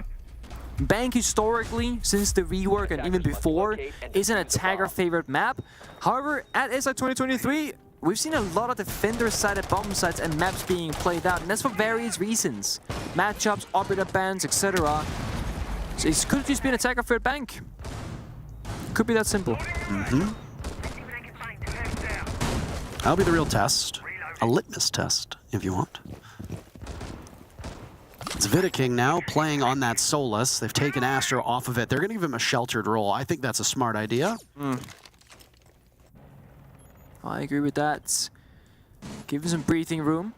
Bank historically, since the rework and even before, is an attacker-favorite map. However, at SI 2023, we've seen a lot of defender-sided bomb sites and maps being played out, and that's for various reasons. Matchups, operator bans, etc. So it could just be an attacker-favorite bank. Could be that simple. That'll be the real test. A litmus test, if you want. It's Vidiking now playing on that Solus. They've taken Astro off of it. They're going to give him a sheltered role. I think that's a smart idea. I agree with that. Give him some breathing room.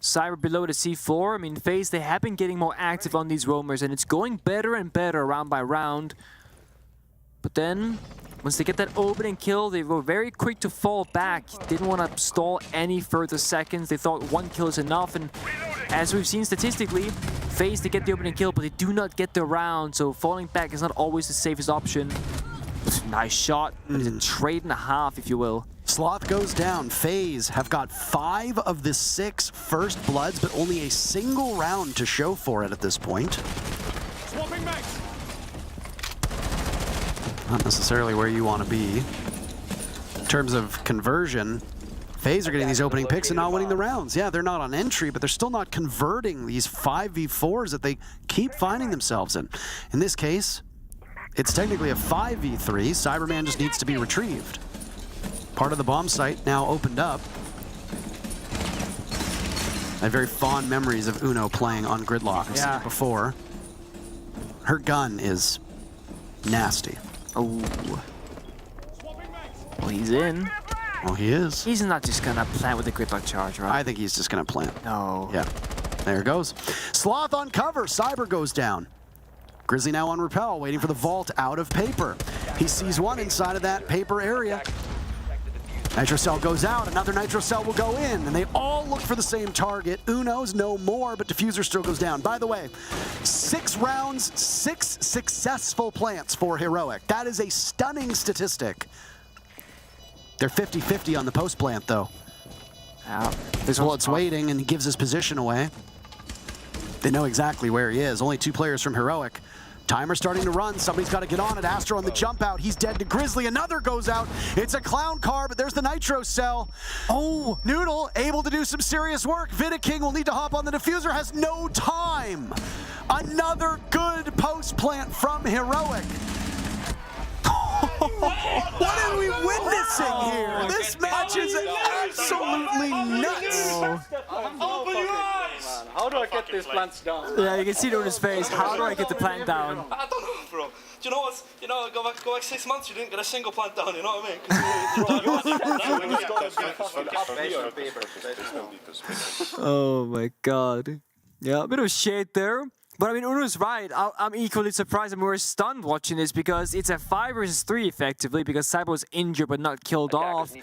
Cyber below the C4. I mean, FaZe, they have been getting more active on these roamers, and it's going better and better round by round. But then, once they get that opening kill, they were very quick to fall back. Didn't want to stall any further seconds. They thought one kill is enough, and as we've seen statistically, FaZe, they get the opening kill, but they do not get the round, so falling back is not always the safest option. Nice shot, but it's a trade and a half, if you will. Sloth goes down. FaZe have got 5 of the 6 first bloods, but only a single round to show for it at this point. Swapping back. Not necessarily where you want to be. In terms of conversion, FaZe are getting these opening picks and not winning the rounds. Yeah, they're not on entry, but they're still not converting these 5v4s that they keep finding themselves in. In this case, it's technically a 5v3. Cyberman just needs to be retrieved. Part of the bomb site now opened up. I have very fond memories of Uno playing on Gridlock. I've seen it before. Her gun is nasty. Oh. Well, he's in. Well, he is. He's not just gonna plant with the Gridlock charge, right? I think he's just gonna plant. No. Yeah. There it goes. Sloth on cover. Cyber goes down. Grizzly now on rappel, waiting for the vault out of paper. He sees one inside of that paper area. Nitro Cell goes out, another Nitro Cell will go in, and they all look for the same target. Uno's no more, but Diffuser still goes down. By the way, 6 rounds, 6 successful plants for Heroic. That is a stunning statistic. They're 50-50 on the post plant, though. This Wallet's waiting, and he gives his position away. They know exactly where he is. Only 2 players from Heroic. Timer starting to run. Somebody's got to get on it. Astro on the jump out. He's dead to Grizzly. Another goes out. It's a clown car, but there's the Nitro Cell. Oh, Noodle able to do some serious work. Vidiking will need to hop on the Diffuser. Has no time. Another good post plant from Heroic. What are we witnessing here? This match is absolutely nuts. Open your eyes! How do I get these plants down? Yeah, you can see it on his face. How do I get the plant down? I don't know, bro. Do you know what? You know, go back 6 months, you didn't get a single plant down, you know what I mean? Oh my god. Yeah, a bit of shade there. But I mean, Uno's right. I'm equally surprised and more stunned watching this because it's a 5 versus 3 effectively because Cyber was injured but not killed off.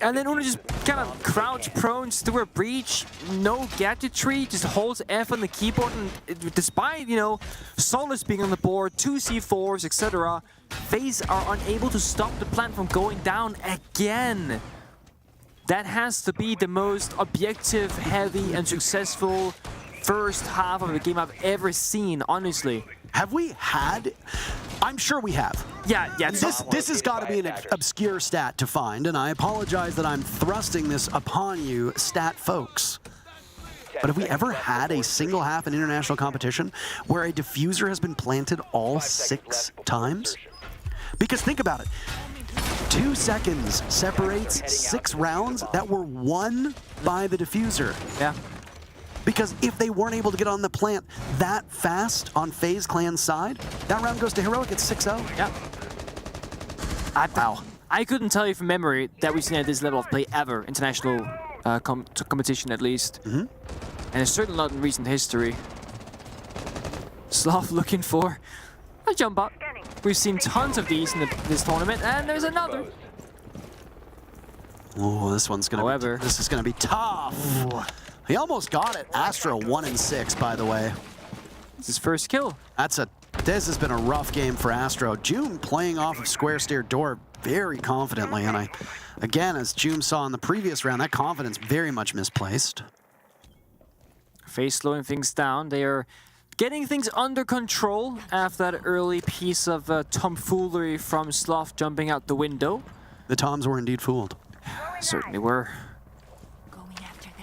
And then Uno just kind of crouch prone through a breach, no gadgetry, just holds F on the keyboard, and despite, you know, Solus being on the board, 2 C4s, etc., FaZe are unable to stop the plant from going down again. That has to be the most objective, heavy, and successful first half of the game I've ever seen, honestly. Have we had? I'm sure we have. Yeah. This has got to be an obscure stat to find, and I apologize that I'm thrusting this upon you, stat folks. But have we ever had a single half in international competition where a diffuser has been planted all 6 times? Because think about it. 2 seconds separates 6 rounds that were won by the diffuser. Yeah. Because if they weren't able to get on the plant that fast on FaZe Clan's side, that round goes to Heroic at 6-0. Yeah. Wow. I couldn't tell you from memory that we've seen at this level of play ever, international competition at least. And it's certainly not in recent history. Sloth looking for a jump up. We've seen tons of these in this tournament, and there's another. Oh, this one's gonna. This is gonna be tough. Ooh. He almost got it. Astro 1-6, by the way. It's his first kill. This has been a rough game for Astro. June playing off of square stair door very confidently, and again, as June saw in the previous round, that confidence very much misplaced. FaZe slowing things down. They are getting things under control after that early piece of tomfoolery from Sloth jumping out the window. The Toms were indeed fooled. Certainly were.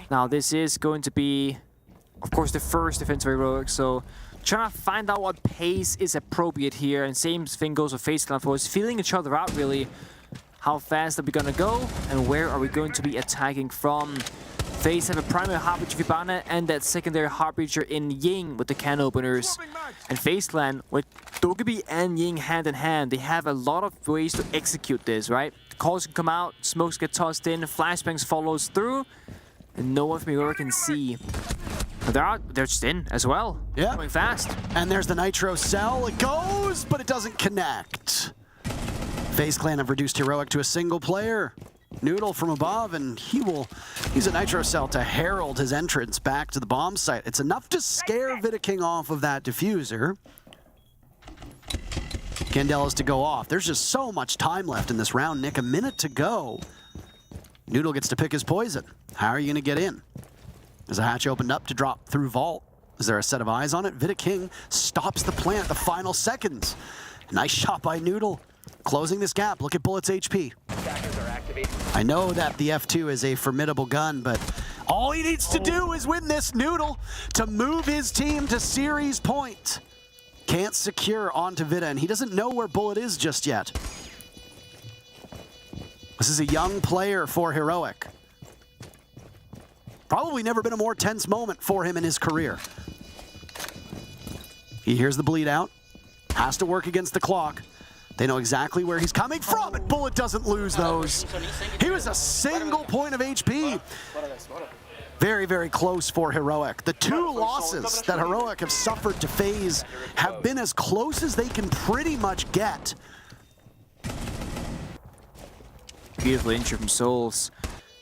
Now this is going to be, of course, the first defensive heroic, so trying to find out what pace is appropriate here, and same thing goes with FaZe Clan Force, feeling each other out really. How fast are we gonna go, and where are we going to be attacking from? FaZe have a primary Harbinger Vibana and that secondary Harbinger in Ying with the can openers. And FaZe Clan, with Dokkaebi and Ying hand in hand, they have a lot of ways to execute this, right? Calls can come out, smokes get tossed in, flashbangs follows through, and no one from Heroic can see. But they're just in as well. Yeah. Going fast. And there's the Nitro Cell. It goes, but it doesn't connect. FaZe Clan have reduced Heroic to a single player. Noodle from above, and he will use a Nitro Cell to herald his entrance back to the bomb site. It's enough to scare Vidaking off of that diffuser. Candela's to go off. There's just so much time left in this round, Nick. A minute to go. Noodle gets to pick his poison. How are you going to get in? There's a hatch opened up to drop through Vault. Is there a set of eyes on it? Vidaking stops the plant the final seconds. Nice shot by Noodle. Closing this gap. Look at Bullet's HP. I know that the F2 is a formidable gun, but all he needs to do is win this, Noodle, to move his team to series point. Can't secure onto Vida, and he doesn't know where Bullet is just yet. This is a young player for Heroic. Probably never been a more tense moment for him in his career. He hears the bleed out, has to work against the clock. They know exactly where he's coming from, and Bullet doesn't lose those. He was a single point of HP. Very, very close for Heroic. The two losses that Heroic have suffered to FaZe have been as close as they can pretty much get. Beautiful intro from Souls.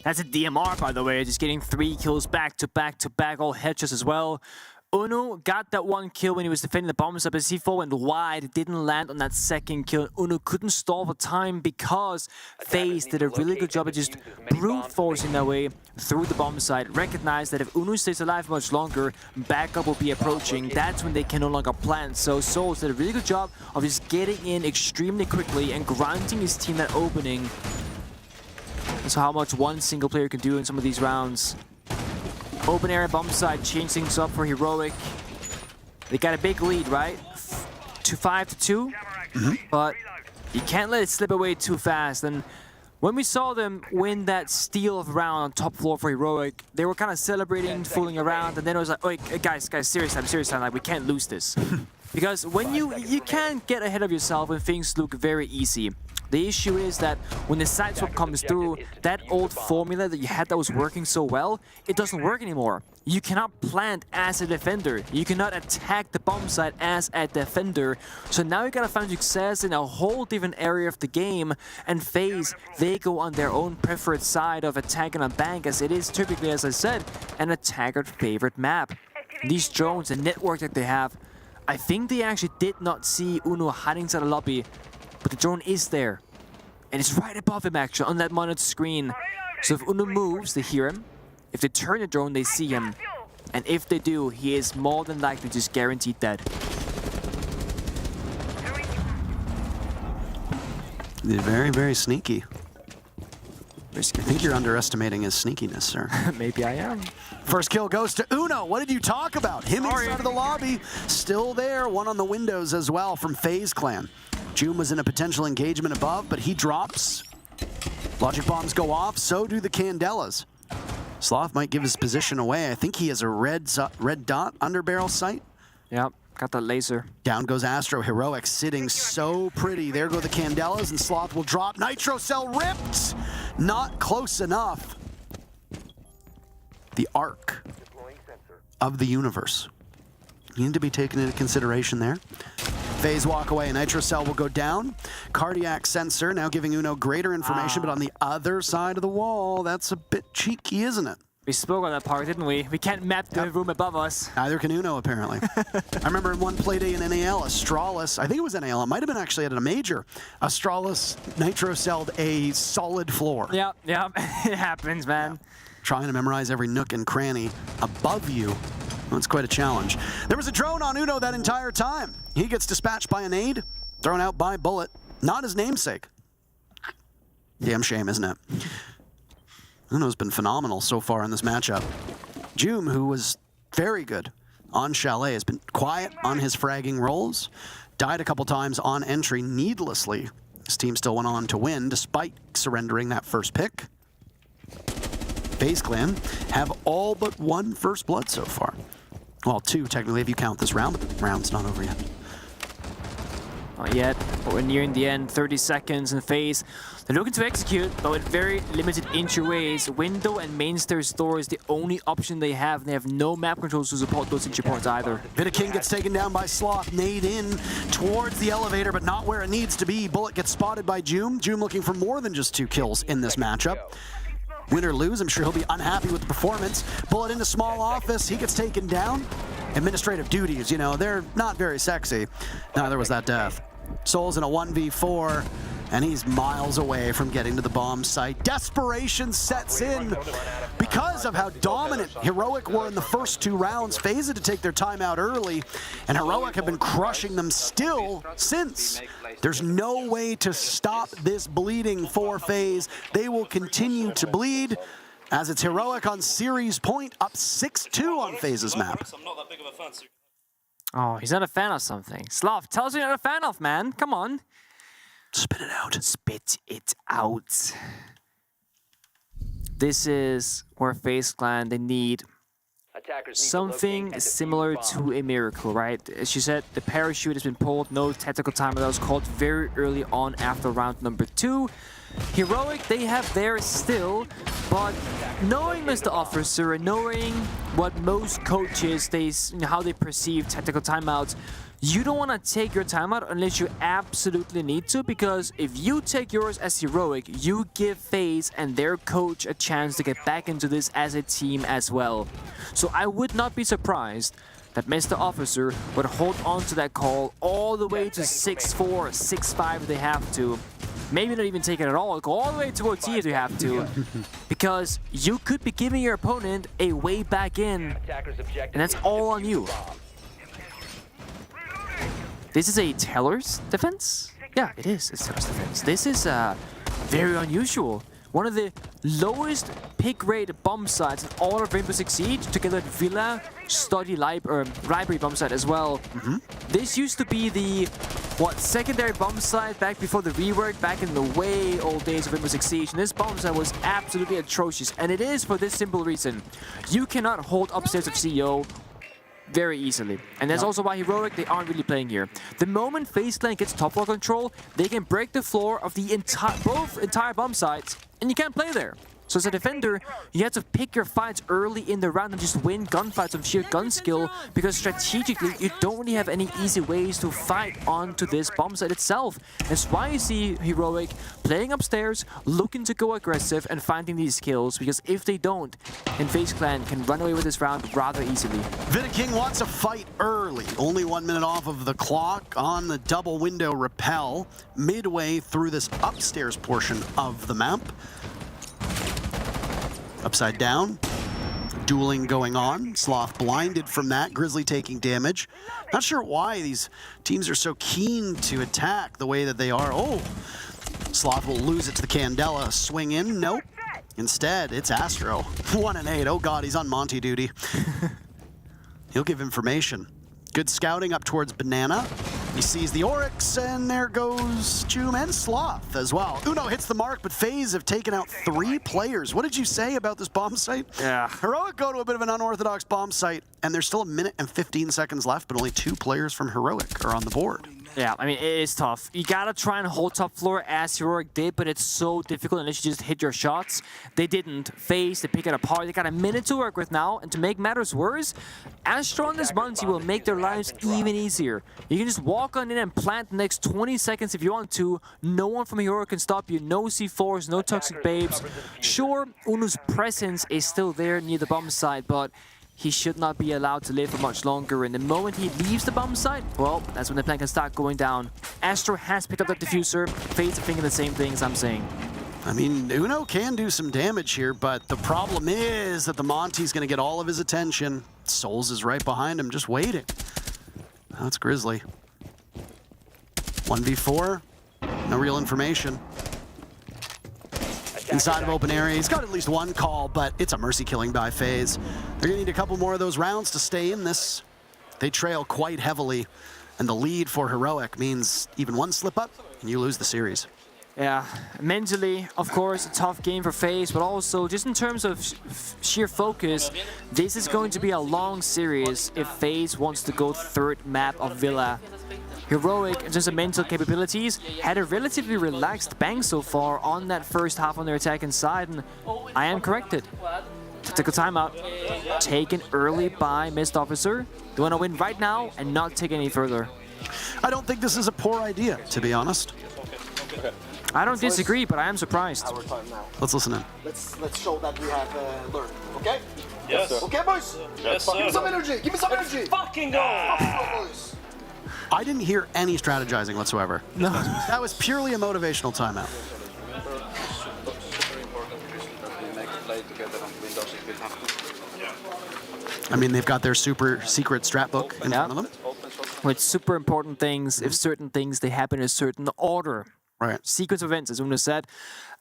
That's a DMR, by the way, just getting 3 kills back to back to back, all headshots as well. Uno got that 1 kill when he was defending the bomb site, but C4 went wide, didn't land on that second kill. Uno couldn't stall for time because FaZe did a really good job of just brute forcing their way through the bomb site. Recognized that if Uno stays alive much longer, backup will be approaching. That's when they can no longer plant. So Souls did a really good job of just getting in extremely quickly and granting his team that opening. That's how much one single player can do in some of these rounds. Open area bomb side, change things up for Heroic. They got a big lead, right? 5-2, but you can't let it slip away too fast. And when we saw them win that steal of round on top floor for Heroic, they were kind of celebrating, fooling around, and then it was like, oh, guys, serious time, like we can't lose this. Because when you can't get ahead of yourself when things look very easy. The issue is that when the side swap comes through, that old formula that you had that was working so well, it doesn't work anymore. You cannot plant as a defender. You cannot attack the bomb site as a defender. So now you gotta find success in a whole different area of the game. And FaZe, they go on their own preferred side of attacking on bank, as it is typically, as I said, an attacker's favorite map. These drones, the network that they have, I think they actually did not see Uno hiding inside the lobby. But the drone is there, and it's right above him actually on that monitor screen. So if Uno moves, they hear him. If they turn the drone, they see him. And if they do, he is more than likely just guaranteed dead. They're very, very sneaky. I think you're underestimating his sneakiness, sir. Maybe I am. First kill goes to Uno. What did you talk about? Him inside of the lobby, still there. One on the windows as well from FaZe Clan. June was in a potential engagement above, but he drops. Logic bombs go off, so do the Candelas. Sloth might give his position away. I think he has a red dot under barrel sight. Yep, got that laser. Down goes Astro. Heroic sitting so pretty. There go the Candelas, and Sloth will drop. Nitro Cell ripped! Not close enough. The arc of the universe. You need to be taken into consideration there. FaZe walk away, Nitro Cell will go down. Cardiac sensor now giving Uno greater information, but on the other side of the wall, that's a bit cheeky, isn't it? We spoke on that part, didn't we? We can't map the room above us. Neither can Uno, apparently. I remember in one play day in NAL, Astralis, I think it was NAL, it might have been actually at a major, Astralis Nitro Celled a solid floor. Yep, it happens, man. Trying to memorize every nook and cranny above you. Well, it's quite a challenge. There was a drone on Uno that entire time. He gets dispatched by a nade, thrown out by Bullet. Not his namesake. Damn shame, isn't it? Uno's been phenomenal so far in this matchup. Joom, who was very good on Chalet, has been quiet on his fragging rolls. Died a couple times on entry needlessly. His team still went on to win despite surrendering that first pick. FaZe Clan have all but one first blood so far. Well, two technically if you count this round, but the round's not over yet. Not yet, but we're nearing the end. 30 seconds in FaZe. They're looking to execute, but with very limited entryways. Window and main stairs door is the only option they have. They have no map controls to support those entry points either. Vidaking gets taken down by Sloth. Nade in towards the elevator, but not where it needs to be. Bullet gets spotted by Joom. Joom looking for more than just 2 kills in this matchup. Win or lose, I'm sure he'll be unhappy with the performance. Bullet into small office, he gets taken down. Administrative duties, you know, they're not very sexy. Neither was that death. Soul's in a 1v4, and he's miles away from getting to the bomb site. Desperation sets in because of how dominant Heroic were in the first 2 rounds. FaZe had to take their time out early, and Heroic have been crushing them still since. There's no way to stop this bleeding for FaZe. They will continue to bleed as it's Heroic on series point, up 6-2 on FaZe's map. I'm not that big of a fan. Oh, he's not a fan of something. Sloth, tell us you're not a fan of, man. Come on. Spit it out. Spit it out. This is where FaZe Clan, they need something similar to a miracle, right? As you said, the parachute has been pulled. No tactical timer that was called very early on after round number 2. Heroic, they have theirs still, but knowing Mr. Officer and knowing what most coaches, how they perceive tactical timeouts, you don't want to take your timeout unless you absolutely need to, because if you take yours as Heroic, you give FaZe and their coach a chance to get back into this as a team as well. So I would not be surprised that Mr. Officer would hold on to that call all the way to 6-4, 6-5 if they have to. Maybe not even take it at all, go all the way to OT if you have to. Because you could be giving your opponent a way back in, and that's all on you. This is a Teller's defense? Yeah, it is. It's Teller's defense. This is very unusual. One of the lowest pick rate bomb sites in all of Rainbow Six Siege, together with Villa, Study Library bomb site as well. This used to be the, secondary bomb site back before the rework, back in the way old days of Rainbow Six Siege. And this bomb site was absolutely atrocious. And it is for this simple reason. You cannot hold upstairs of CEO very easily. And that's also why Heroic, they aren't really playing here. The moment FaZe Clan gets top floor control, they can break the floor of the entire bomb sites, and you can't play there. So as a defender, you have to pick your fights early in the round and just win gunfights on sheer gun skill, because strategically, you don't really have any easy ways to fight onto this bomb site itself. That's why you see Heroic playing upstairs, looking to go aggressive and finding these kills, because if they don't, then FaZe Clan can run away with this round rather easily. Vidaking wants a fight early. Only 1 minute off of the clock on the double window rappel, midway through this upstairs portion of the map. Upside down, dueling going on. Sloth blinded from that, Grizzly taking damage. Not sure why these teams are so keen to attack the way that they are. Oh, Sloth will lose it to the Candela. Swing in, nope. Instead, it's Astro. 1 and 8, oh god, he's on Monty duty. He'll give information. Good scouting up towards Banana. He sees the Oryx, and there goes Joom and Sloth as well. Uno hits the mark, but FaZe have taken out 3 players. What did you say about this bomb site? Yeah. Heroic go to a bit of an unorthodox bomb site, and there's still 1 minute and 15 seconds left, but only 2 players from Heroic are on the board. Yeah, I mean, it is tough. You gotta try and hold top floor as Heroic did, but it's so difficult unless you just hit your shots. They didn't. FaZe, they pick it apart. They got a minute to work with now, and to make matters worse, Astro and this Monty will make their lives even easier. You can just walk on in and plant the next 20 seconds if you want to. No one from Heroic can stop you. No C4s, no toxic babes. Sure, Uno's presence is still there near the bomb site, but he should not be allowed to live for much longer, and the moment he leaves the bomb site, well, that's when the plan can start going down. Astro has picked up that diffuser. FaZe are thinking the same thing as I'm saying. I mean, Uno can do some damage here, but the problem is that the Monty's going to get all of his attention. Souls is right behind him, just waiting. That's Grizzly. 1v4, no real information. Inside of open area, he's got at least one call, but it's a mercy killing by FaZe. They're going to need a couple more of those rounds to stay in this. They trail quite heavily, and the lead for Heroic means even one slip up, and you lose the series. Yeah, mentally, of course, a tough game for FaZe, but also just in terms of sheer focus, this is going to be a long series if FaZe wants to go third map of Villa. Heroic, in terms of mental capabilities, had a relatively relaxed bang so far on that first half on their attacking side, and I am corrected. Tactical timeout, taken early by Mist Officer. They want to win right now and not take any further. I don't think this is a poor idea, to be honest. I don't disagree, but I am surprised. Our time now. Let's listen in. Let's show that we have learned. Okay? Yes. Okay, boys. Yes, sir. Give me some energy. Give me some energy. Fucking go! Boys. I didn't hear any strategizing whatsoever. No. That was purely a motivational timeout. I mean, they've got their super secret strat book in front of them. With super important things, if certain things, they happen in a certain order. Right. Sequence of events, as Una said.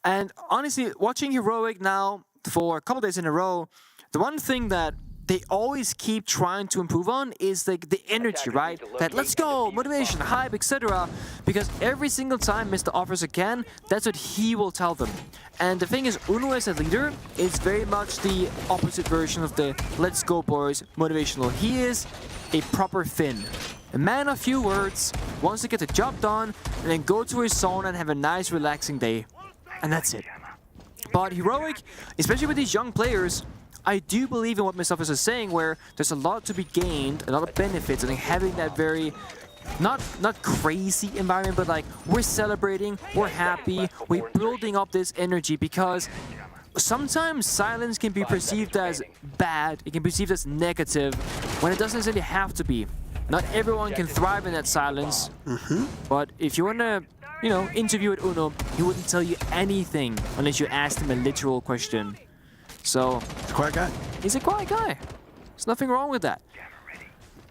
And honestly, watching Heroic now for a couple days in a row, the one thing that they always keep trying to improve on is like the energy, right? That let's go, motivation, hype, etc. Because every single time Mr. offers a can, that's what he will tell them. And the thing is, Uno as a leader is very much the opposite version of the let's go boys motivational. He is a proper Finn. A man of few words, wants to get the job done, and then go to his zone and have a nice relaxing day. And that's it. But Heroic, especially with these young players, I do believe in what Miss Officer is saying, where there's a lot to be gained, a lot of benefits, and having that very, not crazy environment, but like, we're celebrating, we're happy, we're building up this energy, because sometimes silence can be perceived as bad, it can be perceived as negative, when it doesn't necessarily have to be. Not everyone can thrive in that silence, but if you want to, you know, interview with Uno, he wouldn't tell you anything unless you asked him a literal question. So, he's a quiet guy. He's a quiet guy. There's nothing wrong with that.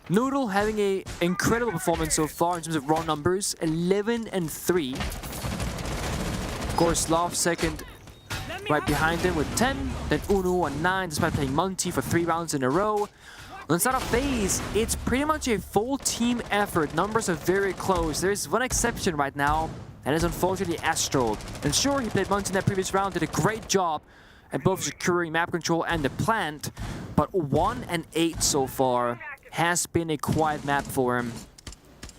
Noodle having an incredible performance so far in terms of raw numbers, 11 and 3. Of course, Love second, right behind him with 10. Then Uno on 9, despite playing Monty for 3 rounds in a row. On the side of FaZe, it's pretty much a full team effort. Numbers are very close. There's one exception right now, and it's unfortunately Astro. And sure, he played Monty in that previous round, did a great job at both securing map control and the plant, but 1 and 8 so far has been a quiet map for him.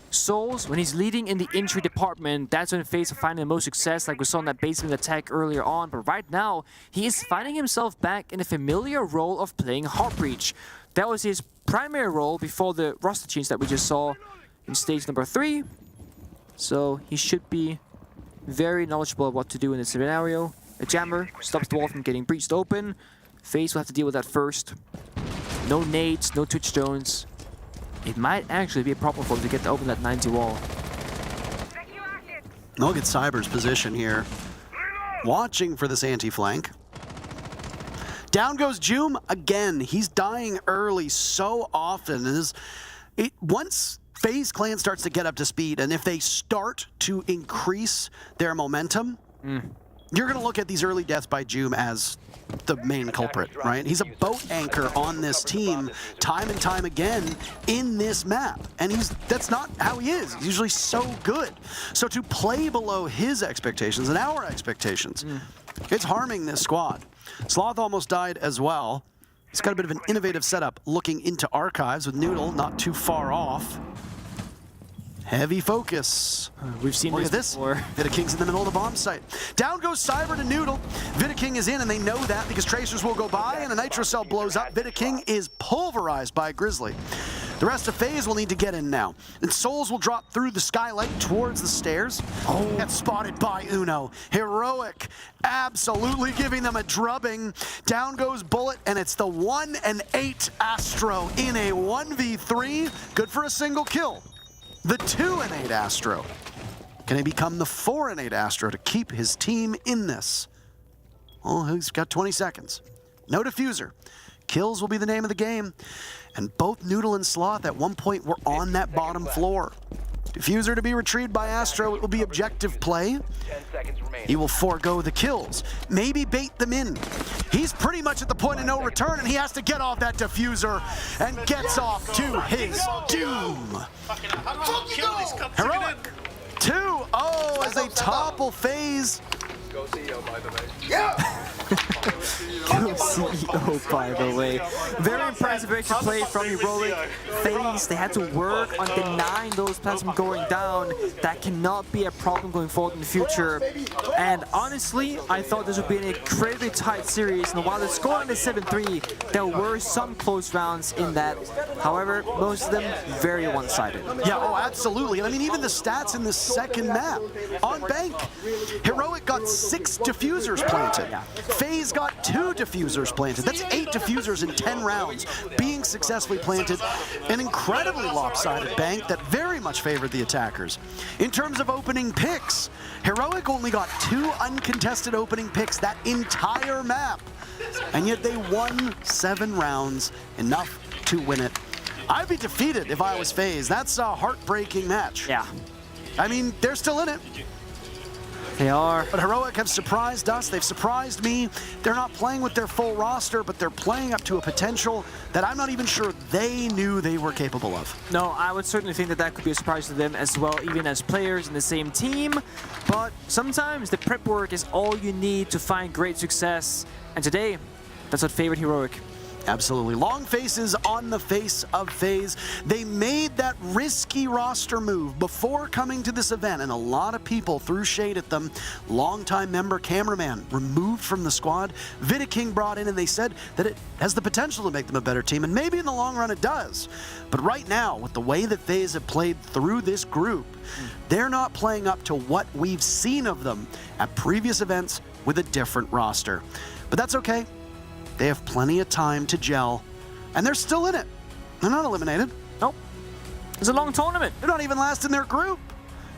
Souls, when he's leading in the entry department, that's when FaZe are finding the most success, like we saw in that basement attack earlier on, but right now, he is finding himself back in a familiar role of playing Heartbreach. That was his primary role before the roster change that we just saw in stage number 3. So he should be very knowledgeable of what to do in this scenario. A jammer stops the wall from getting breached open. FaZe will have to deal with that first. No nades, no twitch stones. It might actually be a problem for him to get to open that 90 wall. Look at Cyber's position here. Watching for this anti-flank. Down goes Joom again. He's dying early so often. Once FaZe Clan starts to get up to speed, and if they start to increase their momentum, you're going to look at these early deaths by Joom as the main culprit, right? He's a boat anchor on this team time and time again in this map. And that's not how he is. He's usually so good. So to play below his expectations and our expectations, it's harming this squad. Sloth almost died as well. He's got a bit of an innovative setup looking into archives with Noodle not too far off. Heavy focus. We've seen Look at this before. Vida King's in the middle of the bomb site. Down goes Cyber to Noodle. Vida King is in, and they know that because Tracers will go by, and a Nitro Cell blows up. Vida King is pulverized by Grizzly. The rest of FaZe will need to get in now. And Souls will drop through the skylight towards the stairs. Oh, that's spotted by Uno. Heroic absolutely giving them a drubbing. Down goes Bullet, and it's the 1 and 8 Astro in a 1v3. Good for a single kill. The 2 and 8 Astro. Can he become the 4 and 8 Astro to keep his team in this? Well, he's got 20 seconds. No diffuser. Kills will be the name of the game. And both Noodle and Sloth at one point were on that bottom floor. Diffuser to be retrieved by Astro. It will be objective play. He will forego the kills. Maybe bait them in. He's pretty much at the point of no return, and he has to get off that diffuser and gets off to his doom. Heroic 2-0 as they topple FaZe. Go CEO, by the way. Go CEO, by the way. Very impressive extra play from Heroic. FaZe, they had to work on denying those plans from going down. That cannot be a problem going forward in the future. And honestly, I thought this would be an incredibly tight series. And while the score is 7-3, there were some close rounds in that. However, most of them very one-sided. Yeah, oh, absolutely. And I mean, even the stats in the second map. On Bank, Heroic got 6 diffusers planted. FaZe got 2 diffusers planted. That's 8 diffusers in 10 rounds being successfully planted. An incredibly lopsided Bank that very much favored the attackers. In terms of opening picks, Heroic only got 2 uncontested opening picks that entire map. And yet they won 7 rounds, enough to win it. I'd be defeated if I was FaZe. That's a heartbreaking match. Yeah. I mean, they're still in it. They are. But Heroic have surprised us. They've surprised me. They're not playing with their full roster, but they're playing up to a potential that I'm not even sure they knew they were capable of. No, I would certainly think that that could be a surprise to them as well, even as players in the same team. But sometimes the prep work is all you need to find great success. And today, that's what favored Heroic. Absolutely. Long faces on the face of FaZe. They made that risky roster move before coming to this event, and a lot of people threw shade at them. Longtime member cameraman removed from the squad. Vidiking brought in, and they said that it has the potential to make them a better team, and maybe in the long run it does. But right now, with the way that FaZe have played through this group, they're not playing up to what we've seen of them at previous events with a different roster. But that's okay. They have plenty of time to gel, and they're still in it. They're not eliminated. Nope. It's a long tournament. They're not even last in their group.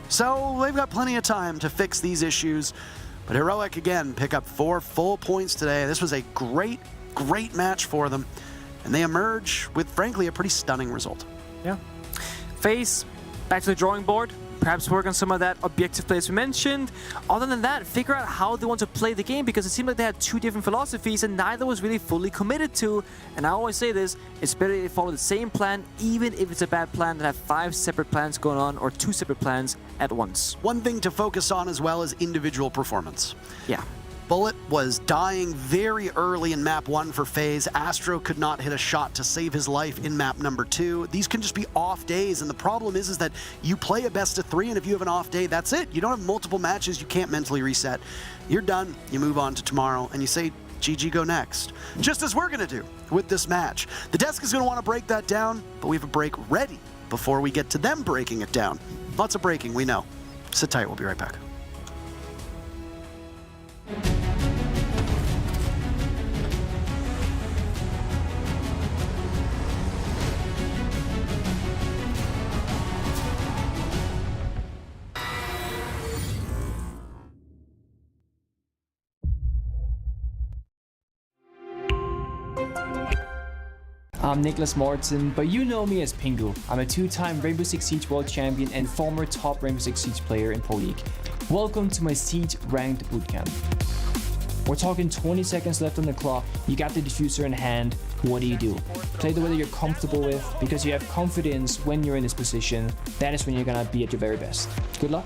So they've got plenty of time to fix these issues. But Heroic, again, pick up 4 full points today. This was a great, great match for them. And they emerge with, frankly, a pretty stunning result. Yeah. FaZe, back to the drawing board. Perhaps work on some of that objective play as we mentioned. Other than that, figure out how they want to play the game, because it seemed like they had 2 different philosophies and neither was really fully committed to. And I always say this, it's better they follow the same plan, even if it's a bad plan, than have 5 separate plans going on or 2 separate plans at once. One thing to focus on as well is individual performance. Yeah. Bullet was dying very early in map 1 for FaZe. Astro could not hit a shot to save his life in map number 2. These can just be off days, and the problem is that you play a best of 3, and if you have an off day, that's it. You don't have multiple matches, you can't mentally reset. You're done, you move on to tomorrow, and you say, GG, go next. Just as we're gonna do with this match. The desk is gonna wanna break that down, but we have a break ready before we get to them breaking it down. Lots of breaking, we know. Sit tight, we'll be right back. I'm Nicholas Morton, but you know me as Pingu. I'm a 2-time Rainbow Six Siege World Champion and former top Rainbow Six Siege player in Pro League. Welcome to my Siege Ranked Bootcamp. We're talking 20 seconds left on the clock, you got the diffuser in hand, what do? Play the way that you're comfortable with, because you have confidence when you're in this position. That is when you're gonna be at your very best. Good luck.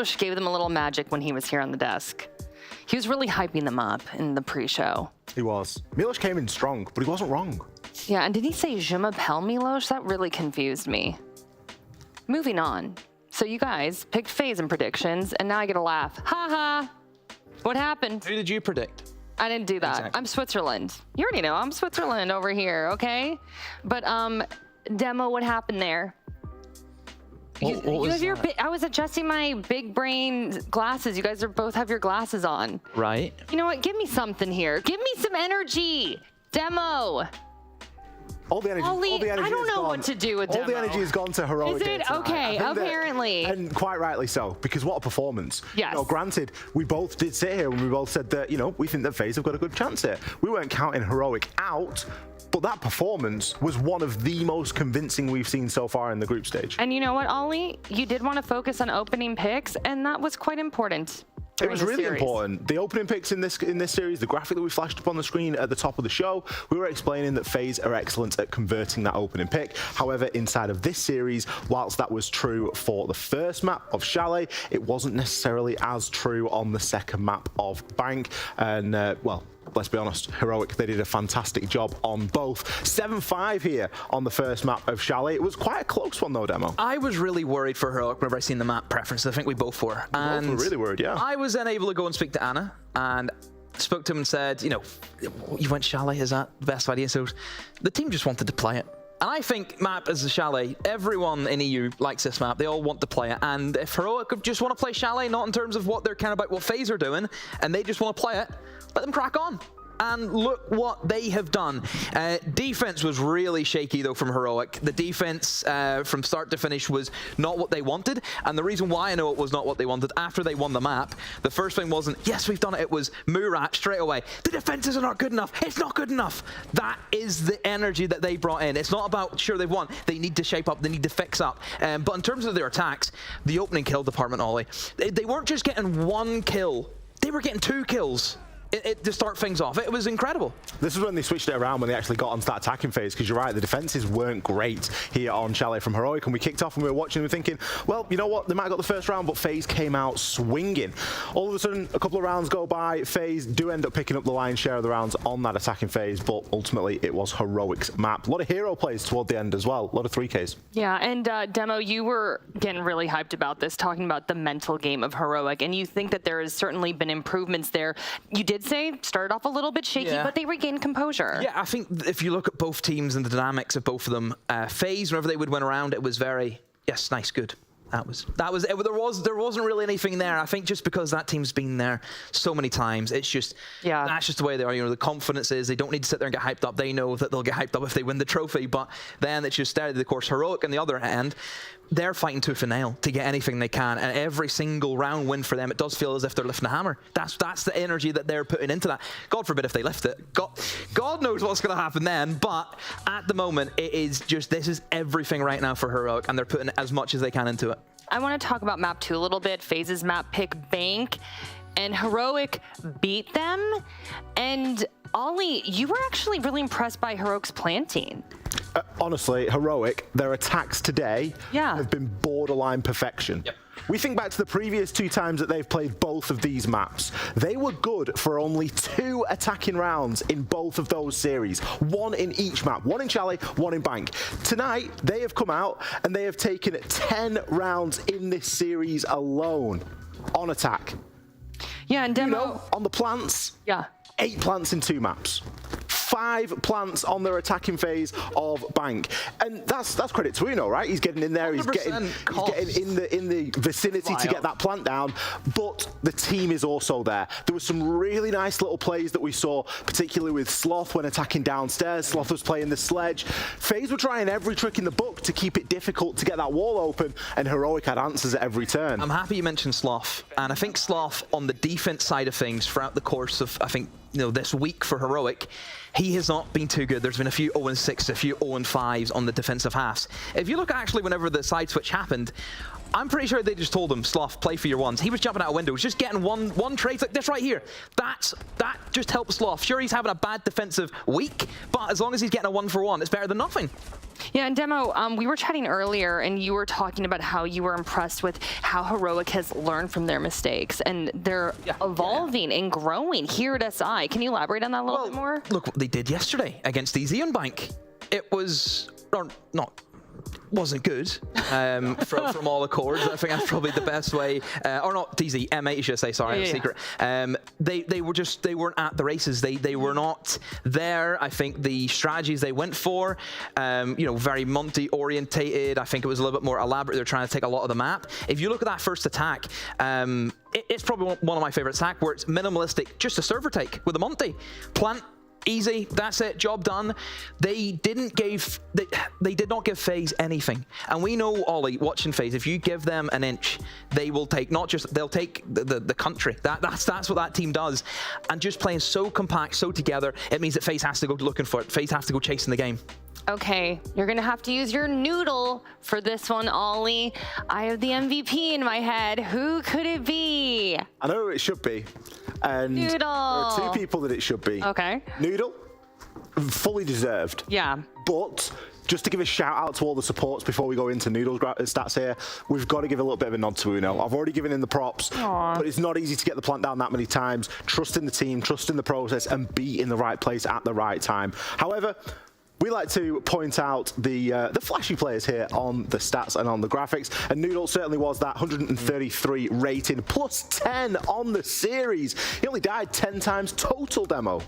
Milos gave them a little magic when he was here on the desk. He was really hyping them up in the pre-show. He was. Milos came in strong, but he wasn't wrong. Yeah, and did he say Je m'appelle Milos? That really confused me. Moving on. So you guys picked FaZe in predictions, and now I get a laugh. Ha ha! What happened? Who did you predict? I didn't do that. Exactly. I'm Switzerland. You already know I'm Switzerland over here, okay? But Demo, what happened there? What was that? I was adjusting my big brain glasses. You guys both have your glasses on. Right. You know what? Give me something here. Give me some energy. Demo. All the energy. Ollie, all the energy I don't is know gone. what to do with all Demo. the energy has gone to Heroic. Is it? tonight. Okay, I think that- apparently. and quite rightly so, because what a performance. Yes. You know, granted, we both did sit here and we both said that, you know, we think that FaZe have got a good chance here. We weren't counting Heroic out, but that performance was one of the most convincing we've seen so far in the group stage. And you know what, Ollie? You did want to focus on opening picks, and that was quite important. It was really series. important. The opening picks in this series, the graphic that we flashed up on the screen at the top of the show, we were explaining that FaZe are excellent at converting that opening pick. However, inside of this series, whilst that was true for the first map of Chalet, it wasn't necessarily as true on the second map of Bank. And, well, let's be honest, Heroic, they did a fantastic job on both. 7-5 here on the first map of Chalet. It was quite a close one though, Demo. I was really worried for Heroic whenever I seen the map preferences. I think we both were. We both were really worried, yeah. I was then able to go and speak to Anna and spoke to him and said, you know, you went Chalet, is that the best idea? So the team just wanted to play it. And I think map as a Chalet, everyone in EU likes this map. They all want to play it. And if Heroic just want to play Chalet, not in terms of what they're kind of about what FaZe are doing, and they just want to play it, let them crack on. And look what they have done. Defense was really shaky though from Heroic. The defense from start to finish was not what they wanted. And the reason why I know it was not what they wanted, after they won the map, the first thing wasn't, yes, we've done it. It was Murat straight away. The defenses are not good enough. It's not good enough. That is the energy that they brought in. It's not about, sure, they've won. They need to shape up. They need to fix up. But in terms of their attacks, the opening kill department, Ollie, they weren't just getting one kill. They were getting 2 kills. To start things off. It was incredible. This is when they switched it around, when they actually got onto that attacking phase, because you're right, the defenses weren't great here on Chalet from Heroic, and we kicked off and we were watching and we were thinking, well, you know what, they might have got the first round, but FaZe came out swinging. All of a sudden, a couple of rounds go by, FaZe do end up picking up the lion's share of the rounds on that attacking phase, but ultimately it was Heroic's map. A lot of hero plays toward the end as well, a lot of 3Ks. Yeah, and Demo, you were getting really hyped about this, talking about the mental game of Heroic, and you think that there has certainly been improvements there. You did say, started off a little bit shaky, but they regained composure. Yeah, I think if you look at both teams and the dynamics of both of them, FaZe, whenever they would win around, it was very, yes, nice, good. That was there wasn't really anything there. I think just because that team's been there so many times, it's just that's just the way they are. You know, the confidence is they don't need to sit there and get hyped up. They know that they'll get hyped up if they win the trophy. But then it's just there. Of course, Heroic on the other hand, they're fighting tooth and nail to get anything they can, and every single round win for them, it does feel as if they're lifting a hammer. That's the energy that they're putting into that. God forbid if they lift it. God knows what's going to happen then. But at the moment, it is just this is everything right now for Heroic, and they're putting as much as they can into it. I want to talk about map 2 a little bit. FaZe's map pick Bank, and Heroic beat them. And Ollie, you were actually really impressed by Heroic's planting. Honestly, Heroic, their attacks today have been borderline perfection. Yep. We think back to the previous 2 times that they've played both of these maps. They were good for only 2 attacking rounds in both of those series. 1 in each map. 1 in Chalet, 1 in Bank. Tonight, they have come out and they have taken 10 rounds in this series alone on attack. Yeah, and Demo... You know, on the plants, 8 plants in 2 maps. 5 plants on their attacking phase of Bank, and that's credit to Uno, right? He's getting in there, he's getting in the vicinity to get that plant down. But the team is also there. There was some really nice little plays that we saw, particularly with Sloth when attacking downstairs. Sloth was playing the sledge. FaZe were trying every trick in the book to keep it difficult to get that wall open, and Heroic had answers at every turn. I'm happy you mentioned Sloth, and I think Sloth on the defense side of things throughout the course of this week for Heroic, he has not been too good. There's been a few 0-6, a few 0-5s on the defensive halves. If you look actually whenever the side switch happened, I'm pretty sure they just told him, Sloth, play for your ones. He was jumping out of windows, just getting one trade like this right here. That just helps Sloth. Sure, he's having a bad defensive week, but as long as he's getting a 1-for-1, it's better than nothing. Yeah, and Demo, we were chatting earlier, and you were talking about how you were impressed with how Heroic has learned from their mistakes, and they're evolving and growing here at SI. Can you elaborate on that a little bit more? Look what they did yesterday against Easy on Bank. It was, or not, wasn't good from all accords. I think that's probably the best way, or not DZ, M8 I should say, sorry, Secret. They weren't at the races. They were not there. I think the strategies they went for, you know, very Monty orientated. I think it was a little bit more elaborate. They're trying to take a lot of the map. If you look at that first attack, it's probably one of my favorite attacks where it's minimalistic, just a server take with a Monty. Plant, easy, that's it, job done. They did not give FaZe anything. And we know, Ollie, watching FaZe, if you give them an inch, they will take, they'll take the country. That's what that team does. And just playing so compact, so together, it means that FaZe has to go looking for it. FaZe has to go chasing the game. Okay, you're gonna have to use your noodle for this one, Ollie. I have the MVP in my head. Who could it be? I know who it should be. And Noodle. there are two people that it should be. Okay. Noodle, fully deserved. Yeah. But just to give a shout out to all the supports before we go into Noodle's stats here, we've got to give a little bit of a nod to Uno. I've already given in the props, but it's not easy to get the plant down that many times. Trust in the team, trust in the process, and be in the right place at the right time. However, we like to point out the flashy players here on the stats and on the graphics, and Noodle certainly was that 133 rating, plus 10 on the series. He only died 10 times total, Demo.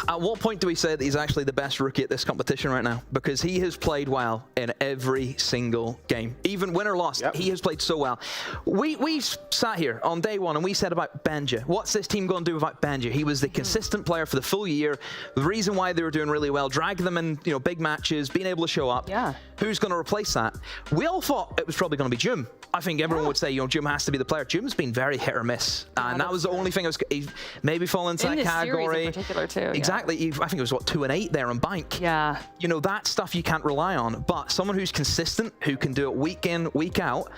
At what point do we say that he's actually the best rookie at this competition right now? Because he has played well in every single game. Even win or loss, he has played so well. We sat here on day one and we said about Benja. What's this team going to do without Benja? He was the consistent player for the full year. The reason why they were doing really well, drag them in, you know, big matches, being able to show up. Yeah. Who's going to replace that? We all thought it was probably going to be Jum. I think everyone would say, you know, Jum has to be the player. Jum's been very hit or miss. And that was the only thing I was, he maybe fall into that category. In particular too. Exactly. I think it was, what, 2 and 8 there on Bank. Yeah. You know, that stuff you can't rely on. But someone who's consistent, who can do it week in, week out,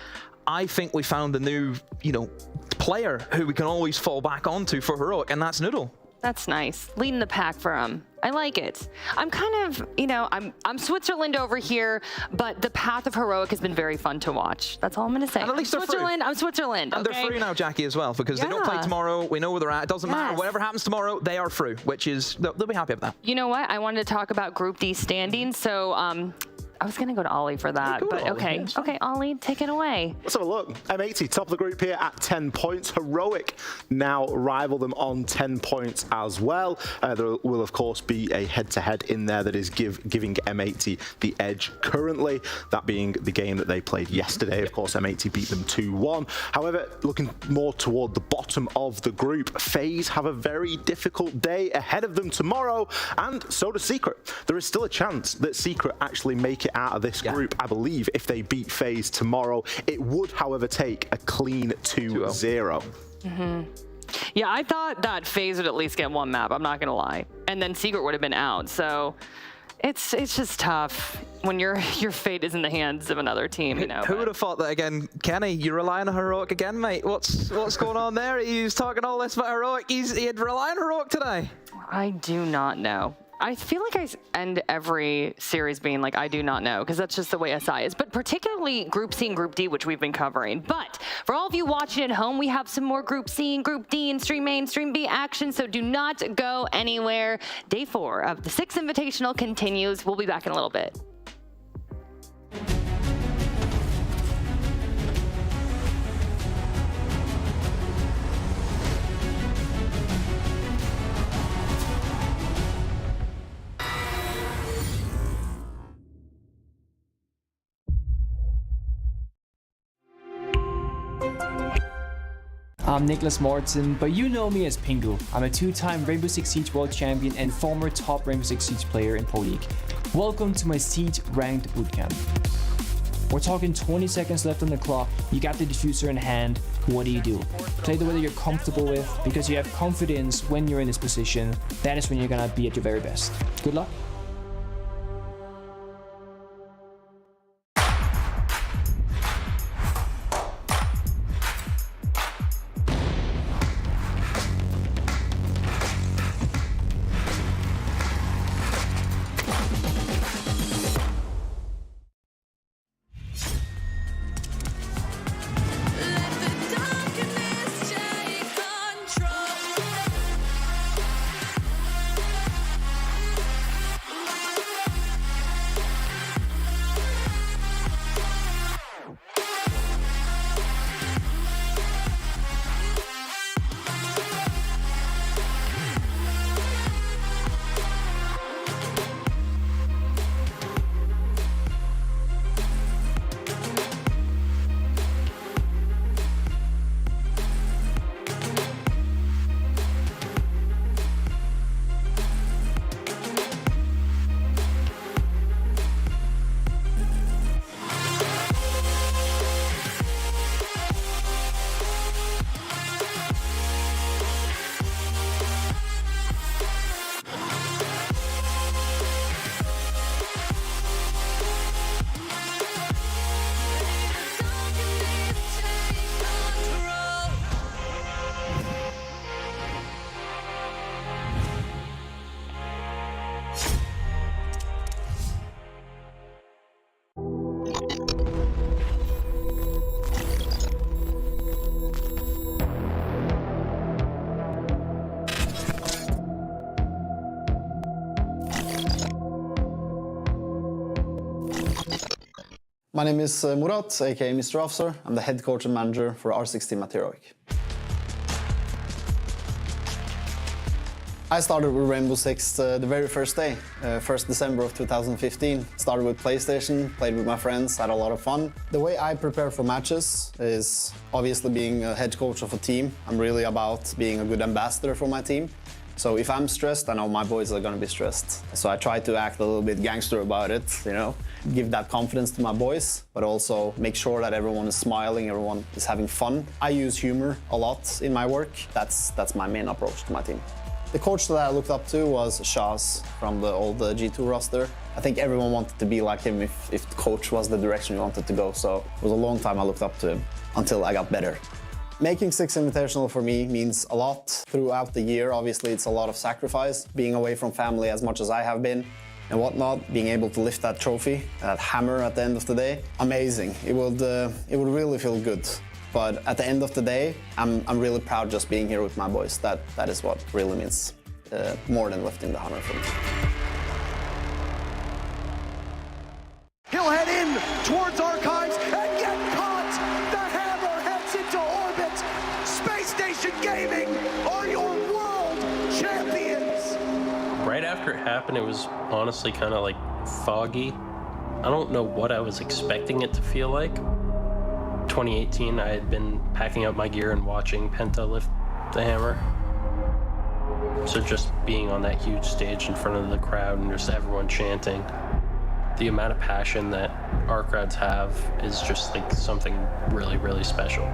I think we found a new, you know, player who we can always fall back onto for Heroic, and that's Noodle. That's nice. Leading the pack for him. I like it. I'm kind of, you know, I'm Switzerland over here, but the path of Heroic has been very fun to watch. That's all I'm going to say. And at least I'm Switzerland. And they're free now, Jackie, as well, because they don't play tomorrow. We know where they're at. It doesn't matter. Whatever happens tomorrow, they are through, which is, they'll be happy with that. You know what? I wanted to talk about Group D standings, so I was going to go to Ollie for that, but Ollie, okay. Okay, Ollie, take it away. Let's have a look. M80, top of the group here at 10 points. Heroic now rival them on 10 points as well. There will, of course, be a head-to-head in there that is giving M80 the edge currently, that being the game that they played yesterday. Of course, M80 beat them 2-1. However, looking more toward the bottom of the group, FaZe have a very difficult day ahead of them tomorrow, and so does Secret. There is still a chance that Secret actually make it out of this group, I believe, if they beat FaZe tomorrow. It would, however, take a clean 2-0. Yeah, I thought that FaZe would at least get one map, I'm not gonna lie. And then Secret would have been out, so it's just tough when your fate is in the hands of another team, you know. Who would have thought that again? Kenny, you relying on Heroic again, mate? What's going on there? He's talking all this about Heroic. He'd rely on Heroic today. I do not know. I feel like I end every series being like, I do not know, because that's just the way SI is, but particularly Group C and Group D, which we've been covering. But for all of you watching at home, we have some more Group C and Group D and Stream A and Stream B action, so do not go anywhere. Day 4 of the 6th Invitational continues. We'll be back in a little bit. I'm Nicholas Morton, but you know me as Pingu. I'm a 2-time Rainbow Six Siege World Champion and former top Rainbow Six Siege player in Pro League. Welcome to my Siege Ranked Bootcamp. We're talking 20 seconds left on the clock, you got the diffuser in hand, what do you do? Play the way that you're comfortable with, because you have confidence when you're in this position, that is when you're gonna be at your very best. Good luck. My name is Murat, aka Mr. Officer. I'm the head coach and manager for R6 team at Heroic. I started with Rainbow Six the very first day, 1st December of 2015. Started with PlayStation, played with my friends, had a lot of fun. The way I prepare for matches is obviously being a head coach of a team. I'm really about being a good ambassador for my team. So if I'm stressed, I know my boys are gonna be stressed. So I try to act a little bit gangster about it, you know, give that confidence to my boys, but also make sure that everyone is smiling, everyone is having fun. I use humor a lot in my work. That's my main approach to my team. The coach that I looked up to was Shaz from the old G2 roster. I think everyone wanted to be like him if the coach was the direction you wanted to go. So it was a long time I looked up to him until I got better. Making Six Invitational for me means a lot. Throughout the year, obviously, it's a lot of sacrifice. Being away from family as much as I have been and whatnot, being able to lift that trophy, that hammer at the end of the day, amazing. It would really feel good. But at the end of the day, I'm really proud just being here with my boys. That is what really means more than lifting the hammer for me. He'll head in towards Archives and get caught! The hammer heads into orbit! Space Station Gaming are your world champions! Right after it happened, it was honestly kind of like foggy. I don't know what I was expecting it to feel like. 2018, I had been packing up my gear and watching Penta lift the hammer. So just being on that huge stage in front of the crowd and just everyone chanting, the amount of passion that our crowds have is just like something really, really special.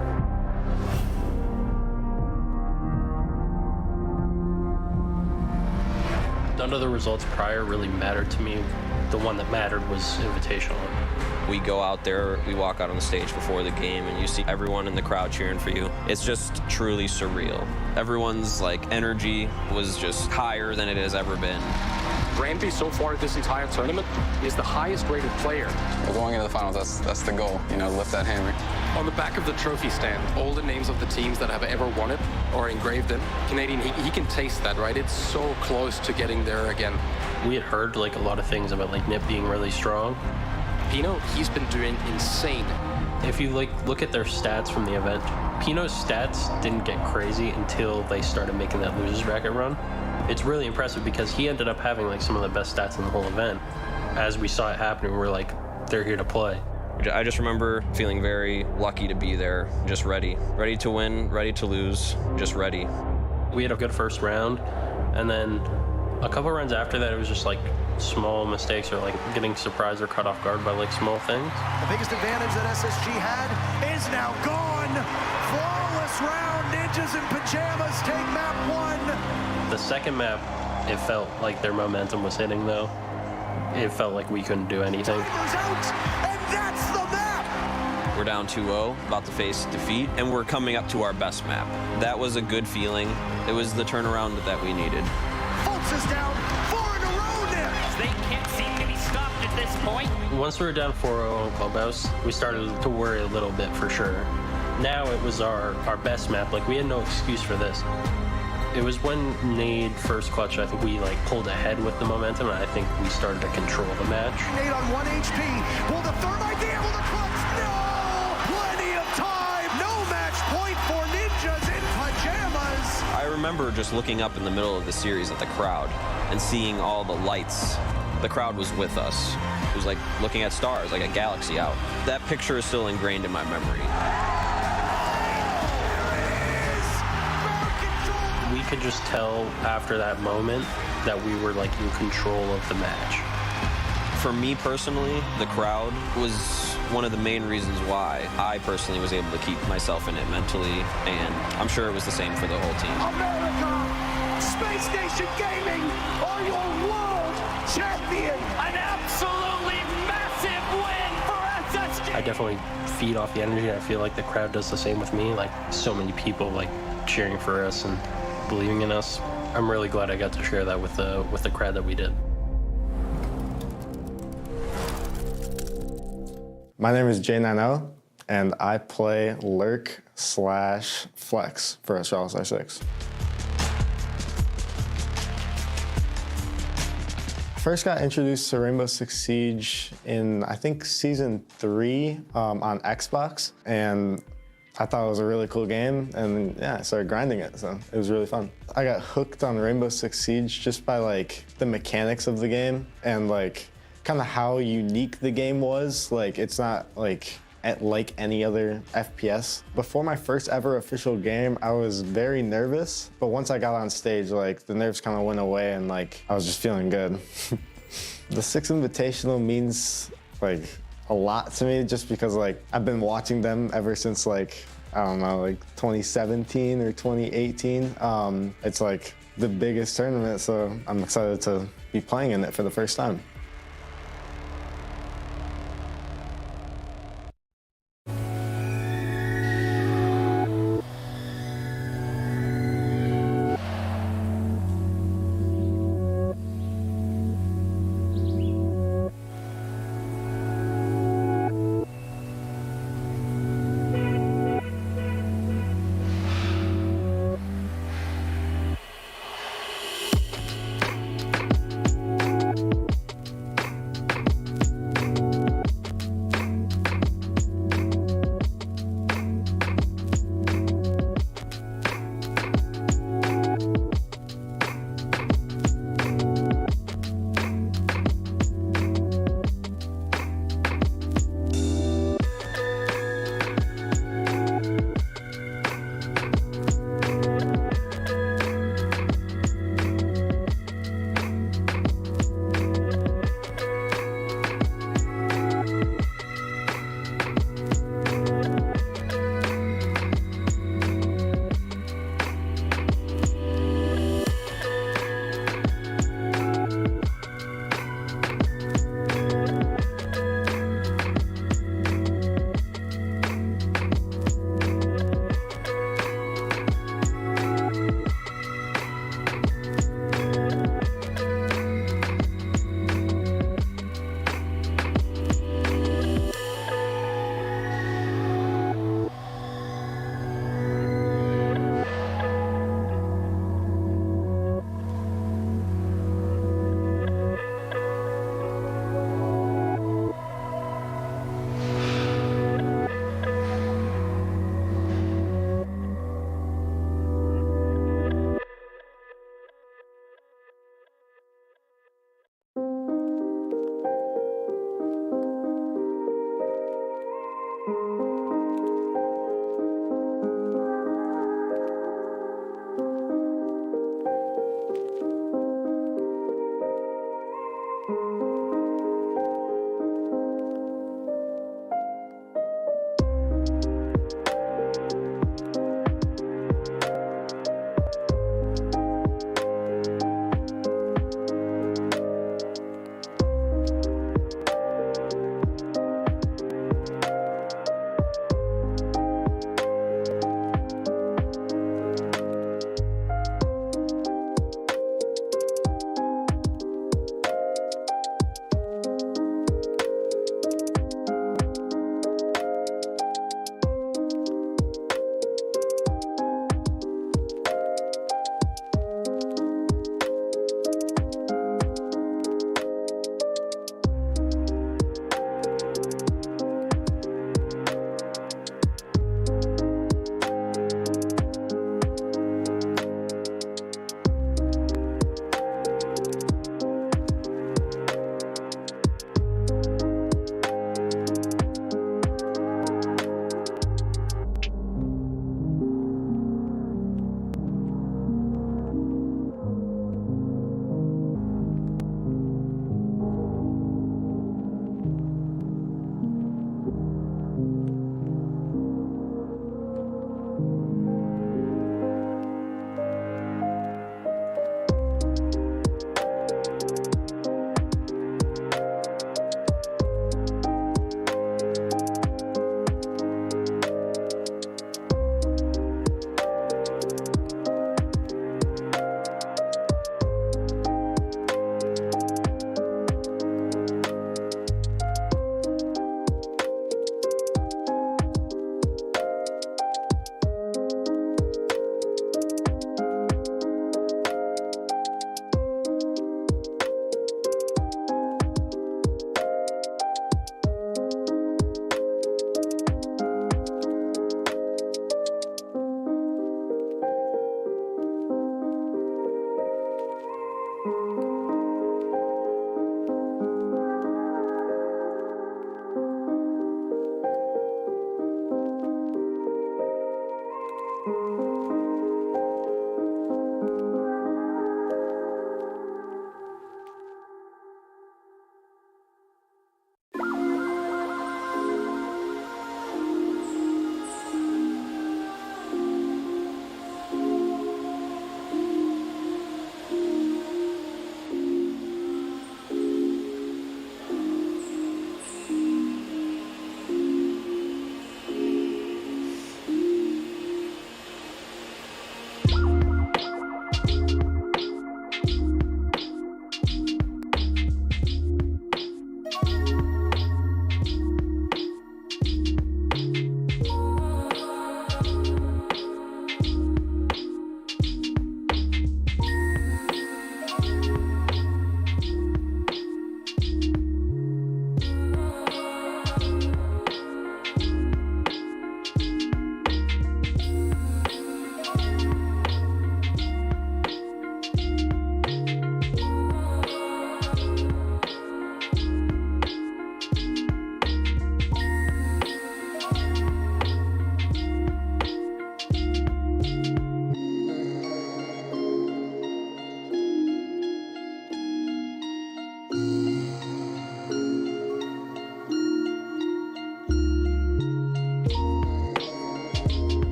None of the results prior really mattered to me. The one that mattered was Invitational. We go out there, we walk out on the stage before the game, and you see everyone in the crowd cheering for you. It's just truly surreal. Everyone's like energy was just higher than it has ever been. Rampy so far this entire tournament is the highest rated player. We're going into the finals, that's the goal, you know, lift that hammer. On the back of the trophy stand, all the names of the teams that have ever won it are engraved in. Canadian, he can taste that, right? It's so close to getting there again. We had heard like a lot of things about like Nip being really strong. Pino, he's been doing insane. If you like look at their stats from the event, Pino's stats didn't get crazy until they started making that losers bracket run. It's really impressive because he ended up having like some of the best stats in the whole event. As we saw it happening, we're like, they're here to play. I just remember feeling very lucky to be there, just ready. Ready to win, ready to lose, just ready. We had a good first round, and then a couple rounds after that, it was just like small mistakes or like getting surprised or caught off guard by like small things. The biggest advantage that SSG had is now gone. Flawless round, Ninjas in Pajamas take map 1. The second map, it felt like their momentum was hitting though. It felt like we couldn't do anything. And that's the map! We're down 2-0, about to face defeat, and we're coming up to our best map. That was a good feeling. It was the turnaround that we needed. Fultz is down 4 in a row now! They can't seem to be stopped at this point. Once we were down 4-0 on Clubhouse, we started to worry a little bit for sure. Now it was our best map. Like we had no excuse for this. It was when Nade first clutch, I think we like pulled ahead with the momentum, and I think we started to control the match. Nade on 1 HP. Will the thermite be able to clutch? No! Plenty of time! No match point for Ninjas in Pajamas! I remember just looking up in the middle of the series at the crowd and seeing all the lights. The crowd was with us. It was like looking at stars, like a galaxy out. That picture is still ingrained in my memory. We could just tell after that moment that we were like in control of the match. For me personally, the crowd was one of the main reasons why I personally was able to keep myself in it mentally, and I'm sure it was the same for the whole team. America! Space Station Gaming are your world champion! An absolutely massive win for SSG! I definitely feed off the energy. I feel like the crowd does the same with me. Like so many people like cheering for us and believing in us. I'm really glad I got to share that with the crowd that we did. My name is J9L, and I play Lurk/Flex for Astralis R6. first got introduced to Rainbow Six Siege in, I think, Season 3 on Xbox, and I thought it was a really cool game, and yeah, I started grinding it, so it was really fun. I got hooked on Rainbow Six Siege just by like the mechanics of the game and like kind of how unique the game was. Like it's not like any other FPS. Before my first ever official game, I was very nervous, but once I got on stage, like the nerves kind of went away and like I was just feeling good. The Six Invitational means like a lot to me just because like I've been watching them ever since like, I don't know, like 2017 or 2018. It's like the biggest tournament, so I'm excited to be playing in it for the first time.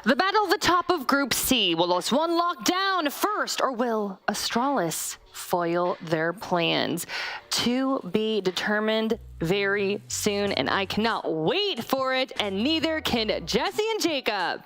The battle of the top of Group C. Will Los One lock down first, or will Astralis foil their plans? To be determined very soon, and I cannot wait for it, and neither can Jesse and Jacob.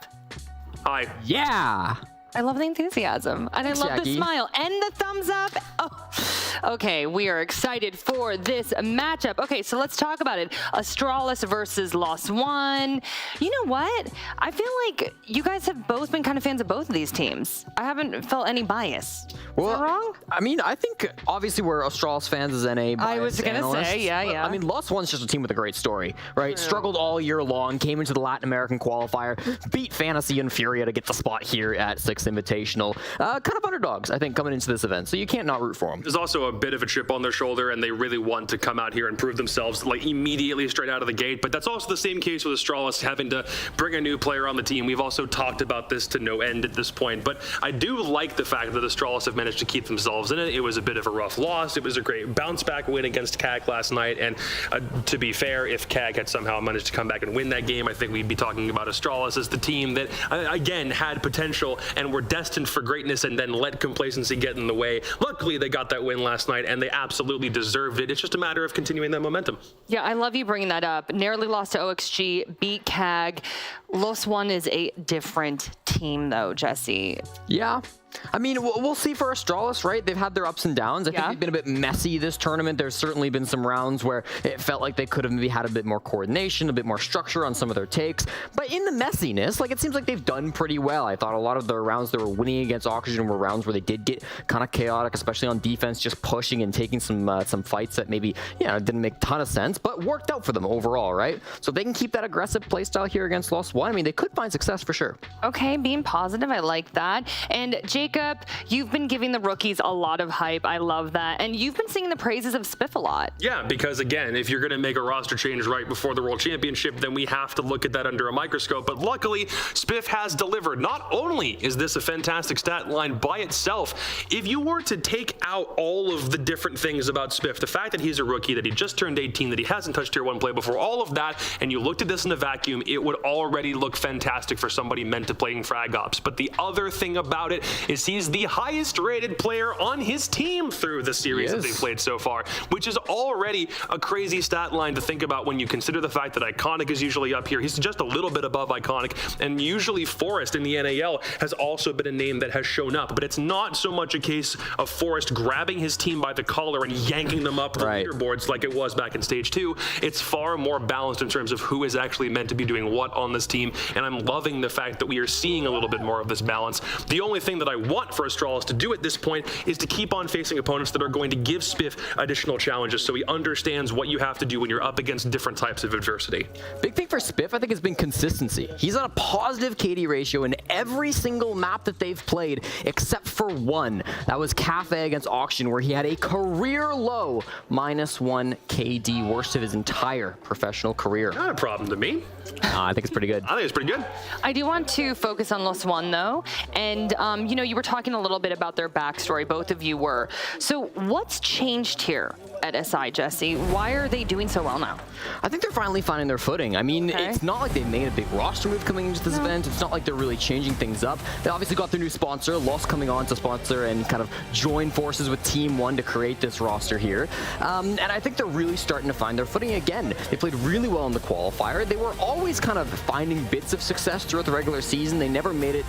Hi. Yeah. I love the enthusiasm, and I love the Jackie. smile and the thumbs up. Oh, okay, we are excited for this matchup. Okay, so let's talk about it. Astralis versus Lost One. You know what? I feel like you guys have both been kind of fans of both of these teams. I haven't felt any bias. Well, Is that wrong? I mean, I think obviously we're Astralis fans as NA. I was gonna say, yeah. I mean, Lost One's just a team with a great story, right? Struggled all year long, came into the Latin American qualifier, beat Fantasy and Furia to get the spot here at 6th Invitational. Kind of underdogs, I think, coming into this event, so you can't not root for them. There's also a bit of a chip on their shoulder, and they really want to come out here and prove themselves like immediately straight out of the gate. But that's also the same case with Astralis having to bring a new player on the team. We've also talked about this to no end at this point, but I do like the fact that Astralis have managed to keep themselves in it. It was a bit of a rough loss. It was a great bounce back win against CAG last night, and to be fair, if CAG had somehow managed to come back and win that game, I think we'd be talking about Astralis as the team that again had potential and were destined for greatness, and then let complacency get in the way. Luckily, they got that win last night, and they absolutely deserved it. It's just a matter of continuing that momentum. Yeah, I love you bringing that up. Narrowly lost to OXG, beat CAG. Los One is a different team, though, Jesse. Yeah. I mean, we'll see for Astralis, right? They've had their ups and downs. I think they've been a bit messy this tournament. There's certainly been some rounds where it felt like they could have maybe had a bit more coordination, a bit more structure on some of their takes. But in the messiness, like, it seems like they've done pretty well. I thought a lot of the rounds they were winning against Oxygen were rounds where they did get kind of chaotic, especially on defense, just pushing and taking some fights that maybe, didn't make a ton of sense, but worked out for them overall, right? So if they can keep that aggressive playstyle here against Lost One, I mean, they could find success for sure. Okay, being positive, I like that. And Jacob, you've been giving the rookies a lot of hype. I love that. And you've been singing the praises of Spiff a lot. Yeah, because again, if you're going to make a roster change right before the World Championship, then we have to look at that under a microscope. But luckily, Spiff has delivered. Not only is this a fantastic stat line by itself, if you were to take out all of the different things about Spiff, the fact that he's a rookie, that he just turned 18, that he hasn't touched Tier 1 play before, all of that, and you looked at this in a vacuum, it would already look fantastic for somebody meant to playing Frag Ops. But the other thing about it is he's the highest rated player on his team through the series that they've played so far, which is already a crazy stat line to think about when you consider the fact that Iconic is usually up here. He's just a little bit above Iconic, and usually Forrest in the NAL has also been a name that has shown up, but it's not so much a case of Forrest grabbing his team by the collar and yanking them up the leaderboards like it was back in Stage 2. It's far more balanced in terms of who is actually meant to be doing what on this team, and I'm loving the fact that we are seeing a little bit more of this balance. The only thing that I want for Astralis to do at this point is to keep on facing opponents that are going to give Spiff additional challenges so he understands what you have to do when you're up against different types of adversity. Big thing for Spiff, I think, has been consistency. He's on a positive KD ratio in every single map that they've played, except for one. That was Cafe against Auction, where he had a career low -1 KD, worst of his entire professional career. Not a problem to me. I think it's pretty good. I think it's pretty good. I do want to focus on Los One, though. And, you were talking a little bit about their backstory. Both of you were. So what's changed here at SI, Jesse? Why are they doing so well now? I think they're finally finding their footing. I mean, it's not like they made a big roster move coming into this event. It's not like they're really changing things up. They obviously got their new sponsor, Lost coming on to sponsor and kind of join forces with Team 1 to create this roster here. And I think they're really starting to find their footing again. They played really well in the qualifier. They were always kind of finding bits of success throughout the regular season. They never made it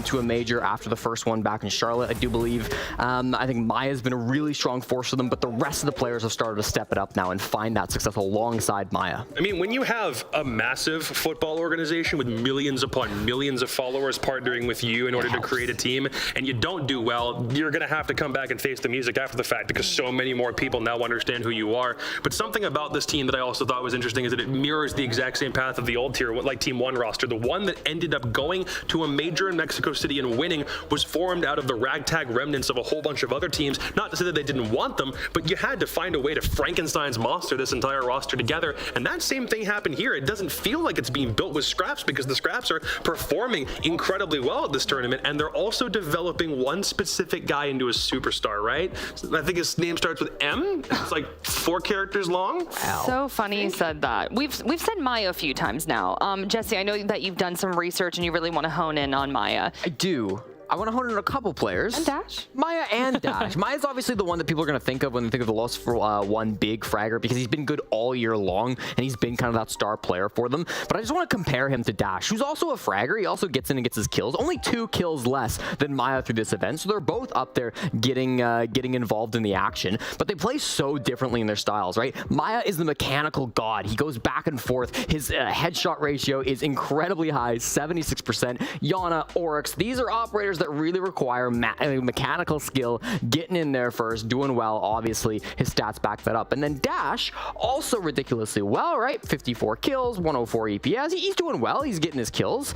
to a major after the first one back in Charlotte, I do believe. I think Maya's been a really strong force for them, but the rest of the players have started to step it up now and find that success alongside Maya. I mean, when you have a massive football organization with millions upon millions of followers partnering with you in order to create a team, and you don't do well, you're going to have to come back and face the music after the fact because so many more people now understand who you are. But something about this team that I also thought was interesting is that it mirrors the exact same path of the old tier, like Team 1 roster. The one that ended up going to a major in Mexico City and winning was formed out of the ragtag remnants of a whole bunch of other teams. Not to say that they didn't want them, but you had to find find a way to Frankenstein's monster this entire roster together. And that same thing happened here. It doesn't feel like it's being built with scraps because the scraps are performing incredibly well at this tournament, and they're also developing one specific guy into a superstar, right? I think his name starts with M. It's like 4 characters long. So funny you said that. We've said Maya a few times now. Jesse, I know that you've done some research and you really want to hone in on Maya. I do. I want to hone in on a couple players. And Dash? Maya and Dash. Maya's obviously the one that people are going to think of when they think of the Lost for One big fragger, because he's been good all year long and he's been kind of that star player for them. But I just want to compare him to Dash, who's also a fragger. He also gets in and gets his kills. Only 2 kills less than Maya through this event, so they're both up there getting involved in the action. But they play so differently in their styles, right? Maya is the mechanical god. He goes back and forth. His headshot ratio is incredibly high, 76%. Yana, Oryx, these are operators that really require mechanical skill, getting in there first, doing well. Obviously, his stats back that up. And then Dash, also ridiculously well, right? 54 kills, 104 EPS. He's doing well. He's getting his kills.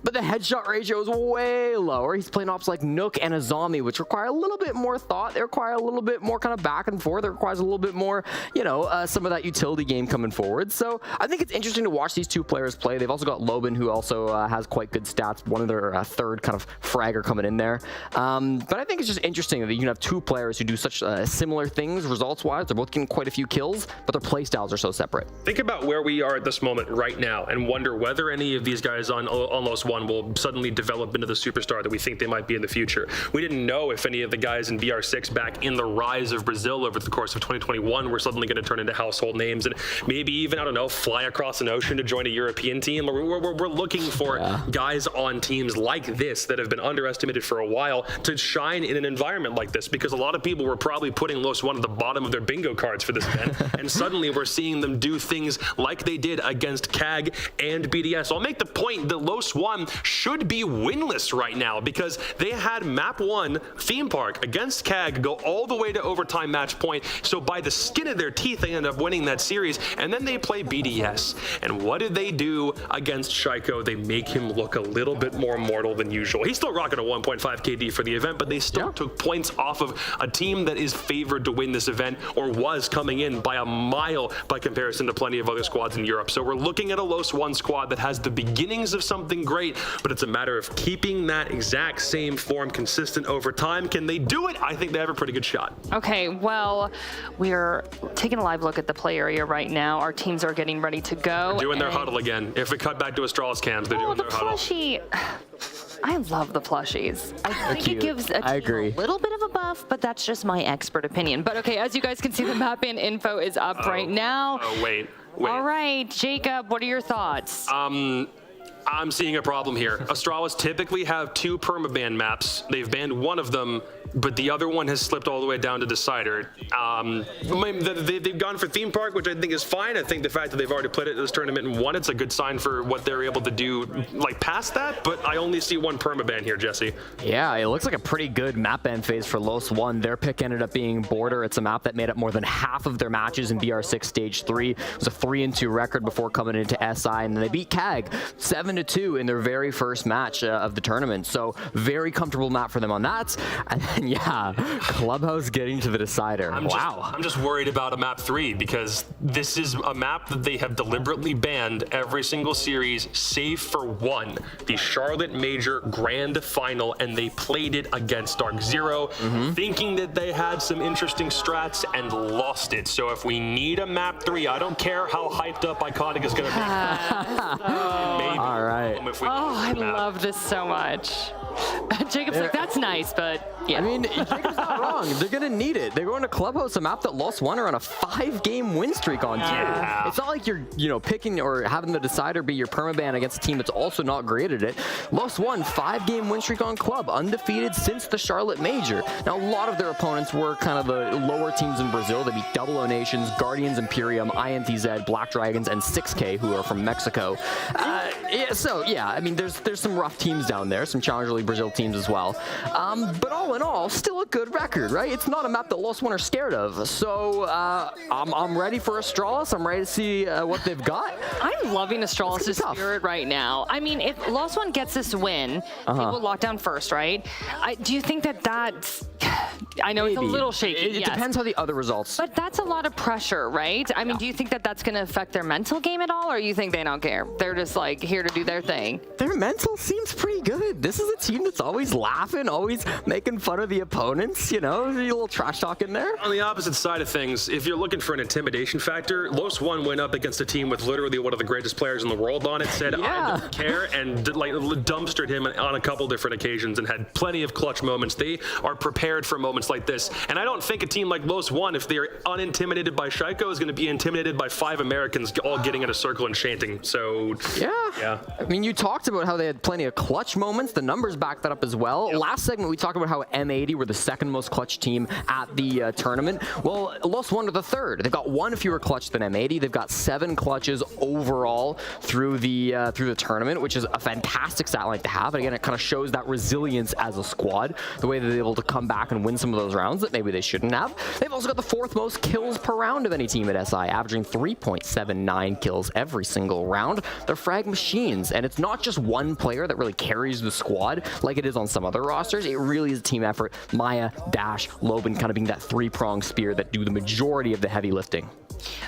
But the headshot ratio is way lower. He's playing ops like Nook and a Zombie, which require a little bit more thought. They require a little bit more kind of back and forth. It requires a little bit more, you know, some of that utility game coming forward. So I think it's interesting to watch these 2 players play. They've also got Loban, who also has quite good stats. One of their 3rd kind of fragger coming in there. But I think it's just interesting that you can have 2 players who do such similar things results-wise. They're both getting quite a few kills, but their play styles are so separate. Think about where we are at this moment right now and wonder whether any of these guys on Almost One will suddenly develop into the superstar that we think they might be in the future. We didn't know if any of the guys in BR6 back in the rise of Brazil over the course of 2021 were suddenly going to turn into household names and maybe even, I don't know, fly across an ocean to join a European team. We're looking for guys on teams like this that have been underestimated for a while to shine in an environment like this, because a lot of people were probably putting Los One at the bottom of their bingo cards for this event, and suddenly we're seeing them do things like they did against CAG and BDS. I'll make the point that Los One should be winless right now because they had map 1 theme park against CAG go all the way to overtime match point, so by the skin of their teeth they end up winning that series, and then they play BDS. And what did they do against Shaiko? They make him look a little bit more mortal than usual. He's still rocking a 1.5 KD for the event, but they still took points off of a team that is favored to win this event, or was coming in by a mile by comparison to plenty of other squads in Europe. So we're looking at a Los One squad that has the beginnings of something great, but it's a matter of keeping that exact same form consistent over time. Can they do it? I think they have a pretty good shot. Okay, well, we're taking a live look at the play area right now. Our teams are getting ready to go. They're doing their huddle again. If we cut back to Astralis cams, they're doing their huddle. I love the plushies. I think it gives a team a little bit of a buff, but that's just my expert opinion. But okay, as you guys can see, the map in info is up right now. Oh, wait. All right, Jacob, what are your thoughts? I'm seeing a problem here. Astralis typically have 2 permaban maps. They've banned one of them, but the other one has slipped all the way down to Decider. They've gone for theme park, which I think is fine. I think the fact that they've already played it in this tournament and won, it's a good sign for what they're able to do, like past that, but I only see 1 permaban here, Jesse. Yeah, it looks like a pretty good map ban phase for Los One. Their pick ended up being Border. It's a map that made up more than half of their matches in BR6 Stage 3. It was a 3-2 record before coming into SI, and then they beat CAG 7-2 in their very first match of the tournament. So very comfortable map for them on that. And then, yeah, Clubhouse getting to the Decider. I'm just worried about a map 3 because this is a map that they have deliberately banned every single series, save for one, the Charlotte Major Grand Final, and they played it against DarkZero, thinking that they had some interesting strats and lost it. So if we need a map 3, I don't care how hyped up Iconic is going to be. Maybe. All right. I love this so much. Jacob's like, that's nice, but yeah. I mean, Jacob's not wrong. They're going to need it. They're going to Clubhouse, a map that Los One are on a 5-game win streak on too. Yeah. It's not like you're, picking or having the Decider be your permaban against a team that's also not great at it. Los One, 5-game win streak on Club, undefeated since the Charlotte Major. Now, a lot of their opponents were kind of the lower teams in Brazil. They beat Double O Nations, Guardians Imperium, INTZ, Black Dragons, and 6K, who are from Mexico. I mean, there's some rough teams down there, some Challenger League Brazil teams as well. But all in all, still a good record, right? It's not a map that Los One are scared of. So I'm ready for Astralis. I'm ready to see what they've got. I'm loving Astralis' spirit right now. I mean, if Los One gets this win, they will lock down first, right? Do you think that I know it's a little shaky. It depends how the other results. But that's a lot of pressure, right? I mean, do you think that that's going to affect their mental game at all, or you think they don't care? They're just like here to do their thing. Their mental seems pretty good. This is a team that's always laughing, always making fun of the opponents. You know, a little trash talk in there. On the opposite side of things, if you're looking for an intimidation factor, Los One went up against a team with literally one of the greatest players in the world on it, said, I don't care, and like dumpstered him on a couple different occasions and had plenty of clutch moments. They are prepared for moments like this. And I don't think a team like Los One, if they're unintimidated by Shaiko, is going to be intimidated by 5 Americans all getting in a circle and chanting. So, yeah. I mean, you talked about how they had plenty of clutch moments. The numbers back that up as well. Last segment, we talked about how M80 were the second most clutch team at the tournament. Well, Los One are the third. They've got 1 fewer clutch than M80. They've got 7 clutches overall through the tournament, which is a fantastic stat line to have. And again, it kind of shows that resilience as a squad, the way that they're able to come back and win some of those rounds that maybe they shouldn't have. They've also got the 4th most kills per round of any team at SI, averaging 3.79 kills every single round. They're frag machines, and it's not just one player that really carries the squad like it is on some other rosters. It really is a team effort. Maya, Dash, Loban kind of being that 3-pronged spear that do the majority of the heavy lifting.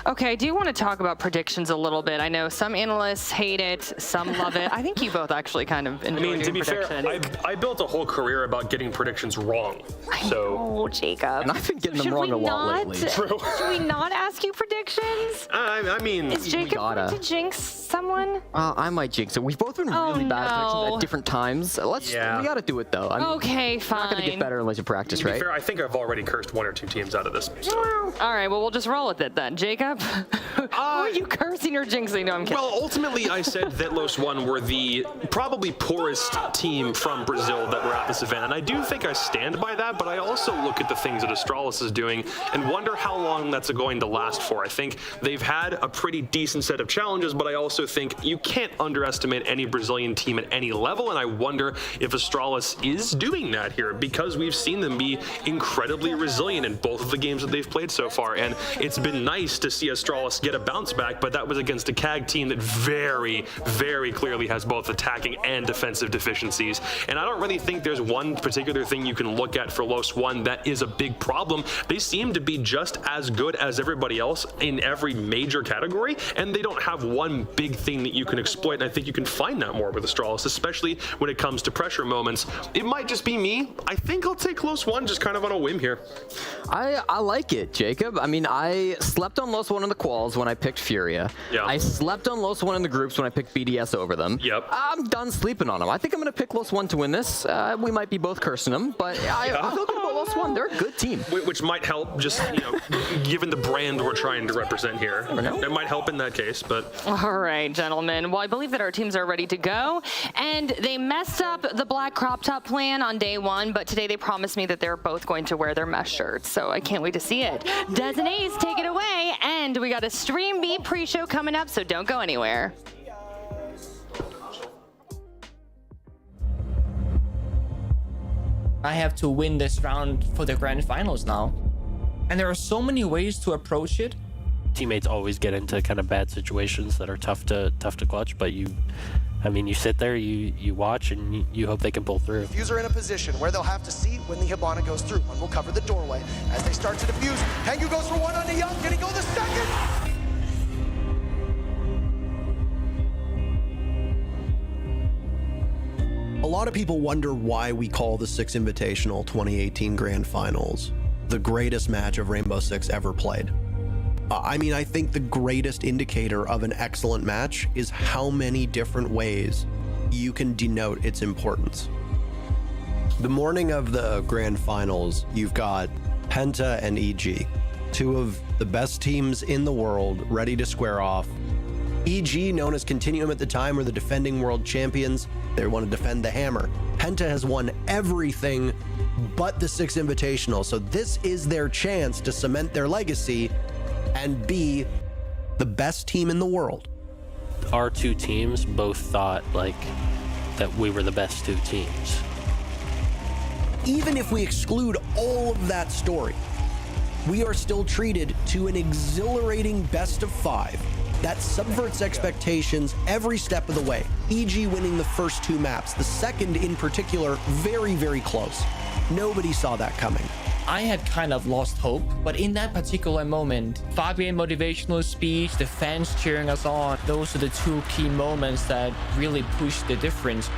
Okay, I do want to talk about predictions a little bit. I know some analysts hate it, some love it. I think you both actually kind of enjoy to be fair, predictions. I built a whole career about getting predictions wrong. Oh, Jacob. And I've been getting them wrong a lot lately. Should we not ask you predictions? I mean, is Jacob going to jinx someone? I might jinx it. We've both been really bad at predictions at different times. We got to do it though. Okay, fine. Not going to get better unless you practice, right? To be fair, I think I've already cursed 1 or 2 teams out of this. So. All right, well, we'll just roll with it then. Jacob, who are you cursing or jinxing? No, I'm kidding. Well, ultimately, I said that Los One were the probably poorest team from Brazil that were at this event, and I do think I stand by that, but I also look at the things that Astralis is doing and wonder how long that's going to last for. I think they've had a pretty decent set of challenges, but I also think you can't underestimate any Brazilian team at any level, and I wonder if Astralis is doing that here, because we've seen them be incredibly resilient in both of the games that they've played so far, and it's been nice to see Astralis get a bounce back, but that was against a CAG team that very, very clearly has both attacking and defensive deficiencies. And I don't really think there's one particular thing you can look at for Los One that is a big problem. They seem to be just as good as everybody else in every major category, and they don't have one big thing that you can exploit, and I think you can find that more with Astralis, especially when it comes to pressure moments. It might just be me. I think I'll take Los One just kind of on a whim here. I like it, Jacob. I mean, I slept on Los One in the quals when I picked Furia. Yeah. I slept on Los One in the groups when I picked BDS over them. Yep. I'm done sleeping on them. I think I'm going to pick Los One to win this. We might be both cursing them, but I feel good about Los One. They're a good team. Which might help, just, given the brand we're trying to represent here. It might help in that case, but... All right, gentlemen. Well, I believe that our teams are ready to go, and they messed up the black crop top plan on day 1, but today they promised me that they're both going to wear their mesh shirts, so I can't wait to see it. Des and Ace, take it away, and we got a Stream B pre-show coming up, so don't go anywhere. I have to win this round for the grand finals now. And there are so many ways to approach it. Teammates always get into kind of bad situations that are tough to clutch, but you sit there, you watch, and you hope they can pull through. Diffuser in a position where they'll have to see when the Hibana goes through. One will cover the doorway. As they start to defuse, Hengu goes for one on the Young. Can he go the second? A lot of people wonder why we call the Six Invitational 2018 Grand Finals the greatest match of Rainbow Six ever played. I think the greatest indicator of an excellent match is how many different ways you can denote its importance. The morning of the Grand Finals, you've got Penta and EG, 2 of the best teams in the world, ready to square off. EG, known as Continuum at the time, were the defending world champions. They want to defend the hammer. Penta has won everything but the Six Invitational, so this is their chance to cement their legacy and be the best team in the world. Our 2 teams both thought that we were the best 2 teams. Even if we exclude all of that story, we are still treated to an exhilarating best of 5 that subverts expectations every step of the way. EG winning the first 2 maps, the second in particular, very, very close. Nobody saw that coming. I had kind of lost hope, but in that particular moment, Fabian motivational speech, the fans cheering us on, those are the two key moments that really pushed the difference.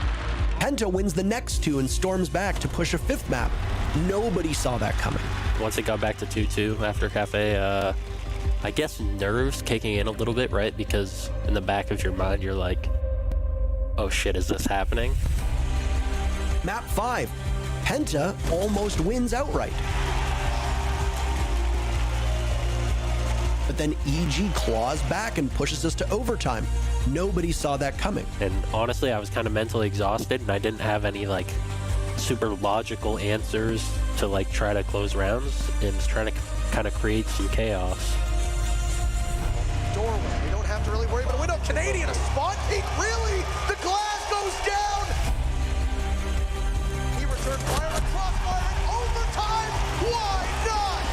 Penta wins the next two and storms back to push a fifth map. Nobody saw that coming. Once it got back to 2-2 after Cafe, I guess nerves kicking in a little bit, right? Because in the back of your mind, you're like, oh shit, is this happening? Map 5, Penta almost wins outright. But then EG claws back and pushes us to overtime. Nobody saw that coming. And honestly, I was kind of mentally exhausted, and I didn't have any like super logical answers to like try to close rounds and just trying to kind of create some chaos. Doorway, they don't have to really worry about a window. Canadian, a spot peek, really? The glass goes down! He returned fire, a crossfire in overtime! Why not?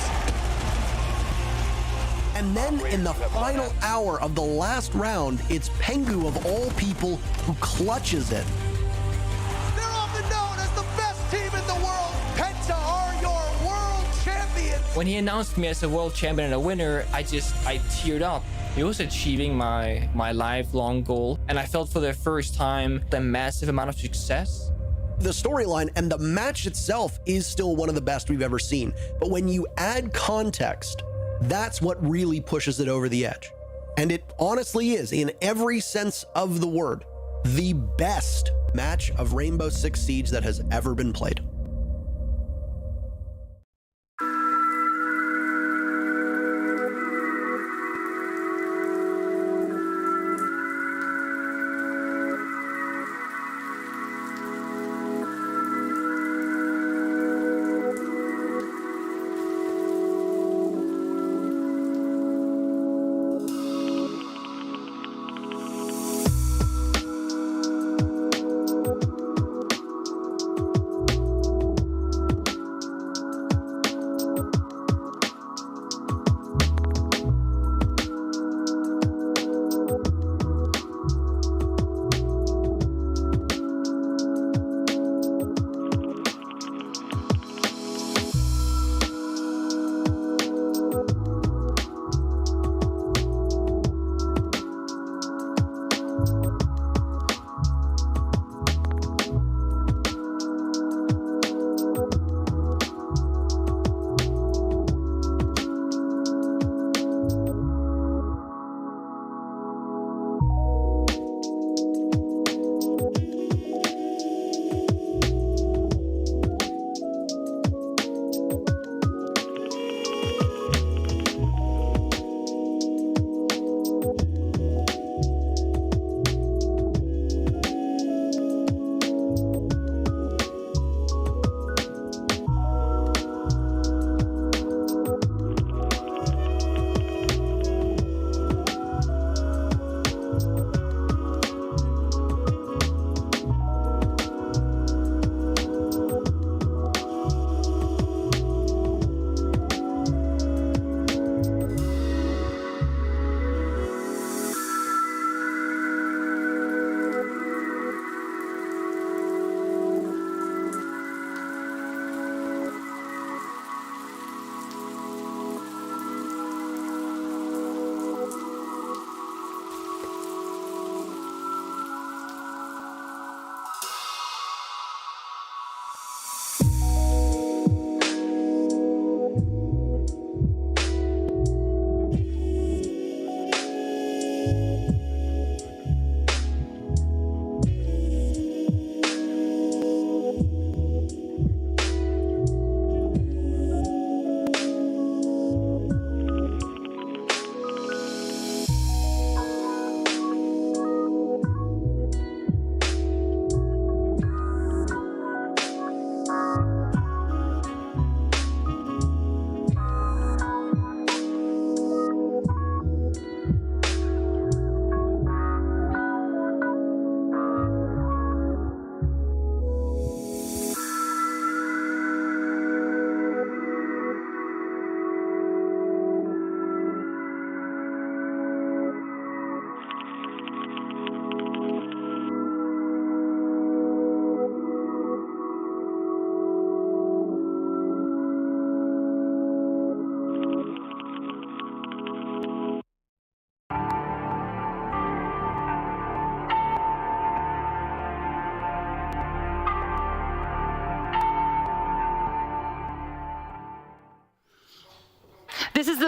And then in the final hour of the last round, it's Pengu of all people who clutches it. They're often known as the best team in the world. Penta are your world champions. When he announced me as a world champion and a winner, I teared up. It was achieving my lifelong goal, and I felt for the first time the massive amount of success. The storyline and the match itself is still one of the best we've ever seen, but when you add context, that's what really pushes it over the edge. And it honestly is, in every sense of the word, the best match of Rainbow Six Siege that has ever been played.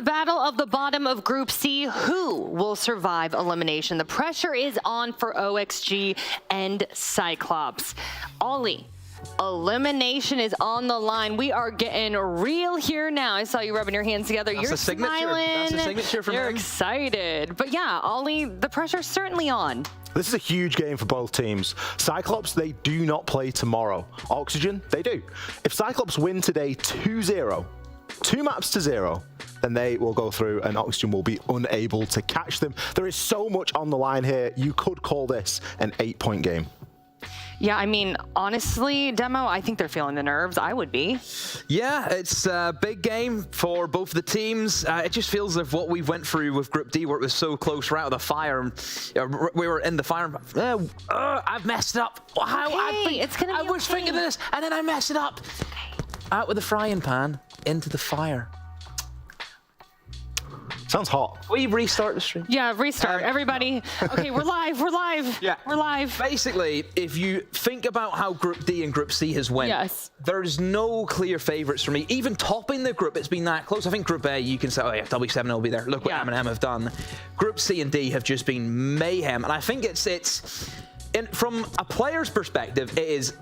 battle of the bottom of Group C. Who will survive elimination? The pressure is on for OXG and Cyclops. Ollie, elimination is on the line. We are getting real here now. I saw you rubbing your hands together. That's You're a signature. smiling. That's a signature from You're him. excited. But yeah, Ollie, the pressure's certainly on. This is a huge game for both teams. Cyclops, they do not play tomorrow. Oxygen, they do. If Cyclops win today 2-0, 2 maps to 0, then they will go through and Oxygen will be unable to catch them. There is so much on the line here. You could call this an 8-point game. Yeah, I mean, honestly, Demo, I think they're feeling the nerves. I would be. Yeah, it's a big game for both the teams. It just feels like what we went through with Group D, where it was so close, right out of the fire. We were in the fire. I've messed up. It's gonna be I was thinking this, and then I messed it up. Out with the frying pan, into the fire. Sounds hot. We restart the stream. Yeah, restart. Everybody. Okay, we're live. We're live. Yeah. We're live. Basically, if you think about how Group D and Group C has went, there's no clear favourites for me. Even topping the group, it's been that close. I think Group A, you can say, oh yeah, W7 will be there. Look what MNM have done. Group C and D have just been mayhem. And I think from a player's perspective, it is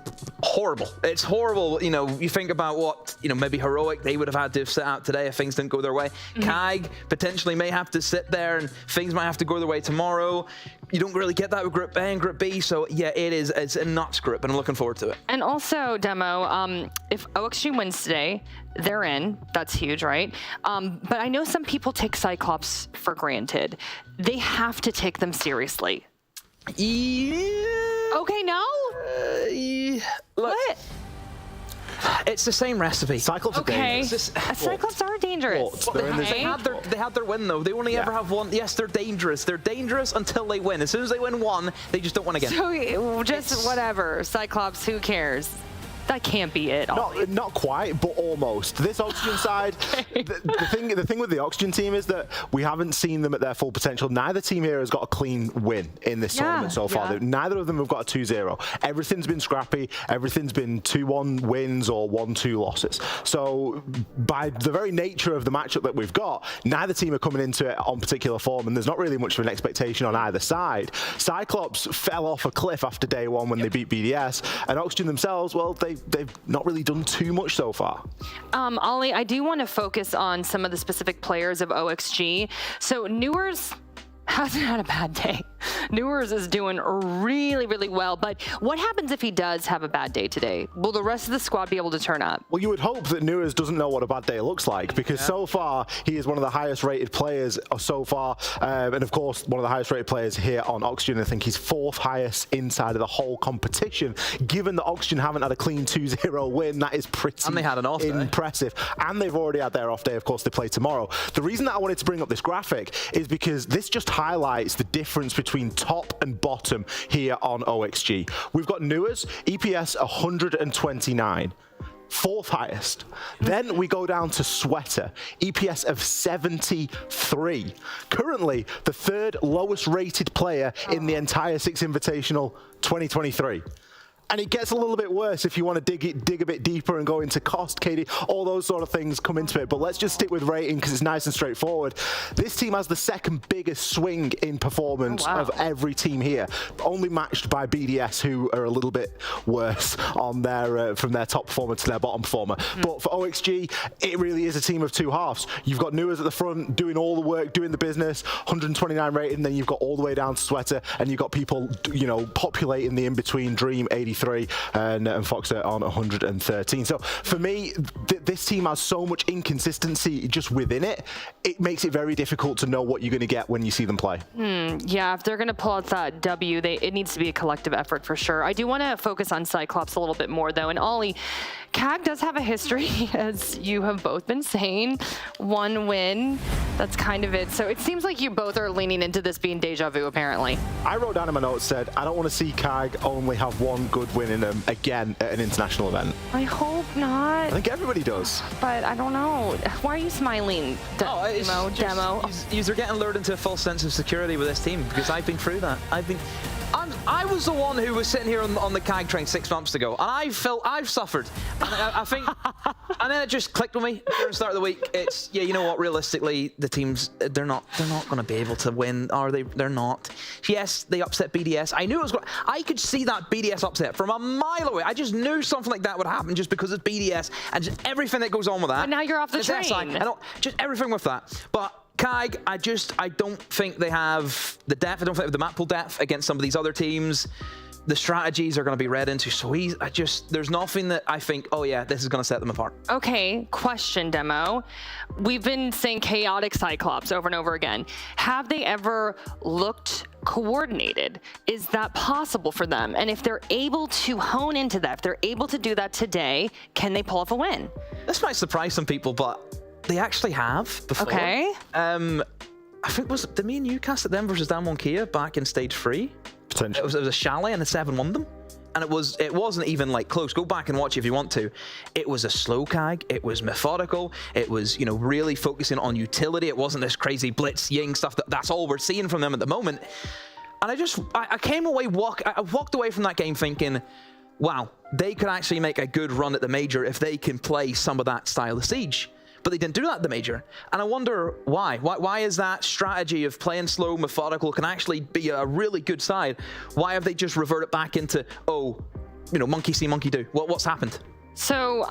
horrible. It's horrible. You know, you think about what, maybe Heroic, they would have had to have sit out today if things didn't go their way. KAG potentially may have to sit there and things might have to go their way tomorrow. You don't really get that with Group A and Group B. So yeah, it's a nuts group and I'm looking forward to it. And also, Demo, if OXG wins today, they're in. That's huge, right? But I know some people take Cyclops for granted. They have to take them seriously. Yeah. Okay, no? Look, what? It's the same recipe. Cyclops are dangerous. Cyclops are dangerous. They had their win, though. They only ever have one. Yes, they're dangerous. They're dangerous until they win. As soon as they win one, they just don't win again. So just whatever. Cyclops, who cares? That can't be it. Not quite, but almost. This Oxygen side, the thing with the Oxygen team is that we haven't seen them at their full potential. Neither team here has got a clean win in this tournament so far. Neither of them have got a 2-0. Everything's been scrappy. Everything's been 2-1 wins or 1-2 losses. So by the very nature of the matchup that we've got, neither team are coming into it on particular form, and there's not really much of an expectation on either side. Cyclops fell off a cliff after day one when they beat BDS, and Oxygen themselves, well, they've not really done too much so far. Ollie, I do want to focus on some of the specific players of OXG. So Newers hasn't had a bad day. Newers is doing really, really well. But what happens if he does have a bad day today? Will the rest of the squad be able to turn up? Well, you would hope that Newers doesn't know what a bad day looks like, because so far he is one of the highest rated players so far. And of course, one of the highest rated players here on Oxygen. I think he's 4th highest inside of the whole competition. Given that Oxygen haven't had a clean 2-0 win, that is pretty and they had an off impressive. And they've already had their off day. Of course, they play tomorrow. The reason that I wanted to bring up this graphic is because this just highlights the difference between top and bottom here on OXG. We've got Newers, EPS 129. 4th highest. Then we go down to Sweater, EPS of 73. Currently, the 3rd lowest rated player in the entire Six Invitational 2023. And it gets a little bit worse if you want to dig a bit deeper and go into cost, KD, all those sort of things come into it. But let's just stick with rating because it's nice and straightforward. This team has the 2nd biggest swing in performance of every team here, only matched by BDS, who are a little bit worse on their from their top performer to their bottom performer. But for OXG, it really is a team of 2 halves. You've got Newers at the front doing all the work, doing the business, 129 rating. Then you've got all the way down to Sweater, and you've got people, populating the in-between, Dream 83 and Foxer on 113. So for me, this team has so much inconsistency just within it. It makes it very difficult to know what you're going to get when you see them play. Yeah, if they're going to pull out that W, it needs to be a collective effort for sure. I do want to focus on Cyclops a little bit more though. And Ollie, KAG does have a history, as you have both been saying. 1 win, that's kind of it. So it seems like you both are leaning into this being deja vu, apparently. I wrote down in my notes, said, I don't want to see KAG only have 1 good win in them again at an international event. I hope not. I think everybody does. But I don't know. Why are you smiling, Demo? You're getting lured into a false sense of security with this team, because I've been through that. I was the one who was sitting here on the CAG train 6 months ago, and I've suffered. And I think, and then it just clicked with me at the start of the week. It's, yeah, you know what? Realistically, the teams, they're not going to be able to win, are they? They're not. Yes, they upset BDS. I knew it was going. I could see that BDS upset from a mile away. I just knew something like that would happen just because it's BDS and just everything that goes on with that. But now you're off the train. Just everything with that. But CAG, I don't think they have the depth. I don't think they have the map pool depth against some of these other teams. The strategies are going to be read into, so there's nothing that I think, oh yeah, this is going to set them apart. Okay, question, Demo. We've been saying chaotic Cyclops over and over again. Have they ever looked coordinated? Is that possible for them? And if they're able to hone into that, if they're able to do that today, can they pull off a win? This might surprise some people, but they actually have before. Okay. I think did me and you cast at them versus Dan Wonkia back in stage 3? Potentially. It was a chalet and a 7 won them. And it wasn't even like close. Go back and watch if you want to. It was a slow CAG. It was methodical. It was, you know, really focusing on utility. It wasn't this crazy blitz ying stuff. That's all we're seeing from them at the moment. And I came away, I walked away from that game thinking, wow, they could actually make a good run at the major if they can play some of that style of Siege. But they didn't do that at the major. And I wonder why. Why is that strategy of playing slow, methodical, can actually be a really good side? Why have they just reverted back into, oh, you know, monkey see, monkey do? What's happened? So,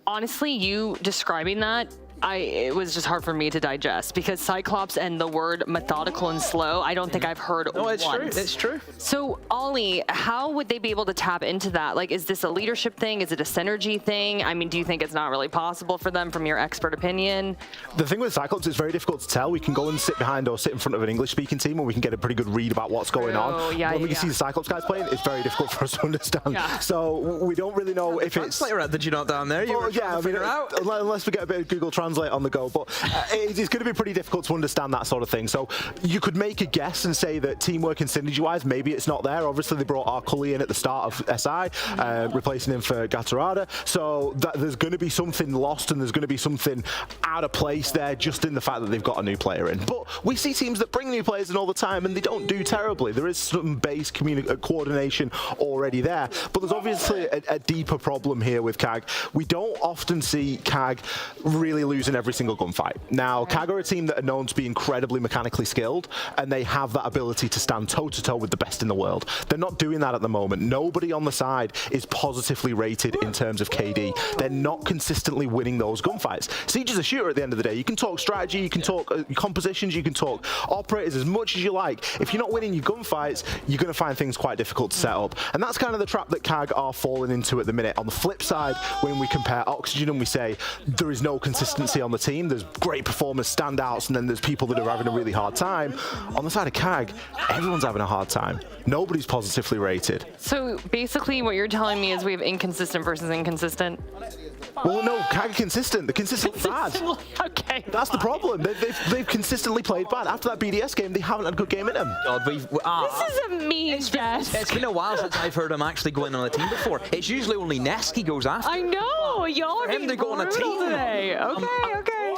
honestly, you describing that, it was just hard for me to digest because Cyclops and the word methodical and slow, I don't think I've heard once. True. It's true. So, Ollie, how would they be able to tap into that? Like, is this a leadership thing? Is it a synergy thing? I mean, do you think it's not really possible for them from your expert opinion? The thing with Cyclops, it's very difficult to tell. We can go and sit behind or sit in front of an English-speaking team and we can get a pretty good read about what's going on. Yeah, when we can see the Cyclops guys playing, it's very difficult for us to understand. Yeah. So we don't really know if it's... Did you not down there? Unless we get a bit of Google Translate on the go, but it's going to be pretty difficult to understand that sort of thing. So you could make a guess and say that teamwork and synergy-wise, maybe it's not there. Obviously, they brought Arcully in at the start of SI, replacing him for Gatorada. So there's going to be something lost and there's going to be something out of place there just in the fact that they've got a new player in. But we see teams that bring new players in all the time and they don't do terribly. There is some base coordination already there. But there's obviously a deeper problem here with CAG. We don't often see CAG really losing every single gunfight. Now, CAG are a team that are known to be incredibly mechanically skilled, and they have that ability to stand toe-to-toe with the best in the world. They're not doing that at the moment. Nobody on the side is positively rated in terms of KD. They're not consistently winning those gunfights. Siege is a shooter at the end of the day. You can talk strategy, you can talk compositions, you can talk operators as much as you like. If you're not winning your gunfights, you're going to find things quite difficult to set up. And that's kind of the trap that CAG are falling into at the minute. On the flip side, when we compare Oxygen and we say there is no consistency on the team, there's great performers, standouts, and then there's people that are having a really hard time. On the side of CAG, everyone's having a hard time. Nobody's positively rated. So basically what you're telling me is we have inconsistent versus inconsistent? Well, no, CAG are consistent. They're consistently bad. Okay. That's the problem. They've consistently played bad. After that BDS game, they haven't had a good game in them. God, this is a mean desk. It's been a while since I've heard him actually going on a team before. It's usually only Nest he goes after. I know. Y'all are being brutal today. Okay.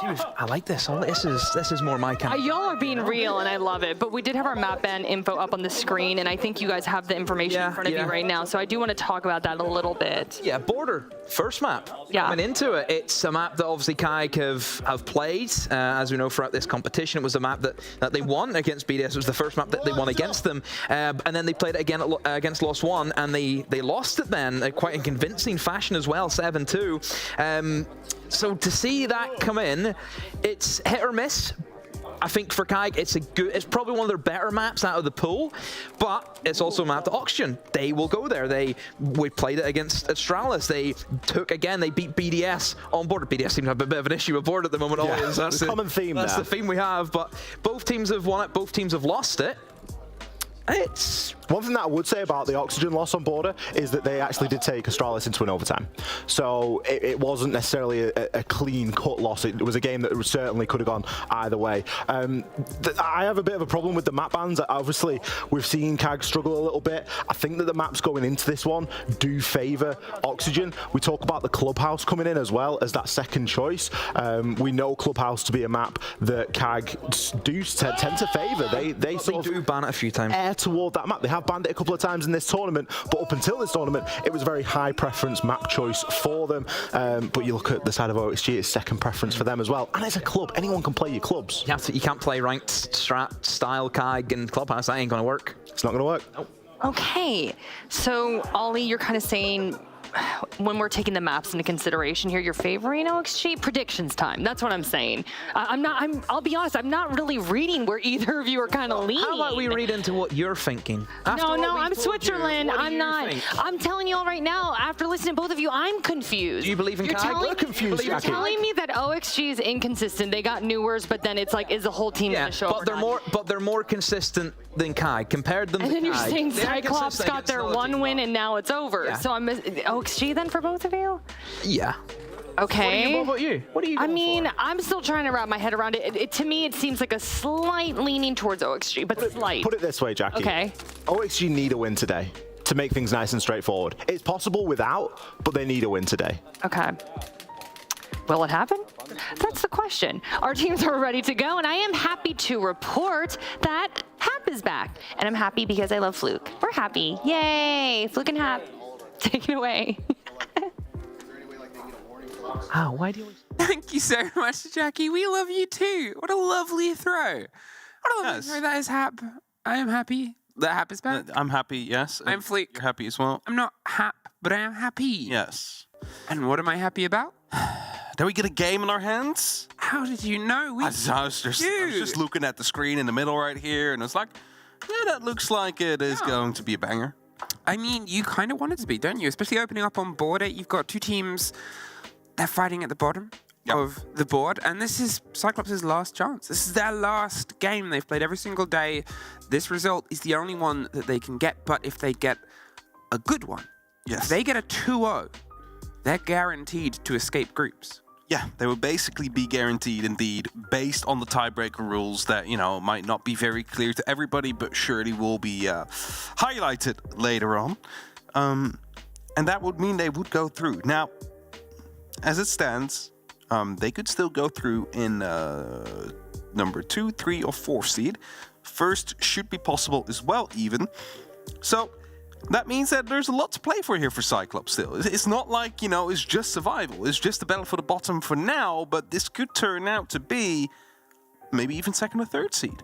Dude, I like this. This is more my kind. Y'all are being real, and I love it. But we did have our map ban info up on the screen, and I think you guys have the information in front of you right now. So I do want to talk about that a little bit. Yeah, Border, first map. Coming into it, it's a map that obviously CAG have played. As we know, throughout this competition, it was a map that they won against BDS. It was the first map that they won against them. And then they played it again against Lost One, and they lost it then, quite in convincing fashion as well, 7-2. So to see that come in, it's hit or miss. I think for CAG, it's probably one of their better maps out of the pool, but it's also a map to Oxygen. They will go there. We played it against Astralis. They beat BDS on board. BDS seems to have a bit of an issue with board at the moment. Yeah, that's the common theme. That's the theme we have, but both teams have won it. Both teams have lost it. It's one thing that I would say about the Oxygen loss on Border is that they actually did take Astralis into an overtime. So it wasn't necessarily a clean-cut loss. It was a game that certainly could have gone either way. I have a bit of a problem with the map bans. Obviously, we've seen CAG struggle a little bit. I think that the maps going into this one do favour Oxygen. We talk about the Clubhouse coming in as well as that second choice. We know Clubhouse to be a map that CAG do tend to favour. They sort of do ban it a few times. Toward that map. They have banned it a couple of times in this tournament, but up until this tournament, it was a very high preference map choice for them. But you look at the side of OXG, it's second preference for them as well. And it's a club. Anyone can play your clubs. You can't play ranked strat style Kaig in Clubhouse. That ain't going to work. It's not going to work. Nope. Okay, so Ollie, you're kind of saying when we're taking the maps into consideration here, you're favoring OXG? Predictions time. That's what I'm saying. I'll be honest, I'm not really reading where either of you are kind of leaning. How about we read into what you're thinking? No, I'm Switzerland. I'm not. I'm telling you all right now, after listening to both of you, I'm confused. Do you believe in Kaig? We're confused, You're telling me that OXG is inconsistent. They got newers, but then it's like, is the whole team going to show up? But they're more consistent than Kaig. Compared them to Kaig. And then you're saying Cyclops got their one win and now it's over. Yeah. So I'm OXG then for both of you? Yeah. Okay. What about you? What are you going for? I'm still trying to wrap my head around it. To me, it seems like a slight leaning towards OXG, but slight. Put it this way, Jackie. Okay. OXG need a win today to make things nice and straightforward. It's possible without, but they need a win today. Okay. Will it happen? That's the question. Our teams are ready to go, and I am happy to report that Hap is back. And I'm happy because I love Fluke. We're happy. Yay! Fluke and Hap. Take it away. Oh, why do you always... Thank you so much, Jackie. We love you too. What a lovely throw. What a lovely throw. That is Hap. I am happy that Hap is back. I'm happy, yes. I'm Fluke. You're happy as well? I'm not Hap, but I am happy. Yes. And what am I happy about? Did we get a game in our hands? How did you know? I was just looking at the screen in the middle right here, and it's like, yeah, that looks like it is going to be a banger. I mean, you kind of want it to be, don't you? Especially opening up on board 8. You've got two teams, they're fighting at the bottom of the board, and this is Cyclops' last chance. This is their last game. They've played every single day. This result is the only one that they can get, but if they get a good one, if they get a 2-0, they're guaranteed to escape groups. Yeah, they will basically be guaranteed indeed, based on the tiebreaker rules that, you know, might not be very clear to everybody, but surely will be highlighted later on. And that would mean they would go through. Now, as it stands, they could still go through in number 2, 3, or 4 seed. First should be possible as well, even. So that means that there's a lot to play for here for Cyclops still. It's not like, you know, it's just survival. It's just a battle for the bottom for now, but this could turn out to be maybe even 2nd or 3rd seed.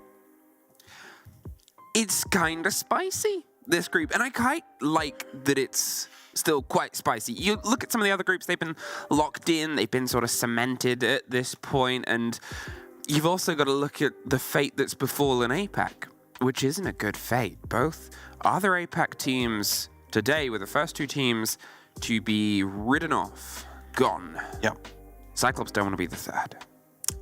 It's kind of spicy, this group, and I quite like that it's still quite spicy. You look at some of the other groups, they've been locked in, they've been sort of cemented at this point, and you've also got to look at the fate that's befallen APAC, which isn't a good fate. Both other APAC teams today were the first 2 teams to be ridden off, gone. Yep. Cyclops don't want to be the 3rd.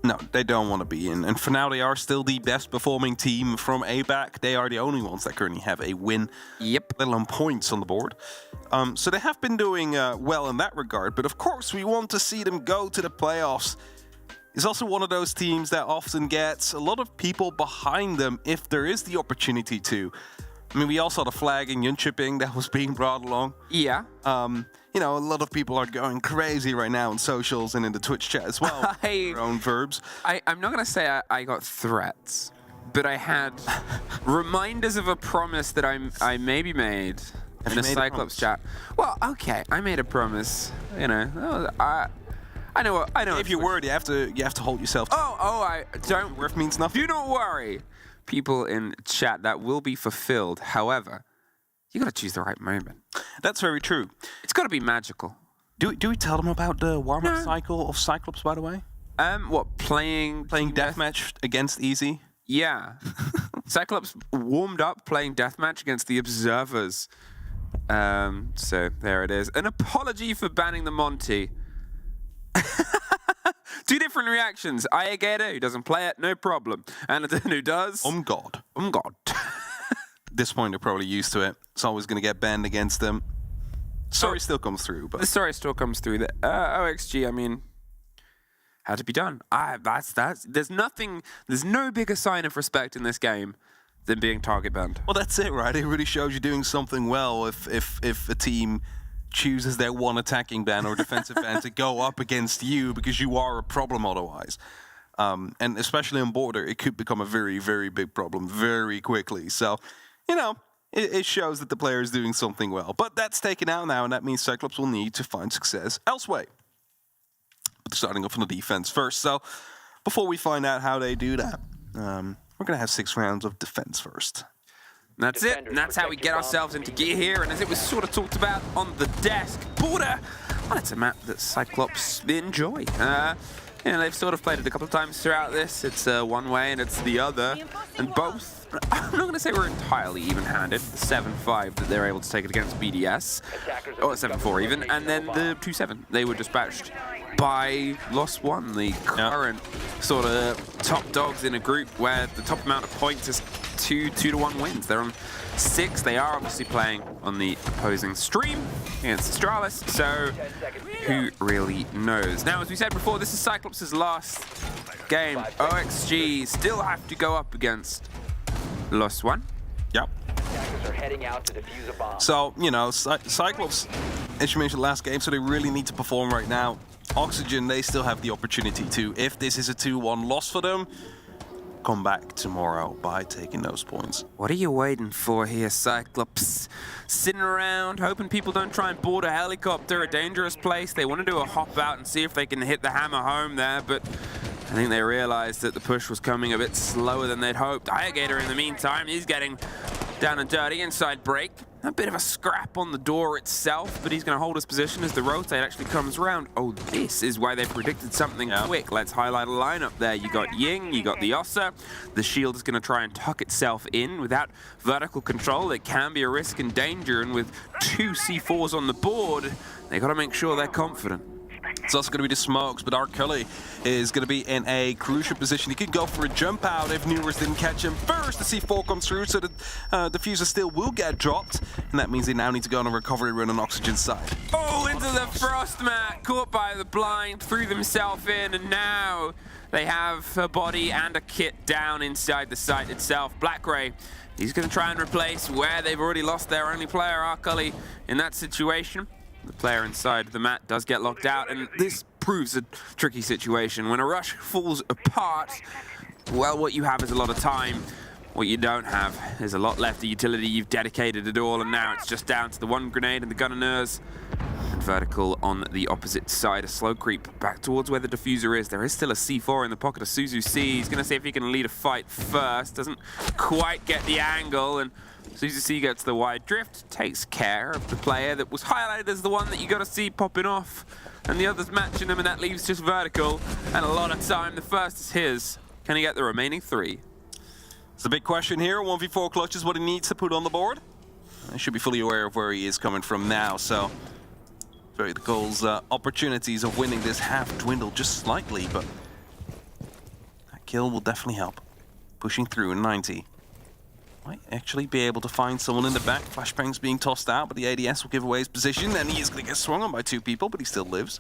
No, they don't want to be in. And for now, they are still the best performing team from APAC. They are the only ones that currently have a win. Yep. Let alone points on the board. So they have been doing well in that regard. But of course, we want to see them go to the playoffs. It's also one of those teams that often gets a lot of people behind them if there is the opportunity to. I mean, we all saw the flag in Jönköping that was being brought along. Yeah. You know, a lot of people are going crazy right now in socials and in the Twitch chat as well. Their own verbs. I'm not going to say I got threats, but I had reminders of a promise that I maybe made in the Cyclops chat. Well, okay, I made a promise. You know, I know. If you're worried, you have to hold yourself. I don't. Worth means nothing. Do not worry, people in chat. That will be fulfilled. However, you got to choose the right moment. That's very true. It's got to be magical. Do we tell them about the warm-up cycle of Cyclops, by the way? What, playing deathmatch against Easy? Yeah. Cyclops warmed up playing deathmatch against the Observers. So there it is. An apology for banning the Monty. 2 different reactions. Ayageda, who doesn't play it, no problem. Anadin, who does. God. God. At this point, they're probably used to it. It's always going to get banned against them. Story still comes through, but the story still comes through. The OXG, I mean, had to be done. There's no bigger sign of respect in this game than being target banned. Well, that's it, right? It really shows you doing something well if a team chooses their one attacking ban or defensive ban to go up against you because you are a problem otherwise. And especially on border, it could become a very, very big problem very quickly. So, you know, it shows that the player is doing something well. But that's taken out now, and that means Cyclops will need to find success elsewhere. But starting off on the defense first. So before we find out how they do that, we're going to have 6 rounds of defense first. That's it, and that's how we get ourselves into gear here. And as it was sort of talked about on the desk, Border, well, it's a map that Cyclops enjoy. You know, they've sort of played it a couple of times throughout this. It's one way and it's the other. And both, I'm not going to say we're entirely even-handed. The 7-5 that they're able to take it against BDS, or 7-4 even, and then the 2-7. They were dispatched by Lost One, the current sort of top dogs in a group where the top amount of points is 2-1 wins. They're on 6. They are obviously playing on the opposing stream against Astralis, so who really knows? Now, as we said before, this is Cyclops' last game. OXG still have to go up against Lost One. Yep. So, you know, Cyclops, as you mentioned last game, so they really need to perform right now. Oxygen, they still have the opportunity to, if this is a 2-1 loss for them, come back tomorrow by taking those points. What are you waiting for here, Cyclops? Sitting around, hoping people don't try and board a helicopter, a dangerous place. They want to do a hop out and see if they can hit the hammer home there, but I think they realized that the push was coming a bit slower than they'd hoped. Gator, in the meantime, he's getting down and dirty, inside break. A bit of a scrap on the door itself, but he's going to hold his position as the rotate actually comes around. Oh, this is why they predicted something quick. Let's highlight a lineup there. You got Ying, you got the Ossa. The shield is going to try and tuck itself in. Without vertical control, it can be a risk and danger, and with 2 C4s on the board, they got to make sure they're confident. It's also going to be the smokes, but Arcully is going to be in a crucial position. He could go for a jump out if Numerous didn't catch him first. The C4 comes through, so the diffuser still will get dropped, and that means they now need to go on a recovery run on Oxygen's side. Oh, into the frost mat, caught by the blind, threw themselves in, and now they have a body and a kit down inside the site itself. Black Ray, he's going to try and replace where they've already lost their only player, Arcully, in that situation. The player inside the mat does get locked out, and this proves a tricky situation. When a rush falls apart, well, what you have is a lot of time. What you don't have is a lot left. The utility, you've dedicated it all, and now it's just down to the 1 grenade and the Gunners. And vertical on the opposite side, a slow creep back towards where the diffuser is. There is still a C4 in the pocket of Suzu C. He's going to see if he can lead a fight first. Doesn't quite get the angle, and Suzu C gets the wide drift, takes care of the player that was highlighted as the one that you got to see popping off, and the others matching him, and that leaves just vertical, and a lot of time. The first is his. Can he get the remaining 3? It's the big question here. 1v4 clutch is what he needs to put on the board. He should be fully aware of where he is coming from now, so the goals, opportunities of winning this have dwindled just slightly, but that kill will definitely help. Pushing through in 90. Might actually be able to find someone in the back. Flashbang's being tossed out, but the ADS will give away his position, and he is going to get swung on by 2 people, but he still lives.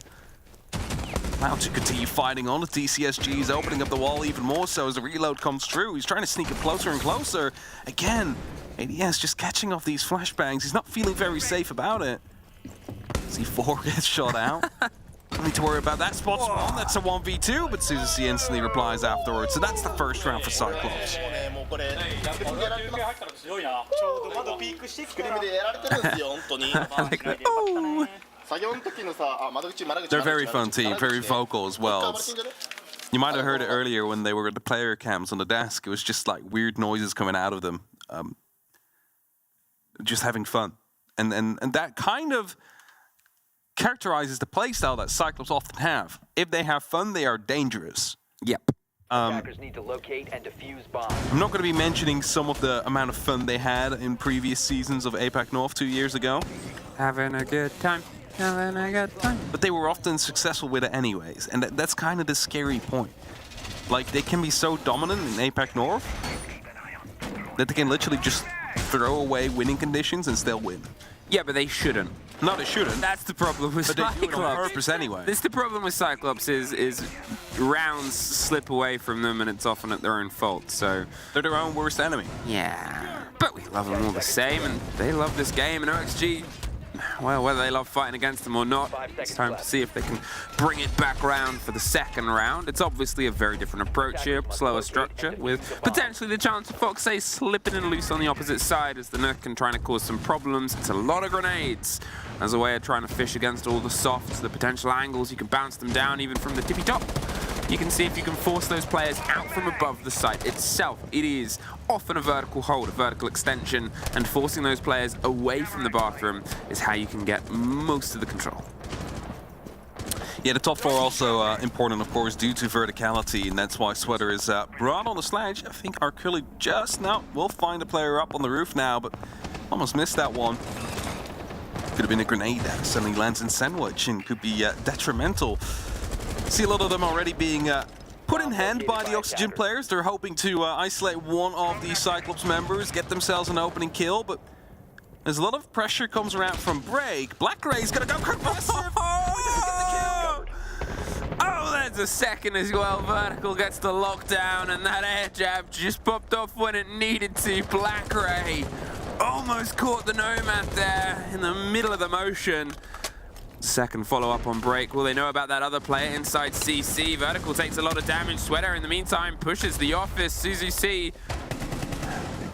Now to continue fighting on. The TCSG is opening up the wall even more so as the reload comes through. He's trying to sneak it closer and closer. Again, ADS just catching off these flashbangs. He's not feeling very safe about it. C4 gets shot out. Don't need to worry about that spot spawn. That's a 1v2, but Suzuki instantly replies afterwards. So that's the first round for Cyclops. They're a very fun team, very vocal as well. You might have heard it earlier when they were at the player cams on the desk. It was just like weird noises coming out of them. Just having fun. And that kind of characterizes the playstyle that Cyclops often have. If they have fun, they are dangerous. Yep. Need to locate and defuse bombs. I'm not going to be mentioning some of the amount of fun they had in previous seasons of APAC North 2 years ago. Having a good time. Having a good time. But they were often successful with it anyways, and that's kind of the scary point. Like, they can be so dominant in APAC North that they can literally just throw away winning conditions and still win. Yeah, but they shouldn't. No, they shouldn't. That's the problem with Cyclops. But they do it on purpose anyway. This is the problem with Cyclops is rounds slip away from them and it's often at their own fault, so... They're their own worst enemy. Yeah, but we love them all the same and they love this game, and OXG, well, whether they love fighting against them or not, it's time to see if they can bring it back round for the second round. It's obviously a very different approach here, slower structure, with potentially the chance of Foxay slipping in loose on the opposite side as the Nook can trying to cause some problems. It's a lot of grenades as a way of trying to fish against all the softs, the potential angles. You can bounce them down even from the tippy top. You can see if you can force those players out from above the site itself. It is often a vertical hold, a vertical extension, and forcing those players away from the bathroom is how you can get most of the control. Yeah, the top floor also important, of course, due to verticality, and that's why Sweater is brought on the sledge. I think Arculli just now will find a player up on the roof now, but almost missed that one. Could have been a grenade that suddenly lands in Sandwich and could be detrimental. See a lot of them already being put in hand by the Oxygen players. They're hoping to isolate one of the Cyclops members, get themselves an opening kill, but as a lot of pressure comes around from Break, Black Gray's gonna go aggressive. Oh, there's a second as well. Vertical gets the lockdown, and that air jab just popped off when it needed to. Black Ray almost caught the Nomad there in the middle of the motion. Second follow-up on Break. Will they know about that other player inside CC? Vertical takes a lot of damage. Sweater, in the meantime, pushes the office. Suzu C.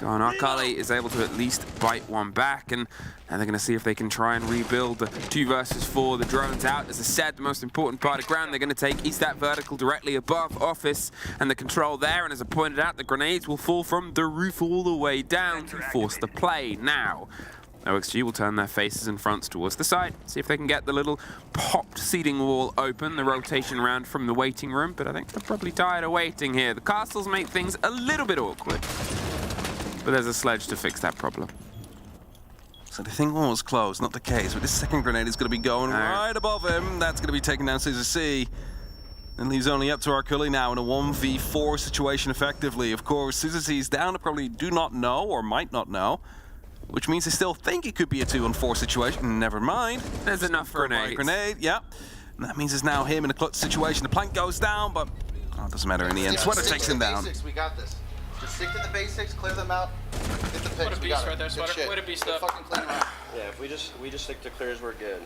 Gone. Arculli is able to at least bite one back, and now they're going to see if they can try and rebuild the 2 versus 4. The drone's out. As I said, the most important part of ground they're going to take is that vertical directly above office and the control there. And as I pointed out, the grenades will fall from the roof all the way down to force the play. Now, OXG will turn their faces and fronts towards the side, see if they can get the little popped seating wall open, the rotation round from the waiting room, but I think they're probably tired of waiting here. The castles make things a little bit awkward, but there's a sledge to fix that problem. So they think one was closed, not the case, but this second grenade is going to be going right above him. That's going to be taken down Caesar C. And leaves only up to Arculli now in a 1v4 situation effectively. Of course, Caesar C is down to probably do not know or might not know, which means they still think it could be a 2-on-4 situation. Never mind. There's enough grenades. Grenade, yeah. And that means it's now him in a clutch situation. The plank goes down, but it doesn't matter in the end. Sweater takes him down. We got this. Just stick to the basics, clear them out, get the picks. What a beast right there, Sweater. What a beast up. Fucking clean them out. Yeah, if we just stick to clears, we're good.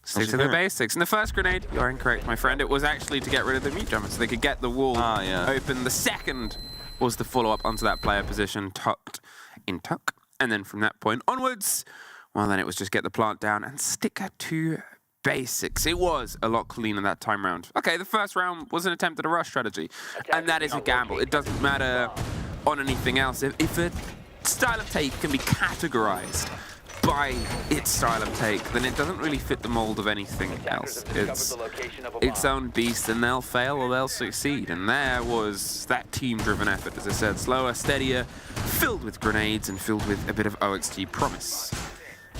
Stick to the basics. And the first grenade, you're incorrect, my friend. It was actually to get rid of the mute jumper so they could get the wall open. The second was the follow-up onto that player position, tucked in tuck. And then from that point onwards, well, then it was just get the plant down and stick to basics. It was a lot cleaner that time round. Okay, the first round was an attempt at a rush strategy, and that is a gamble. It doesn't matter on anything else. If a style of take can be categorized by its style of take, then it doesn't really fit the mold of anything else. It's its own beast, and they'll fail or they'll succeed. And there was that team-driven effort, as I said, slower, steadier, filled with grenades and filled with a bit of OXG promise.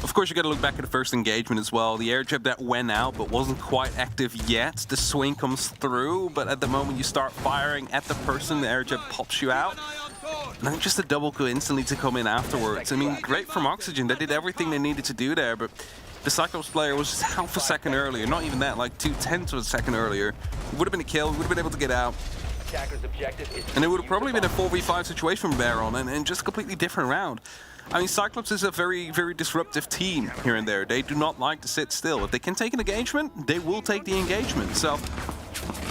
Of course, you got to look back at the first engagement as well. The air jab that went out but wasn't quite active yet. The swing comes through, but at the moment you start firing at the person, the air jab pops you out. And then just a double kill instantly to come in afterwards. I mean, great from Oxygen. They did everything they needed to do there, but the Cyclops player was just half a second earlier. Not even that, like 0.2 of a second earlier. It would have been a kill, would have been able to get out. And it would have probably been a 4v5 situation from there on, and just a completely different round. I mean, Cyclops is a very, very disruptive team here and there. They do not like to sit still. If they can take an engagement, they will take the engagement. So,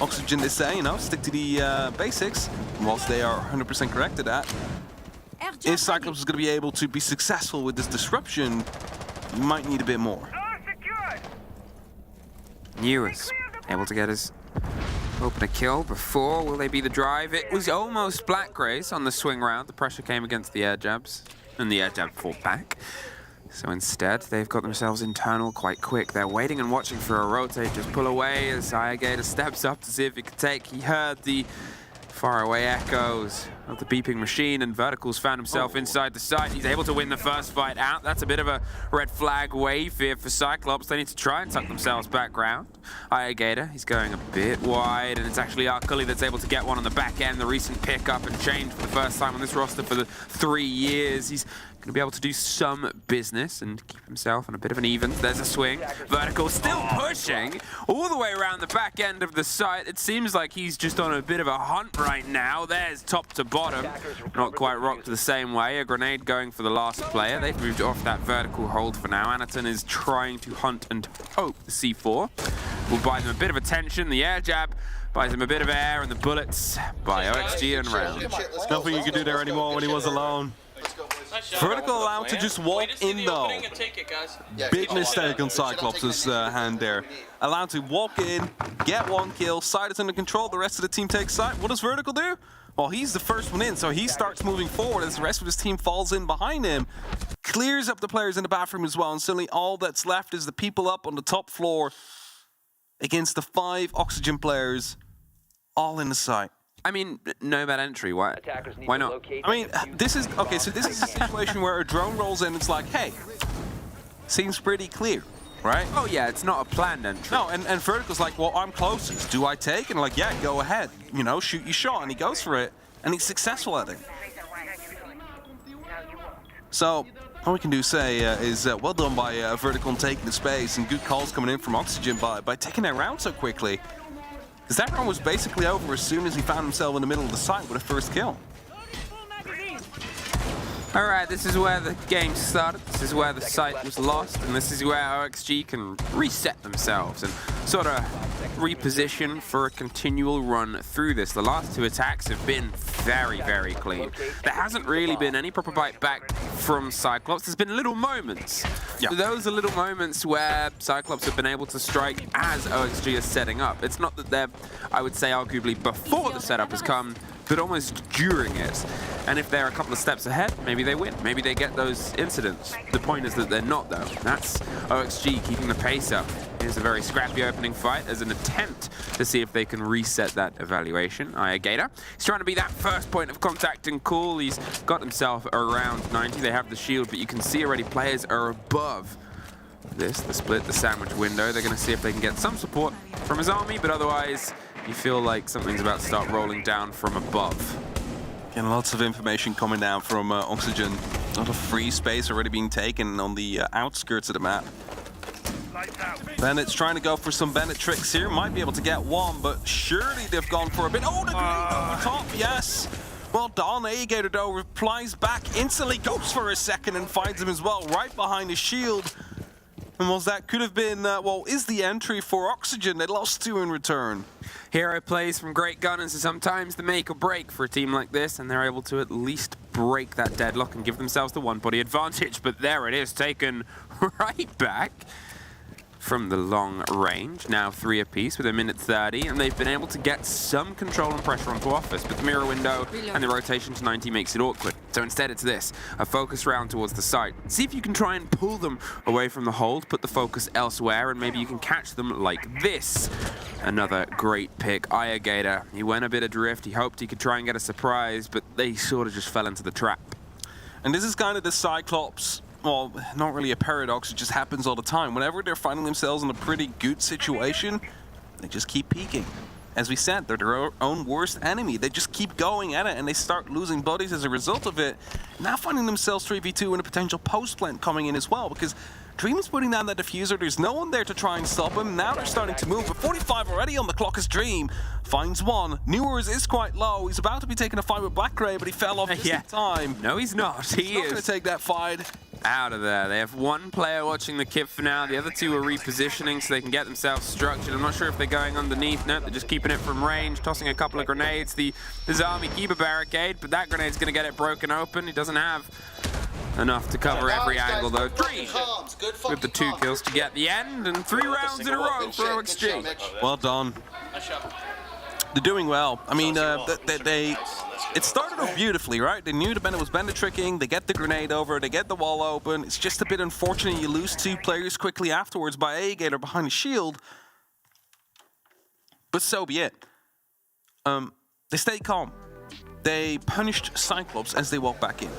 Oxygen, they say, you know, stick to the basics, whilst they are 100% correct to that. If Cyclops is going to be able to be successful with this disruption, you might need a bit more. Newis able to get his open a kill before. Will they be the drive? It was almost Black Grace on the swing round. The pressure came against the air jabs, and the air jab fought back. So instead, they've got themselves internal quite quick. They're waiting and watching for a rotate. Just pull away as Gator steps up to see if he can take. He heard the faraway echoes of the beeping machine, and Verticals found himself inside the site. He's able to win the first fight out. That's a bit of a red flag wave here for Cyclops. They need to try and tuck themselves back round. Gator, he's going a bit wide, and it's actually Arculli that's able to get one on the back end. The recent pickup and change for the first time on this roster for the 3 years. He's going to be able to do some business and keep himself on a bit of an even. There's a swing. Vertical still pushing all the way around the back end of the site. It seems like he's just on a bit of a hunt right now. There's top to bottom. bottom. Not quite rocked the same way. A grenade going for the last player. They've moved off that vertical hold for now. Anaton is trying to hunt and hope the C4 will buy them a bit of attention. The air jab buys him a bit of air, and the bullets by OXG and round. Nothing you could do there anymore when he was alone. Vertical allowed to just walk in though. Big mistake on Cyclops' hand there. Allowed to walk in, get one kill, side is under control, the rest of the team takes side. What does Vertical do? Well, he's the first one in, so he starts moving forward as the rest of his team falls in behind him. Clears up the players in the bathroom as well, and suddenly all that's left is the people up on the top floor against the 5 Oxygen players, all in the site. I mean, no bad entry. Why not? I mean, this is okay. So this is a situation where a drone rolls in. It's like, hey, seems pretty clear, right? Oh yeah, it's not a planned entry. No, and Vertical's like, well, I'm closest. Do I take? And like, yeah, go ahead. You know, shoot your shot, and he goes for it, and he's successful at it. So all we can do say is well done by Vertical in taking the space, and good calls coming in from Oxygen by taking that round so quickly. Because that round was basically over as soon as he found himself in the middle of the site with a first kill. All right, this is where the game started. This is where the site was lost, and this is where OXG can reset themselves and sort of reposition for a continual run through this. The last 2 attacks have been very, very clean. There hasn't really been any proper bite back from Cyclops. There's been little moments. Yeah. Those are little moments where Cyclops have been able to strike as OXG is setting up. It's not that they're, I would say, arguably before the setup has come, but almost during it. And if they're a couple of steps ahead, maybe they win. Maybe they get those incidents. The point is that they're not, though. That's OXG keeping the pace up. Here's a very scrappy opening fight as an attempt to see if they can reset that evaluation. Gator, he's trying to be that first point of contact and cool. He's got himself around 90. They have the shield, but you can see already players are above this, the split, the sandwich window. They're going to see if they can get some support from his army, but otherwise you feel like something's about to start rolling down from above. Getting lots of information coming down from Oxygen. A lot of free space already being taken on the outskirts of the map. Bennett's trying to go for some Bennett tricks here. Might be able to get one, but surely they've gone for a bit. Oh, the grenade over top, yes. Well done. Gator though replies back instantly, goes for a second and finds him as well, right behind his shield. And was that could have been, well, is the entry for Oxygen. They lost 2 in return. Hero plays from great gunners is sometimes the make or break for a team like this, and they're able to at least break that deadlock and give themselves the one-body advantage. But there it is, taken right back from the long range. Now 3 apiece with a minute 30, and they've been able to get some control and pressure onto Office, but the mirror window and the rotation to 90 makes it awkward. So instead it's this, a focus round towards the site. See if you can try and pull them away from the hold, put the focus elsewhere, and maybe you can catch them like this. Another great pick, Gator. He went a bit adrift, he hoped he could try and get a surprise, but they sort of just fell into the trap. And this is kind of the Cyclops, well, not really a paradox, it just happens all the time. Whenever they're finding themselves in a pretty good situation, they just keep peaking. As we said, they're their own worst enemy. They just keep going at it, and they start losing buddies as a result of it. Now finding themselves 3v2 and a potential post-plant coming in as well, because Dream is putting down that diffuser. There's no one there to try and stop him. Now they're starting to move, but 45 already on the clock as Dream finds one. Newers is quite low. He's about to be taking a fight with Black Ray, but he fell off just in time. No, he's not. He's not going to take that fight. Out of there. They have 1 player watching the kip for now. The other 2 are repositioning so they can get themselves structured. I'm not sure if they're going underneath. No, they're just keeping it from range, tossing a couple of grenades. The Zami keep a barricade, but that grenade's going to get it broken open. He doesn't have enough to cover every angle, though. Dream with the 2 kills to get the end, and 3 rounds in a row for OXG. Well done. They're doing well. I mean, it started off beautifully, right? They knew the Bennett was Bennett tricking, they get the grenade over, they get the wall open. It's just a bit unfortunate you lose 2 players quickly afterwards by Gator behind the shield. But so be it. They stayed calm. They punished Cyclops as they walked back in. A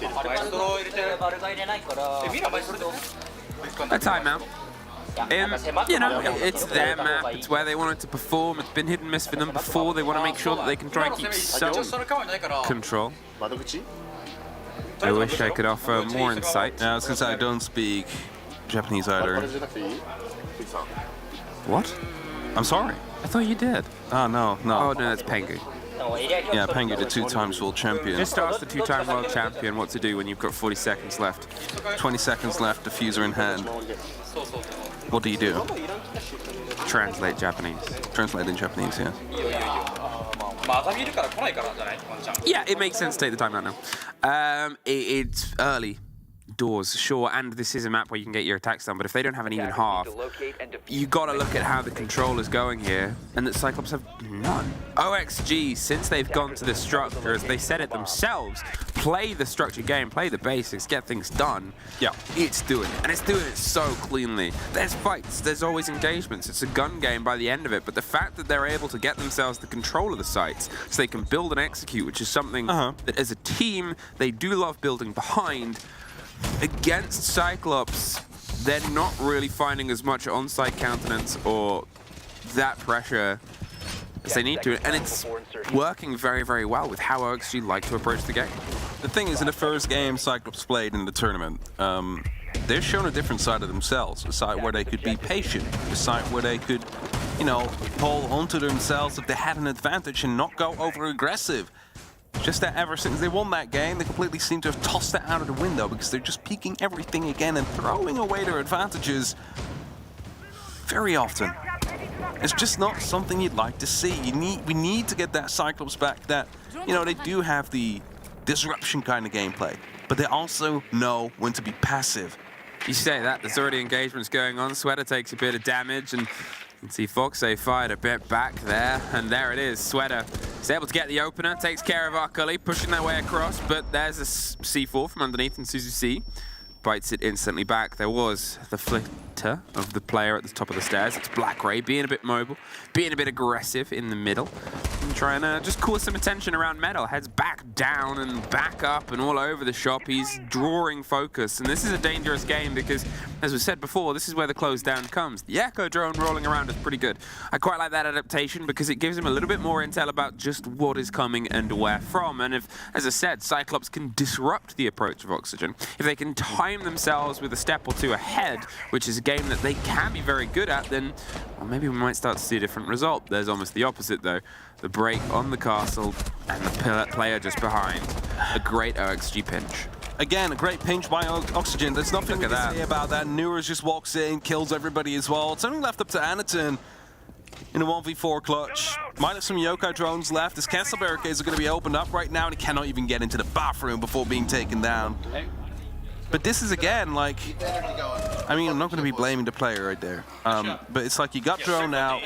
timeout. You know, it's their map, it's where they want it to perform, it's been hit and miss for them before, they want to make sure that they can try and keep some control. I wish I could offer more insight. Yeah, I was going to say, I don't speak Japanese either. What? I'm sorry. I thought you did. Oh, no. Oh, no, that's Pengu. Yeah, Pengu, the 2-times world champion. Just ask the 2-time world champion what to do when you've got 40 seconds left. 20 seconds left, diffuser in hand. What do you do? Translate Japanese. Translate in Japanese, yeah. Yeah, it makes sense to take the time out now. It's early doors, sure, and this is a map where you can get your attacks done, but if they don't have an even half, you gotta look at how the control is going here, and that Cyclops have none. OXG, since they've gone to the structure, as they said it themselves, play the structure game, play the basics, get things done. Yeah. It's doing it, and it's doing it so cleanly. There's fights, there's always engagements, it's a gun game by the end of it, but the fact that they're able to get themselves the control of the sites so they can build and execute, which is something that as a team, they do love building behind. Against Cyclops, they're not really finding as much on-site countenance or that pressure as they need to, and it's working very, very well with how OXG like to approach the game. The thing is, in the first game Cyclops played in the tournament, they've shown a different side of themselves, a side where they could be patient, a side where they could, you know, hold onto themselves if they had an advantage and not go over-aggressive. Just that ever since they won that game, they completely seem to have tossed that out of the window because they're just peeking everything again and throwing away their advantages very often. It's just not something you'd like to see. We need to get that Cyclops back that, you know, they do have the disruption kind of gameplay, but they also know when to be passive. You say that, there's already engagements going on. Sweater takes a bit of damage, and you can see Foxay fired a bit back there, and there it is. Sweater is able to get the opener, takes care of Arcully, pushing their way across, but there's a C4 from underneath, and Suzuki bites it instantly back. There was the flitter of the player at the top of the stairs. It's Black Ray being a bit mobile, being a bit aggressive in the middle, and trying to just cause some attention around Metal. Heads back down and back up and all over the shop. He's drawing focus, and this is a dangerous game because, as we said before, this is where the close down comes. The Echo drone rolling around is pretty good. I quite like that adaptation because it gives him a little bit more intel about just what is coming and where from. And if, as I said, Cyclops can disrupt the approach of Oxygen, if they can time themselves with a step or two ahead, which is a game that they can be very good at, then well, maybe we might start to see a different result. There's almost the opposite though. The break on the castle and the player just behind. A great OXG pinch. Again, a great pinch by Oxygen. There's nothing we can say about that. Neuros just walks in, kills everybody as well. It's only left up to Anaton in a 1v4 clutch. Might have some Yokai drones left. His castle barricades are going to be opened up right now, and he cannot even get into the bathroom before being taken down. But this is, again, like, I mean, I'm not going to be blaming the player right there. But it's like you got drone out.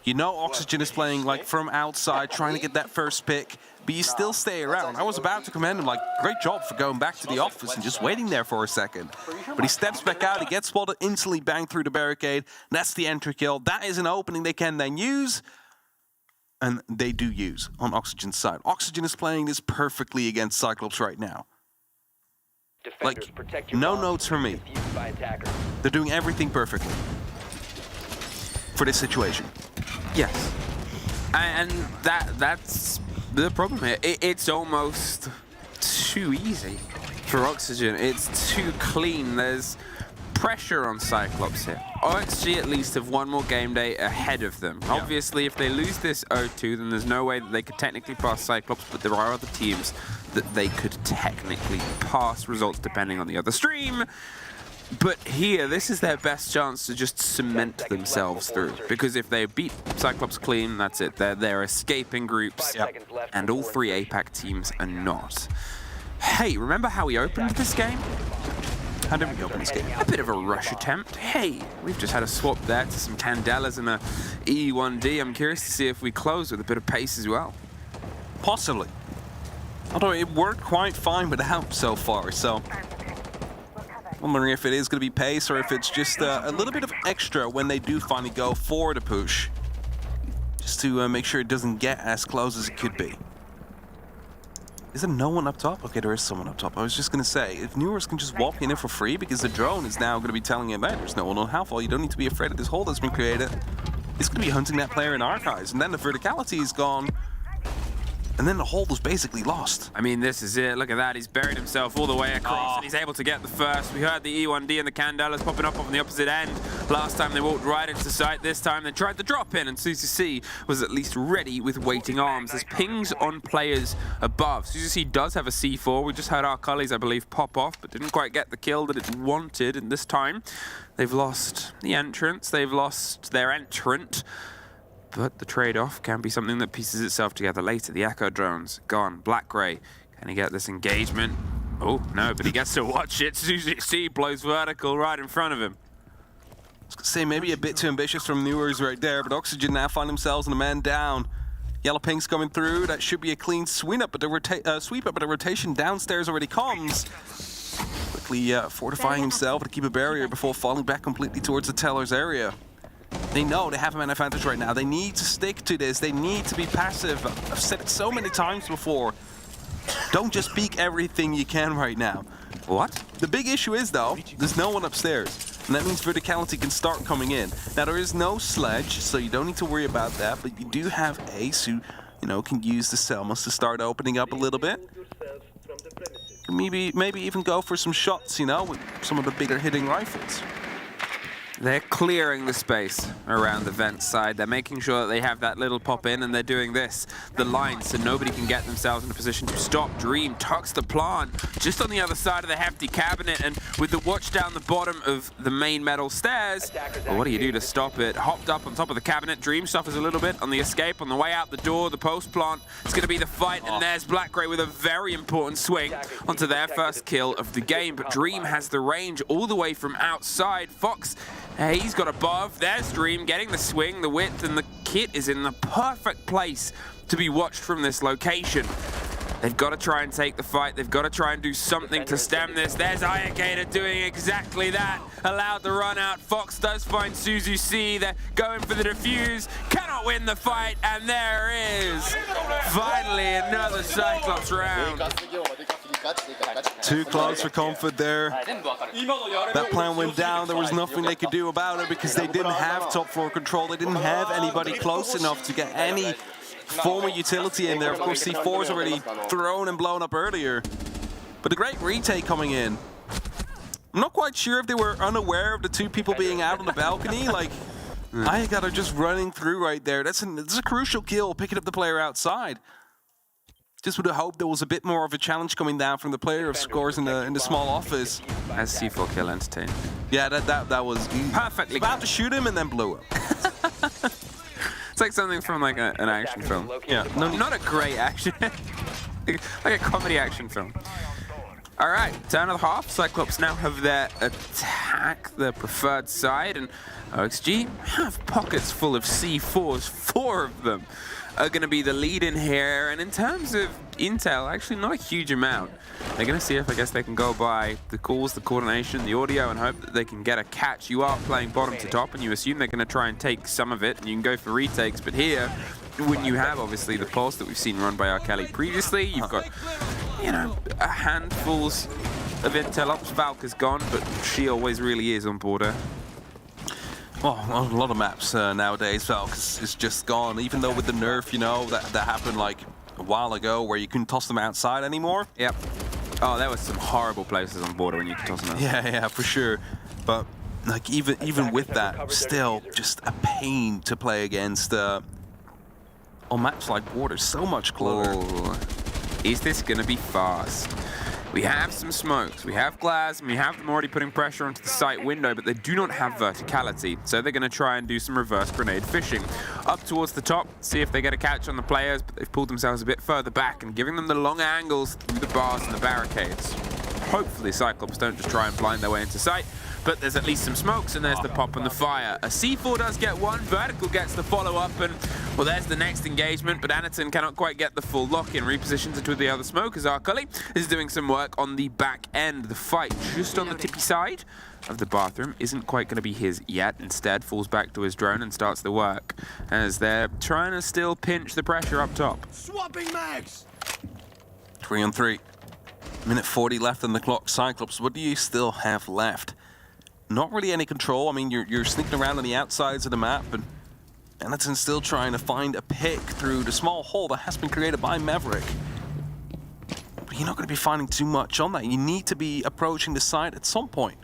You know Oxygen is playing, like, from outside, trying to get that first pick. But you still stay around. I was about to commend him, like, great job for going back to the office and just waiting there for a second. But he steps back out, he gets spotted, instantly banged through the barricade. That's the entry kill. That is an opening they can then use. And they do use on Oxygen's side. Oxygen is playing this perfectly against Cyclops right now. Like, no notes from me. They're doing everything perfectly for this situation. Yes. And that's the problem here. It's almost too easy for Oxygen. It's too clean. There's pressure on Cyclops here. OXG at least have one more game day ahead of them. Yeah. Obviously, if they lose this 0-2, then there's no way that they could technically pass Cyclops, but there are other teams that they could technically pass, results depending on the other stream. But here, this is their best chance to just cement themselves through. Because if they beat Cyclops clean, that's it. They're escaping groups, and all three APAC teams are not. Hey, remember how we opened this game? How did we open this game? A bit of a rush attempt. Hey, we've just had a swap there to some Candelas and a E1D. I'm curious to see if we close with a bit of pace as well. Possibly. Although it worked quite fine without so far, so I'm wondering if it is going to be pace or if it's just a little bit of extra when they do finally go for the push, just to make sure it doesn't get as close as it could be. Is there no one up top? Okay, there is someone up top. I was just going to say, if Neuros can just walk in for free, because the drone is now going to be telling him, hey, there's no one on Halfwall, you don't need to be afraid of this hole that's been created. It's going to be hunting that player in Archives, and then the verticality is gone. and then the hold was basically lost. I mean, this is it. Look at that. He's buried himself all the way across, and he's able to get the first. We heard the E1D and the Candelas popping up on the opposite end. Last time they walked right into sight. This time they tried to drop in, and CCC was at least ready with waiting arms. There's pings on players above. CCC does have a C4. We just had our Cullies, I believe, pop off, but didn't quite get the kill that it wanted. And this time, they've lost the entrance. They've lost their entrant. But the trade-off can be something that pieces itself together later. The Echo drones gone. Black Gray, can he get this engagement? Oh, no, but he gets to watch it. CCC blows vertical right in front of him. I was going to say maybe a bit too ambitious from Newers right there, but Oxygen now find themselves in a man down. Yellow Pink's coming through. That should be a clean sweep up, but the rotation downstairs already comes. Quickly fortifying himself to keep a barrier before falling back completely towards the Teller's area. They know they have a man advantage right now. They need to stick to this. They need to be passive. I've said it so many times before. Don't just peek everything you can right now. What? The big issue is, though, there's no one upstairs. And that means verticality can start coming in. Now, there is no sledge, so you don't need to worry about that. But you do have Ace who, you know, can use the Selmas to start opening up a little bit. Maybe even go for some shots, you know, with some of the bigger hitting rifles. They're clearing the space around the vent side. They're making sure that they have that little pop in, and they're doing this. The line, so nobody can get themselves in a position to stop. Dream tucks the plant just on the other side of the hefty cabinet, and with the watch down the bottom of the main metal stairs, well, what do you do to stop it? Hopped up on top of the cabinet. Dream suffers a little bit on the escape. On the way out the door, the post plant. It's going to be the fight, and there's Black Gray with a very important swing onto their first kill of the game. But Dream has the range all the way from outside. Fox, he's got above. There's Dream getting the swing, the width, and the kit is in the perfect place to be watched from this location. They've got to try and take the fight. They've got to try and do something to stem this. There's Ayakator doing exactly that. Allowed the run out. Fox does find Suzu C. They're going for the defuse. Cannot win the fight. And there is finally another Cyclops round. Too close for comfort there. That plan went down. There was nothing they could do about it because they didn't have top floor control. They didn't have anybody close enough to get any form of utility in there. Of course, C4 is already thrown and blown up earlier. But a great retake coming in. I'm not quite sure if they were unaware of the two people being out on the balcony. Like, Ayakator just running through right there. That's a crucial kill, picking up the player outside. Just would have hoped there was a bit more of a challenge coming down from the player of scores in the small office. As C4 kill entertained. Yeah, that was perfectly about to shoot him and then blew up. It's like something from like an action film. Yeah, no, not a great action, like a comedy action film. All right, turn of the half. Cyclops now have their attack, their preferred side, and OXG have pockets full of C4s. 4 of them are going to be the lead in here, and in terms of intel, actually not a huge amount. They're going to see if, I guess, they can go by the calls, the coordination, the audio, and hope that they can get a catch. You are playing bottom to top, and you assume they're going to try and take some of it, and you can go for retakes, but here, when you have, obviously, the pulse that we've seen run by R. Kelly previously, you've got, you know, a handfuls of intel ops. Valk is gone, but she always really is on border. Well, a lot of maps nowadays, Valk is just gone. Even though with the nerf, you know, that happened like a while ago where you couldn't toss them outside anymore. Yep. Oh, there was some horrible places on border when you could toss them outside. Yeah, for sure. But like even with that, still just a pain to play against on maps like border. So much clutter. Oh. Is this gonna be fast? We have some smokes, we have glass, and we have them already putting pressure onto the site window, but they do not have verticality, so they're going to try and do some reverse grenade fishing. Up towards the top, see if they get a catch on the players, but they've pulled themselves a bit further back and giving them the long angles through the bars and the barricades. Hopefully Cyclops don't just try and blind their way into sight, but there's at least some smokes, and there's the pop and the fire. A C4 does get one, Vertical gets the follow-up, and, well, there's the next engagement, but Anaton cannot quite get the full lock-in. Repositions it with the other smoke as Arcully is doing some work on the back end. The fight just on the tippy side of the bathroom isn't quite going to be his yet. Instead, falls back to his drone and starts the work, as they're trying to still pinch the pressure up top. Swapping mags! 3 on 3. Minute 40 left on the clock. Cyclops, what do you still have left? Not really any control. I mean, you're sneaking around on the outsides of the map, and Anderton's still trying to find a pick through the small hole that has been created by Maverick. But you're not going to be finding too much on that. You need to be approaching the side at some point.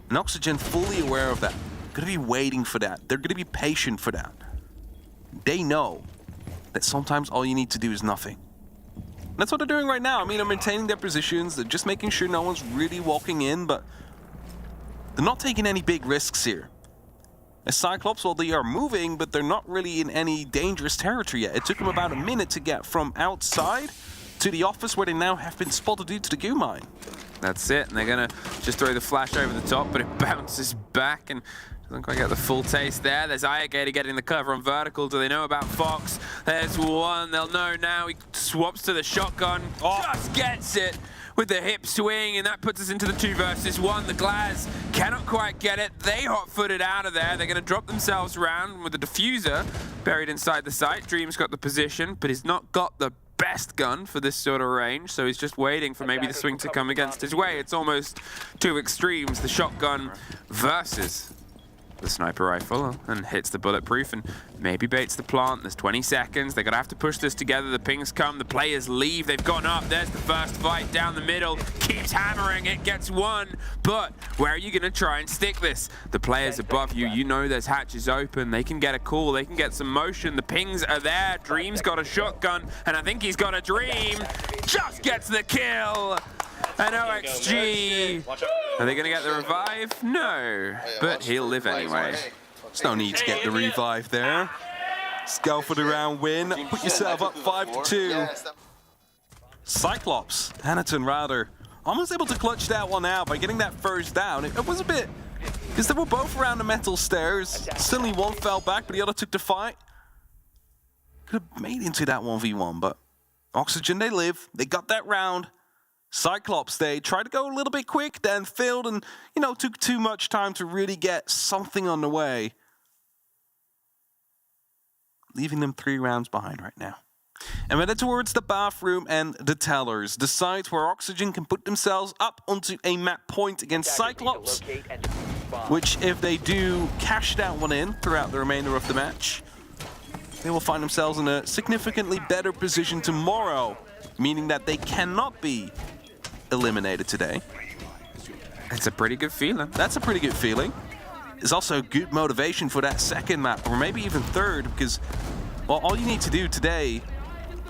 And Oxygen fully aware of that. Going to be waiting for that. They're going to be patient for that. They know that sometimes all you need to do is nothing. And that's what they're doing right now. I mean, they're maintaining their positions. They're just making sure no one's really walking in, but they're not taking any big risks here. As Cyclops, well, they are moving, but they're not really in any dangerous territory yet. It took them about a minute to get from outside to the office where they now have been spotted due to the goo mine. That's it, and they're gonna just throw the flash over the top, but it bounces back and doesn't quite get the full taste there. There's Ayagator getting the cover on vertical. Do they know about Fox? There's one, they'll know now. He swaps to the shotgun, just gets it with the hip swing, and that puts us into the 2 versus 1. The Glaz cannot quite get it. They hot-footed out of there. They're gonna drop themselves around with the diffuser buried inside the site. Dream's got the position, but he's not got the best gun for this sort of range, so he's just waiting for maybe the swing to come against his way. It's almost 2 extremes, the shotgun versus the sniper rifle, and hits the bulletproof and maybe baits the plant. There's 20 seconds. They're gonna have to push this together. The pings come, the players leave. They've gone up. There's the first fight down the middle. Keeps hammering it, gets one. But where are you gonna try and stick this? The players above you, you know there's hatches open. They can get a call. They can get some motion. The pings are there. Dream's got a shotgun, and I think he's got a Dream. Just gets the kill. And OXG, are they going to get the revive? No, but he'll live anyway. There's no need to get the revive there. Let's go for the round win. Put yourself up 5-2. Cyclops, Hanaton rather, almost able to clutch that one out by getting that first down. It was a bit, because they were both around the metal stairs. Suddenly one fell back, but the other took the fight. Could have made into that 1v1, but Oxygen, they live. They got that round. Cyclops, they tried to go a little bit quick, then failed, and, you know, took too much time to really get something on the way. Leaving them 3 rounds behind right now. And we're headed towards the bathroom and the tellers, the site where Oxygen can put themselves up onto a map point against Cyclops, which if they do cash that one in throughout the remainder of the match, they will find themselves in a significantly better position tomorrow, meaning that they cannot be eliminated today. It's a pretty good feeling. That's a pretty good feeling. There's also good motivation for that second map, or maybe even third, because, well, all you need to do today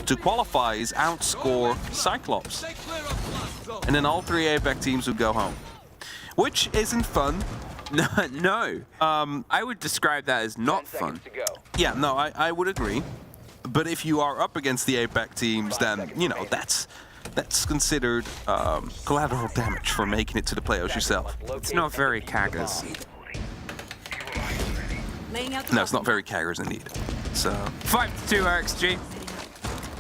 to qualify is outscore Cyclops. And then all 3 APAC teams would go home, which isn't fun. No. I would describe that as not fun. Yeah, no, I would agree. But if you are up against the APAC teams, then, you know, that's considered collateral damage for making it to the playoffs yourself. It's not very Kaggers. No, it's not very Kaggers indeed. So 5-2 RXG.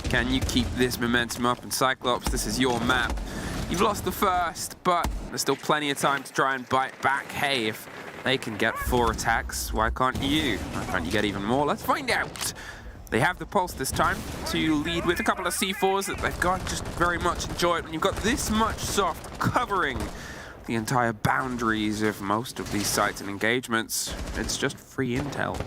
Can you keep this momentum up? And Cyclops, this is your map. You've lost the first, but there's still plenty of time to try and bite back. Hey, if they can get 4 attacks, why can't you? Why can't you get even more? Let's find out. They have the pulse this time to lead with a couple of C4s that they've got. Just very much enjoy it when you've got this much soft covering the entire boundaries of most of these sites and engagements. It's just free intel.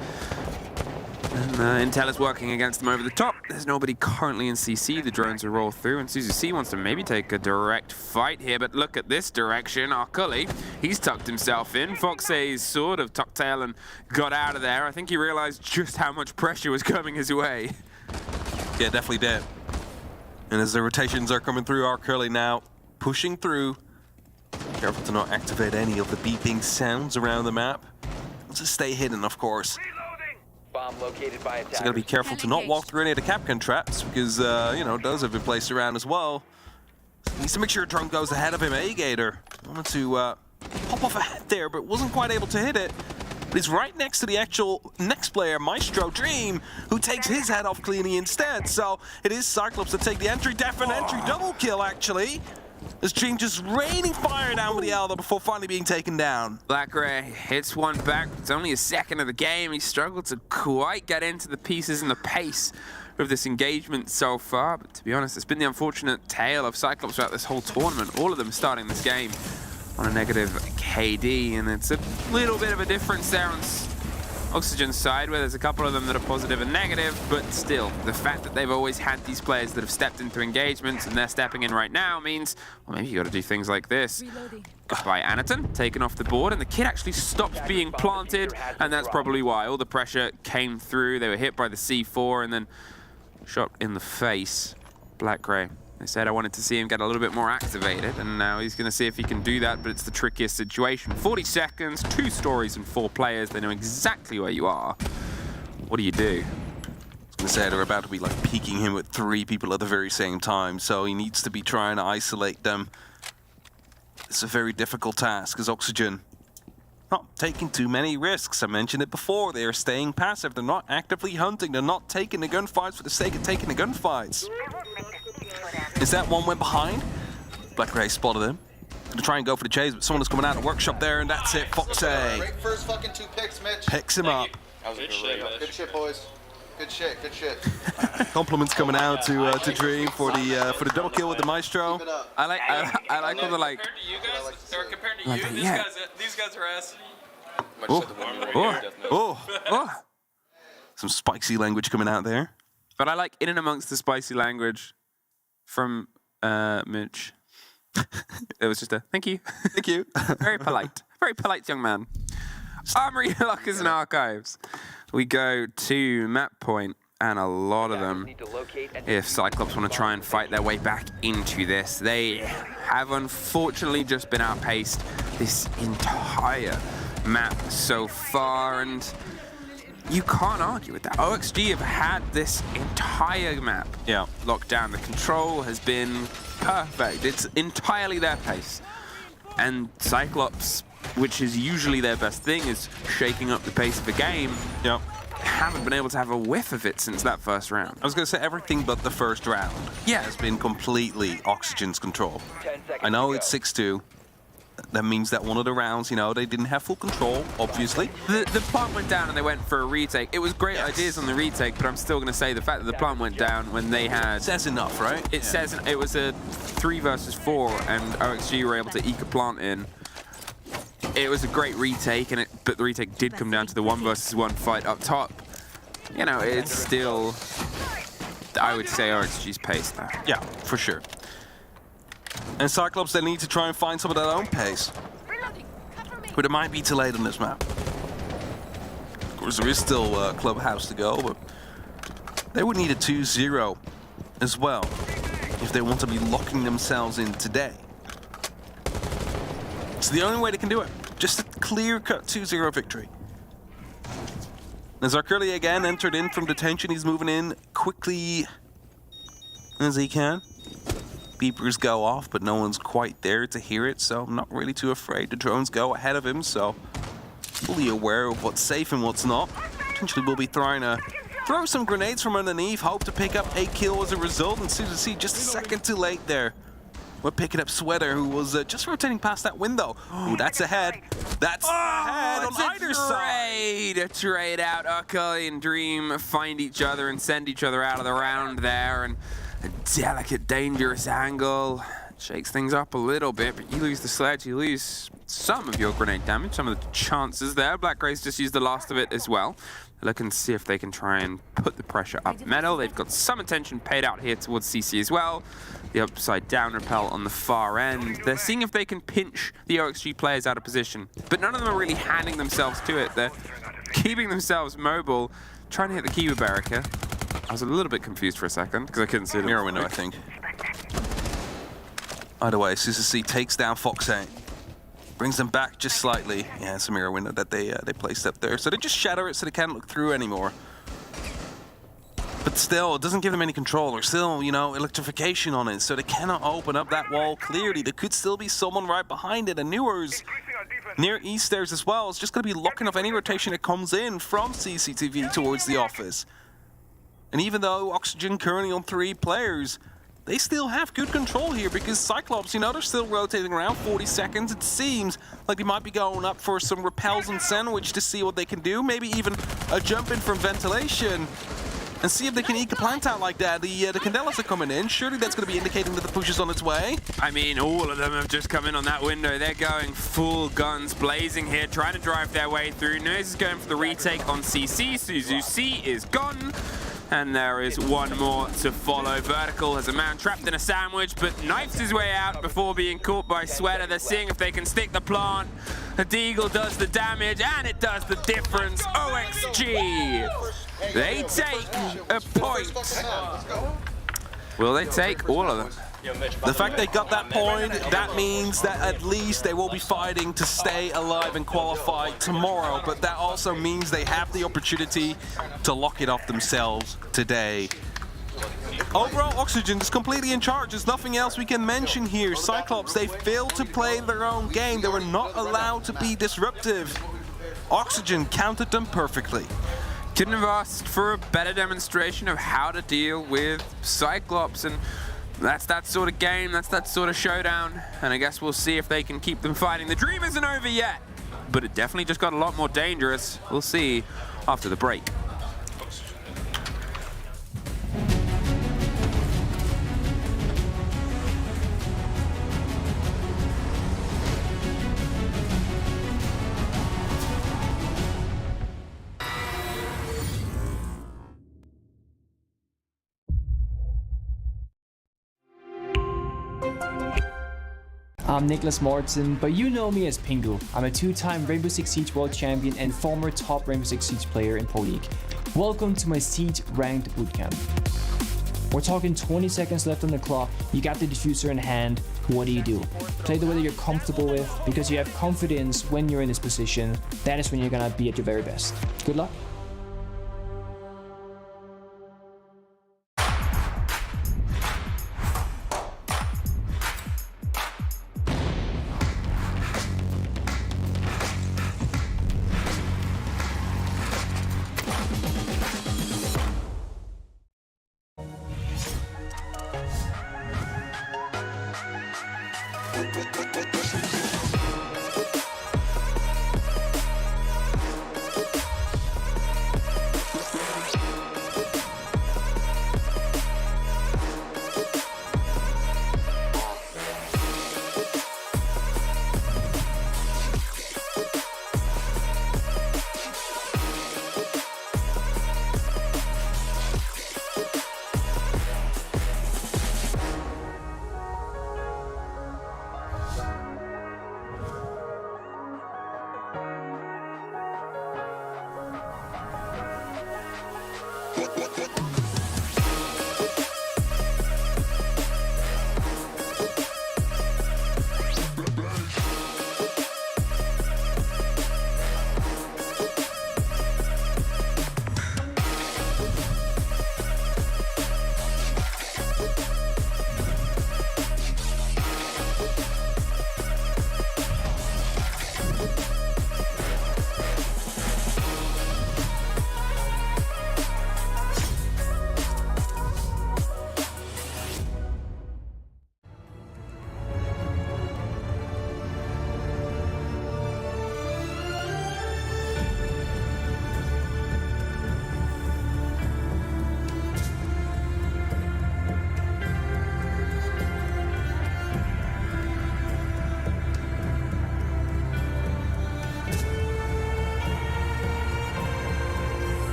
And Intel is working against them over the top. There's nobody currently in CC. The drones will roll through, and Suzy C wants to maybe take a direct fight here, but look at this direction. Arcully, he's tucked himself in. Foxay's sort of tucked tail and got out of there. I think he realized just how much pressure was coming his way. Yeah, definitely did. And as the rotations are coming through, Arcully now pushing through. Careful to not activate any of the beeping sounds around the map. Let's just stay hidden, of course. Bomb located by attackers. So gotta be careful to not walk through any of the Capcan traps, because, you know, those have been placed around as well. Needs to make sure a drone goes ahead of him. Agator wanted to pop off ahead there, but wasn't quite able to hit it. But he's right next to the actual next player, Maestro Dream, who takes his head off cleanly instead. So it is Cyclops that take the entry, definite entry, double kill actually. As Dream just raining fire down with the Elder before finally being taken down. Black Ray hits one back. It's only a second of the game. He struggled to quite get into the pieces and the pace of this engagement so far. But to be honest, it's been the unfortunate tale of Cyclops throughout this whole tournament. All of them starting this game on a negative KD, and it's a little bit of a difference there on Oxygen's side, where there's a couple of them that are positive and negative, but still, the fact that they've always had these players that have stepped into engagements and they're stepping in right now means, well, maybe you got to do things like this. By Anaton, taken off the board, and the kid actually stopped being planted, and that's probably why all the pressure came through. They were hit by the C4 and then shot in the face. Black Gray. They said I wanted to see him get a little bit more activated, and now he's going to see if he can do that, but it's the trickiest situation. 40 seconds, 2 stories and 4 players. They know exactly where you are. What do you do? I was going to say they're about to be like peeking him with 3 people at the very same time, so he needs to be trying to isolate them. It's a very difficult task, as Oxygen not taking too many risks. I mentioned it before. They are staying passive. They're not actively hunting. They're not taking the gunfights for the sake of taking the gunfights. Is that one went behind? Black Gray spotted him. Gonna try and go for the chase, but someone is coming out of the workshop there, and that's it. Foxe Great first fucking 2 picks, Mitch. picks him up. Good shit, boys. Good shit. Compliments coming out to Dream for the double kill with the Maestro. I like all the like. Compared to you, Like, yeah. these guys are ass. Some spicy language coming out there. But I like in and amongst the spicy language from Mitch. It was just a thank you. Thank you. Very polite young man. Armory, lockers, and archives. We go to map point, and a lot of them, if Cyclops want to try and fight their way back into this, they have unfortunately just been outpaced this entire map so far, and you can't argue with that. OXG have had this entire map locked down. The control has been perfect. It's entirely their pace. And Cyclops, which is usually their best thing, is shaking up the pace of the game. Haven't been able to have a whiff of it since that first round. I was going to say everything but the first round has been completely Oxygen's control. I know it's 6-2. That means that one of the rounds, you know, they didn't have full control, obviously. The plant went down and they went for a retake. It was great ideas on the retake, but I'm still going to say the fact that the plant went down when they had... Says enough, right? It says it was a 3 versus 4, and OXG were able to eke a plant in. It was a great retake, but the retake did come down to the 1 versus 1 fight up top. You know, it's still, I would say, OXG's pace there. Yeah, for sure. And Cyclops, they need to try and find some of their own pace. But it might be too late on this map. Of course, there is still Clubhouse to go, but they would need a 2-0 as well if they want to be locking themselves in today. It's the only way they can do it. Just a clear-cut 2-0 victory. As Zarkurli again entered in from detention, he's moving in quickly as he can. Beepers go off, but no one's quite there to hear it, so I'm not really too afraid. The drones go ahead of him, so fully aware of what's safe and what's not. Potentially will be trying to throw some grenades from underneath, hope to pick up a kill as a result, and see just a second too late there. We're picking up Sweater, who was just rotating past that window. Ooh, that's ahead. That's ahead on either side. A trade out. Ukulele and Dream find each other and send each other out of the round there. And a delicate, dangerous angle. Shakes things up a little bit, but you lose the sledge. You lose some of your grenade damage, some of the chances there. Black Gray's just used the last of it as well. Looking to see if they can try and put the pressure up metal. They've got some attention paid out here towards CC as well. The upside down rappel on the far end. They're seeing if they can pinch the OXG players out of position, but none of them are really handing themselves to it. They're keeping themselves mobile, trying to hit the Kiva barrier. I was a little bit confused for a second because I couldn't see the mirror window, I think. Either way, CCC takes down Foxe. Brings them back just slightly. Yeah, it's a mirror window that they placed up there. So they just shatter it so they can't look through anymore. But still, it doesn't give them any control. There's still, you know, electrification on it, so they cannot open up that wall clearly. There could still be someone right behind it, and Newers near east stairs as well. It's just going to be locking off any rotation that comes in from CCTV towards the office. And even though Oxygen currently on 3 players, they still have good control here because Cyclops, you know, they're still rotating around 40 seconds. It seems like they might be going up for some repels and sandwich to see what they can do. Maybe even a jump in from ventilation. and see if they can eke a plant out like that. The Candelas are coming in. Surely that's going to be indicating that the push is on its way. I mean, all of them have just come in on that window. They're going full guns blazing here, trying to drive their way through. Nose is going for the retake on CC. Suzu C is gone. And there is one more to follow. Vertical has a man trapped in a sandwich, but knifes his way out before being caught by Sweater. They're seeing if they can stick the plant. The Deagle does the damage, and it does the difference. OXG! They take a point. Will they take all of them? The fact they got that point, that means that at least they will be fighting to stay alive and qualify tomorrow, but that also means they have the opportunity to lock it up themselves today. Overall, Oxygen is completely in charge. There's nothing else we can mention here. Cyclops, they failed to play their own game. They were not allowed to be disruptive. Oxygen countered them perfectly. Couldn't have asked for a better demonstration of how to deal with Cyclops, and that's that sort of game, that's that sort of showdown, and I guess we'll see if they can keep them fighting. The dream isn't over yet, but it definitely just got a lot more dangerous. We'll see after the break. I'm Nicholas Morton, but you know me as Pingu. I'm a two-time Rainbow Six Siege World Champion and former top Rainbow Six Siege player in Pro League. Welcome to my Siege Ranked Bootcamp. We're talking 20 seconds left on the clock, you got the diffuser in hand, what do you do? Play the way that you're comfortable with, because you have confidence when you're in this position, that is when you're gonna be at your very best. Good luck.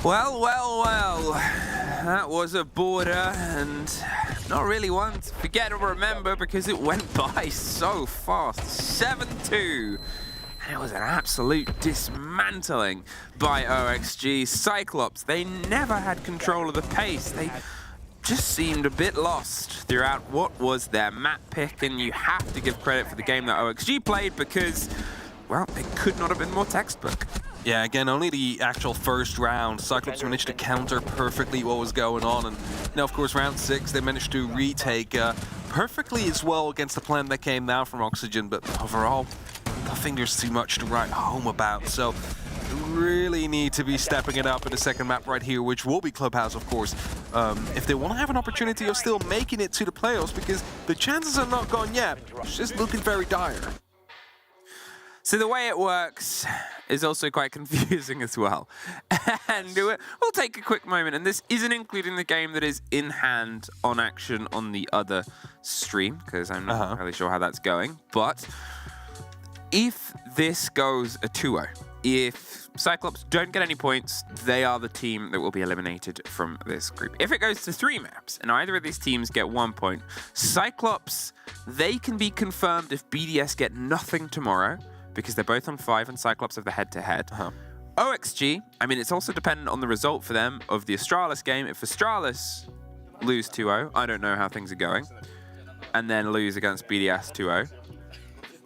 Well. That was a border, and not really one to forget or remember because it went by so fast. 7-2. And it was an absolute dismantling by OXG. Cyclops, they never had control of the pace. They just seemed a bit lost throughout what was their map pick, and you have to give credit for the game that OXG played because, well, it could not have been more textbook. Yeah, again, only the actual first round, Cyclops managed to counter perfectly what was going on. And now, of course, round 6, they managed to retake perfectly as well against the plan that came now from Oxygen. But overall, I think there's too much to write home about. So really need to be stepping it up in the second map right here, which will be Clubhouse, of course, if they want to have an opportunity of still making it to the playoffs, because the chances are not gone yet. It's just looking very dire. So the way it works is also quite confusing as well. And we'll take a quick moment, and this isn't including the game that is in hand on action on the other stream, because I'm not really sure how that's going. But if this goes a 2-0, if Cyclops don't get any points, they are the team that will be eliminated from this group. If it goes to 3 maps, and either of these teams get 1 point, Cyclops, they can be confirmed if BDS get nothing tomorrow, because they're both on 5 and Cyclops have the head-to-head. OXG, I mean, it's also dependent on the result for them of the Astralis game. If Astralis lose 2-0, I don't know how things are going, and then lose against BDS 2-0,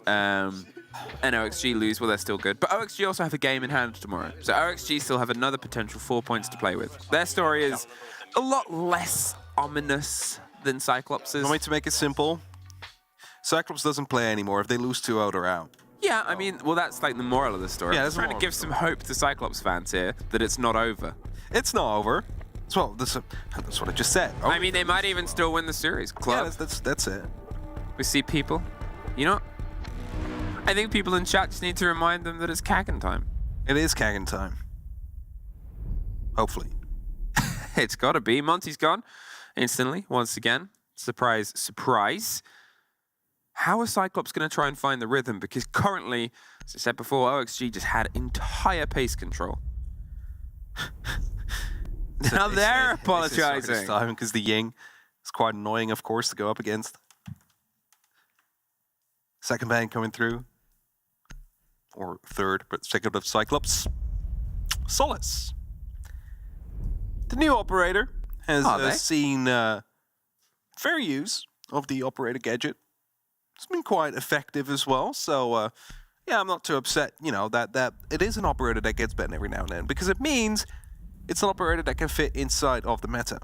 and OXG lose, well, they're still good. But OXG also have a game in hand tomorrow, so OXG still have another potential 4 points to play with. Their story is a lot less ominous than Cyclops's. Want me to make it simple? Cyclops doesn't play anymore. If they lose 2-0, they're out. Yeah, I mean, well, that's like the moral of the story. Yeah, I'm trying to give some hope to Cyclops fans here that it's not over. It's not over. Well, that's what I just said. I mean, they might even still win the series. Club. Yeah, that's it. We see people. You know, I think people in chat just need to remind them that it's Kagan time. It is Kagan time. Hopefully. It's got to be. Monty's gone instantly, once again. Surprise, surprise. How is Cyclops going to try and find the rhythm? Because currently, as I said before, OXG just had entire pace control. Now they're apologizing. Because the Ying is quite annoying, of course, to go up against. Second bang coming through. Or third, but second of Cyclops. Solace. The new operator has seen fair use of the operator gadget. It's been quite effective as well, so yeah, I'm not too upset, you know, that it is an operator that gets banned every now and then, because it means it's an operator that can fit inside of the meta.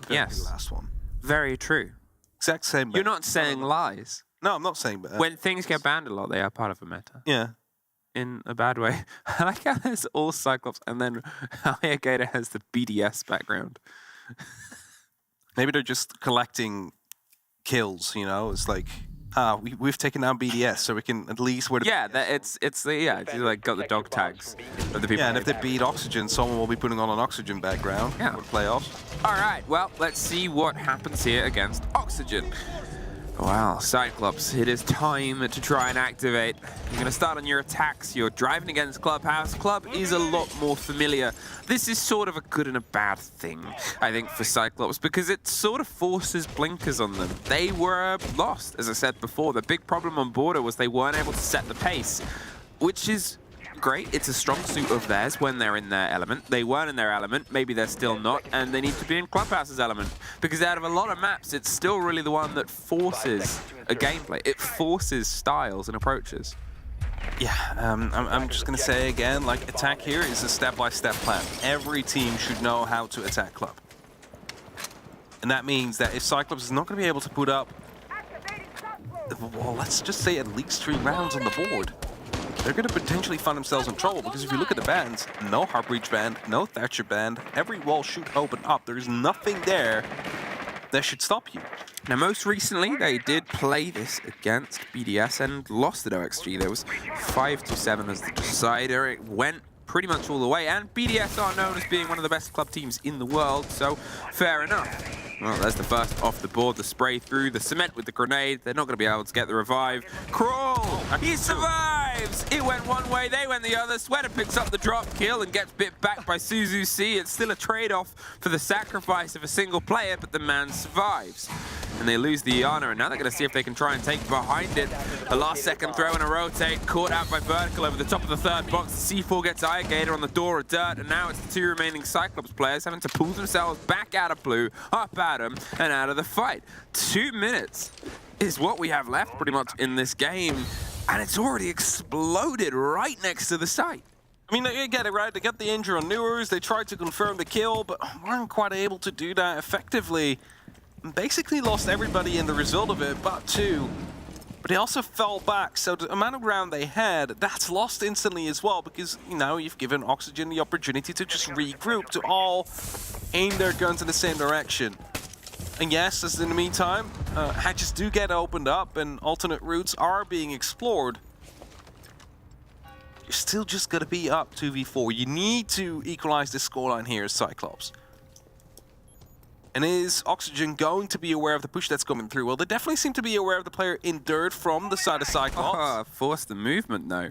Yes. Last one. Very true. Exact same. You're not saying lies. No, I'm not saying that. When things get banned a lot, they are part of a meta. Yeah. In a bad way. I like how there's all Cyclops, and then Gator has the BDS background. Maybe they're just collecting kills, you know? It's like, we've taken down BDS, so we can at least... it's like got the dog tags of the people. Yeah, and if they beat Oxygen, someone will be putting on an Oxygen background for the playoffs. All right, well, let's see what happens here against Oxygen. Wow, Cyclops, it is time to try and activate. You're going to start on your attacks. You're driving against Clubhouse. Club is a lot more familiar. This is sort of a good and a bad thing, I think, for Cyclops, because it sort of forces blinkers on them. They were lost, as I said before. The big problem on Border was they weren't able to set the pace, which is great. It's a strong suit of theirs when they're in their element. They weren't in their element. Maybe they're still not, and they need to be in Clubhouse's element, because out of a lot of maps, it's still really the one that forces a gameplay. It forces styles and approaches. Yeah, I'm just going to say again, like, attack here is a step-by-step plan. Every team should know how to attack Club. And that means that if Cyclops is not going to be able to put up, well, let's just say at least 3 rounds on the board, they're going to potentially find themselves in trouble, because if you look at the bans, no Heartbreach band, no Thatcher band, every wall should open up. There's nothing there that should stop you. Now, most recently, they did play this against BDS and lost at OXG. There was 5-7 as the decider. It went pretty much all the way, and BDS are known as being one of the best club teams in the world, so fair enough. Well, there's the first off the board, the spray through, the cement with the grenade. They're not going to be able to get the revive. Crawl! He survives! Cyclops, it went one way, they went the other. Sweater picks up the drop kill and gets bit back by Suzu C. It's still a trade-off for the sacrifice of a single player, but the man survives. And they lose the Iana, and now they're going to see if they can try and take behind it. A last-second throw and a rotate, caught out by Vertical over the top of the third box. The C4 gets Eye Gator on the door of dirt, and now it's the two remaining Cyclops players having to pull themselves back out of blue, up at him, and out of the fight. 2 minutes is what we have left pretty much in this game, and it's already exploded right next to the site. I mean, they get it right. They got the injury on Newers. They tried to confirm the kill, but weren't quite able to do that effectively. Basically lost everybody in the result of it, but two. But they also fell back, so the amount of ground they had, that's lost instantly as well, because, you know, you've given Oxygen the opportunity to just regroup, to all aim their guns in the same direction. And yes, as in the meantime, hatches do get opened up and alternate routes are being explored. You're still just going to be up 2v4. You need to equalize this scoreline here as Cyclops. And is Oxygen going to be aware of the push that's coming through? Well, they definitely seem to be aware of the player in dirt from the side of Cyclops. Force the movement, though.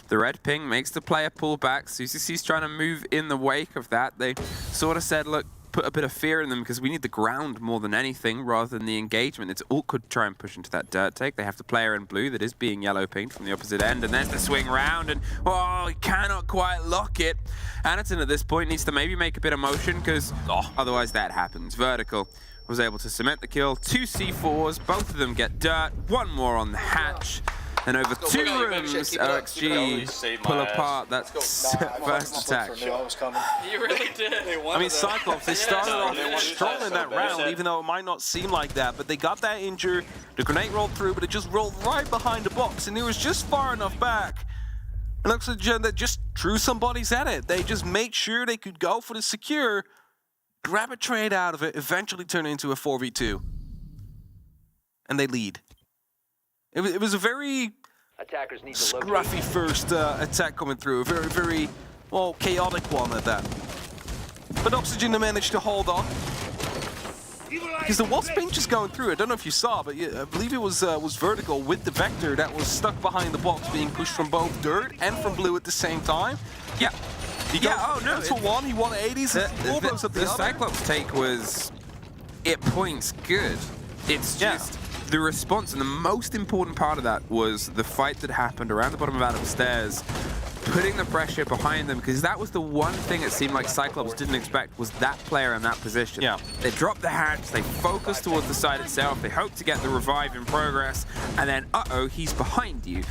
The red ping makes the player pull back. CCC's trying to move in the wake of that. They sort of said, look, put a bit of fear in them because we need the ground more than anything rather than the engagement. It's awkward to try and push into that dirt take. They have the player in blue that is being yellow pinged from the opposite end, and there's the swing round, and oh, he cannot quite lock it. Anderton at this point needs to maybe make a bit of motion because otherwise that happens. Vertical was able to cement the kill. 2 C4s, both of them get dirt, one more on the hatch. And over 2 rooms, OXG pull apart that first attack. You really did. I mean, Cyclops, they started off strong in that round, even though it might not seem like that. But they got that injured, the grenade rolled through, but it just rolled right behind the box. And it was just far enough back. And Oxygen that just threw some bodies at it. They just made sure they could go for the secure, grab a trade out of it, eventually turn it into a 4v2. And they lead. It was a very scruffy first attack coming through. A very, very, well, chaotic one at that. But Oxygen managed to hold on. Because there was pinches going through. I don't know if you saw, but I believe it was Vertical with the Vector that was stuck behind the box, being pushed from both dirt and from blue at the same time. Yeah. He goes for one, he won 80s. The Cyclops take was, it points good. It's just the response, and the most important part of that was the fight that happened around the bottom of Adam's stairs, putting the pressure behind them, because that was the one thing it seemed like Cyclops didn't expect, was that player in that position. Yeah. They dropped the hatch, they focused towards the side itself, they hoped to get the revive in progress, and then, uh-oh, he's behind you.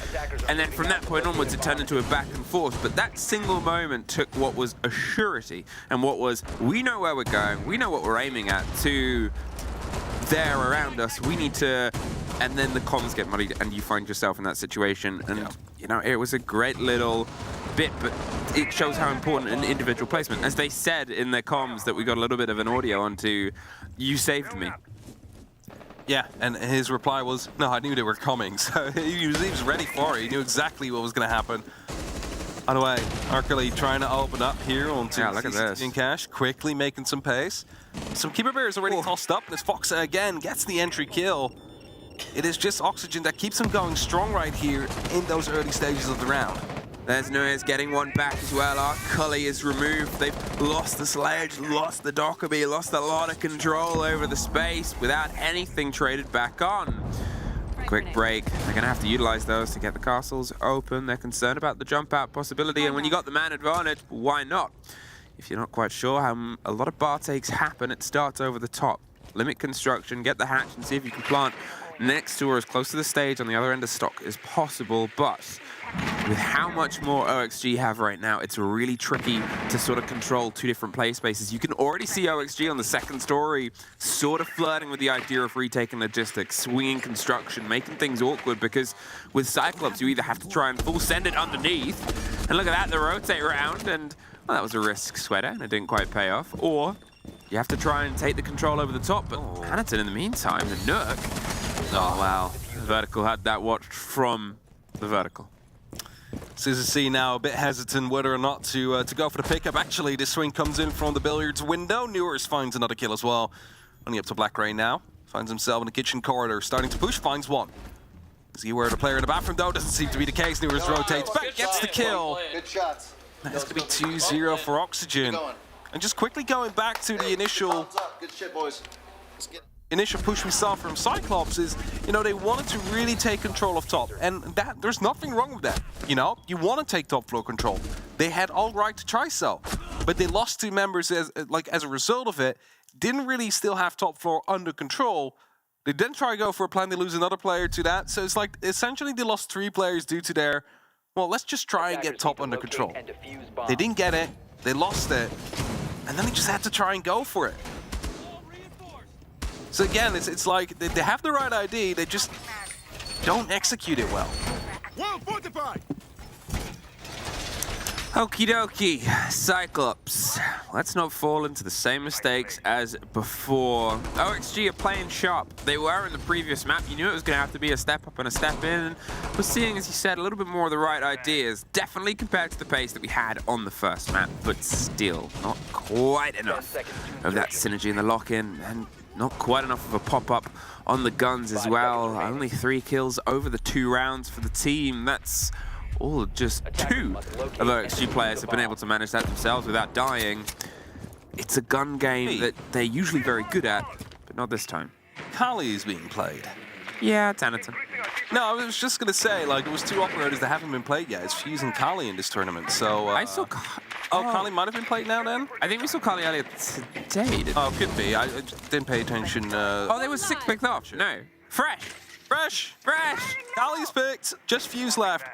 And then from that point onwards, it turned into a back and forth, but that single moment took what was a surety, and what was, we know where we're going, we know what we're aiming at, to there around us, we need to, and then the comms get muddied and you find yourself in that situation. And you know, it was a great little bit, but it shows how important an individual placement, as they said in their comms that we got a little bit of an audio onto, you saved me. Yeah, and his reply was, no, I knew they were coming. So he was ready for it. He knew exactly what was going to happen. By the way, Arcali trying to open up here onto look at this. in cash, quickly making some pace. Some Keeper Bears already tossed up, and as Fox again gets the entry kill. It is just Oxygen that keeps him going strong right here in those early stages of the round. There's Nuez getting one back as well. Our Cully is removed. They've lost the sledge, lost the Dockerby, lost a lot of control over the space without anything traded back on. Quick break. They're going to have to utilize those to get the castles open. They're concerned about the jump out possibility, and when you got the man advantage, why not? If you're not quite sure how a lot of bar takes happen, it starts over the top. Limit construction, get the hatch, and see if you can plant next to or as close to the stage on the other end of stock as possible. But with how much more OXG have right now, it's really tricky to sort of control 2 different play spaces. You can already see OXG on the second story sort of flirting with the idea of retaking logistics, swinging construction, making things awkward, because with Cyclops, you either have to try and full send it underneath, and look at that, the rotate round, and well, that was a risk, Sweater, and it didn't quite pay off. Or you have to try and take the control over the top, but Hannington in the meantime, the Nook. Oh, wow. Vertical had that watched from the Vertical. CCC now a bit hesitant whether or not to go for the pickup. Actually, this swing comes in from the billiards window. Newers finds another kill as well. Only up to Black Ray now. Finds himself in the kitchen corridor, starting to push, finds one. Is he aware of the player in the bathroom, though? Doesn't seem to be the case. Newers rotates back, gets the kill. Good shots. That's going to be 2-0 for Oxygen. And just quickly going back to the initial Good shit, boys. initial push we saw from Cyclops is, you know, they wanted to really take control of top, and that there's nothing wrong with that. You know, you want to take top floor control. They had all right to try so, but they lost 2 members as a result of it. Didn't really still have top floor under control. They then try to go for a plan. They lose another player to that, so it's like essentially they lost 3 players due to their, well, let's just try and get top under control. They didn't get it. They lost it, and then they just had to try and go for it. So again, it's like they have the right idea, they just don't execute it well. Okie dokie, Cyclops. Let's not fall into the same mistakes as before. OXG are playing sharp. They were in the previous map. You knew it was going to have to be a step up and a step in. We're seeing, as you said, a little bit more of the right ideas. Definitely compared to the pace that we had on the first map, but still not quite enough of that synergy in the lock-in, and not quite enough of a pop-up on the guns as well. Only 3 kills over the 2 rounds for the team. That's all just 2 of OXG players have been able to manage that themselves without dying. It's a gun game that they're usually very good at, but not this time. Kali is being played. Yeah, it's Anaton. No, I was just going to say, like, it was 2 operators that haven't been played yet. It's FaZe and Kali in this tournament, so... I saw... Oh, Kali might have been played now, then? I think we saw Kali earlier today, didn't we? Oh, could be. I didn't pay attention. Oh, they were 6 picked off. No. Fresh! Fresh! Fresh! Kali's picked. Just FaZe left.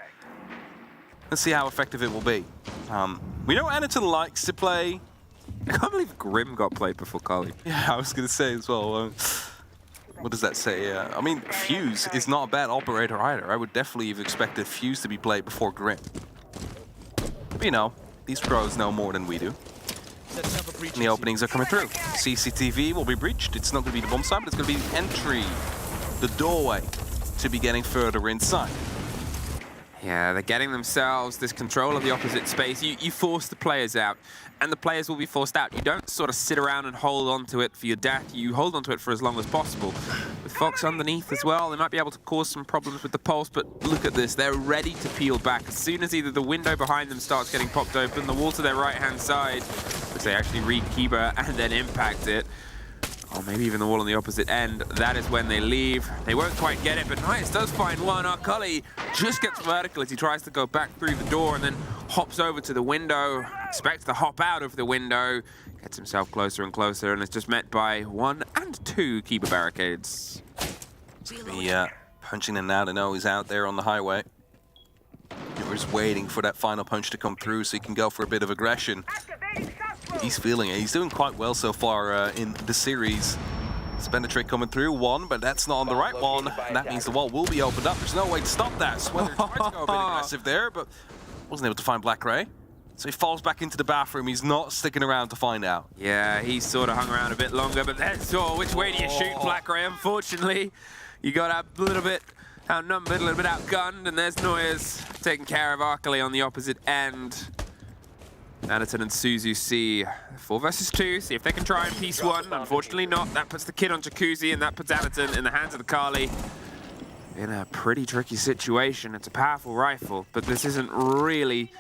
Let's see how effective it will be. We know Anaton likes to play... I can't believe Grim got played before Kali. Yeah, I was going to say as well. What does that say? I mean, FaZe is not a bad operator either. I would definitely have expected FaZe to be played before Grim. But, you know, these pros know more than we do. And the openings are coming through. CCTV will be breached. It's not going to be the bomb site, but it's going to be the entry, the doorway to be getting further inside. Yeah, they're getting themselves this control of the opposite space. You force the players out, and the players will be forced out. You don't sort of sit around and hold on to it for your death. You hold on to it for as long as possible. With Fox underneath as well, they might be able to cause some problems with the pulse, but look at this. They're ready to peel back. As soon as either the window behind them starts getting popped open, the wall to their right-hand side, which they actually read Kiba and then impact it, or maybe even the wall on the opposite end, that is when they leave. They won't quite get it, but Nice does find one. Arkali just gets vertical as he tries to go back through the door and then hops over to the window, expects to hop out of the window, gets himself closer and closer, and is just met by 1 and 2 Keeper barricades. Yeah, punching him now to know he's out there on the highway. We're just waiting for that final punch to come through so he can go for a bit of aggression. He's feeling it. He's doing quite well so far in the series. Spend a trick coming through, 1, but that's not on the right one. And that means the wall will be opened up. There's no way to stop that. Sweater tried to go a bit aggressive there, but wasn't able to find Black Ray. So he falls back into the bathroom. He's not sticking around to find out. Yeah, he sort of hung around a bit longer, but that's all. Which way do you shoot, Black Ray? Unfortunately, you got a little bit outnumbered, a little bit outgunned, and there's Noyes taking care of Arkali on the opposite end. Anaton and Suzu see 4 versus 2, see if they can try and piece 1. Unfortunately not. That puts the kid on Jacuzzi, and that puts Anaton in the hands of the Kali. In a pretty tricky situation. It's a powerful rifle, but this isn't really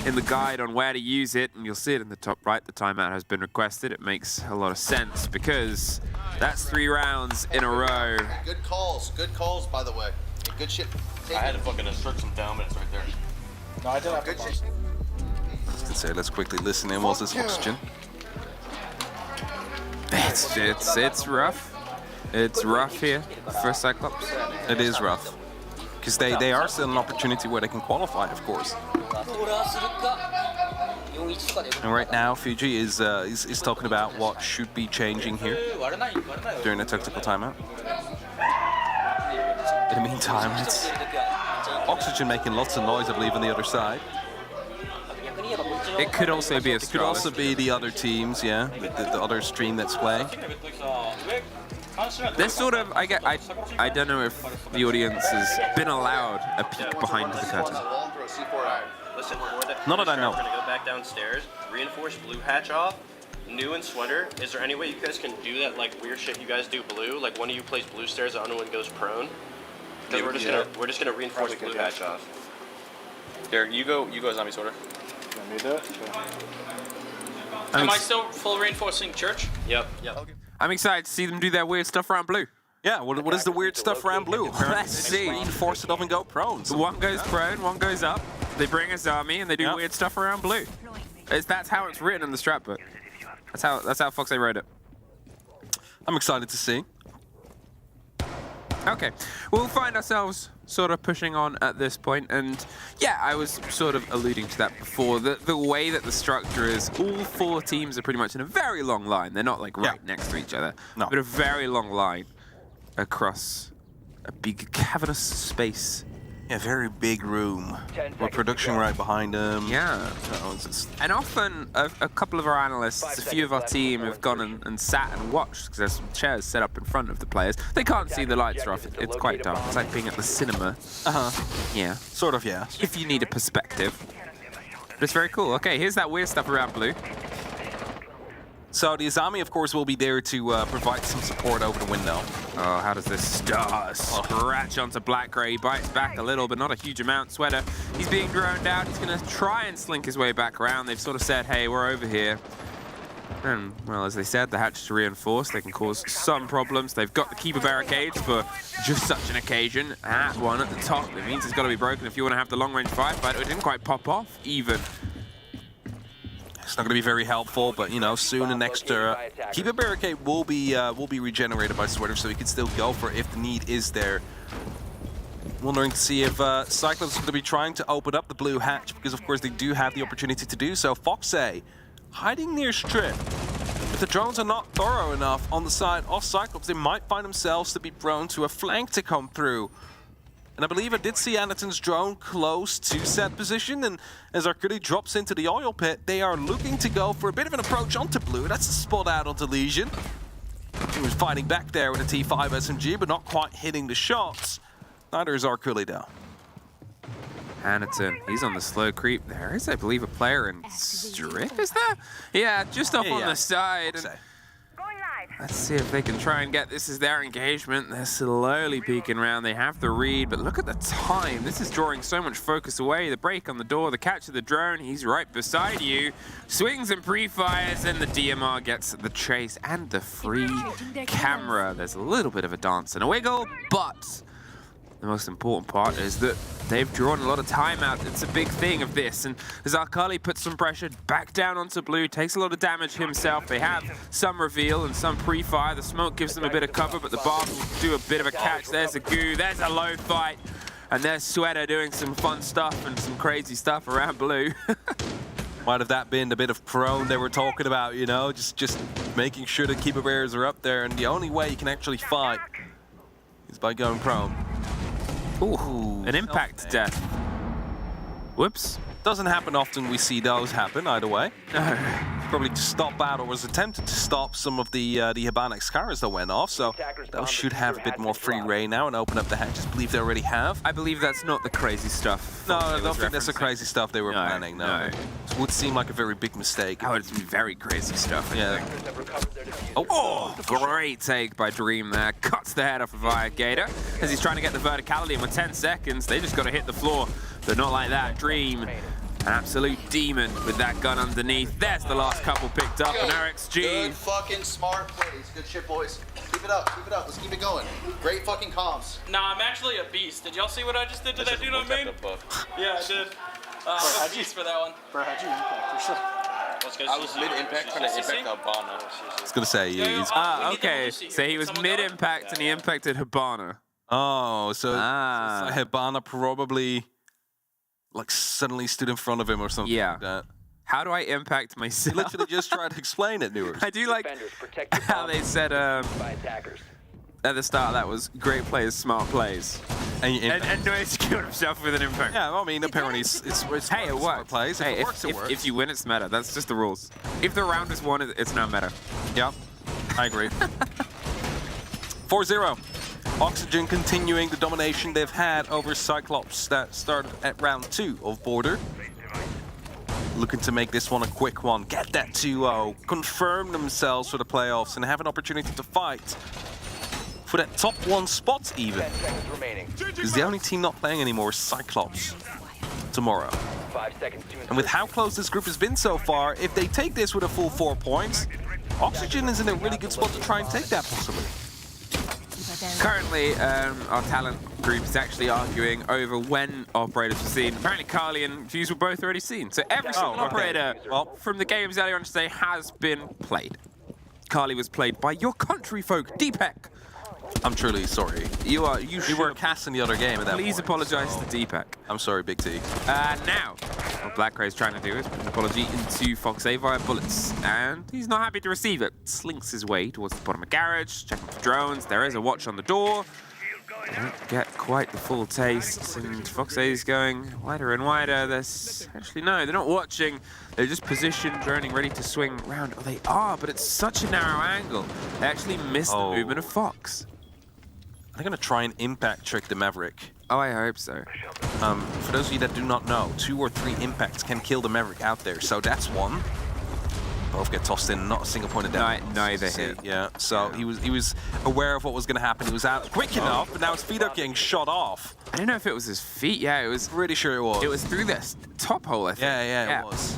in the guide on where to use it, and you'll see it in the top right. The timeout has been requested. It makes a lot of sense because that's 3 rounds in a row. Good calls, by the way. Good shit. I had to fucking assert some down minutes right there. No, I didn't have good shit. Let's quickly listen in whilst this Oxygen. It's rough. It's rough here for Cyclops. It is rough. Because they are still an opportunity where they can qualify, of course. And right now, Fuji is talking about what should be changing here during the tactical timeout. In the meantime, it's Oxygen making lots of noise, I believe, on the other side. It could also be Astralis. It could also be the other teams, yeah, the other stream that's playing. This sort of, I don't know if the audience has been allowed a peek behind the curtain. Listen, Not that I know. We're gonna go back downstairs, reinforce blue hatch off, new and sweater. Is there any way you guys can do that like weird shit you guys do blue? Like one of you plays blue stairs, the other one goes prone? Because we're just gonna reinforce blue hatch off. Here, you go zombie sorter. Let me do it. Am I still full reinforcing church? Yep. Okay. I'm excited to see them do that weird stuff around blue. Yeah, what is the weird stuff around blue? Let's see. Reinforce it up and go prone. So one goes prone, one goes up. They bring a zombie and they do weird stuff around blue. That's how it's written in the strat book. That's how FaZe wrote it. I'm excited to see. Okay, we'll find ourselves sort of pushing on at this point, and yeah, I was sort of alluding to that before. The way that the structure is, all 4 teams are pretty much in a very long line. They're not like right next to each other, but a very long line across a big cavernous space. Yeah, very big room. With production right behind them. Yeah. And often, a couple of our analysts, a few of our team have gone and sat and watched, because there's some chairs set up in front of the players. They can't see, the lights are off. It's quite dark. It's like being at the cinema. Yeah. Sort of, yeah. If you need a perspective. But it's very cool. Okay, here's that weird stuff around blue. So the Azami, of course, will be there to provide some support over the window. Oh, how does this star scratch onto Black Gray? He bites back a little, but not a huge amount. Sweater, he's being droned out. He's going to try and slink his way back around. They've sort of said, hey, we're over here. And, well, as they said, the hatch is reinforced. They can cause some problems. They've got the keeper barricades for just such an occasion. That one at the top, it means it's got to be broken if you want to have the long-range firefight. It didn't quite pop off, even. It's not going to be very helpful, but, you know, soon an extra keeper barricade will be regenerated by Sweater, so he can still go for it if the need is there. Wondering to see if Cyclops is going to be trying to open up the blue hatch, because, of course, they do have the opportunity to do so. FaZe hiding near Strip. If the drones are not thorough enough on the side of Cyclops, they might find themselves to be prone to a flank to come through. And I believe I did see Anaton's drone close to set position, and as Arcudi drops into the oil pit, they are looking to go for a bit of an approach onto blue. That's a spot out onto Legion. He was fighting back there with a T5 SMG, but not quite hitting the shots. Neither is Arcudi, though. Anaton, he's on the slow creep. There is, I believe, a player in Strip, is there? Yeah, just off on the side. And let's see if they can try and get this as their engagement. They're slowly peeking around. They have the read, but look at the time. This is drawing so much focus away. The break on the door, the catch of the drone. He's right beside you. Swings and pre-fires, and the DMR gets the chase and the free camera. There's a little bit of a dance and a wiggle, but the most important part is that they've drawn a lot of time out. It's a big thing of this. And as Akali puts some pressure back down onto blue, takes a lot of damage himself. They have some reveal and some pre-fire. The smoke gives them a bit of cover, but the Barb will do a bit of a catch. There's a goo, there's a low fight. And there's Sweater doing some fun stuff and some crazy stuff around blue. Might have that been the bit of prone they were talking about, you know, just making sure the keeper bears are up there. And the only way you can actually fight is by going prone. Ooh, an impact death. Whoops. Doesn't happen often we see those happen, either way. No. Probably to stop out, or was attempted to stop some of the Hibana Xcaras that went off, so those should have a bit more free reign now and open up the hatches. I believe they already have. I believe that's not the crazy stuff. No, I don't think that's the crazy stuff they were planning, no. It would seem like a very big mistake. Oh, it's very crazy stuff. Yeah. Oh, great take by Dream there. Cuts the head off of Gator as he's trying to get the verticality, and with 10 seconds, they just got to hit the floor. But not like that. Dream, an absolute demon with that gun underneath. There's the last couple picked up, and RXG. Good fucking smart plays. Good shit, boys. Keep it up, keep it up. Let's keep it going. Great fucking comms. Nah, I'm actually a beast. Did y'all see what I just did to that dude on main? Yeah, I did. I'm a beast for that one. Bro, how'd you impact yourself? I was mid-impact trying to impact Hibana. I was going to say, he's... okay. So he was mid-impact and he impacted Hibana. Oh, so Hibana probably... like suddenly stood in front of him or something like that. How do I impact myself? You literally just tried to explain it, Newers. I do like how they said at the start that was great players, smart plays. And Noise killed himself with an impact. Yeah, well, I mean, apparently it's hey, it works. Plays. Hey, if you win, it's meta. That's just the rules. If the round is won, it's not meta. Yep, I agree. 4-0. Oxygen continuing the domination they've had over Cyclops that started at round 2 of Border. Looking to make this one a quick one, get that 2-0, confirm themselves for the playoffs and have an opportunity to fight for that top 1 spot even. Because the only team not playing anymore is Cyclops tomorrow. 5 seconds to And with how close this group has been so far, if they take this with a full 4 points, Oxygen is in a really good spot to try and take that possibly. Currently, our talent group is actually arguing over when operators were seen. Apparently, Carly and Fuse were both already seen. So every single operator from the games earlier on today has been played. Carly was played by your country folk, Deepak. I'm truly sorry. You were cast in the other game at that Please point, apologize so to Deepak. I'm sorry, Big T. Now, what Black Crow's trying to do is put an apology into FaZe via bullets, and he's not happy to receive it. Slinks his way towards the bottom of garage, checking for drones. There is a watch on the door. They don't get quite the full taste, and FaZe's going wider and wider. Actually, no, they're not watching. They're just positioned, droning, ready to swing round. Oh, they are, but it's such a narrow angle. They actually missed the movement of Fox. They're going to try and impact trick the Maverick. Oh, I hope so. For those of you that do not know, 2 or 3 impacts can kill the Maverick out there, so that's one. Both get tossed in, not a single point of damage. Neither hit. Yeah, so he was aware of what was going to happen. He was out quick enough, but now his feet are getting shot off. I don't know if it was his feet. Yeah, it was. Pretty sure it was. It was through this top hole, I think. Yeah, it was.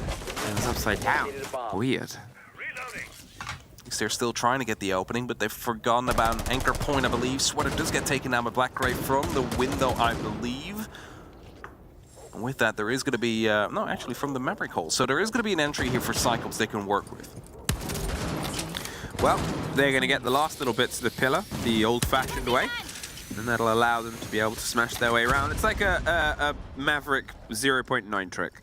It was upside down. Weird. They're still trying to get the opening, but they've forgotten about an anchor point, I believe. Sweater does get taken down by Black Gray from the window, I believe. And with that, there is going to be... no, actually from the Maverick hole. So there is going to be an entry here for Cyclops they can work with. Well, they're going to get the last little bits of the pillar, the old-fashioned way. And that'll allow them to be able to smash their way around. It's like a Maverick 0.9 trick.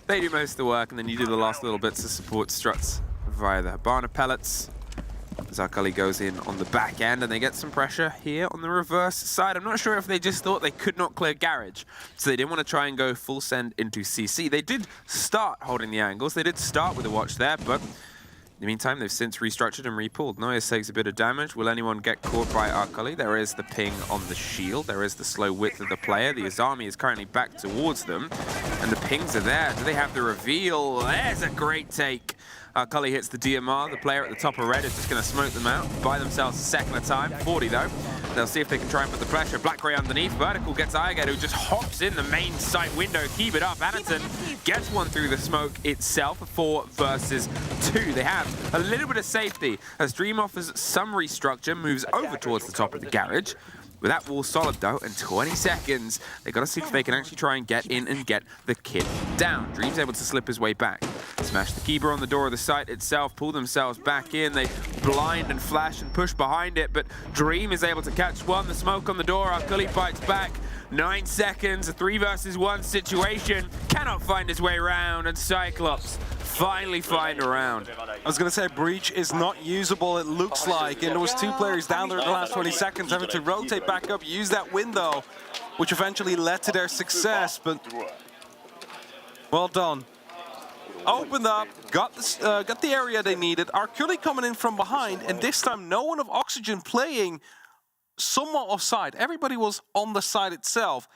They do most of the work, and then you do the last little bits of support struts via the Habana pellets. Zakali goes in on the back end, and they get some pressure here on the reverse side. I'm not sure if they just thought they could not clear garage, so they didn't want to try and go full send into CC. They did start holding the angles. They did start with a watch there, but in the meantime, they've since restructured and repulled. Noyes takes a bit of damage. Will anyone get caught by Arkali? There is the ping on the shield. There is the slow width of the player. The Azami is currently back towards them, and the pings are there. Do they have the reveal? There's a great take. Cully hits the DMR. The player at the top of red is just going to smoke them out, buy themselves a second of time. 40 though. They'll see if they can try and put the pressure. Black Gray underneath. Vertical gets Iagad, who just hops in the main site window. Keep it up. Anderson gets one through the smoke itself. 4 versus 2. They have a little bit of safety as Dream offers some restructure, moves over towards the top of the garage. With that wall solid though, in 20 seconds, they got to see if they can actually try and get in and get the kid down. Dream's able to slip his way back. Smash the keeper on the door of the site itself, pull themselves back in. They blind and flash and push behind it, but Dream is able to catch one. The smoke on the door, Arkali fights back. 9 seconds, a 3 versus 1 situation. Cannot find his way around, and Cyclops finally find a round. I was going to say, Breach is not usable, it looks like, and there was 2 players down there in the last 20 seconds having to rotate back up, use that window, which eventually led to their success, but well done. Opened up, got the area they needed. Arkali coming in from behind, and this time no one of Oxygen playing somewhat offside. Everybody was on the side itself.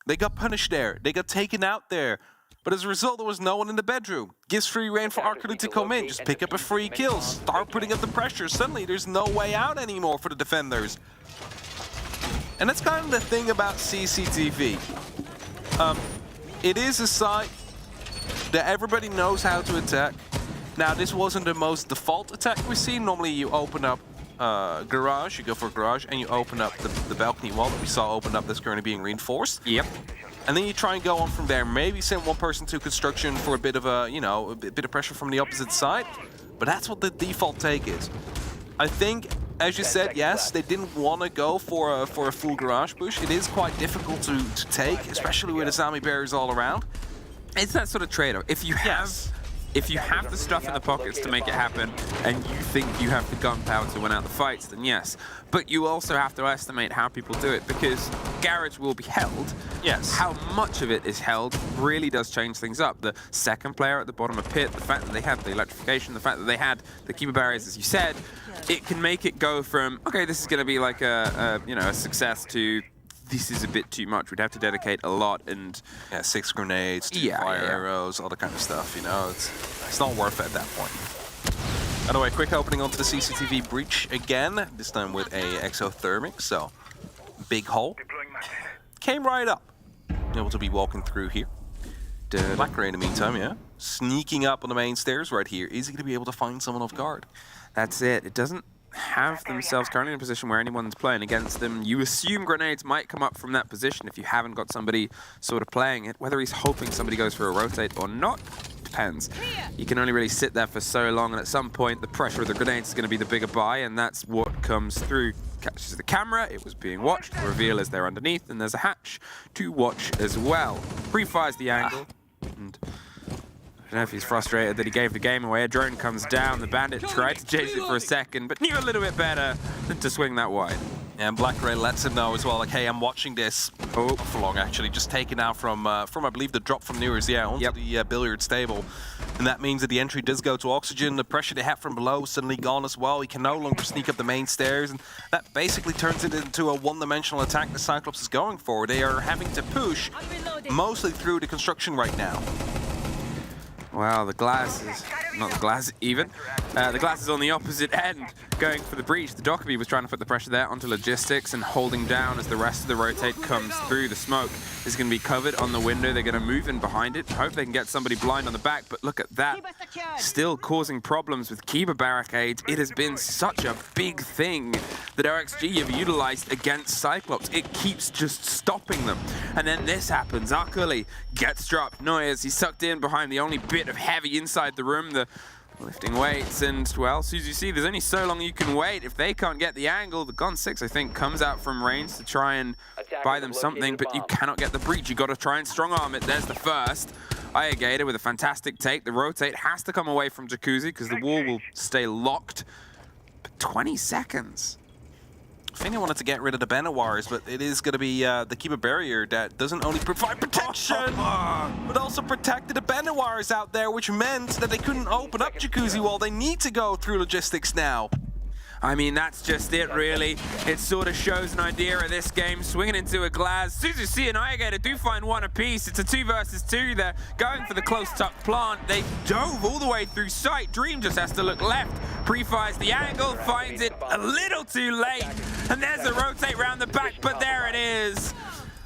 They got punished there. They got taken out there. But as a result, there was no one in the bedroom. Gives free reign for Arkali to come in. Just pick up a free kill. Start putting up the pressure. Suddenly, there's no way out anymore for the defenders. And that's kind of the thing about CCTV. It is a site that everybody knows how to attack. Now, this wasn't the most default attack we've seen. Normally, you open up garage, you go for garage, and you open up the balcony wall that we saw open up that's currently being reinforced. Yep. And then you try and go on from there. Maybe send one person to construction for a bit of a, you know, a bit of pressure from the opposite side. But that's what the default take is. I think, as you said, yes, they didn't want to go for a full garage push. It is quite difficult to take, especially with Azami barriers all around. It's that sort of trade-off. If you have the stuff in the pockets to make it happen, and you think you have the gunpowder to win out the fights, then yes. But you also have to estimate how people do it, because garage will be held. Yes. How much of it is held really does change things up. The second player at the bottom of pit, the fact that they had the electrification, the fact that they had the keeper barriers, as you said, it can make it go from, okay, this is going to be like a success to, this is a bit too much. We'd have to dedicate a lot, and 6 grenades, 2 fire arrows, all that kind of stuff. You know, it's not worth it at that point. By the way, quick opening onto the CCTV breach again, this time with a exothermic, so big hole. Came right up. Able to be walking through here. Blackray in the meantime, yeah. Sneaking up on the main stairs right here. Is he going to be able to find someone off guard? That's it. It doesn't have themselves currently in a position where anyone's playing against them. You assume grenades might come up from that position if you haven't got somebody sort of playing it. Whether he's hoping somebody goes for a rotate or not, depends. You can only really sit there for so long, and at some point the pressure of the grenades is going to be the bigger buy, and that's what comes through. Catches the camera, it was being watched. The reveal is there underneath, and there's a hatch to watch as well. Pre-fires the angle, and I don't know if he's frustrated that he gave the game away. A drone comes down, the bandit tried to chase it for a second, but knew a little bit better than to swing that wide. And Blackray lets him know as well, like, hey, I'm watching this. Oh, for long actually, just taken out from I believe the drop from Newers, yeah, onto the billiard stable. And that means that the entry does go to Oxygen. The pressure they have from below suddenly gone as well. He can no longer sneak up the main stairs, and that basically turns it into a one-dimensional attack the Cyclops is going for. They are having to push mostly through the construction right now. Well, the glass is not the glass even. The glass is on the opposite end, going for the breach. The Dockerby was trying to put the pressure there onto logistics and holding down as the rest of the rotate comes through. The smoke is going to be covered on the window. They're going to move in behind it. Hope they can get somebody blind on the back, but look at that. Still causing problems with Kiba barricades. It has been such a big thing that RXG have utilized against Cyclops. It keeps just stopping them. And then this happens. Arkuli gets dropped. Noyes, he's sucked in behind the only bit of heavy inside the room, the lifting weights, and well, as you see, there's only so long you can wait. If they can't get the angle, the Gon 6, I think, comes out from range to try and buy them something, but you cannot get the breach. You got to try and strong arm it. There's the first. Gator with a fantastic take. The rotate has to come away from Jacuzzi because the wall will stay locked. But 20 seconds. I think I wanted to get rid of the bandit wires, but it is going to be the Kiba barrier that doesn't only provide protection, but also protected the bandit wires out there, which meant that they couldn't open up Jacuzzi Wall. They need to go through logistics now. I mean, that's just it, really. It sort of shows an idea of this game, swinging into a glass. Suzuki and Ayagator do find one apiece. It's a 2 versus 2. They're going for the close-tuck plant. They dove all the way through sight. Dream just has to look left. Pre-fires the angle, finds it a little too late. And there's a rotate round the back, but there it is.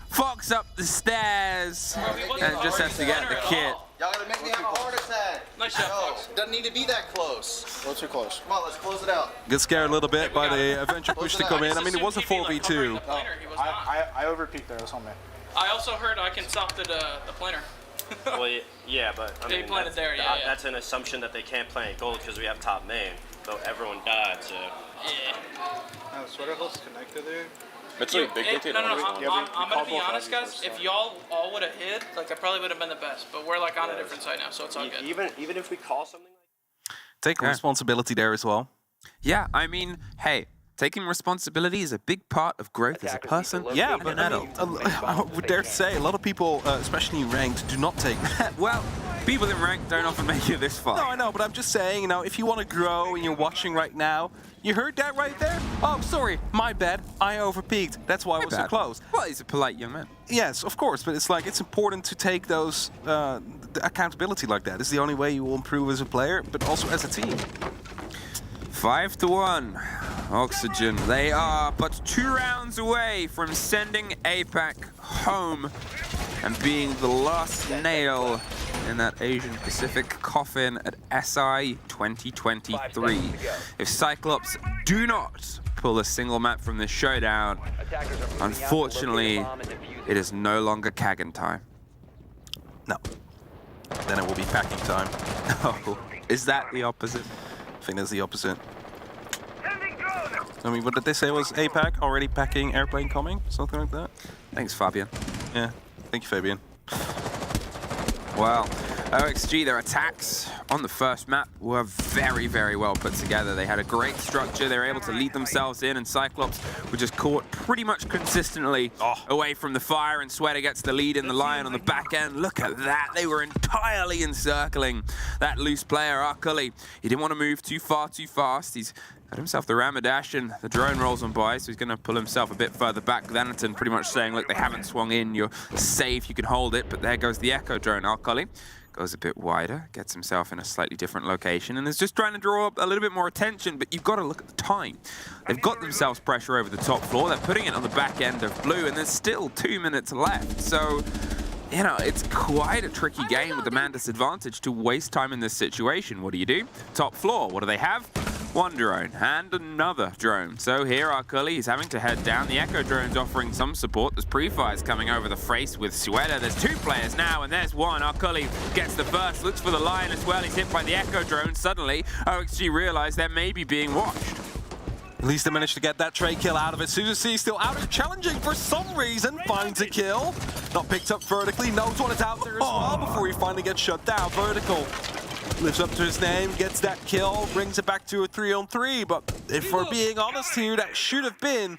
Fox up the stairs and just has to get the kit. Y'all gotta make me have a heart attack. Nice shot, Fox. Doesn't need to be that close. What's too close? Come on, let's close it out. Get scared a little bit by the Avenger push to come in. I mean, it was a 4v2. I overpeaked there, that's on me. I also heard I can stop the planner. Well, yeah, but I mean, planted that's, there, yeah. That's an assumption that they can't plant gold because we have top main, though everyone died, so. Yeah. No, sweater hole's connected there. It's like big I'm gonna be honest, guys. If y'all all would have hid, like I probably would have been the best. But we're like on a different side now, so it's all good. Even if we call something like. Take responsibility there as well. Yeah, I mean, hey, taking responsibility is a big part of growth as a person. Yeah, but I mean, I would dare say a lot of people, especially ranked, do not take that. Well, people in ranked don't often make it this far. No, I know, but I'm just saying, you know, if you want to grow and you're watching right now, you heard that right there? Oh, sorry, my bad. I overpeaked. That's why I was so close. Well, he's a polite young man. Yes, of course, but it's like it's important to take those accountability like that. It's the only way you will improve as a player, but also as a team. 5-1. Oxygen. They are but 2 rounds away from sending APAC home and being the last nail in that Asian Pacific coffin at SI 2023. If Cyclops do not pull a single map from this showdown, unfortunately, it is no longer Kagan time. No. Then it will be packing time. Oh, is that the opposite? I think that's the opposite. I mean, what did they say was APAC already packing, airplane coming? Something like that? Thanks, Fabian. Yeah, thank you, Fabian. Well, OXG, their attacks on the first map were very, very well put together. They had a great structure. They were able to lead themselves in, and Cyclops were just caught pretty much consistently away from the fire, and Sweater gets the lead in the Lion on the back end. Look at that. They were entirely encircling that loose player, Arkuli. He didn't want to move too far, too fast. He's got himself the Ramadash, and the drone rolls on by, so he's going to pull himself a bit further back. Xanaton pretty much saying, look, they haven't swung in. You're safe. You can hold it. But there goes the Echo drone. Arkuli Goes a bit wider, gets himself in a slightly different location, and is just trying to draw up a little bit more attention, but you've got to look at the time. They've got themselves pressure over the top floor, they're putting it on the back end of blue, and there's still 2 minutes left, so, you know, it's quite a tricky game with the man disadvantage to waste time in this situation. What do you do? Top floor, what do they have? One drone and another drone. So here our Cully is having to head down. The Echo drone's offering some support. There's pre-fires coming over the face with Suela. There's 2 players now, and there's one. Our Cully gets the first, looks for the line as well. He's hit by the Echo drone. Suddenly, OXG realize they're maybe being watched. At least they managed to get that trade kill out of it. Suzuki still out and challenging for some reason. Finds a kill. Not picked up vertically. Knows what is out there as well before he finally gets shut down. Vertical. Lives up to his name, gets that kill, brings it back to a 3-on-3, but if we're being honest here, that should have been,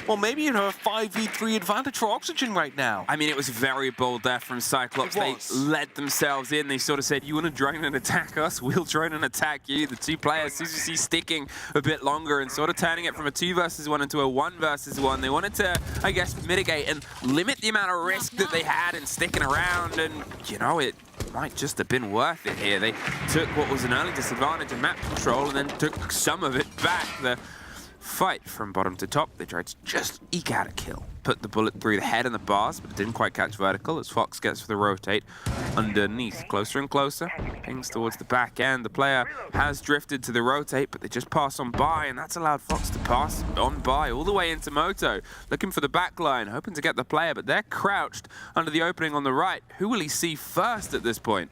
well, maybe you know, a 5v3 advantage for Oxygen right now. I mean, it was very bold there from Cyclops. They led themselves in. They sort of said, you want to drone and attack us? We'll drone and attack you. The 2 players, Suzuki sticking a bit longer and sort of turning it from a 2 versus 1 into a 1 versus 1. They wanted to, I guess, mitigate and limit the amount of risk that they had in sticking around, and, you know, it might just have been worth it here. They took what was an early disadvantage in map control and then took some of it back. The fight from bottom to top, they tried to just eke out a kill. Put the bullet through the head and the bars, but it didn't quite catch vertical as Fox gets for the rotate underneath. Closer and closer, pings towards the back end. The player has drifted to the rotate, but they just pass on by, and that's allowed Fox to pass on by all the way into Moto. Looking for the back line, hoping to get the player, but they're crouched under the opening on the right. Who will he see first at this point?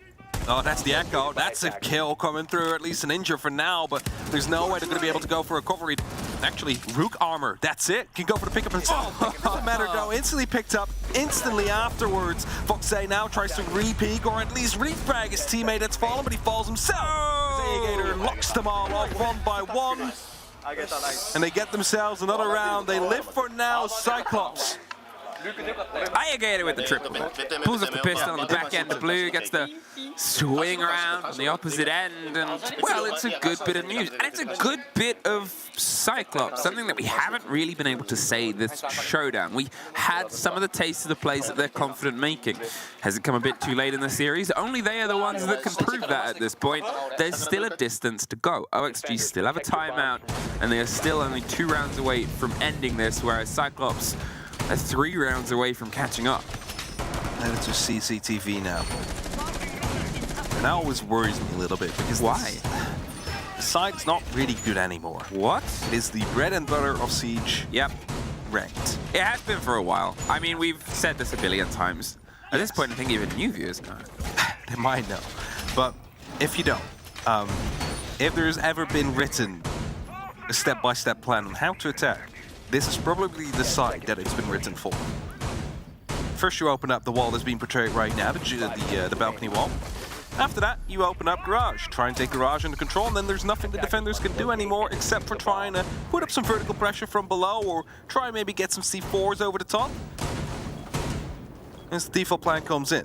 Oh, that's the Echo. That's a kill coming through, at least an injure for now, but there's no way they're going to be able to go for recovery. Actually, Rook armor, that's it. Can go for the pickup and doesn't matter though, instantly picked up, instantly afterwards. FaZe now tries to re-peek or at least refrag his teammate that's fallen, but he falls himself. Gator locks them all off 1 by 1. And they get themselves another round. They live for now, Cyclops. Ayagator with the triple. Pulls up the pistol on the back end of blue, gets the swing around on the opposite end, and, well, it's a good bit of news. And it's a good bit of Cyclops, something that we haven't really been able to say this showdown. We had some of the taste of the plays that they're confident making. Has it come a bit too late in the series? Only they are the ones that can prove that at this point. There's still a distance to go. OXG still have a timeout, and they are still only 2 rounds away from ending this, whereas Cyclops are 3 rounds away from catching up. And it's just CCTV now. And that always worries me a little bit because why? The side's not really good anymore. What? It is the bread and butter of Siege. Yep. Ranked. It has been for a while. I mean, we've said this a billion times. At this point, I think even new viewers know. They might know. But if you don't, if there's ever been written a step-by-step plan on how to attack, this is probably the side that it's been written for. First you open up the wall that's being portrayed right now, the balcony wall. After that, you open up Garage. Try and take Garage under control, and then there's nothing the defenders can do anymore except for trying to put up some vertical pressure from below or try and maybe get some C4s over the top. As the default plan comes in.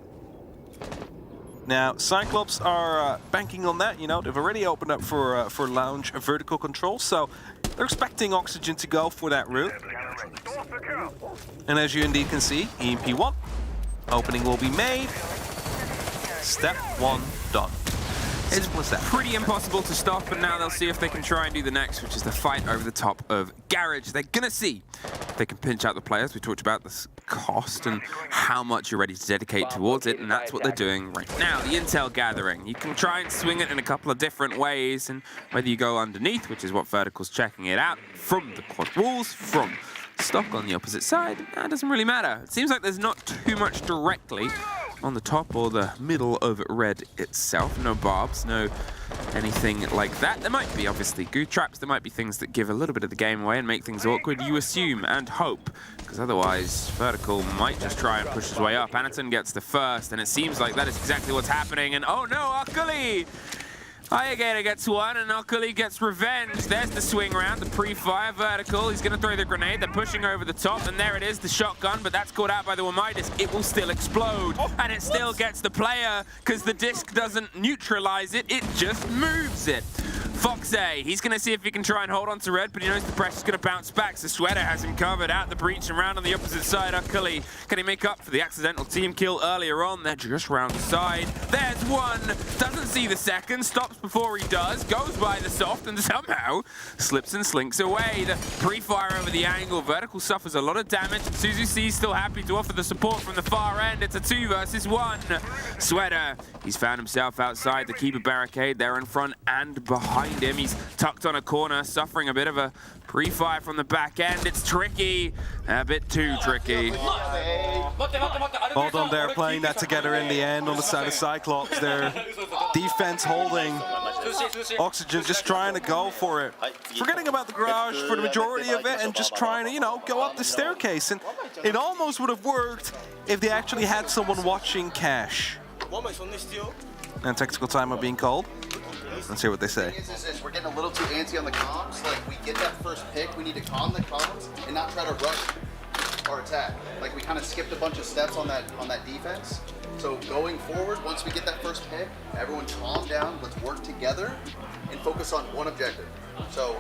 Now, Cyclops are banking on that, you know, they've already opened up for lounge vertical control, so they're expecting Oxygen to go for that route. And as you indeed can see, EMP1, opening will be made. Step 1 done. It's pretty impossible to stop, and now they'll see if they can try and do the next, which is the fight over the top of Garage. They're gonna see if they can pinch out the players. We talked about this cost and how much you're ready to dedicate towards it, and that's what they're doing right now. The intel gathering. You can try and swing it in a couple of different ways, and whether you go underneath, which is what Vertical's checking it out, from the quad walls, from stock on the opposite side, that doesn't really matter. It seems like there's not too much directly on the top or the middle of red itself. No barbs, no anything like that. There might be, obviously, goo traps. There might be things that give a little bit of the game away and make things awkward. You assume and hope, because otherwise Vertical might just try and push his way up. Anaton gets the first, and it seems like that is exactly what's happening. And oh no, Akali! Ayagator gets one, and Akali gets revenge. There's the swing round, the pre-fire Vertical. He's going to throw the grenade. They're pushing over the top, and there it is, the shotgun, but that's caught out by the Wamidis. It will still explode, and it still gets the player, because the disc doesn't neutralize it, it just moves it. FaZe, he's going to see if he can try and hold on to red, but he knows the pressure's going to bounce back, so Sweater has him covered out the breach and round on the opposite side. Akali, can he make up for the accidental team kill earlier on? They're just round the side. There's Gets one, doesn't see the second, stops before he does, goes by the soft and somehow slips and slinks away. The pre-fire over the angle, Vertical suffers a lot of damage. Suzuki still happy to offer the support from the far end. It's a 2 versus 1. Sweater, he's found himself outside the keeper barricade there in front and behind him. He's tucked on a corner, suffering a bit of a pre-fire from the back end. It's tricky, a bit too tricky. Well done there, playing that together in the end on the side of Cyclops. Their defense holding. Oxygen just trying to go for it. Forgetting about the garage for the majority of it and just trying to, you know, go up the staircase. And it almost would have worked if they actually had someone watching Cash. And tactical timeout being called. Let's hear what they say. We're getting a little too antsy on the comms. Like, we get that first pick, we need to calm the comms and not try to rush our attack. Like, we kind of skipped a bunch of steps on that defense. So going forward, once we get that first pick, everyone calm down, let's work together and focus on one objective. So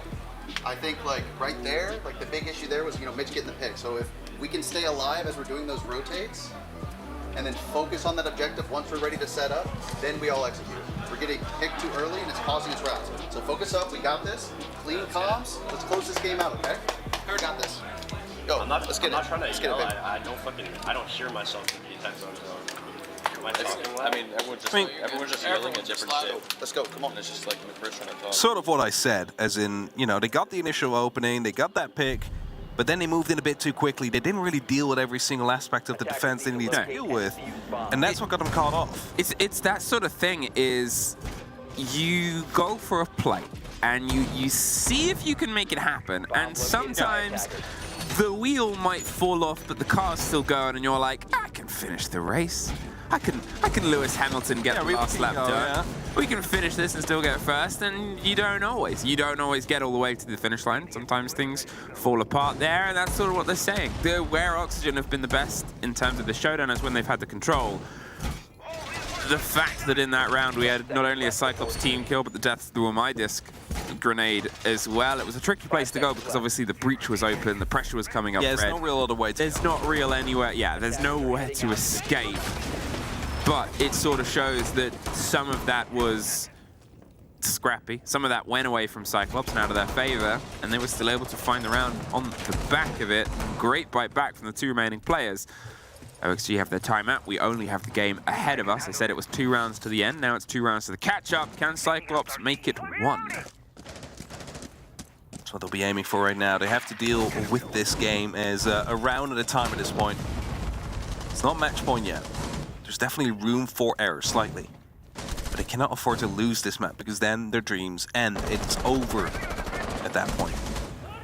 I think, like, right there, like, the big issue there was, you know, Mitch getting the pick. So if we can stay alive as we're doing those rotates and then focus on that objective once we're ready to set up, then we all execute. We're getting picked too early and it's causing us routes. So focus up, we got this. Clean comms, let's close this game out, okay? We got this. Go, let's get it. Let's get it, I don't hear myself in the attack zone. I mean, everyone's just yelling at different shit. Let's go, come on. It's just like McChris trying to talk. Sort of what I said, as in, you know, they got the initial opening, they got that pick, but then they moved in a bit too quickly. They didn't really deal with every single aspect of the defense they needed to deal with, and that's what got them caught off. It's that sort of thing is you go for a play and you see if you can make it happen, and sometimes the wheel might fall off, but the car's still going, and you're like, I can finish the race. I can Lewis Hamilton get the last lap done. Yeah. We can finish this and still get first, and you don't always get all the way to the finish line. Sometimes things fall apart there, and that's sort of what they're saying. Where Oxygen have been the best in terms of the showdown is when they've had the control. The fact that in that round we had not only a Cyclops team kill, but the death through a My Disc grenade as well. It was a tricky place to go because obviously the breach was open, the pressure was coming up. Yeah, there's no real other way to There's not real anywhere. Yeah, there's nowhere to escape. But it sort of shows that some of that was scrappy. Some of that went away from Cyclops and out of their favor, and they were still able to find the round on the back of it. Great bite back from the 2 remaining players. OXG have their timeout. We only have the game ahead of us. I said it was 2 rounds to the end. Now it's 2 rounds to the catch-up. Can Cyclops make it 1? That's what they'll be aiming for right now. They have to deal with this game as a round at a time at this point. It's not match point yet. There's definitely room for error, slightly. But they cannot afford to lose this map, because then their dreams end. It's over at that point.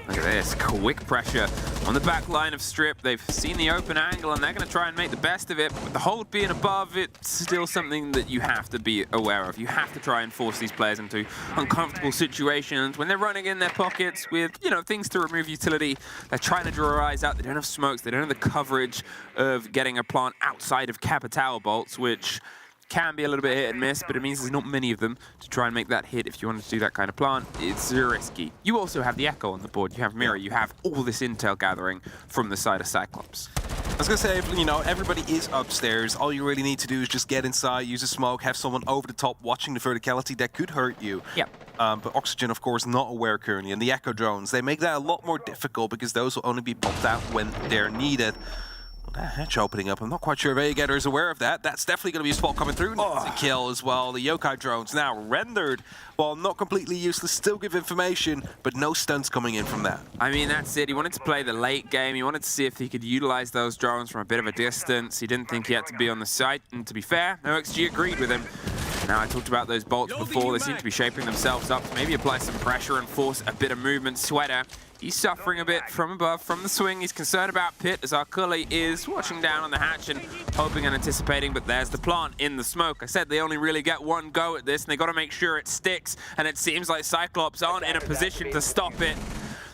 Look at this, quick pressure on the back line of Strip. They've seen the open angle, and they're going to try and make the best of it. But with the hold being above, it's still something that you have to be aware of. You have to try and force these players into uncomfortable situations. When they're running in their pockets with, you know, things to remove utility, they're trying to draw their eyes out. They don't have smokes. They don't have the coverage of getting a plant outside of Capital bolts, which can be a little bit hit and miss, but it means there's not many of them to try and make that hit. If you want to do that kind of plant, it's risky. You also have the Echo on the board. You have Mirror. You have all this intel gathering from the side of Cyclops. I was going to say, you know, everybody is upstairs. All you really need to do is just get inside, use a smoke, have someone over the top watching the verticality that could hurt you. Yep. But Oxygen, of course, not aware currently. And the Echo drones, they make that a lot more difficult because those will only be popped out when they're needed. That hatch opening up, I'm not quite sure if Vegator is aware of that. That's definitely going to be a spot coming through. Oh. A kill as well. The Yokai drones now rendered, while not completely useless, still give information, but no stunts coming in from that. I mean, that's it. He wanted to play the late game. He wanted to see if he could utilize those drones from a bit of a distance. He didn't think he had to be on the site, and to be fair, OXG agreed with him. Now, I talked about those bolts before. They seem to be shaping themselves up to maybe apply some pressure and force a bit of movement. Sweater, he's suffering a bit from above, from the swing. He's concerned about Pit as our Cully is watching down on the hatch and hoping and anticipating, but there's the plant in the smoke. I said they only really get one go at this, and they got to make sure it sticks, and it seems like Cyclops aren't in a position to stop it.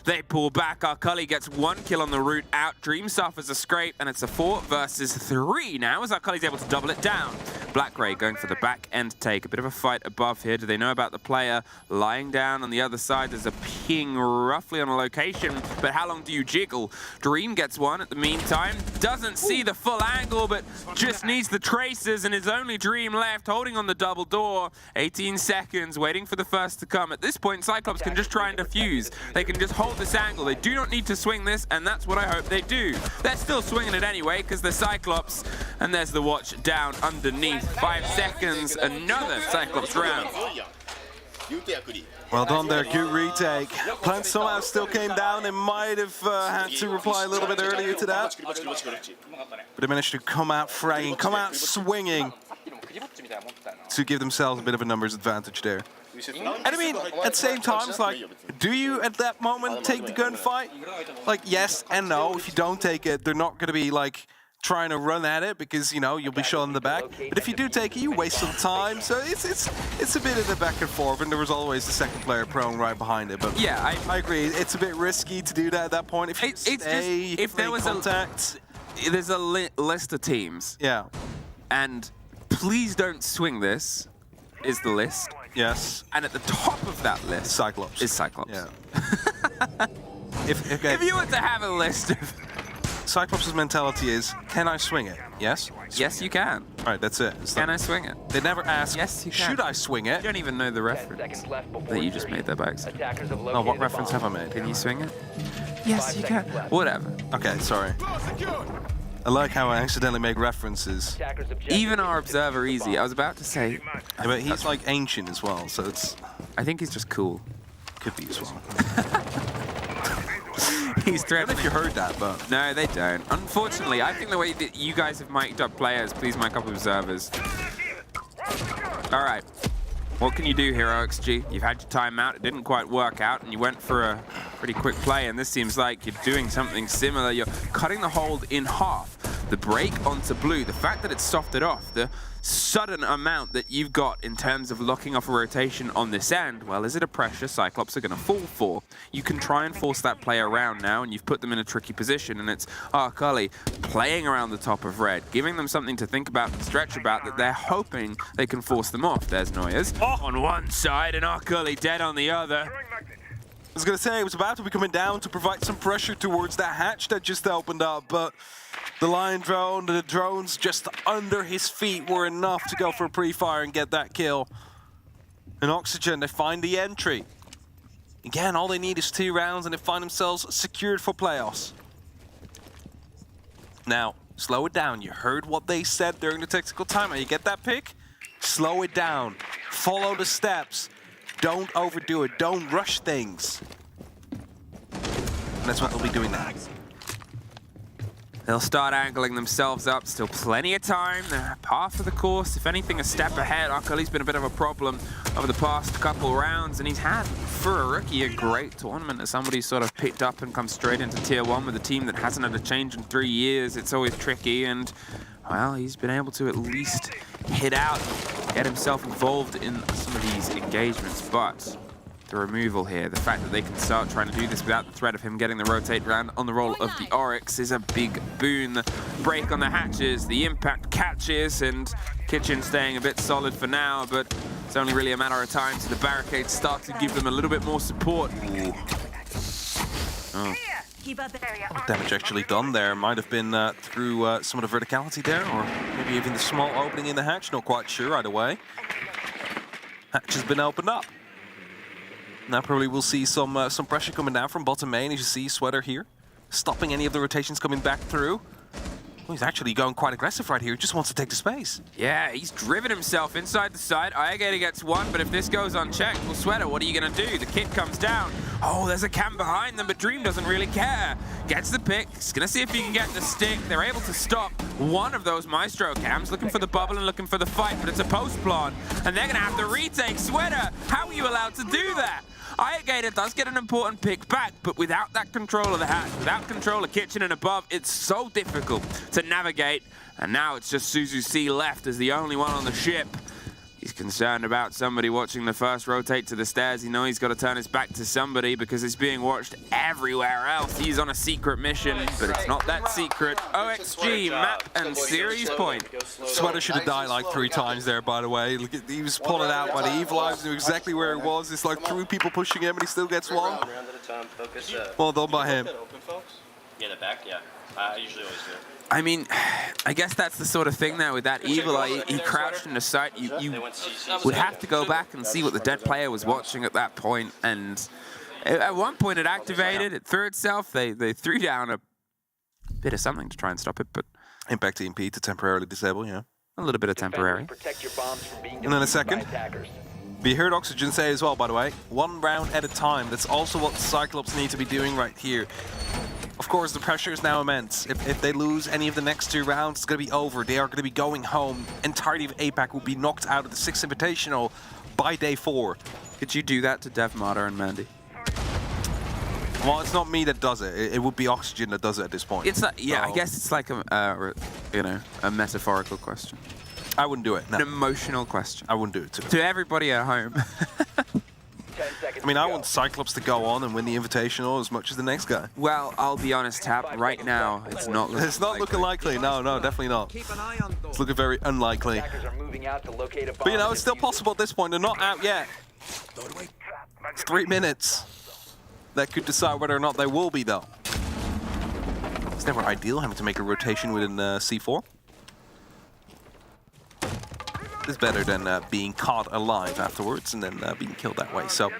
They pull back. Our Cully gets 1 kill on the route out. Dream suffers a scrape, and it's a 4 versus 3 now, as our Cully's able to double it down. Black Ray going for the back end take. A bit of a fight above here. Do they know about the player lying down on the other side? There's a ping roughly on a location, but how long do you jiggle? Dream gets one at the meantime. Doesn't see the full angle, but just needs the traces, and his only Dream left, holding on the double door. 18 seconds, waiting for the first to come. At this point, Cyclops can just try and defuse. They can just hold this angle. They do not need to swing this, and that's what I hope they do. They're still swinging it anyway, because they're Cyclops, and there's the watch down underneath. 5 seconds, another Cyclops round. Well done there, good retake. Plant somehow still came down. They might have had to reply a little bit earlier to that. But they managed to come out fragging, come out swinging to give themselves a bit of a numbers advantage there. And I mean, at the same time, it's like, do you at that moment take the gunfight? Like, yes and no. If you don't take it, they're not going to be like trying to run at it because, you know, you'll be shot in the back. But if you do take it, you waste some time. So it's a bit of the back and forth, and there was always the second player prone right behind it. But yeah, I agree. It's a bit risky to do that at that point. If you stay, if there was contact, there's a list of teams. Yeah. And please don't swing this, is the list. Yes. And at the top of that list, Cyclops. Is Cyclops. Yeah. If you were to have a list of... Cyclops' mentality is, can I swing it? Yes? Yes, you can. All right, that's it. Can I swing it? They never ask, yes, you can. Should I swing it? You don't even know the reference that you just made there by accident. Oh, what reference have I made? Can you swing it? Yes, you can. Whatever. Okay, sorry. I like how I accidentally make references. Even our Observer Easy, I was about to say... Yeah, but he's like ancient as well, so it's... I think he's just cool. Could be as well. He's threatening. I don't know if you heard that, but... No, they don't. Unfortunately, I think the way that you guys have mic'd up players, please mic up observers. All right. What can you do, HeroXG? You've had your timeout, it didn't quite work out, and you went for a pretty quick play, and this seems like you're doing something similar. You're cutting the hold in half. The break onto blue, the fact that it's softed off, the sudden amount that you've got in terms of locking off a rotation on this end, well, is it a pressure Cyclops are going to fall for? You can try and force that play around now, and you've put them in a tricky position, and it's Arcully playing around the top of red, giving them something to think about and stretch about that they're hoping they can force them off. There's Noyers on one side and Arcully dead on the other. I was going to say, it was about to be coming down to provide some pressure towards that hatch that just opened up, but the Lion drone, the drones just under his feet were enough to go for a pre-fire and get that kill. And Oxygen, they find the entry. Again, all they need is 2 rounds and they find themselves secured for playoffs. Now, slow it down. You heard what they said during the tactical timeout. You get that pick? Slow it down. Follow the steps. Don't overdo it. Don't rush things. And that's what they'll be doing now. They'll start angling themselves up. Still plenty of time. They're half of the course. If anything, a step ahead. Arcully's been a bit of a problem over the past couple rounds, and he's had, for a rookie, a great tournament as somebody sort of picked up and come straight into Tier 1 with a team that hasn't had a change in 3 years. It's always tricky, and, well, he's been able to at least hit out, get himself involved in some of these engagements, but the removal here, the fact that they can start trying to do this without the threat of him getting the rotate round on the roll of the Oryx is a big boon. The break on the hatches, the impact catches, and Kitchen staying a bit solid for now, but it's only really a matter of time till the barricades start to give them a little bit more support. Ooh. Oh. What damage actually done there? Might have been through some of the verticality there, or maybe even the small opening in the hatch, not quite sure either way. Hatch has been opened up. Now probably we'll see some pressure coming down from bottom main, as you see Sweater here, stopping any of the rotations coming back through. Well, he's actually going quite aggressive right here, he just wants to take the space. Yeah, he's driven himself inside the side. Iagator gets one, but if this goes unchecked, well, Sweater, what are you going to do? The kit comes down. Oh, there's a cam behind them, but Dream doesn't really care. Gets the pick, he's going to see if he can get the stick. They're able to stop one of those Maestro cams, looking for the bubble and looking for the fight, but it's a post plant, and they're going to have to retake. Sweater, how are you allowed to do that? Iagator does get an important pick back, but without that control of the hatch, without control of kitchen and above, it's so difficult to navigate. And now it's just Suzu C left as the only one on the ship. He's concerned about somebody watching the first rotate to the stairs. You know he's got to turn his back to somebody because it's being watched everywhere else. He's on a secret mission, but it's not that secret. OXG, map and series point. Sweater should have died like 3 times there, by the way. Look at, he was pulling out by the Evil Eyes, knew exactly where it was. It's like 3 people pushing him and he still gets one. Well done by him. Yeah, the back, yeah. I usually always do. I mean, I guess that's the sort of thing there with that Evil Eye. He crouched in the sight. You would have to go back and see what the dead player was watching at that point. And at one point it activated, it threw itself. They threw down a bit of something to try and stop it, but Impact EMP to temporarily disable, yeah. A little bit of temporary. And then a second. We heard Oxygen say as well, by the way, 1 round at a time. That's also what Cyclops need to be doing right here. Of course, the pressure is now immense. If they lose any of the next 2 rounds, it's going to be over. They are going to be going home. Entirety of APAC will be knocked out of the 6th Invitational by day 4. Could you do that to Dev Martyr and Mandy? Well, it's not me that does it. It would be Oxygen that does it at this point. It's like, yeah, I guess it's like a, you know, a metaphorical question. I wouldn't do it, no. An emotional question. I wouldn't do it to everybody at home. I mean, I want Cyclops to go on and win the Invitational as much as the next guy. Well, I'll be honest, Tap, right now, it's not looking It's not looking likely. No, definitely not. It's looking very unlikely. But, you know, it's still possible at this point. They're not out yet. It's 3 minutes. That could decide whether or not they will be, though. It's never ideal having to make a rotation within C4. It's better than being caught alive afterwards and then being killed that way. So,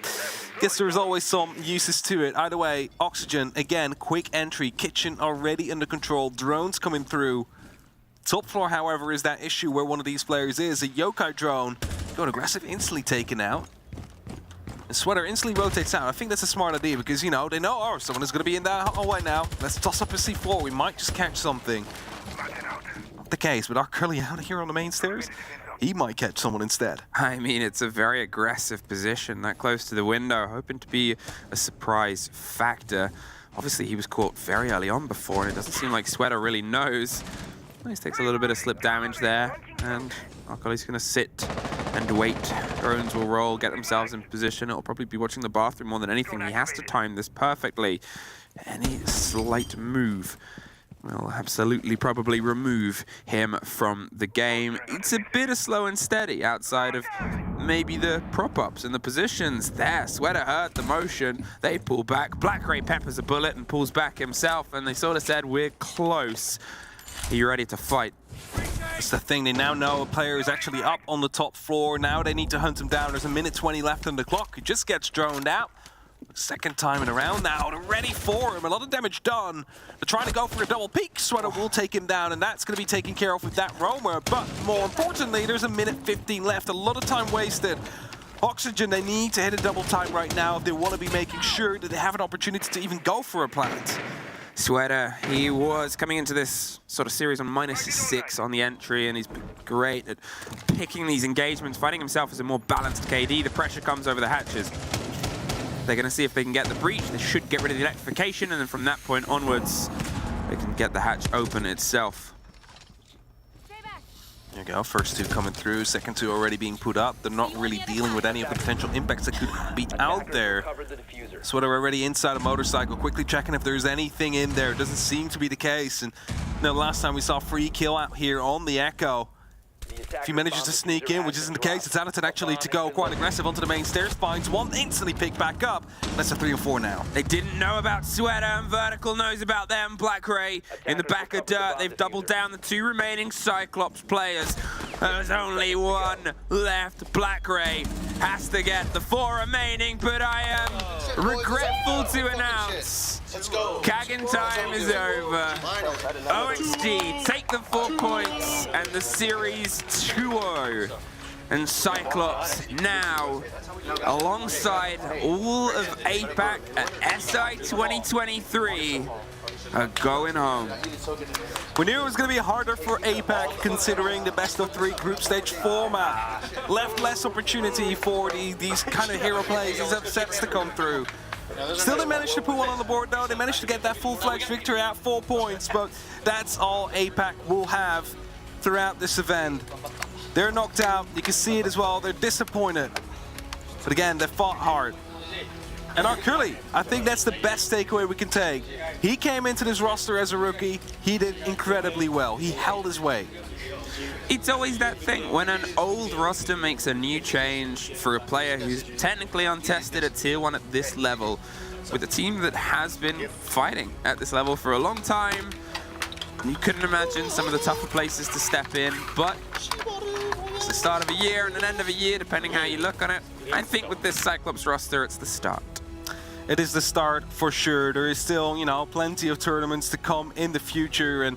guess there's always some uses to it. Either way, Oxygen, again, quick entry. Kitchen already under control. Drones coming through. Top floor, however, is that issue where one of these players is. A Yokai drone. Going aggressive, instantly taken out. And Sweater instantly rotates out. I think that's a smart idea because, you know, they know, oh, someone is going to be in that hallway now. Let's toss up a C4. We might just catch something. Not the case, but our Curly out here on the main stairs. He might catch someone instead. I mean, it's a very aggressive position, that close to the window, hoping to be a surprise factor. Obviously, he was caught very early on before, and it doesn't seem like Sweater really knows. He takes a little bit of slip damage there, and Arcali's going to sit and wait. Drones will roll, get themselves in position. It'll probably be watching the bathroom more than anything. He has to time this perfectly. Any slight move will absolutely probably remove him from the game. It's a bit of slow and steady outside of maybe the prop-ups and the positions. There, Sweater heard the motion. They pull back. Black Ray peppers a bullet and pulls back himself, and they sort of said, we're close. Are you ready to fight? That's the thing, they now know a player is actually up on the top floor. Now they need to hunt him down. There's 1:20 left on the clock. He just gets droned out. Second time in a round now, they're ready for him. A lot of damage done. They're trying to go for a double peek. Sweater will take him down, and that's going to be taken care of with that roamer. But more importantly, there's 1:15 left. A lot of time wasted. Oxygen, they need to hit a double time right now if they want to be making sure that they have an opportunity to even go for a plant. Sweater, he was coming into this sort of series on -6 on the entry, and he's been great at picking these engagements, finding himself as a more balanced KD. The pressure comes over the hatches. They're going to see if they can get the breach. They should get rid of the electrification, and then from that point onwards, they can get the hatch open itself. There you go, first 2 coming through, second 2 already being put up. They're not really dealing with any of the potential impacts that could be out there. Sweater already inside a motorcycle, quickly checking if there's anything in there. Doesn't seem to be the case. And you know, last time we saw free kill out here on the Echo. If he manages to sneak in, which isn't the case, it's Anaton actually to go quite aggressive onto the main stairs, finds one, instantly picked back up. That's a 3 and 4 now. They didn't know about Sweater, and Vertical knows about them. Black Ray in the back of dirt. They've doubled down the 2 remaining Cyclops players. There's only 1 left. Black Ray has to get the 4 remaining, but I am regretful to announce Kagan time is over. OXG take the 4 points and the series 2-0. And Cyclops now, alongside all of APAC at SI 2023, are going home. We knew it was going to be harder for APAC considering the best of 3 group stage format. Left less opportunity for these kind of hero plays, these upsets to come through. Still, they managed to put one on the board though. They managed to get that full-fledged victory at 4 points, but that's all APAC will have throughout this event. They're knocked out. You can see it as well. They're disappointed. But again, they fought hard. And Arculi, I think that's the best takeaway we can take. He came into this roster as a rookie. He did incredibly well. He held his way. It's always that thing. When an old roster makes a new change for a player who's technically untested at Tier 1 at this level, with a team that has been fighting at this level for a long time, you couldn't imagine some of the tougher places to step in, but it's the start of a year and an end of a year, depending how you look on it. I think with this Cyclops roster, it's the start. It is the start for sure. There is still, you know, plenty of tournaments to come in the future, and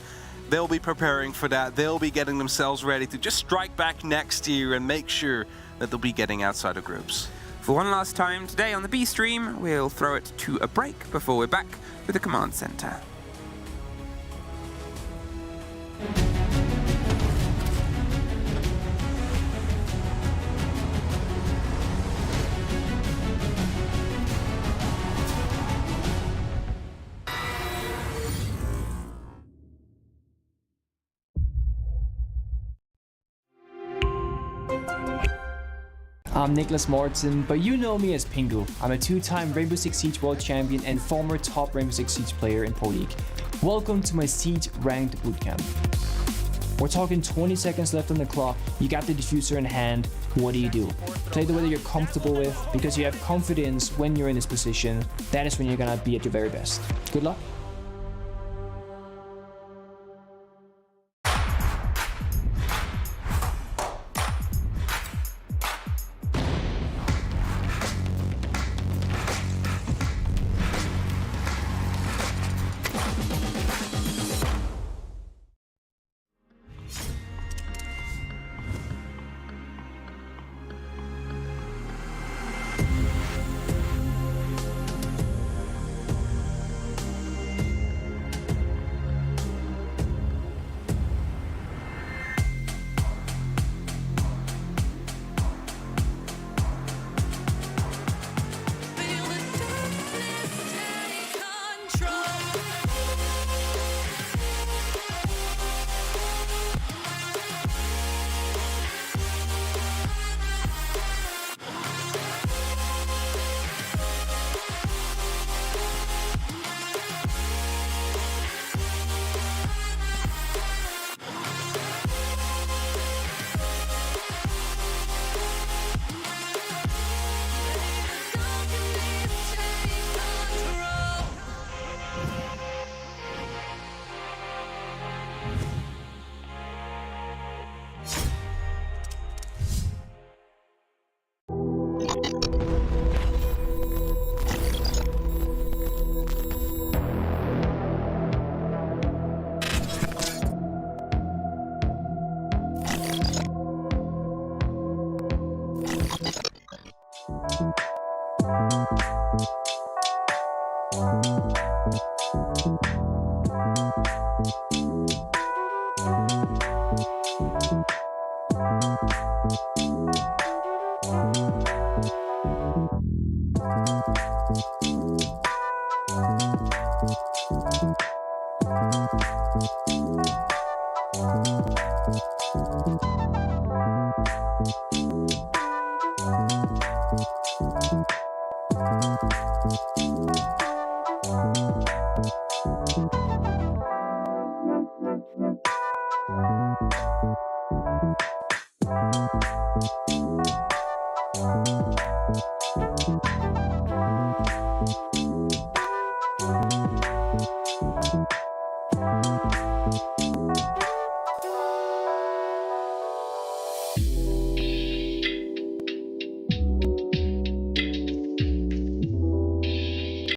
they'll be preparing for that. They'll be getting themselves ready to just strike back next year and make sure that they'll be getting outside of groups. For one last time today on the B stream, we'll throw it to a break before we're back with the Command Center. I'm Nicholas Mortson, but you know me as Pingu. I'm a two-time Rainbow Six Siege World Champion and former top Rainbow Six Siege player in Pro League. Welcome to my Siege Ranked Bootcamp. We're talking 20 seconds left on the clock, you got the diffuser in hand, what do? Play the way that you're comfortable with, because you have confidence when you're in this position. That is when you're gonna be at your very best. Good luck. Thank you.